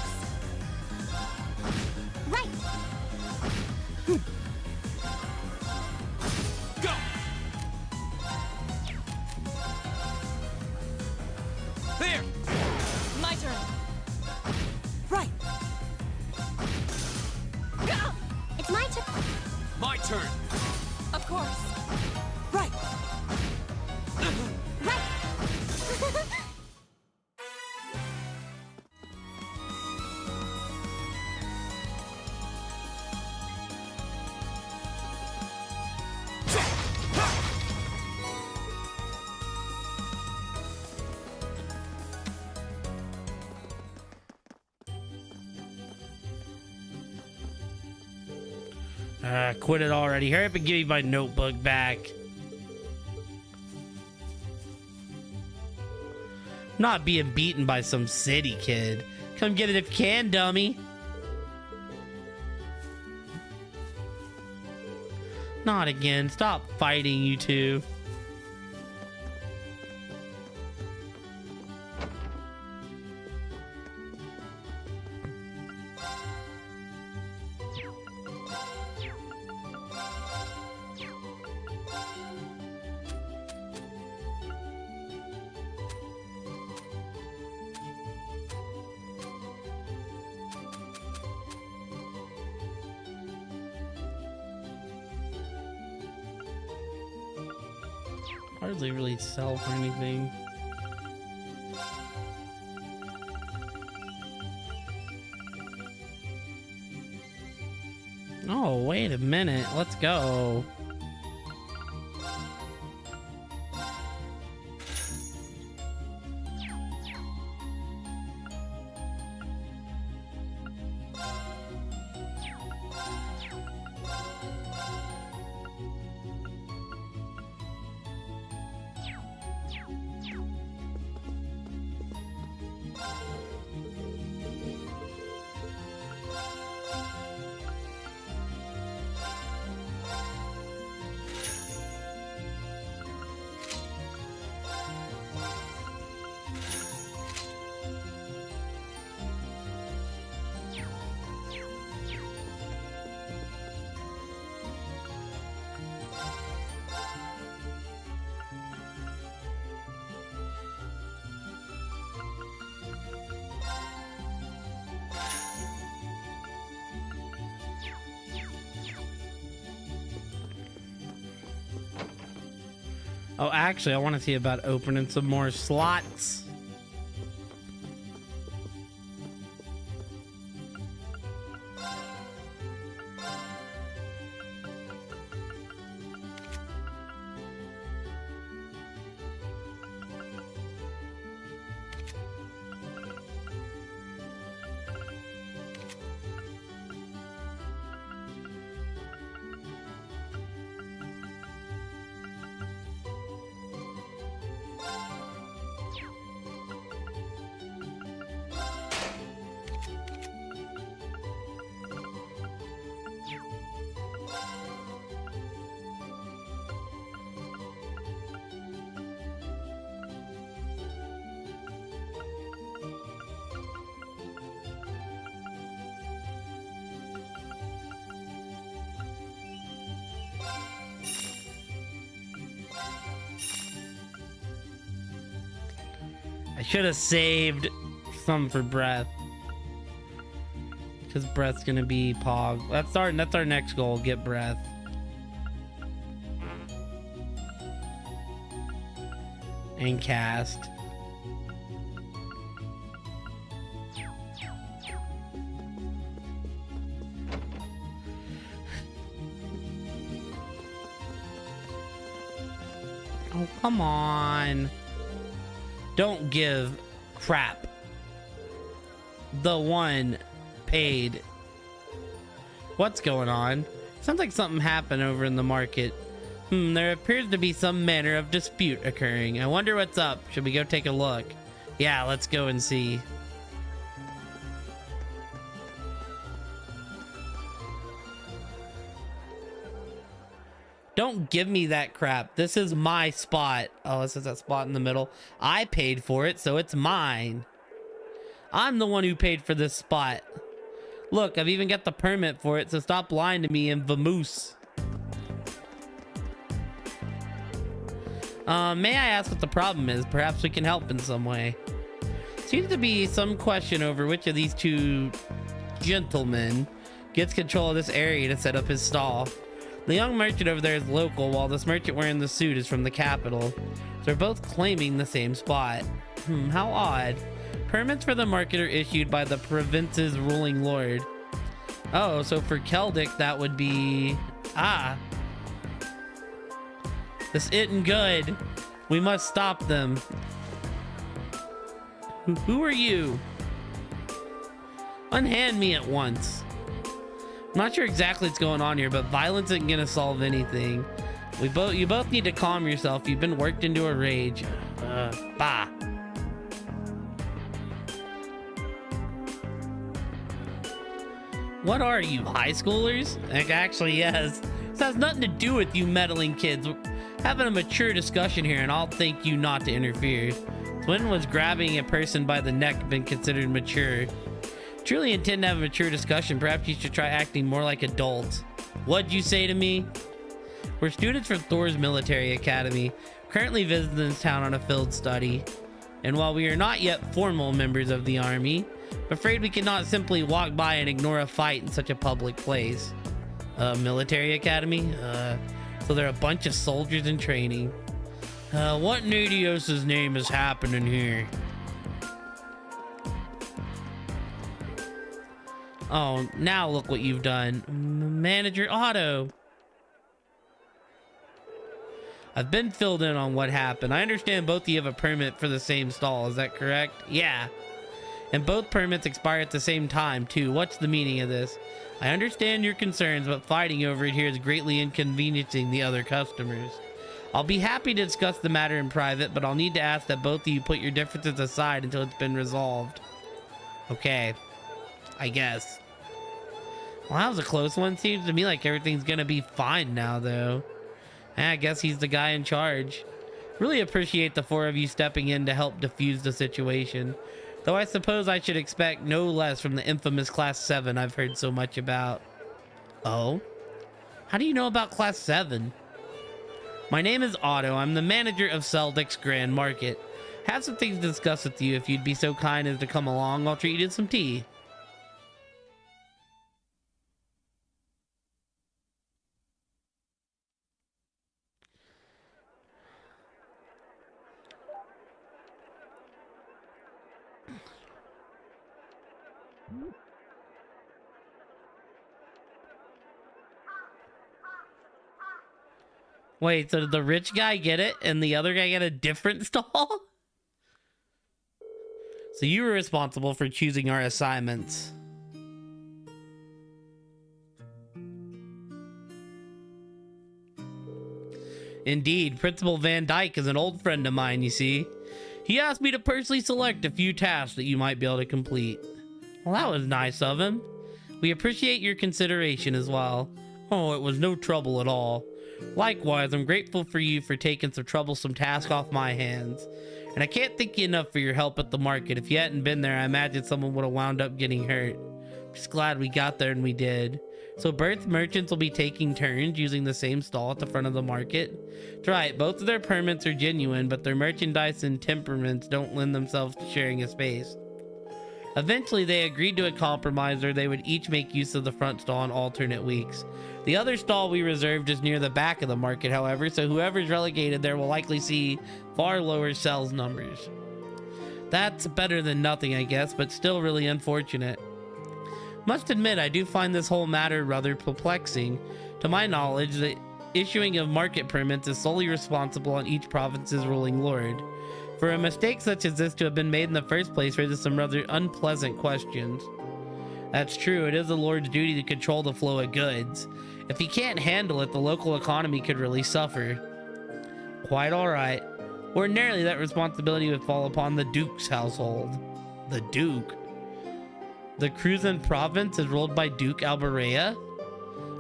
Right. Go! There! My turn. Right. It's my turn. My turn. Of course. Right. Right. Quit it already. Hurry up and give me my notebook back. Not being beaten by some city kid. Come get it if you can, dummy. Not again. Stop fighting, you two. Hardly really sell for anything. Oh, wait a minute. Let's go. Oh, actually, I want to see about opening some more slots. I should have saved some for breath, because breath's gonna be pog. That's our next goal. Get breath. And cast. Oh, come on. Don't give crap. The one paid. What's going on? Sounds like something happened over in the market. There appears to be some manner of dispute occurring. I wonder what's up. Should we go take a look? Yeah, let's go and see. Don't give me that crap. This is my spot. Oh, this is that spot in the middle. I paid for it, so it's mine. I'm the one who paid for this spot. Look, I've even got the permit for it, so stop lying to me and vamoose. May I ask what the problem is? Perhaps we can help in some way. Seems to be some question over which of these two gentlemen gets control of this area to set up his stall. The young merchant over there is local, while this merchant wearing the suit is from the capital. They're both claiming the same spot. How odd. Permits for the market are issued by the province's ruling lord. Oh, so for Keldic, that would be... Ah. This isn't good. We must stop them. Who are you? Unhand me at once. Not sure exactly what's going on here, but violence isn't gonna solve anything. You both need to calm yourself. You've been worked into a rage. Bah. What are you, high schoolers? Like, actually, yes. This has nothing to do with you meddling kids. We're having a mature discussion here, and I'll thank you not to interfere. When was grabbing a person by the neck been considered mature? Truly intend to have a mature discussion. Perhaps you should try acting more like adults. What'd you say to me? We're students from Thor's military academy, currently visiting this town on a field study. And while we are not yet formal members of the army, I'm afraid we cannot simply walk by and ignore a fight in such a public place. Military academy? So they're a bunch of soldiers in training. What in Adios's name is happening here? Oh, now look what you've done. Manager Otto. I've been filled in on what happened. I understand both of you have a permit for the same stall. Is that correct? Yeah. And both permits expire at the same time, too. What's the meaning of this? I understand your concerns, but fighting over it here is greatly inconveniencing the other customers. I'll be happy to discuss the matter in private, but I'll need to ask that both of you put your differences aside until it's been resolved. Okay. I guess. Well, that was a close one. Seems to me like everything's gonna be fine now, though. I guess he's the guy in charge. Really appreciate the four of you stepping in to help defuse the situation. Though I suppose I should expect no less from the infamous Class 7 I've heard so much about. Oh? How do you know about Class 7? My name is Otto. I'm the manager of Seldik's Grand Market. Have some things to discuss with you. If you'd be so kind as to come along, I'll treat you to some tea. Wait, so did the rich guy get it and the other guy get a different stall? So you were responsible for choosing our assignments. Indeed, Principal Van Dyke is an old friend of mine, you see. He asked me to personally select a few tasks that you might be able to complete. Well, that was nice of him. We appreciate your consideration as well. Oh, it was no trouble at all. Likewise, I'm grateful for you for taking some troublesome task off my hands. And I can't thank you enough for your help at the market. If you hadn't been there, I imagine someone would have wound up getting hurt. I'm just glad we got there and we did. So both merchants will be taking turns using the same stall at the front of the market. That's right, both of their permits are genuine, but their merchandise and temperaments don't lend themselves to sharing a space. Eventually, they agreed to a compromise where they would each make use of the front stall on alternate weeks. The other stall we reserved is near the back of the market, however, so whoever's relegated there will likely see far lower sales numbers. That's better than nothing, I guess, but still really unfortunate. Must admit, I do find this whole matter rather perplexing. To my knowledge, the issuing of market permits is solely responsible on each province's ruling lord. For a mistake such as this to have been made in the first place raises some rather unpleasant questions. That's true, it is the lord's duty to control the flow of goods. If he can't handle it, the local economy could really suffer. Quite alright. Ordinarily, that responsibility would fall upon the Duke's household. The Duke? The Cruzan province is ruled by Duke Alberea?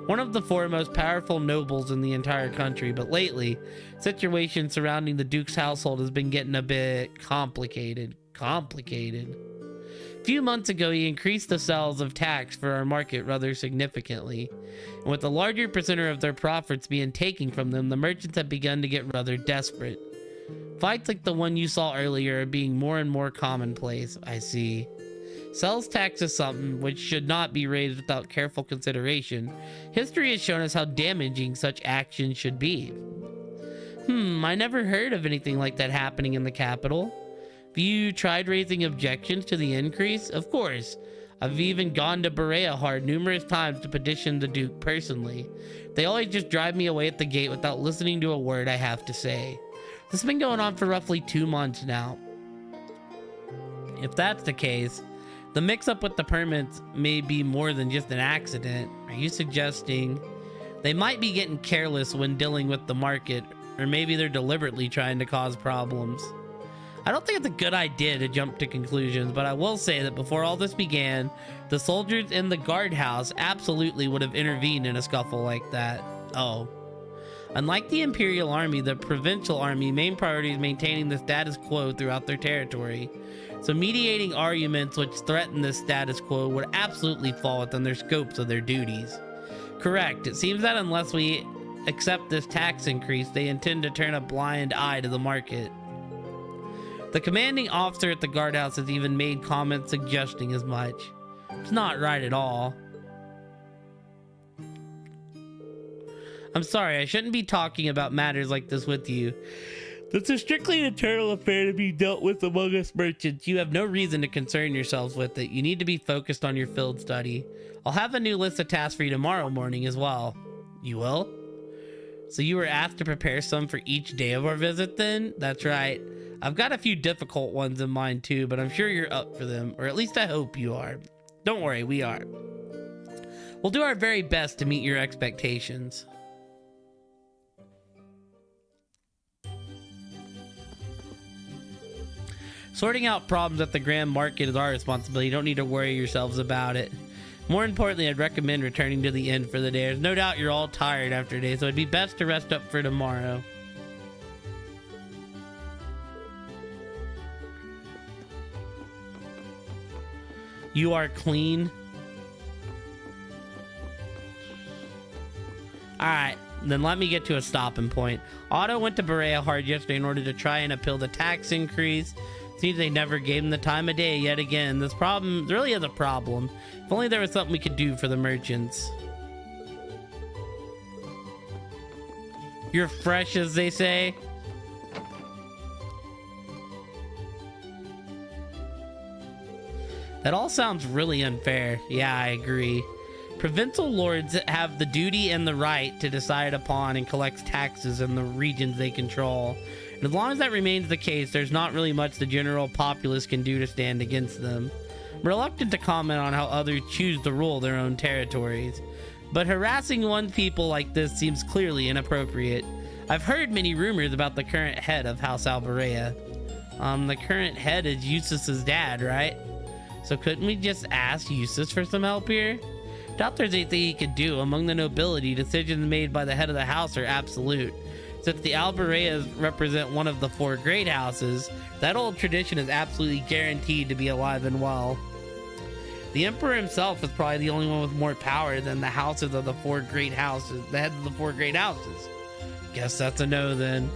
One of the four most powerful nobles in the entire country, but lately, situation surrounding the Duke's household has been getting a bit complicated. A few months ago, he increased the sales of tax for our market rather significantly. And with a larger percentage of their profits being taken from them, the merchants have begun to get rather desperate. Fights like the one you saw earlier are being more and more commonplace, I see. Sales tax is something which should not be raised without careful consideration. History has shown us how damaging such actions should be. I never heard of anything like that happening in the capital. Have you tried raising objections to the increase? Of course. I've even gone to Berea hard numerous times to petition the Duke personally. They always just drive me away at the gate without listening to a word I have to say. This has been going on for roughly 2 months now. If that's the case, the mix-up with the permits may be more than just an accident. Are you suggesting they might be getting careless when dealing with the market, or maybe they're deliberately trying to cause problems? I don't think it's a good idea to jump to conclusions, but I will say that before all this began, the soldiers in the guardhouse absolutely would have intervened in a scuffle like that. Oh. Unlike the Imperial Army, the Provincial Army main priority is maintaining the status quo throughout their territory. So mediating arguments which threaten this status quo would absolutely fall within their scopes of their duties. Correct. It seems that unless we accept this tax increase, they intend to turn a blind eye to the market. The commanding officer at the guardhouse has even made comments suggesting as much. It's not right at all. I'm sorry, I shouldn't be talking about matters like this with you. This is strictly an internal affair to be dealt with among us merchants. You have no reason to concern yourselves with it. You need to be focused on your field study. I'll have a new list of tasks for you tomorrow morning as well. You will? So you were asked to prepare some for each day of our visit then? That's right. I've got a few difficult ones in mind too, but I'm sure you're up for them, or at least I hope you are. Don't worry, we are. We'll do our very best to meet your expectations. Sorting out problems at the Grand Market is our responsibility. You don't need to worry yourselves about it. More importantly, I'd recommend returning to the inn for the day. There's no doubt you're all tired after today, so it'd be best to rest up for tomorrow. You are clean. Alright, then let me get to a stopping point. Otto went to Berea hard yesterday in order to try and appeal the tax increase. Seems they never gave him the time of day yet again. This problem really is a problem. If only there was something we could do for the merchants. You're fresh, as they say. That all sounds really unfair. Yeah, I agree. Provincial lords have the duty and the right to decide upon and collect taxes in the regions they control. And as long as that remains the case, there's not really much the general populace can do to stand against them. I'm reluctant to comment on how others choose to rule their own territories, but harassing one people like this seems clearly inappropriate. I've heard many rumors about the current head of House Alberea. The current head is Eustace's dad, right? So couldn't we just ask Eustace for some help here? Doubt there's anything he could do. Among the nobility, decisions made by the head of the house are absolute. Since the Albereas represent one of the four great houses, that old tradition is absolutely guaranteed to be alive and well. The Emperor himself is probably the only one with more power than the houses of the four great houses, the heads of the four great houses. Guess that's a no then.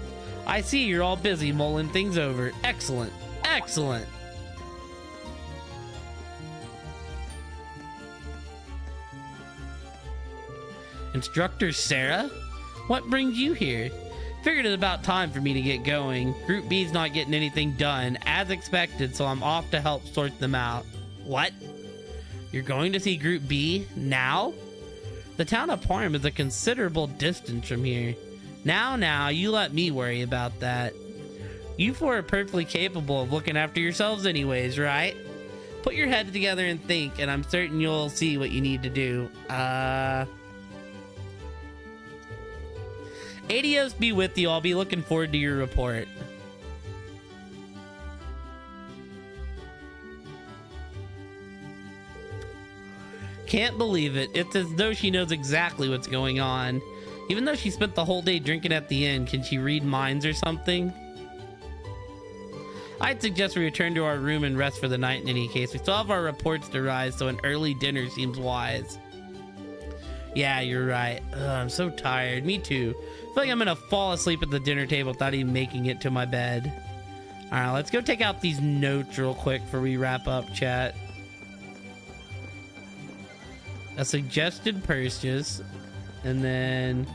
I see you're all busy mulling things over. Excellent. Excellent. Instructor Sarah? What brings you here? Figured it's about time for me to get going. Group B's not getting anything done, as expected, so I'm off to help sort them out. What? You're going to see Group B? Now? The town of Parham is a considerable distance from here. Now, you let me worry about that. You four are perfectly capable of looking after yourselves anyways, right? Put your heads together and think, and I'm certain you'll see what you need to do. Adios be with you. I'll be looking forward to your report. Can't believe it. It's as though she knows exactly what's going on. Even though she spent the whole day drinking at the inn, can she read minds or something? I'd suggest we return to our room and rest for the night in any case. We still have our reports to rise, so an early dinner seems wise. Yeah, you're right. I'm so tired. Me too. I feel like I'm gonna fall asleep at the dinner table without even making it to my bed. Alright, let's go take out these notes real quick before we wrap up, chat. A suggested purchase, and then...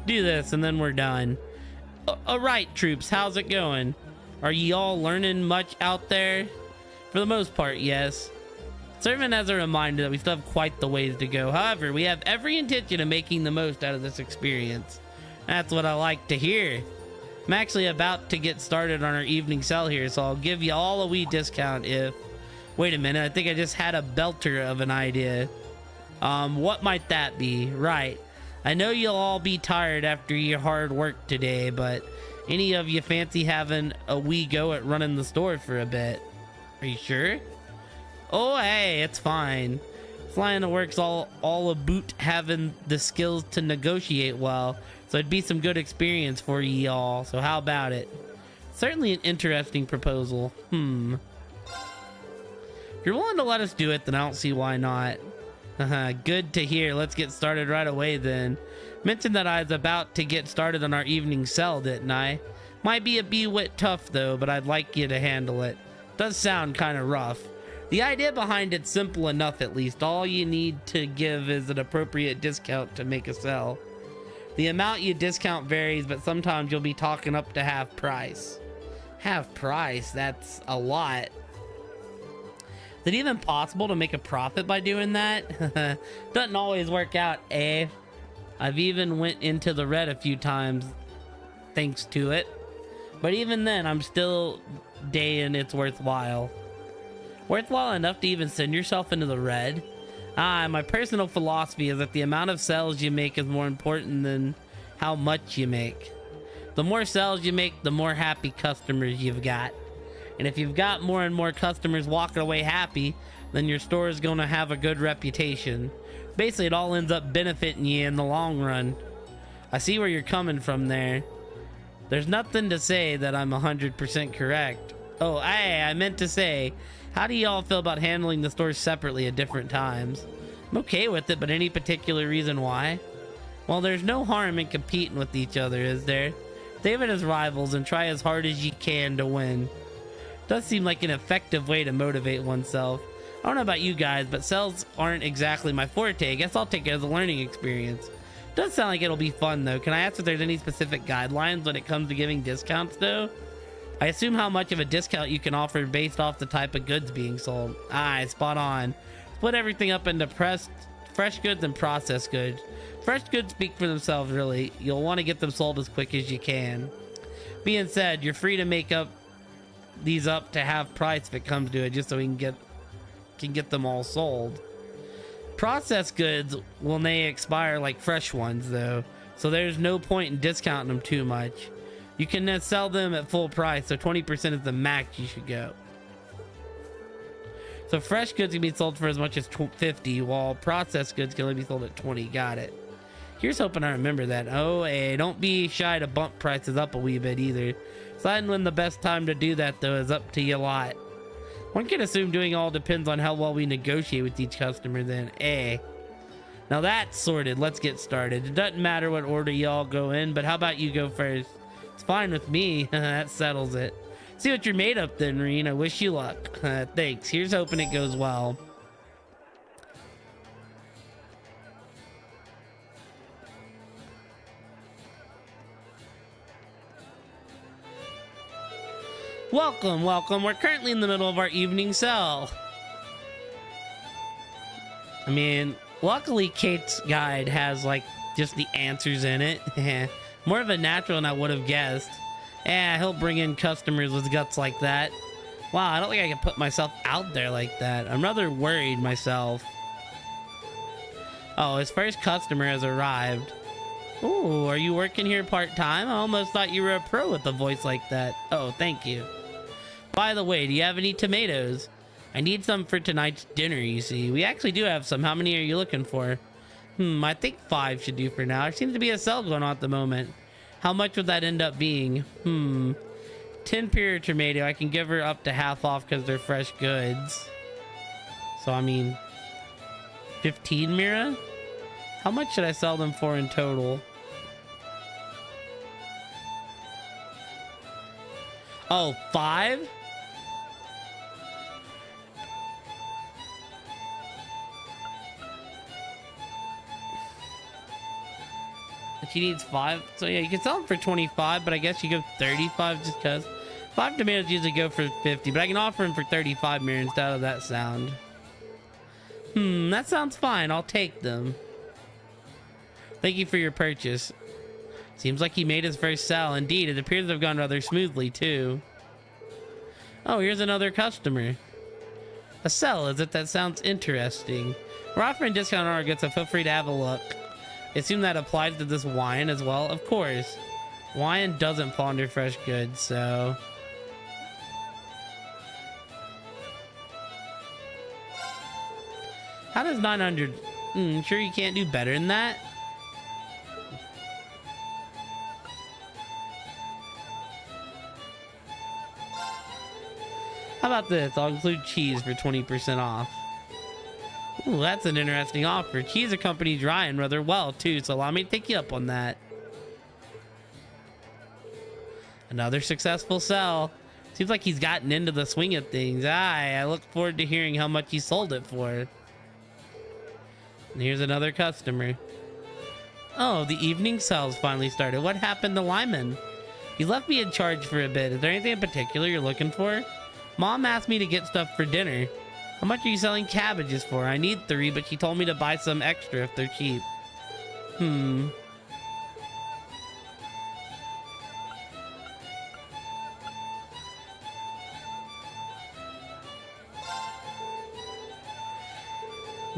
do this and then we're done. Alright, troops, how's it going? Are ye all learning much out there? For the most part, yes. Serving as a reminder that we still have quite the ways to go. However, we have every intention of making the most out of this experience. That's what I like to hear. I'm actually about to get started on our evening sale here, so I'll give you all a wee discount if... Wait a minute, I think I just had a belter of an idea. What might that be? Right. I know you'll all be tired after your hard work today, but any of you fancy having a wee go at running the store for a bit? Are you sure? Oh, hey, it's fine. Flying to work's all about having the skills to negotiate well, so it'd be some good experience for ye all. So how about it? Certainly an interesting proposal. If you're willing to let us do it, then I don't see why not. Good to hear. Let's get started right away then. Mentioned that I was about to get started on our evening sale, didn't I? Might be a bit tough though, but I'd like you to handle it. Does sound kind of rough. The idea behind it's simple enough at least. All you need to give is an appropriate discount to make a sell. The amount you discount varies, but sometimes you'll be talking up to half price. Half price? That's a lot. Is it even possible to make a profit by doing that? Doesn't always work out, eh? I've even went into the red a few times thanks to it. But even then, I'm still saying it's worthwhile. Worthwhile enough to even send yourself into the red? My personal philosophy is that the amount of sales you make is more important than how much you make. The more sales you make, the more happy customers you've got. And if you've got more and more customers walking away happy, then your store is going to have a good reputation. Basically, it all ends up benefiting you in the long run. I see where you're coming from there. There's nothing to say that I'm 100% correct. Oh, I meant to say, how do y'all feel about handling the stores separately at different times? I'm okay with it, but any particular reason why? Well, there's no harm in competing with each other, is there? Think of it as rivals and try as hard as you can to win. Does seem like an effective way to motivate oneself. I don't know about you guys, but sales aren't exactly my forte. I guess I'll take it as a learning experience. Does sound like it'll be fun though. Can I ask if there's any specific guidelines when it comes to giving discounts though? I assume how much of a discount you can offer based off the type of goods being sold. Aye, spot on. Split everything up into fresh goods and processed goods. Fresh goods speak for themselves really. You'll want to get them sold as quick as you can. Being said, you're free to make these up to half price if it comes to it, just so we can get them all sold. Processed goods will may expire like fresh ones though, so there's no point in discounting them too much. You can then sell them at full price, so 20% is the max you should go. So fresh goods can be sold for as much as $50, while processed goods can only be sold at $20. Got it. Here's hoping I remember that. Oh, hey, don't be shy to bump prices up a wee bit either. Deciding when the best time to do that though is up to you lot. One can assume doing all depends on how well we negotiate with each customer then. Now that's sorted. Let's get started. It doesn't matter what order y'all go in, but how about you go first? It's fine with me. That settles it. See what you're made up then, Reen. I wish you luck. Thanks. Here's hoping it goes well. Welcome, welcome. We're currently in the middle of our evening sale. I mean, luckily Kate's guide has like just the answers in it. More of a natural than I would have guessed. He'll bring in customers with guts like that. Wow, I don't think I can put myself out there like that. I'm rather worried myself. Oh, his first customer has arrived. Ooh, are you working here part-time? I almost thought you were a pro with a voice like that. Oh, thank you. By the way, do you have any tomatoes? I need some for tonight's dinner, you see. We actually do have some. How many are you looking for? I think 5 should do for now. There seems to be a sale going on at the moment. How much would that end up being? 10 pure tomato. I can give her up to half off because they're fresh goods. So, I mean, 15 Mira? How much should I sell them for in total? Oh, 5? She needs 5, so yeah, you can sell them for 25, but I guess you go 35 just because 5 tomatoes usually go for 50, but I can offer them for 35 Mira instead of that sound. That sounds fine. I'll take them. Thank you for your purchase. Seems like he made his first sell. Indeed, it appears to have gone rather smoothly, too. Oh, here's another customer. A sell, is it? That sounds interesting. We're offering discount on our goods, so feel free to have a look. I assume that applies to this wine as well. Of course. Wine doesn't fall under fresh goods, so... How does 900... sure you can't do better than that? How about this? I'll include cheese for 20% off. Ooh, that's an interesting offer. Cheese accompanies Ryan rather well, too, so allow me to take you up on that. Another successful sell. Seems like he's gotten into the swing of things. I look forward to hearing how much he sold it for. And here's another customer. Oh, the evening sales finally started. What happened to Lyman? He left me in charge for a bit. Is there anything in particular you're looking for? Mom asked me to get stuff for dinner. How much are you selling cabbages for? I need 3, but she told me to buy some extra if they're cheap.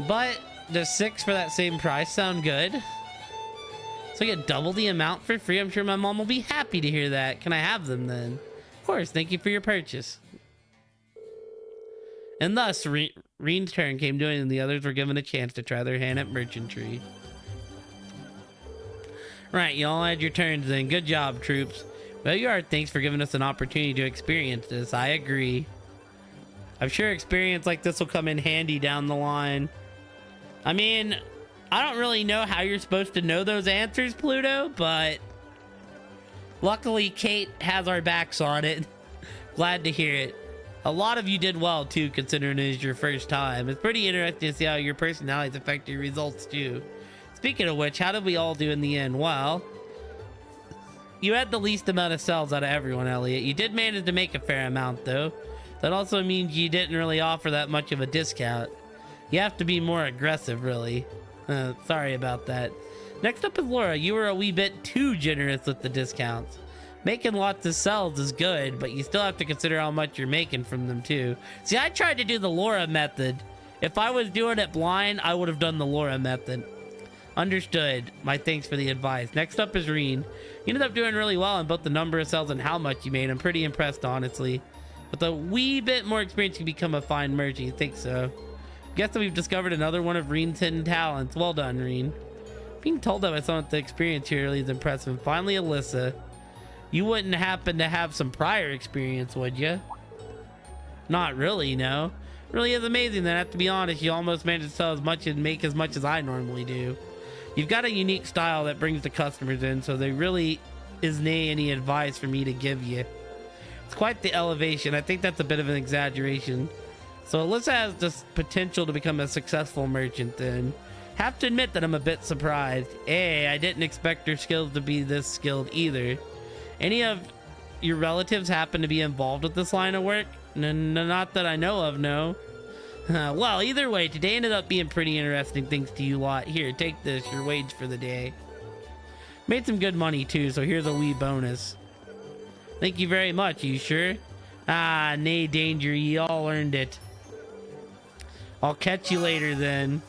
But does 6 for that same price sound good? So I get double the amount for free. I'm sure my mom will be happy to hear that. Can I have them then? Of course, thank you for your purchase. And thus, Reen's turn came to it, and the others were given a chance to try their hand at merchantry. Right, you all had your turns then. Good job, troops. Well, you are. Thanks for giving us an opportunity to experience this. I agree. I'm sure experience like this will come in handy down the line. I mean, I don't really know how you're supposed to know those answers, Pluto, but luckily Kate has our backs on it. Glad to hear it. A lot of you did well, too, considering it is your first time. It's pretty interesting to see how your personalities affect your results, too. Speaking of which, how did we all do in the end? Well, you had the least amount of sells out of everyone, Elliot. You did manage to make a fair amount, though. That also means you didn't really offer that much of a discount. You have to be more aggressive, really. Sorry about that. Next up is Laura. You were a wee bit too generous with the discounts. Making lots of sells is good, but you still have to consider how much you're making from them, too. See, I tried to do the Laura method. If I was doing it blind, I would have done the Laura method. Understood. My thanks for the advice. Next up is Reen. You ended up doing really well on both the number of sells and how much you made. I'm pretty impressed, honestly. With a wee bit more experience, you can become a fine merchant. You think so? Guess that we've discovered another one of Reen's hidden talents. Well done, Reen. Being told that by someone with the experience here really is impressive. And finally, Alyssa. You wouldn't happen to have some prior experience, would you? Not really, no. It really is amazing that I have to be honest, you almost managed to sell as much and make as much as I normally do. You've got a unique style that brings the customers in, so there really isn't any advice for me to give you. It's quite the elevation. I think that's a bit of an exaggeration. So Alyssa has this potential to become a successful merchant then. Have to admit that I'm a bit surprised. Hey, I didn't expect her skills to be this skilled either. Any of your relatives happen to be involved with this line of work? Not that I know of, no. Well, either way, today ended up being pretty interesting thanks to you lot. Here, take this, your wage for the day. Made some good money too, so here's a wee bonus. Thank you very much, you sure? Ah, nay danger, ye all earned it. I'll catch you later then.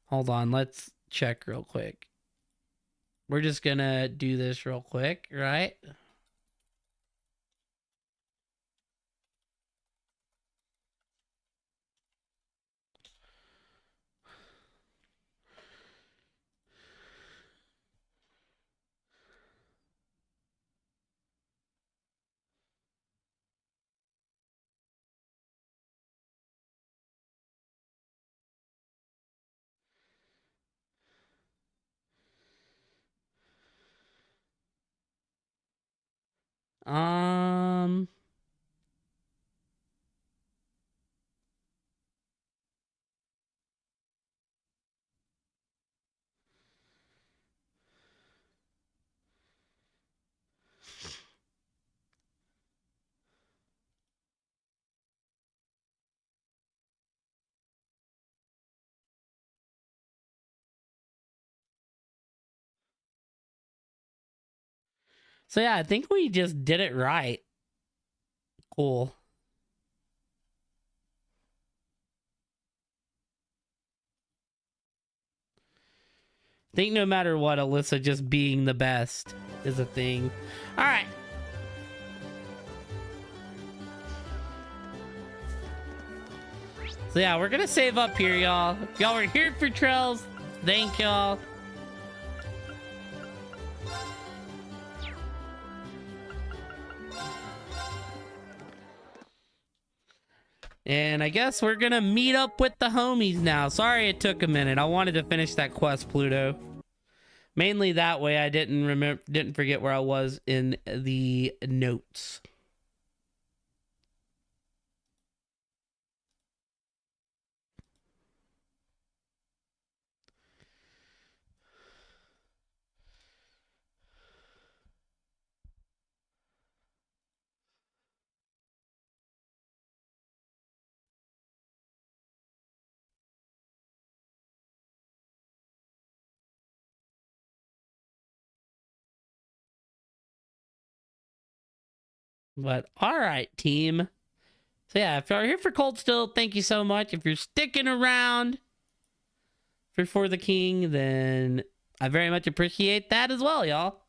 Hold on, let's check real quick. We're just gonna do this real quick, right? Um, So yeah, I think we just did it right. Cool. I think no matter what, Alyssa just being the best is a thing. All right. So yeah, we're gonna save up here, y'all. If y'all were here for Trails, thank y'all. And I guess we're gonna meet up with the homies now. Sorry it took a minute. I wanted to finish that quest, Pluto. Mainly that way I didn't forget where I was in the notes. But all right, team. So yeah, if you're here for Cold Still, thank you so much. If you're sticking around for the King, then I very much appreciate that as well, y'all.